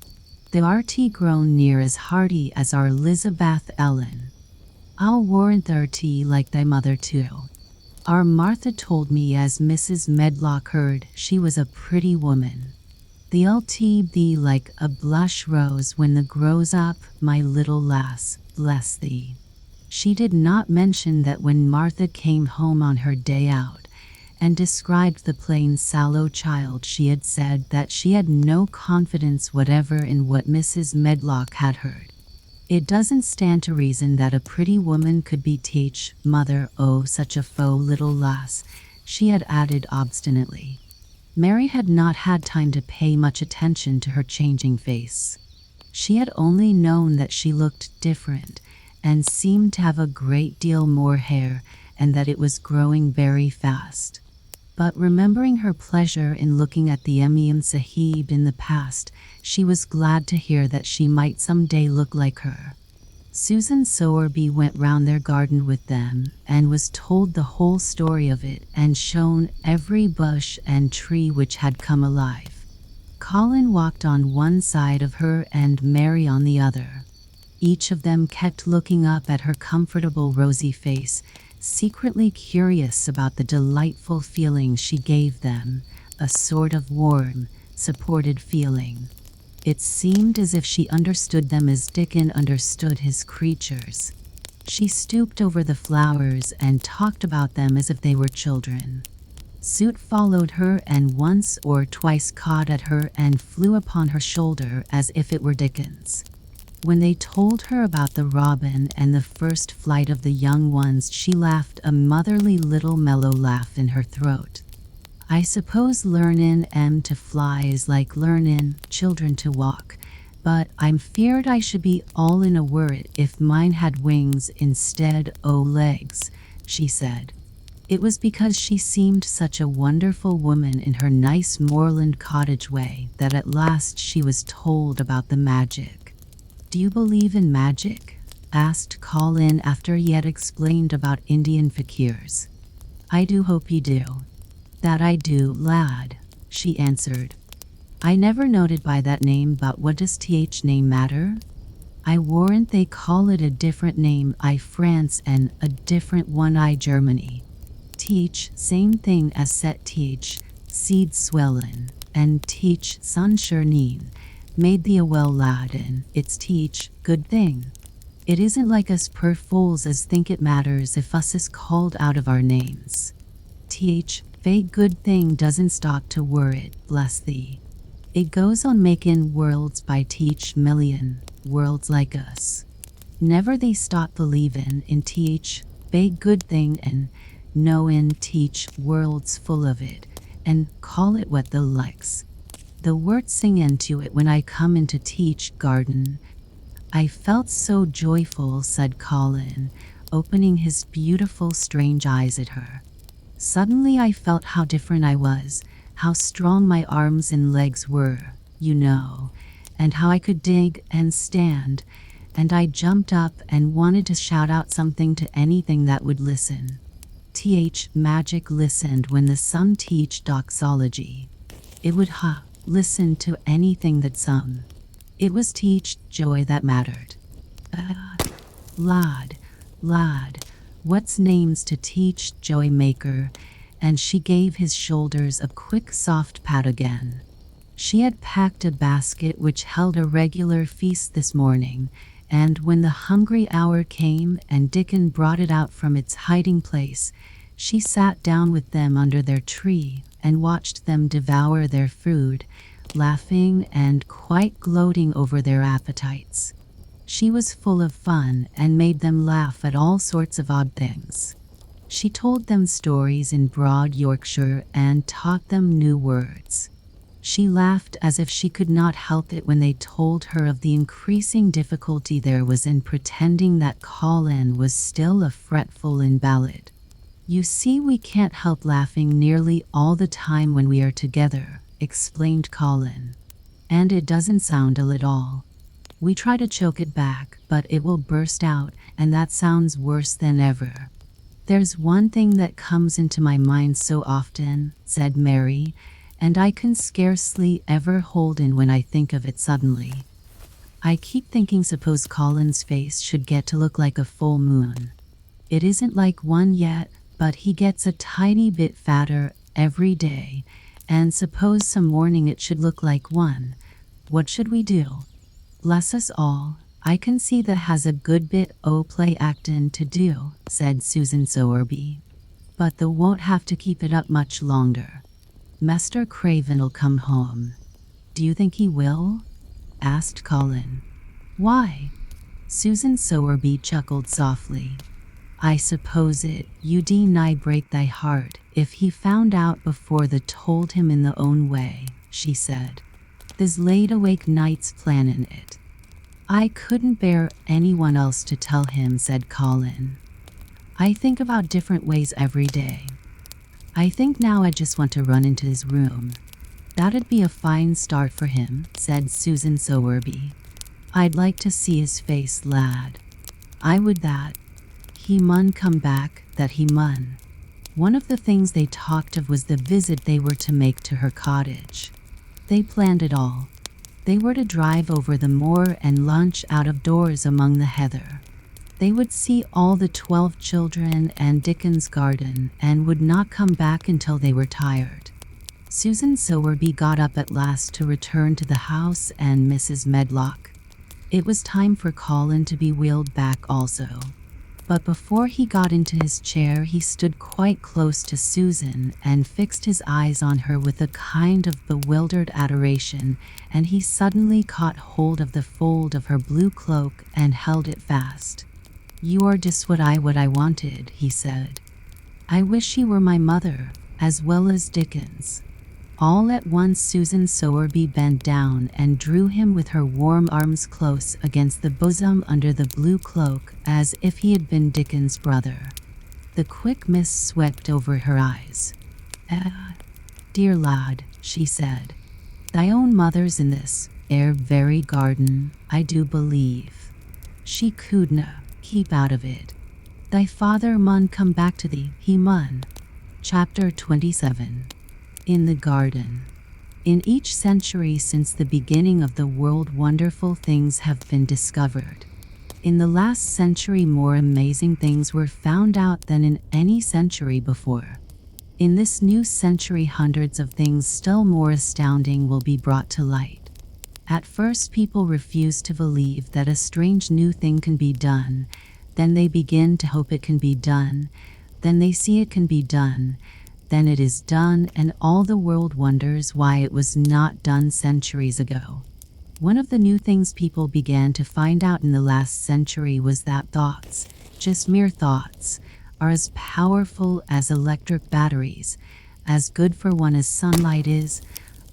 The RT grown near as hearty as our Elizabeth Ellen. I'll warrant RT like thy mother too. Our Martha told me as Mrs. Medlock heard she was a pretty woman. They'll be like a blush rose when the grows up, my little lass, bless thee. She did not mention that when Martha came home on her day out and described the plain sallow child, she had said that she had no confidence whatever in what Mrs. Medlock had heard. It doesn't stand to reason that a pretty woman could be teach mother oh such a faux little lass, she had added obstinately. Mary had not had time to pay much attention to her changing face. She had only known that she looked different and seemed to have a great deal more hair and that it was growing very fast. But remembering her pleasure in looking at the Emim Sahib in the past, she was glad to hear that she might some day look like her. Susan Sowerby went round their garden with them and was told the whole story of it and shown every bush and tree which had come alive. Colin walked on one side of her and Mary on the other. Each of them kept looking up at her comfortable rosy face, secretly curious about the delightful feeling she gave them, a sort of warm, supported feeling. It seemed as if she understood them as Dickon understood his creatures. She stooped over the flowers and talked about them as if they were children. Soot followed her and once or twice caught at her and flew upon her shoulder as if it were Dickon's. When they told her about the robin and the first flight of the young ones, she laughed a motherly little mellow laugh in her throat. I suppose learnin' 'em to fly is like learnin' children to walk, but I'm feared I should be all in a worrit if mine had wings instead o' legs, she said. It was because she seemed such a wonderful woman in her nice moorland cottage way that at last she was told about the magic. Do you believe in magic? Asked Colin after he had explained about Indian fakirs. I do hope you do. That I do, lad, she answered. I never noted by that name, but what does th name matter? I warrant they call it a different name I France and a different one I Germany. Teach, same thing as set teach, seed swellin', and teach sunshirneen, made thee a well lad and it's teach, good thing. It isn't like us per fools as think it matters if us is called out of our names. Teach, fate good thing doesn't stop to worrit, bless thee. It goes on makin' worlds by teach million, worlds like us. Never they stop believin' in teach, fate good thing and knowin' teach worlds full of it, and call it what the likes. The word sing into it when I come into teach garden. I felt so joyful, said Colin, opening his beautiful, strange eyes at her. Suddenly I felt how different I was, how strong my arms and legs were, you know, and how I could dig and stand, and I jumped up and wanted to shout out something to anything that would listen. Magic listened when the sum teach doxology. It would listen to anything that sung. It was teach joy that mattered. Lad, what's names to teach joy maker? And she gave his shoulders a quick soft pat again. She had packed a basket which held a regular feast this morning, and when the hungry hour came and Dickon brought it out from its hiding place, she sat down with them under their tree and watched them devour their food, laughing and quite gloating over their appetites. She was full of fun and made them laugh at all sorts of odd things. She told them stories in broad Yorkshire and taught them new words. She laughed as if she could not help it when they told her of the increasing difficulty there was in pretending that Colin was still a fretful invalid. You see, we can't help laughing nearly all the time when we are together, explained Colin. And it doesn't sound ill at all. We try to choke it back, but it will burst out, and that sounds worse than ever. There's one thing that comes into my mind so often, said Mary, and I can scarcely ever hold in when I think of it suddenly. I keep thinking suppose Colin's face should get to look like a full moon. It isn't like one yet, but he gets a tiny bit fatter every day, and suppose some morning it should look like one. What should we do? Bless us all, I can see that has a good bit o' play actin' to do, said Susan Sowerby. But the won't have to keep it up much longer. Mr. Craven'll come home. Do you think he will? Asked Colin. Why? Susan Sowerby chuckled softly. I suppose you'd nigh break thy heart if he found out before the told him in the own way, she said. There's laid awake nights plannin' it. I couldn't bear anyone else to tell him, said Colin. I think about different ways every day. I think now I just want to run into his room. That'd be a fine start for him, said Susan Sowerby. I'd like to see his face, lad. I would that. He mun come back, that he mun. One of the things they talked of was the visit they were to make to her cottage. They planned it all. They were to drive over the moor and lunch out of doors among the heather. They would see all the 12 children and Dickon's garden and would not come back until they were tired. Susan Sowerby got up at last to return to the house and Mrs. Medlock. It was time for Colin to be wheeled back also. But before he got into his chair, he stood quite close to Susan and fixed his eyes on her with a kind of bewildered adoration, and he suddenly caught hold of the fold of her blue cloak and held it fast. You are just what I wanted, he said. I wish she were my mother, as well as Dickens. All at once Susan Sowerby bent down and drew him with her warm arms close against the bosom under the blue cloak, as if he had been Dickens' brother. The quick mist swept over her eyes. Dear lad, she said, thy own mother's in this very garden, I do believe. She couldna keep out of it. Thy father mun come back to thee, he mun. Chapter 27. In the Garden. In each century since the beginning of the world, wonderful things have been discovered. In the last century, more amazing things were found out than in any century before. In this new century, hundreds of things still more astounding will be brought to light. At first, people refuse to believe that a strange new thing can be done. Then they begin to hope it can be done. Then they see it can be done. Then it is done, and all the world wonders why it was not done centuries ago. One of the new things people began to find out in the last century was that thoughts, just mere thoughts, are as powerful as electric batteries, as good for one as sunlight is,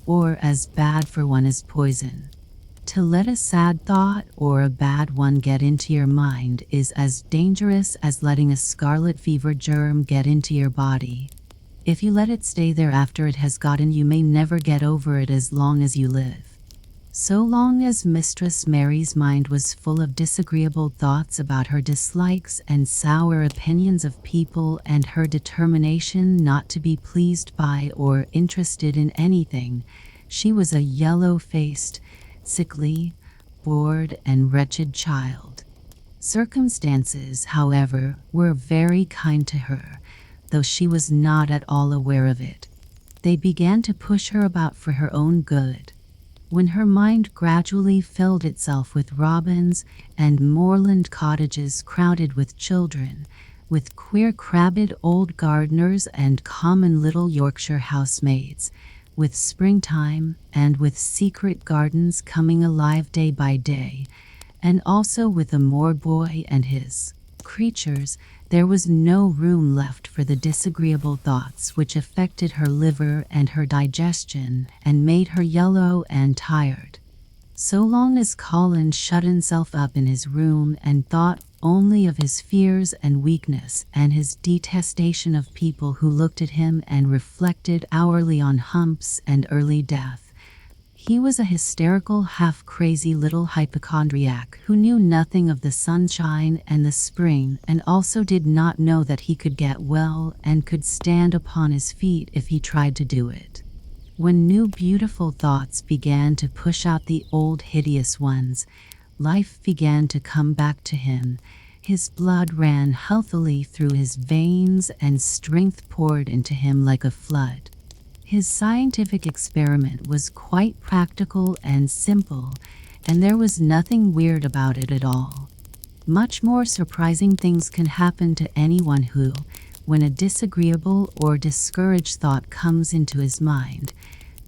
or as bad for one as poison. To let a sad thought or a bad one get into your mind is as dangerous as letting a scarlet fever germ get into your body. If you let it stay there after it has gotten, you may never get over it as long as you live. So long as Mistress Mary's mind was full of disagreeable thoughts about her dislikes and sour opinions of people and her determination not to be pleased by or interested in anything, she was a yellow-faced, sickly, bored, and wretched child. Circumstances, however, were very kind to her, though she was not at all aware of it. They began to push her about for her own good. When her mind gradually filled itself with robins and moorland cottages crowded with children, with queer crabbed old gardeners and common little Yorkshire housemaids, with springtime and with secret gardens coming alive day by day, and also with a moor boy and his creatures, there was no room left for the disagreeable thoughts which affected her liver and her digestion and made her yellow and tired. So long as Colin shut himself up in his room and thought only of his fears and weakness and his detestation of people who looked at him and reflected hourly on humps and early death, he was a hysterical, half-crazy little hypochondriac who knew nothing of the sunshine and the spring, and also did not know that he could get well and could stand upon his feet if he tried to do it. When new beautiful thoughts began to push out the old hideous ones, life began to come back to him. His blood ran healthily through his veins and strength poured into him like a flood. His scientific experiment was quite practical and simple, and there was nothing weird about it at all. Much more surprising things can happen to anyone who, when a disagreeable or discouraged thought comes into his mind,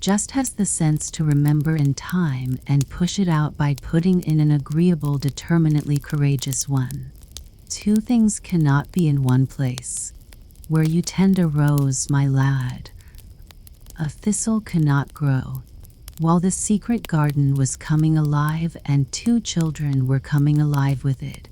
just has the sense to remember in time and push it out by putting in an agreeable, determinately courageous one. Two things cannot be in one place. Where you tend a rose, my lad, a thistle cannot grow. While the secret garden was coming alive and two children were coming alive with it,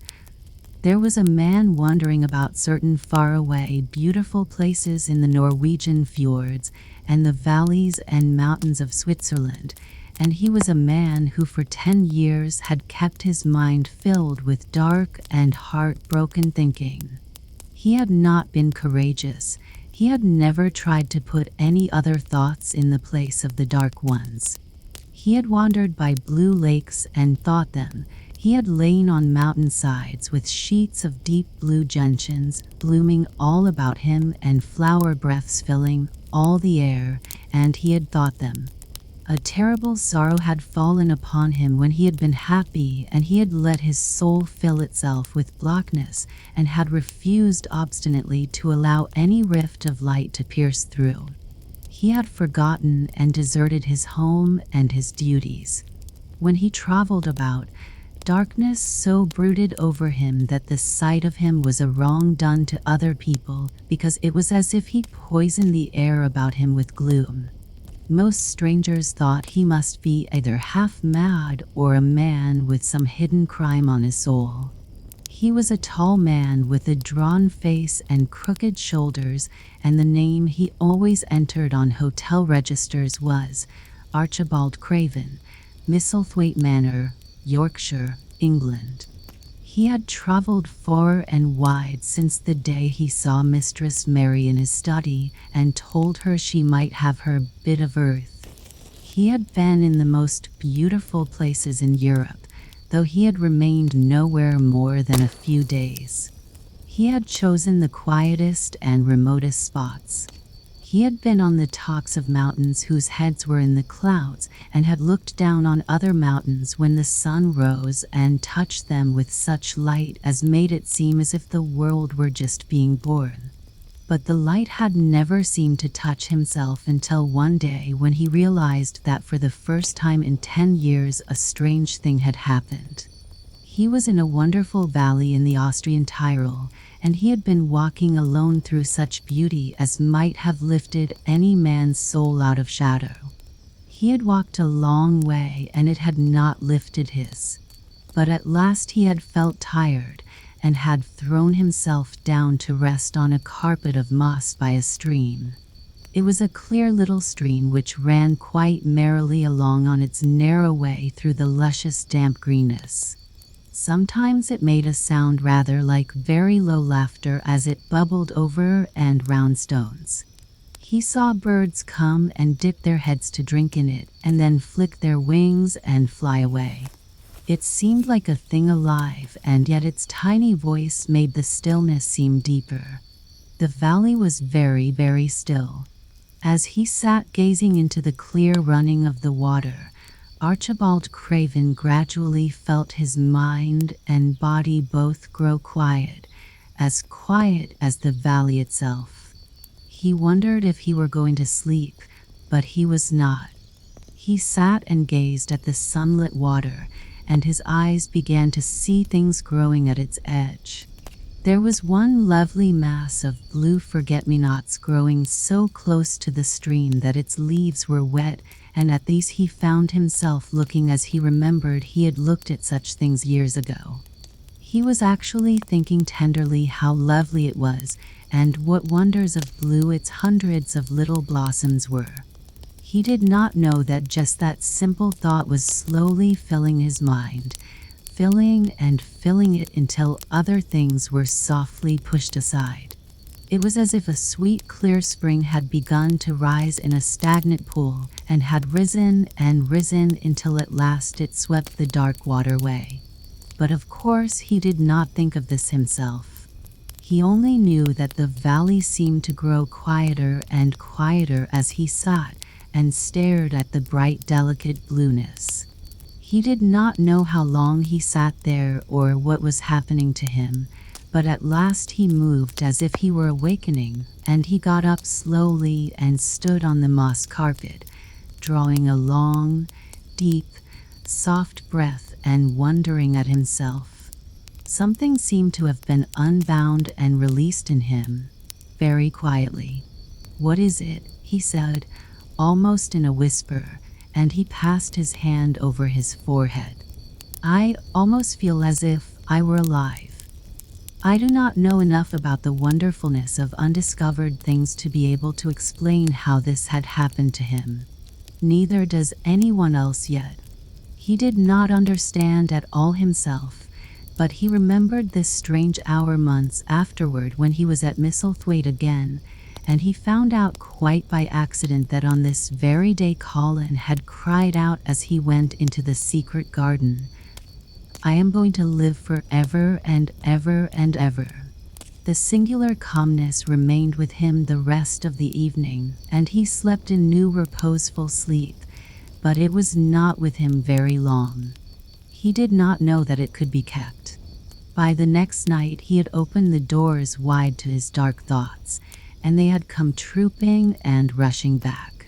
there was a man wandering about certain faraway, beautiful places in the Norwegian fjords and the valleys and mountains of Switzerland, and he was a man who for 10 years had kept his mind filled with dark and heartbroken thinking. He had not been courageous. He had never tried to put any other thoughts in the place of the dark ones. He had wandered by blue lakes and thought them. He had lain on mountainsides with sheets of deep blue gentians blooming all about him and flower breaths filling all the air, and he had thought them. A terrible sorrow had fallen upon him when he had been happy, and he had let his soul fill itself with blackness and had refused obstinately to allow any rift of light to pierce through. He had forgotten and deserted his home and his duties. When he traveled about, darkness so brooded over him that the sight of him was a wrong done to other people, because it was as if he poisoned the air about him with gloom. Most strangers thought he must be either half mad or a man with some hidden crime on his soul. He was a tall man with a drawn face and crooked shoulders, and the name he always entered on hotel registers was Archibald Craven, Misselthwaite Manor, Yorkshire, England. He had travelled far and wide since the day he saw Mistress Mary in his study and told her she might have her bit of earth. He had been in the most beautiful places in Europe, though he had remained nowhere more than a few days. He had chosen the quietest and remotest spots. He had been on the tops of mountains whose heads were in the clouds, and had looked down on other mountains when the sun rose and touched them with such light as made it seem as if the world were just being born. But the light had never seemed to touch himself until one day when he realized that for the first time in 10 years a strange thing had happened. He was in a wonderful valley in the Austrian Tyrol, and he had been walking alone through such beauty as might have lifted any man's soul out of shadow. He He had walked a long way, and it had not lifted his. But at last he had felt tired, and had thrown himself down to rest on a carpet of moss by a stream. It was a clear little stream which ran quite merrily along on its narrow way through the luscious damp greenness. Sometimes it made a sound rather like very low laughter as it bubbled over and round stones. He saw birds come and dip their heads to drink in it, and then flick their wings and fly away. It seemed like a thing alive, and yet its tiny voice made the stillness seem deeper. The valley was very, very still. As he sat gazing into the clear running of the water, Archibald Craven gradually felt his mind and body both grow quiet as the valley itself. He wondered if he were going to sleep, but he was not. He sat and gazed at the sunlit water, and his eyes began to see things growing at its edge. There was one lovely mass of blue forget-me-nots growing so close to the stream that its leaves were wet, and at these he found himself looking as he remembered he had looked at such things years ago. He was actually thinking tenderly how lovely it was, and what wonders of blue its hundreds of little blossoms were. He did not know that just that simple thought was slowly filling his mind, filling and filling it until other things were softly pushed aside. It was as if a sweet, clear spring had begun to rise in a stagnant pool and had risen and risen until at last it swept the dark waterway. But of course he did not think of this himself. He only knew that the valley seemed to grow quieter and quieter as he sat and stared at the bright, delicate blueness. He did not know how long he sat there or what was happening to him, but at last he moved as if he were awakening, and he got up slowly and stood on the moss carpet, drawing a long, deep, soft breath and wondering at himself. Something seemed to have been unbound and released in him, very quietly. "What is it?" he said, almost in a whisper, and he passed his hand over his forehead. "I almost feel as if I were alive. I do not know enough about the wonderfulness of undiscovered things to be able to explain how this had happened to him. Neither does anyone else yet." He did not understand at all himself, but he remembered this strange hour months afterward when he was at Misselthwaite again, and he found out quite by accident that on this very day Colin had cried out as he went into the secret garden, "I am going to live forever and ever and ever." The singular calmness remained with him the rest of the evening, and he slept in new reposeful sleep, but it was not with him very long. He did not know that it could be kept. By the next night he had opened the doors wide to his dark thoughts, and they had come trooping and rushing back.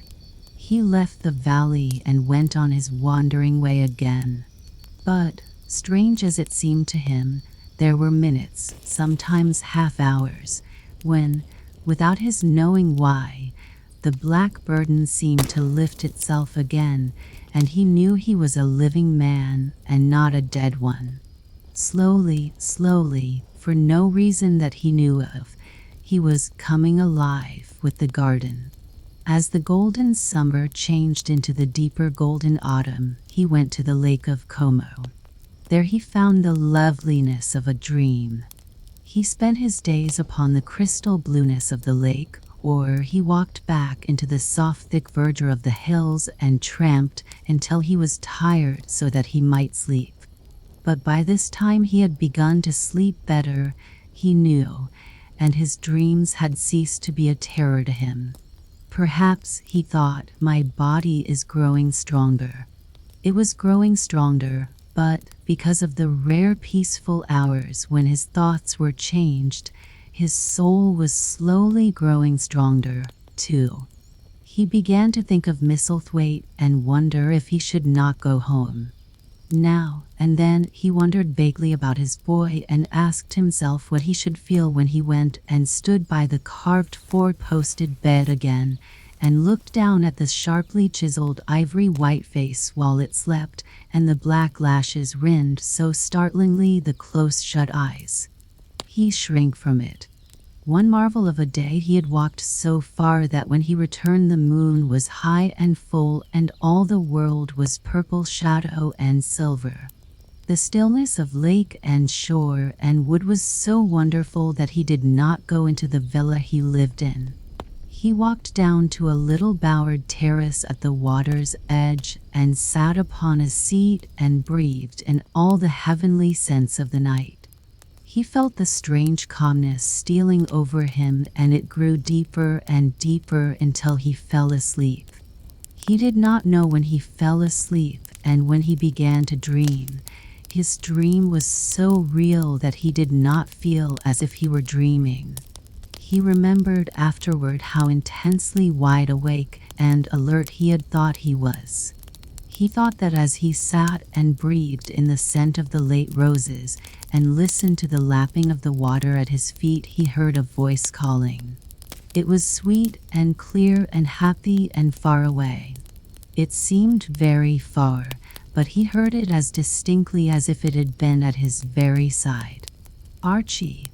He left the valley and went on his wandering way again. But, strange as it seemed to him, there were minutes, sometimes half hours, when, without his knowing why, the black burden seemed to lift itself again, and he knew he was a living man and not a dead one. Slowly, slowly, for no reason that he knew of, he was coming alive with the garden. As the golden summer changed into the deeper golden autumn, he went to the Lake of Como. There he found the loveliness of a dream. He spent his days upon the crystal blueness of the lake, or he walked back into the soft thick verdure of the hills and tramped until he was tired so that he might sleep. But by this time he had begun to sleep better, he knew, and his dreams had ceased to be a terror to him. Perhaps, he thought, my body is growing stronger. It was growing stronger, but because of the rare peaceful hours when his thoughts were changed, his soul was slowly growing stronger, too. He began to think of Misselthwaite and wonder if he should not go home. Now and then he wondered vaguely about his boy and asked himself what he should feel when he went and stood by the carved four-posted bed again and looked down at the sharply chiseled ivory white face while it slept, and the black lashes rimmed so startlingly the close-shut eyes. He shrank from it. One marvel of a day, he had walked so far that when he returned the moon was high and full, and all the world was purple shadow and silver. The stillness of lake and shore and wood was so wonderful that he did not go into the villa he lived in. He walked down to a little bowered terrace at the water's edge and sat upon a seat and breathed in all the heavenly scents of the night. He felt the strange calmness stealing over him, and it grew deeper and deeper until he fell asleep. He did not know when he fell asleep and when he began to dream. His dream was so real that he did not feel as if he were dreaming. He remembered afterward how intensely wide awake and alert he had thought he was. He thought that as he sat and breathed in the scent of the late roses and listened to the lapping of the water at his feet, he heard a voice calling. It was sweet and clear and happy and far away. It seemed very far, but he heard it as distinctly as if it had been at his very side. "Archie,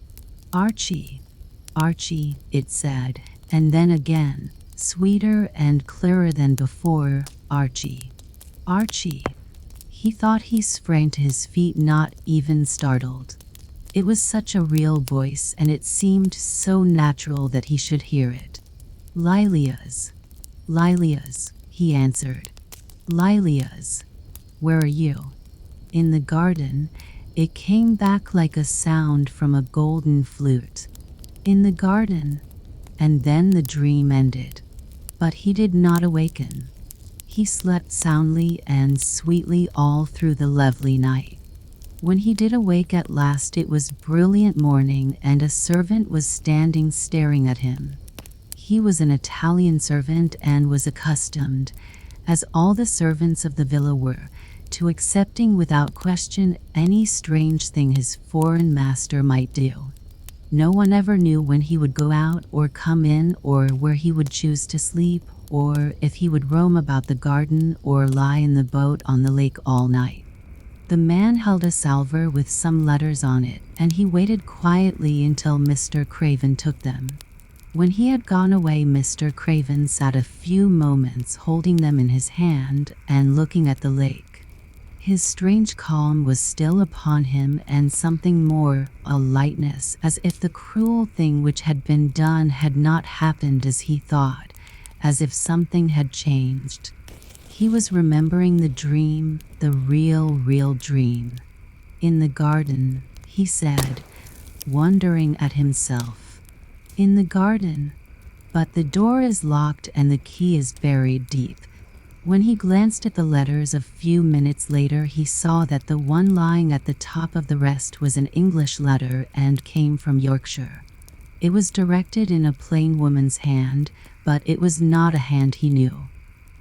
Archie, Archie," it said, and then again, sweeter and clearer than before, "Archie, Archie." He thought he sprang to his feet, not even startled. It was such a real voice, and it seemed so natural that he should hear it. "Lilia's, Lilia's," he answered. "Lilia's. Where are you?" "In the garden," it came back like a sound from a golden flute. "In the garden." And then the dream ended. But he did not awaken. He slept soundly and sweetly all through the lovely night. When he did awake at last, it was brilliant morning, and a servant was standing staring at him. He was an Italian servant and was accustomed, as all the servants of the villa were, to accepting without question any strange thing his foreign master might do. No one ever knew when he would go out or come in, or where he would choose to sleep, or if he would roam about the garden or lie in the boat on the lake all night. The man held a salver with some letters on it, and he waited quietly until Mr. Craven took them. When he had gone away, Mr. Craven sat a few moments holding them in his hand and looking at the lake. His strange calm was still upon him, and something more, a lightness, as if the cruel thing which had been done had not happened as he thought, as if something had changed. He was remembering the dream, the real dream. "In the garden," he said, wondering at himself. "In the garden, but the door is locked and the key is buried deep." When he glanced at the letters a few minutes later, he saw that the one lying at the top of the rest was an English letter and came from Yorkshire. It was directed in a plain woman's hand, but it was not a hand he knew.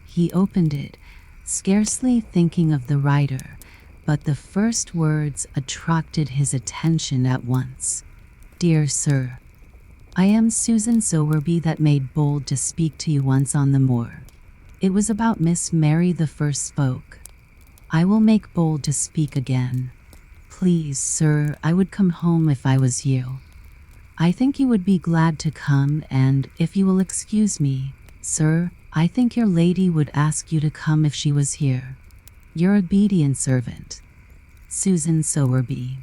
He opened it, scarcely thinking of the writer, but the first words attracted his attention at once. "Dear Sir, I am Susan Sowerby that made bold to speak to you once on the moor." It was about Miss Mary the first spoke. "I will make bold to speak again. Please, sir, I would come home if I was you. I think you would be glad to come, and if you will excuse me, sir, I think your lady would ask you to come if she was here. Your obedient servant, Susan Sowerby."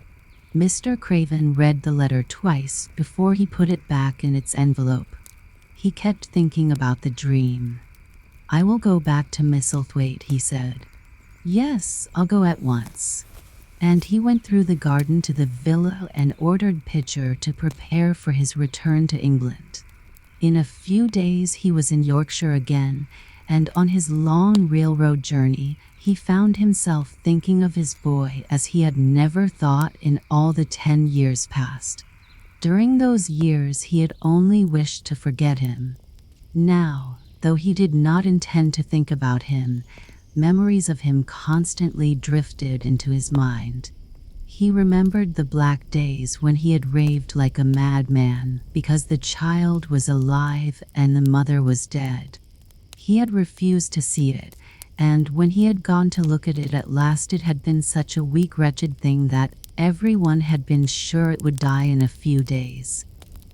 Mr. Craven read the letter twice before he put it back in its envelope. He kept thinking about the dream. "I will go back to Misselthwaite," he said. "Yes, I'll go at once." And he went through the garden to the villa and ordered Pitcher to prepare for his return to England. In a few days he was in Yorkshire again, and on his long railroad journey he found himself thinking of his boy as he had never thought in all the 10 years past. During those years he had only wished to forget him. Now, though he did not intend to think about him, memories of him constantly drifted into his mind. He remembered the black days when he had raved like a madman because the child was alive and the mother was dead. He had refused to see it, and when he had gone to look at it at last, it had been such a weak, wretched thing that everyone had been sure it would die in a few days.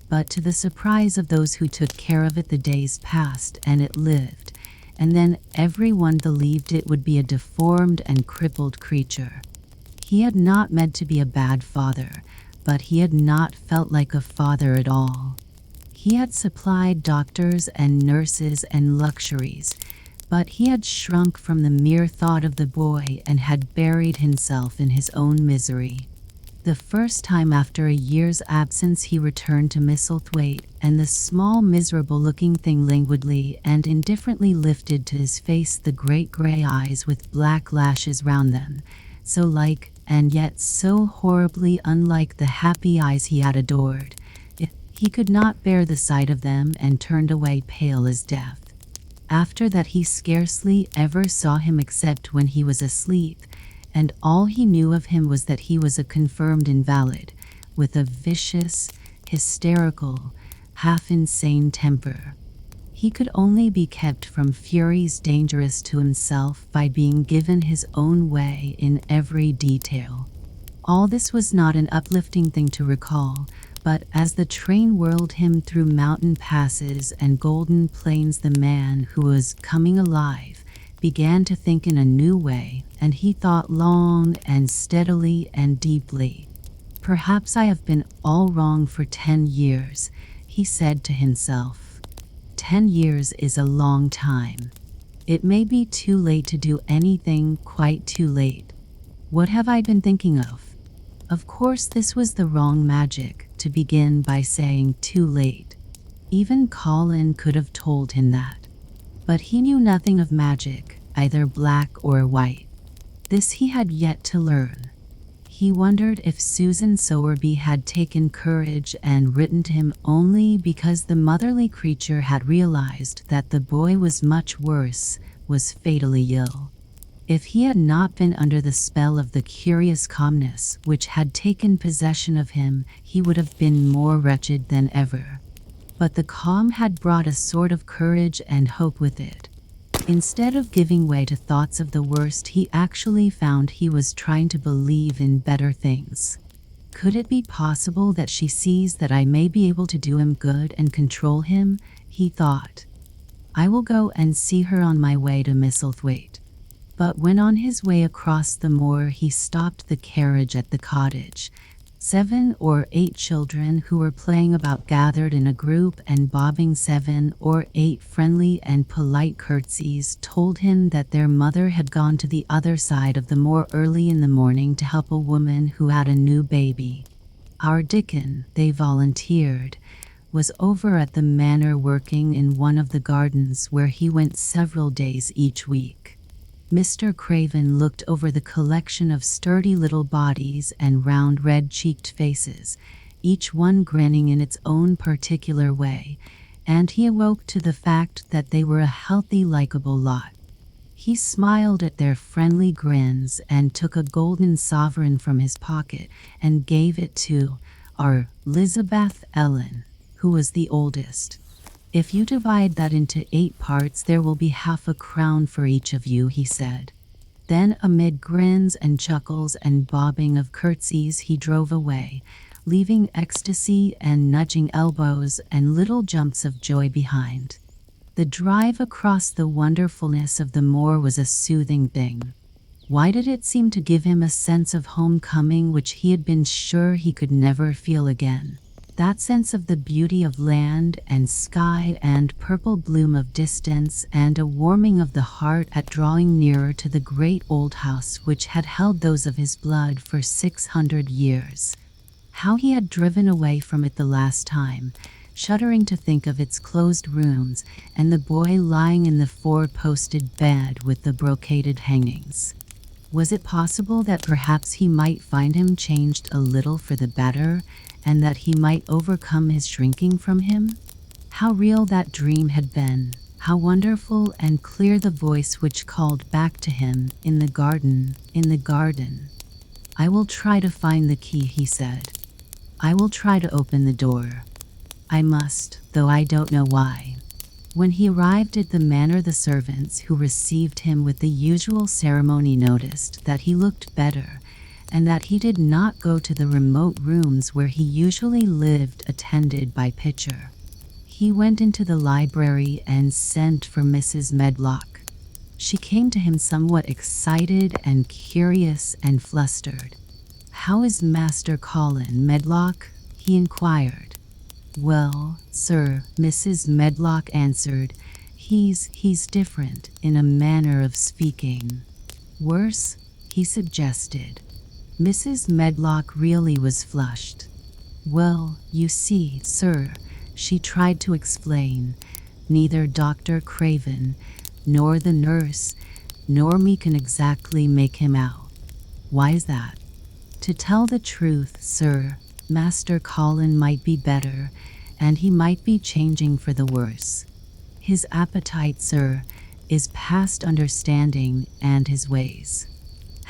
But to the surprise of those who took care of it, the days passed and it lived, and then everyone believed it would be a deformed and crippled creature. He had not meant to be a bad father, but he had not felt like a father at all. He had supplied doctors and nurses and luxuries, but he had shrunk from the mere thought of the boy and had buried himself in his own misery. The first time after a year's absence he returned to Misselthwaite, and the small miserable-looking thing languidly and indifferently lifted to his face the great grey eyes with black lashes round them, so like and yet so horribly unlike the happy eyes he had adored. He could not bear the sight of them and turned away pale as death. After that he scarcely ever saw him except when he was asleep, and all he knew of him was that he was a confirmed invalid, with a vicious, hysterical, half-insane temper. He could only be kept from furies dangerous to himself by being given his own way in every detail. All this was not an uplifting thing to recall, but as the train whirled him through mountain passes and golden plains, the man who was coming alive began to think in a new way, and he thought long and steadily and deeply. "Perhaps I have been all wrong for 10 years, he said to himself. 10 years is a long time. It may be too late to do anything, quite too late. What have I been thinking of? Of course this was the wrong magic, to begin by saying too late. Even Colin could have told him that. But he knew nothing of magic, either black or white. This he had yet to learn. He wondered if Susan Sowerby had taken courage and written to him only because the motherly creature had realized that the boy was much worse, was fatally ill. If he had not been under the spell of the curious calmness which had taken possession of him, he would have been more wretched than ever. But the calm had brought a sort of courage and hope with it. Instead of giving way to thoughts of the worst, he actually found he was trying to believe in better things. Could it be possible that she sees that I may be able to do him good and control him? He thought. I will go and see her on my way to Misselthwaite. But when on his way across the moor he stopped the carriage at the cottage. 7 or 8 children who were playing about gathered in a group and bobbing 7 or 8 friendly and polite curtsies told him that their mother had gone to the other side of the moor early in the morning to help a woman who had a new baby. Our Dickon, they volunteered, was over at the manor working in one of the gardens where he went several days each week. Mr. Craven looked over the collection of sturdy little bodies and round red-cheeked faces, each one grinning in its own particular way, and he awoke to the fact that they were a healthy, likable lot. He smiled at their friendly grins and took a golden sovereign from his pocket and gave it to our Elizabeth Ellen, who was the oldest. If you divide that into 8 parts, there will be half a crown for each of you, he said. Then, amid grins and chuckles and bobbing of curtsies, he drove away, leaving ecstasy and nudging elbows and little jumps of joy behind. The drive across the wonderfulness of the moor was a soothing thing. Why did it seem to give him a sense of homecoming which he had been sure he could never feel again? That sense of the beauty of land and sky and purple bloom of distance, and a warming of the heart at drawing nearer to the great old house which had held those of his blood for 600 years. How he had driven away from it the last time, shuddering to think of its closed rooms and the boy lying in the 4-posted bed with the brocaded hangings. Was it possible that perhaps he might find him changed a little for the better, and that he might overcome his shrinking from him? How real that dream had been, how wonderful and clear the voice which called back to him, in the garden, in the garden. I will try to find the key, he said. I will try to open the door. I must, though I don't know why. When he arrived at the manor, the servants who received him with the usual ceremony noticed that he looked better, and that he did not go to the remote rooms where he usually lived attended by Pitcher. He went into the library and sent for Mrs. Medlock. She came to him somewhat excited and curious and flustered. "How is Master Colin, Medlock?" he inquired. "Well, sir," Mrs. Medlock answered, he's different in a manner of speaking." "Worse?" he suggested. Mrs. Medlock really was flushed. "Well, you see, sir," she tried to explain, "neither Dr. Craven, nor the nurse, nor me can exactly make him out." "Why is that?" "To tell the truth, sir, Master Colin might be better, and he might be changing for the worse. His appetite, sir, is past understanding, and his ways."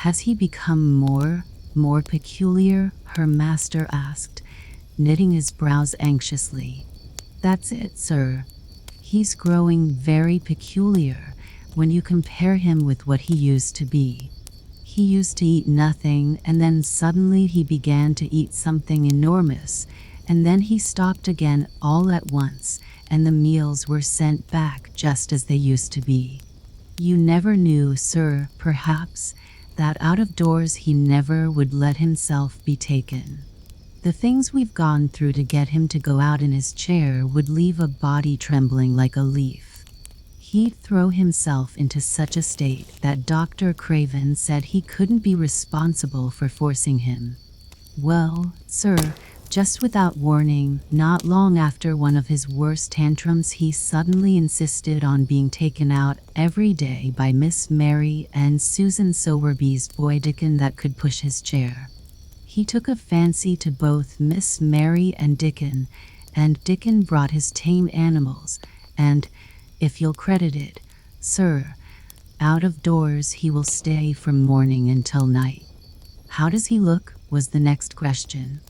"Has he become more peculiar?" her master asked, knitting his brows anxiously. "That's it, sir. He's growing very peculiar when you compare him with what he used to be. He used to eat nothing, and then suddenly he began to eat something enormous, and then he stopped again all at once, and the meals were sent back just as they used to be. You never knew, sir, perhaps, that out of doors he never would let himself be taken. The things we've gone through to get him to go out in his chair would leave a body trembling like a leaf. He'd throw himself into such a state that Dr. Craven said he couldn't be responsible for forcing him. Well, sir, just without warning, not long after one of his worst tantrums, he suddenly insisted on being taken out every day by Miss Mary and Susan Sowerby's boy Dickon that could push his chair. He took a fancy to both Miss Mary and Dickon brought his tame animals, and, if you'll credit it, sir, out of doors he will stay from morning until night." "How does he look?" was the next question.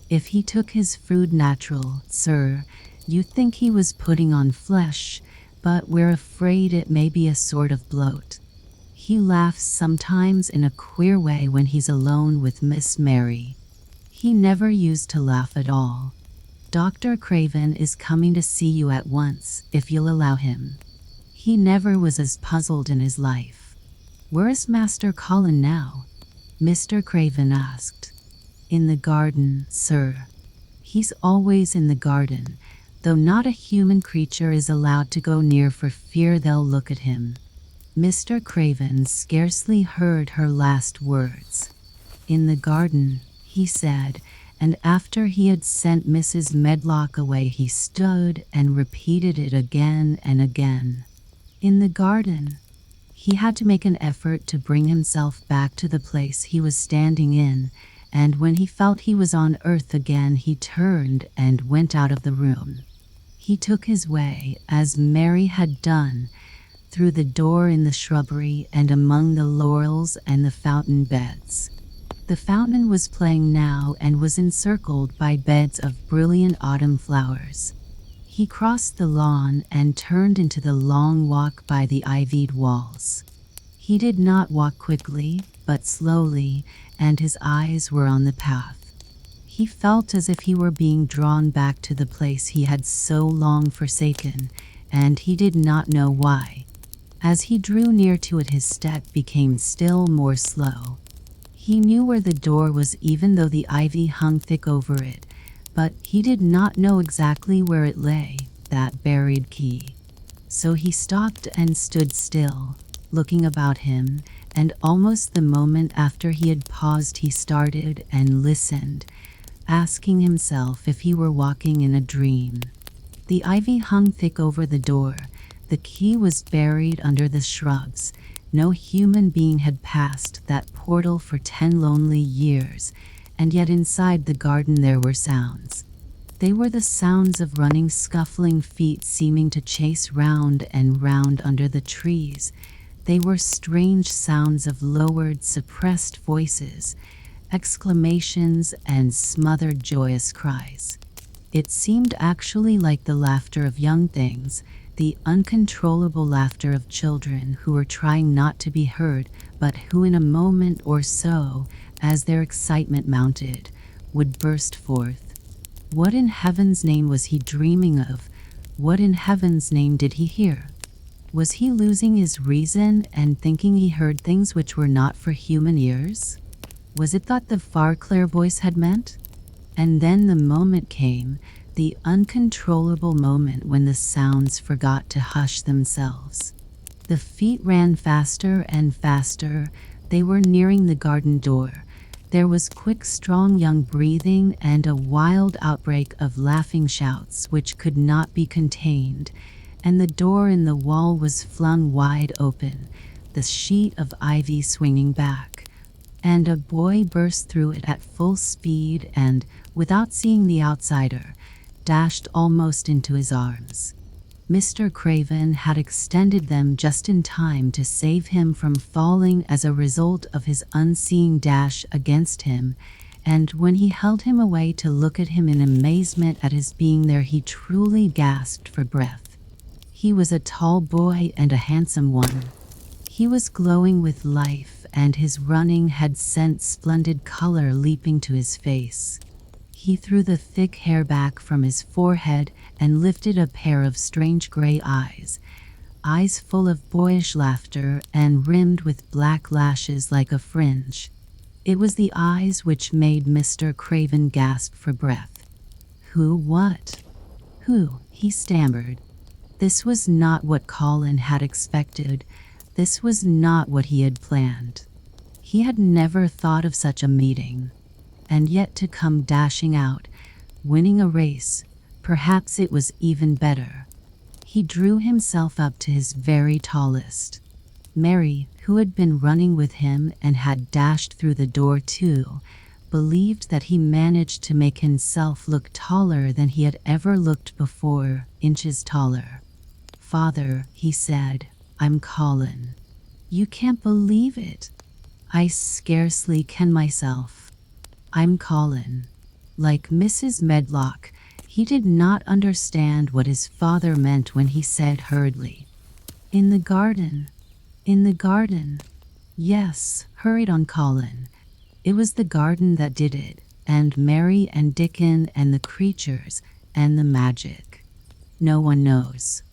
"If he took his food natural, sir, you'd think he was putting on flesh, but we're afraid it may be a sort of bloat. He laughs sometimes in a queer way when he's alone with Miss Mary. He never used to laugh at all. Dr. Craven is coming to see you at once, if you'll allow him. He never was as puzzled in his life." "Where is Master Colin now?" Mr. Craven asked. "In the garden, sir. He's always in the garden, though not a human creature is allowed to go near for fear they'll look at him." Mr. Craven scarcely heard her last words. "In the garden," he said, and after he had sent Mrs. Medlock away he stood and repeated it again and again. "In the garden." He had to make an effort to bring himself back to the place he was standing in, and when he felt he was on earth again he turned and went out of the room. He took his way, as Mary had done, through the door in the shrubbery and among the laurels and the fountain beds. The fountain was playing now and was encircled by beds of brilliant autumn flowers. He crossed the lawn and turned into the long walk by the ivied walls. He did not walk quickly, but slowly, and his eyes were on the path. He felt as if he were being drawn back to the place he had so long forsaken, and he did not know why. As he drew near to it his step became still more slow. He knew where the door was even though the ivy hung thick over it, but he did not know exactly where it lay, that buried key. So he stopped and stood still, looking about him, and almost the moment after he had paused he started and listened, asking himself if he were walking in a dream. The ivy hung thick over the door. The key was buried under the shrubs. No human being had passed that portal for 10 lonely years, and yet inside the garden there were sounds. They were the sounds of running, scuffling feet seeming to chase round and round under the trees. They were strange sounds of lowered, suppressed voices, exclamations, and smothered joyous cries. It seemed actually like the laughter of young things, the uncontrollable laughter of children who were trying not to be heard, but who in a moment or so, as their excitement mounted, would burst forth. What in heaven's name was he dreaming of? What in heaven's name did he hear? Was he losing his reason and thinking he heard things which were not for human ears? Was it that the far clairvoyance had meant? And then the moment came, the uncontrollable moment when the sounds forgot to hush themselves. The feet ran faster and faster. They were nearing the garden door. There was quick, strong young breathing and a wild outbreak of laughing shouts which could not be contained, and the door in the wall was flung wide open, the sheet of ivy swinging back, and a boy burst through it at full speed and, without seeing the outsider, dashed almost into his arms. Mr. Craven had extended them just in time to save him from falling as a result of his unseeing dash against him, and when he held him away to look at him in amazement at his being there, he truly gasped for breath. He was a tall boy and a handsome one. He was glowing with life, and his running had sent splendid color leaping to his face. He threw the thick hair back from his forehead and lifted a pair of strange gray eyes full of boyish laughter and rimmed with black lashes like a fringe. It was the eyes which made Mr. Craven gasp for breath. "Who, what? Who?" he stammered. This was not what Colin had expected. This was not what he had planned. He had never thought of such a meeting. And yet to come dashing out, winning a race, perhaps it was even better. He drew himself up to his very tallest. Mary, who had been running with him and had dashed through the door too, believed that he managed to make himself look taller than he had ever looked before, inches taller. "Father," he said, "I'm Colin. You can't believe it. I scarcely can myself. I'm Colin." Like Mrs. Medlock, he did not understand what his father meant when he said hurriedly, "In the garden. In the garden." "Yes," hurried on Colin. "It was the garden that did it, and Mary and Dickon and the creatures and the magic. No one knows.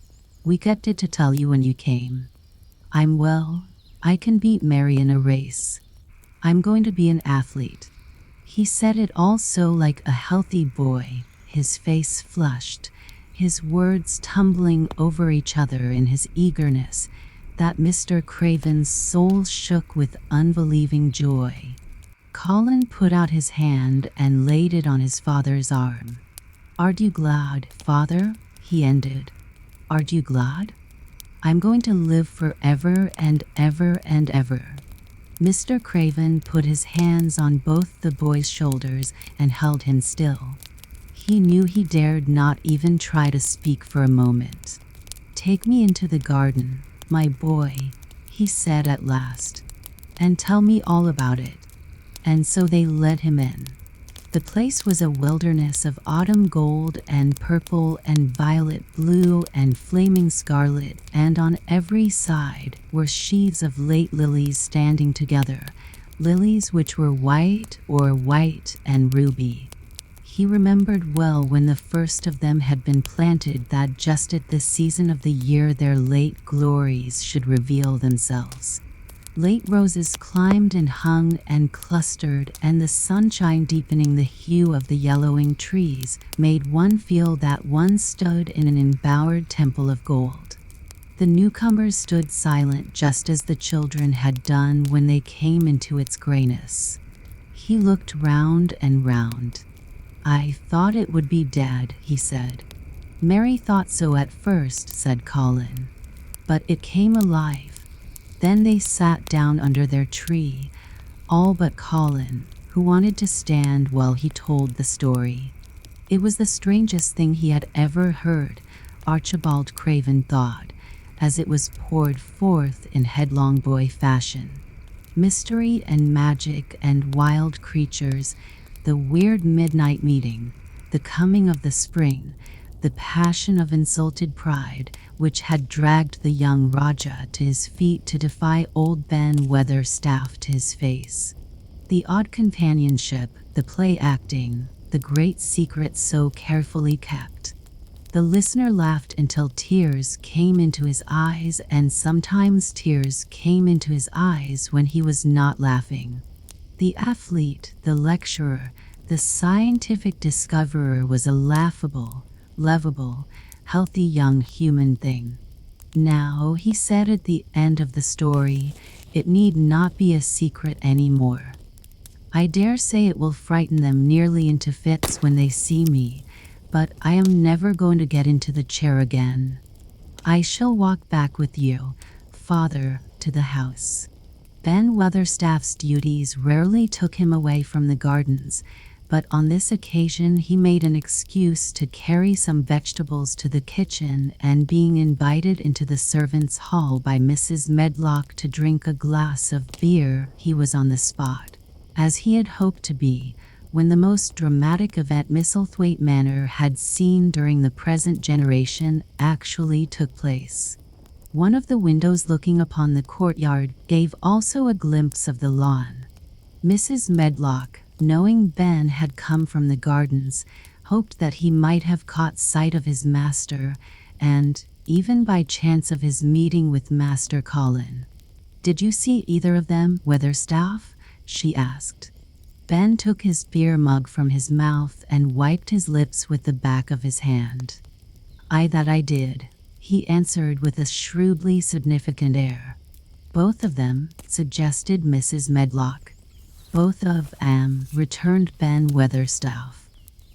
We kept it to tell you when you came. I can beat Mary in a race. I'm going to be an athlete." He said it all so like a healthy boy, his face flushed, his words tumbling over each other in his eagerness, that Mr. Craven's soul shook with unbelieving joy. Colin put out his hand and laid it on his father's arm. "Art you glad, father?" he ended. "Art you glad? I'm going to live forever and ever and ever." Mr. Craven put his hands on both the boy's shoulders and held him still. He knew he dared not even try to speak for a moment. "Take me into the garden, my boy," he said at last, "and tell me all about it." And so they led him in. The place was a wilderness of autumn gold and purple and violet blue and flaming scarlet, and on every side were sheaves of late lilies standing together, lilies which were white and ruby. He remembered well when the first of them had been planted, that just at this season of the year their late glories should reveal themselves. Late roses climbed and hung and clustered, and the sunshine deepening the hue of the yellowing trees made one feel that one stood in an embowered temple of gold. The newcomers stood silent, just as the children had done when they came into its grayness. He looked round and round. "I thought it would be dead," he said. "Mary thought so at first," said Colin. "But it came alive. Then they sat down under their tree, all but Colin, who wanted to stand while he told the story. It was the strangest thing he had ever heard, Archibald Craven thought, as it was poured forth in headlong boy fashion. Mystery and magic and wild creatures, the weird midnight meeting, the coming of the spring, the passion of insulted pride which had dragged the young Rajah to his feet to defy old Ben Weatherstaff to his face. The odd companionship, the play acting, the great secret so carefully kept. The listener laughed until tears came into his eyes, and sometimes tears came into his eyes when he was not laughing. The athlete, the lecturer, the scientific discoverer was a laughable, lovable, healthy young human thing. Now, he said at the end of the story, it need not be a secret anymore. I dare say it will frighten them nearly into fits when they see me, but I am never going to get into the chair again. I shall walk back with you, Father, to the house. Ben Weatherstaff's duties rarely took him away from the gardens, but on this occasion he made an excuse to carry some vegetables to the kitchen, and being invited into the servants' hall by Mrs. Medlock to drink a glass of beer, he was on the spot, as he had hoped to be, when the most dramatic event Misselthwaite Manor had seen during the present generation actually took place. One of the windows looking upon the courtyard gave also a glimpse of the lawn. Mrs. Medlock, knowing Ben had come from the gardens, hoped that he might have caught sight of his master, and, even by chance, of his meeting with Master Colin. "Did you see either of them, Weatherstaff?" she asked. Ben took his beer mug from his mouth and wiped his lips with the back of his hand. "Aye, that I did," he answered with a shrewdly significant air. "Both of them," suggested Mrs. Medlock. "Both of 'em," returned Ben Weatherstaff.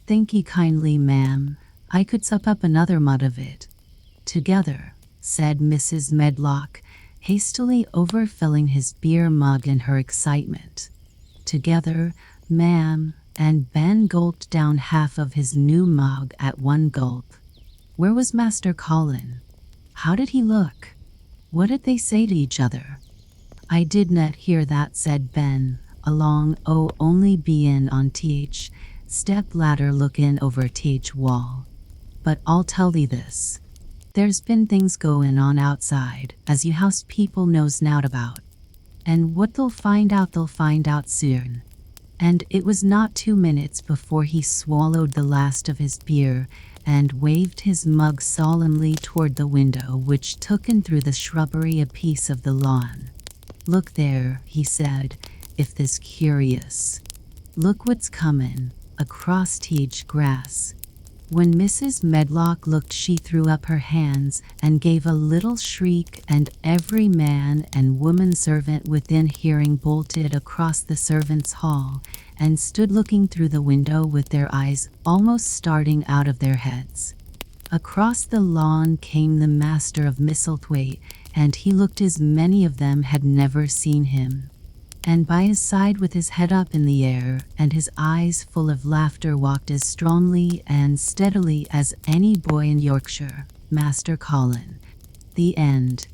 "Thank ye kindly, ma'am. I could sup up another mud of it." "Together," said Mrs. Medlock, hastily overfilling his beer mug in her excitement. "Together, ma'am," and Ben gulped down half of his new mug at one gulp. "Where was Master Colin? How did he look? What did they say to each other?" "I did not hear that," said Ben, along only bein' on th step ladder lookin' over th wall. "But I'll tell thee this. There's been things goin' on outside, as you house people knows nowt about. And what they'll find out soon." And it was not 2 minutes before he swallowed the last of his beer and waved his mug solemnly toward the window, which took in through the shrubbery a piece of the lawn. "Look there," he said, "if this curious. Look what's comin', across th grass." When Mrs. Medlock looked, she threw up her hands and gave a little shriek, and every man and woman servant within hearing bolted across the servants' hall and stood looking through the window with their eyes almost starting out of their heads. Across the lawn came the master of Misselthwaite, and he looked as many of them had never seen him. And by his side, with his head up in the air and his eyes full of laughter, walked as strongly and steadily as any boy in Yorkshire, Master Colin. The end.